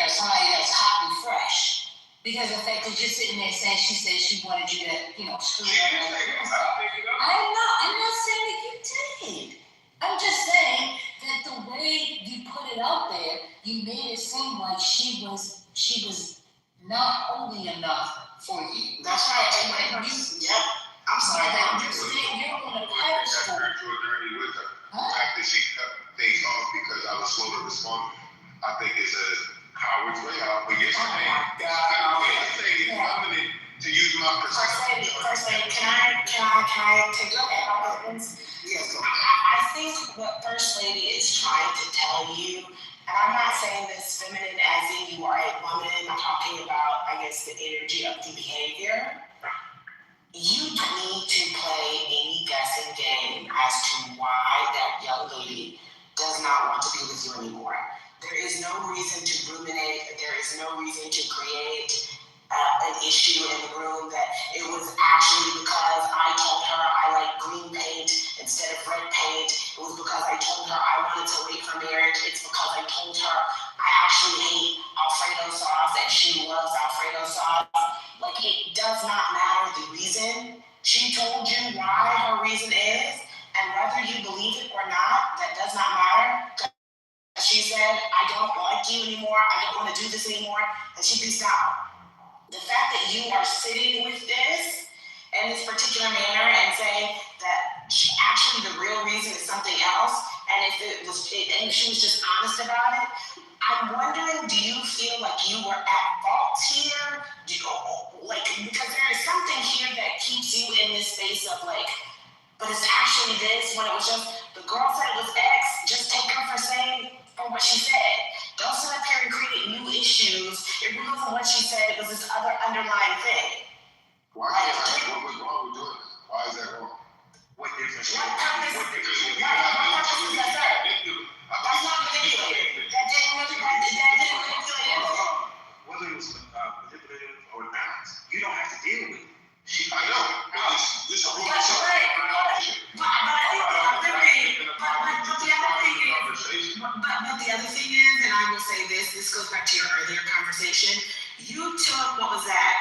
Somebody that's hot and fresh. Because of the fact that you're sitting there saying she said she wanted you to, screw her. I'm not saying that you did. I'm just saying that the way you put it out there, you made it seem like she was not holy enough for you. That's right. And yep. I'm sorry. You're on a pedestal. The fact that she cut things off because I was slow to respond, I think is a coward's way out. But you're saying, it's feminine to use my perspective. First lady, can I take your husbands? Yes. I think what First Lady is trying to tell you, and I'm not saying this feminine as in you are a woman, I'm talking about, I guess, the energy of the behavior. You don't need to play any guessing game as to why that young lady does not want to be with you anymore. There is no reason to ruminate. There is no reason to create an issue in the room that it was actually because I told her I like green paint instead of red paint. It was because I told her I wanted to wait for marriage. It's because I told her I actually hate Alfredo sauce and she loves Alfredo sauce. Like, it does not matter the reason. She told you why her reason is, and whether you believe it or not, that does not matter. She said, I don't like you anymore, I don't want to do this anymore, and she peaced out. The fact that you are sitting with this in this particular manner and saying that actually the real reason is something else, and and she was just honest about it, I'm wondering, do you feel like you were at fault here? Because there is something here that keeps you in this space of but it's actually this, when it was just, the girl said it was X, just take her for saying what she said. Don't sit up here and create new issues. It really wasn't what she said, it was this other underlying thing. What was wrong with doing that? Why is that wrong? What difference? What purpose is that serve? That's not manipulative. That didn't manipulate anything. Whether it was manipulative or not, you don't have to deal with it. I know. This That's right. But the other thing is, and I will say this goes back to your earlier conversation, you took, what was that,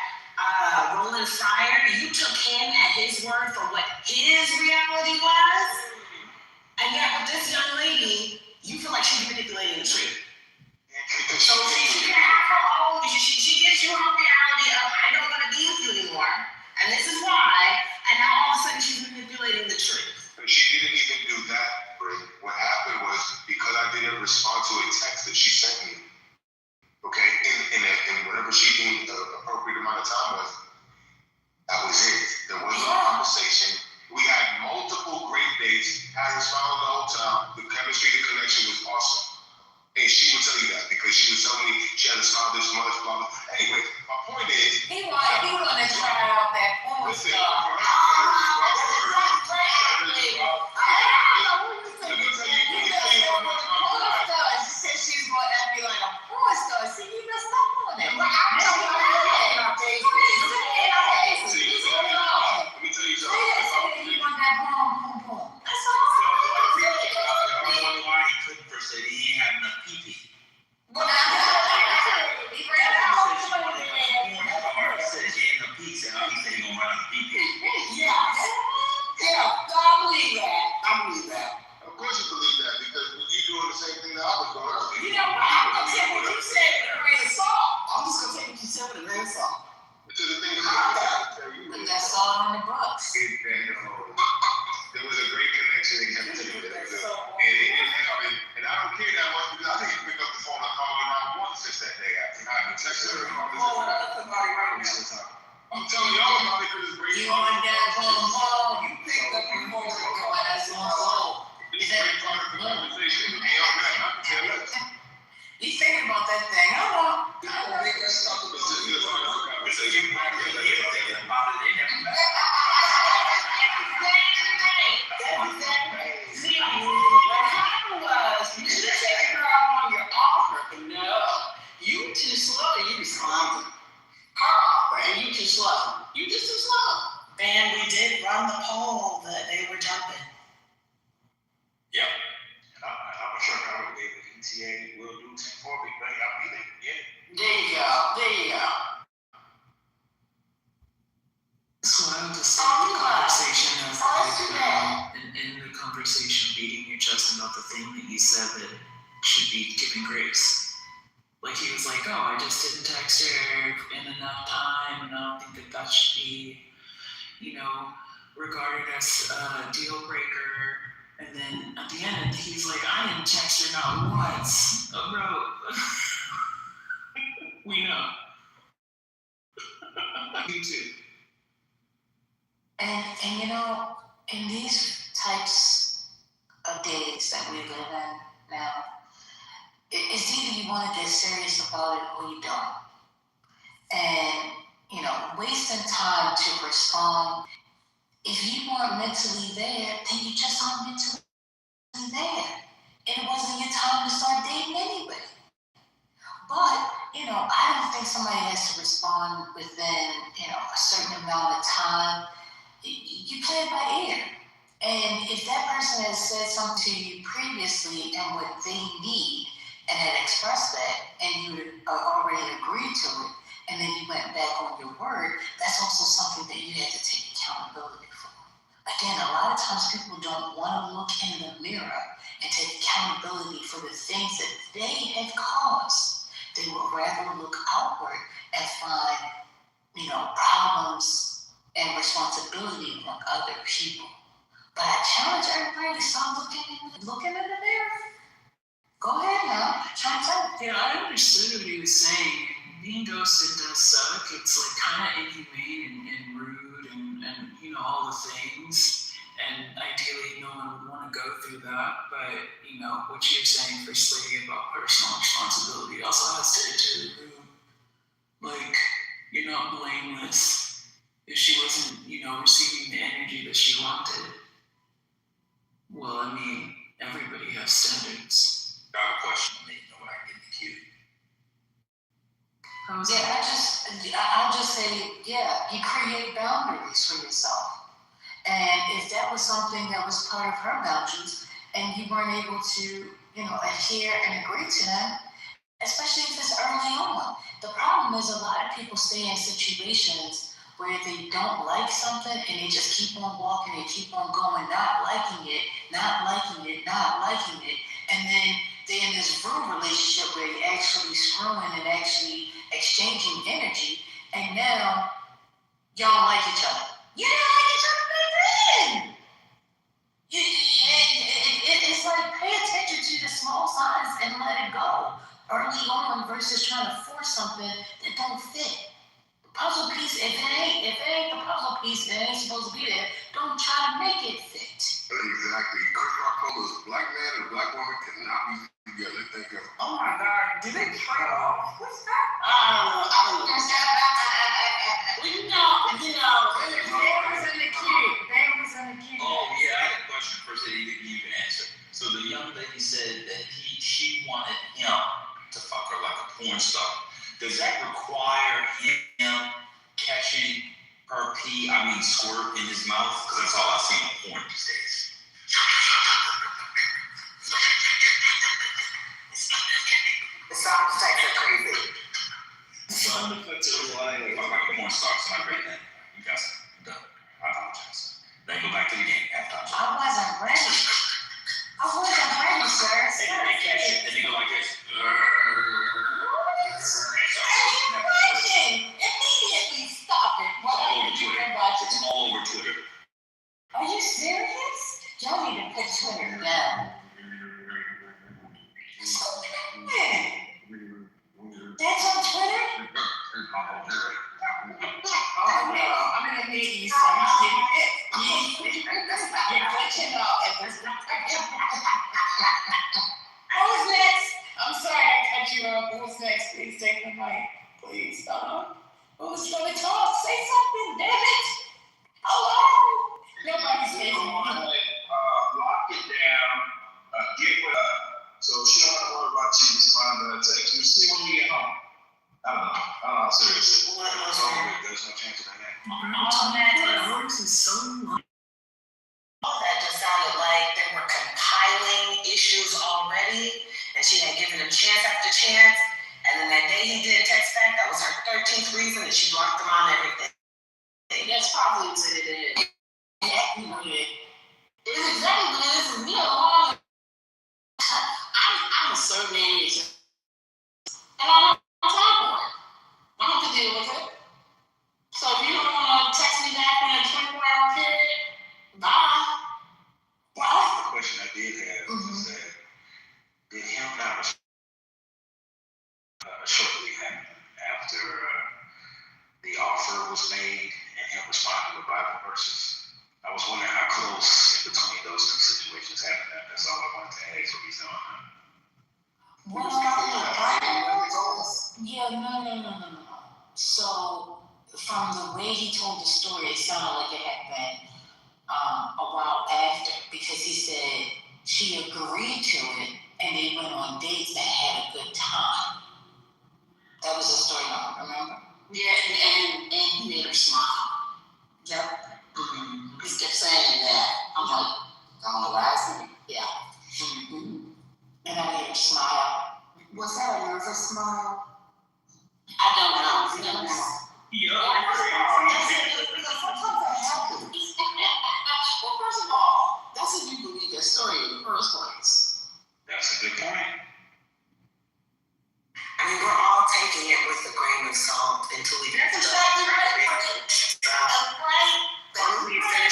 Roland Fryer, you took him at his word for what his reality was, and yet with this young lady, you feel like she's manipulating the truth. So she can have her own, she gives you her reality of, I don't want to be with you anymore, and this is why, and now all of a sudden she's manipulating the truth. She didn't even do that, Bray. What happened was because I didn't respond to a text that she sent me, okay, and whatever she deemed the appropriate amount of time was, that was it. There was no conversation. We had multiple great dates, had her smiling the whole time. The chemistry, the connection was awesome. And she would tell you that because she was telling me she had to smile this much, blah, blah. Anyway, my point is... He wanted to try out that porn stuff. PTA will do 10-4, big buddy. I'll be there. Yeah. There you go. There you go. So I would just start the conversation as like, and end the conversation beating your chest about the thing that you said that should be given grace. Like he was like, oh, I just didn't text her in enough time, and I don't think that should be, regarded as a deal breaker. And then at the end, he's like, I didn't text her not once. Oh, bro. We know. Me too. And in these types of days that we live in now, it's either you want to get serious about it or you don't. And, wasting time to respond, if you weren't mentally there, then you just aren't mentally there. And it wasn't your time to start dating anyway. But, I don't think somebody has to respond within, a certain amount of time. You play it by ear. And if that person has said something to you previously and what they need and had expressed that and you already agreed to it, and then you went back on your word, that's also something that you had to take accountability for. Again, a lot of times people don't want to look in the mirror and take accountability for the things that they have caused. They would rather look outward and find, problems and responsibility on other people. But I challenge everybody to start looking in the mirror. Go ahead now. Try and tell. Yeah, I understood what he was saying. Being ghosted does suck. It's like kind of inhumane and rude and all the things. And ideally, no one would want to go through that. But what you're saying for Slady about personal responsibility also has to enter the room. Like, you're not blameless if she wasn't, receiving the energy that she wanted. Well, everybody has standards. I have a question. When I get in the queue. I'll just say, you create boundaries for yourself. And if that was something that was part of her boundaries and you weren't able to, adhere and agree to them, especially if it's early on. The problem is a lot of people stay in situations where they don't like something and they just keep on walking and keep on going, not liking it, and then they're in this rude relationship where you're actually screwing and actually exchanging energy, and now y'all don't like each other. You didn't like each other back then. It's like pay attention to the small signs and let it go early on versus trying to force something that don't fit. The puzzle piece, if it ain't the puzzle piece and it ain't supposed to be there, don't try to make it fit. Exactly. Chris Rock told us black man and black woman cannot be together. Think of. Oh my God, did they trade off? What's that? I don't know. Bam was in the queue. Oh yeah, I had a question first that he didn't even answer. So the young lady said that she wanted him to fuck her like a porn star. Does that require him catching her squirt in his mouth? Because that's all I see on porn these days. The sound effects are crazy. Sound effects are like a porn star, it's not great then. You guys are done. I apologize. Then go back to the game. Halftime. I wasn't ready, sir. They catch it, then they go like this. Immediately stop it. It's all over Twitter. Are you serious? Y'all need to put Twitter down. That's on Twitter? Oh no, I'm gonna need you some shit. You're glitching out at this point. Who's next? I'm sorry I cut you off. Who's next? Please take the mic. Please. Who's gonna talk? Say something, damn it. Hello? Nobody's saying anything. Lock it down. Get with her. So she don't have to worry about you responding to her text. You see when you get home. I don't know. Seriously. There's no chance of that. Yours is so long. All that just sounded like they were compiling issues already, and she had given him chance after chance. And then that day he did text back, that was her 13th reason, and she blocked him on everything. That's probably what it is. It's exactly what it is. And we are long. I'm a certain age. And I don't have time for it. I don't have to deal with it. So if you don't want to text me back in a 24-hour period, bye. The question I did have is that did him not shortly after the offer was made and him responding with Bible verses? I was wondering how close in between those two situations happened. That's all I wanted to ask what he's doing. No. So, from the way he told the story, it sounded like it had been a while after, because he said she agreed to it and they went on dates and had a good time. That was the storyline, remember? Yeah, and he made her smile. Yep. He kept saying that. I'm like, don't know why I see. Yeah. And I made her smile. Was that a nervous smile? I don't know. Well, first of all, that's if you believe that story in the first place. That's a good point. I mean, we're all taking it with a grain of salt until we finish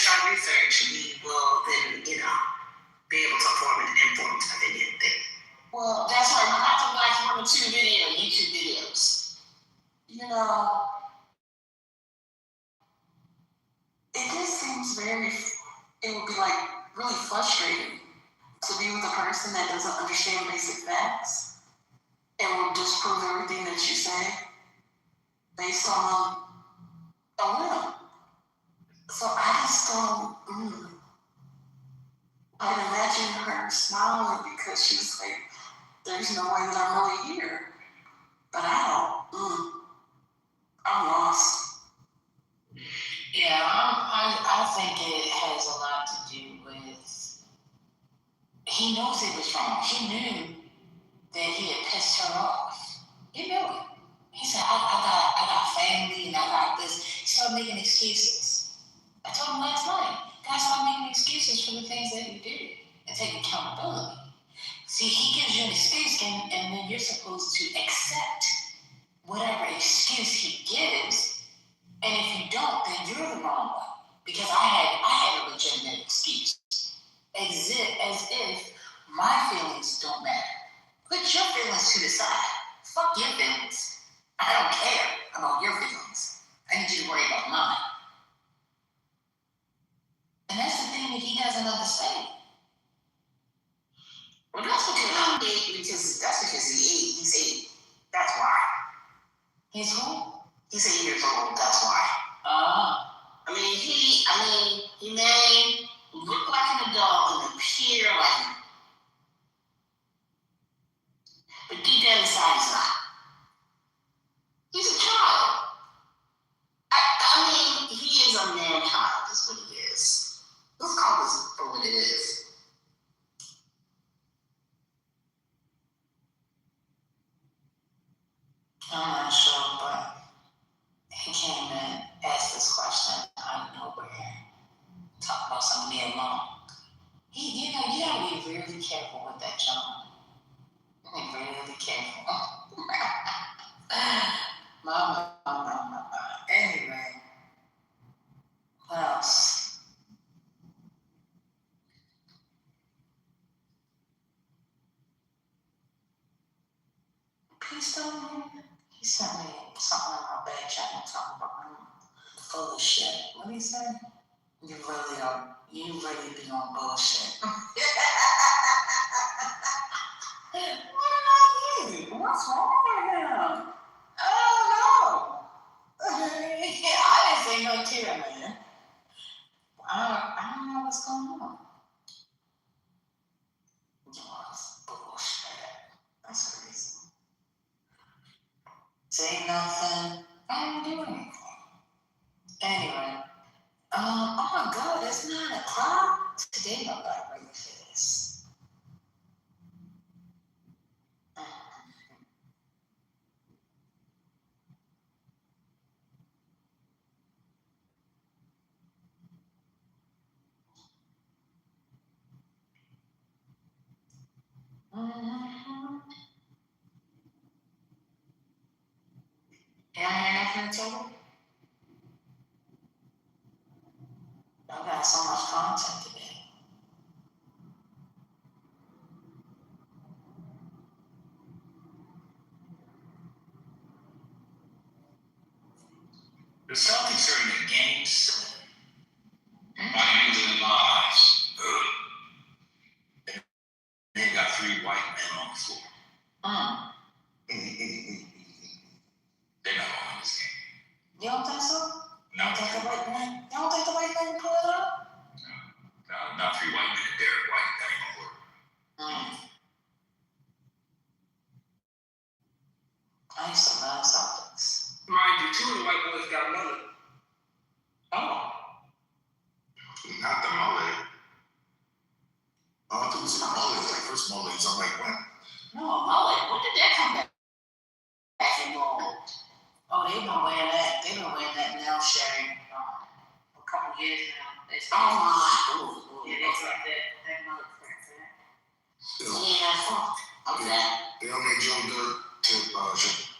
our research. We will then, be able to form an informed opinion. Well, that's why you have to watch 1 or 2 YouTube videos. It just seems it would be like really frustrating to be with a person that doesn't understand basic facts and will disprove everything that you say based on a whim. So I just don't, I'd imagine her smiling because she's like, there's no way that I'm really here. But I don't, I'm lost. Yeah, I think it has a lot to do with, he knows it was wrong. He knew that he had pissed her off. He knew it. He said, I got family and I got this. He started making excuses. I told him last night, guys, stop making excuses for the things that you did and take accountability. See, he gives you an excuse and then you're supposed to accept whatever excuse he gives. And if you don't, then you're the wrong one. Because I had a legitimate excuse. As if my feelings don't matter. Put your feelings to the side. Fuck your feelings. I don't care about your feelings. I need you to worry about mine. And that's the thing that he doesn't understand. Well, that's because he's 8. That's why. He's who? He's 8 years old. That's why. He may look like an adult and appear like him. But deep down inside, he's not. He's a child. He is a man-child, is what he is. Let's call this for what it is. I'm not sure, but he came and asked this question out of nowhere. Talk about somebody alone. You gotta be really careful with that, John. Really careful. My. Anyway, what else? Please tell me. He sent me something on my back channel talking about I'm full of shit. What did he say? You really be on bullshit. What did I do? What's wrong with him? I don't know. I didn't say no to him, man. I don't know what's going on. It's bullshit. That's crazy. Say nothing. I don't do anything. Anyway. Oh my God, it's 9 o'clock. Today my back really fast. Can I hear nothing at all? Y'all got so much content today. The Celtics are in the game 7. Miami England lives. They got 3 white men on the floor. They're not going to win this game. You don't think so? No. You don't think the white man can pull it up? No, not 3 white men. Derek White. That ain't gonna work. I used to love Celtics. Mind you, 2 of the white boys got money. Oh. Not the mullet. Oh, I thought it was the mullet. Like first mullet. So I'm like, when? No, mullet. When did that come back? Oh, they've been wearing that. They've been wearing that now, Sherry, for a couple years now. Oh my. Yeah, they like that mullet thing. Yeah, fuck. Okay. They don't make Joe Dirt to Joe.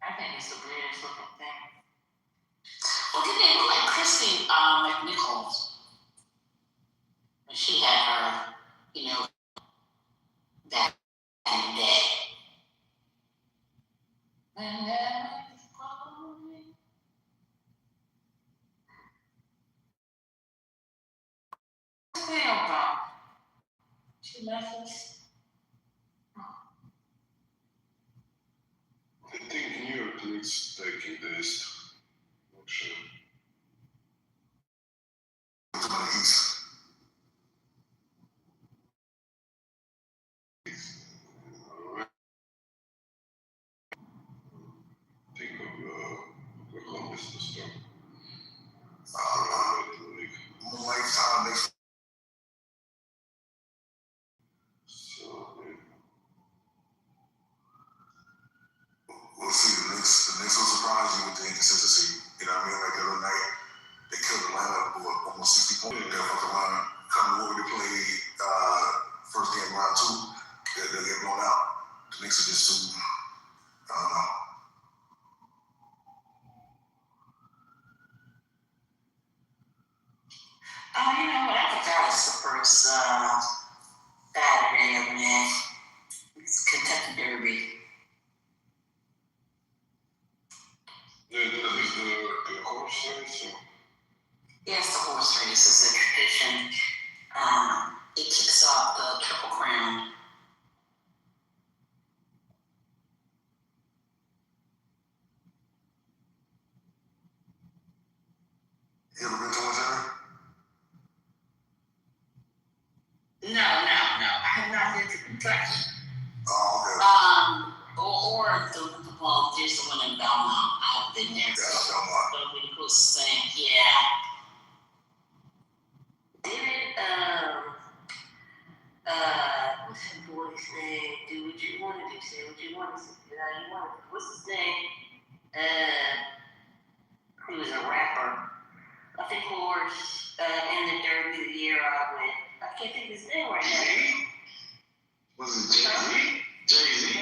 I think it's the weirdest looking thing. Well, did they look like Christy McNichols? When she had her, that and day. And she left us. I think New York Knicks taking this. Not sure. Think of Columbus to start. Lifetime makes. So, We'll see. The Knicks will surprise you with the inconsistency. You know what I mean? Like the other night, they killed Atlanta with almost 60 points. They'll fuck around, come over to play first game round 2. They'll get blown out. The Knicks are just too, I don't know. Oh, you know what? I think that was the first Saturday of the Kentucky Derby. yeah, this is the horse race. So. Yes, the horse race is a tradition. It kicks off the Triple Crown. You ever been to one, Sarah? No. I have not been to Kentucky. Oh, okay. There's the one in Belmont. I've been there. Yeah, Belmont. That'll be the closest thing. Yeah. Did it? What's that boy's name? Do what you want to do. Say what you want to say. What's his name? He was a rapper. I think horse in the Derby the year I went. I can't think of his name right now. Was it Jay-Z? Jay-Z?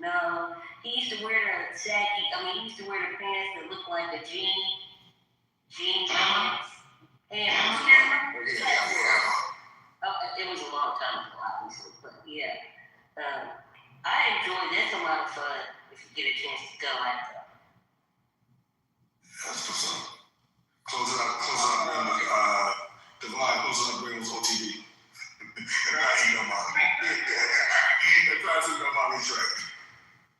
No. He used to wear the saggy. He used to wear the pants that looked like a jean pants. And it was a long time ago, obviously, but yeah. I enjoyed it. That's a lot of fun if you get a chance to go like that. That's what's up. Close it up, Divine, close it up, bring us OTV. And I ain't no mommy. If I see no mommy track.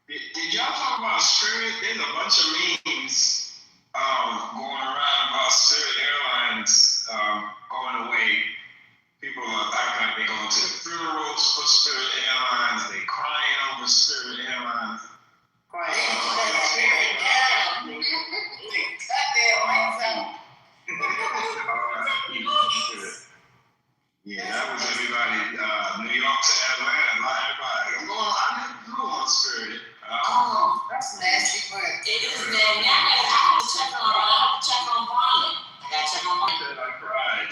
Did y'all talk about Spirit? There's a bunch of memes going around about Spirit Airlines going away. People are acting like they're going to the funerals for Spirit Airlines. They crying over Spirit Airlines. Right. Yeah, that was everybody. New York to Atlanta, everybody. I never flew on Spirit. That's nasty, but it is nasty. I have to check on Brian. I got to check on Brian. I cried.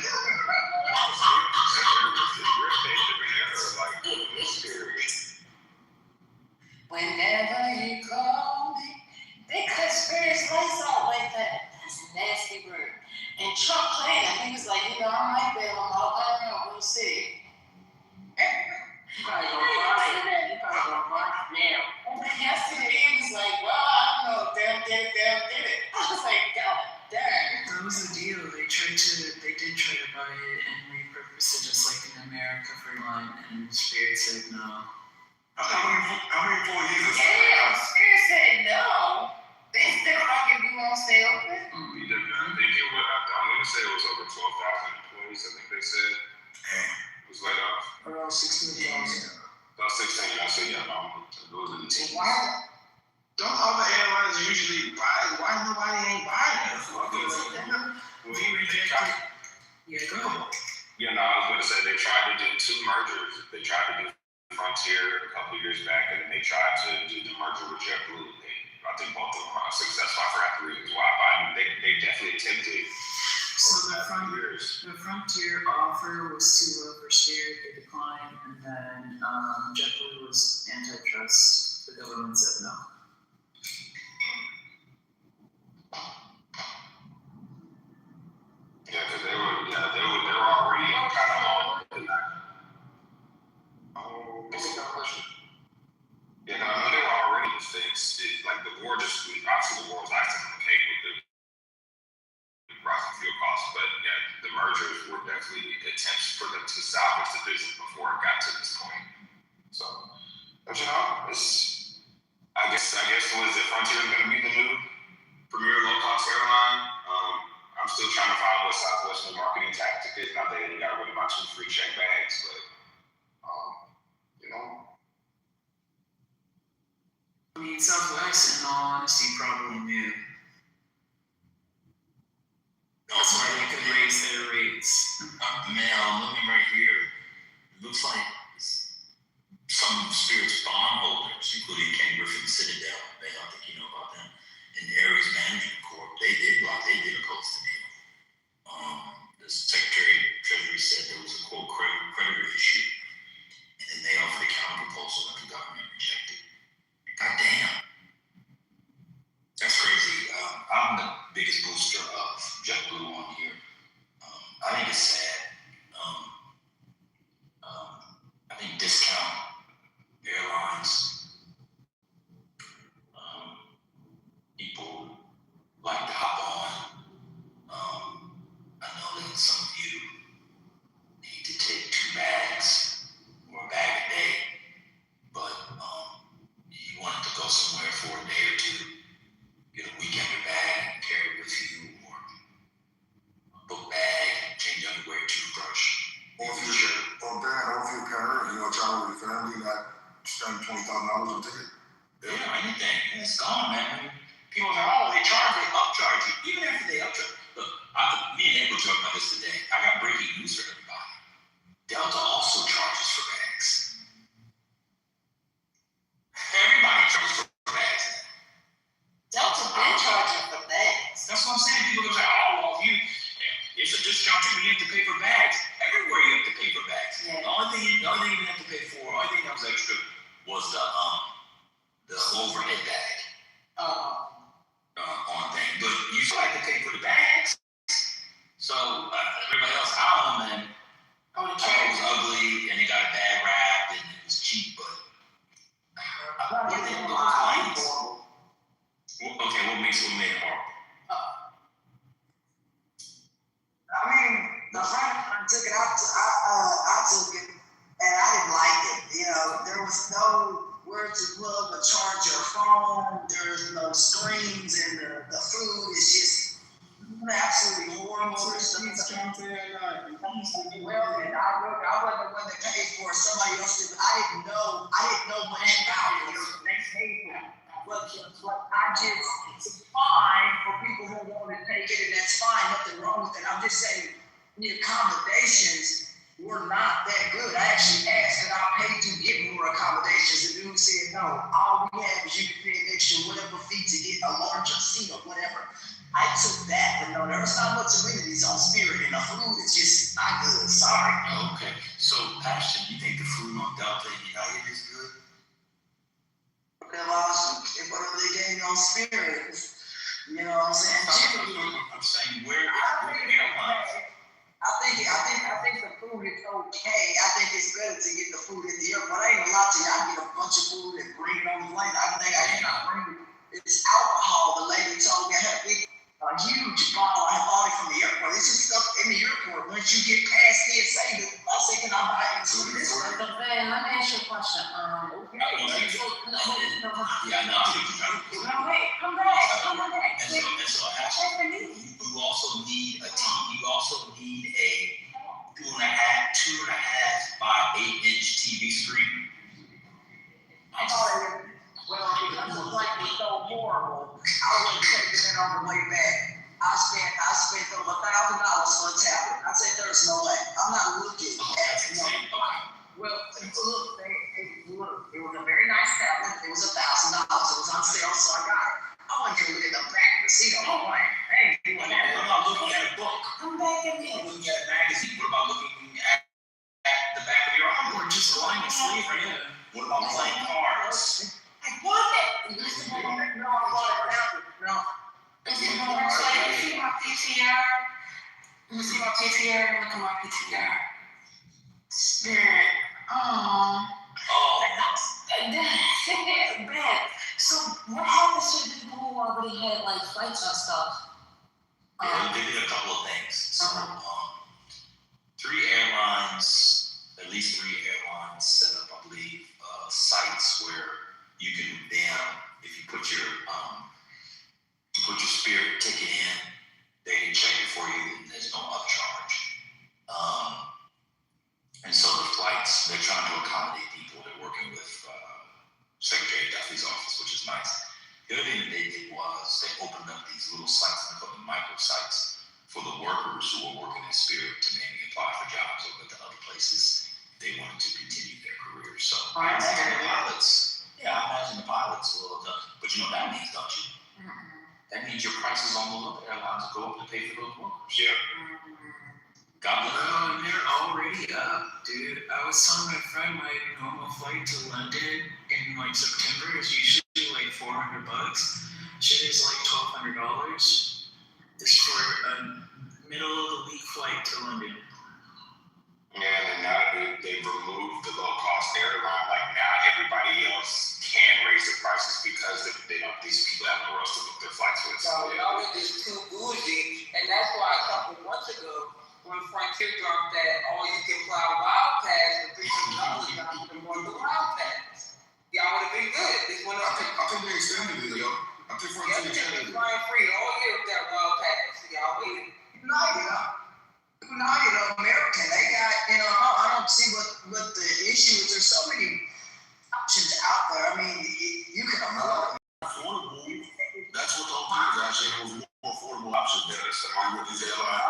Whenever America for line, and Spirit said no. How many employees is Yeah, Spirit said no. They still like if you won't stay open. I think it was, I want to say it was over 12,000 employees, I think they said. Was laid off. Around 16,000. About 16, I say, yeah, those are the teams. Why? Don't other airlines usually buy? Why nobody ain't buying it? Yeah, go ahead. Yeah, no, I was going to say they tried to do 2 mergers. They tried to do Frontier a couple of years back, and then they tried to do the merger with JetBlue. I think both of them are successful. I forgot the reasons why, but they definitely attempted. So the Frontier offer was too low for Spirit, they declined, and then JetBlue was antitrust. The government said no. Yeah, because they were already kind of on. What's the question? Yeah, no, I know they were already fixed. Like the war obviously the war was icing on the cake with the rising fuel costs, but yeah, the mergers were definitely attempts for them to salvage the business before it got to this point. So, but you know, I guess was it Frontier is going to be the new premier low-cost airline? I'm still trying to find what Southwest's new marketing tactic is. Now they got rid of my 2 free check bags, but you know. I mean, Southwest, in all honesty, probably knew. That's why they could raise their rates. Man, I'm looking right here. It looks like some Spirit's bondholders, including Ken Griffin Citadel, I think you know about them, and Ares Management Corp, they did oppose the deal. The Secretary of Treasury said there was a quote creditor issue, and then they offered a counter proposal that the government rejected. God damn. That's crazy. I'm the biggest booster of JetBlue on here. I think it's sad. I think discount airlines, people like to hop on. I know that some of you need to take 2 bags or a bag a day, but you want to go somewhere for a day or 2, get a weekender bag, carry it with you, or a book bag, change underwear, toothbrush. Or if you're a parent, travel with your family, not spend $20,000 on a ticket. Yeah, anything. It's gone, man. People say, oh, they upcharge you. Even after they upcharge. Look, me and April talked about this today. I got breaking news for everybody. Delta also charges for bags. Everybody charges for bags. Delta been charging for bags. That's what I'm saying. People go say, oh, well, it's a discount too, you have to pay for bags. Everywhere you have to pay for bags. Yeah. The only thing you didn't have to pay for, the only thing that was extra was the overhead bag. On thing. But you still have to pay for the bags. So everybody else, I don't know, man. I thought it was ugly and it got a bad rap and it was cheap, but what do they do with clients? Okay, what made it horrible? I mean, the friend took it out. I took it, and I didn't like it. There was no where to plug or charge your phone. There's no screens, and the food is just absolutely horrible. Well, and I wasn't the one that paid for it. Somebody else did. I didn't know much about it. They paid for it. But it's fine for people who want to take it, and that's fine, nothing wrong with it. I'm just saying the accommodations were not that good. I actually asked that I pay to get more accommodations. The dude said no. All we have is you can pay an extra whatever fee to get a larger seat or whatever. I took that, but no, there's not much amenities on Spirit, and the food is just not good. Sorry. Okay. So, Ashton, you think the food on Delta and United is good? Whatever they gave me on Spirit, you know what I'm saying? I'm saying where is the airlines? I think the food is okay. I think it's better to get the food at the airport. I ain't gonna lie to you. I get a bunch of food and bring it on the plane. I think I cannot bring it. It's alcohol. The lady told me I had a huge bottle. I bought it from the airport. It's just stuff in the airport. Once you get past TSA, I say, can I buy But Ben, let me ask you a question. Yeah, no, I think you're trying to. No, wait, come back. And so actually, you also need a team. You also need a 2.5 by 8-inch TV screen. I thought because the flight was so horrible, I wasn't taking it on the way back. I spent over $1,000 for a tablet. I said, there's no way. I'm not looking at it. Well, look, it was a very nice tablet. It was $1,000. It was on sale, so I got it. I wasn't going to look at the back of the seat on the plane. Hey, what about looking at a book? Come back at me. Looking at a magazine. What about looking at the back of your arm? Or just going to sleep, yeah. What about playing cards? I want it. Listen, no, I bought it. No. Is it more like, you see my PTR? You see my PTR? Look at my PTR. Spirit. Oh. Bad. So what happens to people who already had like flights and stuff? They did a couple of things. So, at least three airlines set up, I believe, sites where you can then, if you put your Spirit ticket in, they can check it for you, and there's no upcharge. And so the flights, they're trying to accommodate people. They're working with Secretary Duffy's office, which is nice. The other thing they did was they opened up these little sites, they call them micro-sites, for the workers who are working in Spirit to maybe apply for jobs over to other places they wanted to continue their careers. So I imagine the pilots will, but you know what that means, don't you? That means your prices on the other airlines will go up to pay for those workers. Yeah. God bless you. Oh, they're already up, dude. I was telling my friend my normal flight to London in like September is usually like $400. Shit is like $1,200. Just for a middle of the week flight to London. Yeah, and then now they've removed the low-cost airline. Like now, everybody else can raise the prices because these people have nowhere else to book their flights with. So y'all are just too bougie, and that's why a couple of months ago, when Frontier dropped that all-you-can-fly Wild Pass for $300, y'all would have won the Wild Pass. Y'all would have been good. This one I think they extended it, yo. I think Frontier extended it. Flying free all year with that Wild Pass. Y'all win. United American, they got, I don't see what the issue is. There's so many options out there. I mean, you can afford affordable. That's what the whole thing is actually. It was more affordable options there. So with these airlines.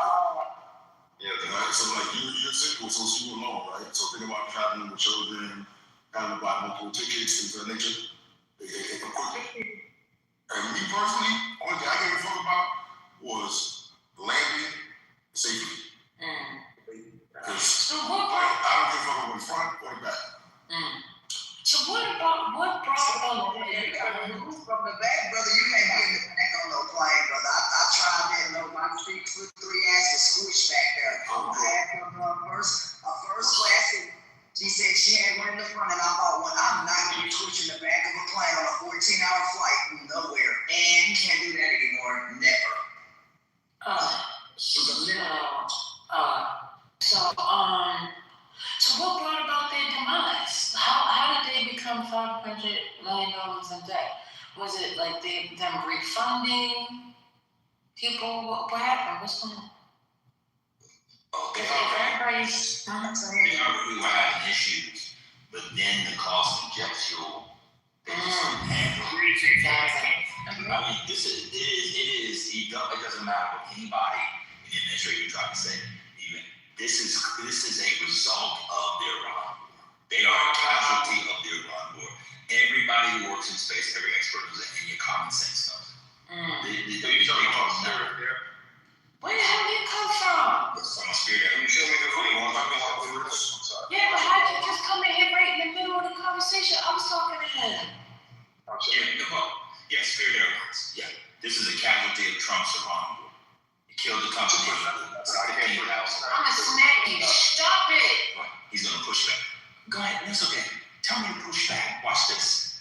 Right? So like you're single, so you alone, right? So think about traveling with children, having to buy multiple tickets, things of that nature. They come quickly. And me personally, only thing I gave a fuck about was landing safety. Because I don't give a fuck about the front or the back. So what brought from the back, brother? You can't be in the back on no plane, brother. I tried that. My 6'3" ass was squished back there. I had a first class, and she said she had one in the front, and I bought one. I'm not going to be twitching the back of a plane on a 14-hour flight nowhere, and you can't do that anymore. Never. So what brought about their demise? How did they become $500 million in debt? Was it like them refunding people? What happened? What's going on? They already were having issues, but then the cost of jet fuel, they just couldn't handle it. I mean, it doesn't matter what anybody in the administration try to say. Even this is a result of their Iran war. They are a casualty of the Iran war. Everybody who works in space, every expert knows that, and your common sense knows. Where the hell did it come from? It's from a spirit. Can you show me the video? Yeah, but how'd you just come in here right in the middle of the conversation? I was talking to him. Yeah, Spirit Airlines. Yeah, this is a casualty of Trump's Iran war. He killed the company. I'm gonna smack you. Stop it. He's gonna push back. Go ahead. That's okay. Tell me to push back. Watch this.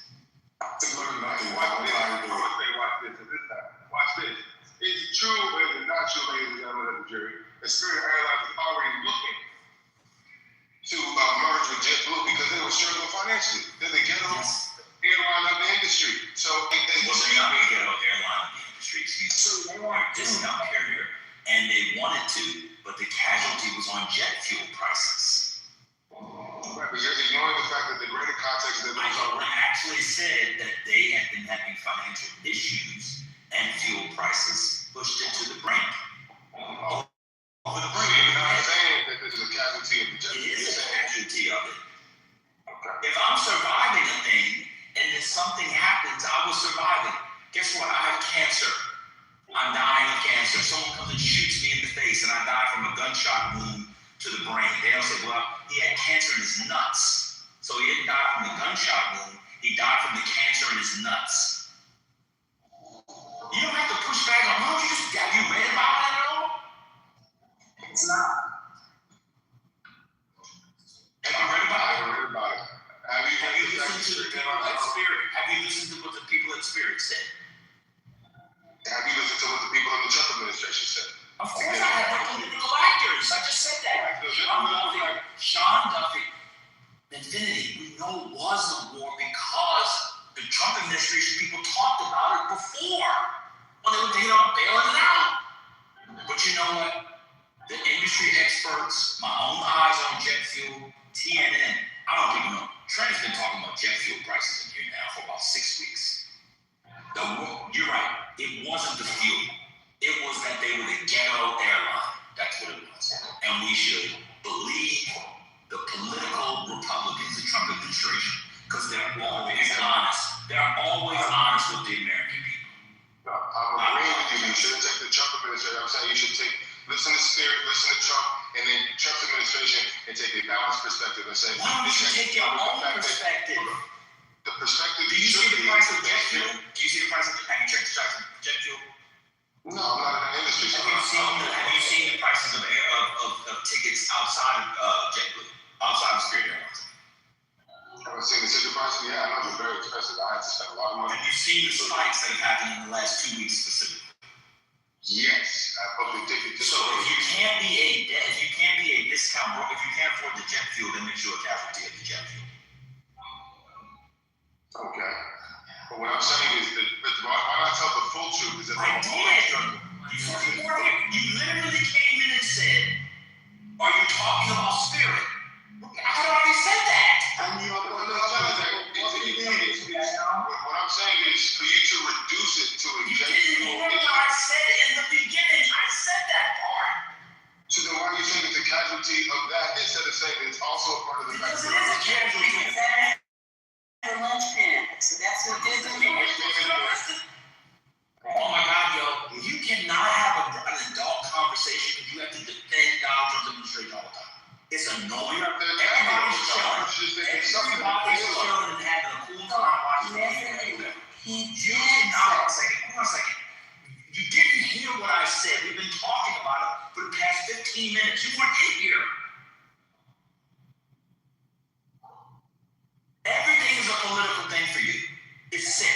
Watch this. It's true and not true, ladies and gentlemen of the jury. The Spirit Airlines is already looking to merge financially. They're the ghetto airline of the industry. So Well, they're not the ghetto airline of the industry, excuse me. They were a discount carrier, and they wanted to, but the casualty was on jet fuel prices. Right, but you're ignoring the fact that the greater context that I actually said that they had been having financial issues, and fuel prices pushed it to the brink. Over the brink. You're not saying that this is a casualty of the jet fuel. It is a casualty of it. If I'm surviving a thing and then something happens, I will survive it. Guess what? I have cancer. I'm dying of cancer. Someone comes and shoots me in the face and I die from a gunshot wound to the brain. They don't say, well, he had cancer in his nuts. So he didn't die from the gunshot wound. He died from the cancer in his nuts. You don't have to push back on, no, have you read about that at all? It's not. Have you read about it? I haven't read about it. Have you listened to the people at Spirit? Have you listened to what the people at Spirit said? Have you listened to what the people in the Trump administration said? Of course I have. They're political actors. I just said that. Sean Duffy, Infinity, we know was a war because the Trump administration people talked about it before when they were thinking about bailing it out. But you know what? The industry experts, my own eyes on jet fuel, TNN, I don't even know. Trent's been talking about jet fuel prices in here now for about 6 weeks. You're right. It wasn't the fuel. It was that they were the ghetto airline. That's what it was. And we should believe the political Republicans, the Trump administration, because they're always honest. They're always honest with the American people. No, I'm agreeing with you. You shouldn't take the Trump administration. I'm saying you should listen to Spirit, listen to Trump, and then Trump's administration, and take a balanced perspective and say, why don't you take your own perspective? The perspective. Do you see the price of jet fuel? Do you see the price of have you checked the price of jet fuel? No, I'm not in the industry. So have you seen the prices of tickets outside of JetBlue, outside of Spirit Airlines? Have I seen the ticket prices? Yeah, I know they're very expensive. I had to spend a lot of money. Have you seen the spikes that have happened in the last 2 weeks specifically? Yes, I booked the ticket. So if you can't be a discount broker, if you can't afford the jet fuel, then make you a casualty of the jet fuel. Okay. But what I'm saying is that why not tell the full truth? Is that I did. You literally came in and said, "Are you talking about Spirit?" I already said that. What I'm saying is for you to reduce it to a jet fuel. You didn't hear what I said in the beginning. I said that part. So then why do you think it's a casualty of that instead of saying it's also a part of the fact that it is a casualty. The linchpin. So that's what they're doing. Oh my God, yo. You cannot have an adult conversation if you have to defend Donald Trump's administration all the time. It's annoying. Everybody's chilling. Everybody's chilling and having a cool time watching TV. Hold on a second. You didn't hear what I said. We've been talking about it for the past 15 minutes. You weren't in here. Everything is a political thing for you. It's sick.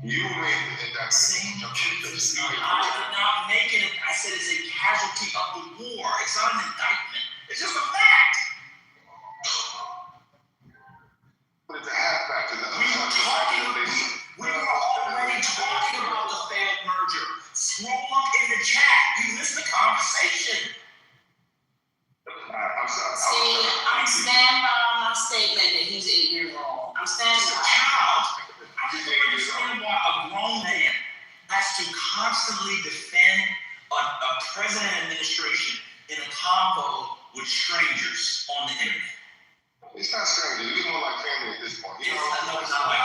You made the indictment. I did not make it. I said it's a casualty of the war. It's not an indictment. It's just a fact. But it's a half fact. We were already talking about the failed merger. Scroll up in the chat. You missed the conversation. I'm sorry. See, I'm standing by my statement that he's 8 years old. I'm standing by. I just don't understand why a grown man has to constantly defend a president administration in a convo with strangers on the internet. It's not strangers. It's more like family at this point. You know, it's not like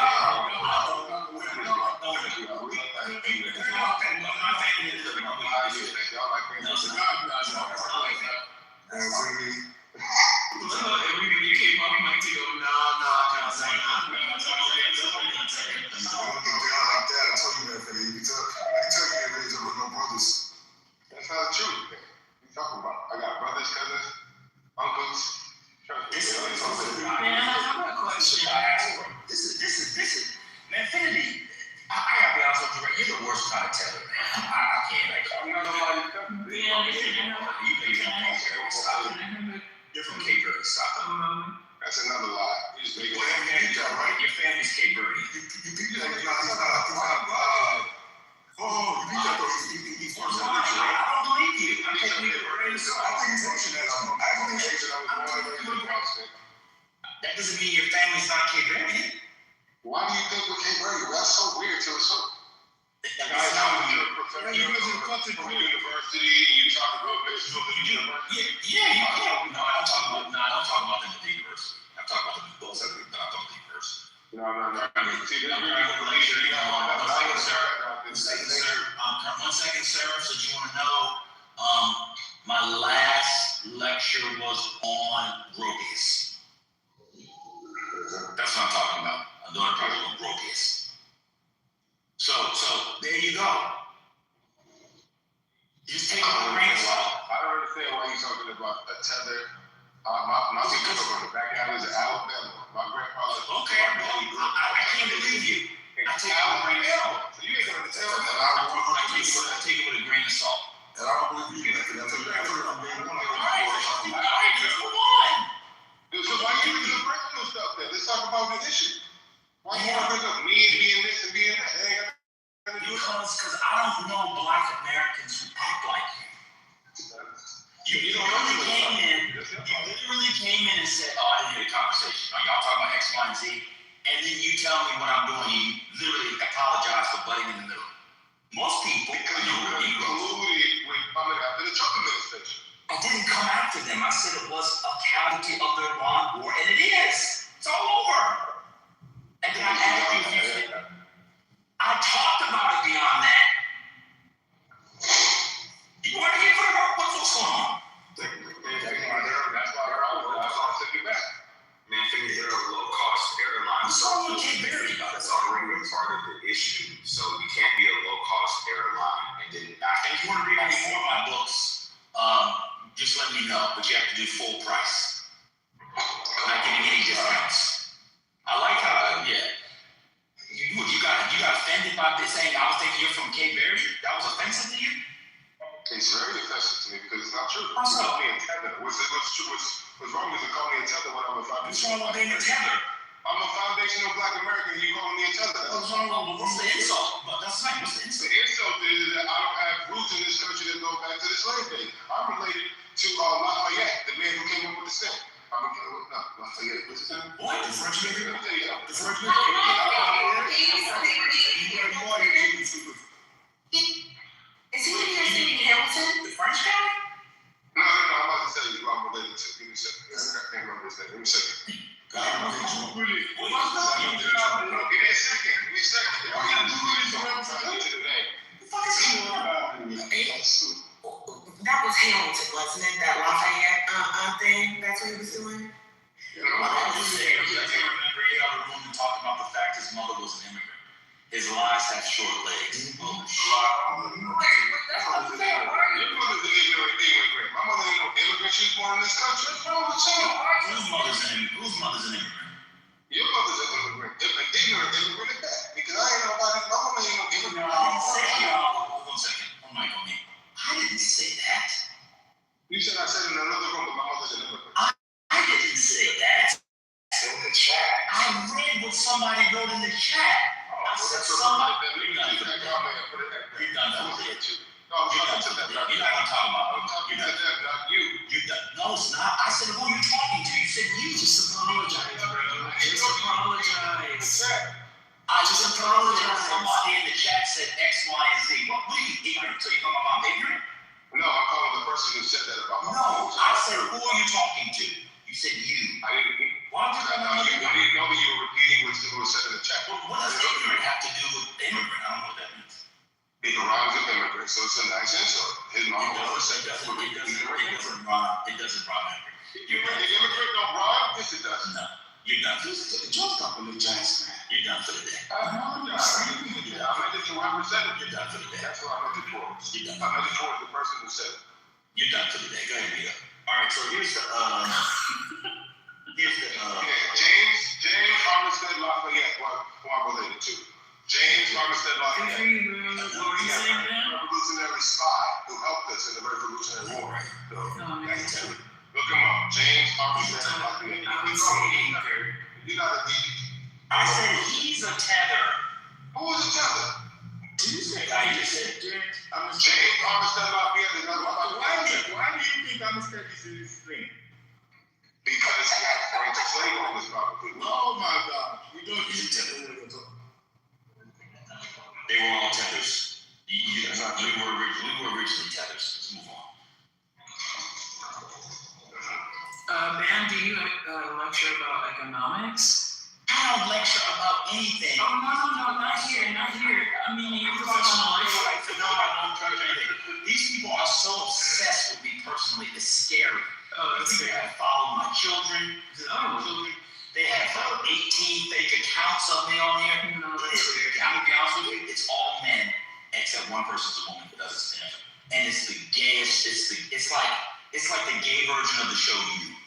That's not the truth. What are you talking about? I got brothers, cousins, uncles. Man, I have a question. This is, man, Infinity. I gotta be honest with you, right? You're the worst kind of teller, man. I can't. You don't know why you're coming. You're from Cape Verde, stop. That's That's another lie. You just make it. Right? Your family's Cape Verde. You beat that. It's not. Oh, you beat that though. He's first in the picture, right? I don't believe you. I'm taking you I think he's Haitian. I think he's Haitian. I was born and raised in Boston. That doesn't mean your family's not Cape Verde. Why do you think we're Cape Verde? That's so weird to us. That's Guys, not how weird. you're a professor from university and you talk about university. Yeah. No, I don't talk about them at the university. I'm talking about the both of them, but I don't think university. No. See, this One second, sir. So you want to know, my last lecture was on Gropius. That's what I'm talking about. I'm doing a project on Gropius. So there you go. You just take it with a grain of salt. I don't understand why you're talking about a tether. My people from the backyard is Alabama. My grandfather. Okay, I can't believe you. I take it with a grain of salt. So you ain't gonna tell me. I take it with a grain of salt. And I don't believe you. That's what I'm being one. All right, move on. So why you do the personal stuff then? Let's talk about the issue. Why you want to bring up me and being this and being that? Because I don't know Black Americans who act like you. You literally came in and said, "Oh, I didn't hear the conversation. Now, y'all talking about X, Y, and Z," and then you tell me what I'm doing. You literally apologize for butting in the middle. Most people, because you were colluded with coming after the Trump administration. I didn't come after them. I said it was a casualty of the Iran war, and it is. It's all over. And then I asked you, I talked about it beyond that. You weren't here for the work. What's going on? That's why they're all sitting back. Man, they're a low-cost airline. What's wrong with Cape Verde? That's already a part of the issue. So you can't be a low-cost airline and then If you want to read any more of my books, just let me know. But you have to do full price. I'm not giving any discounts. I like how, you got offended by this saying I was thinking you're from Cape Verde? That was offensive to you? It's very offensive to me because it's not true. How so? Call me a tether. What's wrong with call me a tether when I'm a foundation? What's wrong with being a tether? I'm a foundational Black American. You calling me a tether? What's wrong with what's the insult? But that's not what's the insult. The insult is that I don't have roots in this country that go back to the slave days. I'm related to Lafayette, the man who came up with the stamp. Lafayette, what's his name? What? The French nigga? The French nigga? Is he in here singing Hamilton? The French guy? No, I'm about to tell you who I'm related to. Give me a second. I can't remember his name. Give me a second. God, I'm really Give me a second. All you do is remember today. the fuck is he doing? That was Hamilton, wasn't it? That Lafayette thing? That's what he was doing? I can't remember. The woman talked about the fact his mother was an immigrant. His lies have short legs. Your mother's an immigrant. My mother ain't no immigrant. She was born in this country. What's wrong with you? Whose mother's an immigrant? Your mother's an immigrant. An ignorant immigrant at that. Because I ain't nobody. My mama ain't no immigrant. Hold on a second. Oh my God, I didn't say that. You said I said in another room that my mother's an immigrant. I didn't say that. In the chat. I read what somebody wrote in the chat. I said somebody. You're not gonna talk about. You're not you. No, it's not. I said, who are you talking to? You said you. Just apologize, bro. Just apologize. I just apologize. Somebody in the chat said X, Y, and Z. What are you ignorant? So you talking about ignorant? No, I'm calling the person who said that about my mom. No, I said, who are you talking to? You said you. I didn't. Why did I know you? I didn't know that you were repeating what was said in the chat. What does ignorant have to do with immigrant? I don't know what that means. It rhymes with immigrant, so it's a nice insult. His mom never said that. It doesn't rhyme. Immigrant don't rhyme? Yes, it does. No, you're done. Just apologize, man. You're done for the day. I apologize. I meant it to whoever said it. You're done for the day. That's what I meant it towards. You're done. I meant it towards the person who said it. You're done for the day. Go ahead, Vito. All right, so here's the James Armistead Lafayette, who I'm related to. James Armistead Lafayette. Revolutionary spy who helped us in the Revolutionary War. Look him up. James Armistead Lafayette. You're not a DB. I said he's a tether. Who is a tether? You said I just said James Armstead Lafayette. Why do you think Armstead is in this thing? Because he had rights to slave owners, probably. Oh my God. We don't need tether. They were all tethers. We were originally tethers. Let's move on. Man, do you lecture about economics? I don't lecture about anything. Oh, no, not here. I mean, your professional life. No, I don't charge anything. These people are so obsessed with me personally, it's scary. Oh, that's People scary. have followed my children. They have 18 fake accounts of me on here. No, I'm gonna be honest with you, it's all men, except one person's a woman who doesn't stand. And it's the gayest, it's like the gay version of the show You.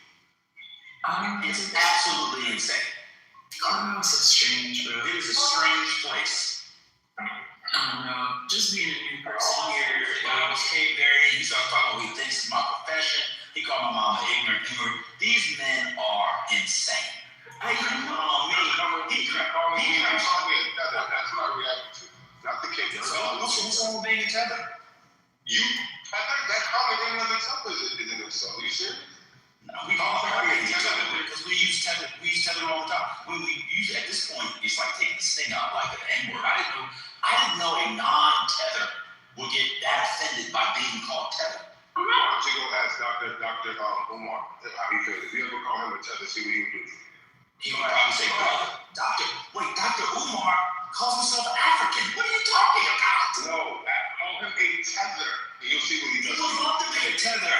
It's absolutely insane. Clubhouse is strange, bro. It is a strange place. I don't know. Just being a new person All here, I was Cape Verde, he started talking about what he thinks is my profession. He called my mama ignorant. These men are insane. That's what I reacted to. Not the case. What's wrong with being a tether? You tether? That's probably in and of itself is an insult. Are you serious? No, we all being tether because we use tether all the time. When we use it at this point, it's like taking the sting out like an N-word. I didn't know a non-tether would get that offended by being called tether. Why don't you go ask Dr. Umar how he feels? If you ever call him a tether, see what he would do. He would probably say, brother, Dr. Umar calls himself African. What are you talking about? No, call him a tether. And you'll see what he does. He would love to be a tether.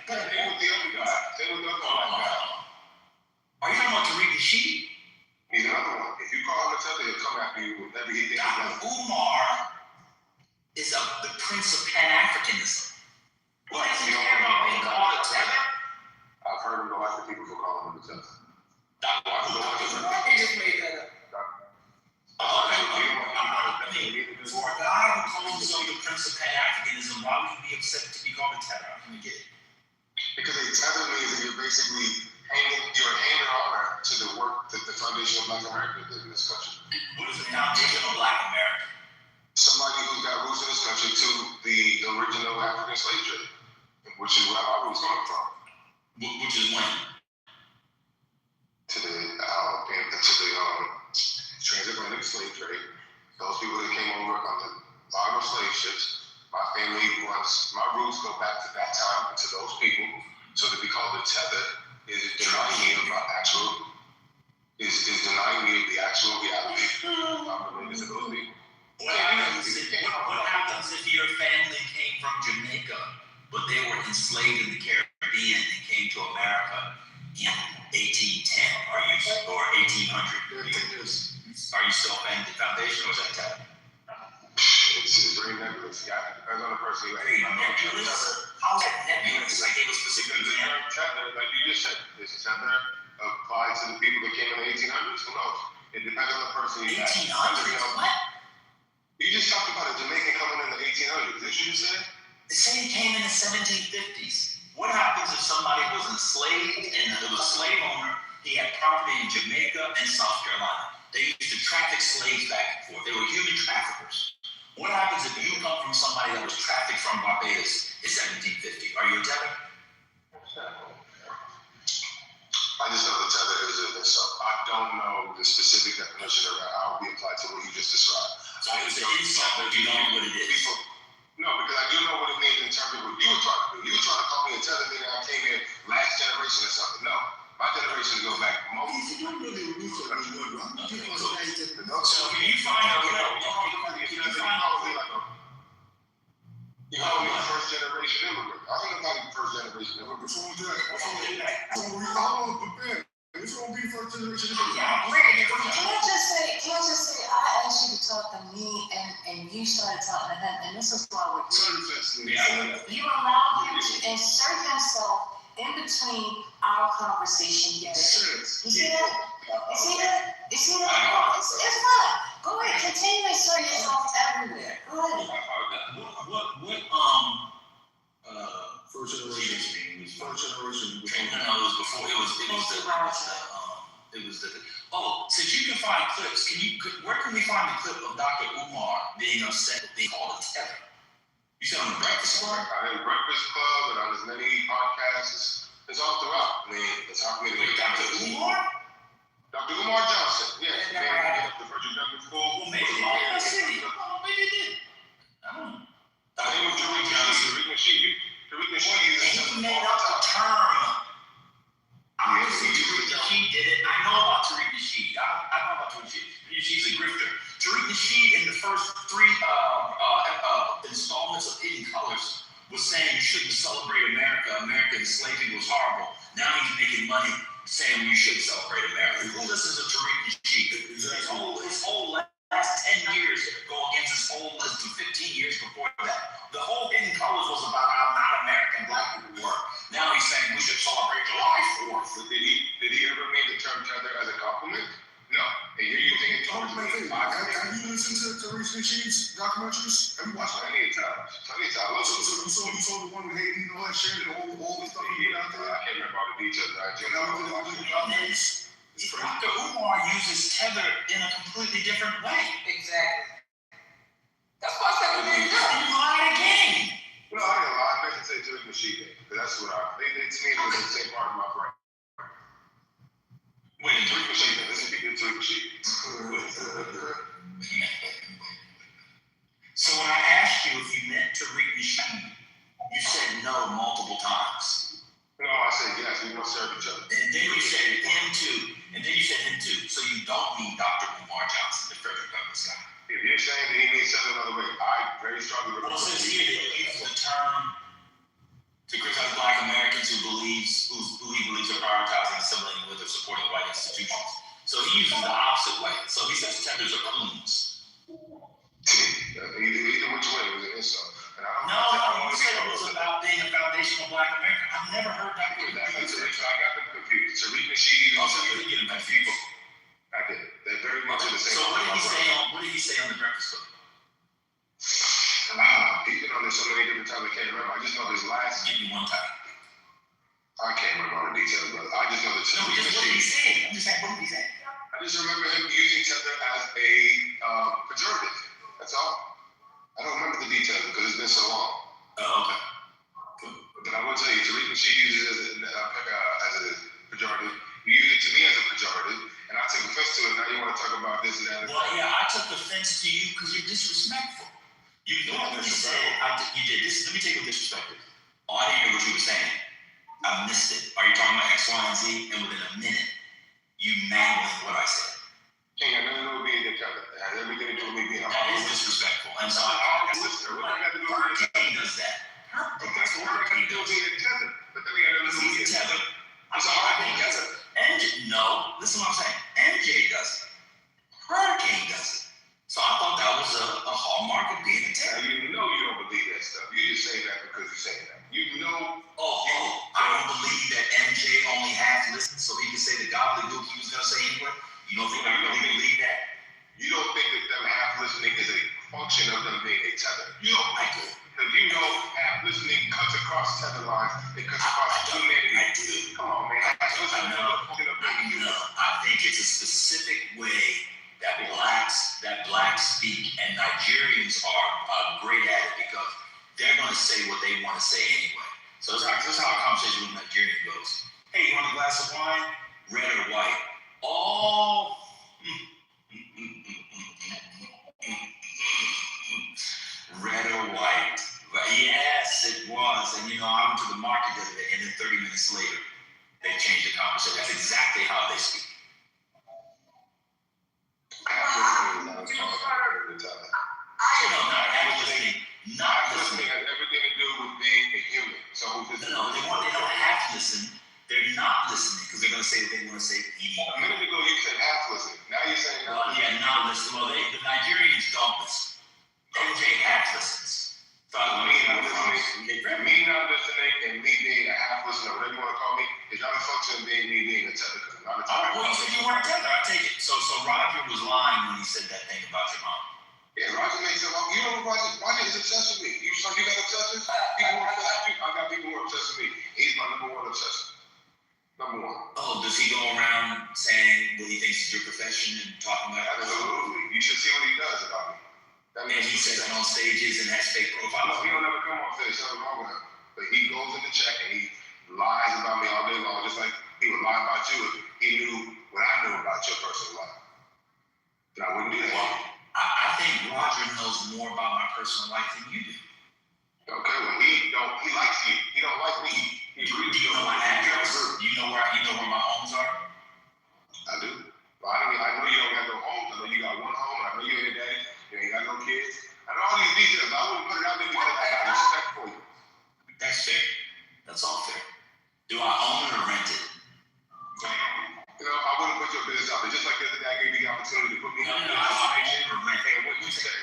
Stay with the other guy. Stay with the other guy. Are you talking about Tariq Nasheed? He's another one. If you call him a tether, he'll come after you with whatever he thinks. Dr. Umar is the prince of Pan-Africanism. What does he care about being called a tether? I've heard him go after people for calling him a tether. He just made that up. For a guy who calls himself the prince of Pan-Africanism, why would you be upset to be called a tether? I can get it. Because a tether means that you're basically you're a hanger honor to the work that the Foundation of Black America did in this country. What is the Foundation of Black America? Somebody who's got roots in this country to the original African slave trade, which is where our roots come from. Which is when? To the transatlantic slave trade. Those people that came over on the bottom of slave ships. My family my roots go back to that time and to those people. So to be called a tether is denying me of my actual denying me of the actual reality. I'm related to those people. What happens if your family came from Jamaica, but they were enslaved in the Caribbean and came to America in 1810 or 1800? Are you still paying the foundation or is that tether? It's very nebulous. Yeah, depends on the person. Nebulous? How is that nebulous? Like it was specifically tether, like you just said, this tether applies to the people that came in the 1800s. Who knows? It depends on the person. 1800s? What? You just talked about a Jamaican coming in the 1800s. Did you just say? They say he came in the 1750s. What happens if somebody was enslaved and there was a slave owner? He had property in Jamaica and South Carolina. They used to traffic slaves back and forth. They were human traffickers. What happens if you come from somebody that was trafficked from Barbados in 1750? Are you a tether? I just know the tether is an insult. I don't know the specific definition of how it would be applied to what you just described. So it's an insult, but you don't know what it is. No, because I do know what it means in terms of what you were trying to do. You were trying to call me a tether, meaning I came in last generation or something. No, my generation goes back most. You don't know the roots of the word. So can you find out you call me a first generation immigrant. I don't know about you first generation immigrant. What's wrong with that? How long prepare? It's gonna be first generation immigrant. Can I just say, I asked you to talk to me and you started talking to him, and this is why we're here. You allowed him to insert himself in between our conversation. You see that? It's fine. Go ahead, continue to insert yourself everywhere. Go ahead. First generation. No, it was before. It was the It was the. Oh, since you can find clips, where can we find the clip of Dr. Umar being upset with being called a tether? You said on the Breakfast Club? I mean, Breakfast Club and on as many podcasts. It's all throughout. I mean, it's how many. Wait, Dr. Umar? Dr. Umar Johnson. Yeah. The Virgin Medical School. Well, maybe they did. Maybe they did. I don't know. I think it was Tariq Nasheed. Tariq Nasheed. And he made up the term. Obviously, Tariq Nasheed did it. I know about Tariq Nasheed. I know about Tariq Nasheed. Tariq Nasheed's a grifter. Tariq Nasheed, in the first 3 installments of Hidden Colors, was saying you shouldn't celebrate America. America enslaving was horrible. Now he's making money saying you should celebrate America. Who listens to Tariq Nasheed? His whole last 10 years go against his whole list of 15 years before that. The whole Hidden Colors was about how not American black people were. Now he's saying we should celebrate July 4th. Did he ever mean the term tether as a compliment? No. And you're using it towards me. Have you listened to Tariq Nasheed's documentaries? Have you watched that? Plenty of times. So you saw the one with Haiti and all that shit and all the stuff he put out there? I can't remember all the details. Dr. Umar uses tether in a completely different way. Exactly. That's why I said we didn't do. You lied again. No, I didn't lie. I didn't say Tariq Nasheed. That's what they to me it was the same part of my brain. Wait, Tariq Nasheed. This is Tariq Nasheed. So when I asked you if you meant Tariq Nasheed, you said no multiple times. No, I said yes. We want to serve each other. And then you said him too. So you don't mean Dr. Umar Johnson, the federal government guy. If you're saying that he means something another way, I very strongly recommend. Well, since here they use the term to criticize black Americans who he believes are prioritizing, assimilating with, or supporting white institutions. So he uses the opposite way. So he says tethers are coons. Either which way was an insult. No, you said it was about being a foundation of black America. I've never heard that word. I got them confused. Tariq Nasheed. Also, you didn't get them confused. I did. They're very much in the same. So what did he say on the Breakfast Club? He's been on there so many different times I can't remember. I just know his last. Give me one time. I can't remember all the details, brother. I just know that. No, just what did he say? I'm just saying, what did he say? I just remember him using tether as a pejorative. That's all. I don't remember the details because it's been so long. Oh, okay. Cool. But I will tell you, Tariq Nasheed uses it as a pejorative. You use it to me as a pejorative, and I took offense to it. Now you want to talk about this and that. Well, yeah, I took offense to you because you're disrespectful. You literally said, you did this. Let me tell you what disrespectful. Oh, I didn't hear what you were saying. I missed it. Are you talking about X, Y, and Z? And within a minute, you mangled what I said. Ain't got nothing to do with being the tether. It has everything to do with me being a That is disrespectful. And so Hurricane does that. But that's what Hurricane does being a tether. But then we got nothing to do with tether. I'm sorry, I think that's it. No, listen to what I'm saying. MJ does it. Hurricane does it. So I thought that was a hallmark of being a tether. You know you don't believe that stuff. You just say that because you say that. You know. I don't believe that MJ only half listened so he could say the gobbledygook he was going to say anyway. You don't think I really believe that? You don't think that them half listening is a function of them being a tether. You don't. I do. Because you know half listening cuts across tether lines. It cuts across humanity. I do. Come on, man. I think it's a specific way that blacks speak, and Nigerians are great at it because they're going to say what they want to say anyway. So this is how a conversation with a Nigerian goes. Hey, you want a glass of wine? Red or white? Oh. Red or white? Yes, it was. And I went to the market the other day, and then 30 minutes later, they changed the conversation. That's exactly how they speak. Not listening has everything to do with being a human. So they don't half listen. They're not listening because they're going to say what they want to say. A minute ago you said half listening. Now you're saying not listening. Yeah, not listening. Well, the Nigerians don't listen. MJ half listens. Me not listening and me being a half listener, whatever you want to call me, is not a function of me being a tether. Well, you said you weren't a tether. I take it. So Roger was lying when he said that thing about your mom. Yeah, Roger makes it. You know what Roger is obsessed with me. You got obsessions? I got people who are obsessed with me. He's my number one obsession. Number one. Oh, does does he go around saying what he thinks is your profession and talking about it? Absolutely. You should see what he does about me. And he says it on stages and has fake profiles. No, he don't ever come on stage. Something wrong with him. But he goes in the check and he lies about me all day long, just like he would lie about you if he knew what I knew about your personal life. And I wouldn't do that. Well, I think Roger knows more about my personal life than you do. Okay, well he likes you. He don't like me. He agrees. Do you know my address? You know where my homes are? I do. Well, I know you don't got no home. I know you got one home. I know you ain't a daddy. You ain't got no kids. I know all these details. I wouldn't put it out there because I got respect for you. That's fair. That's all fair. Do I own it or rent it? You know, I wouldn't put your business out there. Just like the other day, I gave you the opportunity to put me in the information. And what you said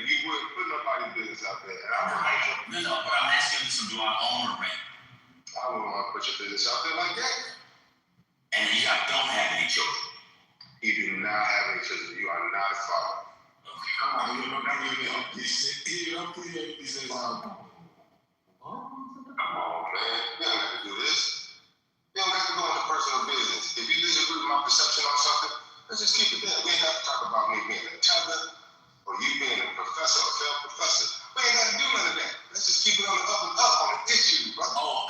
you would put nobody's business out there. And No, but I'm asking you, do I own or rent? I wouldn't want to put your business out there like that. And you don't have any children. You do not have any children. You are not a father. Come on, you know, he said, come on, man. You don't have to do this. You don't have to go into personal business. If you disagree with my perception on something, let's just keep it there. We ain't got to talk about me being a tether or you being a professor or failed professor. We ain't got to do none of that. Let's just keep it on the up and up on the issue, bro. Oh,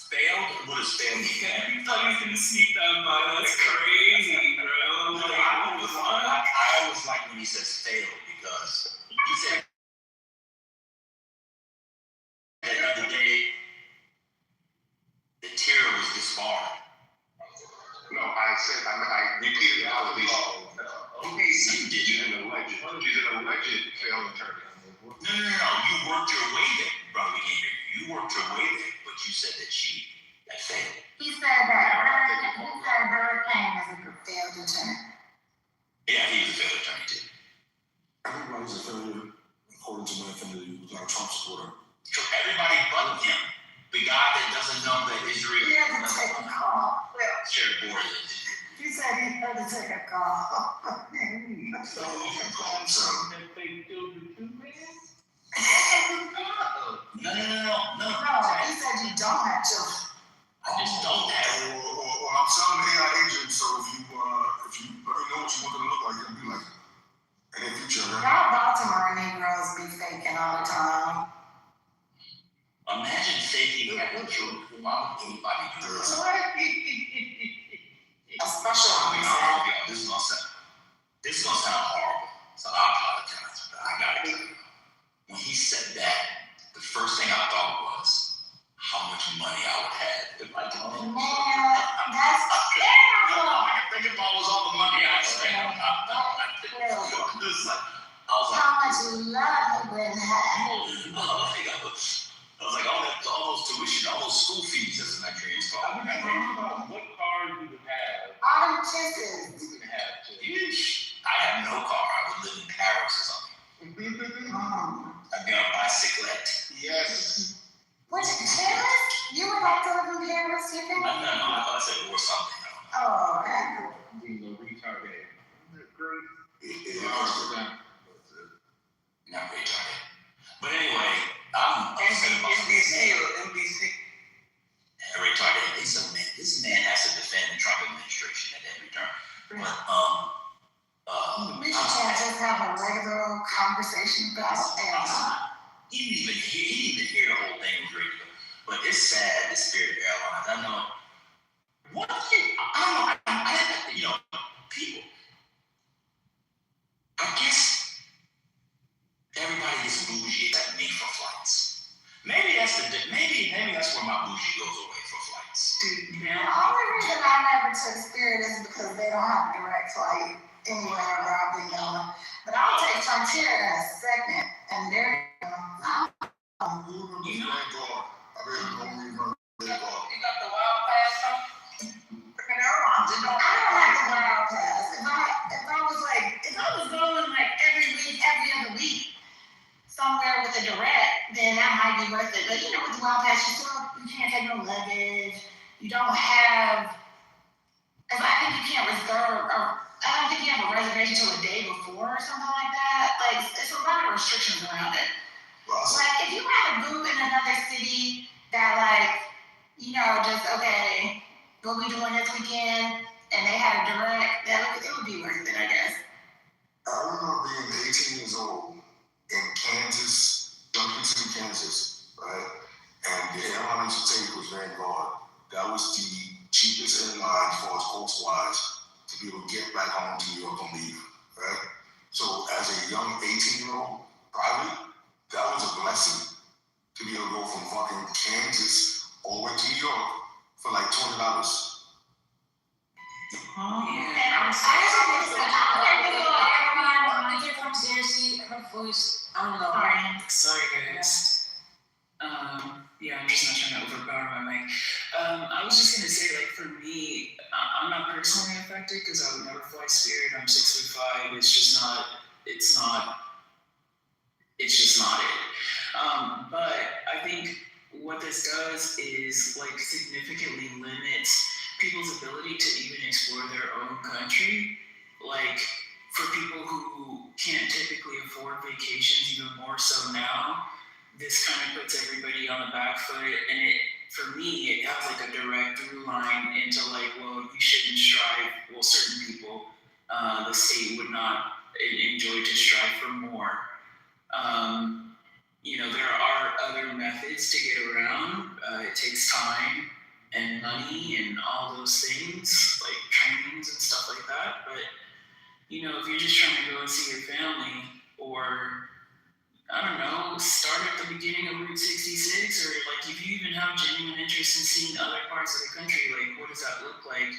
failed? What is failed? You thought you could sneak that by. That's crazy, bro. I always like when he says failed because he said at the end of the day, the tier was disbarred. No, I repeated the allegation. She's an alleged failed attorney. No. You worked your way there, brother. You worked your way there, but you said that she failed. He said that Hurricane is a failed attorney. Yeah, he was a failed attorney too. everybody's a failure, according to my family, who's not a Trump supporter. So everybody but him. The guy that doesn't know that Israel. He had to take a call. Shared border. He said he had to take a call. So you can call him some. No. He said you don't have children. I just don't have. Well, I'm selling the AI agent, so if you let me know what you want them to look like, it'll be like in the future. Y'all Baltimore Negroes be faking all the time. Imagine faking having children. Why would anybody do this? Especially This is gonna sound horrible, so I apologize, but I gotta tell you. When he said that, the first thing I thought was how much money I would have if I did that. man, that's terrible. I can think about was all the money I spent. I was How much love you would have. I was like, all those tuition, all those school fees, as the Nigerians call it. What car you would have? All them kisses. You would have to. I have no car. I would live in Paris or something. I'd be on a bicyclette. Yes. Which Paris? You would like to live in Paris, you think? No, I thought I said or something. Oh, okay. You know, retarded. Not retarded. But anyway, I'm upset about NBC or NBC. retarded. This man has to defend the Trump administration at every turn. But We can't just have a regular conversation about airline. he didn't even hear the whole thing was radio. But it's sad, the Spirit Airlines. I know. What do you? I don't know. People. I guess everybody gets bougie except me for flights. Maybe that's where my bougie goes away for flights. The only reason I never took Spirit is because they don't have a direct flight anywhere where I've been going. But I'll take Frontier in a second, and they're You got the wild pass on? I don't have the wild pass. If I was going like every week, every other week, somewhere with a direct, then that might be worth it. But with the wild pass, you can't take no luggage. You don't have. I think you can't reserve, or I don't think you have a reservation till the day before or something like that. Like, it's a lot of restrictions around it. Like, if you had a boo in another city that, just, okay, what we doing this weekend, and they had a direct, it would be worth it, I guess. I remember being 18 years old in Kansas, Junction City, Kansas, right? And the airline I used to take was Vanguard. That was the cheapest airline as far as cost-wise to be able to get back home to New York and leave, right? So as a young 18-year-old, probably, that was a blessing to be able to go from fucking Kansas all the way to New York for like $20. And I'm sorry, everyone, from seriously, her voice, I don't know. Sorry guys. Yeah, I'm just not trying to overpower my mic. I was just gonna say, like, for me, I'm not personally affected because I would never fly Spirit. I'm 6'5". It's just not it. But I think what this does is like significantly limits people's ability to even explore their own country. Like for people who can't typically afford vacations, even more so now, this kind of puts everybody on the back foot, and for me, it has like a direct through line into like, well, you shouldn't strive. Well, certain people, the state would not enjoy to strive for more. There are other methods to get around. It takes time and money and all those things, like trainings and stuff like that. But if you're just trying to go and see your family, or I don't know, start at the beginning of Route 66, or like if you even have genuine interest in seeing other parts of the country, like what does that look like?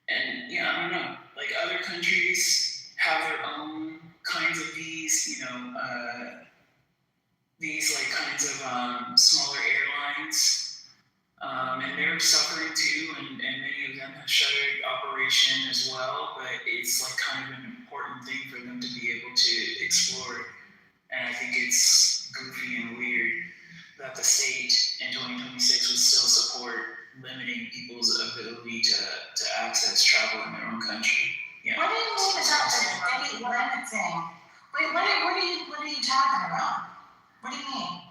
And yeah, I don't know, like other countries have their own kinds of these like kinds of smaller airlines, and they're suffering too, and many of them have shuttered operation as well, but it's like kind of an important thing for them to be able to explore. And I think it's goofy and weird that the state in 2026 would still support limiting people's ability to access travel in their own country. Yeah. What do you mean about the limiting? Wait, what are you talking about? What do you mean?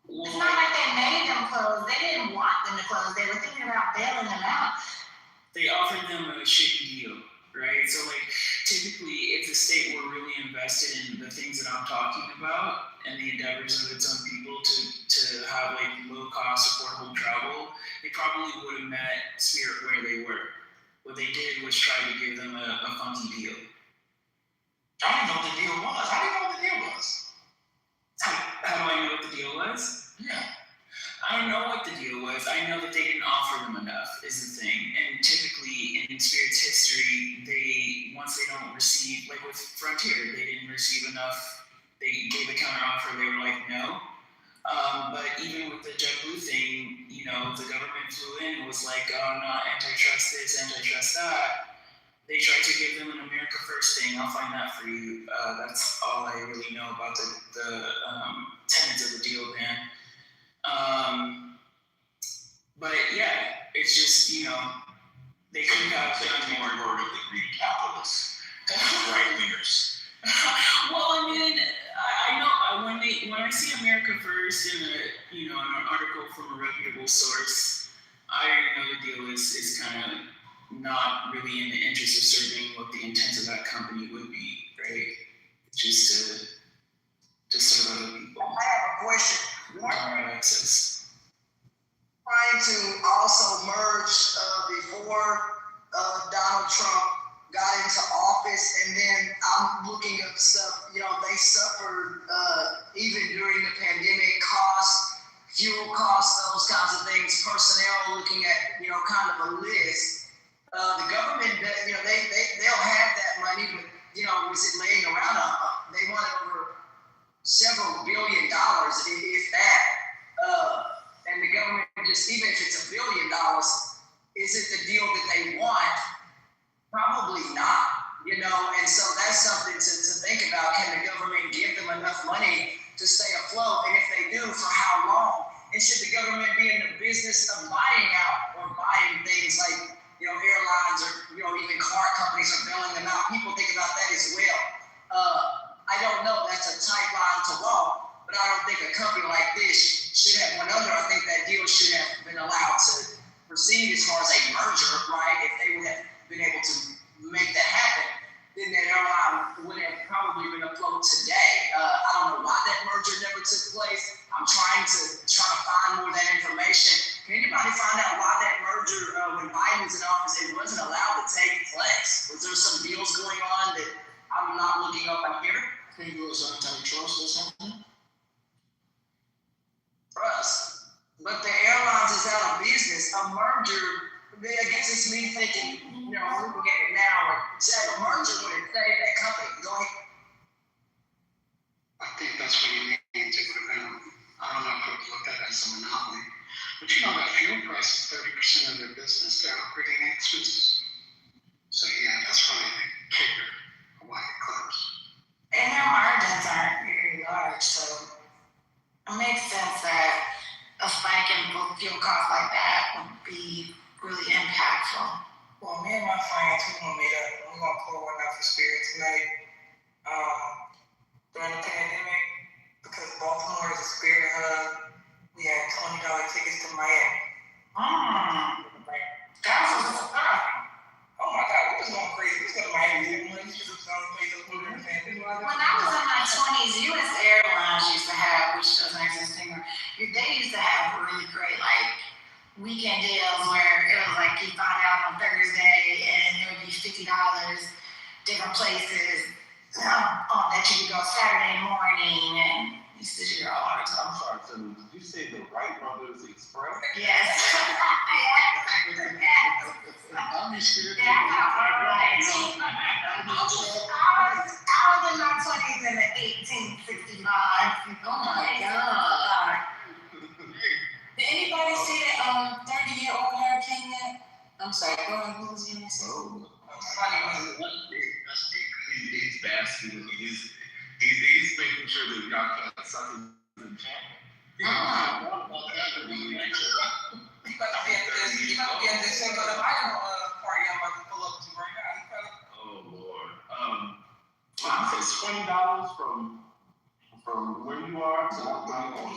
Well, it's not like they made them close. They didn't want them to close. They were thinking about bailing them out. They offered them a shitty deal, right? So like typically if the state were really invested in the things that I'm talking about and the endeavors of its own people to have like low cost affordable travel, they probably would have met Spirit where they were. What they did was try to give them a funky deal. I didn't know what the deal was. How do you know what the deal was? How do I know what the deal was? Yeah. I don't know what the deal was. I know that they didn't offer them enough is the thing. And typically in Spirit's history, once they don't receive, like with Frontier, they didn't receive enough. They gave a counter offer. They were like, no. But even with the JetBlue thing, the government flew in and was like, oh, not antitrust this, antitrust that. They tried to give them an America First thing. I'll find that for you. That's all I really know about the tenets of the deal, man. But yeah, it's just, they couldn't have done more. Word of the Greek capitalists, right wingers. Well, I mean, I know when I see America First in an article from a reputable source, I already know the deal is kind of not really in the interest of serving what the intent of that company would be, right? Just to serve other people. I have a question. Access. Trying to also merge before Donald Trump got into office, and then I'm looking up stuff. They suffered even during the pandemic, costs, fuel costs, those kinds of things. Personnel, looking at kind of a list. The government, they'll have that money, but is it laying around? They want over several $1 billion, if that. And the government just, even if it's $1 billion, is it the deal that they want? Probably not. And so that's something to think about. Can the government give them enough money to stay afloat? And if they do, for how long? And should the government be in the business of buying out or buying things like airlines or even there some deals going on that I'm not looking up on here? Maybe it was antitrust or something. Trust. But the airlines is out of business. A merger, I guess it's me thinking, we're looking at it now. It's a merger would have saved that company. Go ahead. I think that's what you need to prevent. I don't know if it was looked at as a monopoly. But that fuel price is 30% of their business, their operating expenses. So yeah, that's probably the kicker of why it closed. And their margins aren't very large, so it makes sense that a spike in fuel costs like that would be really impactful. Well, me and my friends, we're gonna pour one out for Spirit tonight. During the pandemic, because Baltimore is a Spirit hub, we had $20 tickets to Miami. That was a surprise. Oh my God, we was going crazy. We was going to Miami. We just was the only place that was doing everything. When I was in my 20s, U.S. Airlines used to have, which doesn't exist anymore, they used to have really great, weekend deals where it was you find out on Thursday and it would be $50, different places, that you could go Saturday morning, and you used to do it all the time. I'm sorry, so did you say the Wright Brothers Express? Yes. I'm scared. Yeah, I was in my 20s in the 1865. Oh my God. Did anybody see that 30-year-old hurricane yet? I'm sorry, go ahead, what was you going to say? He's basking. He's making sure that y'all can't suck his enchantment. You about to be at this Cinco de Mayo party I'm about to pull up to right now. Oh Lord. You say $20 from where you are to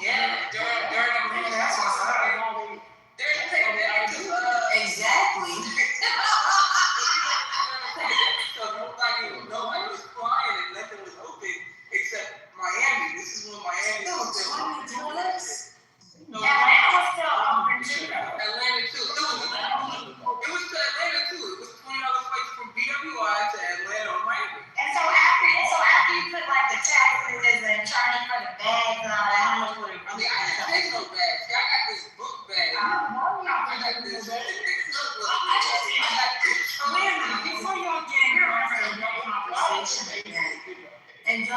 yeah, during the pandemic, that's what's happening. During the pandemic, exactly. So nobody was flying and nothing was open except Miami. This is when Miami was still open. Atlanta was still open too. Atlanta too. It was to Atlanta too. It was $20 flights from BWI to Atlanta or Miami. And so after you put the taxes and charging for the bags and all that, how much would it? I didn't take no bags. I got this book bag. Before y'all get in here, conversation and I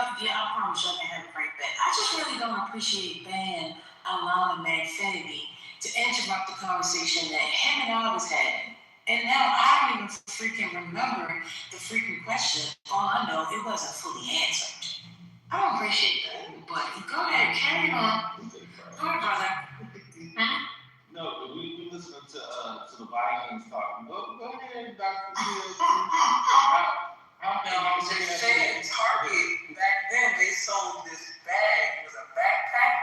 promise y'all can have a break back. I just really don't appreciate Ben allowing Manfinity to interrupt the conversation that him and I was having. And now I don't even freaking remember the freaking question. All I know, it wasn't fully answered. I don't appreciate that. But go ahead, carry on. Go ahead, brother. No, we listening to the Vikings talk. Go ahead, Dr. I was just saying, Target back then they sold this bag. It was a backpack,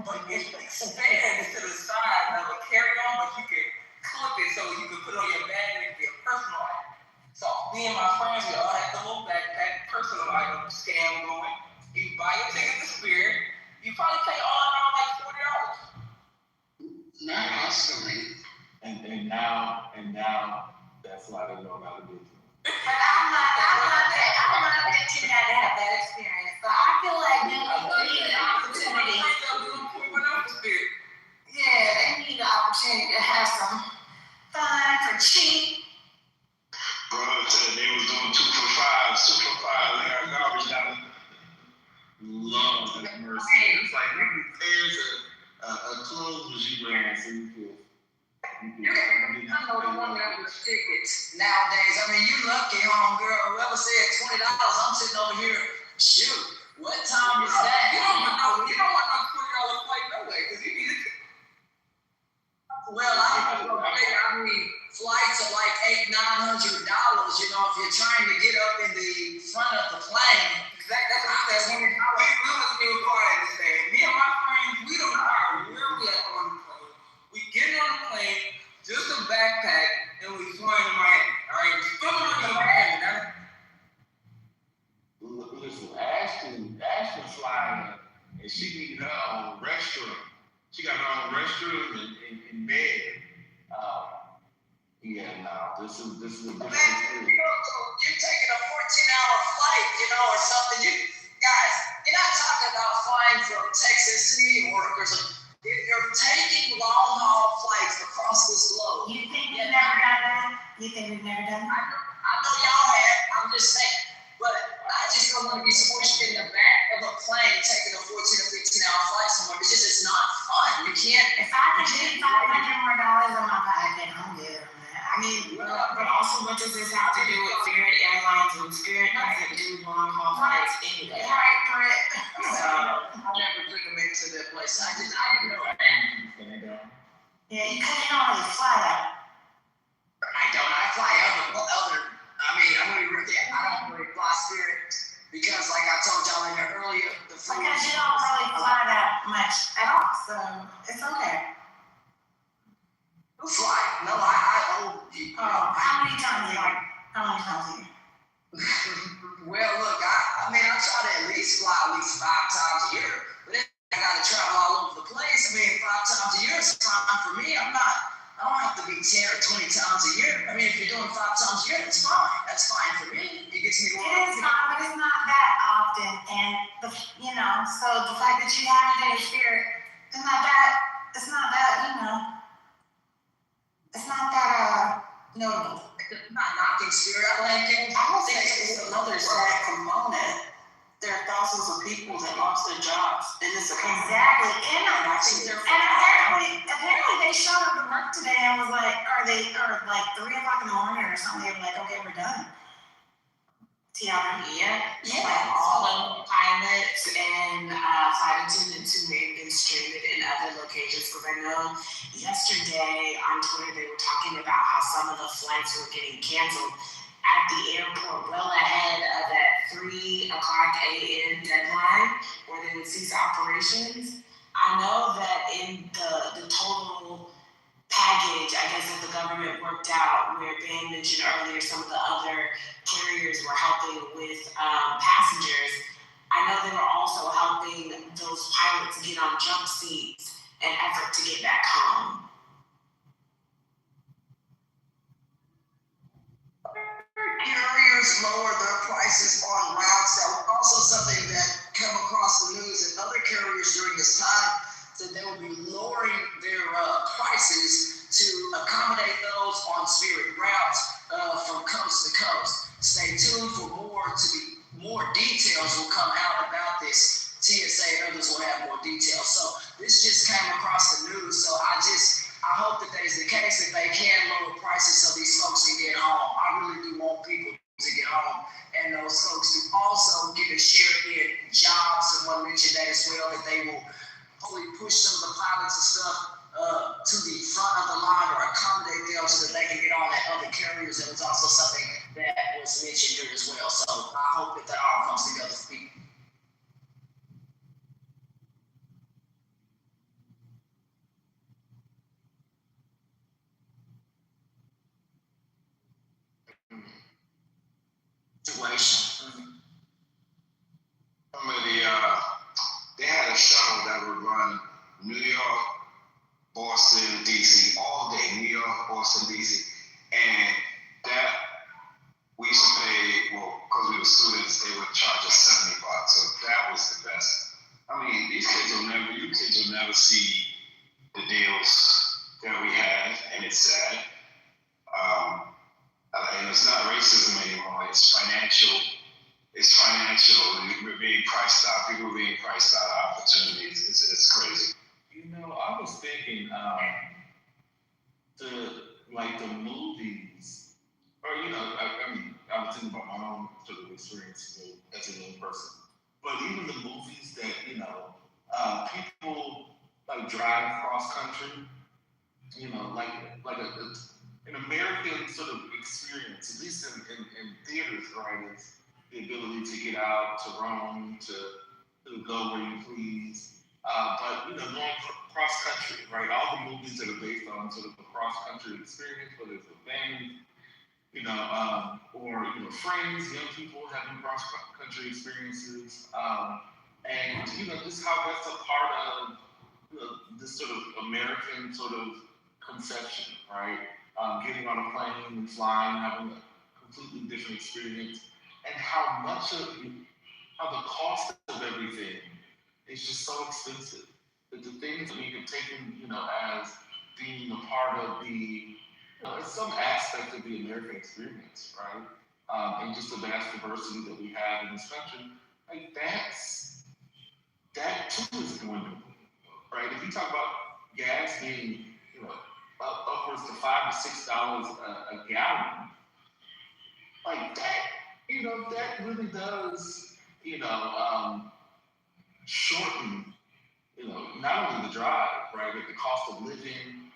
but it expands to the side of a carry-on, but you could clip it so you could put it on your bag and it could be a personal item. So me and my friends, we all had the little backpack, personal item scam going. You buy your ticket to Spirit, you probably pay all in all $40. Not constantly. And now that's why they know how to do it. But I love that you had to have that experience. So I feel like they need an opportunity. Yeah, they need an opportunity to have some fun for cheap. Brother said they was doing 2 for $5, 2 for $5. They got garbage down. Love that mercy. It's like maybe pairs of clothes was you wearing so you feel. You can become the one that was tickets nowadays. I mean, you lucky, homegirl. Whoever said $20, I'm sitting over here. Shoot, what time is that? You don't want no $20 flight no way, because you need it. Well, I mean, flights are like $800-900. If you're trying to get up in the front of the plane. Exactly. That's what I said. We wasn't even quiet this thing. Me and my friends, we don't know where we at on the plane. We get on the plane, just a backpack, and we flying to Miami. All right, we still in Miami. Listen, Ashton flying, and she needed her own restroom. She got her own restroom and bed. This is a different experience. You know y'all have, I'm just saying. But I just don't want to be squished in the back of a plane taking a 14 or 15 hour flight somewhere. It's not fun. You can't. If I could get $500 more in my pocket, I'm good on that. I mean, but also what does this have to do with Spirit Airlines when Spirit doesn't do long haul flights anyway? Right, Brett. So I never took them into that place. I didn't know that. Yeah, you couldn't always fly that. I don't. I fly other. I mean, I'm gonna be real. I don't really fly Spirit because, like I told y'all in there earlier, the food. Because you don't really fly that much at all, so it's okay. Who fly? No, I owe you. How many times a year? Well, look, I mean, I try to at least fly at least 5 times a year, but then I gotta travel all over the place. I mean, 5 times a year is fine for me. I don't have to be 10 or 20 times a year. I mean, if you're doing 5 times a year, that's fine. That's fine for me. It gets me going. It is fine, but it's not that often. And, so the fact that you have it in your spirit, it's not that, it's not that notable. Not knocking Spirit. I would say it's another sad component. There are thousands of people that lost their jobs in this economy. Exactly. And apparently they showed up to work today and was like, or like 3 o'clock in the morning or something. They were like, okay, we're done. Yeah. All of pilots and flight attendants who may have been stranded in other locations. Because I know yesterday on Twitter they were talking about how some of the flights were getting canceled at the airport well ahead of that 3 o'clock a.m. deadline where they would cease operations. I know that in the total package, I guess, that the government worked out, where Ben mentioned earlier some of the other carriers were helping with passengers. I know they were also helping those pilots get on jump seats in effort to get back home. Carriers lower their prices on routes. That was also something that come across the news, and other carriers during this time said they will be lowering their prices to accommodate those on Spirit routes from coast to coast. Stay tuned for more details will come out about this. TSA and others will have more details. So this just came across the news. So I hope that that is the case, that they can lower prices so these folks can get home. I really do want people to get home and those folks to also get a share in jobs. Someone mentioned that as well, that they will hopefully push some of the pilots and stuff to the front of the line or accommodate them so that they can get on at other carriers. That was also something that was mentioned here as well. So I hope that all comes together for people. Situation. They had a shuttle that would run New York, Boston, DC all day. New York, Boston, DC, and that we used to pay. Well, because we were students, they would charge us $70. So that was the best. I mean, you kids will never see the deals that we had, and it's sad. And it's not racism anymore. It's financial. We're being priced out. People are being priced out of opportunities. It's crazy. I was thinking the movies, or I was thinking about my own sort of experience as a young person. But even the movies that people like drive cross country, an American sort of experience, at least in theaters, right, is the ability to get out, to roam, to go where you please. But going cross country, right? All the movies that are based on sort of the cross country experience, whether it's with family, or friends, young people having cross country experiences, and just how that's a part of this sort of American sort of conception, right? Getting on a plane and flying, having a completely different experience, and how the cost of everything is just so expensive that the things that we have taken, as being a part of the It's some aspect of the American experience, right? And just the vast diversity that we have in this country, like that too is dwindling, right? If you talk about gas being, upwards to $5 to $6 a gallon, like that, that really does, shorten, not only the drive, right, but the cost of living,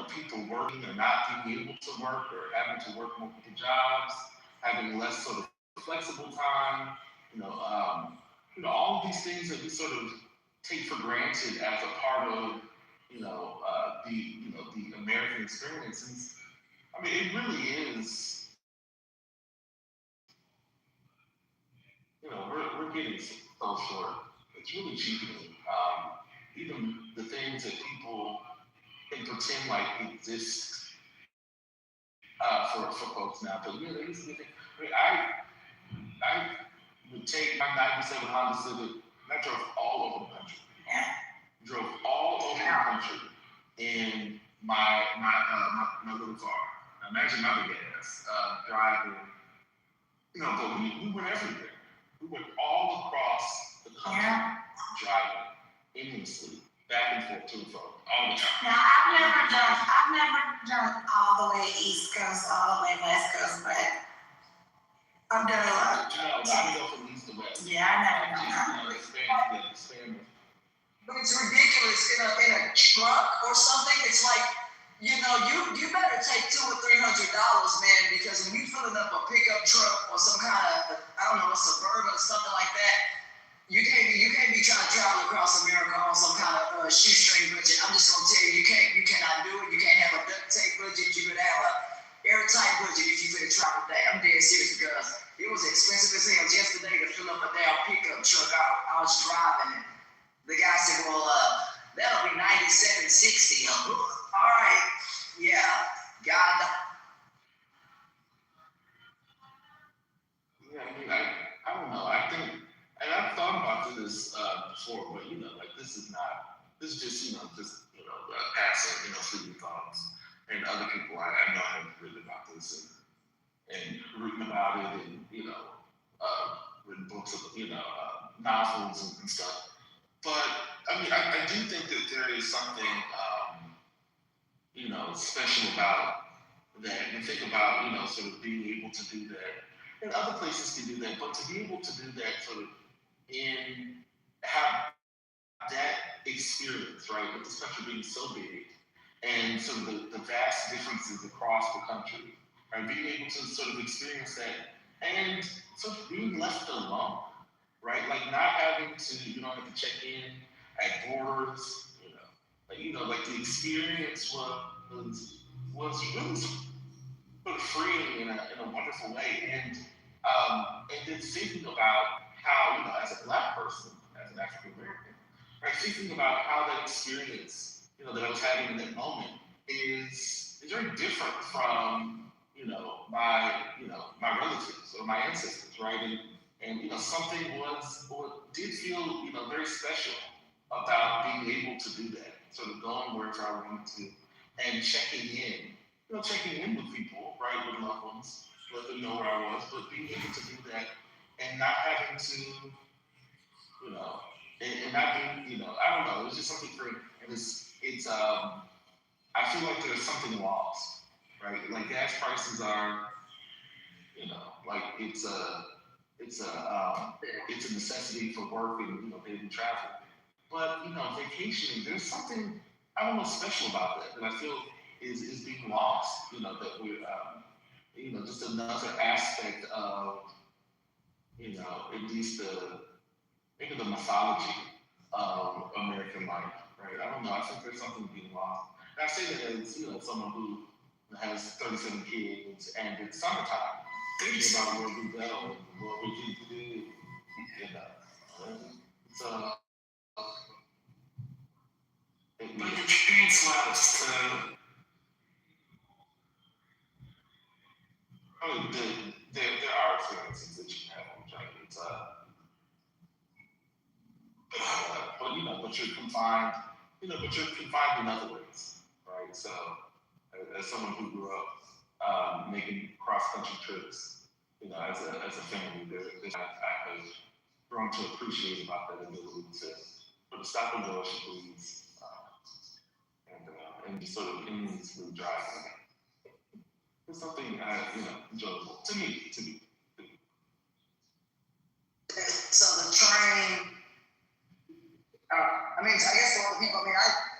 people working or not being able to work or having to work multiple jobs, having less sort of flexible time, all of these things that we sort of take for granted as a part of, the American experience. And I mean, it really is, we're getting so short. It's really cheapening. Even the things that people can pretend like exist for folks now. But yeah, there used to be things. I would take my 97 Honda Civic, and I drove all over the country. Drove all over the country in my little car. Imagine my big ass driving. But we went everywhere. We went all across the country driving aimlessly, back and forth to and fro, all the time. Now I've never done all the way East Coast, all the way West Coast, but I've done a lot. I would go from east to west. Yeah, I never done that. Expand. But it's ridiculous in a truck or something. It's like, you better take $200 or $300, man, because when you filling up a pickup truck or some kind of, a Suburban or something like that, you can't be trying to travel across America on some kind of shoestring budget. I'm just gonna tell you, you cannot do it. You can't have a duct tape budget. You could have a airtight budget if you could travel today. I'm dead serious because it was expensive as hell yesterday to fill up a damn pickup truck. I was driving it. The guy said, well, that'll be $97.60. All right, yeah, God. Yeah, I mean, I don't know. I think, and I've thought about this before, but this is just passing, fleeting thoughts. And other people I know have written about this and written about it, and written books of novels and stuff. But I mean, I do think that there is something special about that. And think about sort of being able to do that. And other places can do that, but to be able to do that sort of have that experience, right, with this country being so big and sort of the vast differences across the country, right, being able to sort of experience that and sort of being left alone, right, like not having to, have to check in at borders, like the experience was really sort of freeing in a wonderful way. And then thinking about how, as a Black person, as an African American, right, thinking about how that experience, that I was having in that moment is very different from, my relatives or my ancestors, right? And something did feel, very special about being able to do that, sort of going wherever I wanted to and checking in with people, right, with loved ones, let them know where I was, but being able to do that and not having to, and not being, I don't know, it was just something great. And it's I feel like there's something lost, right? Like gas prices are, like it's a necessity for work and, daily travel. But, vacationing, there's something, I don't know, special about that I feel is being lost, that we're, just another aspect of, at least maybe the mythology of American life, right? I don't know, I think there's something being lost. And I say that as, someone who has 37 kids and it's summertime, thinking about where we go and what we can do, So, but the experience lasts I mean, there are experiences that you have on the train. It's but you're confined in other ways, right? So as someone who grew up making cross-country trips, as a family, I've grown to appreciate about that ability to put a stop and go if she please, and just sort of endlessly driving. It's something enjoyable to me. So the train, I guess for all the people,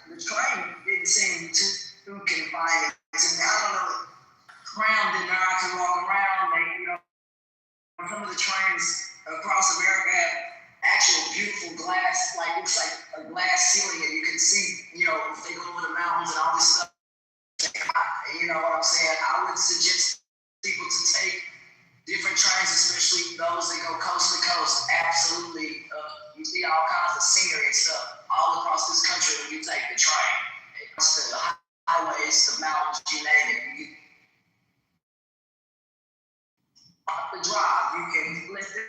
the train didn't seem too confined. I don't know, Crown did not to walk around. Some of the trains across America have actual beautiful glass, looks like a glass ceiling, and you can see, if they go over the mountains and all this stuff. You know what I'm saying? I would suggest people to take different trains, especially those that go coast to coast. Absolutely, you see all kinds of scenery and stuff all across this country when you take the train. It comes to the highways, the mountains, you name it. The drive, you can lift it.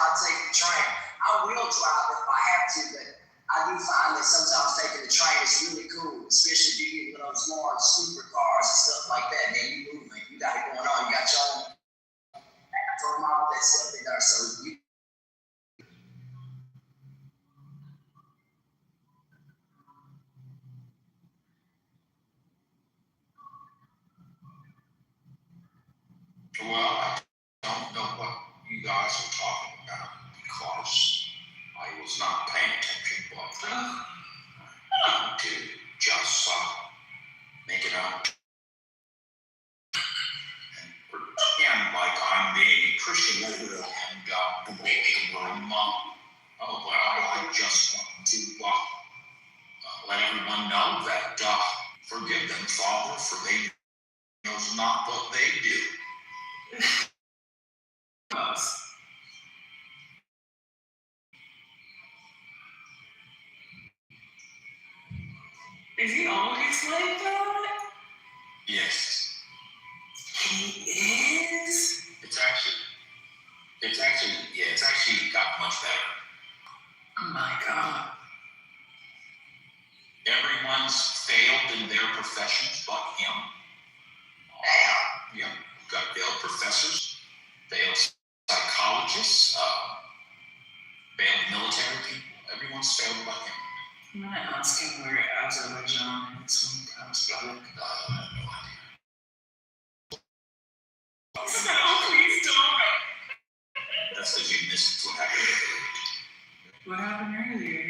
I'll take the train. I will drive if I have to, but I do find that sometimes taking the train is really cool, especially if you get one of those large sleeper cars and stuff like that. Man, you moving, you got it going on, you got your own bathroom, all that stuff in there. So you. Well, I don't know what you guys were talking about because I was not paying attention, but I did just make it up and pretend like I'm being a Christian and making my mom. Oh, well, I just want to let everyone know that forgive them, Father, for they knows not what they do. Is he always like that? Yes. He is? It's actually got much better. Oh my God. Everyone's failed in their professions but him. Yeah, we've got failed professors, failed psychologists, failed military people. Everyone's failed but him. I'm gonna ask him where Azerbaijan is when he comes back. I have no idea. No, please don't. That's because you missed what happened earlier. What happened earlier?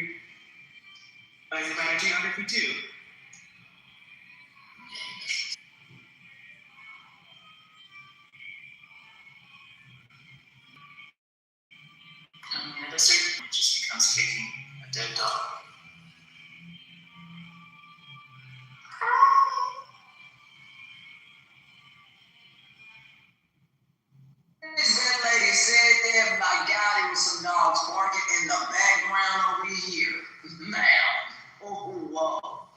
Is it about geography too? At a certain point, it just becomes kicking a dead dog. This good lady said there, my God, it was some dogs barking in the background over here. Man, oh, whoa.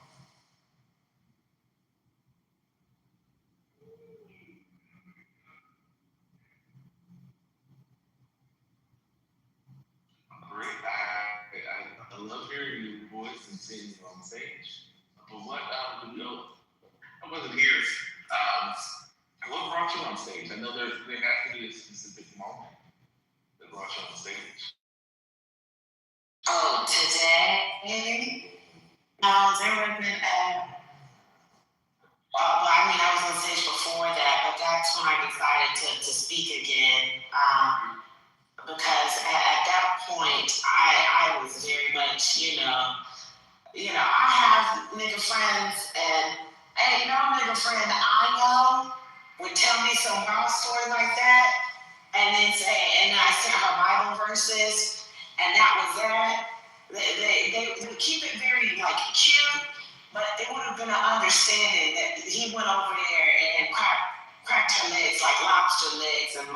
Great. I love hearing your voice and seeing you on stage. But what I wasn't here. What brought you on stage? I know there has to be a specific moment that brought you on stage. Oh, today? No, there would have been I was on stage before that, but that's when I decided to speak again. Because at that point, I was very much, I have nigga friends, and ain't no nigga friend I know would tell me some wild story like that, and then I sent her Bible verses, and that was that. They would keep it very cute, but it would have been an understanding that he went over there and cracked her legs like lobster legs and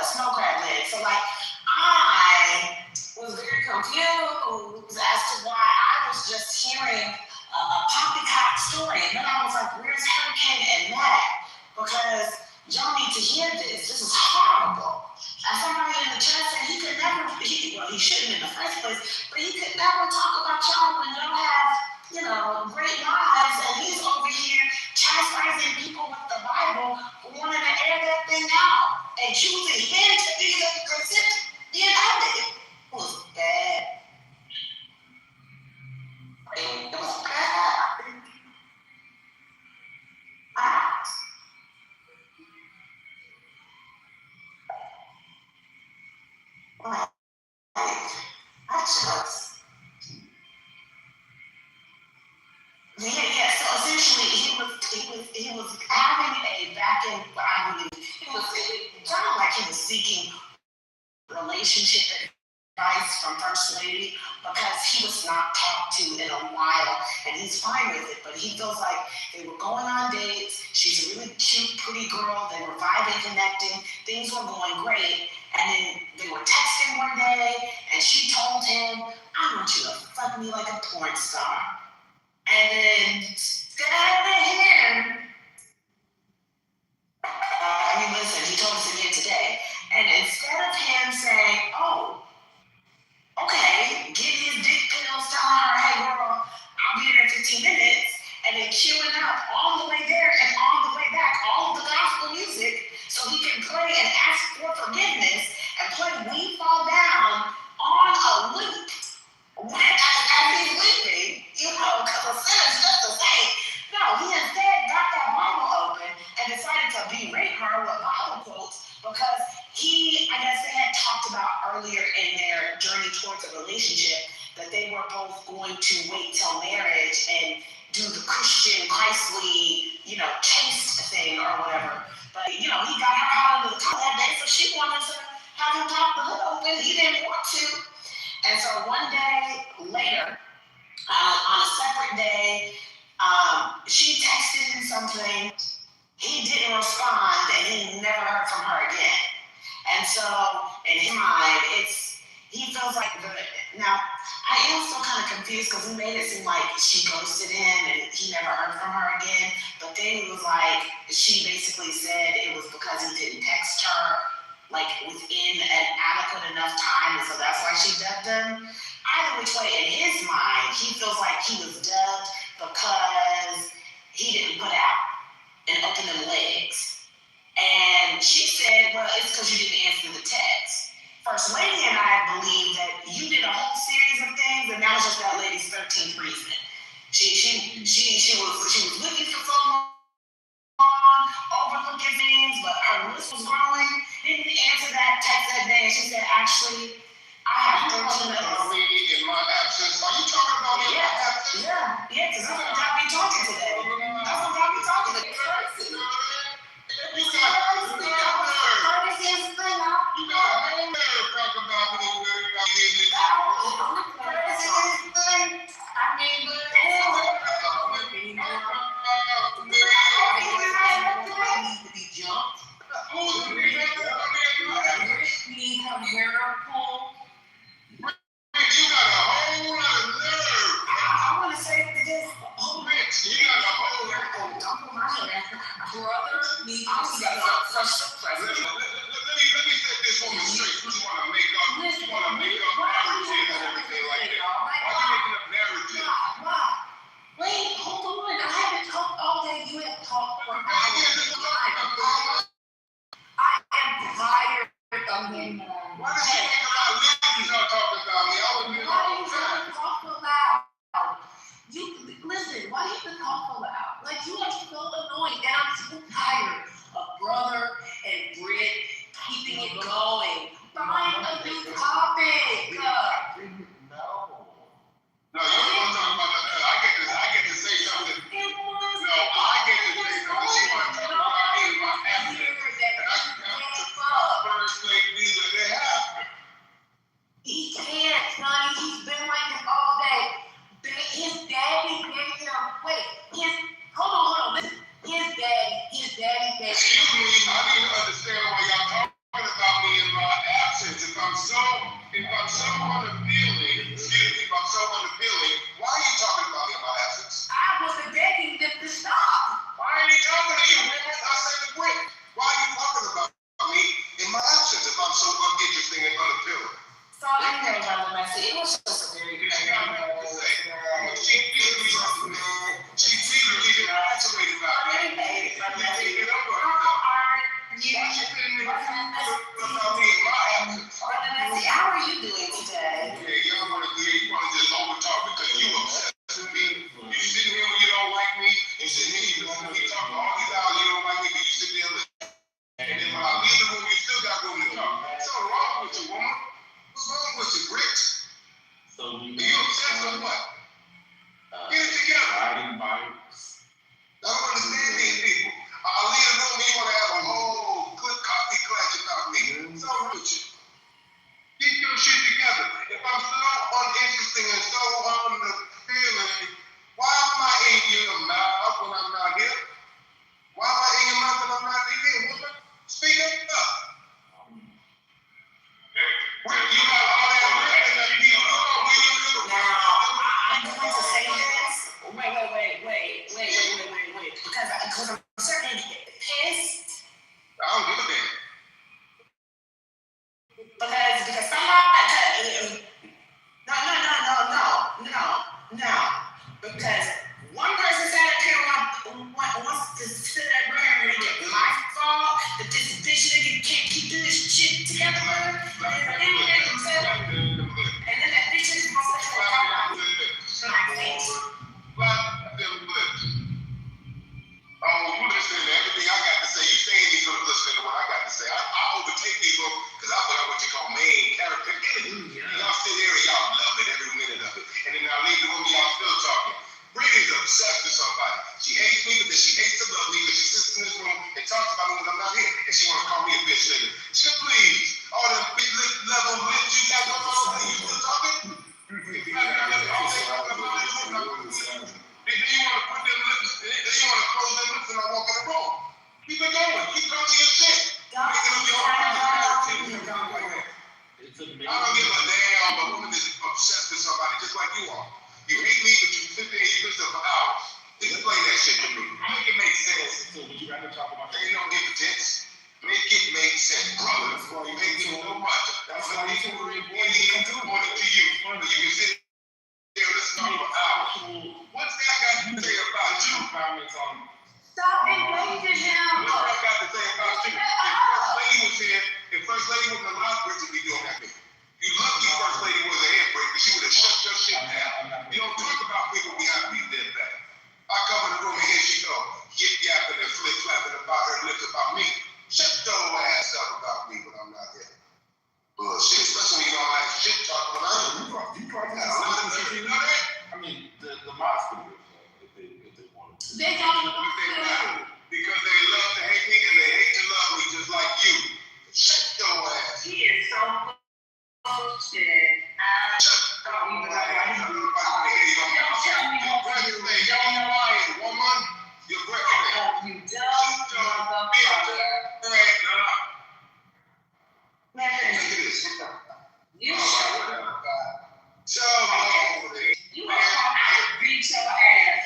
snow crab legs. So I was very confused as to why I was just hearing a poppycock story, and then I was like, "Where's Hurricane and Matt? Because y'all need to hear this. This is horrible." And somebody in the chat said he shouldn't in the first place, but he could never talk about y'all when y'all have great lives, and he's over here chastising people with the Bible, wanting to air that thing out, and choosing him to be the recipient of it. It was bad. It was bad. I just. Yeah. So essentially, he was having a back end. I believe it kind of like he was seeking relationship advice from First Lady because he was not talked to in a while, and he's fine with it. But he feels like they were going on dates. She's a really cute, pretty girl. They were vibing, connecting. Things were going great. And then they were texting one day, and she told him, "I want you to fuck me like a porn star." And then instead of him, listen, he told us again today. And instead of him saying, "Oh, okay," get his dick pills, telling her, "Hey girl, I'll be there in 15 minutes," and then queuing up all the way there and all the way back, all of the gospel music, so he can pray and ask for forgiveness and play We Fall Down on a loop. As he's weeping, because a sinner's just a saint. No, he instead got that Bible open and decided to berate her with Bible quotes because I guess they had talked about earlier in their journey towards a relationship that they were both going to wait till marriage and do the Christian, Christly, chaste thing or whatever. But, he got her out of the car that day, so she wanted to have him pop the hood open. He didn't want to. And so one day later, on a separate day, she texted him something. He didn't respond, and he never heard from her again. And so, in his mind, he feels like now, I am still kind of confused because he made it seem like she ghosted him and he never heard from her again. But then it was like, she basically said it was because he didn't text her within an adequate enough time, and so that's why she dubbed him. Either which way, in his mind, he feels like he was dubbed because he didn't put out and open them legs. And she said, "Well, it's because you didn't answer the text." First Lady and I believe that you did a whole series of things, and that was just that lady's 13th reason. She was looking for so long, overlooking things, but her list was growing. Didn't answer that text that day, and she said, "Actually, I have 13 minutes." In my absence, are you talking about me in my absence? Yeah, because that's what got me talking today. That's what got me talking today. Crazy. You got a nerve. You got a nerve talking about me You got a whole lot of nerve. I want to say this. Rich, you got a whole lot of brother. Let me set this woman straight. You want to make up marriages and everything like that. Why are you making up marriages? Why? Wait, hold on. I haven't talked all day. You have talked for hours. I am tired of him. Why did you think about ladies not talking about me? I wouldn't be Why do you talk so loud? Listen, why do you have to talk so loud? You are so annoying, and I'm so tired of Brother and Britt keeping it going. Find a new topic. No, you don't want to talk about that. I get to say something. No, I get to say something. She want to talk about me in my absence. And I can come to First Lady that they have. He can't, Sonny. He's been like this all day. His daddy gave him, hold on, listen. His daddy gave him. Excuse me, I with you, woman? What's wrong with you, Bricks? So we Are you obsessed or what? Get it together. riding bikes. I don't understand these people. I'll leave the room, you want to have a whole good coffee clash about me. What's wrong with you? Get your shit together. If I'm so uninteresting and so unfeeling, why am I in your mouth when I'm not here? Why am I in your mouth when I'm not here, woman? Speak up. You got all that written that people I'm going to say this. Wait. Because I'm certainly pissed. I don't give a damn. Because somebody. No. Because one person sat up here wants to sit up here and make it my fault that this bitch nigga can't keep this shit together. And then that bitch is supposed to come my face. You listen to everything I got to say. You saying he's going to listen to what I got to say. I overtake people because I put out what you call main character energy. Y'all sit there and y'all love it every minute of it. And then I leave the room and y'all still talking. Brittany's obsessed with somebody. She hates me because she hates to love me because she sits in this room and talks about me when I'm not here. And she want to call me a bitch later. She please. All them big level lips you got going on, you still talking? Then you want to put them lips, then you want to close them lips and I walk in the room. Keep it going. Keep going to your shit. Making up your own mind. I don't give a damn. A woman is obsessed with somebody just like you are. You hate me, but you sit there and you listen for hours. Explain that shit to me. Make it make sense. So would you rather talk about They don't give a tense. Make it make sense, brother. You make me so much. That's why you can read according to you. But you can sit there and listen for hours. What's that got to say about you? comments on? Stop enraging him. What's that got to say about you? If First Lady wasn't alive, Bridget would be doing that thing. You lucky First Lady was a handbrake, she would have shut your shit down. You don't talk about people behind me dead back. I come in the room and here she go, yip yapping and flip flapping about her lips about me. Shut your ass up about me when I'm not here. Bullshit, especially when you don't like shit talk when I'm You probably you know that? I mean, the mods could do it if they wanted to. They don't want to. Because they love to hate me and they hate to love me just like you. Shut your ass. He is so bullshit. Shut your ass. Woman, you're breaking. You dumb motherfucker. You you are I would beat your ass.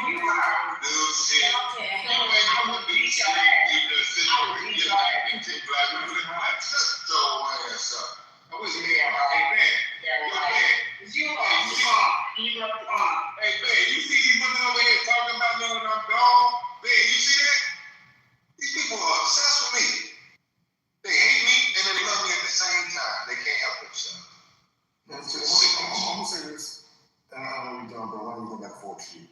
You are. I would beat your ass. Shut your ass up. I was here. Hey, man. You are smart. You are smart. Hey, man, you see these women over here talking about me when I'm gone? Man, you see that? These people are obsessed with me. They hate me and then they love me at the same time. They can't help themselves. I'm gonna say this, and I know you're done, but I want to go back forward to you.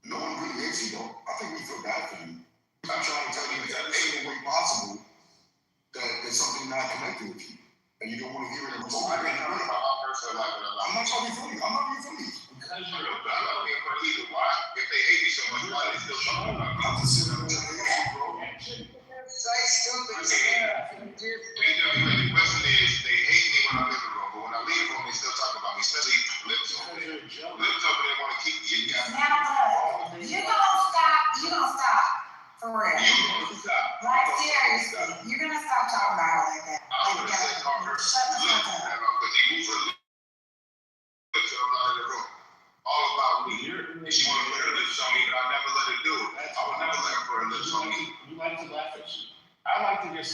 No one really hates you, though. I think we feel bad for you. I'm trying to tell you that every single way possible that there's something not connected with you, and you don't want to hear it. I'm not talking for you. I'm not being funny. Because I'm not being funny either. Why? If they hate me so much, why are they still talking about me? I'm just sitting there telling you, bro. Say stupid stuff. The question is, they hate me when I'm in the room, but when I leave the room, they still talk about me, especially lips over there. Lips over there want to keep you guys. Now look, you're gonna stop. For real. You're gonna stop. Like seriously, you're gonna stop talking about her like that. I'm gonna say call her Shut the fuck up. because he moves her lips around in the room. All about me. And she want to put her lips on me, but I never let her do it. I would never let her put her lips on me. You like to laugh at you. I like to hear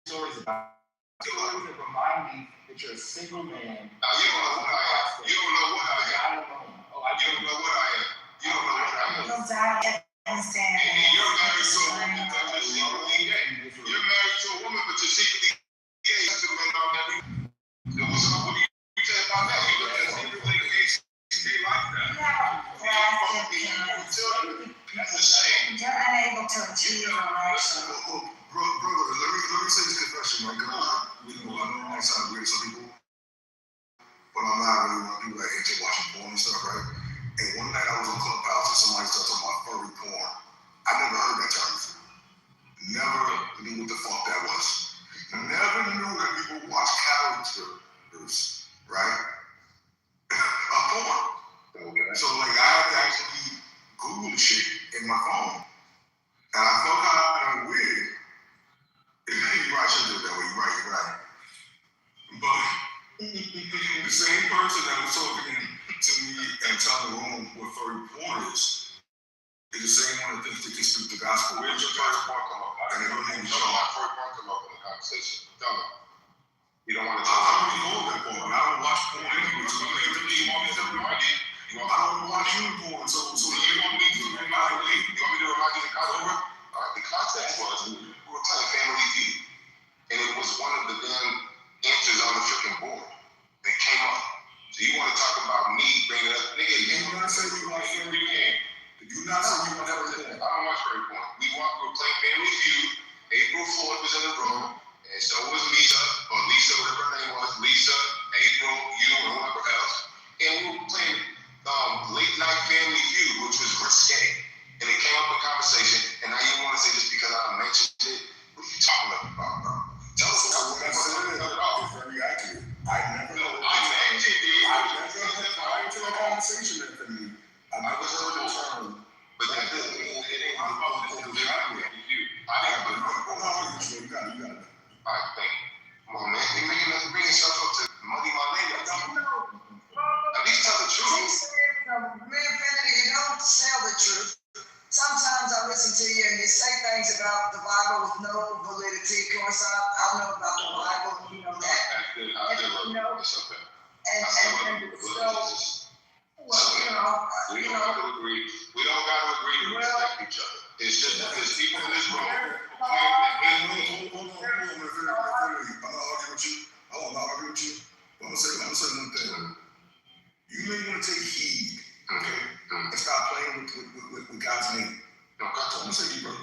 stories about stories that remind me that you're a single man. Now you don't know what I am. You don't know what I am. Oh, I you don't know what I am. You don't know what I am. Understand. And you're married to a woman that's secretly gay. You're married to a woman, but you're secretly gay. That's the man out there. So what's up? What do you say about that? You look at secretly gay, stay like that. That's a shame. You're unable to achieve a relationship. Brother, let me say this because question, right? Because I know I might sound weird to some people, but I'm not really one of the people that into watching porn and stuff, right? And one night I was on Clubhouse and somebody started talking about furry porn. I never heard that term before. Never knew what the fuck that was. Never knew that people watch characters, right? Porn. Okay. So like I had to actually Google the shit in my phone. And I felt kind of weird. You're right, I should do it that way. You're right. But the same person that was talking to me and telling the room what furry porn is the same one that thinks they can speak the gospel. Where's your first part come up? And her name is John. John. My first part come up in the conversation. Tell me. You don't want to I don't even go that porn, but I don't watch porn anyway. So you want me to remind you? I don't watch any porn, so you want me to remind you? You want me to remind you the Kitover? All right, the context was we were playing Family Feud, and it was one of the damn answers on the freaking board that came up. So you want to talk about me bringing up, nigga? You not say you watch furry porn. You not say you watch furry porn. I don't watch furry porn. We were playing Family Feud. April Floyd was in the room, and so was Lisa, or Lisa, whatever her name was. Lisa, April, you, and whoever else. And we were playing late night Family Feud, which was risque. And it came up in conversation, and now you want to say just because I mentioned it, what are you talking about, bro? Tell us what I said. It's very accurate. I never heard a conversation that for me. I never heard the term, but that doesn't mean it ain't my fault. It's accurate. You got it. All right, thank you. Come on, man. You're bringing stuff up to muddy my name. At least tell the truth. Infinity, you don't tell the truth. Sometimes I listen to you and you say things about the Bible with no validity. Of course, I know about the Bible, you know that. And so, we don't got to agree. We don't got to agree to respect each other. It's just that there's people in this room. Hold on. I'm not arguing with you. I'm gonna say one thing. You may want to take heed, okay? And stop playing with God's name. No, God's I'm gonna say you, bro.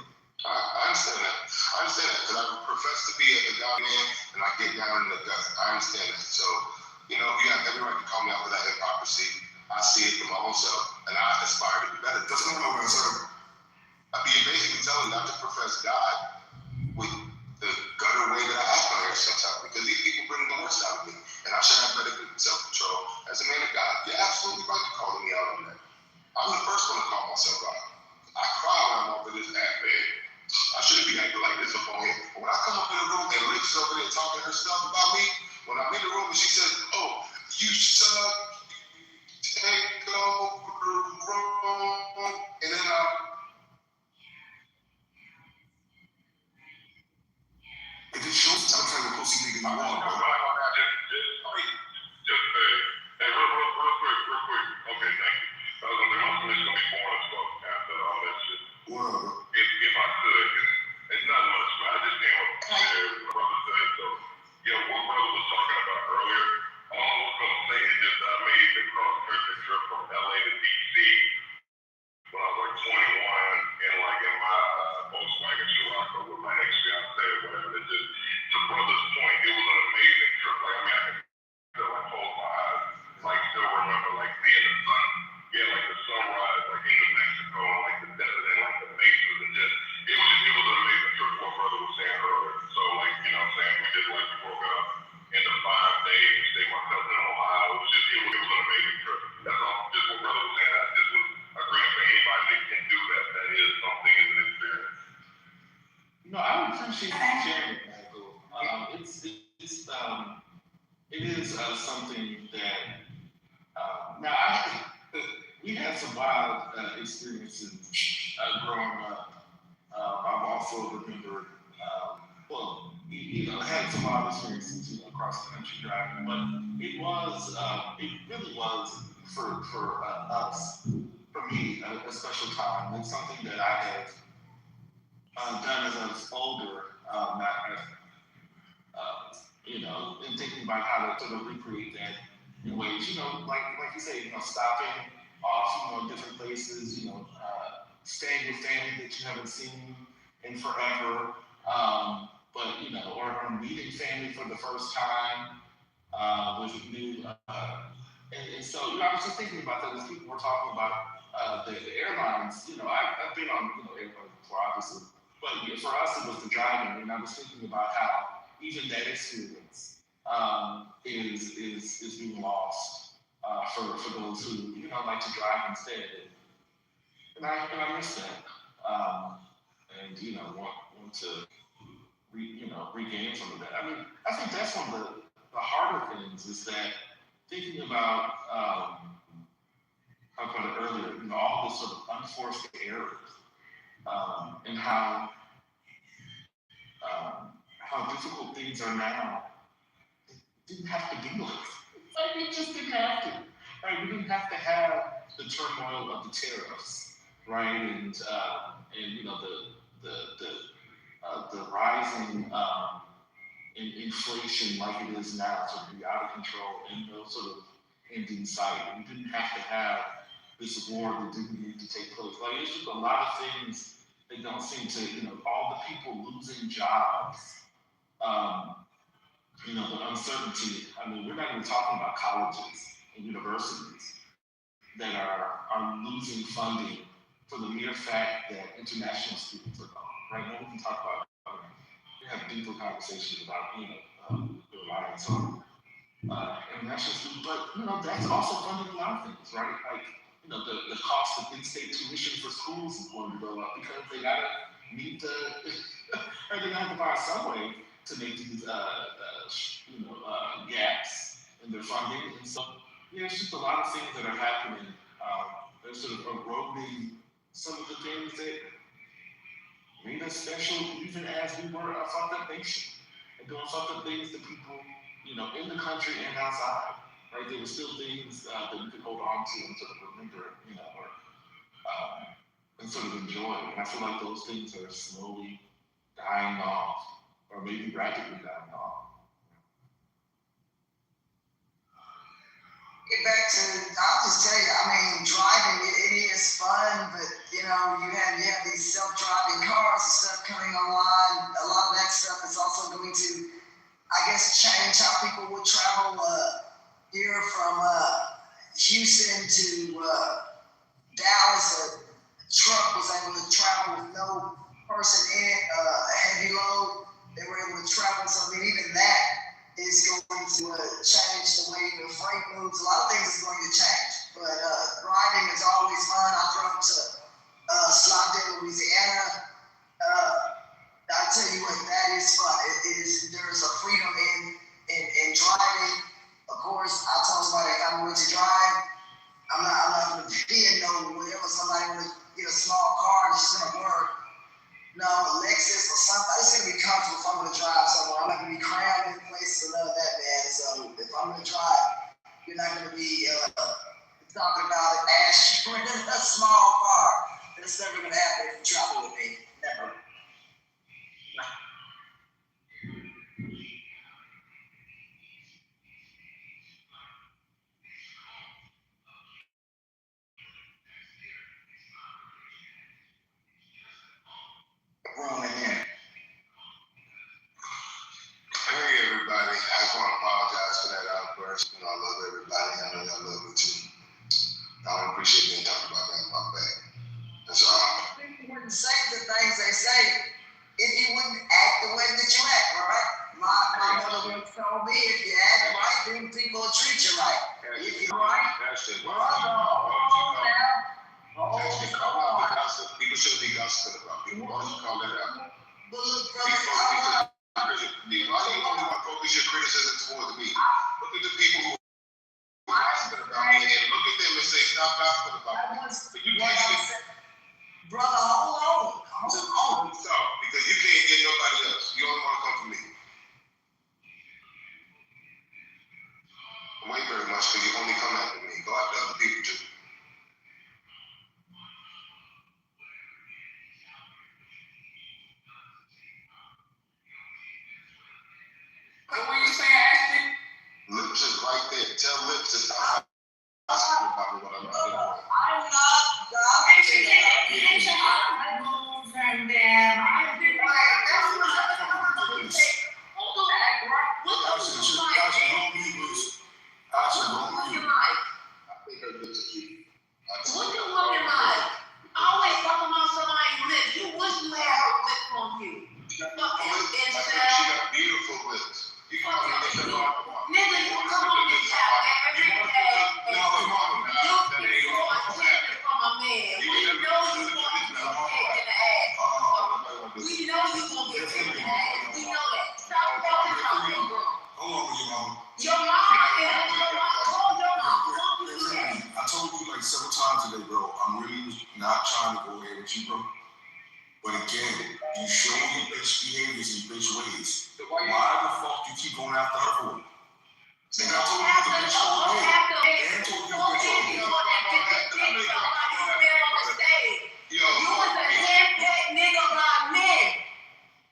I understand that. Because I profess to be a God man, and I get down in the gut. I understand that. So, you have every right to call me out for that hypocrisy. I see it for my own self, and I aspire to be better. That's not what I'm saying. You're basically telling me not to profess God with the gutter way that I act on here sometimes, because these people bring the worst out of me, and I should have better self-control as a man of God. You're absolutely right to calling me out on that. I'm the first one to call myself out. I cry when I'm over this app, man. I shouldn't be acting like this up on here. But when I come up in the room and Liz is over there talking her stuff about me, when I'm in the room and she says, "Oh, you suck, take over the room," and then it just shows sometimes the pussy nigga you are, bro. Hey, real quick. Okay, thank you. My submission gonna be boring as fuck after all that shit. Whatever. If I could, it's not much, man. I just came up to share what my brother said. So, what brother was talking about earlier, all I was gonna say is just I made the cross-country trip from LA to DC when I was like 21, and like in my Volkswagen Scirocco with my ex-fiance or whatever. It just, to brother's point, it was an amazing trip. Like, I can still close my eyes, still remember being in the sun. Yeah, the sunrise, in New Mexico, and the desert and the mesas, and just it was an amazing trip. What brother was saying earlier. So we just broke up in the 5 days, stayed my cousin in Ohio. It was an amazing trip. That's all. Just what brother was saying. I just was agreeing for anybody that can do that. That is something as an experience. I would appreciate you sharing it, Michael. It is something that we had some wild experiences growing up. I've also remembered, had some wild experiences across the country driving, but it really was for us, for me, a special time. It's something that I have done as I was older, and thinking about how to sort of recreate that in ways, like you say, stopping off, different places, staying with family that you haven't seen in forever. but or meeting family for the first time with new. And so, I was just thinking about that as people were talking about the airlines. I've been on airplanes before, obviously, but for us it was the driving, and I was thinking about how even that experience is being lost for those who like to drive instead, and I miss that, and want to regain some of that. I mean, I think that's one of the harder things is that thinking about I put it earlier, all this sort of unforced errors, and how difficult things are now. It didn't have to be like it just didn't have to. Right? We didn't have to have the turmoil of the tariffs, right? And the rising inflation like it is now sort of be out of control and no sort of end in sight. We didn't have to have this war that didn't need to take place. Like, it's just a lot of things that don't seem to, all the people losing jobs, the uncertainty. I mean, we're not even talking about colleges and universities that are losing funding for the mere fact that international students are gone, right? Now we can talk about, we have deeper conversations about, the reliance on international students, but, that's also funding a lot of things, right? Like, the cost of in-state tuition for schools is going to go up because they gotta meet the, or they have to find some way to make these, gaps in their funding. And so, it's just a lot of things that are happening. They're sort of eroding some of the things that made us special, even as we were a fucked up nation and doing fucked up things to people, in the country and outside. Right? There were still things that we could hold on to and sort of remember, and sort of enjoy. And I feel like those things are slowly dying off, or maybe rapidly dying off. Get back to, I'll just tell you, I mean, driving, it is fun, but, you have these self-driving cars and stuff coming online. A lot of that stuff is also going to, I guess, change how people would travel here from Houston to Dallas. A truck was able to travel with no person in it, a heavy load. They were able to travel, so I mean, even that is going to change the way the freight moves. A lot of things is going to change, but driving is always fun. I drove to Slaughter, Louisiana. I tell you what, that is fun. There's a freedom in driving. Of course, I told somebody if I'm going to drive, I'm not going to be in whatever somebody want to get a small car and just going to work. No, a Lexus or something. It's going to be comfortable if I'm going to drive somewhere. I'm not going to be crammed in places or none of that, man. So if I'm going to drive, you're not going to be talking about an ash in a small car. That's never going to happen if you travel with me. Never. Wrong in there. Hey everybody, I just want to apologize for that outburst. I love everybody. I know y'all love me too. I don't appreciate being talked about that in my bag. That's all. People wouldn't say the things they say if you wouldn't act the way that you act, right? My mother once told me if you act right, then people will treat you right. If you're right, people should be gossiping about people. Why don't you call that out? But look, brother, why do you only want to focus your criticism towards me? Look at the people who are gossiping about me and look at them and say, stop gossiping about me. fucking I think she incel. got beautiful lips. You can Nigga, you come on this app every day. You get more attention from a man. We know you want to get kicked in the ass. We know you gonna get kicked in the ass. We know that. Stop talking about your girl. Hold on with your mama. Your mama is your mama. Call your mama. Don't do that. I told you like several times today, bro. I'm really not trying to go ahead with you, bro. But again, you show me bitch behaviors and bitch ways. Why the fuck you keep going after her for? Nigga, I told you the bitch all day. And told you the bitch all day. You was a handpicked nigga by men.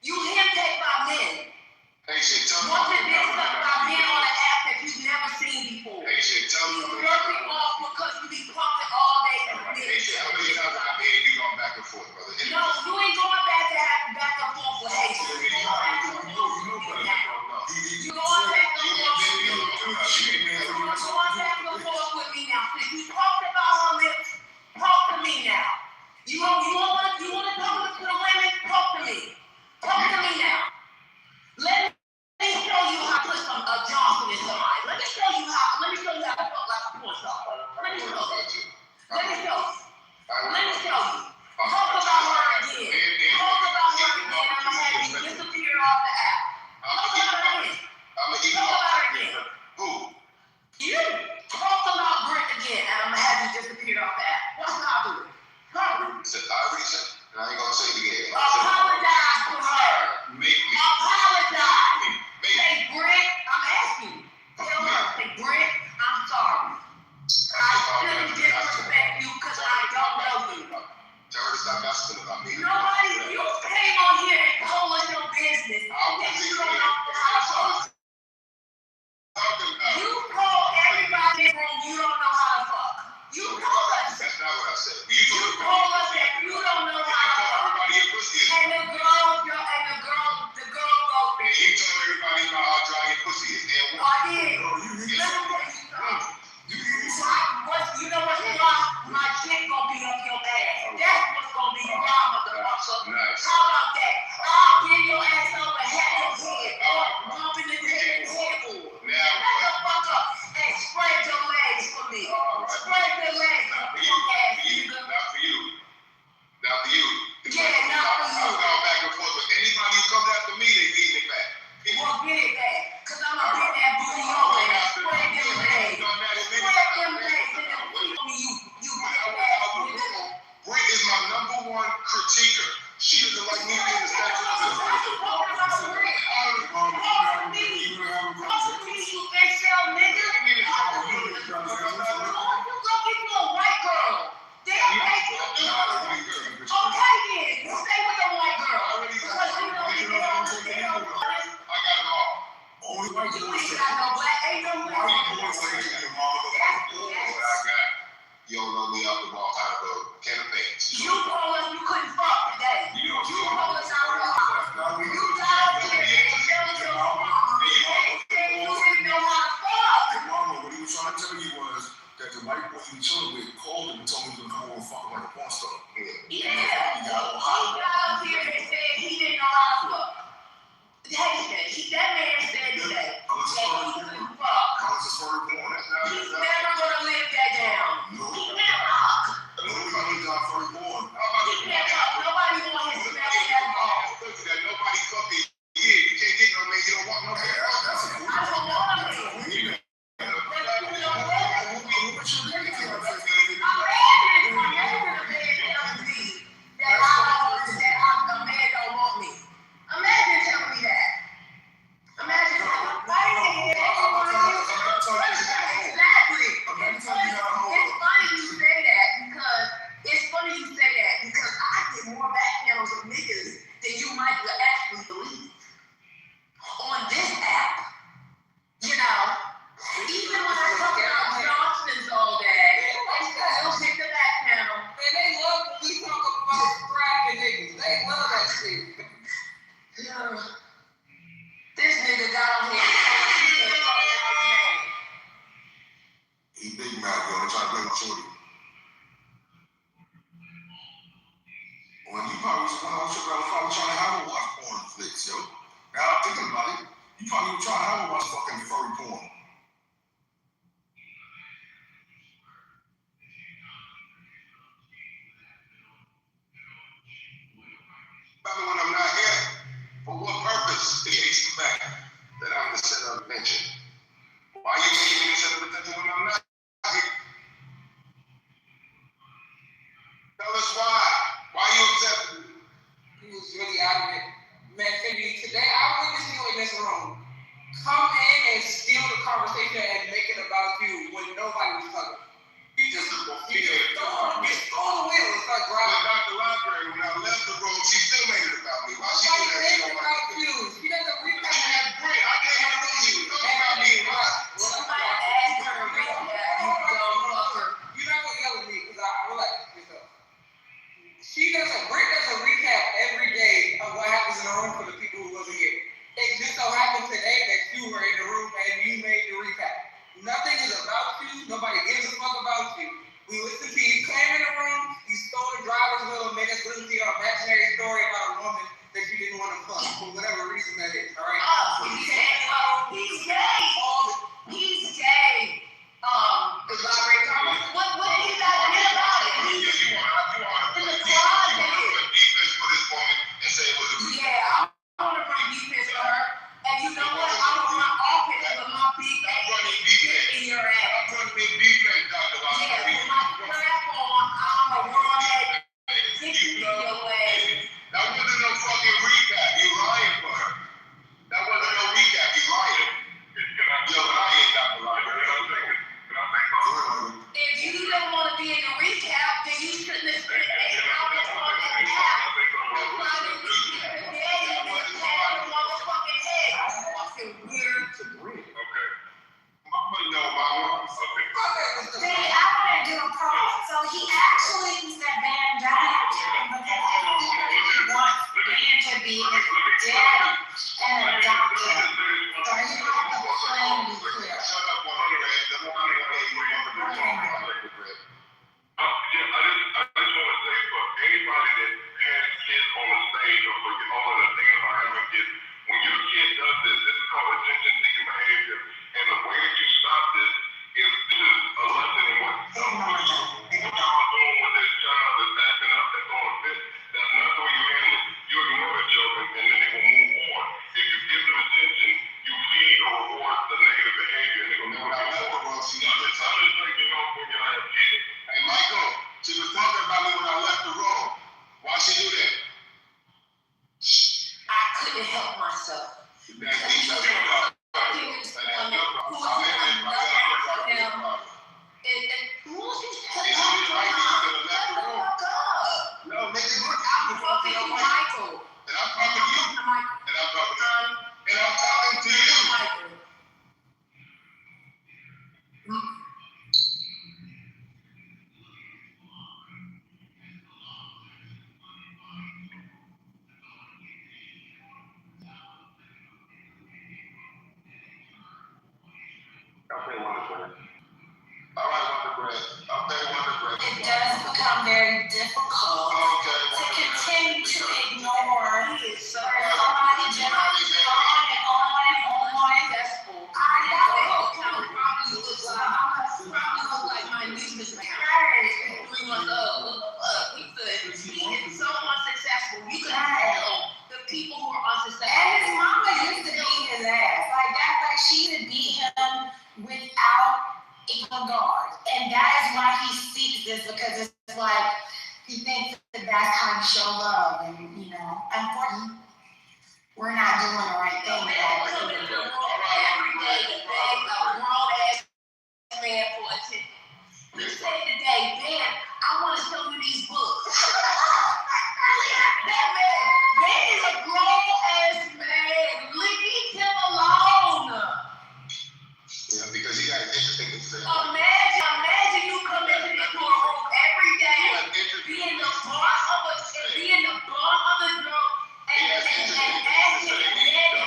You handpicked by men. Hey, shit, tell me. Once it gets stuck by men on an app that you've never seen before. Hey, shit, tell me. You working off because you be pumping all day. Hey, shit, how many times have I been you going back and forth, brother? No, you ain't going back and forth with Hayes. You going back and forth with me now. You going back and forth with me. You going back and forth with me now. Since you talked about her lips, talk to me now. You want to talk to the women? Talk to me. Talk to me now. Let me show you how to put some Johnson in somebody. Let me show you how to fuck like a porn star. Let me show you. Talk about her again. Talk about her again. I'm gonna have you disappear off the app. Talk about her again. Talk about her again. Who? You. Talk about Britt again, and I'm gonna have you disappear off the app. What's how I do it? I already said, and I ain't gonna say it again. Apologize to her. Make me. Apologize. Say, Britt, I'm asking you. Tell her, say, Britt, I'm sorry. I shouldn't disrespect you because I don't know you. Tell her to stop asking about me. Nobody, you came on here and told us your business. That you don't know how to fuck. You told everybody in the room you don't know how to fuck. You told us. That's not what I said. You told us that you don't know how to fuck. And the girl goes there. You told everybody about how dry your pussy is. And I did. Let me tell you something. You know what's wrong? My shit gonna be up your ass. That's what's gonna be wrong, motherfucker. Nice. How about that? I'll bend your ass over and have your head or bump in the headboard. Shut the fuck up and spread your legs for me. Spread your legs, you punk ass nigga. Not for you. Not for you. Yeah, not for you. I've gone back and forth with anybody who comes after me, they beat me back. Well, get it back. Cause I'm gonna bend that booty over and spread them legs. Spread them legs and then put on me, you big ass nigga. Britt is my #1 critiquer. She doesn't like me being the statue of the Talk to me, you incel nigga. You go get you a white girl. Damn, okay then, you stay with the white girl. Because you know they don't. I got them all. Only white You boys ain't got no black, ain't no black. white boys say your mama the fuck. What I got. You don't know me off the ball out of a can of paint. You told us you couldn't fuck today. You told us I was wrong. You got up here and told your mama and said you didn't know how to fuck. Your mama, what he was trying to tell you was that the white boy he was chilling with called him and told him he was gonna come over and fuck like a porn star. Yeah. He got up here and said he didn't know how to fuck. That man said today that he couldn't fuck. He's never gonna live that down. He never. who wasn't here. It just so happened today that you were in the room and you made the recap. Nothing is about you. Nobody gives a fuck about you. We listened to you claim in the room. You stole the driver's wheel and made us listen to your imaginary story about a woman that you didn't want to fuck for whatever reason that is. All right. He's gay. He's gay. Elaborate. What do you got to get about it? You want to put defense for this woman and say it was a reason. Yeah, I want to run defense for her. And you know what? I'm going to run offense with my big in your ass. I'm running defense, Dr. Locke. Yeah, with my platform, I'm going to run that dick in your ass. That wasn't no fucking recap. You lying for her. That wasn't no recap. You lying. You're lying, Dr. Locke. If you don't want to be in the recap, then you shouldn't have spent 8 hours on that app. Hey, I want to do a poll. So he actually said Van died, but he wants Van to be his daddy and adopt him. So he wants the plan to be clear. Shut up, 100. I just want to say for anybody that has kids on the stage or for all of the things about having kids, when your kid does this is called attention-seeking behavior. And the way that you stop this is a lesson in what y'all doing with this child that's acting up, that's on a fit. That's not the way you handle it. You ignore the children and then they will move on. If you give them attention, you feed or reward the negative behavior and they will never move on. I'm just like, you know, when you have kids. Hey, Michael, she was talking about me when I left the room. Why she do that? I couldn't help myself. It does become very difficult to continue to ignore where somebody just on and on and on. I know. Probably look like my niece is 3 months old. He is so unsuccessful. You can tell the people who are unsuccessful. And his mama used to beat his ass. Like that, like she would beat him without a guard. And that is why he seeks this, because it's like he thinks that that's how you show love. And you know, unfortunately, we're not doing the right thing. Every day to beg a grown-ass man for attention. You say today, man, I want to show you these books. That man is a grown-ass man. Leave him alone. Yeah, because he got interesting to say. Imagine you come into a room every day, being the boss of the girl, and asking him,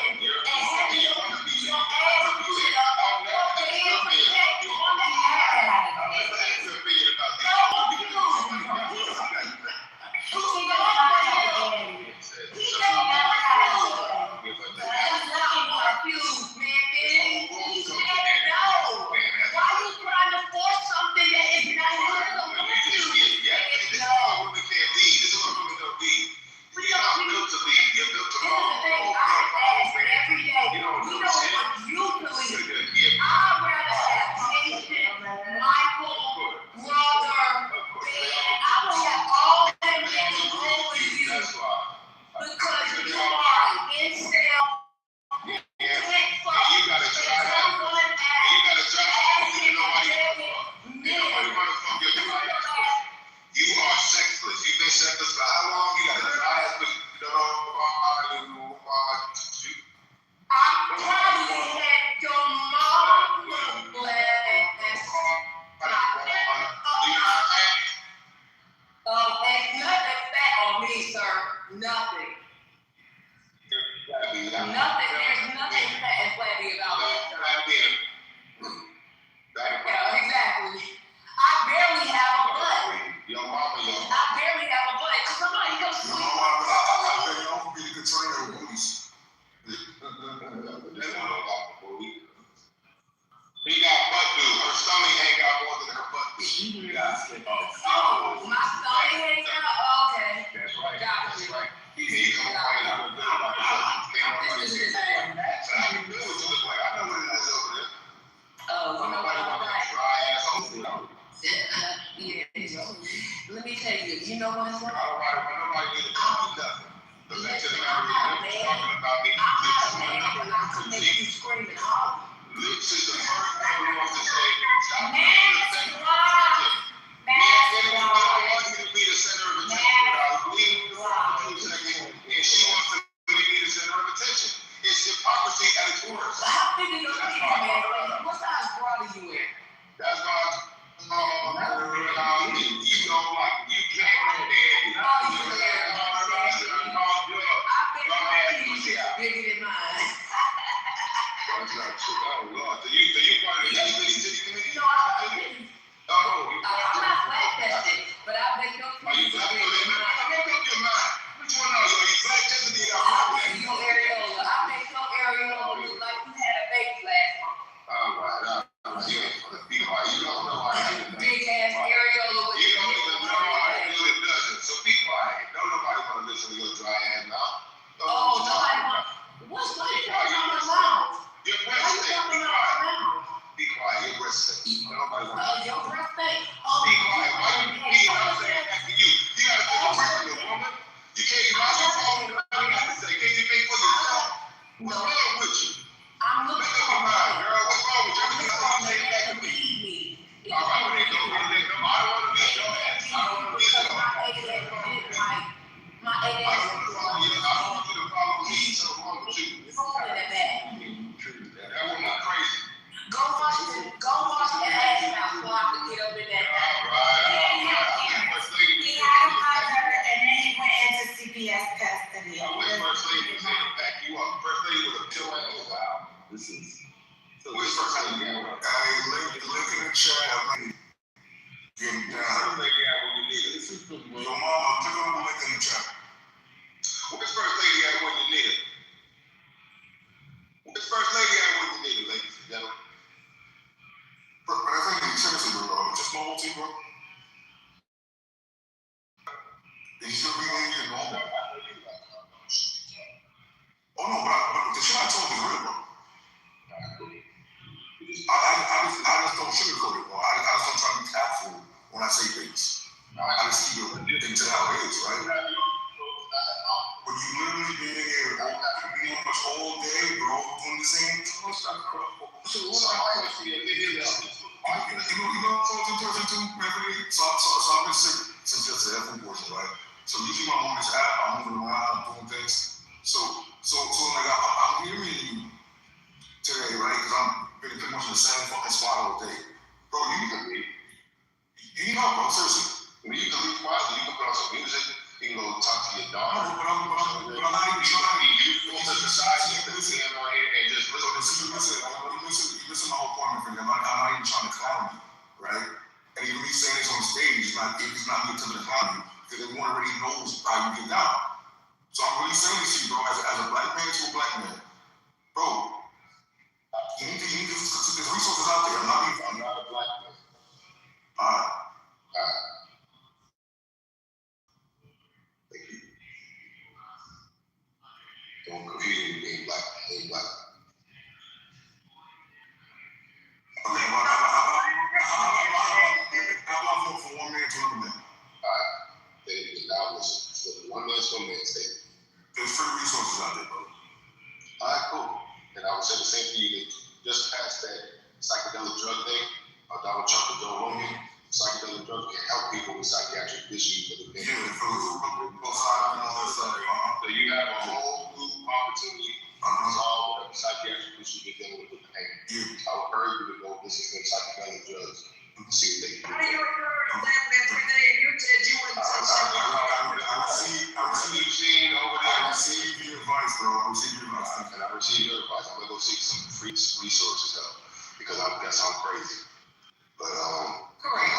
There's nothing fat and flabby about me. Yeah, exactly. I barely have a butt. Your mama, I barely have a butt. Cause somebody goes to Your mama, I bet you don't be the container of booties. He got butt do. Her stomach ain't got more than her butt do. Oh, my stomach hangs out? Oh, okay. That's right. Got That's you. right. He come find out good about the butt. Can't nobody say that. So I can do what you look like. I know what it is over there. Oh, you know what I'm like? Dry ass over there. Yeah. Let me tell you, you know what it's like? I don't ride with nobody need to tell me nothing. The fact of the matter is, talking about me. I'm making you scream and holler. Lips is the first thing we want to say. Stop being the center of attention. I don't want you to be the center of attention. And she wants to be the center of attention. It's hypocrisy at its worst. How big are your titties, man? What size bra do you wear? That's why you don't like you can't bigger than mine. That's not true. Oh Lord, so you part of the city committee? No, I'm not flat tested, but I bet your Are you black? bigger than mine. Make up your mind. Which one are you? Are you black tested or you got black? You areola. I bet your areola look like you had a baby last month. All right. You ain't gonna be quiet. You don't know how to do that. Big ass areola with you don't even know how to do it, does it? So be quiet. Don't nobody want to listen to your dry ass mouth. Oh, nobody wants. What's my mouth? Your breath stink. Be quiet. Be quiet. Your breath stink. Nobody wants to. Your breath stink. Be quiet. Why you be? I'm saying that to you. You gotta take a break from your woman. You can't. You got your phone. You got to say, can you think for yourself? What's wrong with you? I'm looking for your mind, girl. What's wrong with you? Everything I'm saying back to me. All right, well, they don't. I don't want to be your ass. I don't want to be your ass. My I don't want you to follow me. So wrong with you. That was not crazy. Go wash the ass now so I can get up in that. All right. He had a mother and then he went into CPS custody. I wish First Lady was here to back you up. First Lady was a pill ass. Wow. This is. So which First Lady got what? Link in the chat. Getting down. First Lady got what you need. This is the your mama. Click on the link in the chat. Which First Lady got what you need? Which First Lady got what you need, ladies and gentlemen? But I think it's seriously, bro. Just novelty, bro. It should be in normal. Oh no, but the shit I told you is real, bro. I just don't sugarcoat it, bro. I just don't try to be tactful when I say things. I just keep it into how it is, right? But you literally being here pretty much all day, bro, doing the same stuff, bro. So what's my question? You know, person too, maybe. So I've been sick since yesterday, that's important, right? So usually when I'm on this app, I'm moving around, doing things. So like I'm hearing you today, right? Because I'm been pretty much in the same fucking spot all day. Bro, you can leave. You need help, bro, seriously. I mean, you can leave quietly, you can put on some music, you can go talk to your dog. No, but I'm not even trying to you go to the side, you can sit on here and just listen. Listen to my whole point, my friend. I'm not even trying to clown you, right? And even me saying this on stage, it's not me attempting to clown you, because everyone already knows how you get down. So I'm really saying this to you, bro, as a black man to a black man, bro, you need to there's resources out there. I'm not a black man. Thank you. Don't confuse me with being black. I ain't black. Okay, how about for one man to another man? Now listen, one man's one man's statement. There's free resources out there, bro. All right, cool. And I would say the same for you. Just past that psychedelic drug thing, Donald Trump and Joe Rogan, psychedelic drugs can help people with psychiatric issues. Yeah, both sides and all that stuff. So you have a whole new opportunity to solve whatever psychiatric issue you're dealing with the pain. I would urge you to go listen to psychedelic drugs and see what they can do. How do you heard that today? You said you wouldn't say something. I received the advice, bro. I received your advice. appreciate your advice. I'm gonna go seek some free resources though, because that sounds crazy. But correct.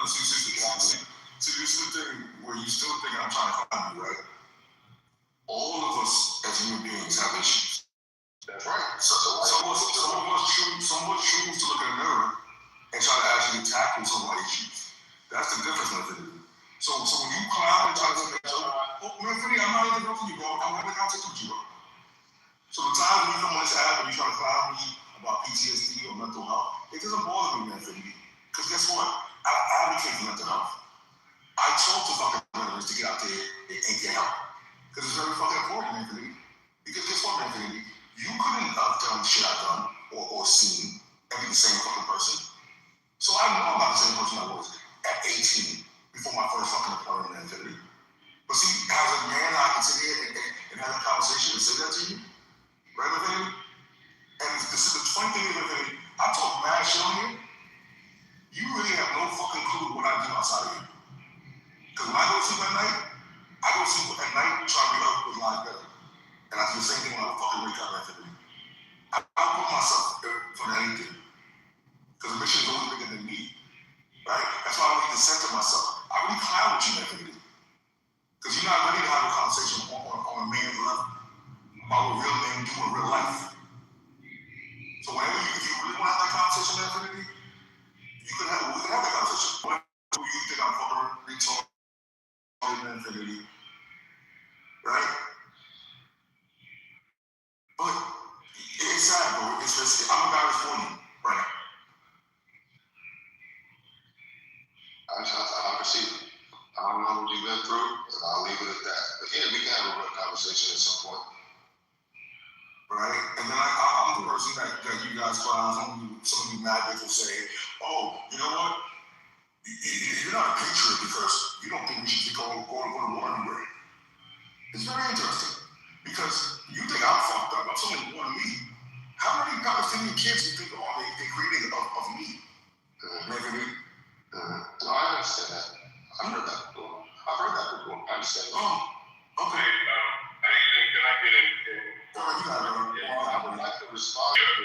See, this is the thing where you still think I'm trying to find you, right? All of us as human beings have issues. That's right. Some of us choose to look in the mirror and try to actually tackle some of our issues. That's the difference with it. So when you clown and try to say, oh, man, Vinny, I'm not interrupting you, bro. I'm having a conversation with you, bro. So the time when you come on this app and you try to clown me about PTSD or mental health, it doesn't bother me, man, Vinny. Because guess what? I advocate for mental health. I talk to fucking veterans to get out there and get help. Because it's very fucking important, Anthony. Because guess what, Anthony? You couldn't have done shit I've done or seen and be the same fucking person. So I know I'm not the same person I was at 18 before my first fucking deployment, Anthony. But see, as a man, I can sit here and have a conversation and say that to you. Right, Anthony? And the funny thing is, Anthony, I talk mad shit on here. You really have no fucking clue what I do outside of here. Because when I go to sleep at night, I go to sleep at night trying to be up with life better. And I do the same thing when I fucking wake up, Anthony. I put myself for anything. Because the mission is always bigger than me. Right? That's why I need to center myself. I really clown with you, Anthony. Because you're not ready to have a conversation on a man's level about what real men do in real life. So whenever if you really want to have that conversation, Anthony, we can have that conversation. Whenever you think I'm fucking retarded, Anthony, right? But it's sad, bro. I'm embarrassed for you right now. I can see it. I don't know what you've been through, but I'll leave it at that. But yeah, we can have a real conversation at some point. Right? And then I'm the person that you guys clown. Some of you mad bitches will say, oh, you know what? You're not a patriot because you don't think we should be going to war anywhere. It's very interesting. Because you think I'm fucked up. I'm someone born me. How many Palestinian kids do you think they created of me? Maybe. No, I understand that. I've heard that before. I understand that. Oh, okay. Can I get in? I would like to respond to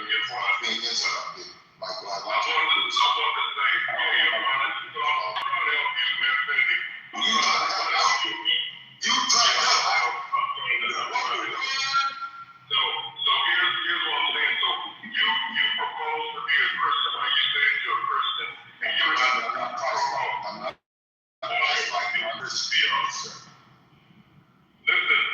being interrupted. Like, I want to say, you try to help. So here's what I'm saying. So you propose to be a Christian, like you said you're a Christian, and you're not I'm not a Christian. Listen,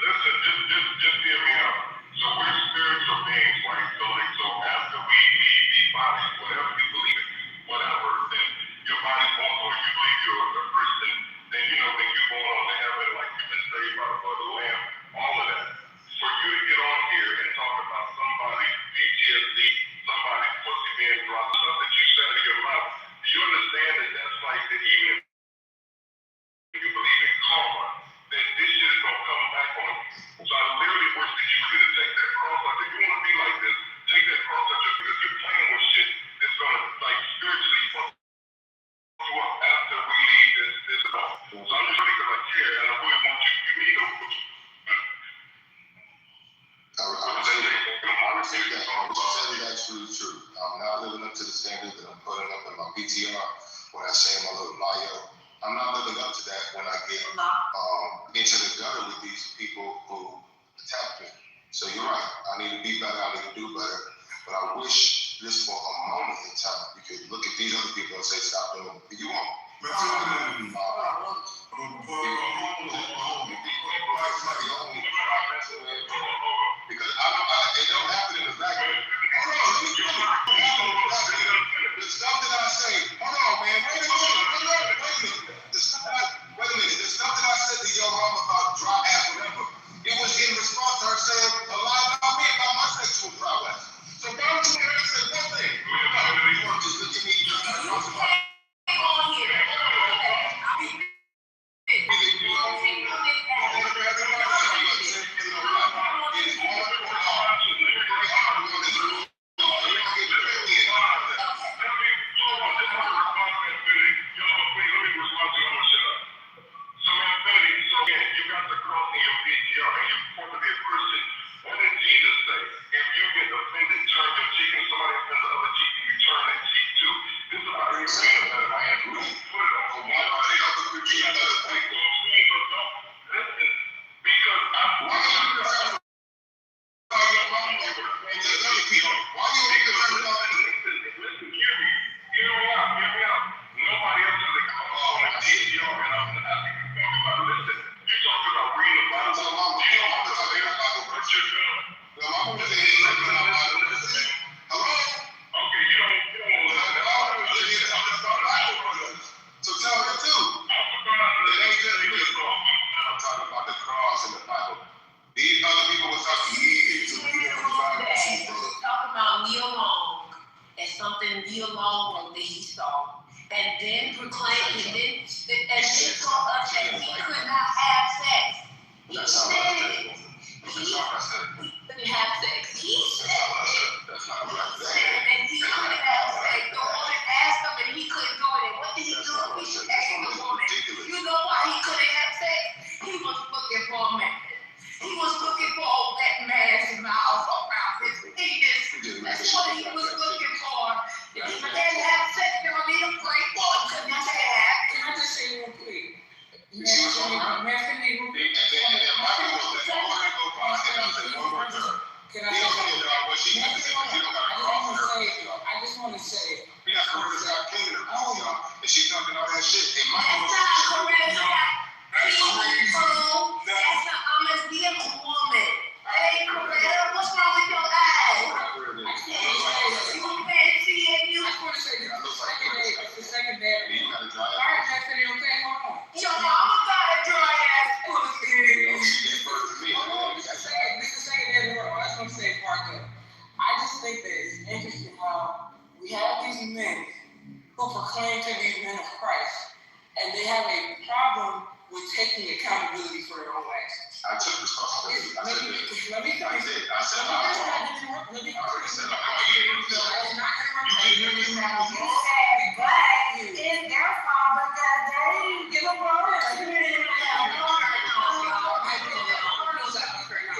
just hear me out. So we're spiritual beings, right? So after we leave these bodies, whatever you believe in, whatever, then your body's born, or you believe you're a Christian, then then you're going on to heaven, like you've been saved by the blood of the Lamb, all of that. For you to get on here and talk about somebody's PTSD, somebody's pussy being dropped, stuff that you said in your mouth, do you understand that that's like that even if you believe in karma, that this shit is gonna come back on you. So I literally wish that you would take that cross out. If you want to be like this, take that cross out because you're playing with shit that's gonna like spiritually fuck you up after we leave this off. So I'm just really because I care and I really want you to be I received that. What you said is absolutely true. I'm not living up to the standards that I'm putting up in my PTR when I say my little bio. I'm not living up to that when I get into the gutter with these people who attack me. So you're right. I need to be better. I need to do better. But I wish this for a moment in time. You could look at these other people and say, stop doing it. You won't. Because it don't happen in the back. The stuff that I say, hold on, man, wait a minute. The stuff that I said to your mom about dry ass, whatever, it was in response to her saying a lot about me, about my sexual prowess. So why would you ever say one thing? You want to just look at me, you got to know somebody. then proclaimed, and then told us that he could not have sex. He said he couldn't have sex. He said that he couldn't have sex. The woman asked him and he couldn't do it. And what did he do? He asked the woman, you know why he couldn't have sex? He was looking for a man. He was looking for a wet man's mouth around his penis. That's what he was looking for. If he can't have sex, they don't need a great one. Can I just say real quick? I just want to say, and she's talking all that shit. That's not correct. That's not honest. Be a woman. That ain't correct. What's wrong with your eyes? You can't see it. You. I just want to say the second day. All right, that's it. Okay, hold on. Your mama got a dry ass pussy. Hold on, this is the second day in the world. I just want to say part of it. I just think that it's interesting how we have these men who proclaim to be men of Christ, and they have a problem with taking accountability for their own actions. I took responsibility. Let me tell you. I said I was wrong. Let me I already said I was wrong. But it's their fault because they didn't give a fuck.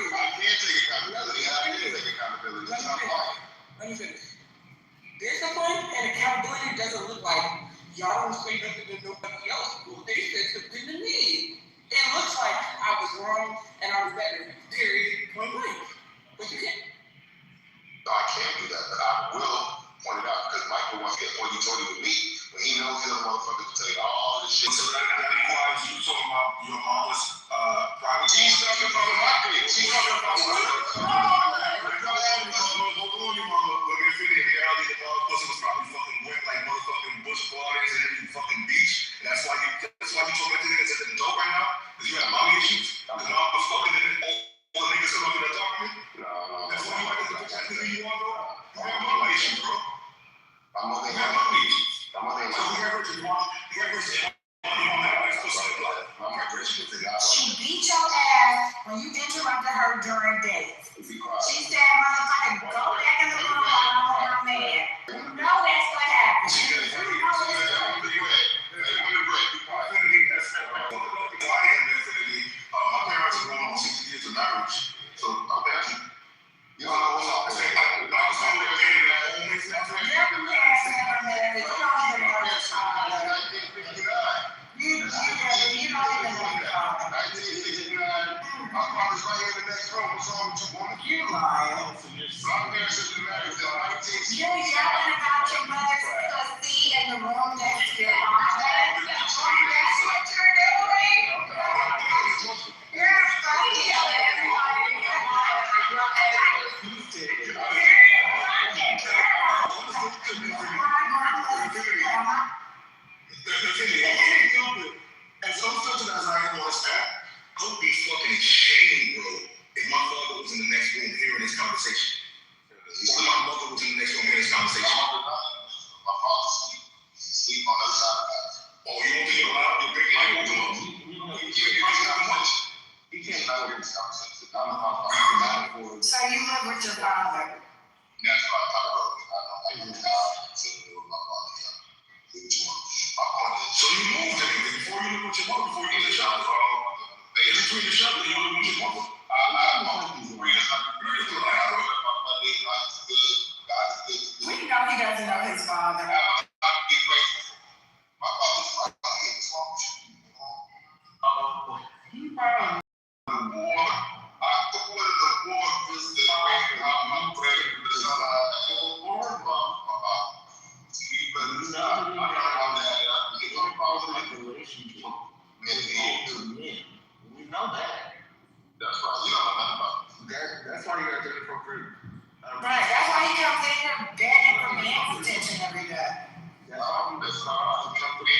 I can't take accountability. I can't take accountability. It's not fine. Let me finish. Discipline and accountability doesn't look like y'all don't say nothing to nobody else. They said something to me. It looks like I was wrong and I was better. Period. Point blank. But you can't. No, I can't do that, but I will point it out because Michael wants to get hoity-toity with me when he knows he's a motherfucker to tell you all this shit. So that requires you talking about your mama's private. She's talking about my kid. She's talking about my Hold on, your mama. Let me finish. The reality of the pussy was probably fucking wet like motherfucking bush gardens and every fucking beach. And that's why you told me that it's at the door right now because you have mommy issues. Because mom was fucking in it. All the niggas come up there talking to me. No. That's why you like to protect who you want, bro. You have mommy issues, bro. My mother You have mommy issues. My mother ain't So you have her to want. You have her to She beat your ass when you interrupted her during dates. She said, motherfucker, go back in the room while I'm on my man. You know that's what happened. My parents are going on 60 years of marriage. So I'm happy. You know what I'm saying? You're yelling about your mother's pussy in the room next to your mom. That's what you're doing. You're fucking yelling at everybody in your life. And so such as I am on this app, I would be fucking ashamed, bro, if my father was in the next room hearing this conversation. Or my mother was in the next room hearing this conversation. My father sleep on the other side of the house. Oh, you won't be allowed to bring my mother up. He can't know this conversation. I'm So you live with your father? That's why I talk about it. I don't like this house. My father. Which one? My father. So you moved in before you lived with your mother, before you get the shop. In between the shop, you lived with your mother. We know he doesn't know his father. We know that. That's right. You don't know nothing about it. That's why you got to for free. Right, that's why he comes in here begging for man's attention every day. That's not company.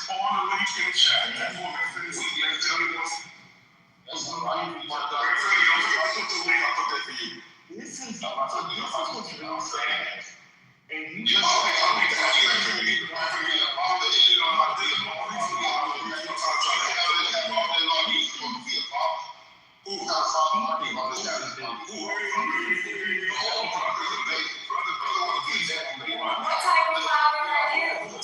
On the link in the chat.